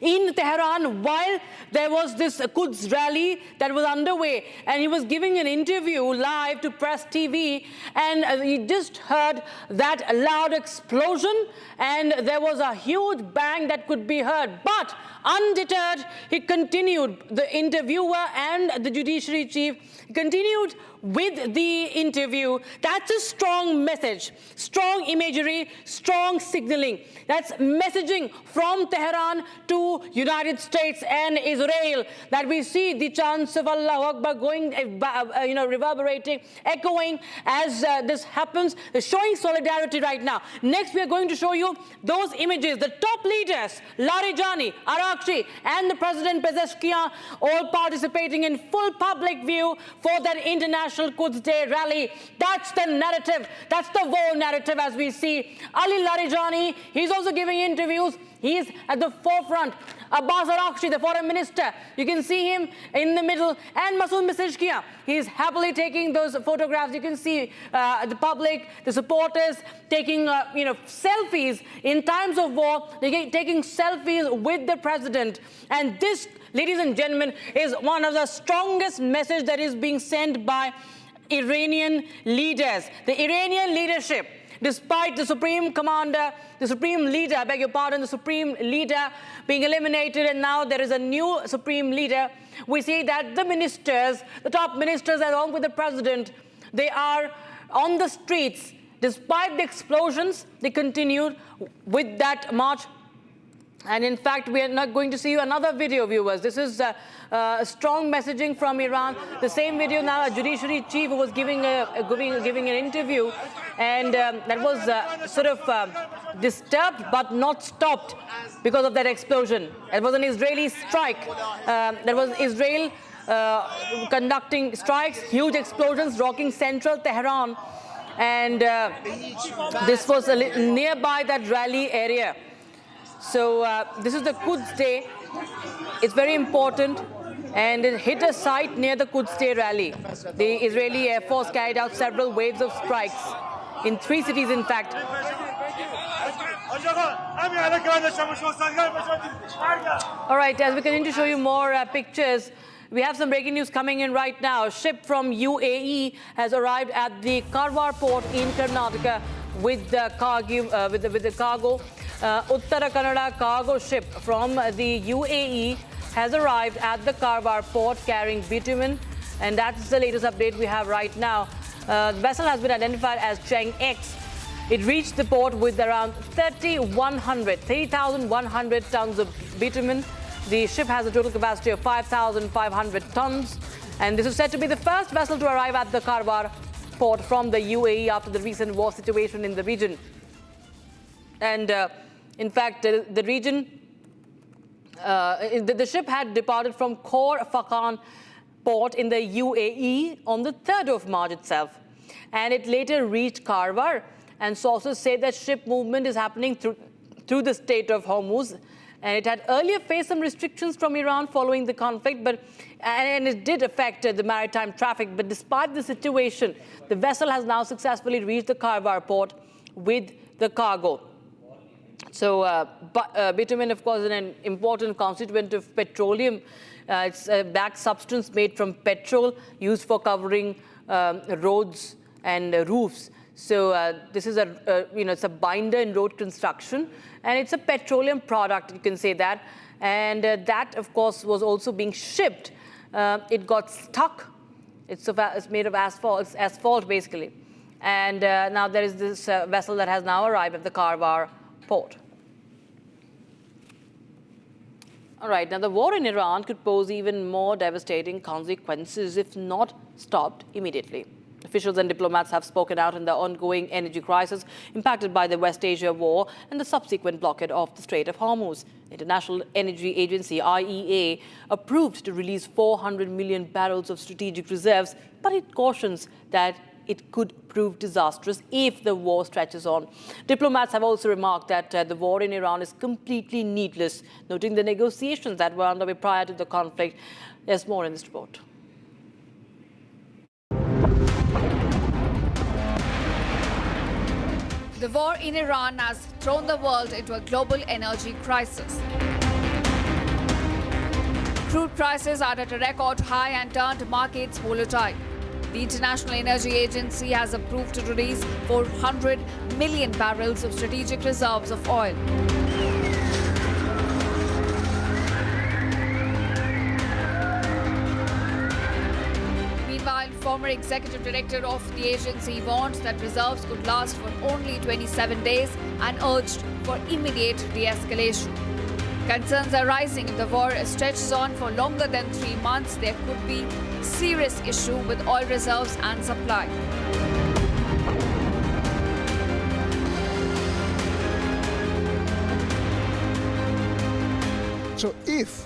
in Tehran while there was this Quds rally that was underway, and he was giving an interview live to Press TV, and he just heard that loud explosion, and there was a huge bang that could be heard. But undeterred, he continued, the interviewer and the judiciary chief continued with the interview. That's a strong message, strong imagery, strong signaling. That's messaging from Tehran to United States and Israel, that we see the chants of Allahu Akbar going, reverberating, echoing as this happens, showing solidarity right now. Next, we are going to show you those images, the top leaders, Lajan, Iraqi, and the President Pezeshkian, all participating in full public view for that international Quds Day rally. That's the narrative. That's the war narrative as we see. Ali Larijani, he's also giving interviews. He's at the forefront. Abbas Araghchi, the foreign minister, you can see him in the middle. And Masoud Pezeshkian, he's happily taking those photographs. You can see the public, the supporters taking, selfies in times of war. They're taking selfies with the president. And this, ladies and gentlemen, is one of the strongest messages that is being sent by Iranian leaders. The Iranian leadership, despite the supreme commander, the supreme leader, the supreme leader being eliminated, and now there is a new supreme leader, we see that the ministers, the top ministers along with the president, they are on the streets. Despite the explosions, they continued with that march. And in fact, we are not going to see you another video, viewers. This is strong messaging from Iran. The same video now, a judiciary chief who was giving an interview, and that was sort of disturbed but not stopped because of that explosion. It was an Israeli strike. There was Israel conducting strikes, huge explosions rocking central Tehran. And this was nearby that rally area. So this is the Quds Day. It's very important, and it hit a site near the Quds Day rally. The Israeli Air Force carried out several waves of strikes in 3 cities, in fact. All right, as we continue to show you more pictures, we have some breaking news coming in right now. A ship from UAE has arrived at the Karwar port in Karnataka with the cargo. Uttara Kannada cargo ship from the UAE has arrived at the Karwar port carrying bitumen, and that's the latest update we have right now. The vessel has been identified as Cheng X. It reached the port with around 3,100 tons of bitumen. The ship has a total capacity of 5,500 tons, and this is said to be the first vessel to arrive at the Karwar port from the UAE after the recent war situation in the region. And in fact, the region, the ship had departed from Khor Fakkan port in the UAE on the 3rd of March itself. And it later reached Karwar, and sources say that ship movement is happening through the Strait of Hormuz. And it had earlier faced some restrictions from Iran following the conflict, and it did affect the maritime traffic. But despite the situation, the vessel has now successfully reached the Karwar port with the cargo. So bitumen, of course, is an important constituent of petroleum. It's a black substance made from petrol used for covering roads and roofs. So this is it's a binder in road construction, and it's a petroleum product, you can say that. And that, of course, was also being shipped. It got stuck. It's made of asphalt. It's asphalt, basically. And now there is this vessel that has now arrived at the Karwar port. All right, now the war in Iran could pose even more devastating consequences if not stopped immediately. Officials and diplomats have spoken out in the ongoing energy crisis impacted by the West Asia war and the subsequent blockade of the Strait of Hormuz. The International Energy Agency, IEA, approved to release 400 million barrels of strategic reserves, but it cautions that it could prove disastrous if the war stretches on. Diplomats have also remarked that the war in Iran is completely needless, noting the negotiations that were underway prior to the conflict. There's more in this report. The war in Iran has thrown the world into a global energy crisis. Crude prices are at a record high and turned markets volatile. The International Energy Agency has approved to release 400 million barrels of strategic reserves of oil. Meanwhile, former executive director of the agency warned that reserves could last for only 27 days and urged for immediate de-escalation. Concerns are rising if the war stretches on for longer than 3 months. There could be serious issue with oil reserves and supply. So if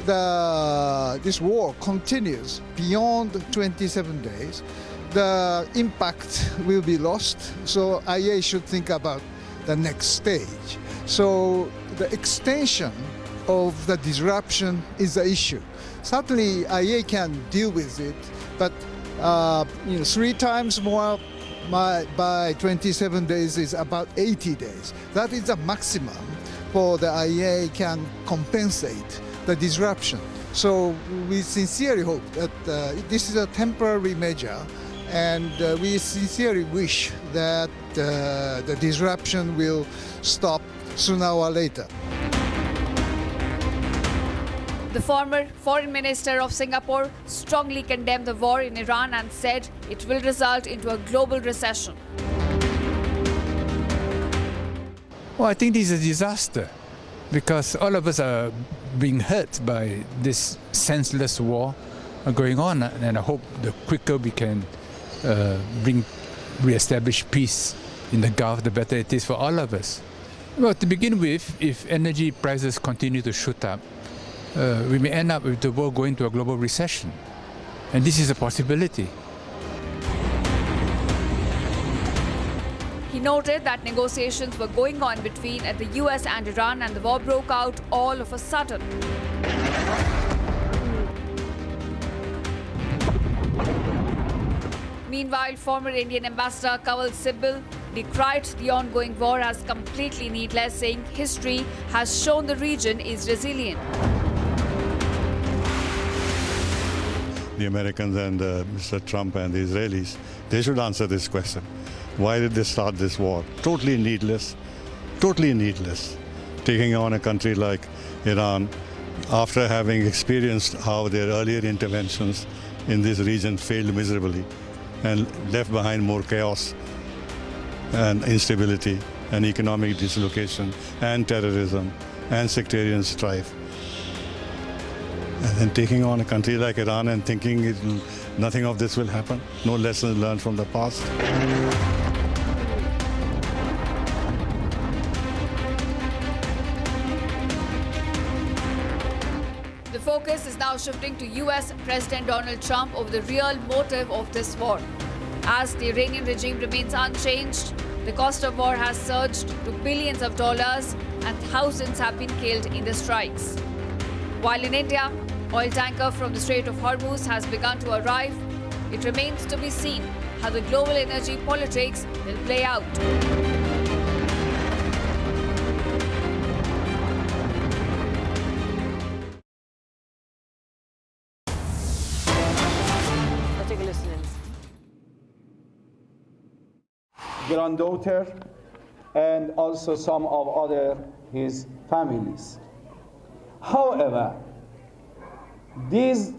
this war continues beyond 27 days, the impact will be lost. So IEA should think about the next stage. So the extension of the disruption is the issue. Certainly IEA can deal with it, but 3 times more by 27 days is about 80 days. That is the maximum for the IEA can compensate the disruption. So we sincerely hope that this is a temporary measure, and we sincerely wish that the disruption will stop sooner or later. The former foreign minister of Singapore strongly condemned the war in Iran and said it will result into a global recession. Well, I think this is a disaster because all of us are being hurt by this senseless war going on, and I hope the quicker we can re-establish peace in the Gulf, the better it is for all of us. Well, to begin with, if energy prices continue to shoot up, we may end up with the world going to a global recession. And this is a possibility. He noted that negotiations were going on between the US and Iran, and the war broke out all of a sudden. Meanwhile, former Indian ambassador Kanwal Sibal decried the ongoing war as completely needless, saying history has shown the region is resilient. The Americans and Mr. Trump and the Israelis, they should answer this question. Why did they start this war? Totally needless, taking on a country like Iran after having experienced how their earlier interventions in this region failed miserably and left behind more chaos and instability and economic dislocation and terrorism and sectarian strife. And then taking on a country like Iran and thinking nothing of this will happen, no lessons learned from the past. The focus is now shifting to US President Donald Trump over the real motive of this war. As the Iranian regime remains unchanged, the cost of war has surged to billions of dollars and thousands have been killed in the strikes. While in India, oil tanker from the Strait of Hormuz has begun to arrive. It remains to be seen how the global energy politics will play out. Let's take a listen in. Granddaughter and also some of other his families. However, these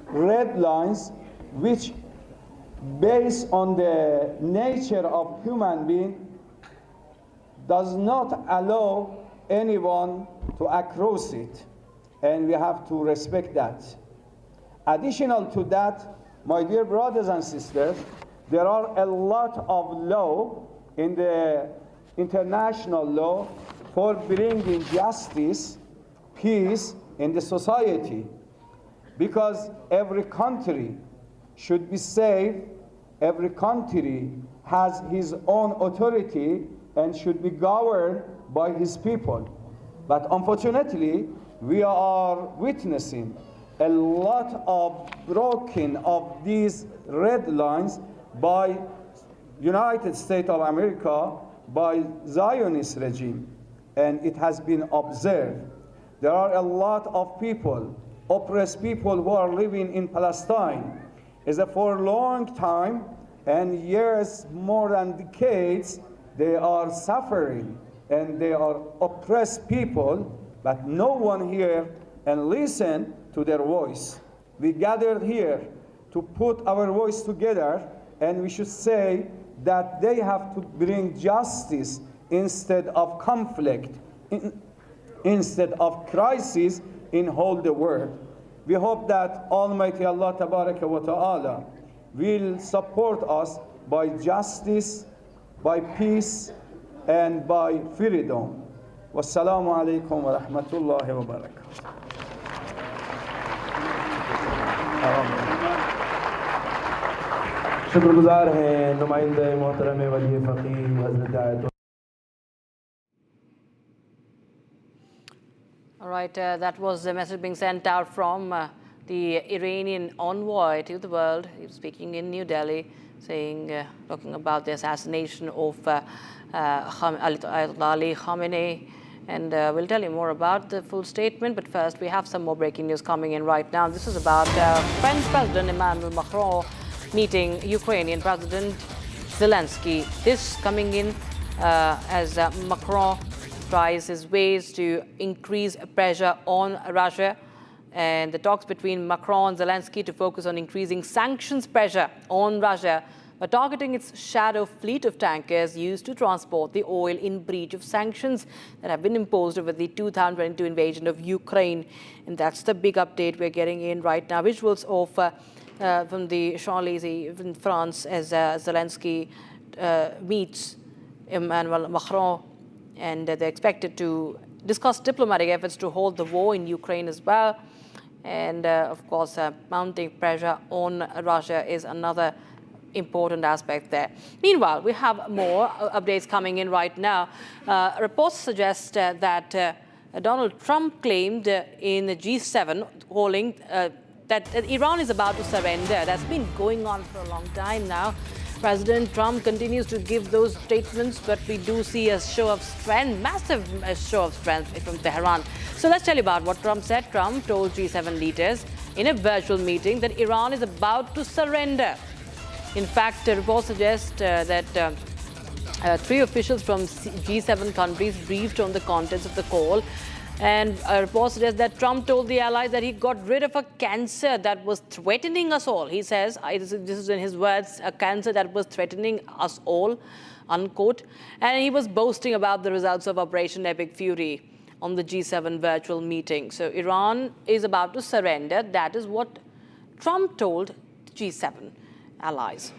red lines, which based on the nature of human being, does not allow anyone to cross it, and we have to respect that. Additional to that, my dear brothers and sisters, there are a lot of law in the international law for bringing justice, peace in the society, because every country should be safe, every country has his own authority and should be governed by his people. But unfortunately, we are witnessing a lot of broken of these red lines by United States of America, by Zionist regime, and it has been observed. There are a lot of people oppressed people who are living in Palestine. Is that for a long time and years, more than decades, they are suffering and they are oppressed people, but no one here and listen to their voice. We gathered here to put our voice together, and we should say that they have to bring justice instead of conflict, instead of crisis in whole the world. We hope that Almighty Allah Tabaraka wa Ta'ala will support us by justice, by peace, and by freedom. Wassalamu alaikum wa rahmatullahi wa barakatuh. शुक्रगुजार हैं नुमाइंदे मोहतरम वली फ़कीह हज़रत आयत। All right, that was the message being sent out from the Iranian envoy to the world. He was speaking in New Delhi, saying, talking about the assassination of Ayatollah Ali Khamenei. And we'll tell you more about the full statement. But first, we have some more breaking news coming in right now. This is about French President Emmanuel Macron meeting Ukrainian President Zelensky. This coming in as Macron tries his ways to increase pressure on Russia, and the talks between Macron and Zelensky to focus on increasing sanctions pressure on Russia by targeting its shadow fleet of tankers used to transport the oil in breach of sanctions that have been imposed over the 2022 invasion of Ukraine. And that's the big update we're getting in right now. Visuals of from the Champs-Élysées in France as Zelensky meets Emmanuel Macron, and they're expected to discuss diplomatic efforts to hold the war in Ukraine as well. And of course, mounting pressure on Russia is another important aspect there. Meanwhile, we have more updates coming in right now. Reports suggest that Donald Trump claimed in the G7 holding that Iran is about to surrender. That's been going on for a long time now. President Trump continues to give those statements, but we do see a show of strength, massive show of strength from Tehran. So let's tell you about what Trump said. Trump told G7 leaders in a virtual meeting that Iran is about to surrender. In fact, reports suggest that three officials from G7 countries briefed on the contents of the call. And reports suggest that Trump told the allies that he got rid of a cancer that was threatening us all. He says, this is in his words, a cancer that was threatening us all, unquote. And he was boasting about the results of Operation Epic Fury on the G7 virtual meeting. So Iran is about to surrender. That is what Trump told G7 allies.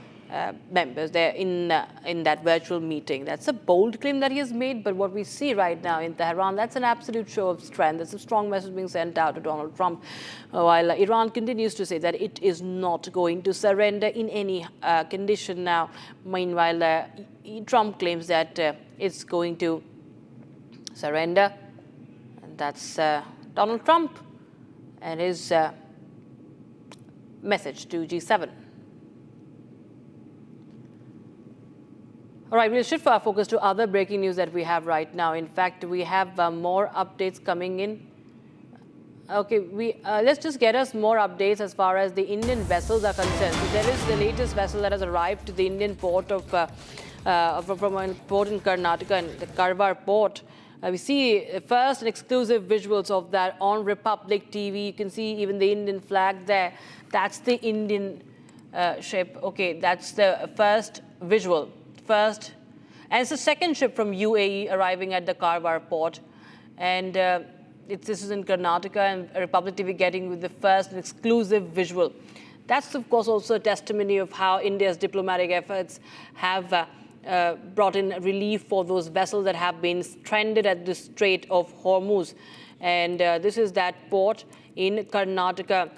Members there in that virtual meeting. That's a bold claim that he has made, but what we see right now in Tehran, that's an absolute show of strength. There's a strong message being sent out to Donald Trump, while Iran continues to say that it is not going to surrender in any condition now. Meanwhile, Trump claims that it's going to surrender. And that's Donald Trump and his message to G7. All right, we'll shift our focus to other breaking news that we have right now. In fact, we have more updates coming in. Okay, let's just get us more updates as far as the Indian vessels are concerned. So there is the latest vessel that has arrived to the Indian port of from a port in Karnataka, and the Karwar port. We see first and exclusive visuals of that on Republic TV. You can see even the Indian flag there. That's the Indian ship. Okay, that's the first visual. And it's the second ship from UAE arriving at the Karwar port. And this is in Karnataka, and Republic TV getting with the first and exclusive visual. That's, of course, also a testimony of how India's diplomatic efforts have brought in relief for those vessels that have been stranded at the Strait of Hormuz. And this is that port in Karnataka,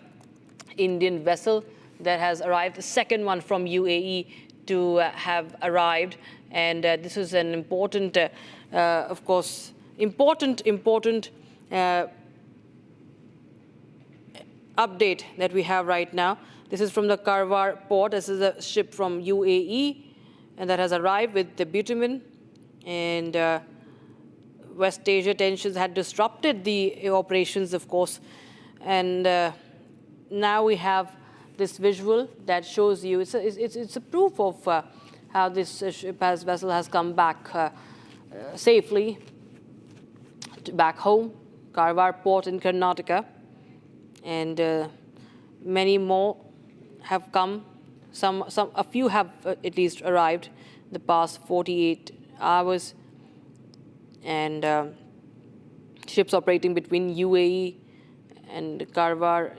Indian vessel that has arrived, the second one from UAE to have arrived. And this is an important, of course, important update that we have right now. This is from the Karwar port. This is a ship from UAE, and that has arrived with the bitumen. And West Asia tensions had disrupted the operations, of course, And now we have this visual that shows you, it's a proof of how this vessel has come back safely back home, Karwar port in Karnataka. And many more have come. A few have at least arrived in the past 48 hours. And ships operating between UAE and Karwar.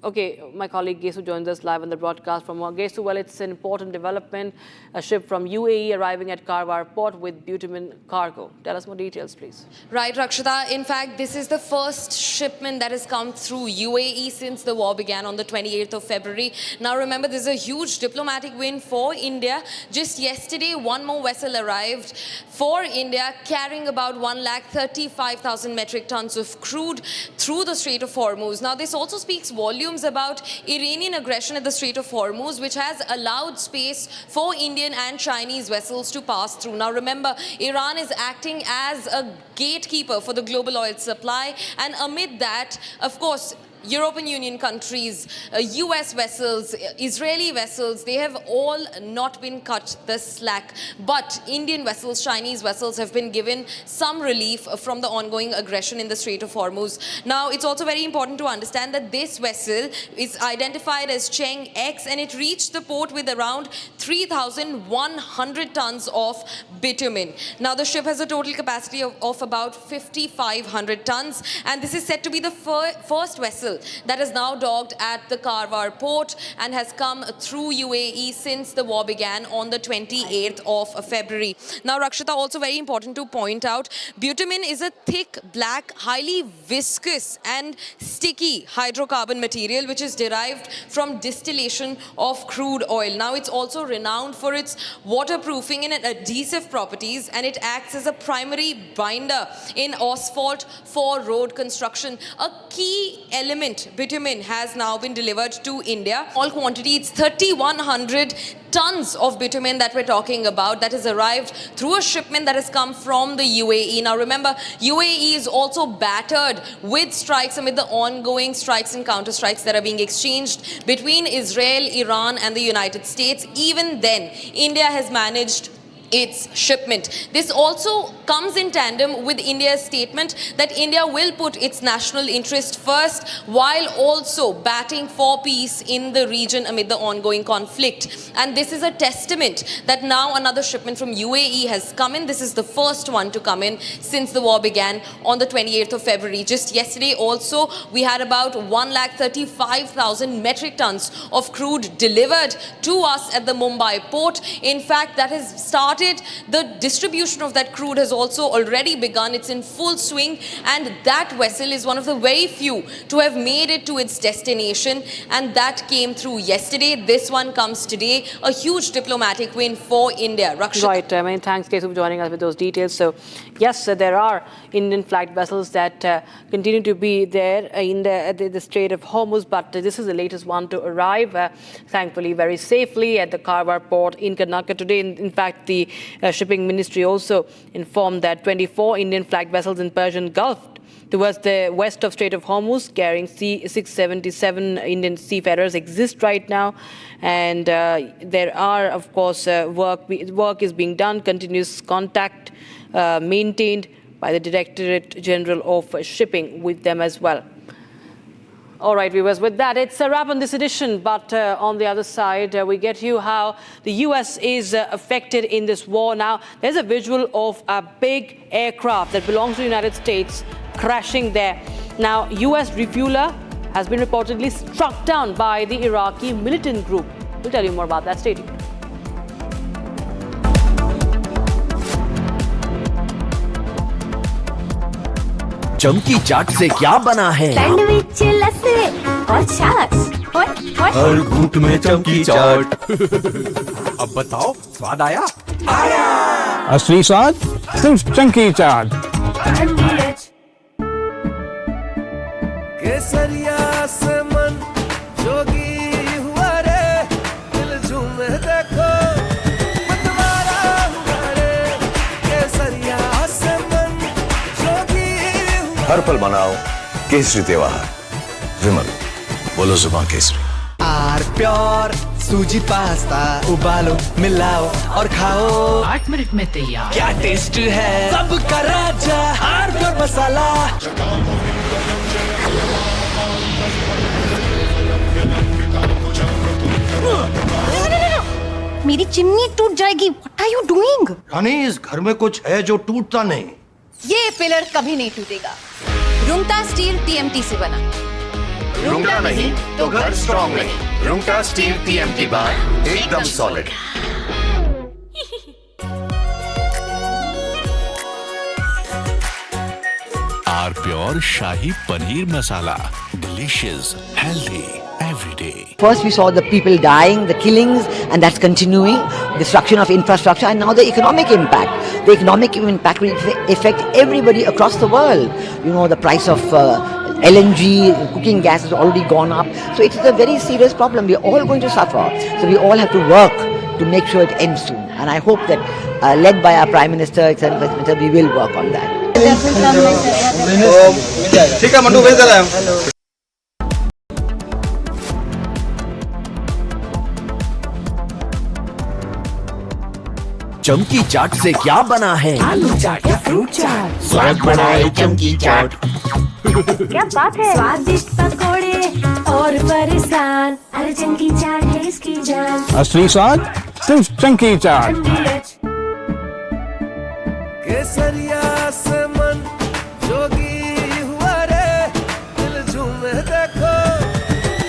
Okay, my colleague Gesu joins us live on the broadcast from Gesu. Well, it's an important development. A ship from UAE arriving at Karwar port with bitumen cargo. Tell us more details, please. Right, Rakshita. In fact, this is the first shipment that has come through UAE since the war began on the 28th of February. Now, remember, this is a huge diplomatic win for India. Just yesterday, one more vessel arrived for India carrying about 135,000 metric tons of crude through the Strait of Hormuz. Now, this also speaks volumes about Iranian aggression at the Strait of Hormuz, which has allowed space for Indian and Chinese vessels to pass through. Now remember, Iran is acting as a gatekeeper for the global oil supply, and amid that, of course, European Union countries, US vessels, Israeli vessels, they have all not been cut the slack. But Indian vessels, Chinese vessels have been given some relief from the ongoing aggression in the Strait of Hormuz. Now, it's also very important to understand that this vessel is identified as Cheng X, and it reached the port with around 3,100 tons of bitumen. Now, the ship has a total capacity of about 5,500 tons, and this is said to be the first vessel that is now docked at the Karwar port and has come through UAE since the war began on the 28th of February. Now, Rakshita, also very important to point out, bitumen is a thick, black, highly viscous and sticky hydrocarbon material which is derived from distillation of crude oil. Now, it's also renowned for its waterproofing and adhesive properties, and it acts as a primary binder in asphalt for road construction. A key element, bitumen, has now been delivered to India. All quantity, it's 3,100 tons of bitumen that we're talking about that has arrived through a shipment that has come from the UAE. Now remember, UAE is also battered with strikes amid the ongoing strikes and counter-strikes that are being exchanged between Israel, Iran and the United States. Even then, India has managed its shipment. This also comes in tandem with India's statement that India will put its national interest first while also batting for peace in the region amid the ongoing conflict. And this is a testament that now another shipment from UAE has come in. This is the first one to come in since the war began on the 28th of February. Just yesterday also, we had about 135,000 metric tons of crude delivered to us at the Mumbai port. In fact, that has started. The distribution of that crude has also already begun. It's in full swing, and that vessel is one of the very few to have made it to its destination, and that came through yesterday. This one comes today. A huge diplomatic win for India. Rakshita. Right. Many thanks, Kesu, for joining us with those details. So, yes, there are Indian-flagged vessels that continue to be there in the Strait of Hormuz, but this is the latest one to arrive, thankfully, very safely at the Karwar port in Karnataka today. In fact, the shipping ministry also informed that 24 Indian-flagged vessels in Persian Gulf towards the west of Strait of Hormuz carrying C-677 Indian seafarers exist right now. And there are, of course, work is being done, continuous contact maintained by the Directorate General of Shipping with them as well. All right, viewers, with that, it's a wrap on this edition. But on the other side, we get you how the U.S. is affected in this war. Now, there's a visual of a big aircraft that belongs to the United States crashing there. Now, U.S. refueler has been reportedly struck down by the Iraqi militant group. We'll tell you more about that. Stay tuned. चमकी चाट से क्या बना है? Sandwich, लस्सी और छाछ और हर घूंट में चमकी चाट। अब बताओ, स्वाद आया? आया। असली स्वाद सिर्फ चमकी चाट। केसरिया से मन जोगी हुआ रे, दिल झूमे देखो मतवारा हुआ रे, केसरिया से मन जोगी। हर पल मनाओ केसरी त्योहार, विमल, बोलो जुबान केसरी। आर प्योर सूजी पास्ता उबालो मिलाओ और खाओ 8 मिनट में तैयार। क्या टेस्ट है सबका राजा आर प्योर मसाला। मेरी चिमनी टूट जाएगी। What are you doing? रानी, इस घर में कुछ है जो टूटता नहीं। ये पिलर कभी नहीं टूटेगा। रुंगटा स्टील TMT से बना। रुंगटा नहीं तो घर स्ट्रॉन्ग नहीं। रुंगटा स्टील TMT बार एकदम solid. R pure shahi paneer masala, delicious, healthy every day. First we saw the people dying, the killings, and that's continuing, destruction of infrastructure, and now the economic impact. The economic impact will affect everybody across the world. You know, the price of LNG, cooking gas has already gone up. So it is a very serious problem. We're all going to suffer. So we all have to work to make sure it ends soon. And I hope that, led by our Prime Minister, etc., we will work on that. ठीक है mandu, भेज दे रहा हूं। चमकी चाट से क्या बना है? आलू चाट या फ्रूट चाट। स्वाद बनाए चमकी चाट। क्या बात है? स्वादिष्ट पकोड़े और फरसान। अरे चमकी चाट है इसकी जान। असली स्वाद सिर्फ चंकी चाट। केसरिया से मन जोगी हुआ रे, दिल झूमे देखो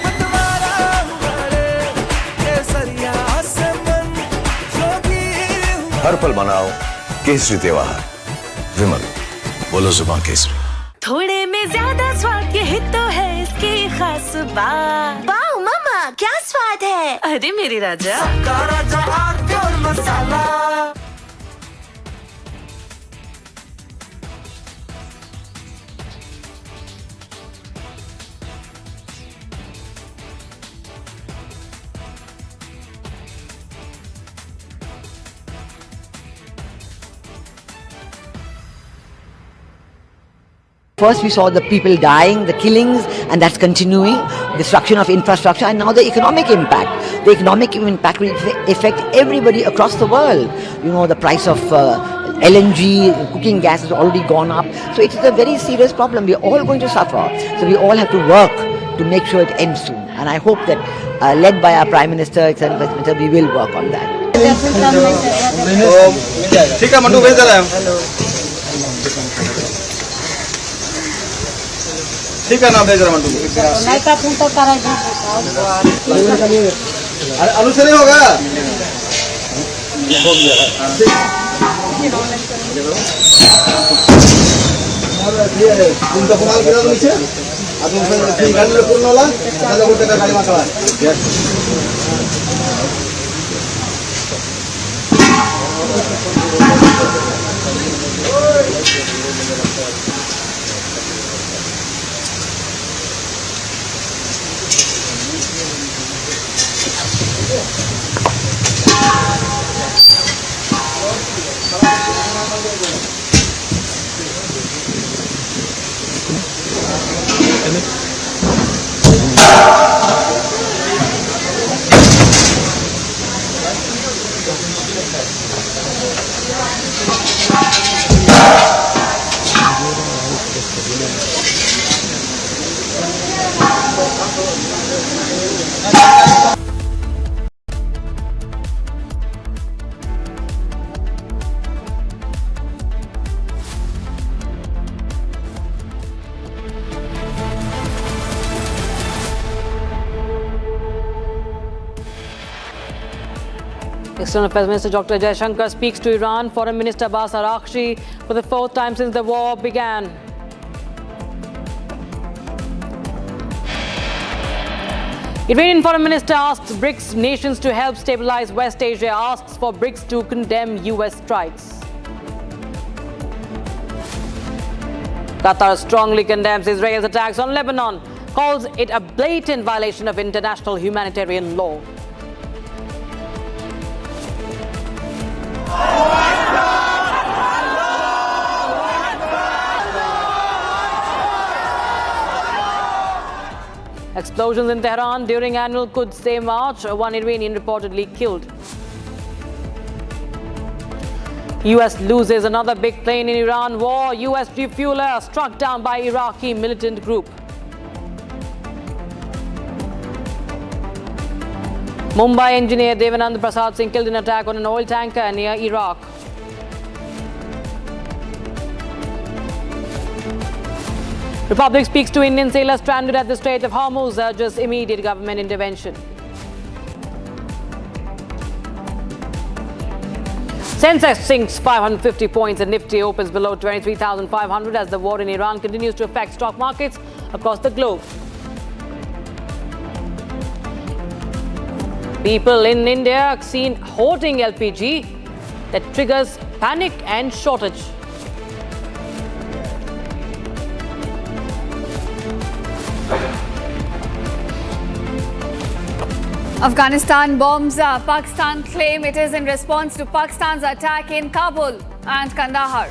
मतवारा हुआ रे। केसरिया से मन जोगी हुआ। हर पल मनाओ केसरी त्योहार। विमल, बोलो जुबान केसरी। थोड़े में ज्यादा स्वाद, यही तो है इसकी खास बात। वाओ मामा, क्या स्वाद है। अरे मेरे राजा, सबका राजा R pure masala. First we saw the people dying, the killings, and that's continuing, destruction of infrastructure, and now the economic impact. The economic impact will affect everybody across the world. You know, the price of LNG, cooking gas has already gone up. So it is a very serious problem. We're all going to suffer. So we all have to work to make sure it ends soon. And I hope that, led by our Prime Minister, etc., we will work on that. ठीक है mandu, भेज दे रहा हूं। ठीक है ना, भेज रहा मंडू। अरे आलू से नहीं होगा। तुम तो कमाल किया तो नीचे अब तुम गाड़ी में पूर्ण वाला ताजा गोटे का गाड़ी मार External Affairs Minister Dr. Jaishankar speaks to Iran. Foreign Minister Abbas Araghchi for the fourth time since the war began. Iranian Foreign Minister asks BRICS nations to help stabilize West Asia, asks for BRICS to condemn US strikes. Qatar strongly condemns Israel's attacks on Lebanon, calls it a blatant violation of international humanitarian law. Explosions in Tehran during annual Quds Day march. One Iranian reportedly killed. US loses another big plane in Iran war. US refueler struck down by Iraqi militant group. Mumbai engineer Devanand Prasad Singh killed in attack on an oil tanker near Iraq. Republic speaks to Indian sailors stranded at the Strait of Hormuz, urges immediate government intervention. Sensex sinks 550 points and Nifty opens below 23,500 as the war in Iran continues to affect stock markets across the globe. People in India seen hoarding LPG that triggers panic and shortage. Afghanistan bombs. Pakistan claim it is in response to Pakistan's attack in Kabul and Kandahar.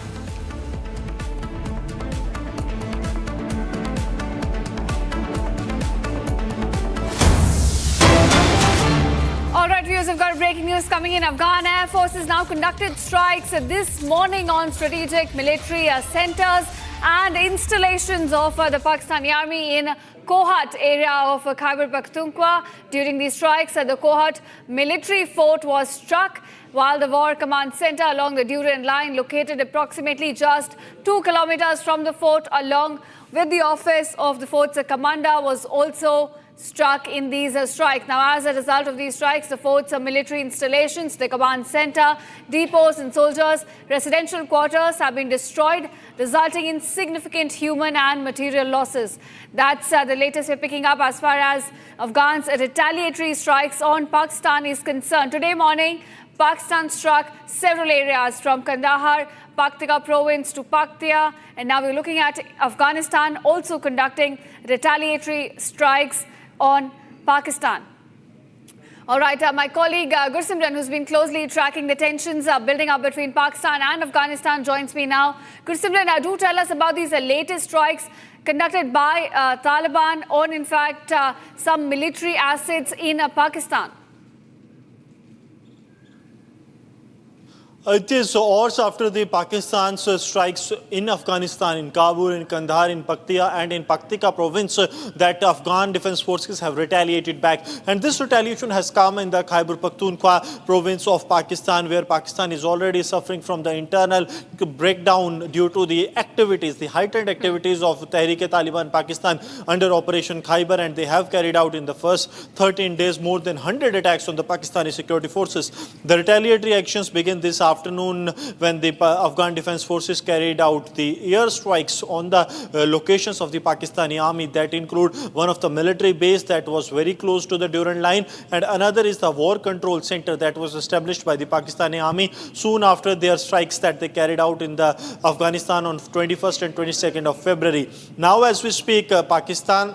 All right, viewers, we've got breaking news coming in. Afghan Air Forces now conducted strikes this morning on strategic military centers and installations of the Pakistani Army in Kohat area of Khyber Pakhtunkhwa. During these strikes, the Kohat military fort was struck, while the War Command Center along the Durand Line, located approximately just 2 kilometers from the fort, along with the office of the fort's commander, was also struck in these strikes. Now, as a result of these strikes, the fort's military installations, the command center, depots and soldiers' residential quarters have been destroyed, resulting in significant human and material losses. That's the latest we're picking up as far as Afghans' retaliatory strikes on Pakistan is concerned. Today morning, Pakistan struck several areas from Kandahar, Paktika province to Paktia, and now we're looking at Afghanistan also conducting retaliatory strikes on Pakistan. All right, my colleague Gursimran, who's been closely tracking the tensions building up between Pakistan and Afghanistan, joins me now. Gursimran, do tell us about these latest strikes conducted by Taliban on, in fact, some military assets in Pakistan. It is hours after the Pakistan's strikes in Afghanistan, in Kabul, in Kandahar, in Paktia and in Paktika province that Afghan defense forces have retaliated back. And this retaliation has come in the Khyber Pakhtunkhwa province of Pakistan, where Pakistan is already suffering from the internal breakdown due to the activities, the heightened activities of Tehreek-e-Taliban Pakistan under Operation Khyber. And they have carried out in the first 13 days more than 100 attacks on the Pakistani security forces. The retaliatory actions begin this afternoon when the Afghan defense forces carried out the air strikes on the locations of the Pakistani army that include one of the military base that was very close to the Durand Line, and another is the war control center that was established by the Pakistani army soon after their strikes that they carried out in the Afghanistan on 21st and 22nd of February. Now as we speak, Pakistan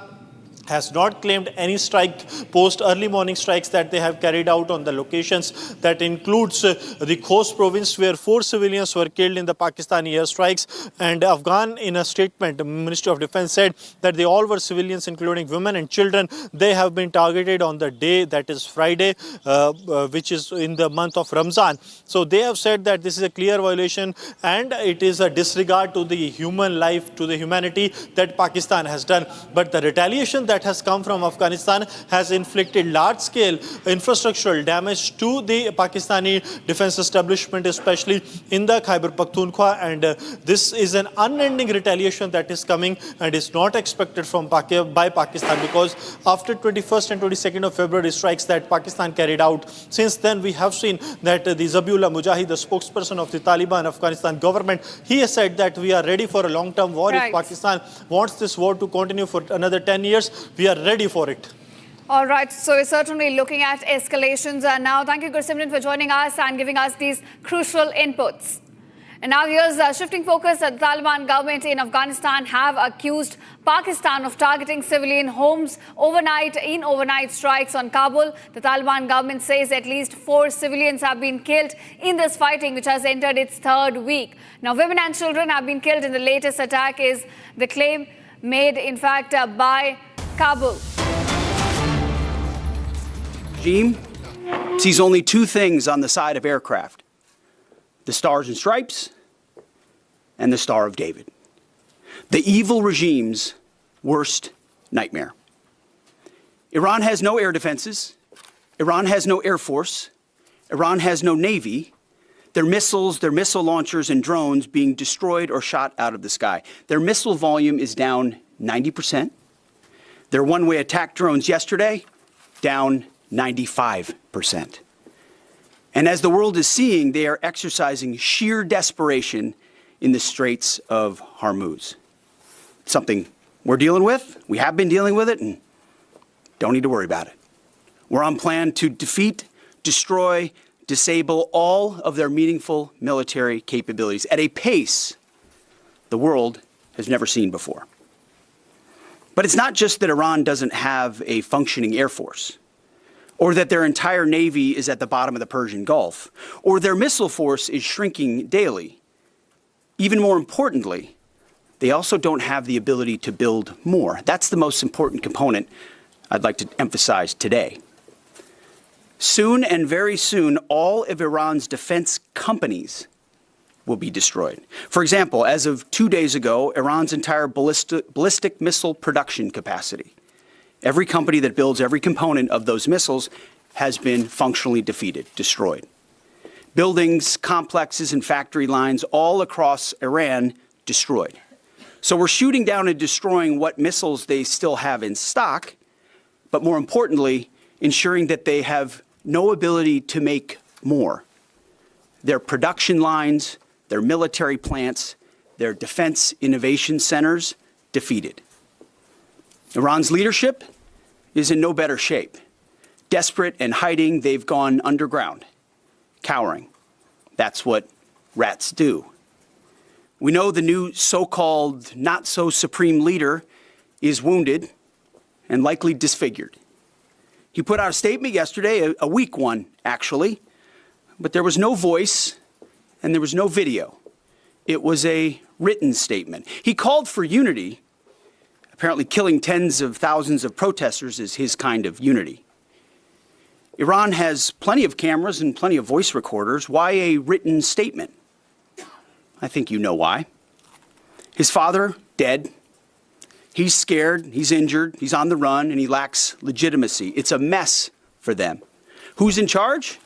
has not claimed any strike post early morning strikes that they have carried out on the locations. That includes the Khost province, where 4 civilians were killed in the Pakistani airstrikes. And Afghan, in a statement, the Ministry of Defense said that they all were civilians, including women and children. They have been targeted on the day, that is Friday, which is in the month of Ramzan. So they have said that this is a clear violation and it is a disregard to the human life, to the humanity that Pakistan has done. But the retaliation that has come from Afghanistan has inflicted large-scale infrastructural damage to the Pakistani defense establishment, especially in the Khyber Pakhtunkhwa, and this is an unending retaliation that is coming and is not expected from by Pakistan, because after 21st and 22nd of February strikes that Pakistan carried out, since then we have seen that the Zabiullah Mujahid, the spokesperson of the Taliban Afghanistan government, he has said that we are ready for a long-term war. Right. If Pakistan wants this war to continue for another 10 years, we are ready for it. All right, so we're certainly looking at escalations now. Thank you, Gursimran, for joining us and giving us these crucial inputs. And now here's shifting focus. The Taliban government in Afghanistan have accused Pakistan of targeting civilian homes overnight strikes on Kabul. The Taliban government says at least 4 civilians have been killed in this fighting, which has entered its 3rd week. Now, women and children have been killed in the latest attack, is the claim made, in fact, by Kabul. regime sees only two things on the side of aircraft: the stars and stripes and the Star of David. The evil regime's worst nightmare. Iran has no air defenses. Iran has no air force. Iran has no navy. Their missiles, their missile launchers and drones being destroyed or shot out of the sky. Their missile volume is down 90%. Their one-way attack drones yesterday, down 95%. And as the world is seeing, they are exercising sheer desperation in the Straits of Hormuz. Something we're dealing with, we have been dealing with it, and don't need to worry about it. We're on plan to defeat, destroy, disable all of their meaningful military capabilities at a pace the world has never seen before. But it's not just that Iran doesn't have a functioning air force, or that their entire navy is at the bottom of the Persian Gulf, or their missile force is shrinking daily. Even more importantly, they also don't have the ability to build more. That's the most important component I'd like to emphasize today. Soon and very soon, all of Iran's defense companies will be destroyed. For example, as of 2 days ago, Iran's entire ballistic missile production capacity, every company that builds every component of those missiles, has been functionally defeated, destroyed. Buildings, complexes, and factory lines all across Iran destroyed. So we're shooting down and destroying what missiles they still have in stock, but more importantly, ensuring that they have no ability to make more. Their production lines, their military plants, their defense innovation centers defeated. Iran's leadership is in no better shape. Desperate and hiding, they've gone underground, cowering. That's what rats do. We know the new so-called not-so-supreme leader is wounded and likely disfigured. He put out a statement yesterday, a weak one, actually, but there was no voice and there was no video. It was a written statement. He called for unity. Apparently killing tens of thousands of protesters is his kind of unity. Iran has plenty of cameras and plenty of voice recorders. Why a written statement? I think you know why. His father, dead. He's scared, he's injured, he's on the run, and he lacks legitimacy. It's a mess for them. Who's in charge?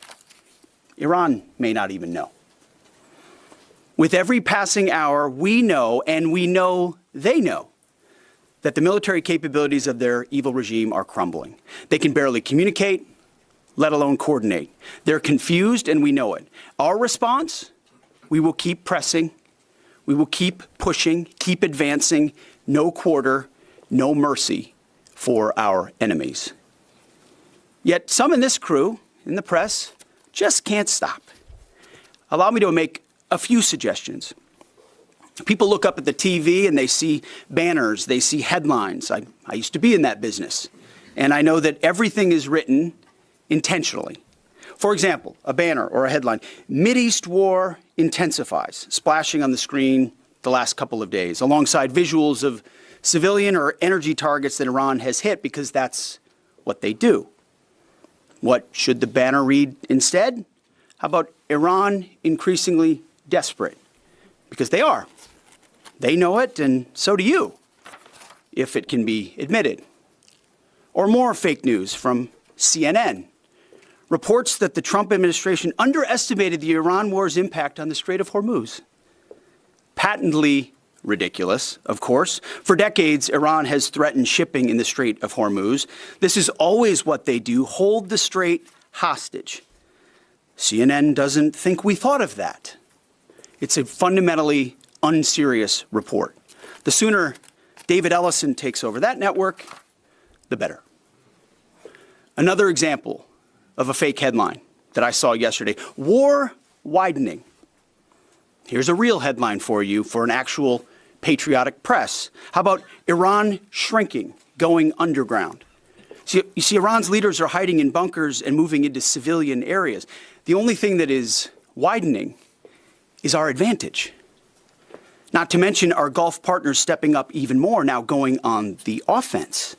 Iran may not even know. With every passing hour, we know, and we know they know, that the military capabilities of their evil regime are crumbling. They can barely communicate, let alone coordinate. They're confused, and we know it. Our response? We will keep pressing. We will keep pushing, keep advancing. No quarter, no mercy for our enemies. Yet some in this crew, in the press, just can't stop. Allow me to make a few suggestions. People look up at the TV and they see banners, they see headlines. I used to be in that business, and I know that everything is written intentionally. For example, a banner or a headline, Mideast war intensifies, splashing on the screen the last couple of days, alongside visuals of civilian or energy targets that Iran has hit, because that's what they do. What should the banner read instead? How about Iran increasingly desperate? Because they are. They know it, and so do you, if it can be admitted. Or more fake news from CNN. Reports that the Trump administration underestimated the Iran war's impact on the Strait of Hormuz. Patently ridiculous, of course. For decades, Iran has threatened shipping in the Strait of Hormuz. This is always what they do, hold the strait hostage. CNN doesn't think we thought of that. It's a fundamentally unserious report. The sooner David Ellison takes over that network, the better. Another example of a fake headline that I saw yesterday, war widening. Here's a real headline for you for an actual patriotic press. How about Iran shrinking, going underground? You see, Iran's leaders are hiding in bunkers and moving into civilian areas. The only thing that is widening is our advantage. Not to mention our Gulf partners stepping up even more, now going on the offense.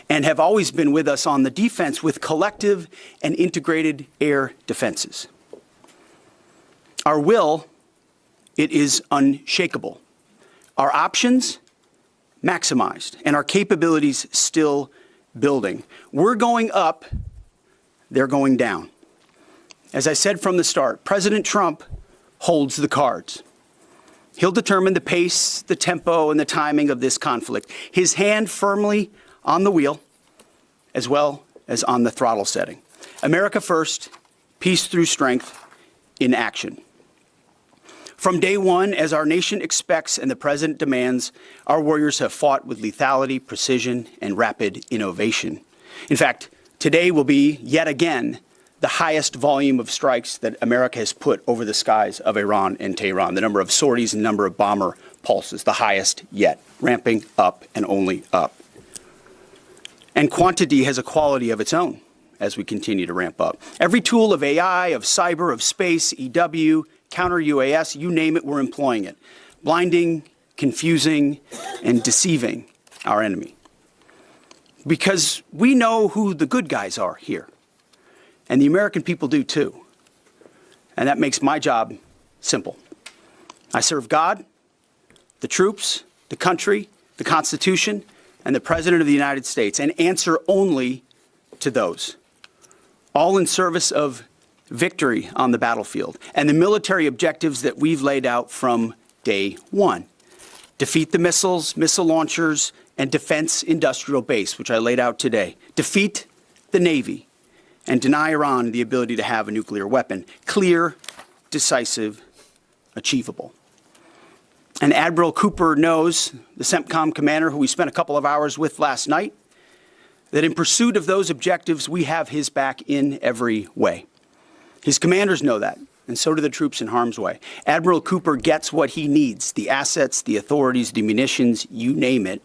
and have always been with us on the defense with collective and integrated air defenses. Our will, it is unshakable. Our options, maximized, and our capabilities still building. We're going up, they're going down. As I said from the start, President Trump holds the cards. He'll determine the pace, the tempo, and the timing of this conflict. His hand firmly on the wheel, as well as on the throttle setting. America first, peace through strength, in action. From day one, as our nation expects and the President demands, our warriors have fought with lethality, precision, and rapid innovation. In fact, today will be, yet again, the highest volume of strikes that America has put over the skies of Iran and Tehran. The number of sorties and number of bomber pulses, the highest yet, ramping up and only up. And quantity has a quality of its own as we continue to ramp up. Every tool of AI, of cyber, of space, EW, counter-UAS, you name it, we're employing it. Blinding, confusing, and deceiving our enemy. Because we know who the good guys are here. And the American people do too. And that makes my job simple. I serve God, the troops, the country, the Constitution, and the President of the United States, and answer only to those. All in service of victory on the battlefield and the military objectives that we've laid out from day one. Defeat the missiles, missile launchers, and defense industrial base, which I laid out today. Defeat the Navy and deny Iran the ability to have a nuclear weapon. Clear, decisive, achievable. And Admiral Cooper knows, the CENTCOM commander who we spent a couple of hours with last night, that in pursuit of those objectives, we have his back in every way. His commanders know that, and so do the troops in harm's way. Admiral Cooper gets what he needs, the assets, the authorities, the munitions, you name it.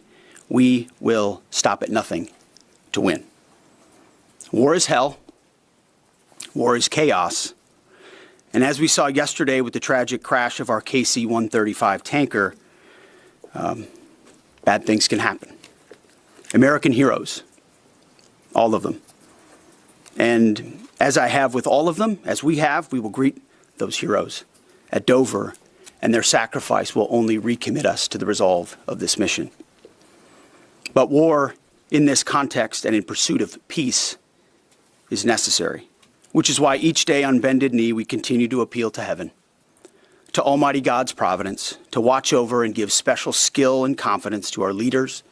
We will stop at nothing to win. War is hell. War is chaos. And as we saw yesterday with the tragic crash of our KC-135 tanker, bad things can happen. American heroes, all of them. And as I have with all of them, as we have, we will greet those heroes at Dover, and their sacrifice will only recommit us to the resolve of this mission. But war in this context and in pursuit of peace is necessary, which is why each day on bended knee we continue to appeal to heaven, to Almighty God's providence, to watch over and give special skill and confidence to our leaders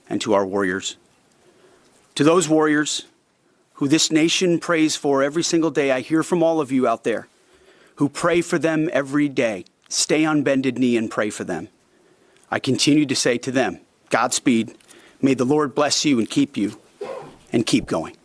and to our warriors. To those warriors who this nation prays for every single day, I hear from all of you out there who pray for them every day. Stay on bended knee and pray for them. I continue to say to them, Godspeed. May the Lord bless you and keep keep going.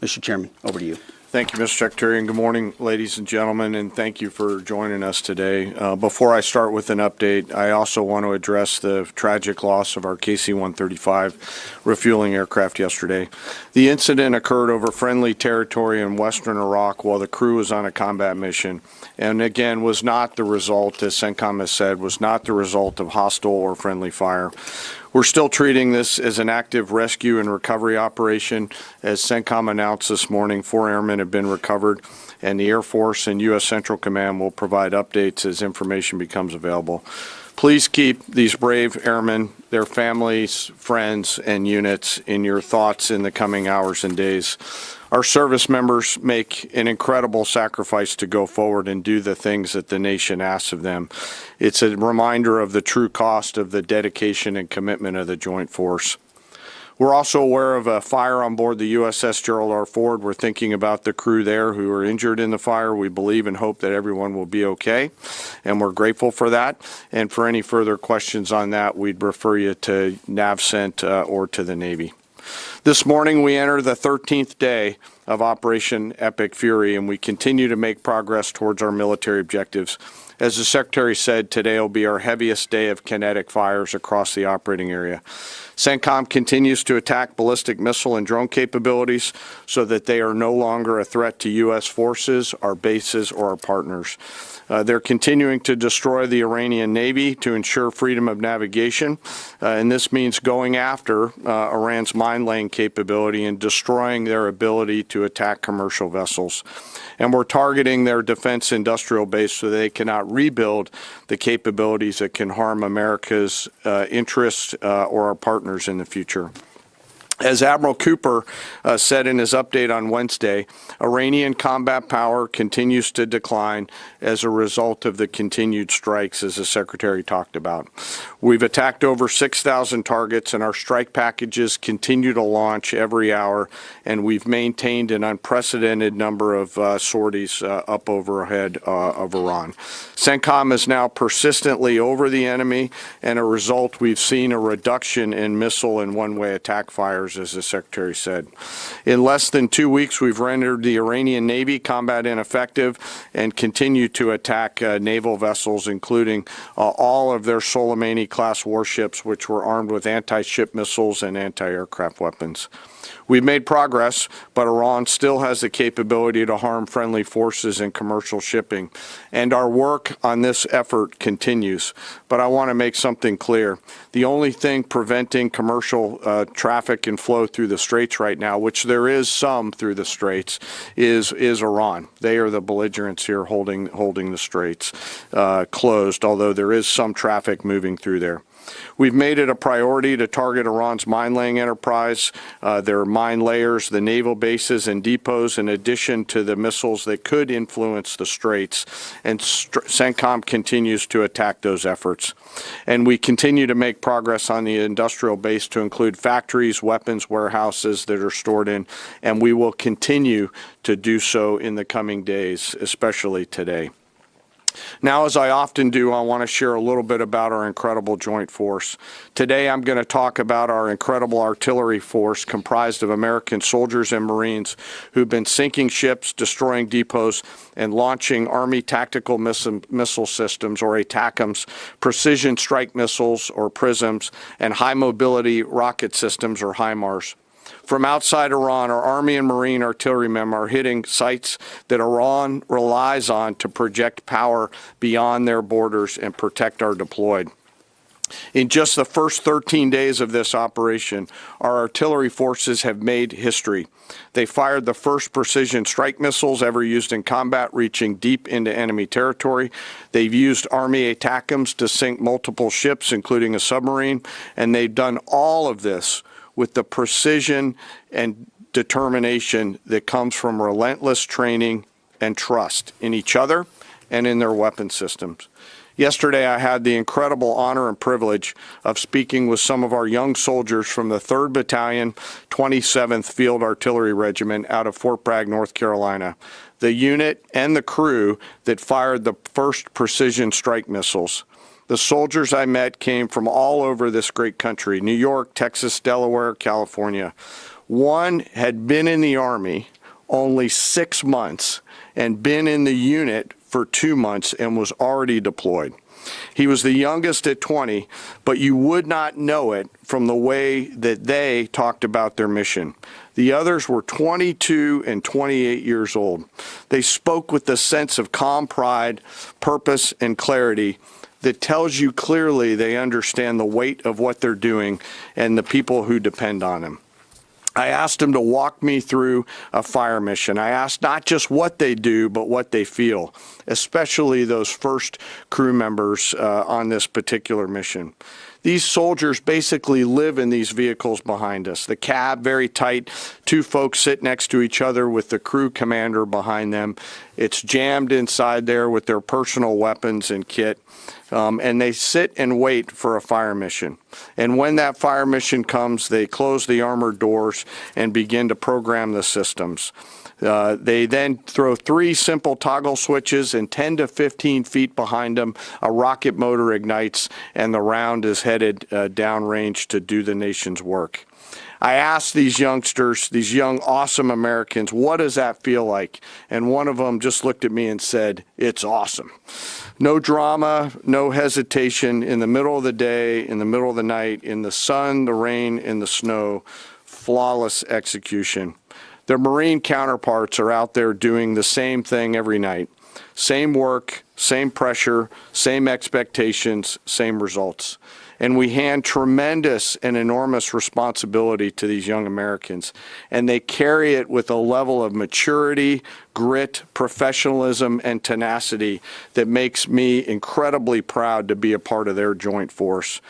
Mr. Chairman, over to you. Thank you, Mr. Secretary, and good morning, ladies and gentlemen, and thank you for joining us today. Before I start with an update, I also want to address the tragic loss of our KC-135 refueling aircraft yesterday. The incident occurred over friendly territory in western Iraq while the crew was on a combat mission, and again was not the result, as CENTCOM has said, was not the result of hostile or friendly fire. We're still treating this as an active rescue and recovery operation. As CENTCOM announced this morning, 4 airmen have been recovered, and the Air Force and U.S. Central Command will provide updates as information becomes available. Please keep these brave airmen, their families, friends, and units in your thoughts in the coming hours and days. Our service members make an incredible sacrifice to go forward and do the things that the nation asks of them. It's a reminder of the true cost of the dedication and commitment of the Joint Force. We're also aware of a fire on board the USS Gerald R. Ford. We're thinking about the crew there who are injured in the fire. We believe and hope that everyone will be okay, and we're grateful for that. And for any further questions on that, we'd refer you to NAVCENT or to the Navy. This morning, we enter the 13th day of Operation Epic Fury, and we continue to make progress towards our military objectives. As the Secretary said, today will be our heaviest day of kinetic fires across the operating area. CENTCOM continues to attack ballistic missile and drone capabilities so that they are no longer a threat to U.S. forces, our bases, or our partners. They're continuing to destroy the Iranian Navy to ensure freedom of navigation, and this means going after Iran's mine-laying capability and destroying their ability to attack commercial vessels. And we're targeting their defense industrial base so they cannot rebuild the capabilities that can harm America's interests or our partners in the future. As Admiral Cooper said in his update on Wednesday, Iranian combat power continues to decline as a result of the continued strikes, as the Secretary talked about. We've attacked over 6,000 targets, and our strike packages continue to launch every hour, and we've maintained an unprecedented number of sorties up overhead of Iran. CENTCOM is now persistently over the enemy, and a result, we've seen a reduction in missile and one-way attack fires, as the Secretary said. In less than 2 weeks, we've rendered the Iranian Navy combat ineffective and continue to attack naval vessels, including all of their Soleimani-class warships, which were armed with anti-ship missiles and anti-aircraft weapons. We've made progress, but Iran still has the capability to harm friendly forces and commercial shipping, and our work on this effort continues. But I want to make something clear. The only thing preventing commercial traffic and flow through the Straits right now, which there is some through the Straits, is Iran. They are the belligerents here holding the Straits closed, although there is some traffic moving through there. We've made it a priority to target Iran's mine-laying enterprise, their mine layers, the naval bases and depots, in addition to the missiles that could influence the Straits. And CENTCOM continues to attack those efforts. And we continue to make progress on the industrial base to include factories, weapons, warehouses that are stored in, and we will continue to do so in the coming days, especially today. Now, as I often do, I want to share a little bit about our incredible joint force. Today, I'm going to talk about our incredible artillery force comprised of American soldiers and Marines who've been sinking ships, destroying depots, and launching Army tactical missile systems, or ATACMS, precision strike missiles, or PrSMs, and high-mobility rocket systems, or HIMARS. From outside Iran, our Army and Marine artillerymen are hitting sites that Iran relies on to project power beyond their borders and protect our deployed. In just the first 13 days of this operation, our artillery forces have made history. They fired the first precision strike missiles ever used in combat, reaching deep into enemy territory. They've used Army ATACMS to sink multiple ships, including a submarine, and they've done all of this with the precision and determination that comes from relentless training and trust in each other and in their weapon systems. Yesterday, I had the incredible honor and privilege of speaking with some of our young soldiers from the 3rd Battalion, 27th Field Artillery Regiment out of Fort Bragg, North Carolina, the unit and the crew that fired the first precision strike missiles. The soldiers I met came from all over this great country: New York, Texas, Delaware, California. One had been in the Army only 6 months and been in the unit for 2 months and was already deployed. He was the youngest at 20, but you would not know it from the way that they talked about their mission. The others were 22 and 28 years old. They spoke with a sense of calm pride, purpose, and clarity that tells you clearly they understand the weight of what they're doing and the people who depend on them. I asked them to walk me through a fire mission. I asked not just what they do, but what they feel, especially those first crew members on this particular mission. These soldiers basically live in these vehicles behind us. The cab, very tight, 2 folks sit next to each other with the crew commander behind them. It's jammed inside there with their personal weapons and kit. And they sit and wait for a fire mission. And when that fire mission comes, they close the armored doors and begin to program the systems. They then throw 3 simple toggle switches, and 10 to 15 feet behind them, a rocket motor ignites, and the round is headed downrange to do the nation's work. I asked these youngsters, these young, awesome Americans, what does that feel like? And one of them just looked at me and said, it's awesome. No drama, no hesitation, in the middle of the day, in the middle of the night, in the sun, the rain, in the snow, flawless execution. Their Marine counterparts are out there doing the same thing every night. Same work, same pressure, same expectations, same results. And we hand tremendous and enormous responsibility to these young Americans. And they carry it with a level of maturity, grit, professionalism, and tenacity that makes me incredibly proud to be a part of their joint force.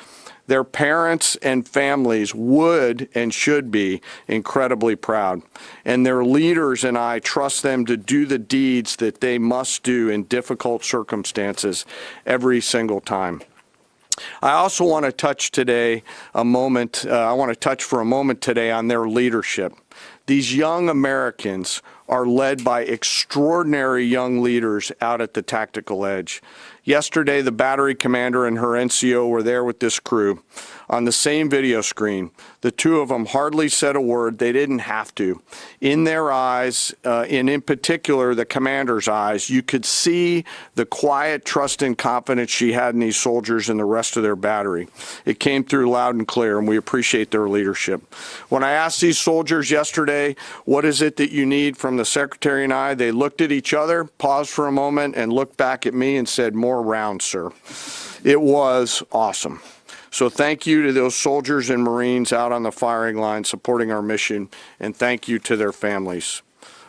Their parents and families would and should be incredibly proud. And their leaders and I trust them to do the deeds that they must do in difficult circumstances every single time. I also want to touch today I want to touch for a moment today on their leadership. These young Americans are led by extraordinary young leaders out at the tactical edge. Yesterday, the battery commander and her NCO were there with this crew on the same video screen. The two of them hardly said a word. They didn't have to. In their eyes, and in particular the commander's eyes, you could see the quiet trust and confidence she had in these soldiers and the rest of their battery. It came through loud and clear, and we appreciate their leadership. When I asked these soldiers yesterday, what is it that you need from the Secretary and I, they looked at each other, paused for a moment, and looked back at me and said, more rounds, sir. It was awesome. So thank you to those soldiers and Marines out on the firing line supporting our mission, and thank you to their families.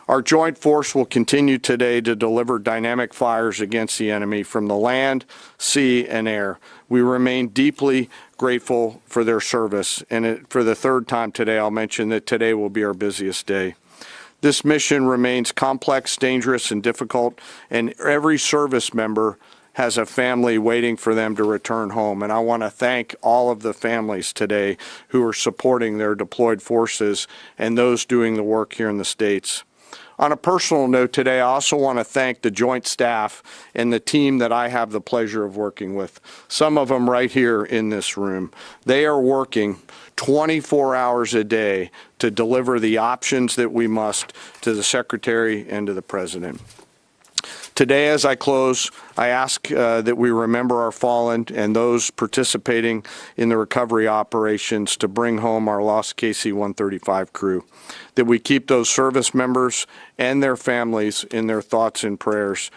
Our joint force will continue today to deliver dynamic fires against the enemy from the land, sea, and air. We remain deeply grateful for their service, and for the third time today, I'll mention that today will be our busiest day. This mission remains complex, dangerous, and difficult, and every service member has a family waiting for them to return home. And I want to thank all of the families today who are supporting their deployed forces and those doing the work here in the States. On a personal note today, I also want to thank the joint staff and the team that I have the pleasure of working with, some of them right here in this room. They are working 24 hours a day to deliver the options that we must to the Secretary and to the President. Today, as I close, I ask that we remember our fallen and those participating in the recovery operations to bring home our lost KC-135 crew, that we keep those service members and their families in their thoughts and prayers.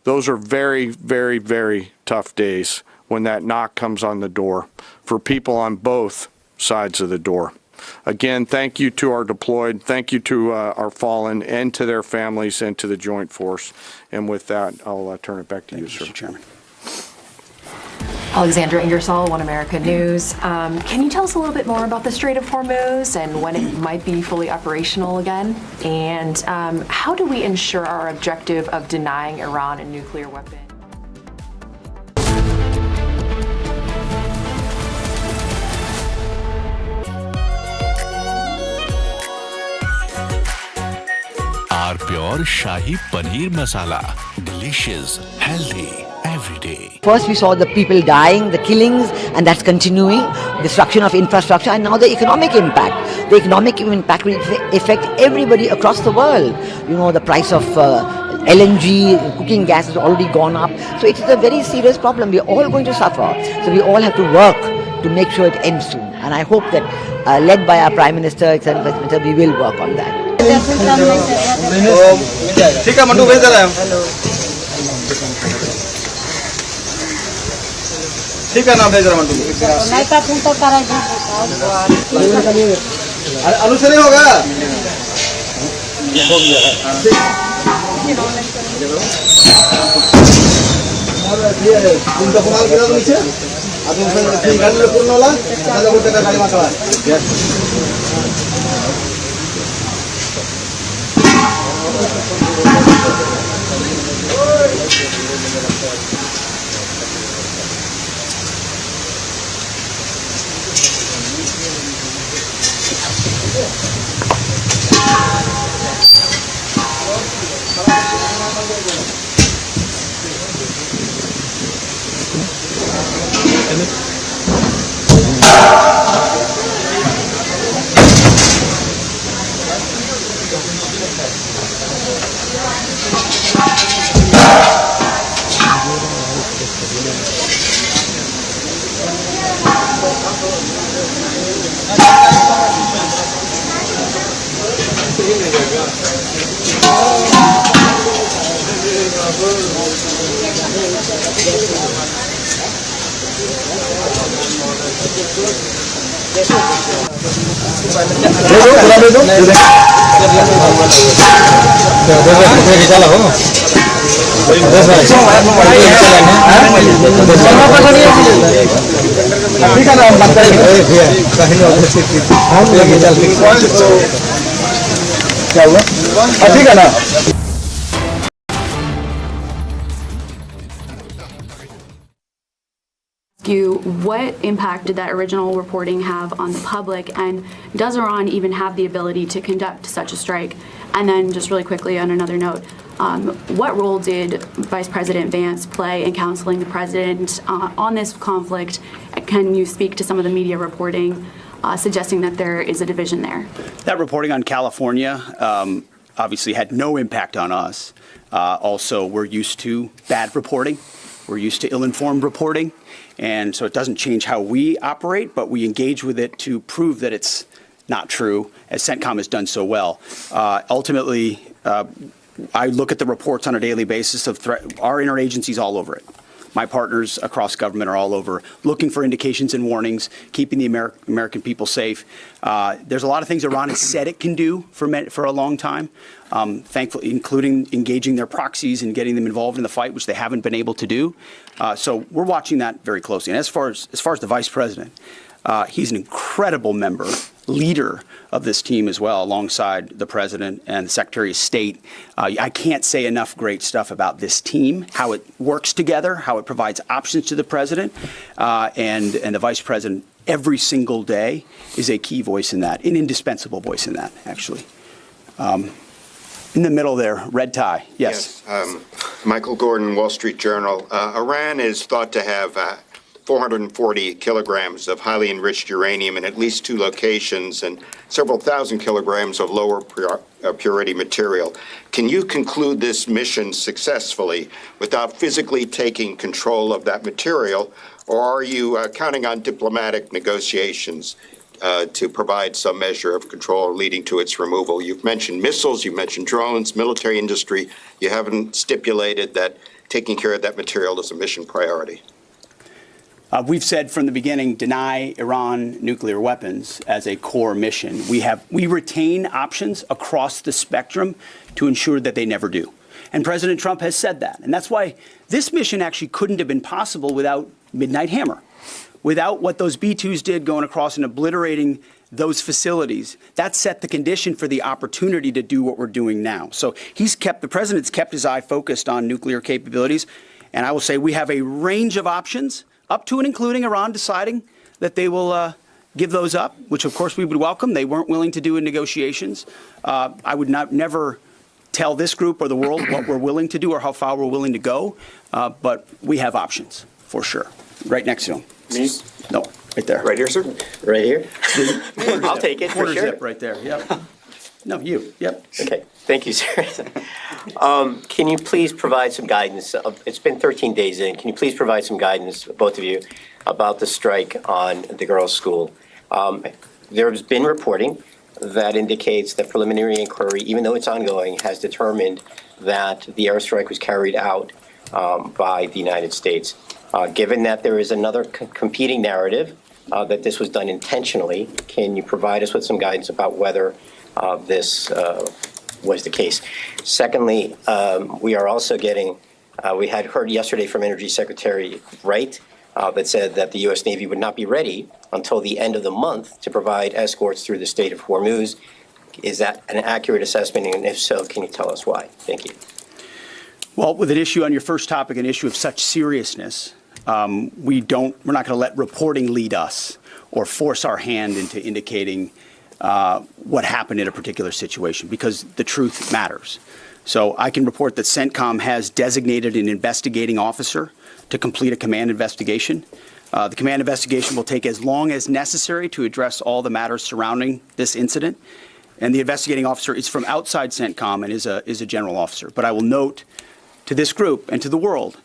Those are very, very, very tough days when that knock comes on the door for people on both sides of the door. Again, thank you to our deployed, thank you to our fallen, and to their families, and to the joint force. And with that, I'll turn it back to you, sir. Mr. Chairman. Alexandra Ingersoll, One America News. Can you tell us a little bit more about the Strait of Hormuz and when it might be fully operational again? And how do we ensure our objective of denying Iran a nuclear weapon? Our pure Shahi Paneer Masala. Delicious, healthy, every day. First we saw the people dying, the killings, and that's continuing, destruction of infrastructure, and now the economic impact. The economic impact will affect everybody across the world. You know, the price of LNG, cooking gas has already gone up. So it is a very serious problem. We're all going to suffer. So we all have to work to make sure it ends soon. And I hope that, led by our Prime Minister, etc., we will work on that. ठीक है मंटू भेज दे रहा है ठीक है ना भेज रहा मंटू आलू से नहीं होगा तुम तो कमाल किया नीचे अब तुम गाड़ी में पूर्ण वाला ना लोगों का गाड़ी मार क्या हुआ? ठीक है ना? You, what impact did that original reporting have on the public, and does Iran even have the ability to conduct such a strike? And then just really quickly on another note, what role did Vice President Vance play in counseling the president on this conflict? Can you speak to some of the media reporting suggesting that there is a division there? That reporting on California obviously had no impact on us. Also, we're used to bad reporting. We're used to ill-informed reporting. And so it doesn't change how we operate, but we engage with it to prove that it's not true, as CENTCOM has done so well. Ultimately, I look at the reports on a daily basis of our interagencies all over it. My partners across government are all over, looking for indications and warnings, keeping the American people safe. There's a lot of things Iran has said it can do for a long time, thankfully, including engaging their proxies and getting them involved in the fight, which they haven't been able to do. So we're watching that very closely. And as far as the vice president, he's an incredible member, leader of this team as well, alongside the president and the Secretary of State. I can't say enough great stuff about this team, how it works together, how it provides options to the president, and the vice president every single day is a key voice in that, an indispensable voice in that, actually. In the middle there, red tie. Yes. Michael Gordon, Wall Street Journal. Iran is thought to have 440 kilograms of highly enriched uranium in at least 2 locations and several thousand kilograms of lower purity material. Can you conclude this mission successfully without physically taking control of that material, or are you counting on diplomatic negotiations to provide some measure of control leading to its removal? You've mentioned missiles, you've mentioned drones, military industry. You haven't stipulated that taking care of that material is a mission priority. We've said from the beginning, deny Iran nuclear weapons as a core mission. We retain options across the spectrum to ensure that they never do. And President Trump has said that. And that's why this mission actually couldn't have been possible without Midnight Hammer. Without what those B-2s did going across and obliterating those facilities, that set the condition for the opportunity to do what we're doing now. So the president's kept his eye focused on nuclear capabilities. And I will say we have a range of options, up to and including Iran deciding that they will give those up, which of course we would welcome. They weren't willing to do in negotiations. I would never tell this group or the world what we're willing to do or how far we're willing to go, but we have options for sure. Right next to him. Me? No, right there. Right here, sir? Right here? I'll take it for Quarter sure. zip right there, yep. No, you, yep. Okay, thank you, sir. Can you please provide some guidance? It's been 13 days in. Can you please provide some guidance, both of you, about the strike on the girls' school? There has been reporting that indicates that preliminary inquiry, even though it's ongoing, has determined that the airstrike was carried out by the United States. Given that there is another competing narrative that this was done intentionally, can you provide us with some guidance about whether this was the case? Secondly, we are also getting, we had heard yesterday from Energy Secretary Wright that said that the U.S. Navy would not be ready until the end of the month to provide escorts through the Strait of Hormuz. Is that an accurate assessment? And if so, can you tell us why? Thank you. Well, with an issue on your first topic, an issue of such seriousness, we're not going to let reporting lead us or force our hand into indicating what happened in a particular situation, because the truth matters. So I can report that CENTCOM has designated an investigating officer to complete a command investigation. The command investigation will take as long as necessary to address all the matters surrounding this incident. And the investigating officer is from outside CENTCOM and is a general officer. But I will note to this group and to the world,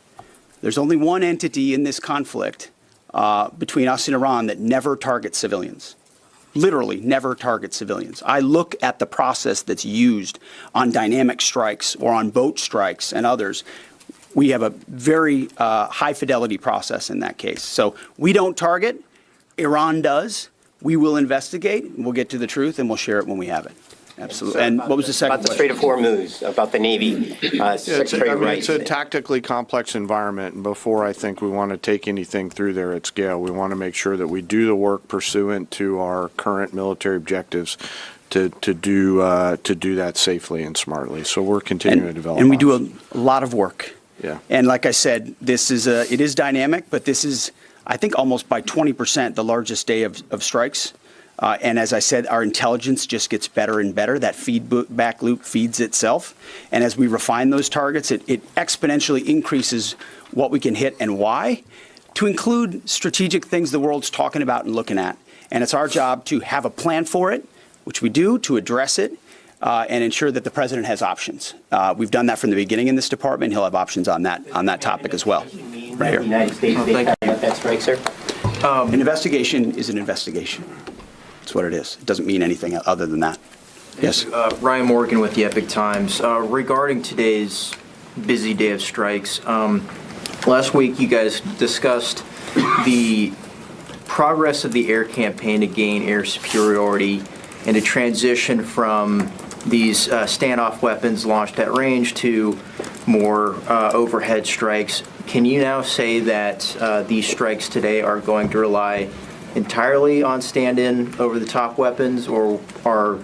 there's only one entity in this conflict between us and Iran that never targets civilians. Literally never targets civilians. I look at the process that's used on dynamic strikes or on boat strikes and others. We have a very high fidelity process in that case. So we don't target, Iran does. We will investigate, we'll get to the truth, and we'll share it when we have it. Absolutely. And what was the second question? About the Strait of Hormuz, about the Navy. Secretary Wright. It's a tactically complex environment, and before I think we want to take anything through there at scale, we want to make sure that we do the work pursuant to our current military objectives to do that safely and smartly. So we're continuing to develop. And we do a lot of work. Yeah. And like I said, it is dynamic, but this is, I think, almost by 20% the largest day of strikes. And as I said, our intelligence just gets better and better. That feedback loop feeds itself. And as we refine those targets, it exponentially increases what we can hit and why, to include strategic things the world's talking about and looking at. And it's our job to have a plan for it, which we do, to address it, and ensure that the president has options. We've done that from the beginning in this department. He'll have options on that topic as well. Right here. The United States, they carry out that strike, sir? An investigation is an investigation. That's what it is. It doesn't mean anything other than that. Yes. Ryan Morgan with the Epic Times. Regarding today's busy day of strikes, last week you guys discussed the progress of the air campaign to gain air superiority and to transition from these standoff weapons launched at range to more overhead strikes. Can you now say that these strikes today are going to rely entirely on stand-in over-the-top weapons, or are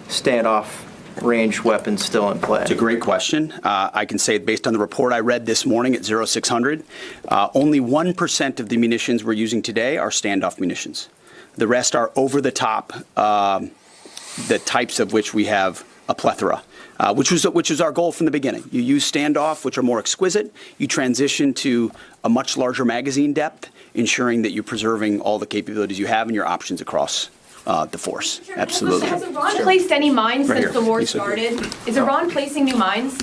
standoff range weapons still in play? It's a great question. I can say, based on the report I read this morning at 0600, only 1% of the munitions we're using today are standoff munitions. The rest are over-the-top, the types of which we have a plethora, which was our goal from the beginning. You use standoff, which are more exquisite. You transition to a much larger magazine depth, ensuring that you're preserving all the capabilities you have and your options across the force. Absolutely. Has Iran placed any mines Right since here. the war Lisa. started? Is Iran placing new mines?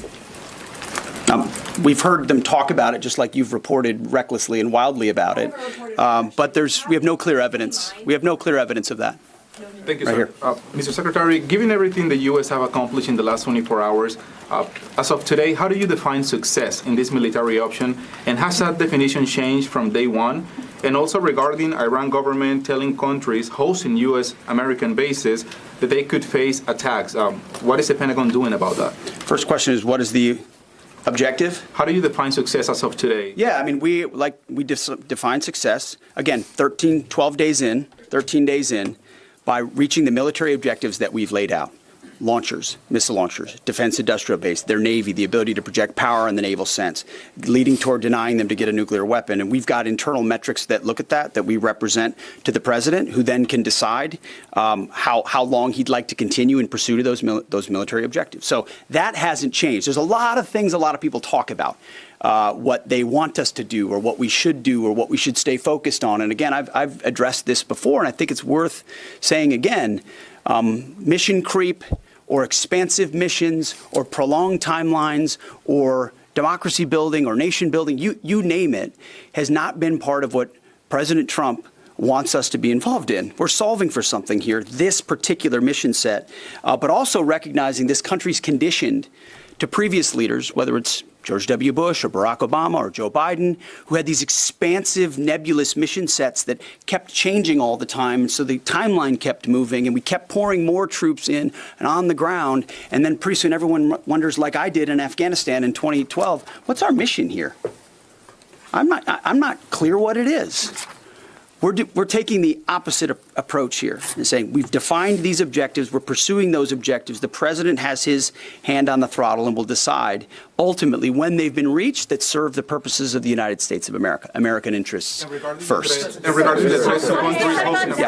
We've heard them talk about it, just like you've reported recklessly and wildly about it. But we have no clear evidence. We have no clear evidence of that. Thank you, Right sir. here. Mr. Secretary, given everything the U.S. have accomplished in the last 24 hours, as of today, how do you define success in this military option? And has that definition changed from day one? And also regarding Iran government telling countries hosting U.S. American bases that they could face attacks, what is the Pentagon doing about that? First question is, what is the objective? How do you define success as of today? Yeah, I mean, we define success, again, 13 days in, by reaching the military objectives that we've laid out. Launchers, missile launchers, defense industrial base, their Navy, the ability to project power in the naval sense, leading toward denying them to get a nuclear weapon. And we've got internal metrics that look at that we represent to the president, who then can decide how long he'd like to continue in pursuit of those military objectives. So that hasn't changed. There's a lot of things a lot of people talk about. What they want us to do, or what we should do, or what we should stay focused on. And again, I've addressed this before, and I think it's worth saying again, mission creep, or expansive missions, or prolonged timelines, or democracy building, or nation building, you name it, has not been part of what President Trump wants us to be involved in. We're solving for something here, this particular mission set, but also recognizing this country's conditioned to previous leaders, whether it's George W. Bush or Barack Obama or Joe Biden, who had these expansive, nebulous mission sets that kept changing all the time. And so the timeline kept moving, and we kept pouring more troops in and on the ground. And then pretty soon everyone wonders, like I did in Afghanistan in 2012, what's our mission here? I'm not clear what it is. We're taking the opposite approach here and saying we've defined these objectives, we're pursuing those objectives. The president has his hand on the throttle and will decide. ultimately, when they've been reached, that serve the purposes of the United States of America, American interests first. Yeah,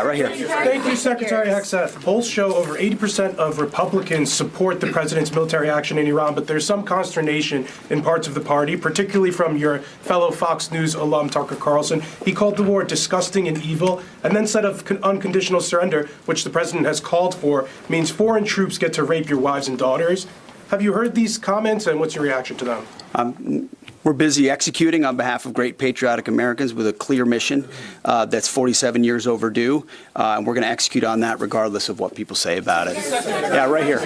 right here. Thank you, Secretary Hegseth. Polls show over 80% of Republicans support the president's military action in Iran, but there's some consternation in parts of the party, particularly from your fellow Fox News alum, Tucker Carlson. He called the war disgusting and evil, and then said of unconditional surrender, which the president has called for, means foreign troops get to rape your wives and daughters. Have you heard these comments, and what's your reaction to them? We're busy executing on behalf of great patriotic Americans with a clear mission that's 47 years overdue, and we're going to execute on that regardless of what people say about it. Yeah, right here.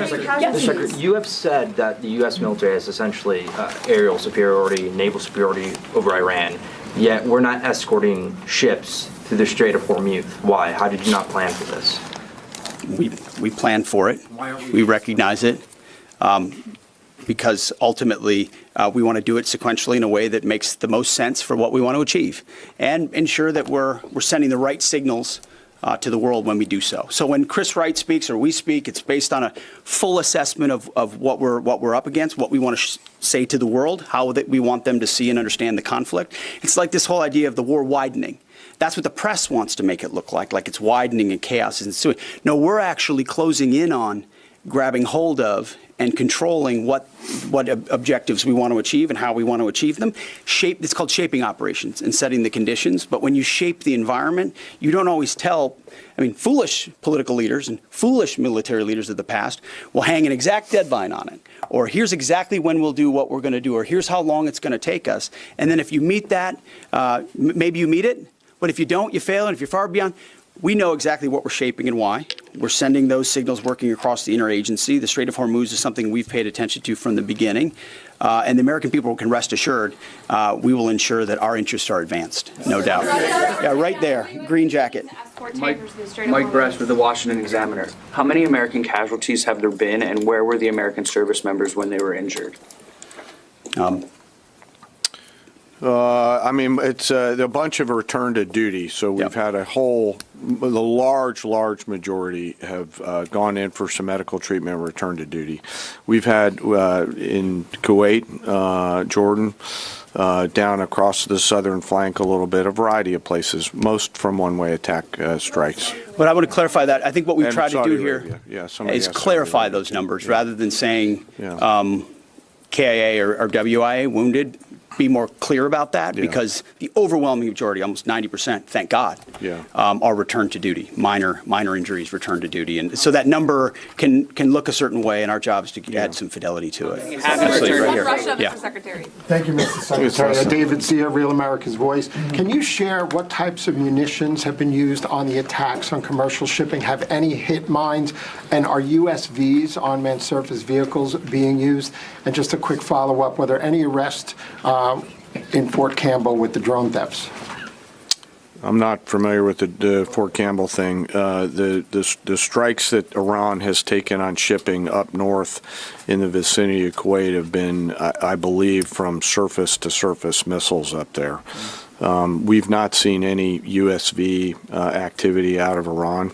You have said that the U.S. military has essentially aerial superiority, naval superiority over Iran, yet we're not escorting ships through the Strait of Hormuz. Why? How did you not plan for this? We planned for it. We recognize it. Because ultimately we want to do it sequentially in a way that makes the most sense for what we want to achieve and ensure that we're sending the right signals to the world when we do so. So when Chris Wright speaks or we speak, it's based on a full assessment of what we're up against, what we want to say to the world, how that we want them to see and understand the conflict. It's like this whole idea of the war widening. That's what the press wants to make it look like it's widening and chaos is ensuing. No, we're actually closing in on grabbing hold of and controlling what objectives we want to achieve and how we want to achieve them. It's called shaping operations and setting the conditions. But when you shape the environment, you don't always tell. Foolish political leaders and foolish military leaders of the past will hang an exact deadline on it. Or here's exactly when we'll do what we're going to do. Or here's how long it's going to take us. And then if you meet that, maybe you meet it. But if you don't, you fail. And if you're far beyond, we know exactly what we're shaping and why. We're sending those signals working across the interagency. The Strait of Hormuz is something we've paid attention to from the beginning. And the American people can rest assured we will ensure that our interests are advanced, no doubt. Yeah, right there, green jacket. Mike Bress with the Washington Examiner. How many American casualties have there been, and where were the American service members when they were injured? It's a bunch of return to duty. So we've had the large majority have gone in for some medical treatment and return to duty. We've had in Kuwait, Jordan, down across the southern flank a little bit, a variety of places, most from one-way attack strikes. But I want to clarify that. I think what we've tried to do here is clarify those numbers rather than saying KIA or WIA wounded. Be more clear about that because the overwhelming majority, almost 90%, thank God, are returned to duty. Minor injuries returned to duty, and so that number can look a certain way, and our job is to add some fidelity to it. Absolutely, right here. Mr. Secretary. Thank you, Mr. Secretary. David Zia, Real America's Voice. Can you share what types of munitions have been used on the attacks on commercial shipping? Have any hit mines? And are USVs, unmanned surface vehicles, being used? And just a quick follow-up, were there any arrests in Fort Campbell with the drone thefts? I'm not familiar with the Fort Campbell thing. The strikes that Iran has taken on shipping up north in the vicinity of Kuwait have been, I believe, from surface to surface missiles up there. We've not seen any USV activity out of Iran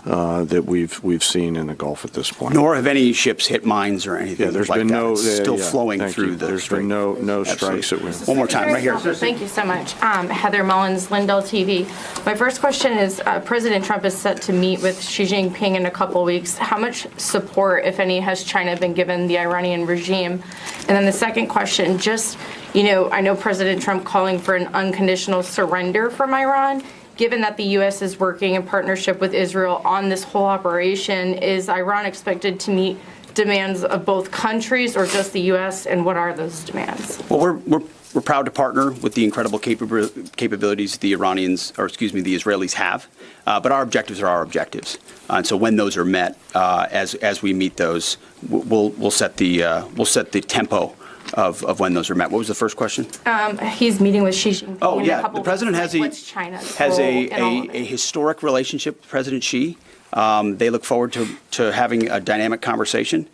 that we've seen in the Gulf at this point. Nor have any ships hit mines or anything. Yeah, there's like been that. no still flowing through the. There's been no strikes that we. One more time, right here. Thank you so much, Heather Mullins, Lindell TV. My first question is: President Trump is set to meet with Xi Jinping in a couple weeks. How much support, if any, has China been given the Iranian regime? And then the second question, I know President Trump calling for an unconditional surrender from Iran. Given that the U.S. is working in partnership with Israel on this whole operation, is Iran expected to meet demands of both countries or just the U.S., and what are those demands? Well, we're proud to partner with the incredible capabilities the Israelis have, but our objectives are our objectives. And so when those are met, as we meet those, we'll set the tempo of when those are met. What was the first question? He's meeting with Xi Jinping. Oh, yeah. The president has a historic relationship with President Xi. They look forward to having a dynamic conversation.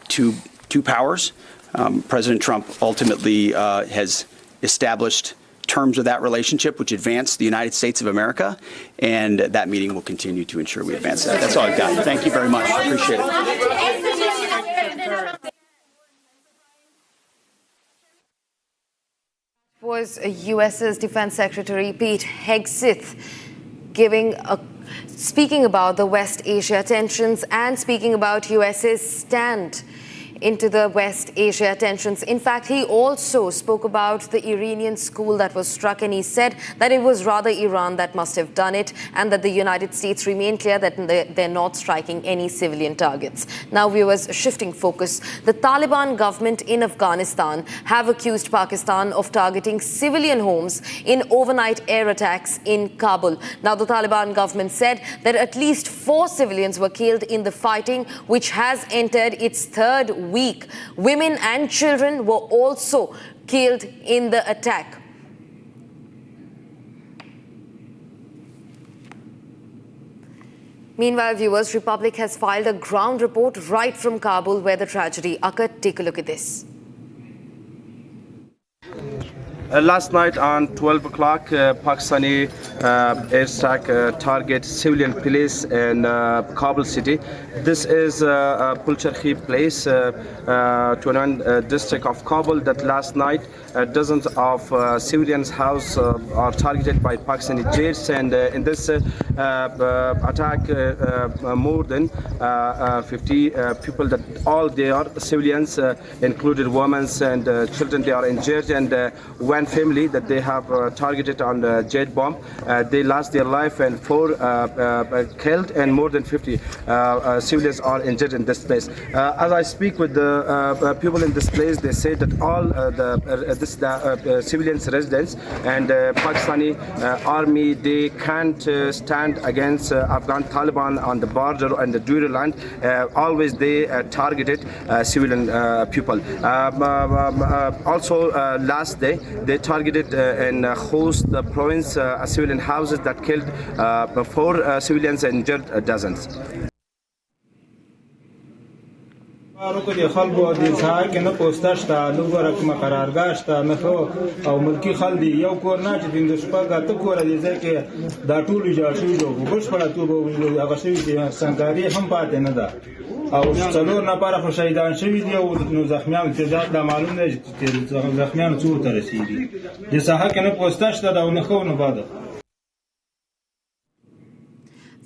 Two powers. President Trump ultimately has established terms of that relationship which advance the United States of America, and that meeting will continue to ensure we advance that. That's all I've got. Thank you very much. I appreciate it. Was US's Defense Secretary Pete Hegseth speaking about the West Asia tensions and speaking about US's stand into the West Asia tensions. In fact, he also spoke about the Iranian school that was struck, and he said that it was rather Iran that must have done it, and that the United States remain clear that they're not striking any civilian targets. Now, viewers, shifting focus, the Taliban government in Afghanistan have accused Pakistan of targeting civilian homes in overnight air attacks in Kabul. Now, the Taliban government said that at least 4 civilians were killed in the fighting, which has entered its 3rd week. Women and children were also killed in the attack. Meanwhile, viewers, Republic has filed a ground report right from Kabul where the tragedy occurred. Take a look at this. Last night on 12 o'clock, Pakistani airstrike target civilian police in Kabul city. This is Pulcharkhi place, 21 district of Kabul, that last night dozens of civilians' houses are targeted by Pakistani jets, and in this attack more than 50 people, that all they are civilians, included women and children, they are injured, and one family that they have targeted on the jet bomb, they lost their life, and 4 killed, and more than 50 civilians are injured in this place. As I speak with the people in this place, they say that all the civilians residents and Pakistani army, they can't stand against Afghan Taliban on the border and the Dura land. Always they targeted civilian people. Also last day they targeted in Khost province civilian houses that killed 4 civilians and injured dozens. روکو دی خلکو د ځای کې نه پوسټشتا لوګره کوم قرارګاشتا نه خو او ملکی خل دی یو کور نه چې د شپږه ته کور دی ځکه کې دا ټول جوړ شوی دی بشپړه توبه ویلو هغه شوی دی سنگاري هم پاتې نه ده او څلور نفر خو شهیدان شوی دی او نو زخمیان تعداد لا معلوم نه چې زخمیان څو ته رسیدي د ساحه کې نه پوسټشتا دا نه خو نه باده.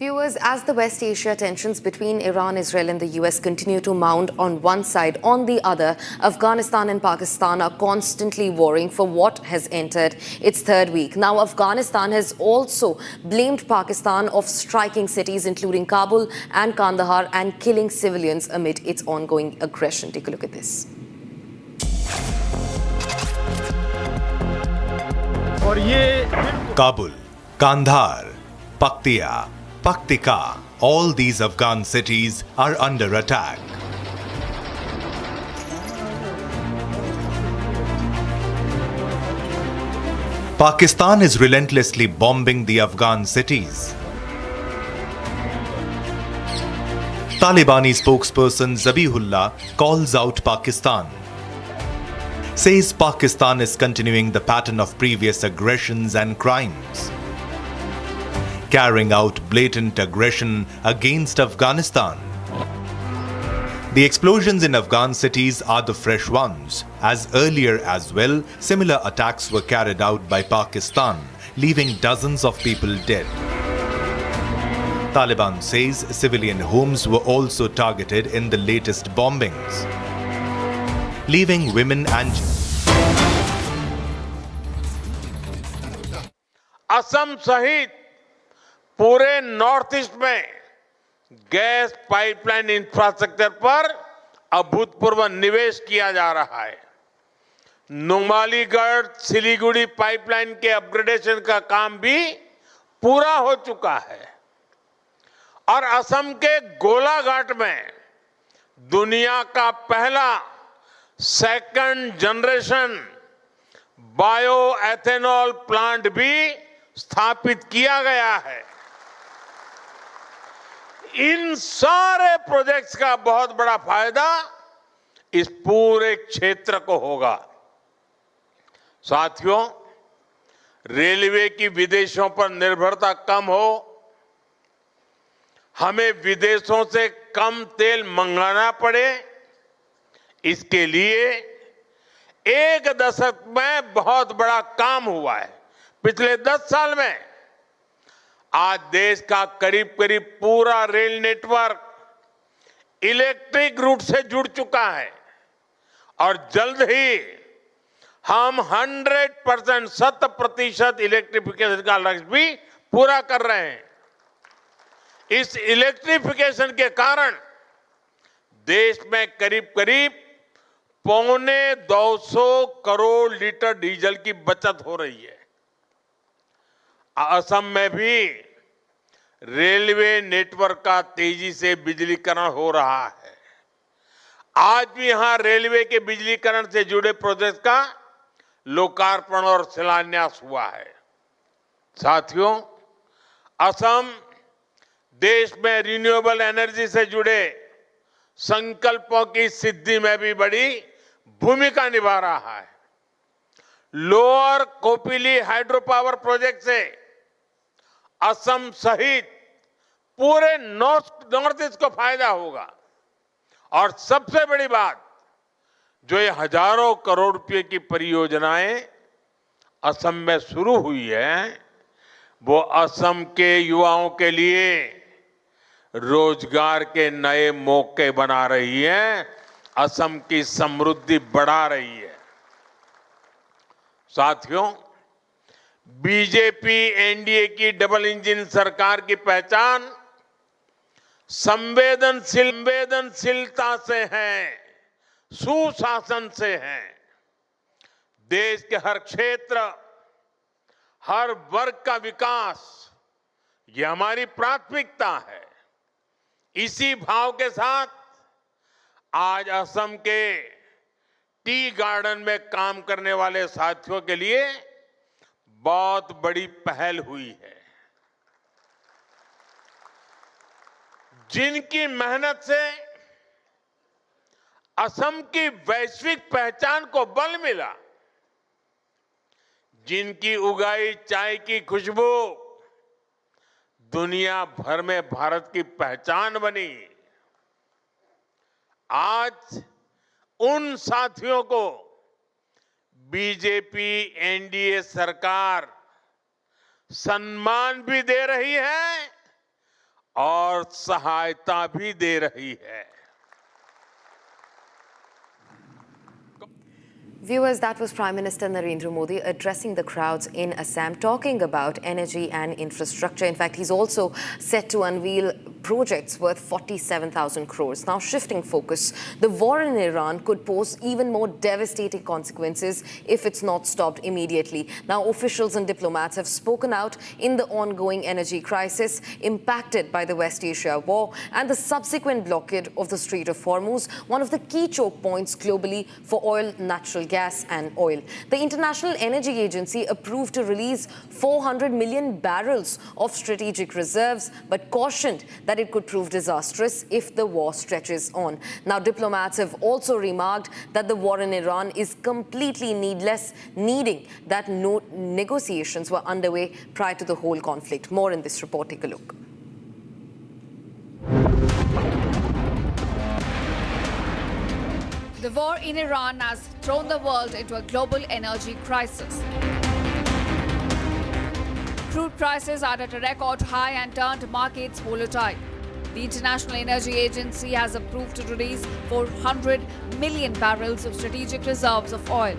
Viewers, as the West Asia tensions between Iran, Israel and the US continue to mount on one side, on the other, Afghanistan and Pakistan are constantly warring for what has entered its 3rd week. Now, Afghanistan has also blamed Pakistan of striking cities including Kabul and Kandahar and killing civilians amid its ongoing aggression. Take a look at this. Kabul, Kandahar, Paktia, Paktika, all these Afghan cities are under attack. Pakistan is relentlessly bombing the Afghan cities. Talibani spokesperson Zabihullah calls out Pakistan. Says Pakistan is continuing the pattern of previous aggressions and crimes, carrying out blatant aggression against Afghanistan. The explosions in Afghan cities are the fresh ones, as earlier as well, similar attacks were carried out by Pakistan, leaving dozens of people dead. Taliban says civilian homes were also targeted in the latest bombings, leaving women and Assam सहित पूरे north east में gas pipeline infrastructure पर अभूतपूर्व निवेश किया जा रहा है। नुमालीगढ़ सिलीगुड़ी पाइपलाइन के अपग्रेडेशन का काम भी पूरा हो चुका है और असम के गोलाघाट में दुनिया का पहला 2nd generation bio ethanol plant भी स्थापित किया गया है। इन सारे प्रोजेक्ट्स का बहुत बड़ा फायदा इस पूरे क्षेत्र को होगा। साथियों, रेलवे की विदेशों पर निर्भरता कम हो, हमें विदेशों से कम तेल मंगाना पड़े, इसके लिए एक दशक में बहुत बड़ा काम हुआ है। पिछले 10 साल में आज देश का करीब करीब पूरा रेल नेटवर्क इलेक्ट्रिक रूट से जुड़ चुका है और जल्द ही हम 100% 100% इलेक्ट्रिफिकेशन का लक्ष्य भी पूरा कर रहे हैं। इस इलेक्ट्रिफिकेशन के कारण देश में करीब करीब 250 करोड़ लीटर डीजल की बचत हो रही है। असम में भी रेलवे नेटवर्क का तेजी से बिजलीकरण हो रहा है। आज भी यहां रेलवे के बिजलीकरण से जुड़े प्रोजेक्ट का लोकार्पण और शिलान्यास हुआ है। साथियों, असम देश में रिन्यूएबल एनर्जी से जुड़े संकल्पों की सिद्धि में भी बड़ी भूमिका निभा रहा है। Lower Kopili hydro power project से असम सहित पूरे नॉर्थ ईस्ट को फायदा होगा और सबसे बड़ी बात, जो ये हजारों करोड़ रुपए की परियोजनाएं असम में शुरू हुई है, वो असम के युवाओं के लिए रोजगार के नए मौके बना रही है, असम की समृद्धि बढ़ा रही है। साथियों, बीजेपी एनडीए की डबल इंजन सरकार की पहचान संवेदनशीलता से है, सुशासन से है। देश के हर क्षेत्र, हर वर्ग का विकास, ये हमारी प्राथमिकता है। इसी भाव के साथ आज असम के टी गार्डन में काम करने वाले साथियों के लिए बहुत बड़ी पहल हुई है। जिनकी मेहनत से असम की वैश्विक पहचान को बल मिला, जिनकी उगाई चाय की खुशबू दुनिया भर में भारत की पहचान बनी, आज उन साथियों को बीजेपी एनडीए सरकार सम्मान भी दे रही है और सहायता भी दे रही है। Viewers, that was Prime Minister Narendra Modi addressing the crowds in Assam, talking about energy and infrastructure. In fact, he's also set to unveil projects worth 47,000 crores. Now, shifting focus, the war in Iran could pose even more devastating consequences if it's not stopped immediately. Now, officials and diplomats have spoken out in the ongoing energy crisis impacted by the West Asia war and the subsequent blockade of the Strait of Hormuz, one of the key choke points globally for oil, natural gas and oil. The International Energy Agency approved to release 400 million barrels of strategic reserves, but cautioned that it could prove disastrous if the war stretches on. Now, diplomats have also remarked that the war in Iran is completely needless, needing that no negotiations were underway prior to the whole conflict. More in this report. Take a look. The war in Iran has thrown the world into a global energy crisis. Crude prices are at a record high and turned markets volatile. The International Energy Agency has approved to release 400 million barrels of strategic reserves of oil.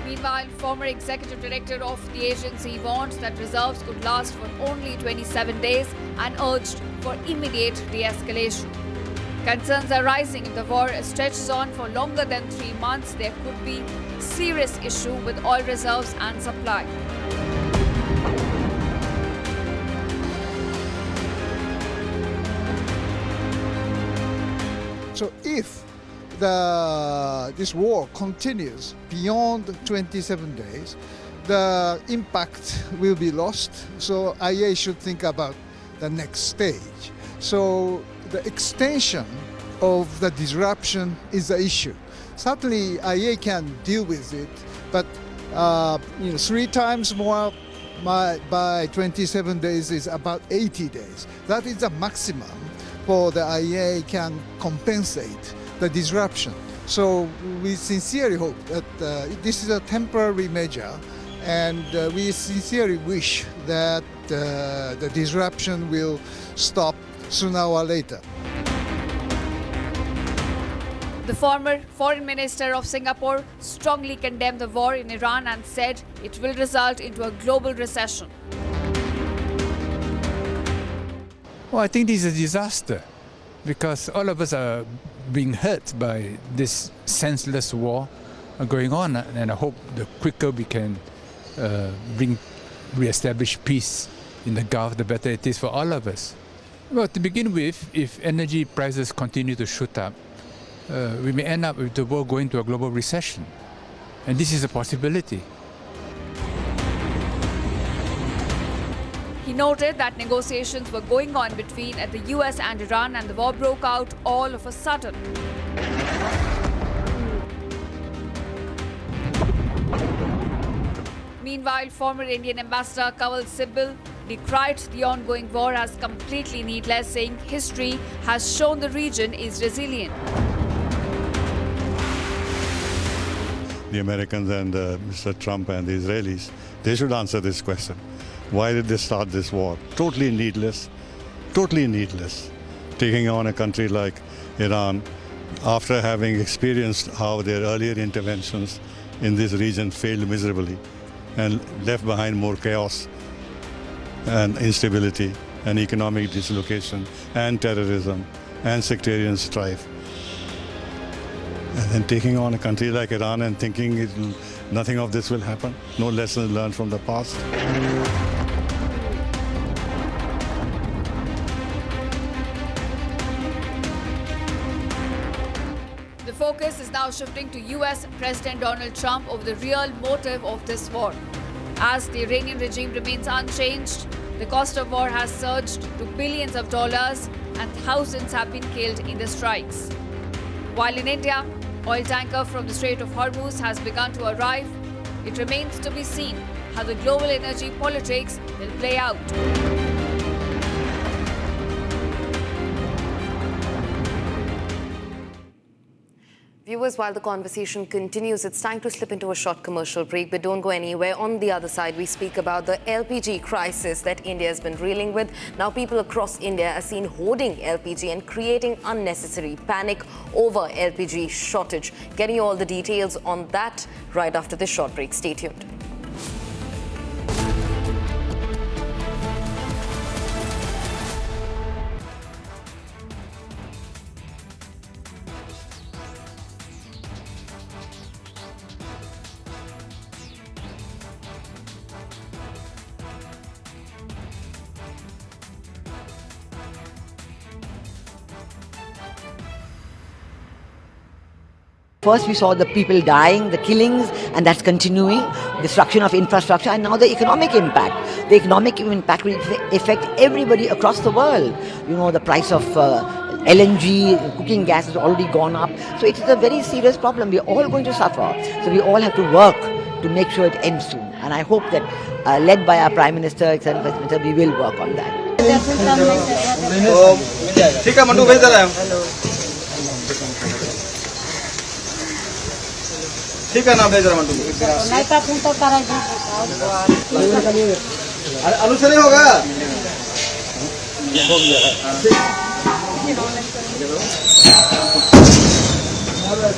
Meanwhile, former executive director of the agency warned that reserves could last for only 27 days and urged for immediate de-escalation. Concerns are rising if the war stretches on for longer than 3 months. There could be serious issue with oil reserves and supply. So if this war continues beyond 27 days, the impact will be lost. So IEA should think about the next stage. So the extension of the disruption is the issue. Certainly IEA can deal with it, but 3 times more by 27 days is about 80 days. That is the maximum for the IEA can compensate the disruption. So we sincerely hope that this is a temporary measure, and we sincerely wish that the disruption will stop sooner or later. The former Foreign Minister of Singapore strongly condemned the war in Iran and said it will result into a global recession. Well, I think this is a disaster because all of us are being hurt by this senseless war going on, and I hope the quicker we can re-establish peace in the Gulf, the better it is for all of us. Well, to begin with, if energy prices continue to shoot up, we may end up with the world going to a global recession. And this is a possibility. He noted that negotiations were going on between the US and Iran, and the war broke out all of a sudden. Meanwhile, former Indian Ambassador Kanwal Sibal decried the ongoing war as completely needless, saying history has shown the region is resilient. The Americans and Mr. Trump and the Israelis, they should answer this question. Why did they start this war? Totally needless, taking on a country like Iran after having experienced how their earlier interventions in this region failed miserably and left behind more chaos and instability and economic dislocation and terrorism and sectarian strife. And then taking on a country like Iran and thinking nothing of this will happen, no lessons learned from the past. The focus is now shifting to US President Donald Trump over the real motive of this war. As the Iranian regime remains unchanged, the cost of war has surged to billions of dollars and thousands have been killed in the strikes. While in India, oil tanker from the Strait of Hormuz has begun to arrive. It remains to be seen how the global energy politics will play out. Viewers, while the conversation continues, it's time to slip into a short commercial break, but don't go anywhere. On the other side, we speak about the LPG crisis that India has been reeling with. Now, people across India are seen hoarding LPG and creating unnecessary panic over LPG shortage. Getting you all the details on that right after this short break. Stay tuned. First, we saw the people dying, the killings, and that's continuing, destruction of infrastructure, and now the economic impact. The economic impact will affect everybody across the world. You know, the price of LNG, cooking gas has already gone up. So it is a very serious problem. We're all going to suffer. So we all have to work to make sure it ends soon. And I hope that, led by our Prime Minister, Executive Minister, we will work on that. ठीक है ना भेज रहा mandu नहीं तो phone तो करा जी अनुसार ही होगा हो गया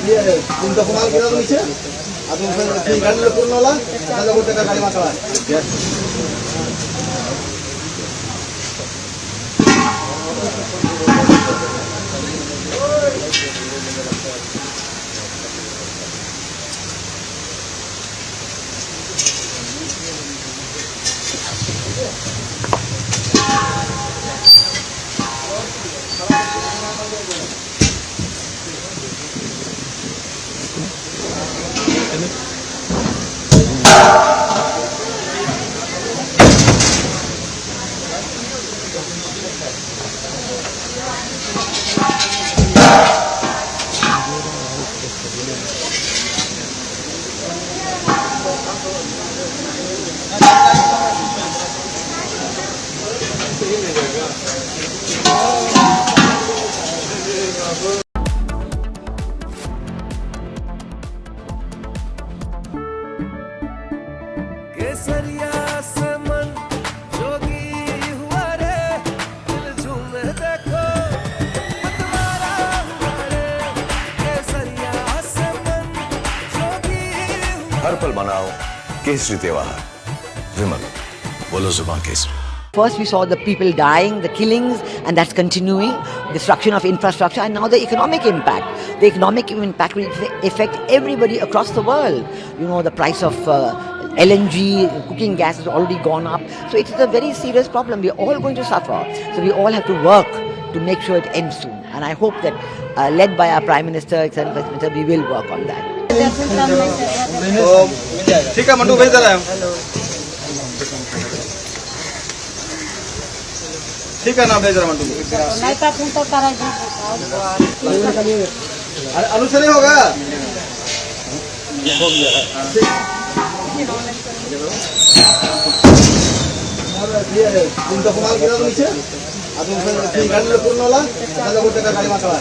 ये तुम तो कमाल किया तो नीचे अब तुम गाड़ी में पूर्ण वाला ऐसा बोलते का गाड़ी मारता है हर पल मनाओ केसरी त्योहार विमल बोलो जुबान Kesari First, we saw the people dying, the killings, and that's continuing, destruction of infrastructure, and now the economic impact. The economic impact will affect everybody across the world. You know, the price of LNG, cooking gas has already gone up. So it is a very serious problem. We're all going to suffer. So we all have to work to make sure it ends soon. And I hope that, led by our Prime Minister, etc., we will work on that. ठीक है mandu भेज रहा है ठीक है ना भेज रहा मंडू अनुसरी होगा तुमचा कुणाला गेला तुमचे अजून गाडीला पूर्ण होला त्याला कुठे का गाडी मागवा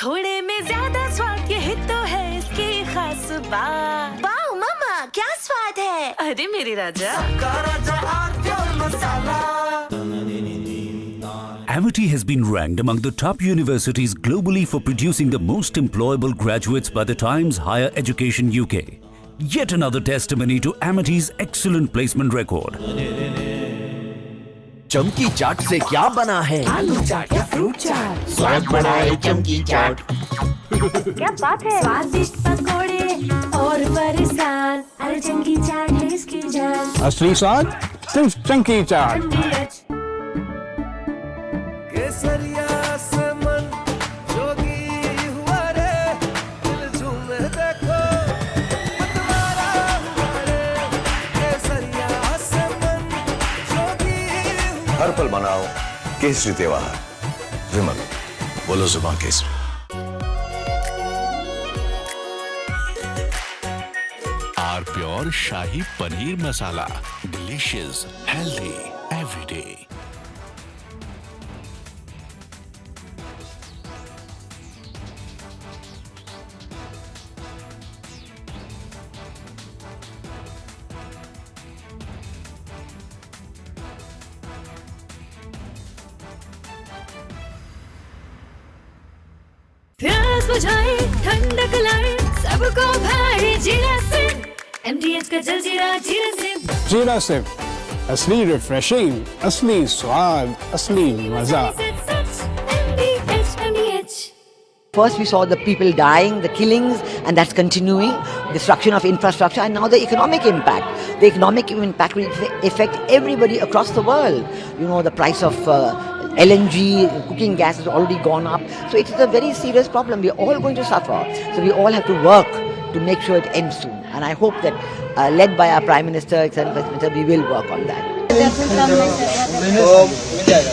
थोड़े में ज्यादा स्वाद यही तो है इसकी खास बात। वाओ मामा क्या स्वाद है। अरे मेरे राजा Amity has been ranked among the top universities globally for producing the most employable graduates by the Times Higher Education UK. Yet another testimony to Amity's excellent placement record. चमकी चाट से क्या बना है? आलू चाट या फ्रूट चाट, स्वाद बढ़ाए चमकी चाट। क्या बात है। स्वादिष्ट पकोड़े और बरसान, अरे चमकी चाट है इसकी जान। असली स्वाद सिर्फ चमकी चाट। हर पल मनाओ केसरी त्योहार विमल बोलो जुबान केसरी R pure shahi paneer masala delicious healthy everyday प्यास बुझाए ठंडक लाए सबको भाई जीरा से MDH का जलजीरा जीरा से जीरा से असली रिफ्रेशिंग, असली स्वाद, असली मजा। First, we saw the people dying, the killings, and that's continuing, destruction of infrastructure, and now the economic impact. The economic impact will affect everybody across the world. You know, the price of LNG, cooking gas has already gone up. So it is a very serious problem. We're all going to suffer. So we all have to work to make sure it ends soon. And I hope that, led by our Prime Minister, etc., we will work on that.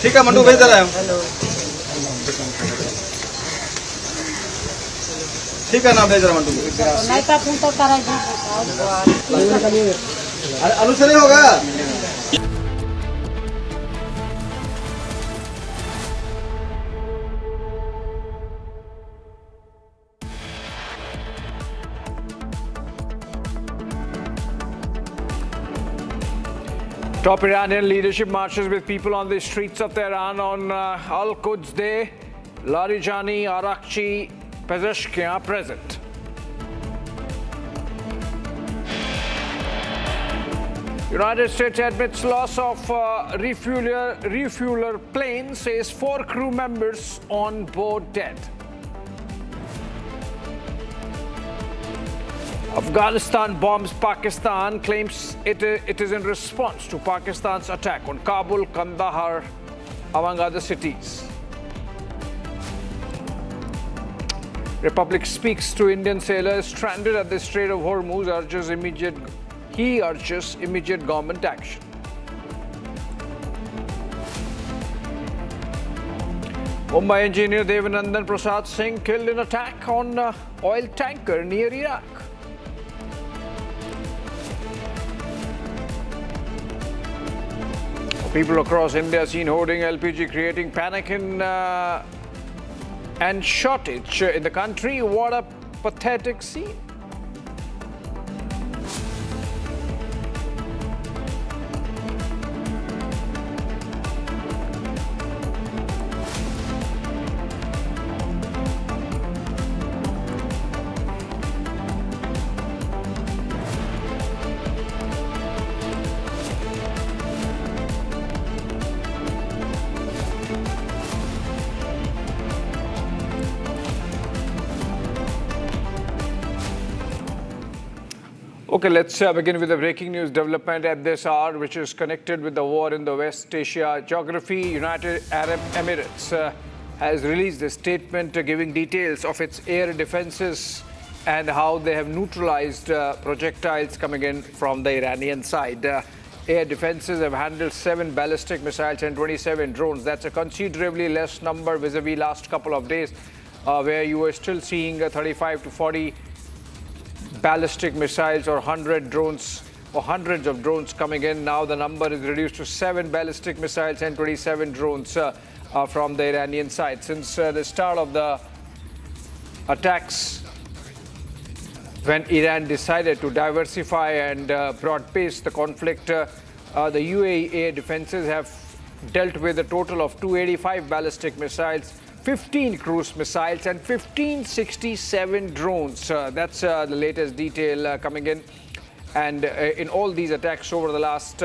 ठीक है mandu भेज रहा है ठीक है ना भेज रहा मंडू अनुसरी होगा Top Iranian leadership marches with people on the streets of Tehran on Al-Quds Day. Larijani, Iraqi Kurdistan present. United States admits loss of refueler plane, says 4 crew members on board dead. Afghanistan bombs Pakistan, claims it is in response to Pakistan's attack on Kabul, Kandahar, among other cities. Republic speaks to Indian sailors stranded at the Strait of Hormuz, urges immediate government action. Mumbai engineer Devanandan Prasad Singh killed in attack on oil tanker near Iraq. People across India seen hoarding LPG, creating panic and shortage in the country. What a pathetic scene. Okay, let's begin with the breaking news development at this hour, which is connected with the war in the West Asia geography. United Arab Emirates has released a statement giving details of its air defenses and how they have neutralized projectiles coming in from the Iranian side. Air defenses have handled 7 ballistic missiles and 27 drones. That's a considerably less number vis-a-vis last couple of days, where you were still seeing 35 to 40 ballistic missiles or 100 drones or hundreds of drones coming in. Now the number is reduced to 7 ballistic missiles and 27 drones from the Iranian side. Since the start of the attacks, when Iran decided to diversify and broad-base the conflict, the UAE air defenses have dealt with a total of 285 ballistic missiles, 15 cruise missiles and 1567 drones. That's the latest detail coming in. And in all these attacks over the last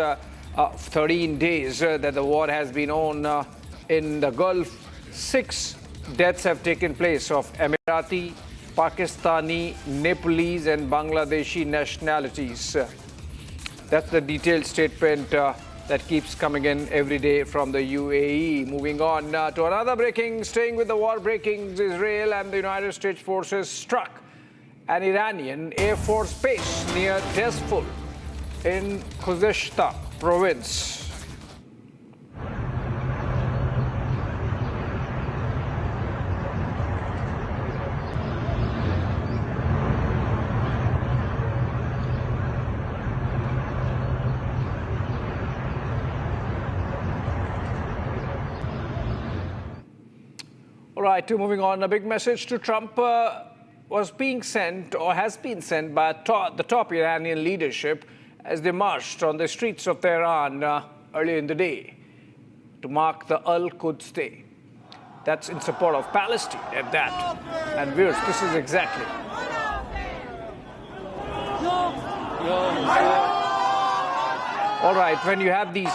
13 days that the war has been on in the Gulf, 6 deaths have taken place of Emirati, Pakistani, Nepalese and Bangladeshi nationalities. That's the detailed statement that keeps coming in every day from the UAE. Moving on to another breaking, staying with the war breakings, Israel and the United States forces struck an Iranian Air Force base near Dezful in Khuzestan province. All right, moving on, a big message to Trump was being sent or has been sent by the top Iranian leadership as they marched on the streets of Tehran earlier in the day to mark the Al-Quds Day. That's in support of Palestine at that. And viewers, this is exactly. All right, when you have these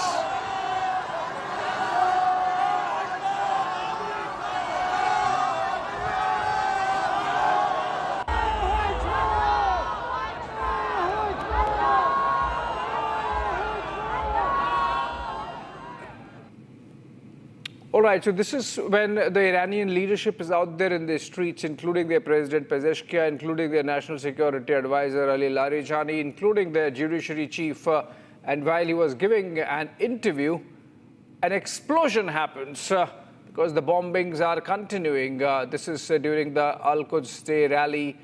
All right, so this is when the Iranian leadership is out there in the streets, including their president Pezeshkian, including their national security advisor Ali Larijani, including their judiciary chief. And while he was giving an interview, an explosion happens because the bombings are continuing. This is during the Al-Quds Day rally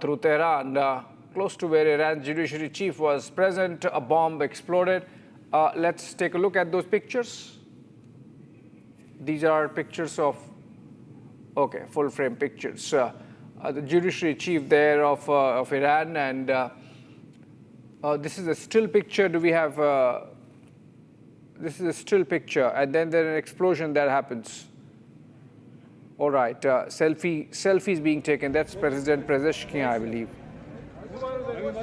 through Tehran, close to where Iran's judiciary chief was present. A bomb exploded. Let's take a look at those pictures. These are pictures of, full frame pictures. The judiciary chief there of Iran, and this is a still picture. Do we have this is a still picture, and then there's an explosion that happens. All right, selfies being taken. That's President Pezeshkian, I believe.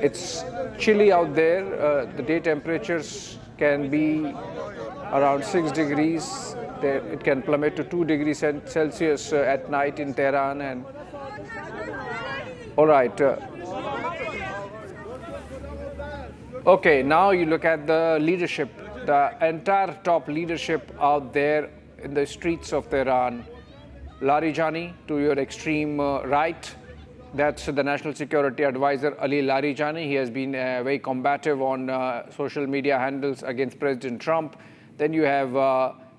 It's chilly out there. The day temperatures can be around 6 degrees. It can plummet to 2 degrees Celsius at night in Tehran. And all right. Okay, now you look at the leadership, the entire top leadership out there in the streets of Tehran. Larijani to your extreme right, that's the National Security Advisor Ali Larijani. He has been very combative on social media handles against President Trump. Then you have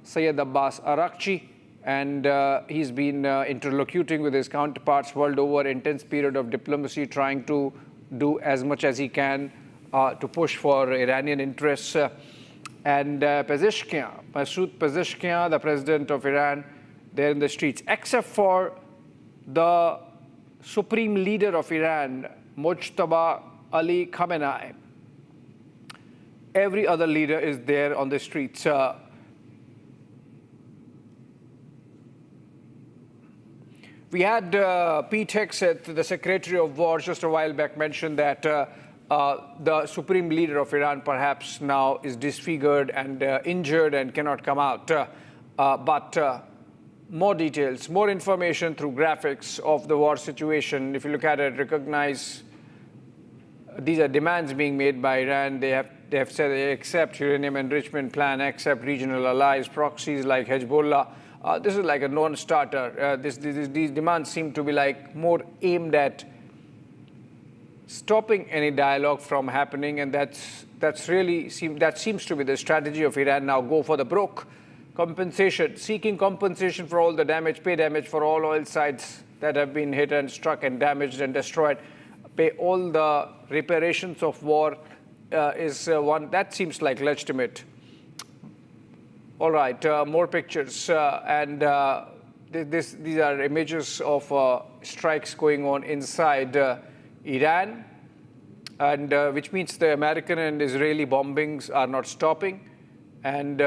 Syed Abbas Arakchi, and he's been interlocuting with his counterparts world over, intense period of diplomacy, trying to do as much as he can to push for Iranian interests. And Pezeshkian, Masoud Pezeshkian, the president of Iran, there in the streets, except for the supreme leader of Iran, Mujtaba Ali Khamenei. Every other leader is there on the streets. We had Pete Hegseth, the Secretary of War, just a while back mentioned that the supreme leader of Iran perhaps now is disfigured and injured and cannot come out. But more details, more information through graphics of the war situation. If you look at it, recognize these are demands being made by Iran. They have said they accept uranium enrichment plan, accept regional allies, proxies like Hezbollah. This is like a non-starter. These demands seem to be like more aimed at stopping any dialogue from happening, and that seems to be the strategy of Iran now. Go for the broke. Compensation, seeking compensation for all the damage, pay damage for all oil sites that have been hit and struck and damaged and destroyed. Pay all the reparations of war is one that seems like legitimate. All right, more pictures, and these are images of strikes going on inside Iran, and which means the American and Israeli bombings are not stopping, and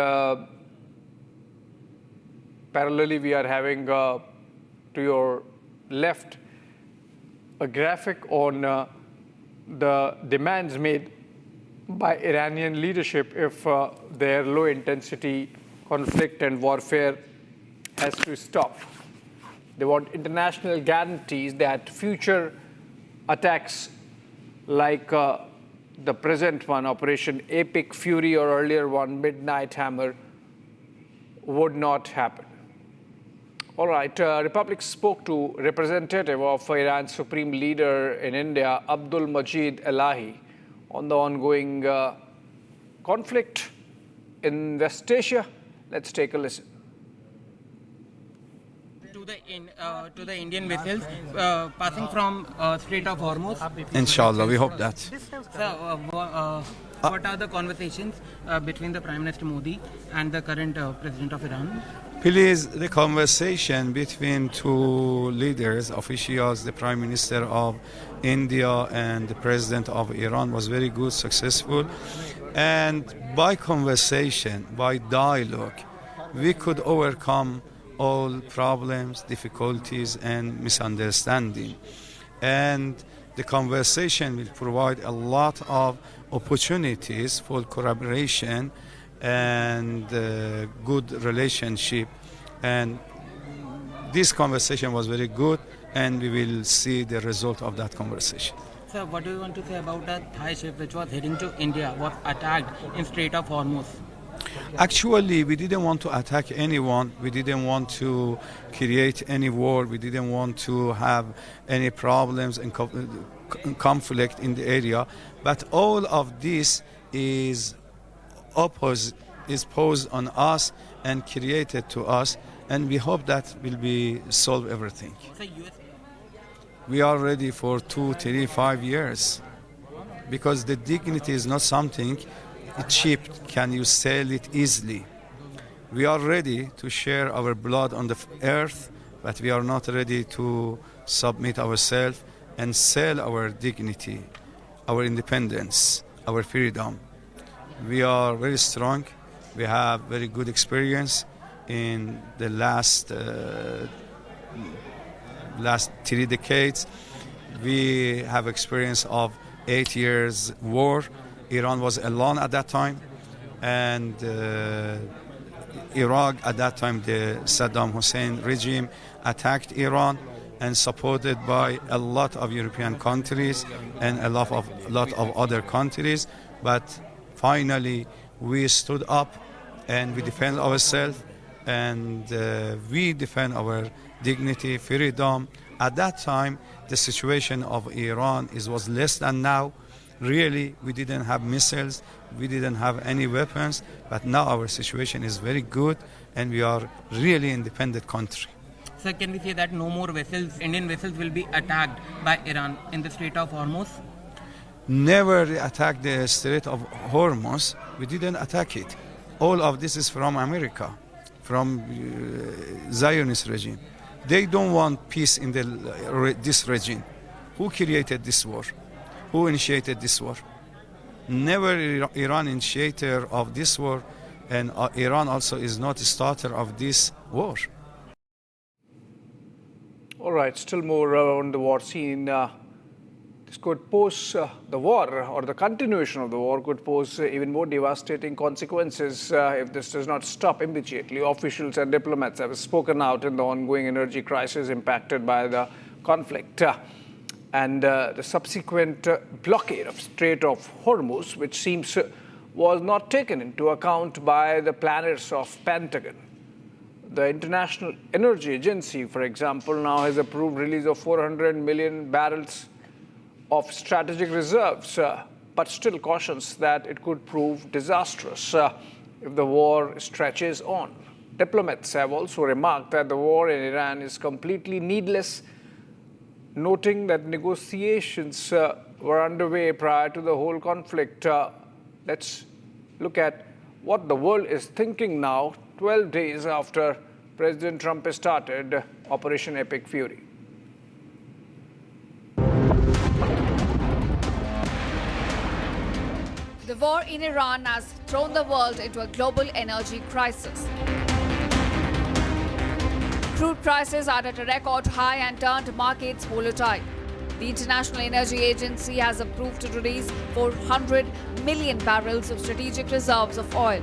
parallelly, we are having, to your left, a graphic on the demands made by Iranian leadership if their low-intensity conflict and warfare has to stop. They want international guarantees that future attacks like the present one, Operation Epic Fury, or earlier one, Midnight Hammer, would not happen. All right, Republic spoke to representative of Iran's supreme leader in India, Abdul Majid Elahi, on the ongoing conflict in West Asia. Let's take a listen. To the Indian vessels passing from Strait of Hormuz. Inshallah, we hope that. So, what are the conversations between the Prime Minister Modi and the current President of Iran? Please, the conversation between two leaders, officials, the Prime Minister of India and the President of Iran was very good, successful. And by conversation, by dialogue, we could overcome all problems, difficulties, and misunderstanding. And the conversation will provide a lot of opportunities for collaboration and good relationship. And this conversation was very good, and we will see the result of that conversation. Sir, what do you want to say about a Thai ship which was heading to India was attacked in Strait of Hormuz? Actually, we didn't want to attack anyone. We didn't want to create any war. We didn't want to have any problems and conflict in the area. But all of this is posed on us and created to us, and we hope that will be solve everything. We are ready for 2, 3, 5 years, because the dignity is not something cheap. Can you sell it easily? We are ready to share our blood on the earth, but we are not ready to submit ourselves and sell our dignity, our independence, our freedom. We are very strong, We have very good experience in the last 3 decades. We have experience of 8 years war. Iran was alone at that time, and Iraq at that time, the Saddam Hussein regime attacked Iran, and supported by a lot of European countries and a lot of other countries. But finally, we stood up and we defend ourselves, and we defend our dignity, freedom. At that time, the situation of Iran was less than now. Really, we didn't have missiles, we didn't have any weapons, but now our situation is very good, and we are really independent country. Sir, can we say that no more vessels, Indian vessels, will be attacked by Iran in the Strait of Hormuz? Never attack the Strait of Hormuz. We didn't attack it. All of this is from America, from Zionist regime. They don't want peace in this region. Who created this war? Who initiated this war? Never Iran initiator of this war, and Iran also is not a starter of this war. All right, still more on the war scene. This could pose the war, or the continuation of the war could pose even more devastating consequences if this does not stop immediately. Officials and diplomats have spoken out in the ongoing energy crisis impacted by the conflict and the subsequent blockade of Strait of Hormuz, which seems was not taken into account by the planners of Pentagon. The International Energy Agency, for example, now has approved release of 400 million barrels of strategic reserves, but still cautions that it could prove disastrous if the war stretches on. Diplomats have also remarked that the war in Iran is completely needless, noting that negotiations were underway prior to the whole conflict. Let's look at what the world is thinking now, 12 days after President Trump has started Operation Epic Fury. The war in Iran has thrown the world into a global energy crisis. Crude prices are at a record high and turned markets volatile. The International Energy Agency has approved to release 400 million barrels of strategic reserves of oil.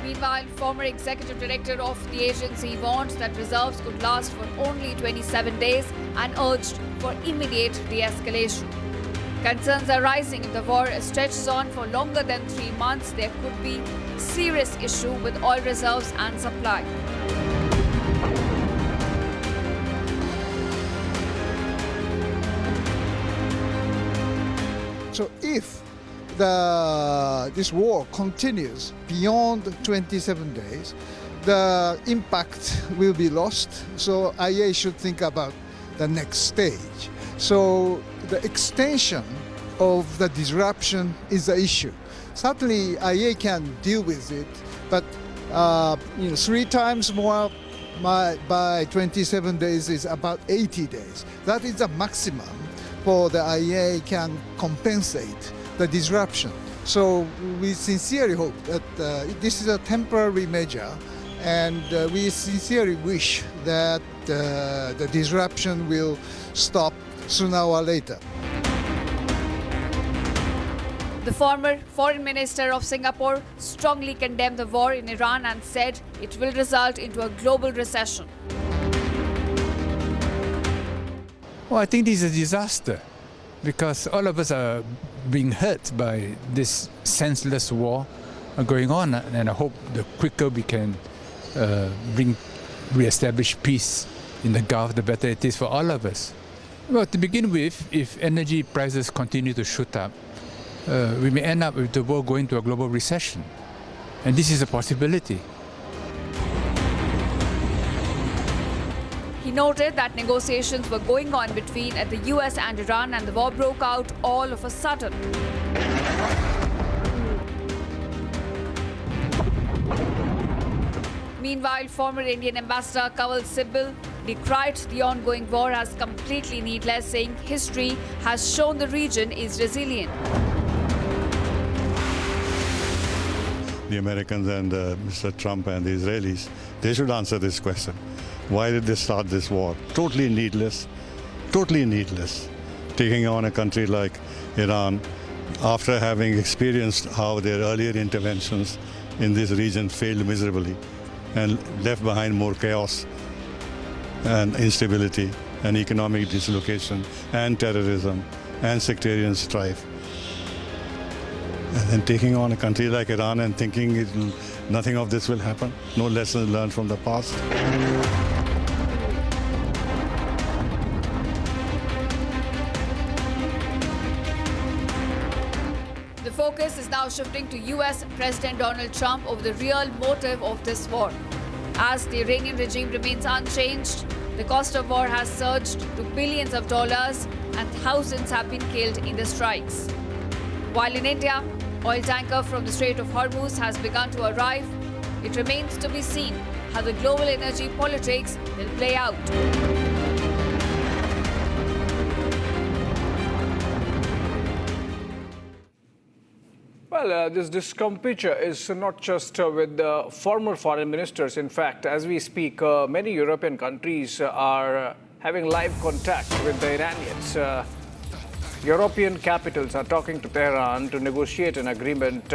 Meanwhile, former executive director of the agency warned that reserves could last for only 27 days and urged for immediate de-escalation. Concerns are rising if the war stretches on for longer than 3 months. There could be serious issue with oil reserves and supply. So if this war continues beyond 27 days, the impact will be lost. So IA should think about the next stage. So the extension of the disruption is the issue. Certainly IA can deal with it, but 3 times more by 27 days is about 80 days. That is the maximum for the IA can compensate the disruption. So we sincerely hope that this is a temporary measure, and we sincerely wish that the disruption will stop sooner or later. The former foreign minister of Singapore strongly condemned the war in Iran and said it will result into a global recession. Well, I think this is a disaster because all of us are being hurt by this senseless war going on, and I hope the quicker we can re-establish peace in the Gulf, the better it is for all of us. Well, to begin with, if energy prices continue to shoot up, we may end up with the world going to a global recession. And this is a possibility. He noted that negotiations were going on between the US and Iran, and the war broke out all of a sudden. Meanwhile, former Indian ambassador Kanwal Sibal decried the ongoing war as completely needless, saying history has shown the region is resilient. The Americans and Mr. Trump and the Israelis, they should answer this question. Why did they start this war? Totally needless, taking on a country like Iran after having experienced how their earlier interventions in this region failed miserably and left behind more chaos and instability and economic dislocation and terrorism and sectarian strife. And then taking on a country like Iran and thinking nothing of this will happen, no lessons learned from the past. The focus is now shifting to US President Donald Trump over the real motive of this war. As the Iranian regime remains unchanged, the cost of war has surged to billions of dollars and thousands have been killed in the strikes. While in India, oil tanker from the Strait of Hormuz has begun to arrive, it remains to be seen how the global energy politics will play out. Well, this discomfiture is not just with the former foreign ministers. In fact, as we speak, many European countries are having live contact with the Iranians. European capitals are talking to Tehran to negotiate an agreement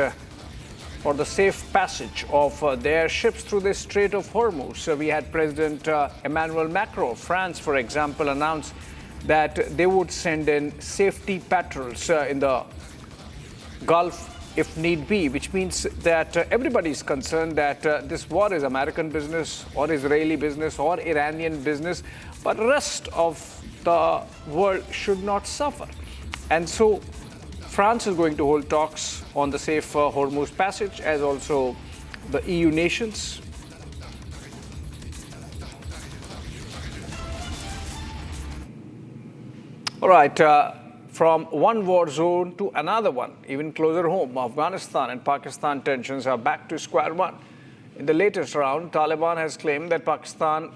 for the safe passage of their ships through the Strait of Hormuz. We had President Emmanuel Macron of France, for example, announce that they would send in safety patrols in the Gulf if need be, which means that everybody is concerned that this war is American business or Israeli business or Iranian business, but the rest of the world should not suffer. And so France is going to hold talks on the safe Hormuz passage, as also the EU nations. All right. From one war zone to another one, even closer home, Afghanistan and Pakistan tensions are back to square one. In the latest round, Taliban has claimed that Pakistan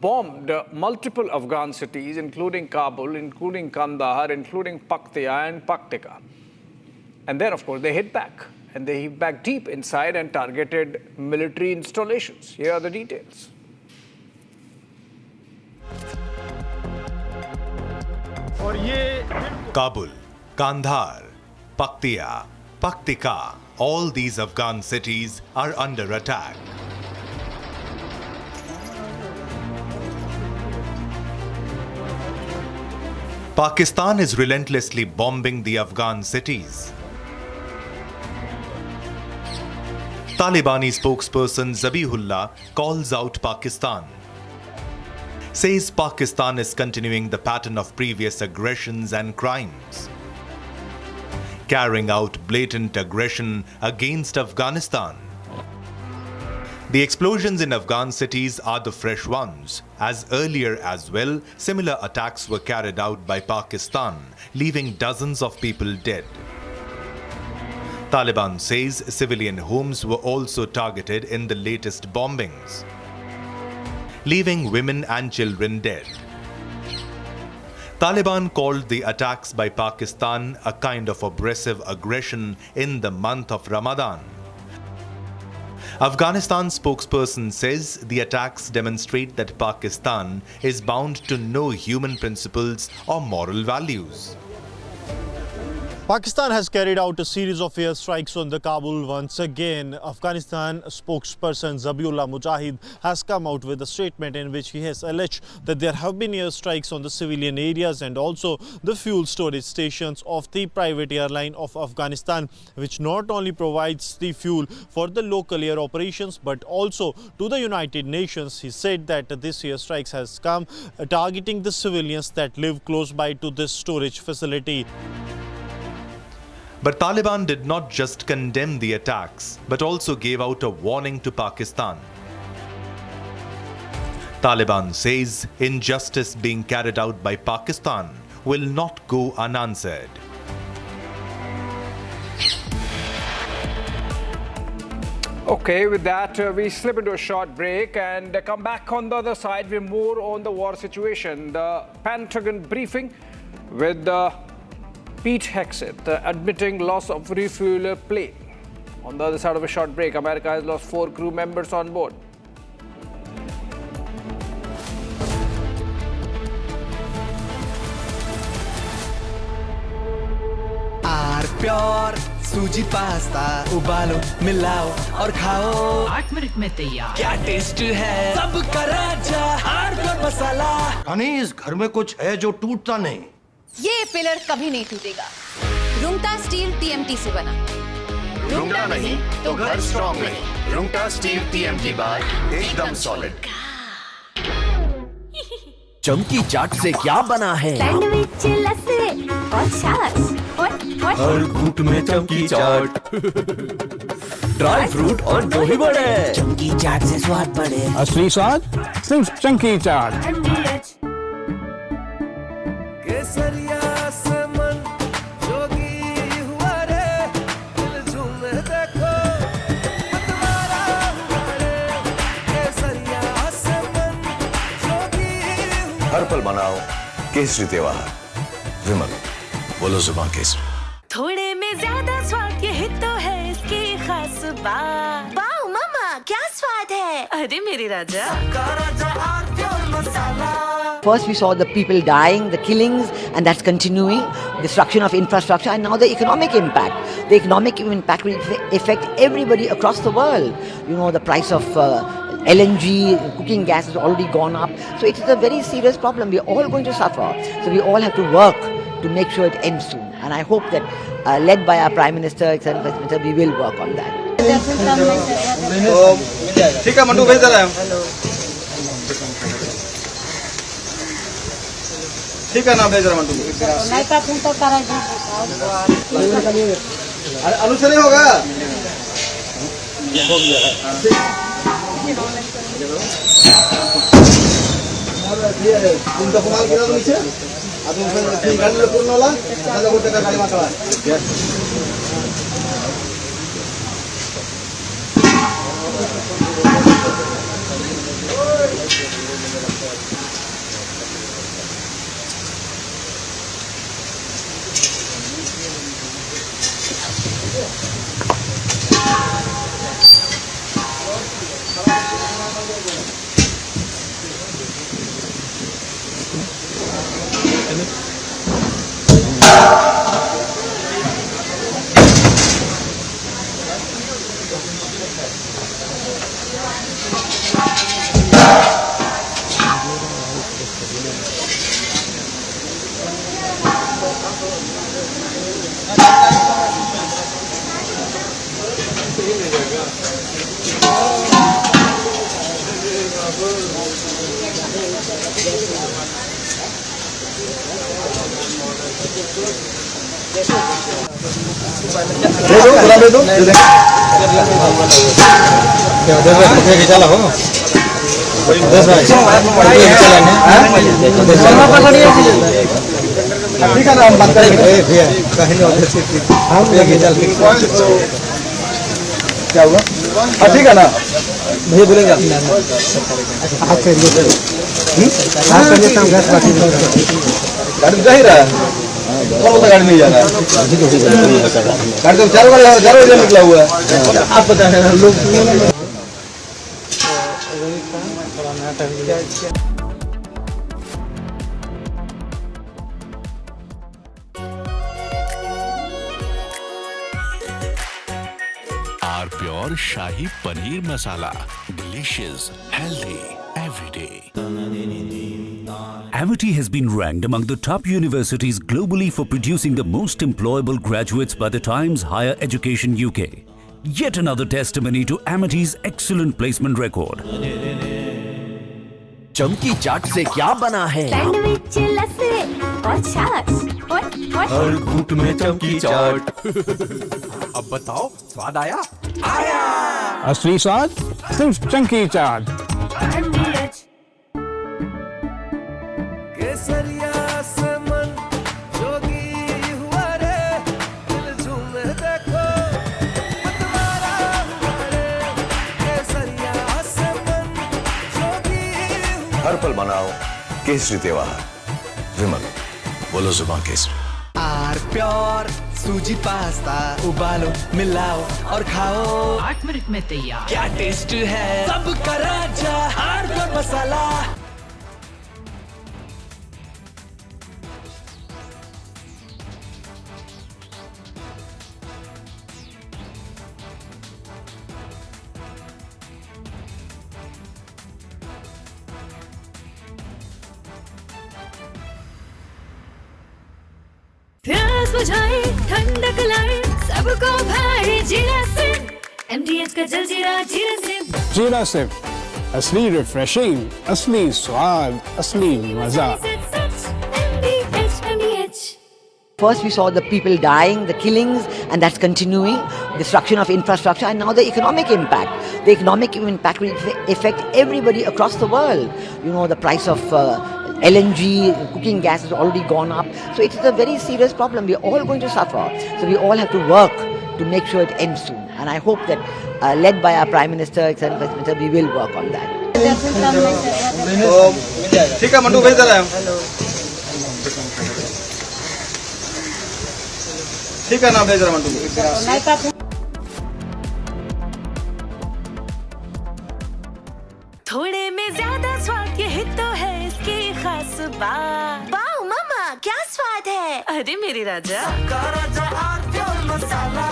bombed multiple Afghan cities, including Kabul, including Kandahar, including Paktia and Paktika. And then, of course, they hit back. And they hit back deep inside and targeted military installations. Here are the details. Kabul, Kandahar, Paktia, Paktika, all these Afghan cities are under attack. Pakistan is relentlessly bombing the Afghan cities. Talibani spokesperson Zabihullah calls out Pakistan. Says Pakistan is continuing the pattern of previous aggressions and crimes, carrying out blatant aggression against Afghanistan. The explosions in Afghan cities are the fresh ones, as earlier as well, similar attacks were carried out by Pakistan, leaving dozens of people dead. Taliban says civilian homes were also targeted in the latest bombings, leaving women and children dead. Taliban called the attacks by Pakistan a kind of oppressive aggression in the month of Ramadan. Afghanistan spokesperson says the attacks demonstrate that Pakistan is bound to no human principles or moral values. Pakistan has carried out a series of airstrikes on the Kabul once again. Afghanistan spokesperson Zabihullah Mujahid has come out with a statement in which he has alleged that there have been airstrikes on the civilian areas and also the fuel storage stations of the private airline of Afghanistan, which not only provides the fuel for the local air operations but also to the United Nations. He said that this airstrikes has come targeting the civilians that live close by to this storage facility. But Taliban did not just condemn the attacks, but also gave out a warning to Pakistan. Taliban says injustice being carried out by Pakistan will not go unanswered. Okay, with that, we slip into a short break and come back on the other side with more on the war situation. The Pentagon briefing with Pete Hegseth admitting loss of refueler plane. On the other side of a short break, America has lost 4 crew members on board. Pure सूजी pasta उबालो मिलाओ और खाओ 8 minute में तैयार। क्या taste है सबका राजा आर्नब मसाला। अनीस, घर में कुछ है जो टूटता नहीं। ये पिलर कभी नहीं टूटेगा। रुंगटा स्टील TMT से बना। रुंगटा नहीं तो घर स्ट्रॉन्ग नहीं। रुंगटा स्टील TMT बार एकदम सॉलिड। चमकी चाट से क्या बना है? सैंडविच लस्सी और छाछ और हर घूंट में चमकी चाट। ड्राई फ्रूट और दही बड़े। चमकी चाट से स्वाद बढ़े। असली स्वाद सिर्फ चंकी चाट। केसरिया से मन जोगी हुआ रे, दिल झूमे देखो मतवारा हुआ रे। केसरिया से मन जोगी हर पल मनाओ केसरी त्योहार। विमल, बोलो जुबान केसरी। थोड़े में ज्यादा स्वाद यही तो है इसकी खास बात। वाओ मामा, क्या स्वाद है? अरे मेरे राजा। First we saw the people dying, the killings, and that's continuing, destruction of infrastructure, and now the economic impact. The economic impact will affect everybody across the world. You know, the price of LNG, cooking gas has already gone up. So it is a very serious problem. We are all going to suffer. So we all have to work to make sure it ends soon. And I hope that, led by our Prime Minister, Excellent Vice Minister, we will work on that. ठीक है mandu, भेज दे रहे हैं। ठीक है ना, भेज रहे हैं मंडू। अनु से नहीं होगा। तुमचा कुमार गेला नीचे अजून गाडीला पूर्ण होला त्याला गोटे का गाडी माकळा चला हो ठीक है ना, हम बात करेंगे। क्या हुआ? ठीक है ना, भैया बोलेंगे आप गाड़ी जा ही रहा है। कौन बोलता गाड़ी नहीं जा रहा है? गाड़ी तो 4 बजे निकला हुआ है। आप बता रहे हैं लोग R pure shahi paneer masala, delicious, healthy, everyday. Amity has been ranked among the top universities globally for producing the most employable graduates by the Times Higher Education UK. Yet another testimony to Amity's excellent placement record. चमकी चाट से क्या बना है? Sandwich लस्सी और छाछ और हर घूंट में चमकी चाट। अब बताओ, स्वाद आया? आया। असली स्वाद सिर्फ चंकी चाट। केसरिया से मन जोगी हुआ रे, दिल झूमे देखो मतवारा हुआ रे। हर पल मनाओ केसरी त्योहार। विमल, बोलो जुबान केसरी। आर प्योर सूजी पास्ता उबालो मिलाओ और खाओ 8 मिनट में तैयार। क्या टेस्ट है सबका राजा आर प्योर मसाला। प्यास बुझाए ठंडक लाए सबको भाई जीरा से MDH का जलजीरा जीरा से। जीरा से असली रिफ्रेशिंग, असली स्वाद, असली मजा। First we saw the people dying, the killings, and that's continuing, destruction of infrastructure, and now the economic impact. The economic impact will affect everybody across the world. You know, the price of LNG, cooking gas has already gone up. So it is a very serious problem. We're all going to suffer. So we all have to work to make sure it ends soon. And I hope that, led by our Prime Minister, etc., we will work on that. ठीक है मंटू भेज रहा है। ठीक है ना भेज रहा मंटू। थोड़े में ज्यादा स्वाद यही तो है इसकी खास बात। वाओ मामा क्या स्वाद है। अरे मेरे राजा मसाला।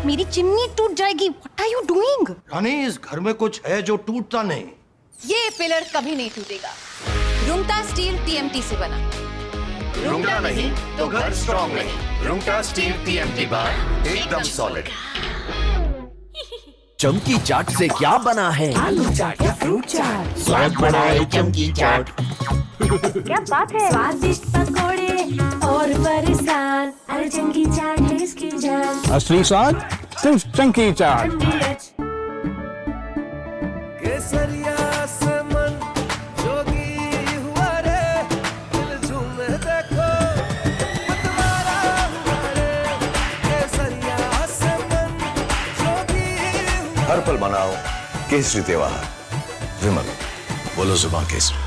मेरी चिमनी टूट जाएगी। What are you doing? रानी, इस घर में कुछ है जो टूटता नहीं। ये पिलर कभी नहीं टूटेगा। रुंगटा स्टील TMT से बना। रुंगटा नहीं तो घर स्ट्रॉन्ग नहीं। रुंगटा स्टील TMT बार एकदम सॉलिड। चमकी चाट से क्या बना है? आलू चाट या फ्रूट चाट, स्वाद बनाए चमकी चाट। क्या बात है। स्वादिष्ट पकोड़े और बरसान, अरे चंकी चाट है इसकी जान। असली स्वाद सिर्फ चंकी चाट। केसरिया से मन जोगी हुआ रे, दिल झूमे देखो मतवारा हुआ रे। केसरिया से मन जोगी हुआ। हर पल मनाओ केसरी त्योहार। विमल, बोलो जुबान केसरी।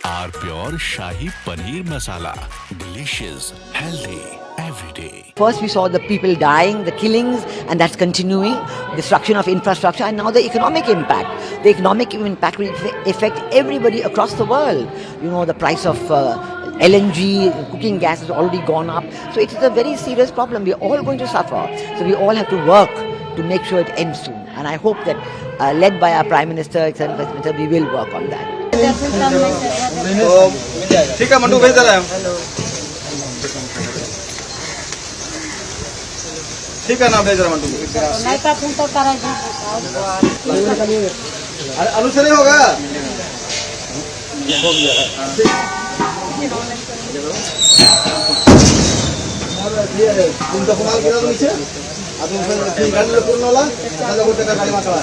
R pure shahi paneer masala, delicious, healthy, everyday. First we saw the people dying, the killings, and that's continuing, destruction of infrastructure, and now the economic impact. The economic impact will affect everybody across the world. You know, the price of LNG, cooking gas has already gone up. So it is a very serious problem. We're all going to suffer. So we all have to work to make sure it ends soon. And I hope that, led by our Prime Minister, etc., we will work on that. ठीक है मंटू भेज रहा है। ठीक है ना भेज रहा मंटू। अरे आलू से नहीं होगा। तुमचा कुणाला गेला नीचे अजून गाडीला पूर्ण होला त्याला कुठे का गाडी मागवा।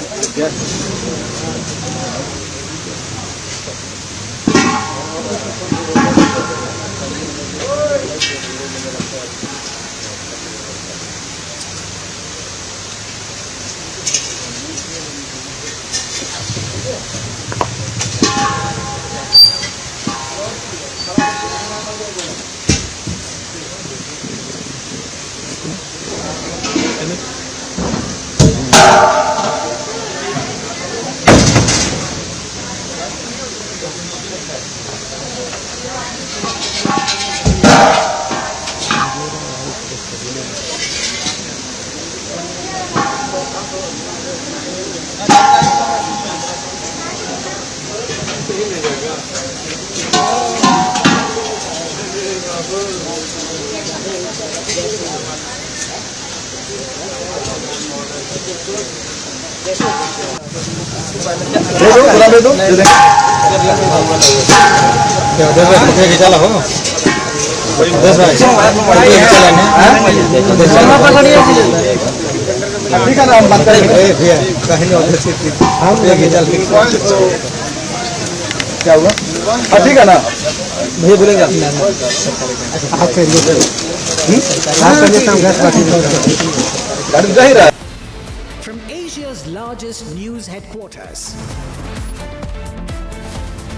दे दो चला हो 10 भाई ठीक है ना हम बात करेंगे कहीं हम लेके चल क्या हुआ ठीक है ना भैया बोलेंगे आप करिए गाड़ी जा ही रहा है. From Asia's largest news headquarters,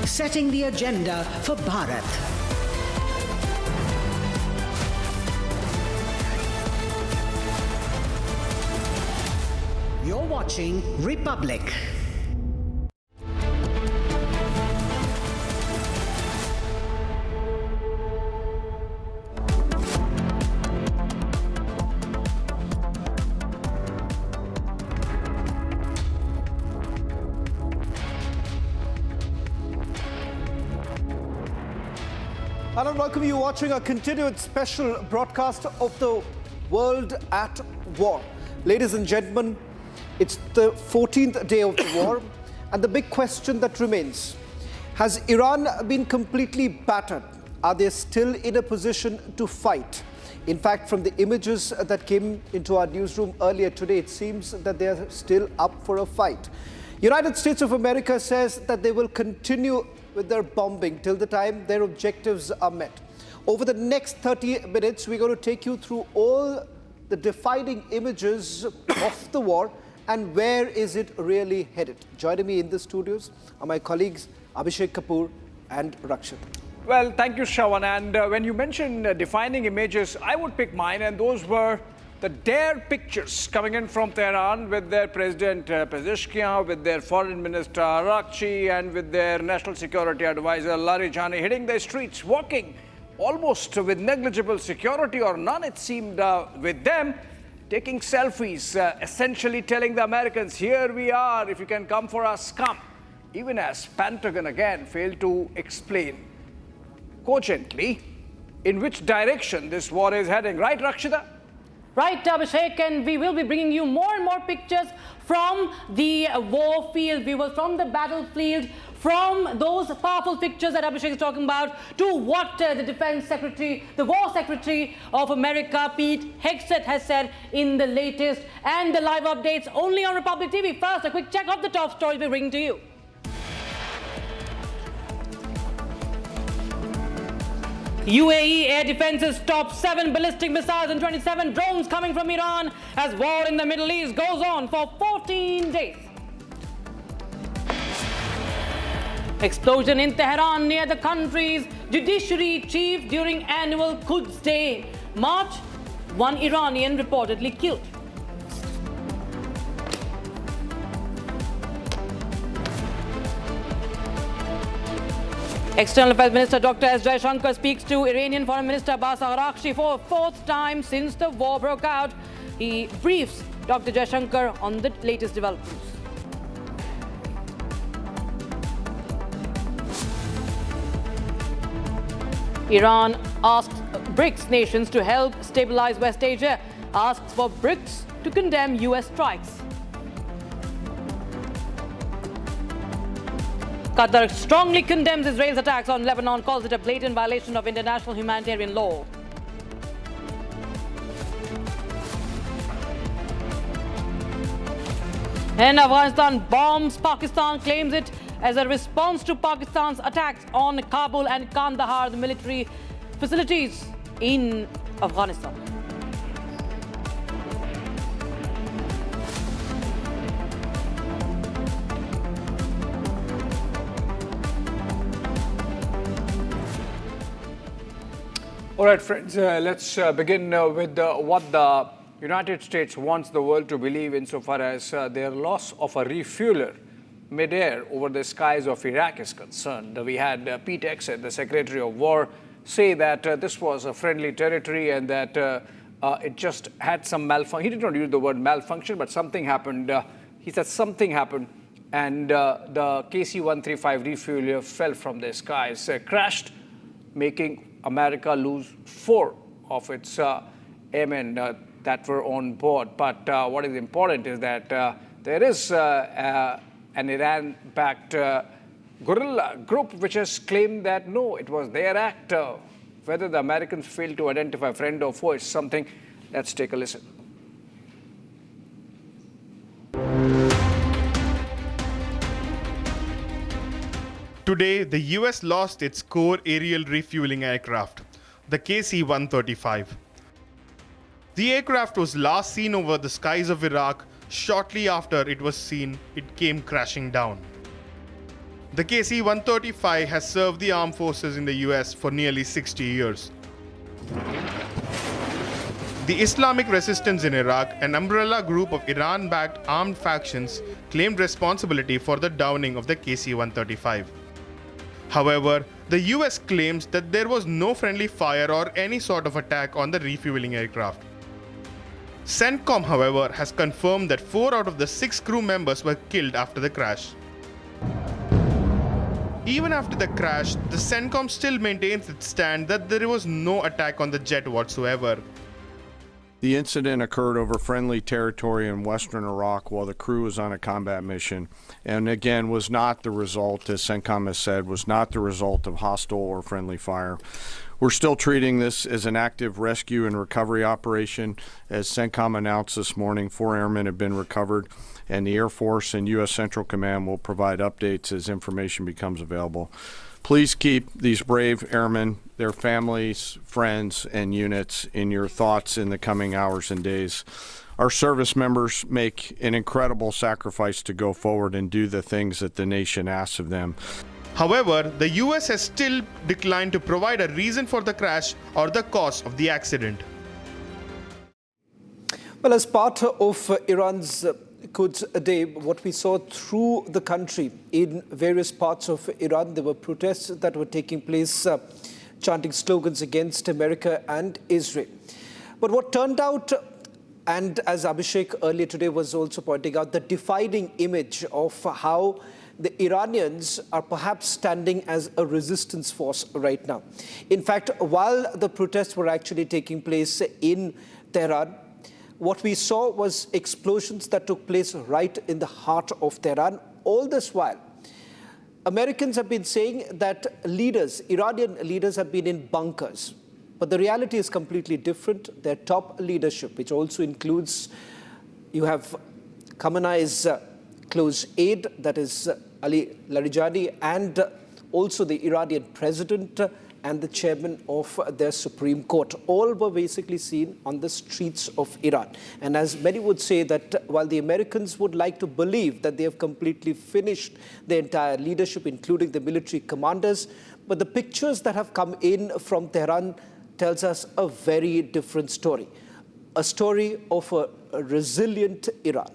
setting the agenda for Bharat. You're watching Republic. Hello and welcome. You watching a continued special broadcast of the World at War. Ladies and gentlemen, it's the 14th day of the war, and the big question that remains, has Iran been completely battered? Are they still in a position to fight? In fact, from the images that came into our newsroom earlier today, it seems that they are still up for a fight. United States of America says that they will continue with their bombing till the time their objectives are met. Over the next 30 minutes, we're going to take you through all the defining images of the war and where is it really headed. Joining me in the studios are my colleagues Abhishek Kapoor and Rakshit. Well, thank you, Shravan. And when you mention defining images, I would pick mine, and those were the dare pictures coming in from Tehran with their President Pezeshkian, with their Foreign Minister Arakchi, and with their National Security Advisor Lajan hitting the streets, walking almost with negligible security or none, it seemed, with them, taking selfies, essentially telling the Americans, here we are, if you can come for us, come. Even as Pentagon again failed to explain cogently in which direction this war is heading. Right, Rakshita? Right, Abhishek, and we will be bringing you more and more pictures from the war field, viewers, from the battlefield, from those powerful pictures that Abhishek is talking about, to what the Defense Secretary, the War Secretary of America, Pete Hegseth, has said in the latest, and the live updates only on Republic TV. First, a quick check of the top stories we're bringing to you. UAE air defenses stopped 7 ballistic missiles and 27 drones coming from Iran as war in the Middle East goes on for 14 days. Explosion in Tehran near the country's judiciary chief during annual Quds Day. March, 1 Iranian reportedly killed. External Affairs Minister Dr. S. Jaishankar speaks to Iranian Foreign Minister Abbas Araghchi for a fourth time since the war broke out. He briefs Dr. Jaishankar on the latest developments. Iran asks BRICS nations to help stabilize West Asia, asks for BRICS to condemn US strikes. Qatar strongly condemns Israel's attacks on Lebanon, calls it a blatant violation of international humanitarian law. And Afghanistan bombs Pakistan, claims it as a response to Pakistan's attacks on Kabul and Kandahar, the military facilities in Afghanistan. All right, friends, let's begin with what the United States wants the world to believe insofar as their loss of a refueler mid-air over the skies of Iraq is concerned. We had Pete Hegseth, the Secretary of War, say that this was a friendly territory and that it just had some malfunction. He did not use the word malfunction, but something happened. He said something happened and the KC-135 refueler fell from the skies, crashed, making America lose 4 of its airmen that were on board. But what is important is that there is an Iran-backed guerrilla group which has claimed that no, it was their act. Whether the Americans failed to identify friend or foe is something. Let's take a listen. Today, the US lost its core aerial refueling aircraft, the KC-135. The aircraft was last seen over the skies of Iraq. Shortly after it was seen, it came crashing down. The KC-135 has served the armed forces in the US for nearly 60 years. The Islamic Resistance in Iraq, an umbrella group of Iran-backed armed factions, claimed responsibility for the downing of the KC-135. However, the US claims that there was no friendly fire or any sort of attack on the refueling aircraft. CENTCOM, however, has confirmed that 4 out of the 6 crew members were killed after the crash. Even after the crash, the CENTCOM still maintains its stand that there was no attack on the jet whatsoever. The incident occurred over friendly territory in western Iraq while the crew was on a combat mission, and again was not the result, as CENTCOM has said, was not the result of hostile or friendly fire. We're still treating this as an active rescue and recovery operation. As CENTCOM announced this morning, 4 airmen have been recovered, and the Air Force and U.S. Central Command will provide updates as information becomes available. Please keep these brave airmen, their families, friends, and units in your thoughts in the coming hours and days. Our service members make an incredible sacrifice to go forward and do the things that the nation asks of them. However, the US has still declined to provide a reason for the crash or the cause of the accident. Well, as part of Iran's Quds Day, what we saw through the country in various parts of Iran, there were protests that were taking place, chanting slogans against America and Israel. But what turned out, and as Abhishek earlier today was also pointing out, the defining image of how the Iranians are perhaps standing as a resistance force right now. In fact, while the protests were actually taking place in Tehran, what we saw was explosions that took place right in the heart of Tehran. All this while, Americans have been saying that Iranian leaders have been in bunkers. But the reality is completely different. Their top leadership, which also includes, you have Khamenei's close aide, that is Ali Larijani, and also the Iranian president and the chairman of their Supreme Court. All were basically seen on the streets of Iran. And as many would say that while the Americans would like to believe that they have completely finished the entire leadership, including the military commanders, but the pictures that have come in from Tehran tells us a very different story. A story of a resilient Iran.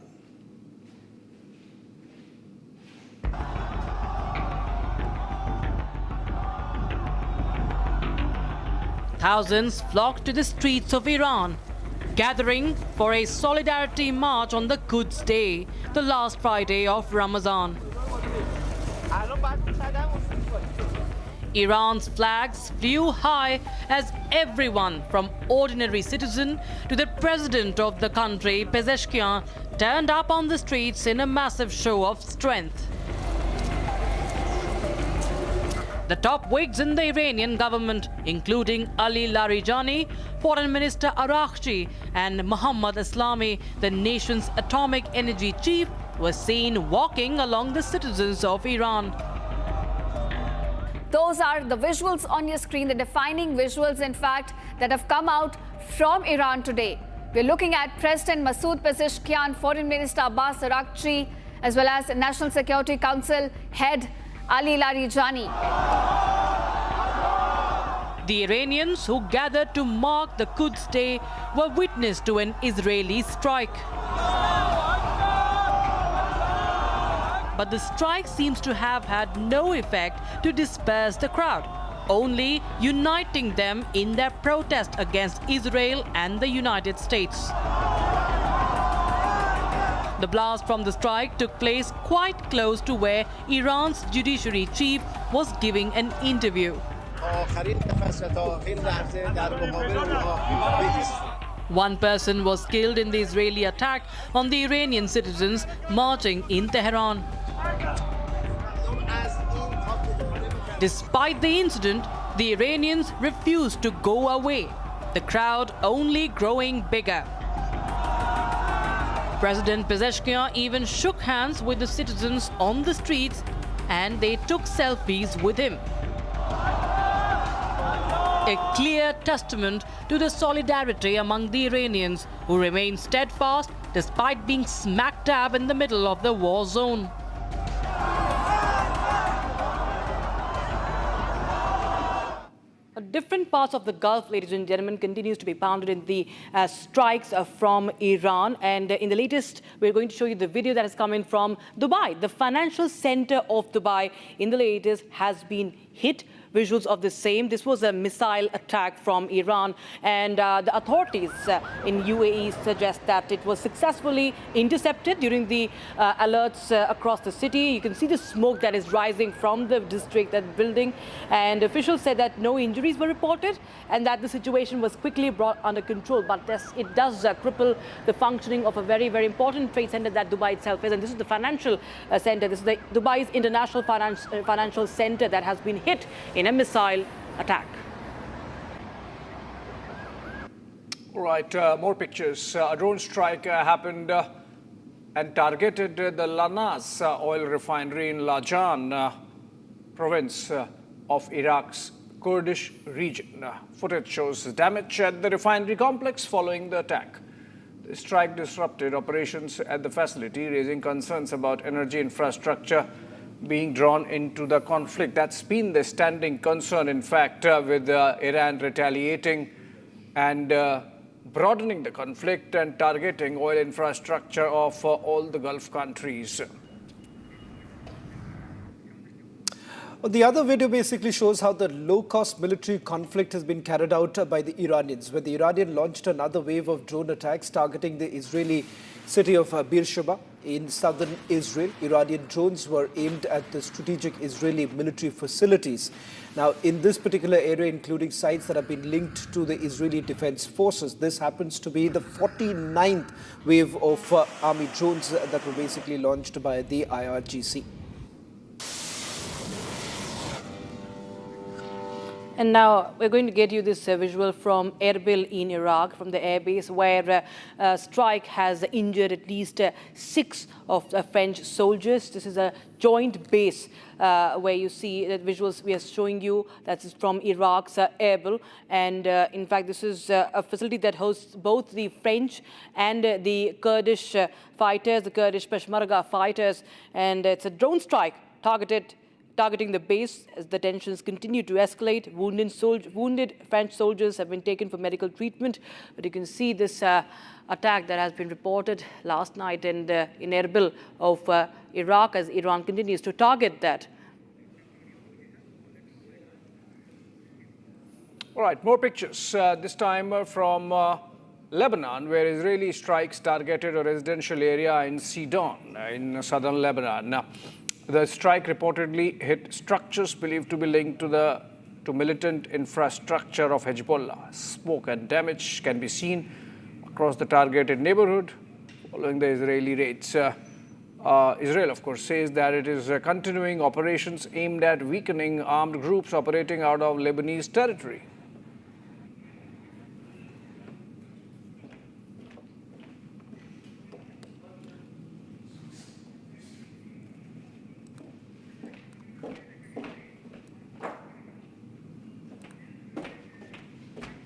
Thousands flocked to the streets of Iran, gathering for a solidarity march on the Quds Day, the last Friday of Ramadan. Iran's flags flew high as everyone from ordinary citizen to the president of the country, Pezeshkian, turned up on the streets in a massive show of strength. The top wigs in the Iranian government, including Ali Larijani, Foreign Minister Araghchi, and Mohammad Islami, the nation's atomic energy chief, were seen walking along the citizens of Iran. Those are the visuals on your screen, the defining visuals, in fact, that have come out from Iran today. We're looking at President Masoud Pezeshkian, Foreign Minister Abbas Araghchi, as well as National Security Council head Ali Larijani. The Iranians who gathered to mark the Quds Day were witness to an Israeli strike. But the strike seems to have had no effect to disperse the crowd, only uniting them in their protest against Israel and the United States. The blast from the strike took place quite close to where Iran's judiciary chief was giving an interview. One person was killed in the Israeli attack on the Iranian citizens marching in Tehran. Despite the incident, the Iranians refused to go away, the crowd only growing bigger. President Pezeshkian even shook hands with the citizens on the streets, and they took selfies with him. A clear testament to the solidarity among the Iranians, who remain steadfast despite being smack dab in the middle of the war zone. Different parts of the Gulf, ladies and gentlemen, continues to be pounded in the strikes from Iran. And in the latest, we're going to show you the video that has come in from Dubai. The financial center of Dubai in the latest has been hit. Visuals of the same. This was a missile attack from Iran, and the authorities in UAE suggest that it was successfully intercepted during the alerts across the city. You can see the smoke that is rising from the district, that building, and officials said that no injuries were reported and that the situation was quickly brought under control. But it does cripple the functioning of a very, very important trade center that Dubai itself is, and this is the financial center. This is the Dubai's international financial center that has been hit in a missile attack. All right, more pictures. A drone strike happened and targeted the Lanaz Oil Refinery in Lajan province of Iraq's Kurdish region. Footage shows damage at the refinery complex following the attack. The strike disrupted operations at the facility, raising concerns about energy infrastructure being drawn into the conflict. That's been the standing concern, in fact, with Iran retaliating and broadening the conflict and targeting oil infrastructure of all the Gulf countries. The other video basically shows how the low-cost military conflict has been carried out by the Iranians, where the Iranian launched another wave of drone attacks targeting the Israeli city of Beersheba in southern Israel. Iranian drones were aimed at the strategic Israeli military facilities. Now, in this particular area, including sites that have been linked to the Israeli Defense Forces, this happens to be the 49th wave of army drones that were basically launched by the IRGC. And now we're going to get you this visual from Erbil in Iraq, from the airbase, where a strike has injured at least 6 of the French soldiers. This is a joint base where you see the visuals we are showing you. That's from Iraq's Erbil. And in fact, this is a facility that hosts both the French and the Kurdish fighters, the Kurdish Peshmerga fighters. And it's a drone strike targeting the base as the tensions continue to escalate. Wounded French soldiers have been taken for medical treatment. But you can see this attack that has been reported last night in Erbil of Iraq, as Iran continues to target that. All right, more pictures, this time from Lebanon, where Israeli strikes targeted a residential area in Sidon, in southern Lebanon. The strike reportedly hit structures believed to be linked to militant infrastructure of Hezbollah. Smoke and damage can be seen across the targeted neighborhood following the Israeli raids. Israel, of course, says that it is continuing operations aimed at weakening armed groups operating out of Lebanese territory.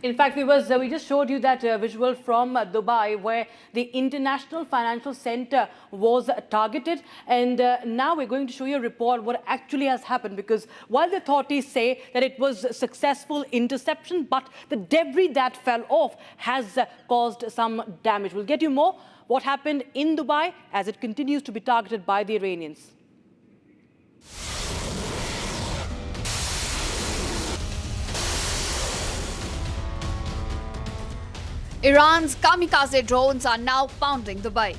In fact, we just showed you that visual from Dubai, where the International Financial Center was targeted. And now we're going to show you a report what actually has happened, because while the authorities say that it was successful interception, but the debris that fell off has caused some damage. We'll get you more what happened in Dubai as it continues to be targeted by the Iranians. Iran's kamikaze drones are now pounding Dubai.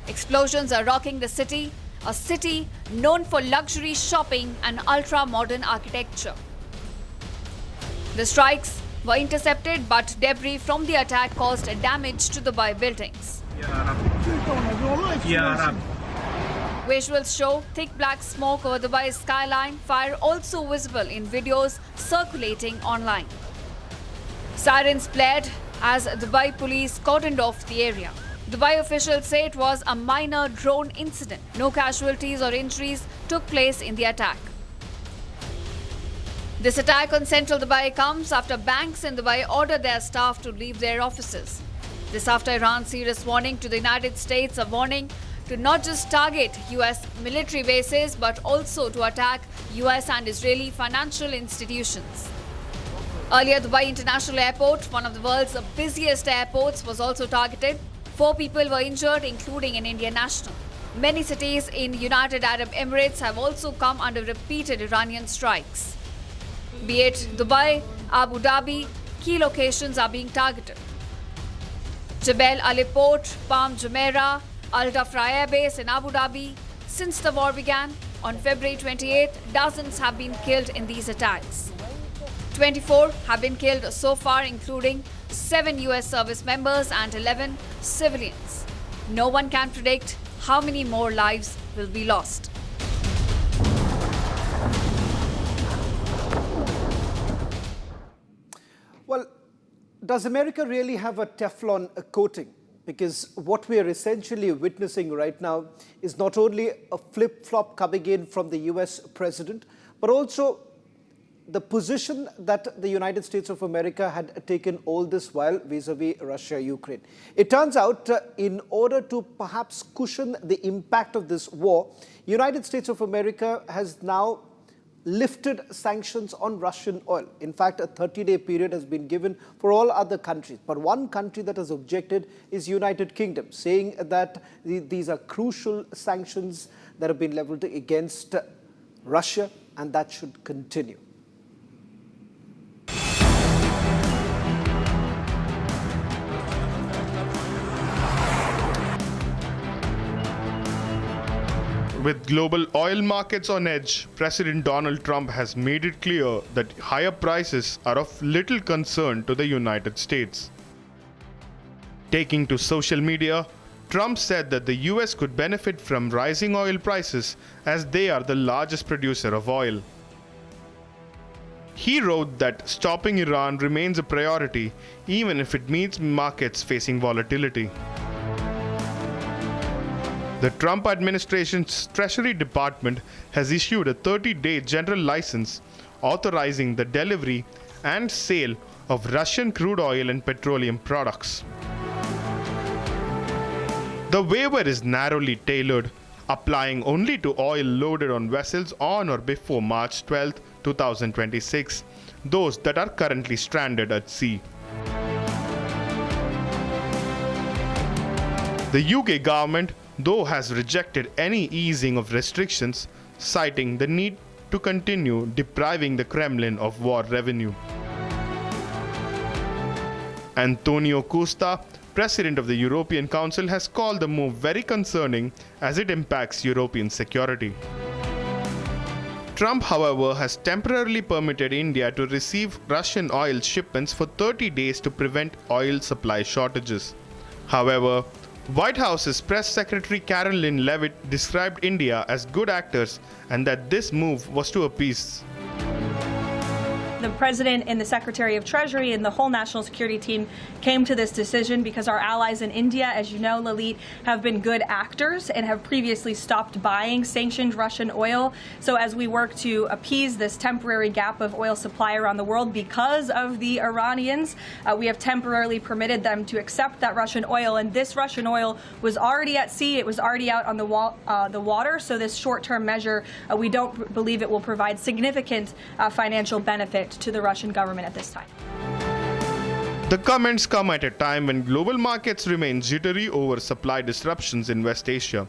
Explosions are rocking the city, a city known for luxury shopping and ultra-modern architecture. The strikes were intercepted, but debris from the attack caused damage to Dubai buildings. Visuals show thick black smoke over Dubai's skyline, fire also visible in videos circulating online. Sirens blared as Dubai police cordoned off the area. Dubai officials say it was a minor drone incident. No casualties or injuries took place in the attack. This attack on central Dubai comes after banks in Dubai ordered their staff to leave their offices. This after Iran's serious warning to the United States, a warning to not just target US military bases but also to attack US and Israeli financial institutions. Earlier, Dubai International Airport, one of the world's busiest airports, was also targeted. 4 people were injured, including an Indian national. Many cities in United Arab Emirates have also come under repeated Iranian strikes. Be it Dubai, Abu Dhabi, key locations are being targeted. Jebel Ali Port, Palm Jumeirah, Al Dhafra Air Base in Abu Dhabi. Since the war began, on February 28, dozens have been killed in these attacks. 24 have been killed so far, including 7 US service members and 11 civilians. No one can predict how many more lives will be lost. Well, does America really have a Teflon coating? Because what we are essentially witnessing right now is not only a flip-flop coming in from the US president, but also the position that the United States of America had taken all this while vis-a-vis Russia-Ukraine. It turns out, in order to perhaps cushion the impact of this war, United States of America has now lifted sanctions on Russian oil. In fact, a 30-day period has been given for all other countries. But one country that has objected is United Kingdom, saying that these are crucial sanctions that have been leveled against Russia, and that should continue. With global oil markets on edge, President Donald Trump has made it clear that higher prices are of little concern to the United States. Taking to social media, Trump said that the US could benefit from rising oil prices as they are the largest producer of oil. He wrote that stopping Iran remains a priority even if it means markets facing volatility. The Trump administration's Treasury Department has issued a 30-day general license authorizing the delivery and sale of Russian crude oil and petroleum products. The waiver is narrowly tailored, applying only to oil loaded on vessels on or before March 12, 2026, those that are currently stranded at sea. The UK government, though, has rejected any easing of restrictions, citing the need to continue depriving the Kremlin of war revenue. Antonio Costa, President of the European Council, has called the move very concerning as it impacts European security. Trump, however, has temporarily permitted India to receive Russian oil shipments for 30 days to prevent oil supply shortages. However, White House's Press Secretary Caroline Leavitt described India as good actors and that this move was to appease. The President and the Secretary of Treasury and the whole national security team came to this decision because our allies in India, as you know, Lalit, have been good actors and have previously stopped buying sanctioned Russian oil. So as we work to appease this temporary gap of oil supply around the world because of the Iranians, we have temporarily permitted them to accept that Russian oil. And this Russian oil was already at sea. It was already out on the water. So this short-term measure, we don't believe it will provide significant financial benefit to the Russian government at this time. The comments come at a time when global markets remain jittery over supply disruptions in West Asia.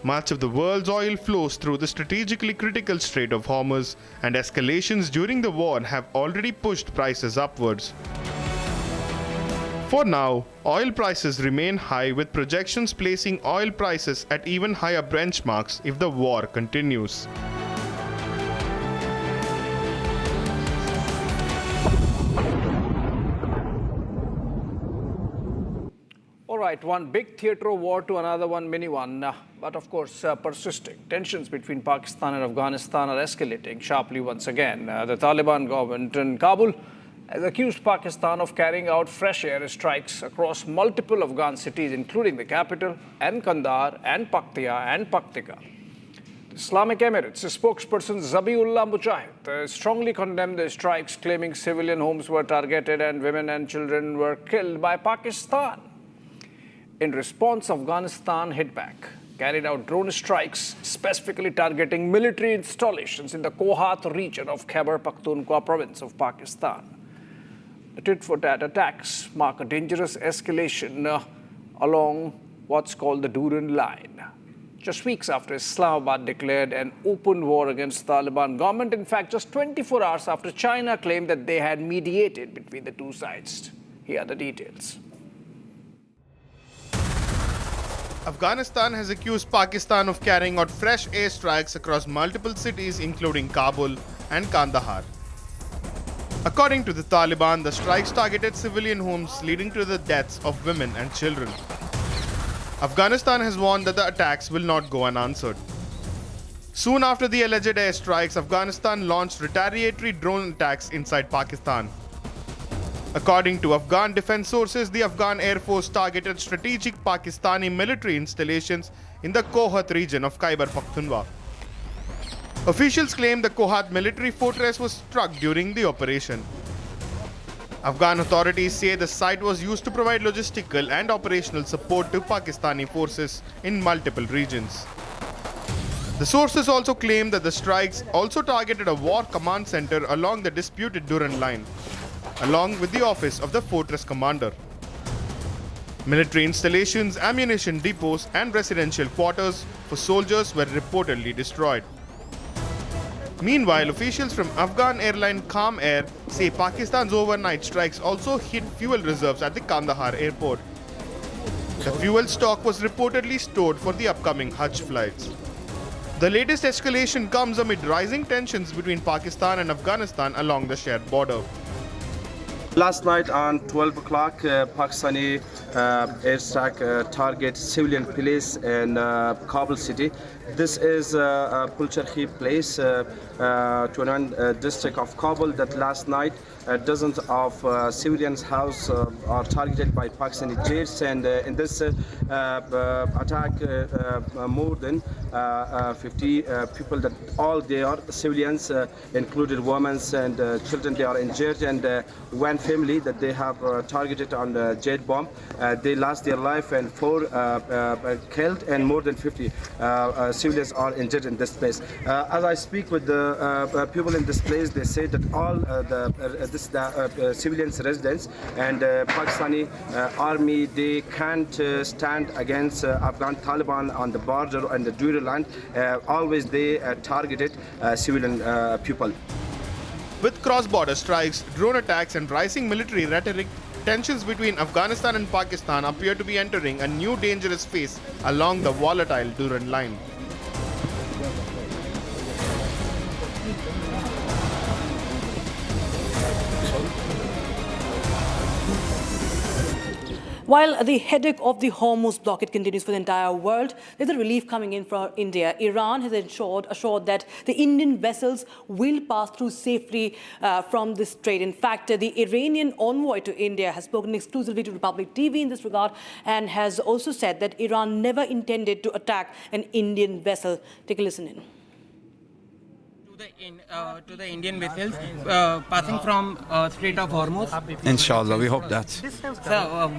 Much of the world's oil flows through the strategically critical Strait of Hormuz, and escalations during the war have already pushed prices upwards. For now, oil prices remain high, with projections placing oil prices at even higher benchmarks if the war continues. All right, one big theatre war to another one mini one, but of course persisting. Tensions between Pakistan and Afghanistan are escalating sharply once again. The Taliban government in Kabul has accused Pakistan of carrying out fresh air strikes across multiple Afghan cities, including the capital, and Kandahar, and Paktia, and Paktika. The Islamic Emirates spokesperson Zabiullah Mujahid strongly condemned the strikes, claiming civilian homes were targeted and women and children were killed by Pakistan. In response, Afghanistan hit back, carried out drone strikes, specifically targeting military installations in the Kohat region of Khyber Pakhtunkhwa province of Pakistan. The tit-for-tat attacks mark a dangerous escalation along what's called the Durand Line. Just weeks after Islamabad declared an open war against the Taliban government, in fact, just 24 hours after China claimed that they had mediated between the two sides. Here are the details. Afghanistan has accused Pakistan of carrying out fresh airstrikes across multiple cities, including Kabul and Kandahar. According to the Taliban, the strikes targeted civilian homes, leading to the deaths of women and children. Afghanistan has warned that the attacks will not go unanswered. Soon after the alleged airstrikes, Afghanistan launched retaliatory drone attacks inside Pakistan. According to Afghan defense sources, the Afghan Air Force targeted strategic Pakistani military installations in the Kohat region of Khyber Pakhtunkhwa. Officials claim the Kohat military fortress was struck during the operation. Afghan authorities say the site was used to provide logistical and operational support to Pakistani forces in multiple regions. The sources also claim that the strikes also targeted a war command center along the disputed Durand Line, along with the office of the fortress commander. Military installations, ammunition depots, and residential quarters for soldiers were reportedly destroyed. Meanwhile, officials from Afghan airline Calm Air say Pakistan's overnight strikes also hit fuel reserves at the Kandahar airport. The fuel stock was reportedly stored for the upcoming Hajj flights. The latest escalation comes amid rising tensions between Pakistan and Afghanistan along the shared border. Last night on 12 o'clock, Pakistani airstrike target civilian place in Kabul city. This is Pulcharhi place, 21 district of Kabul, that last night dozens of civilians' houses are targeted by Pakistani jets, and in this attack more than 50 people, that all they are civilians, included women and children, they are injured, and one family that they have targeted on the jet bomb, they lost their life, and 4 killed, and more than 50 civilians are injured in this place. As I speak with the people in this place, they say that all the civilians residents and Pakistani army, they can't stand against Afghan Taliban on the border and the Durand Line. Always they targeted civilian people. With cross-border strikes, drone attacks, and rising military rhetoric, tensions between Afghanistan and Pakistan appear to be entering a new dangerous phase along the volatile Durand Line. While the headache of the Hormuz blockade continues for the entire world, there's a relief coming in from India. Iran has assured that the Indian vessels will pass through safely from this strait. In fact, the Iranian envoy to India has spoken exclusively to Republic TV in this regard and has also said that Iran never intended to attack an Indian vessel. Take a listen in. To the Indian vessels passing from Strait of Hormuz. Inshallah, we hope that. So,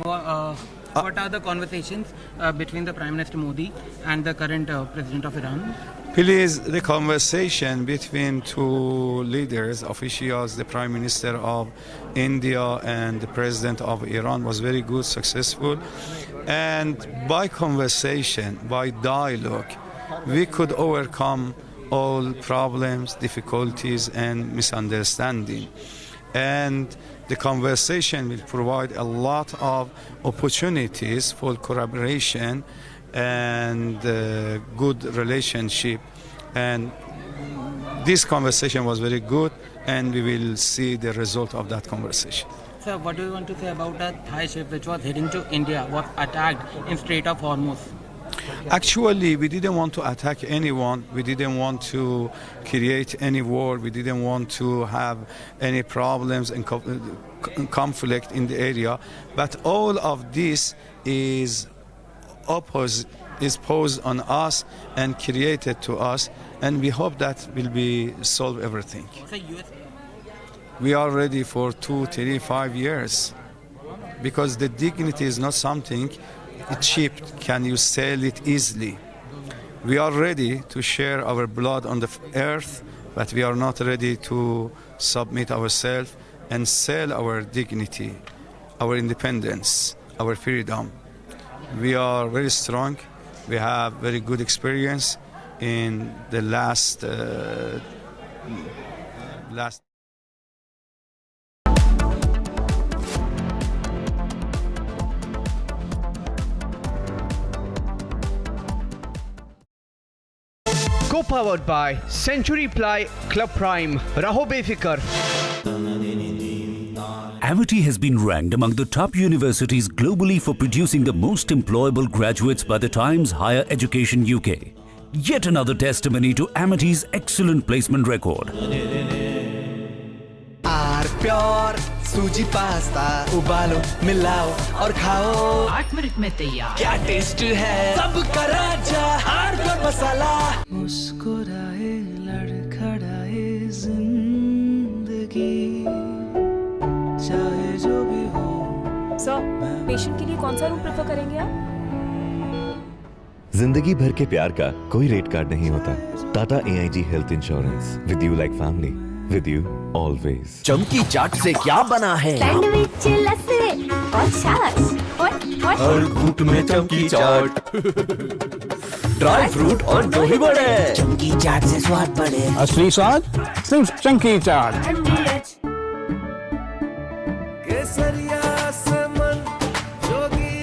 what are the conversations between the Prime Minister Modi and the current President of Iran? Please, the conversation between two leaders, officials, the Prime Minister of India and the President of Iran was very good, successful. And by conversation, by dialogue, we could overcome all problems, difficulties, and misunderstanding. And the conversation will provide a lot of opportunities for collaboration and good relationship. And this conversation was very good, and we will see the result of that conversation. So what do you want to say about that Thai ship which was heading to India, was attacked in Strait of Hormuz? Actually, we didn't want to attack anyone. We didn't want to create any war. We didn't want to have any problems and conflict in the area. But all of this is posed on us and created to us, and we hope that will be solve everything. We are ready for 2, 3, 5 years, because the dignity is not something cheap. Can you sell it easily? We are ready to share our blood on the earth, but we are not ready to submit ourselves and sell our dignity, our independence, our freedom. We are very strong. We have very good experience in the last. Co-powered by Century Ply Club Prime. Raho befikar. Amity has been ranked among the top universities globally for producing the most employable graduates by the Times Higher Education UK. Yet another testimony to Amity's excellent placement record. Pure सूजी pasta उबालो मिलाओ और खाओ 8 minute में तैयार। क्या taste है सबका राजा हार्डकोर मसाला मुस्कुराए लड़खड़ाए जिंदगी चाहे जो भी हो। सर, पेशेंट के लिए कौन सा रूम प्रेफर करेंगे आप? जिंदगी भर के प्यार का कोई रेट कार्ड नहीं होता। Tata AIG health insurance, with you like family, with you always. चमकी चाट से क्या बना है? सैंडविच लस्सी और छाछ और हर घूंट में चमकी चाट ड्राई फ्रूट और दही बड़े। चमकी चाट से स्वाद बढ़े। असली स्वाद सिर्फ चमकी चाट। केसरिया से मन जोगी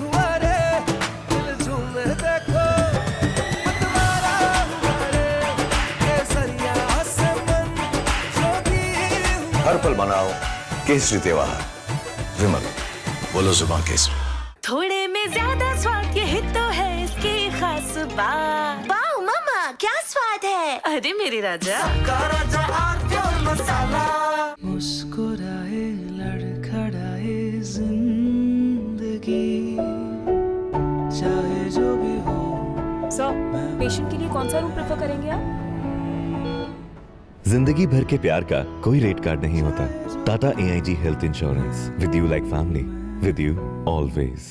हुआ रे, दिल झूमे देखो मतवारा हुआ रे। केसरिया से मन जोगी हुआ। हर पल मनाओ केसरी त्योहार। विमल, बोलो जुबान केसरी। थोड़े में ज्यादा स्वाद, यही तो है इसकी खास बात। वाओ मामा, क्या स्वाद है। अरे मेरे राजा राजा प्योर मसाला। मुस्कुराए लड़खड़ाए जिंदगी चाहे जो भी हो। सर, पेशेंट के लिए कौन सा रूम प्रेफर करेंगे आप? जिंदगी भर के प्यार का कोई रेट कार्ड नहीं होता। Tata AIG health insurance, with you like family, with you always.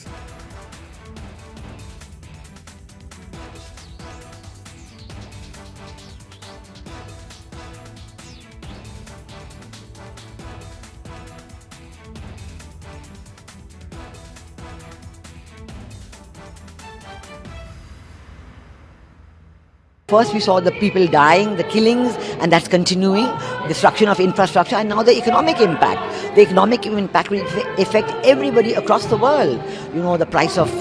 First we saw the people dying, the killings, and that's continuing, destruction of infrastructure, and now the economic impact. The economic impact will affect everybody across the world. You know, the price of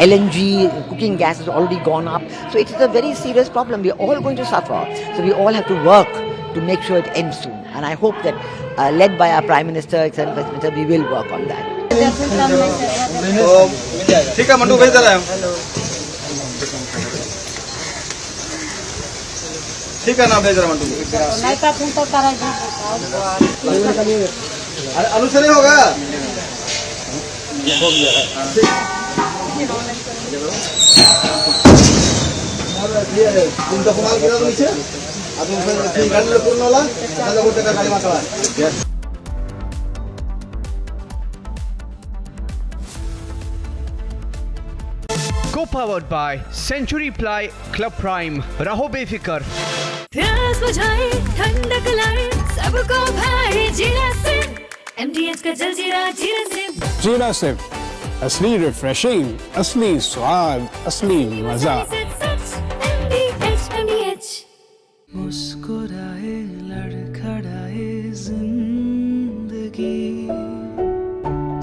LNG, cooking gas has already gone up. So it is a very serious problem. We are all going to suffer. So we all have to work to make sure it ends soon. And I hope that, led by our Prime Minister, Excellent Vice Minister, we will work on that. ठीक है mandu, भेज दे रहे हैं। ठीक है ना, भेज रहा मंडू। अनुसरण होगा। तुमचा कुमार गेला तो नीचे अजून गाडीला पूर्ण होला त्याला गोटे का गाडी माकळा। Co-powered by Century Ply Club Prime. Raho befikar. प्यास बुझाए ठंडक लाए सबको भाई जीरा से MDH का जलजीरा जीरा से। जीरा सिर्फ असली रिफ्रेशिंग, असली स्वाद, असली मजा। MDH मुस्कुराए लड़खड़ाए जिंदगी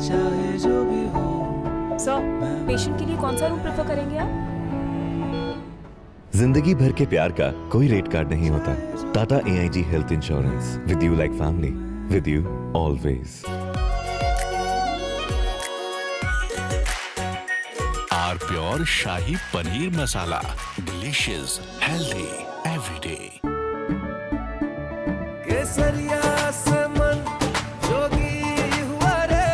चाहे जो भी हो। सर, पेशेंट के लिए कौन सा रूम प्रेफर करेंगे आप? जिंदगी भर के प्यार का कोई रेट कार्ड नहीं होता। Tata AIG health insurance, with you like family, with you always. R pure shahi paneer masala, delicious, healthy everyday. केसरिया से मन जोगी हुआ रे,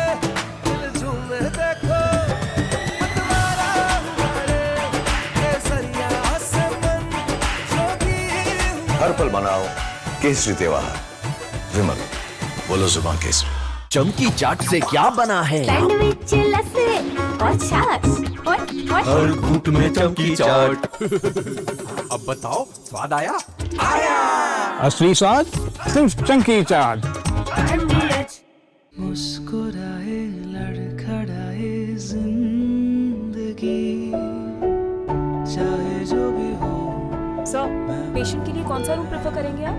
दिल झूमे देखो मतवारा हुआ रे। केसरिया से मन जोगी हुआ। हर पल मनाओ केसरी त्योहार। विमल, बोलो जुबान केसरी। चमकी चाट से क्या बना है? सैंडविच, लस्सी और छाछ और हर घूंट में चमकी चाट। अब बताओ स्वाद आया? आया। असली स्वाद सिर्फ चंकी चाट। मुस्कुराए लड़खड़ाए जिंदगी, चाहे जो भी हो। सर, पेशेंट के लिए कौन सा रूम प्रेफर करेंगे आप?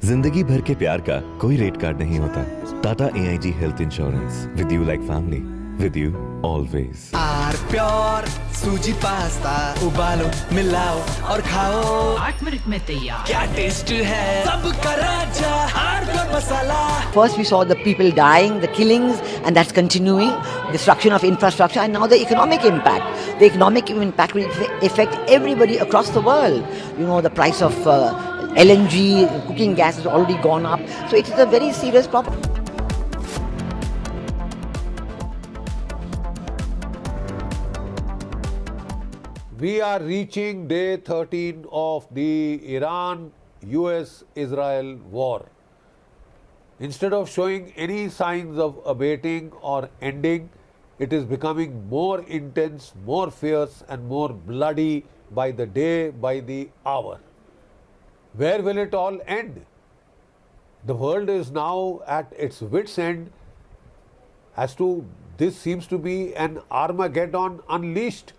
जिंदगी भर के प्यार का कोई रेट कार्ड नहीं होता। Tata AIG health insurance, with you like family, with you always. R pure सूजी पास्ता, उबालो मिलाओ और खाओ, 8 मिनट में तैयार। क्या टेस्ट है सबका राजा R pure masala. First we saw the people dying, the killings, and that's continuing, destruction of infrastructure, and now the economic impact. The economic impact will affect everybody across the world. You know, the price of LNG, cooking gas has already gone up. So it is a very serious problem. We are reaching day 13 of the Iran-US-Israel war. Instead of showing any signs of abating or ending, it is becoming more intense, more fierce and more bloody by the day, by the hour. Where will it all end? The world is now at its wit's end as to this seems to be an Armageddon unleashed.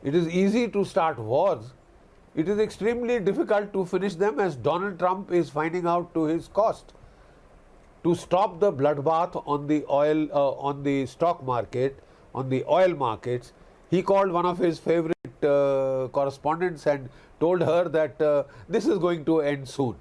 It is easy to start wars. It is extremely difficult to finish them, as Donald Trump is finding out to his cost. To stop the bloodbath on the oil, on the stock market, on the oil markets, he called one of his favorite correspondents and told her that this is going to end soon.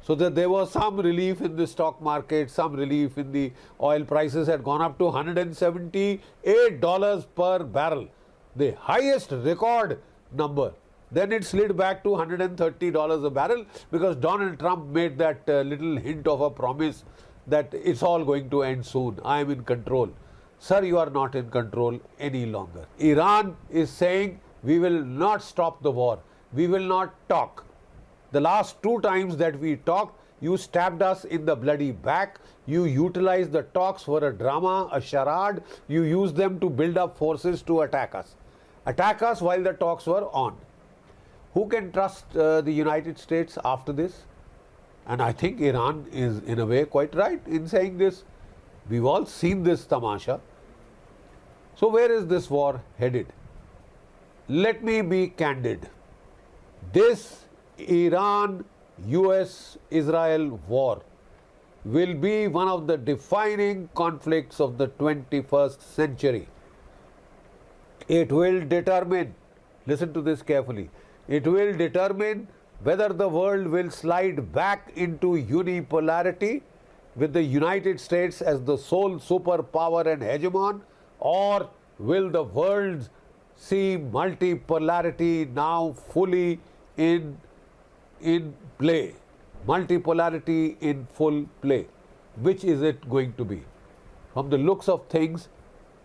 So that there was some relief in the stock market, some relief in the oil prices had gone up to $178 per barrel, the highest record number. Then it slid back to $130 a barrel because Donald Trump made that little hint of a promise that it's all going to end soon. I am in control. Sir, you are not in control any longer. Iran is saying we will not stop the war. We will not talk. The last 2 times that we talked, you stabbed us in the bloody back. You utilized the talks for a drama, a charade. You used them to build up forces to attack us. Attack us while the talks were on. Who can trust the United States after this? And I think Iran is in a way quite right in saying this. We've all seen this tamasha. So where is this war headed? Let me be candid. This Iran-US-Israel war will be one of the defining conflicts of the 21st century. It will determine, listen to this carefully, it will determine whether the world will slide back into unipolarity with the United States as the sole superpower and hegemon, or will the world see multipolarity now fully in play? Multipolarity in full play. Which is it going to be? From the looks of things,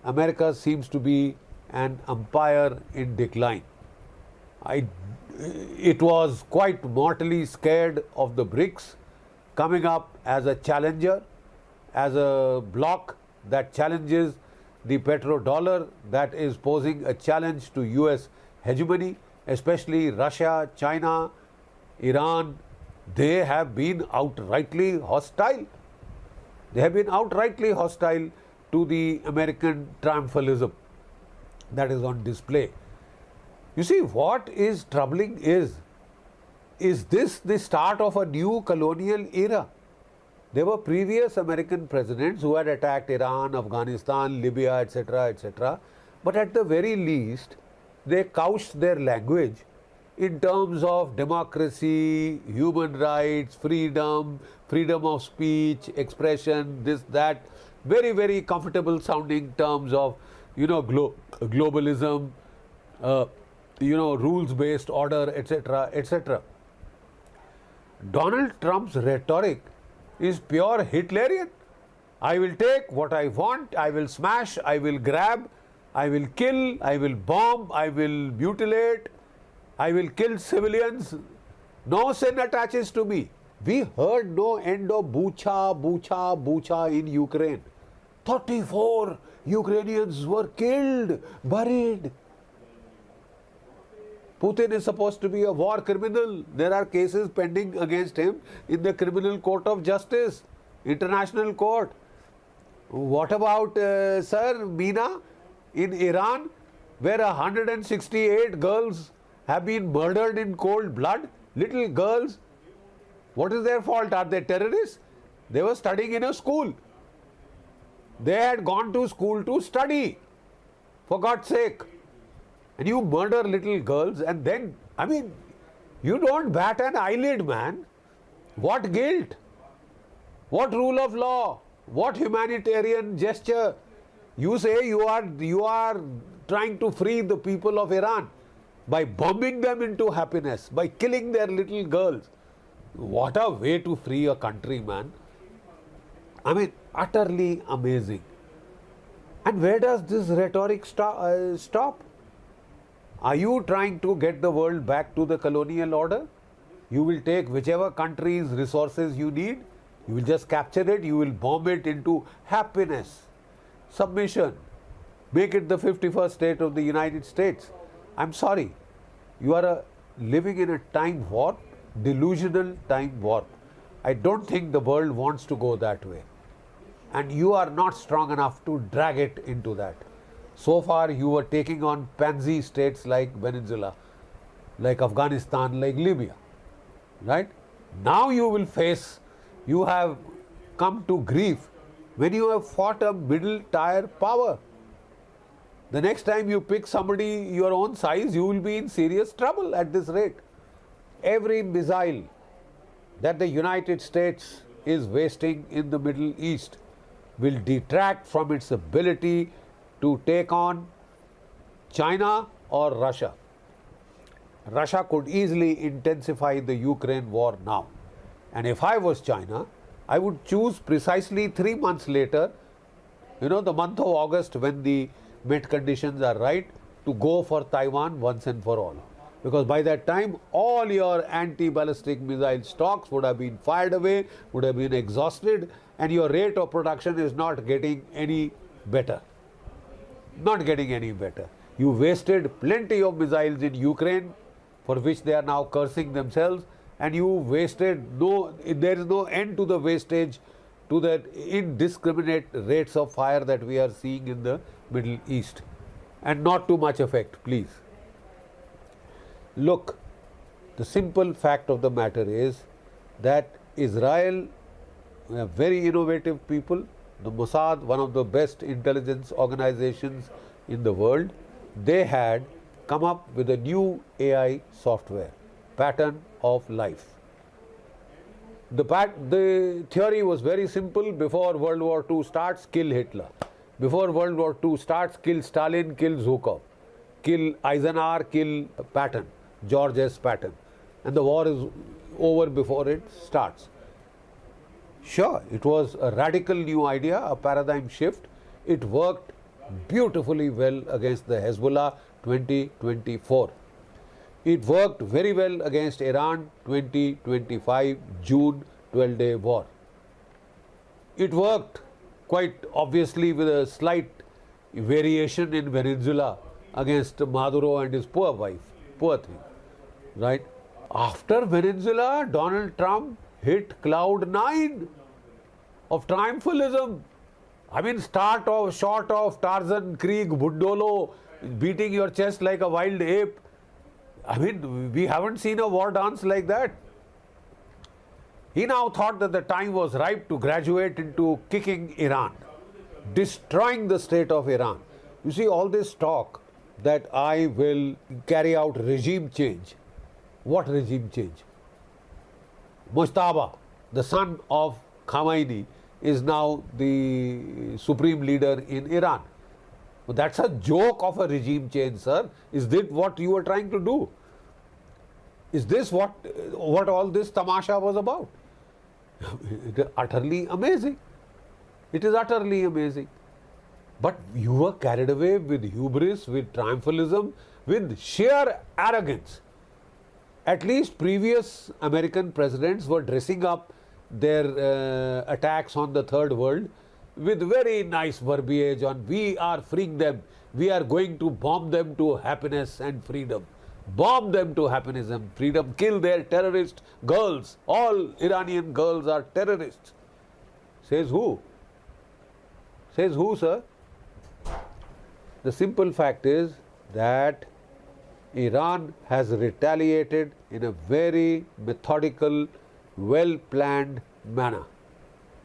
America seems to be an empire in decline. It was quite mortally scared of the BRICS coming up as a challenger, as a bloc that challenges the petrodollar, that is posing a challenge to US hegemony, especially Russia, China, Iran. They have been outrightly hostile. They have been outrightly hostile to the American triumphalism that is on display. You see, what is troubling is this the start of a new colonial era? There were previous American presidents who had attacked Iran, Afghanistan, Libya, etc., etc. But at the very least, they couched their language in terms of democracy, human rights, freedom, freedom of speech, expression, this, that, very, very comfortable sounding terms of globalism, rules-based order, etc., etc. Donald Trump's rhetoric is pure Hitlerian. I will take what I want, I will smash, I will grab, I will kill, I will bomb, I will mutilate, I will kill civilians. No sin attaches to me. We heard no end of bucha in Ukraine. 34 Ukrainians were killed, buried. Putin is supposed to be a war criminal. There are cases pending against him in the Criminal Court of Justice, International Court. What about, Sir Meena, in Iran, where 168 girls have been murdered in cold blood? Little girls. What is their fault? Are they terrorists? They were studying in a school. They had gone to school to study, for God's sake. And you murder little girls, and then, you don't bat an eyelid, man. What guilt? What rule of law? What humanitarian gesture? You say you are trying to free the people of Iran by bombing them into happiness, by killing their little girls. What a way to free a country, man. Utterly amazing. And where does this rhetoric stop? Are you trying to get the world back to the colonial order? You will take whichever country's resources you need, you will just capture it, you will bomb it into happiness, submission, make it the 51st state of the United States. I'm sorry, you are living in a time warp, delusional time warp. I don't think the world wants to go that way. And you are not strong enough to drag it into that. So far, you were taking on pansy states like Venezuela, like Afghanistan, like Libya, right? Now you will face, you have come to grief when you have fought a middle tier power. The next time you pick somebody your own size, you will be in serious trouble at this rate. Every missile that the United States is wasting in the Middle East will detract from its ability to take on China or Russia. Russia could easily intensify the Ukraine war now. And if I was China, I would choose precisely 3 months later, the month of August, when the Met conditions are right, to go for Taiwan once and for all. Because by that time, all your anti-ballistic missile stocks would have been fired away, would have been exhausted, and your rate of production is not getting any better. Not getting any better. You wasted plenty of missiles in Ukraine, for which they are now cursing themselves, and you wasted there is no end to the wastage, to the indiscriminate rates of fire that we are seeing in the Middle East. And not too much effect, please. Look, the simple fact of the matter is that Israel, very innovative people, the Mossad, one of the best intelligence organizations in the world, they had come up with a new AI software, pattern of life. The theory was very simple. Before World War II starts, kill Hitler. Before World War II starts, kill Stalin, kill Zhukov, kill Eisenhower, kill Patton, George S. Patton. And the war is over before it starts. Sure, it was a radical new idea, a paradigm shift. It worked beautifully well against the Hezbollah 2024. It worked very well against Iran 2025 June 12-day war. It worked quite obviously with a slight variation in Venezuela against Maduro and his poor wife, poor thing, right? After Venezuela, Donald Trump hit cloud 9 of triumphalism. Short of Tarzan, Krieg, Bundolo, beating your chest like a wild ape. We haven't seen a war dance like that. He now thought that the time was ripe to graduate into kicking Iran, destroying the state of Iran. You see, all this talk that I will carry out regime change. What regime change? Mujtaba, the son of Khamenei, is now the supreme leader in Iran. Well, that's a joke of a regime change, sir. Is this what you were trying to do? Is this what all this tamasha was about? It is utterly amazing. It is utterly amazing. But you were carried away with hubris, with triumphalism, with sheer arrogance. At least previous American presidents were dressing up their attacks on the third world with very nice verbiage on we are freeing them, we are going to bomb them to happiness and freedom. Bomb them to happiness and freedom, kill their terrorist girls. All Iranian girls are terrorists. Says who? Says who, sir? The simple fact is that Iran has retaliated in a very methodical, well-planned manner.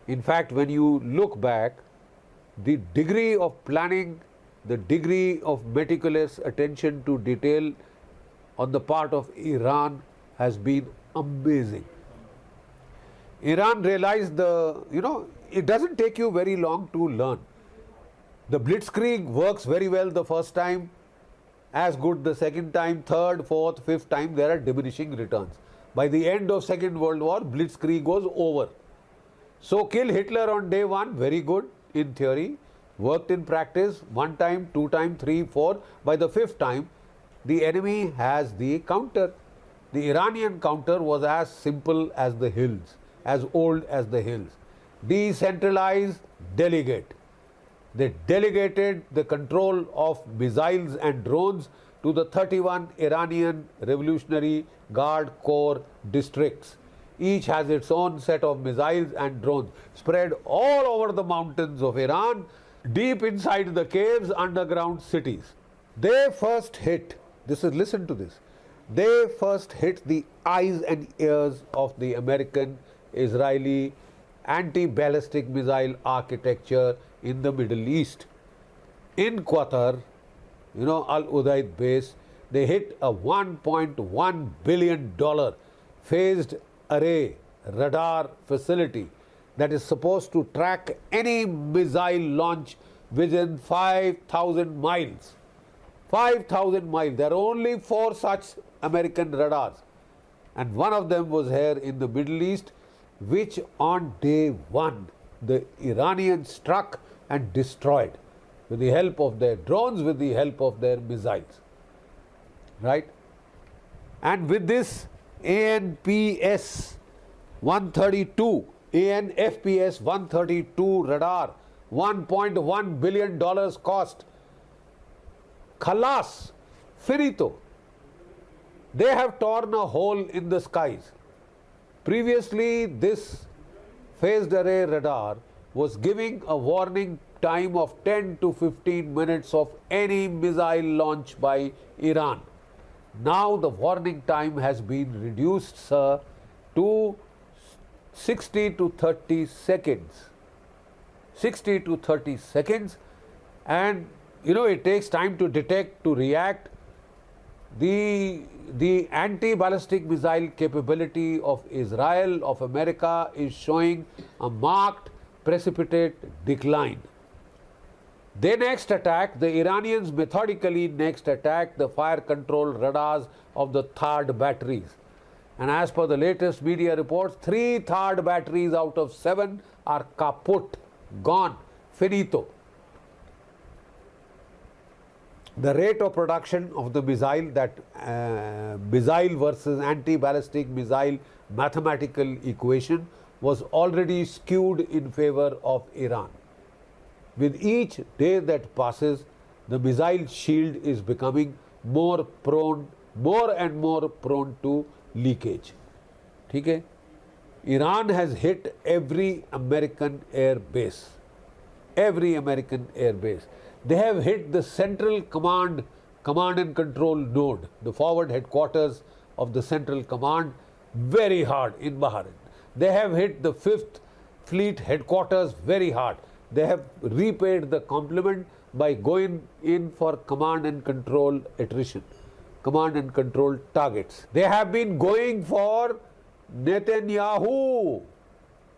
In fact, when you look back, the degree of planning, the degree of meticulous attention to detail on the part of Iran has been amazing. Iran realized it doesn't take you very long to learn. The blitzkrieg works very well the first time, as good the second time, third, fourth, fifth time, there are diminishing returns. By the end of Second World War, blitzkrieg was over. So kill Hitler on day one, very good in theory, worked in practice, one time, two time, three, four. By the fifth time, the enemy has the counter. The Iranian counter was as simple as the hills, as old as the hills. Decentralize, delegate. They delegated the control of missiles and drones to the 31 Iranian Revolutionary Guard Corps districts. Each has its own set of missiles and drones spread all over the mountains of Iran, deep inside the caves, underground cities. They first hit, listen to this, they first hit the eyes and ears of the American-Israeli anti-ballistic missile architecture in the Middle East. In Qatar, Al Udeid base, they hit a $1.1 billion phased array radar facility that is supposed to track any missile launch within 5,000 miles. 5,000 miles. There are only 4 such American radars. And one of them was here in the Middle East, which on day one, the Iranians struck and destroyed with the help of their drones, with the help of their missiles. Right? And with this ANPS 132, ANFPS 132 radar, $1.1 billion cost. Khalas, finito. They have torn a hole in the skies. Previously, this phased array radar was giving a warning time of 10 to 15 minutes of any missile launch by Iran. Now the warning time has been reduced, sir, to 60 to 30 seconds. 60 to 30 seconds, and it takes time to detect, to react. The anti-ballistic missile capability of Israel, of America, is showing a marked, precipitate decline. They next attack, the Iranians methodically next attack the fire control radars of the THAAD batteries. And as per the latest media reports, 3 THAAD batteries out of 7 are kaput, gone, finito. The rate of production of the missile, that missile versus anti-ballistic missile mathematical equation, was already skewed in favor of Iran. With each day that passes, the missile shield is becoming more and more prone to leakage. Okay? Iran has hit every American air base. Every American air base. They have hit the central command and control node, the forward headquarters of the central command, very hard in Bahrain. They have hit the 5th Fleet headquarters very hard. They have repaid the compliment by going in for command and control attrition, command and control targets. They have been going for Netanyahu.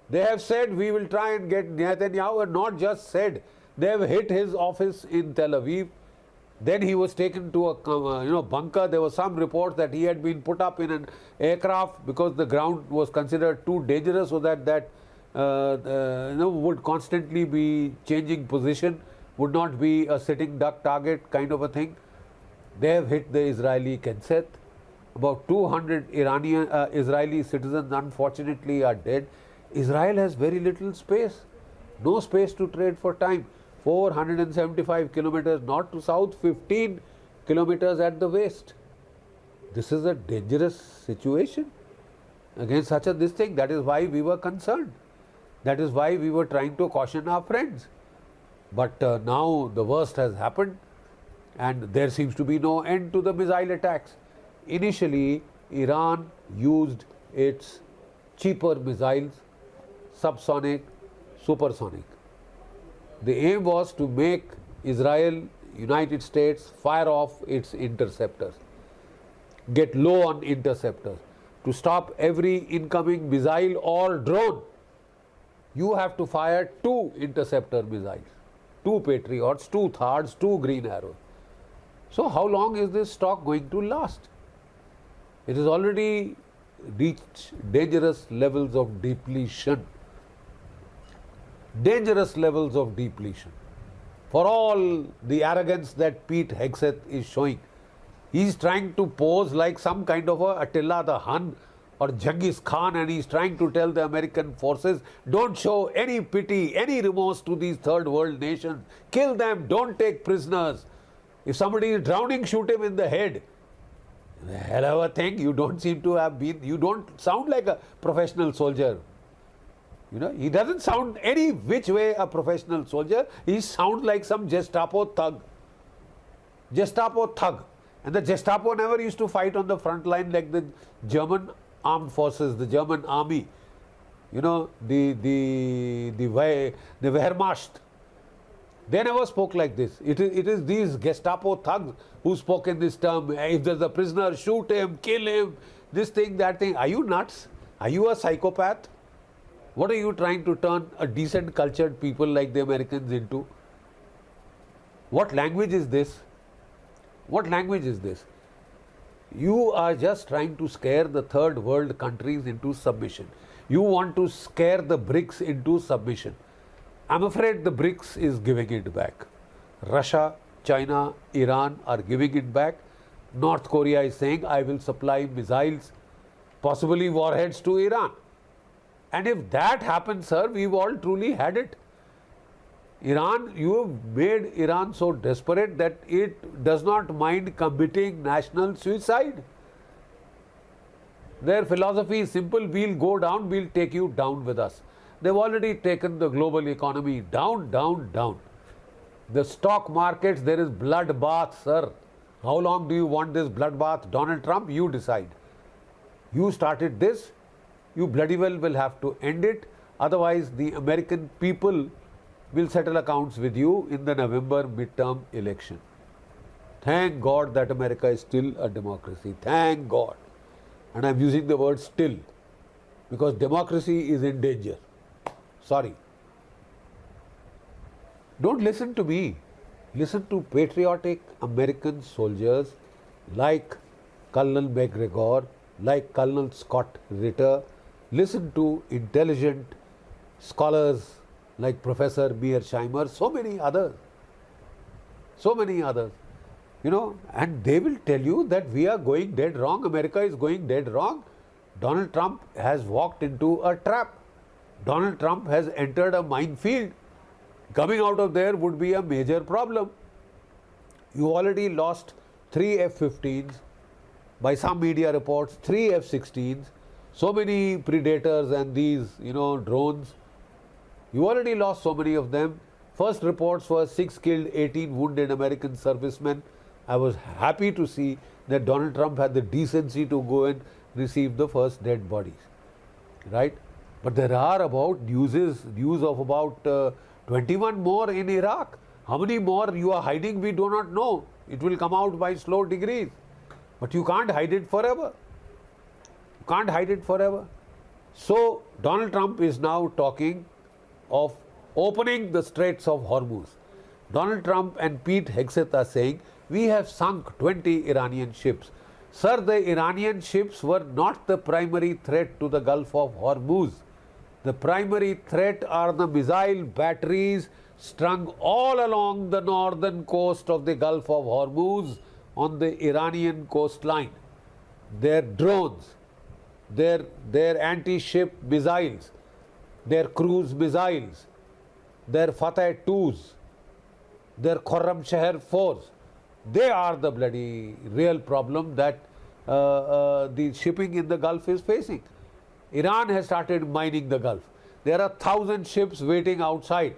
They have said we will try and get Netanyahu, and not just said, They have hit his office in Tel Aviv. Then he was taken to a bunker. There was some report that he had been put up in an aircraft because the ground was considered too dangerous, so that would constantly be changing position, would not be a sitting duck target kind of a thing. They have hit the Israeli Knesset. About 200 Israeli citizens unfortunately are dead. Israel has very little space, no space to trade for time. 475 kilometers north to south, 15 kilometers at the west. This is a dangerous situation against such a this thing. That is why we were concerned. That is why we were trying to caution our friends. But now the worst has happened and there seems to be no end to the missile attacks. Initially, Iran used its cheaper missiles, subsonic, supersonic. The aim was to make Israel, United States fire off its interceptors, get low on interceptors. To stop every incoming missile or drone, you have to fire 2 interceptor missiles, 2 Patriots, 2 Thards, 2 Green Arrows. So how long is this stock going to last? It has already reached dangerous levels of depletion. Dangerous levels of depletion. For all the arrogance that Pete Hegseth is showing, he is trying to pose like some kind of a Attila the Hun or Genghis Khan, and he is trying to tell the American forces, don't show any pity, any remorse to these third world nations. Kill them, don't take prisoners. If somebody is drowning, shoot him in the head. Hell of a thing. You don't seem to have been, you don't sound like a professional soldier. You know, he doesn't sound any which way a professional soldier. He sounds like some Gestapo thug. Gestapo thug. And the Gestapo never used to fight on the front line like the German armed forces, the German army. You know, the Wehrmacht. They never spoke like this. It is these Gestapo thugs who spoke in this term. If there's a prisoner, shoot him, kill him, this thing, that thing. Are you nuts? Are you a psychopath? What are you trying to turn a decent cultured people like the Americans into? What language is this? What language is this? You are just trying to scare the third world countries into submission. You want to scare the BRICS into submission. I'm afraid the BRICS is giving it back. Russia, China, Iran are giving it back. North Korea is saying, I will supply missiles, possibly warheads to Iran. And if that happens, sir, we've all truly had it. Iran, you have made Iran so desperate that it does not mind committing national suicide. Their philosophy is simple, we'll go down, we'll take you down with us. They've already taken the global economy down, down, down. The stock markets, there is bloodbath, sir. How long do you want this bloodbath? Donald Trump, you decide. You started this, you bloody well will have to end it. Otherwise, the American people will settle accounts with you in the November midterm election. Thank God that America is still a democracy. Thank God. And I'm using the word still because democracy is in danger. Sorry. Don't listen to me. Listen to patriotic American soldiers like Colonel McGregor, like Colonel Scott Ritter. Listen to intelligent scholars like Professor Mearsheimer, so many others. So many others. You know, and they will tell you that we are going dead wrong, America is going dead wrong. Donald Trump has walked into a trap. Donald Trump has entered a minefield. Coming out of there would be a major problem. You already lost 3 F-15s, by some media reports 3 F-16s, so many Predators and these, drones. You already lost so many of them. First reports were 6 killed, 18 wounded American servicemen. I was happy to see that Donald Trump had the decency to go and receive the first dead bodies, right? But there are about news of about 21 more in Iraq. How many more you are hiding, we do not know. It will come out by slow degrees. But you can't hide it forever. You can't hide it forever. So Donald Trump is now talking of opening the Straits of Hormuz. Donald Trump and Pete Hegseth are saying, we have sunk 20 Iranian ships. Sir, the Iranian ships were not the primary threat to the Gulf of Hormuz. The primary threat are the missile batteries strung all along the northern coast of the Gulf of Hormuz on the Iranian coastline. Their drones, their anti-ship missiles, their cruise missiles, their Fateh 2s, their Khurram Shahar 4s, they are the bloody real problem that the shipping in the Gulf is facing. Iran has started mining the Gulf. There are 1,000 ships waiting outside.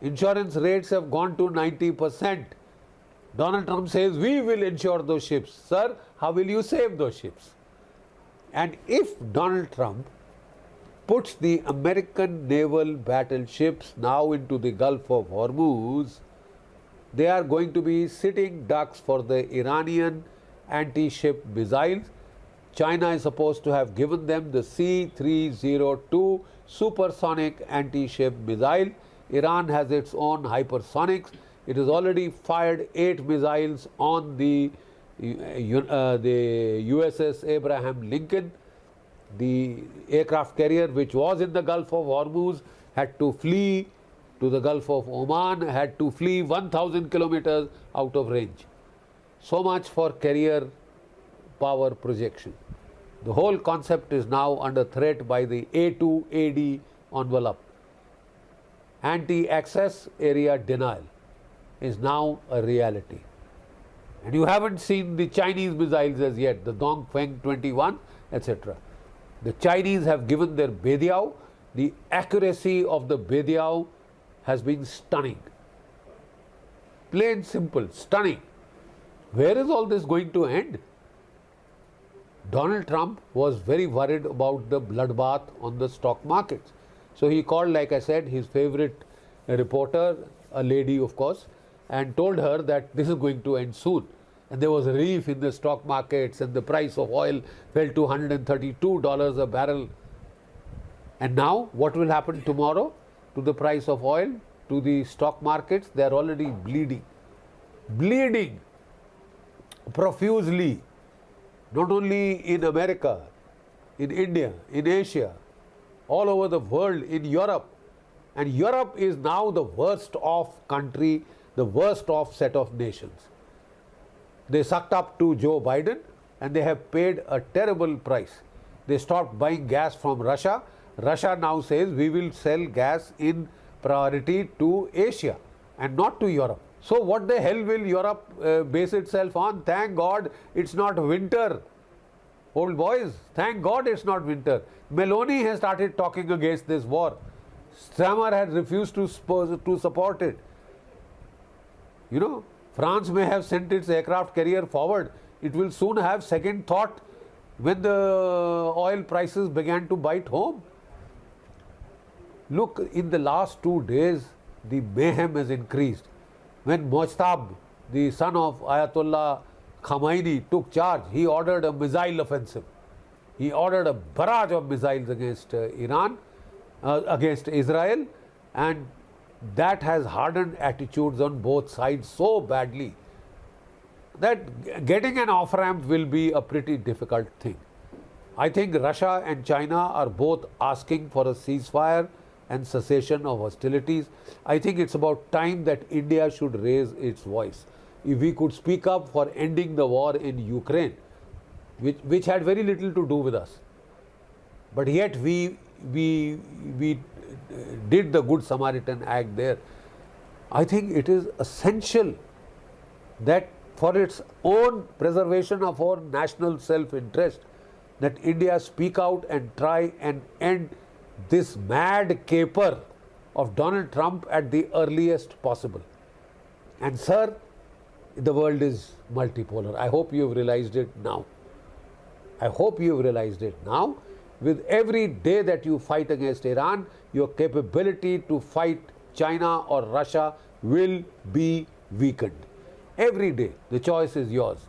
Insurance rates have gone to 90%. Donald Trump says, we will insure those ships. Sir, how will you save those ships? And if Donald Trump puts the American naval battleships now into the Gulf of Hormuz, they are going to be sitting ducks for the Iranian anti-ship missiles. China is supposed to have given them the C-302 supersonic anti-ship missile. Iran has its own hypersonics. It has already fired 8 missiles on the USS Abraham Lincoln. The aircraft carrier which was in the Gulf of Hormuz had to flee to the Gulf of Oman, had to flee 1,000 kilometers out of range. So much for carrier power projection. The whole concept is now under threat by the A2AD envelope. Anti-access area denial is now a reality. And you haven't seen the Chinese missiles as yet, the Dongfeng 21, etc. The Chinese have given their Beidiao. The accuracy of the Beidiao has been stunning. Plain simple, stunning. Where is all this going to end? Donald Trump was very worried about the bloodbath on the stock markets. So he called, like I said, his favorite reporter, a lady of course, and told her that this is going to end soon. And there was a relief in the stock markets and the price of oil fell to $132 a barrel. And now what will happen tomorrow to the price of oil, to the stock markets? They are already bleeding profusely, not only in America, in India, in Asia, all over the world, in Europe. And Europe is now the worst off country, the worst off set of nations. They sucked up to Joe Biden and they have paid a terrible price. They stopped buying gas from Russia. Russia now says we will sell gas in priority to Asia and not to Europe. So what the hell will Europe base itself on? Thank God it's not winter. Old boys, thank God it's not winter. Meloni has started talking against this war. Starmer has refused to support it. You know, France may have sent its aircraft carrier forward. It will soon have second thought when the oil prices began to bite home. Look, in the last 2 days, the mayhem has increased. When Mojtab, the son of Ayatollah Khamenei, took charge, he ordered a missile offensive. He ordered a barrage of missiles against against Israel, and that has hardened attitudes on both sides so badly that getting an off-ramp will be a pretty difficult thing. I think Russia and China are both asking for a ceasefire and cessation of hostilities. I think it's about time that India should raise its voice. If we could speak up for ending the war in Ukraine, which had very little to do with us, but yet we did the Good Samaritan act there. I think it is essential that for its own preservation of our national self-interest, that India speak out and try and end this mad caper of Donald Trump at the earliest possible. And sir, the world is multipolar. I hope you've realized it now. I hope you've realized it now. With every day that you fight against Iran, your capability to fight China or Russia will be weakened. Every day. The choice is yours.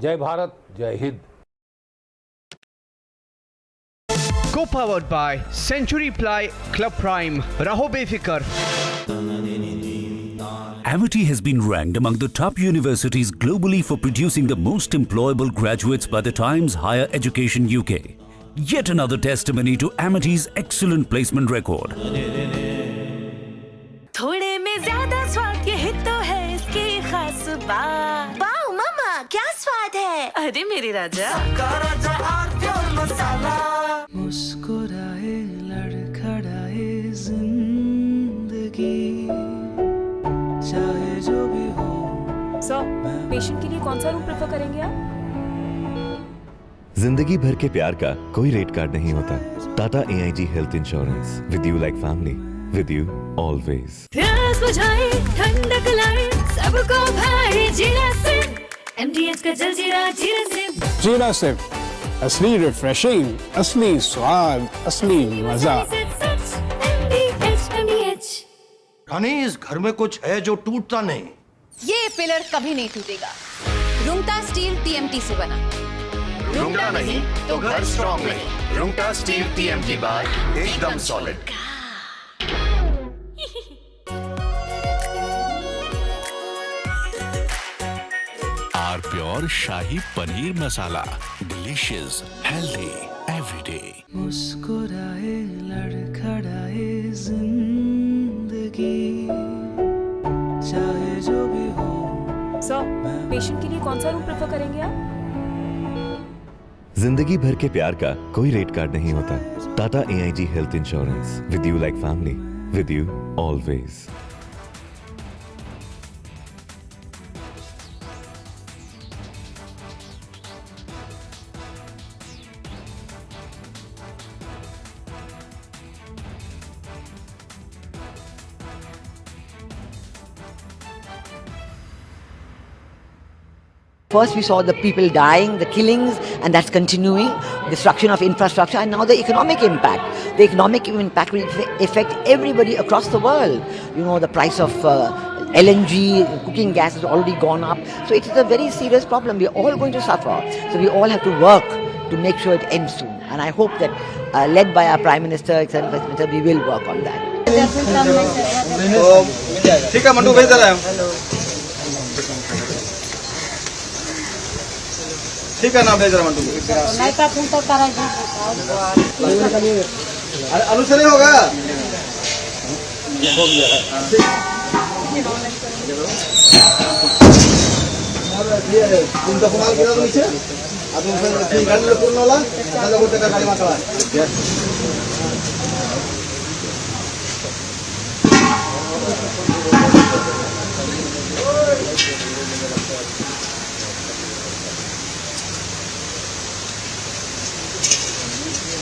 Jai Bharat, Jai Hind. Co-powered by Century Ply Club Prime. Raho befikar. Amity has been ranked among the top universities globally for producing the most employable graduates by the Times Higher Education UK. Yet another testimony to Amity's excellent placement record. थोड़े में ज्यादा स्वाद ये ही तो है इसकी खास बात। वाओ मम्मा क्या स्वाद है। अरे मेरे राजा मुस्कुराए लड़खड़ाए जिंदगी चाहे जो भी हो। सर, पेशेंट के लिए कौन सा रूम प्रेफर करेंगे आप? जिंदगी भर के प्यार का कोई रेट कार्ड नहीं होता। Tata AIG health insurance, with you like family, with you always. प्यास बुझाए ठंडक लाए सबको भाई जीरा से MDH का जलजीरा जीरा से। जीरा से असली रिफ्रेशिंग, असली स्वाद, असली मजा। रानी, इस घर में कुछ है जो टूटता नहीं। ये पिलर कभी नहीं टूटेगा। रुंगटा स्टील TMT से बना। रुंगटा नहीं तो घर स्ट्रॉन्ग नहीं। रुंगटा स्टील TMT बार एकदम solid. R pure shahi paneer masala, delicious, healthy everyday. मुस्कुराए लड़खड़ाए जिंदगी चाहे जो भी हो। सर, पेशेंट के लिए कौन सा रूम प्रेफर करेंगे आप? जिंदगी भर के प्यार का कोई रेट कार्ड नहीं होता। Tata AIG health insurance, with you like family, with you always. First we saw the people dying, the killings, and that's continuing, destruction of infrastructure, and now the economic impact. The economic impact will affect everybody across the world. You know, the price of LNG, cooking gas has already gone up. So it is a very serious problem. We are all going to suffer. So we all have to work to make sure it ends soon. And I hope that, led by our Prime Minister, Excellent Vice Minister, we will work on that. ठीक है mandu, भेज दे रहे हैं। ठीक है ना, भेज रहा मंडू। अनुसरण होगा। तुम तो कमाल किया तो नीचे अब तुम फिर गाड़ी में पूर्ण होला चलो गोटे का गाड़ी मारवा।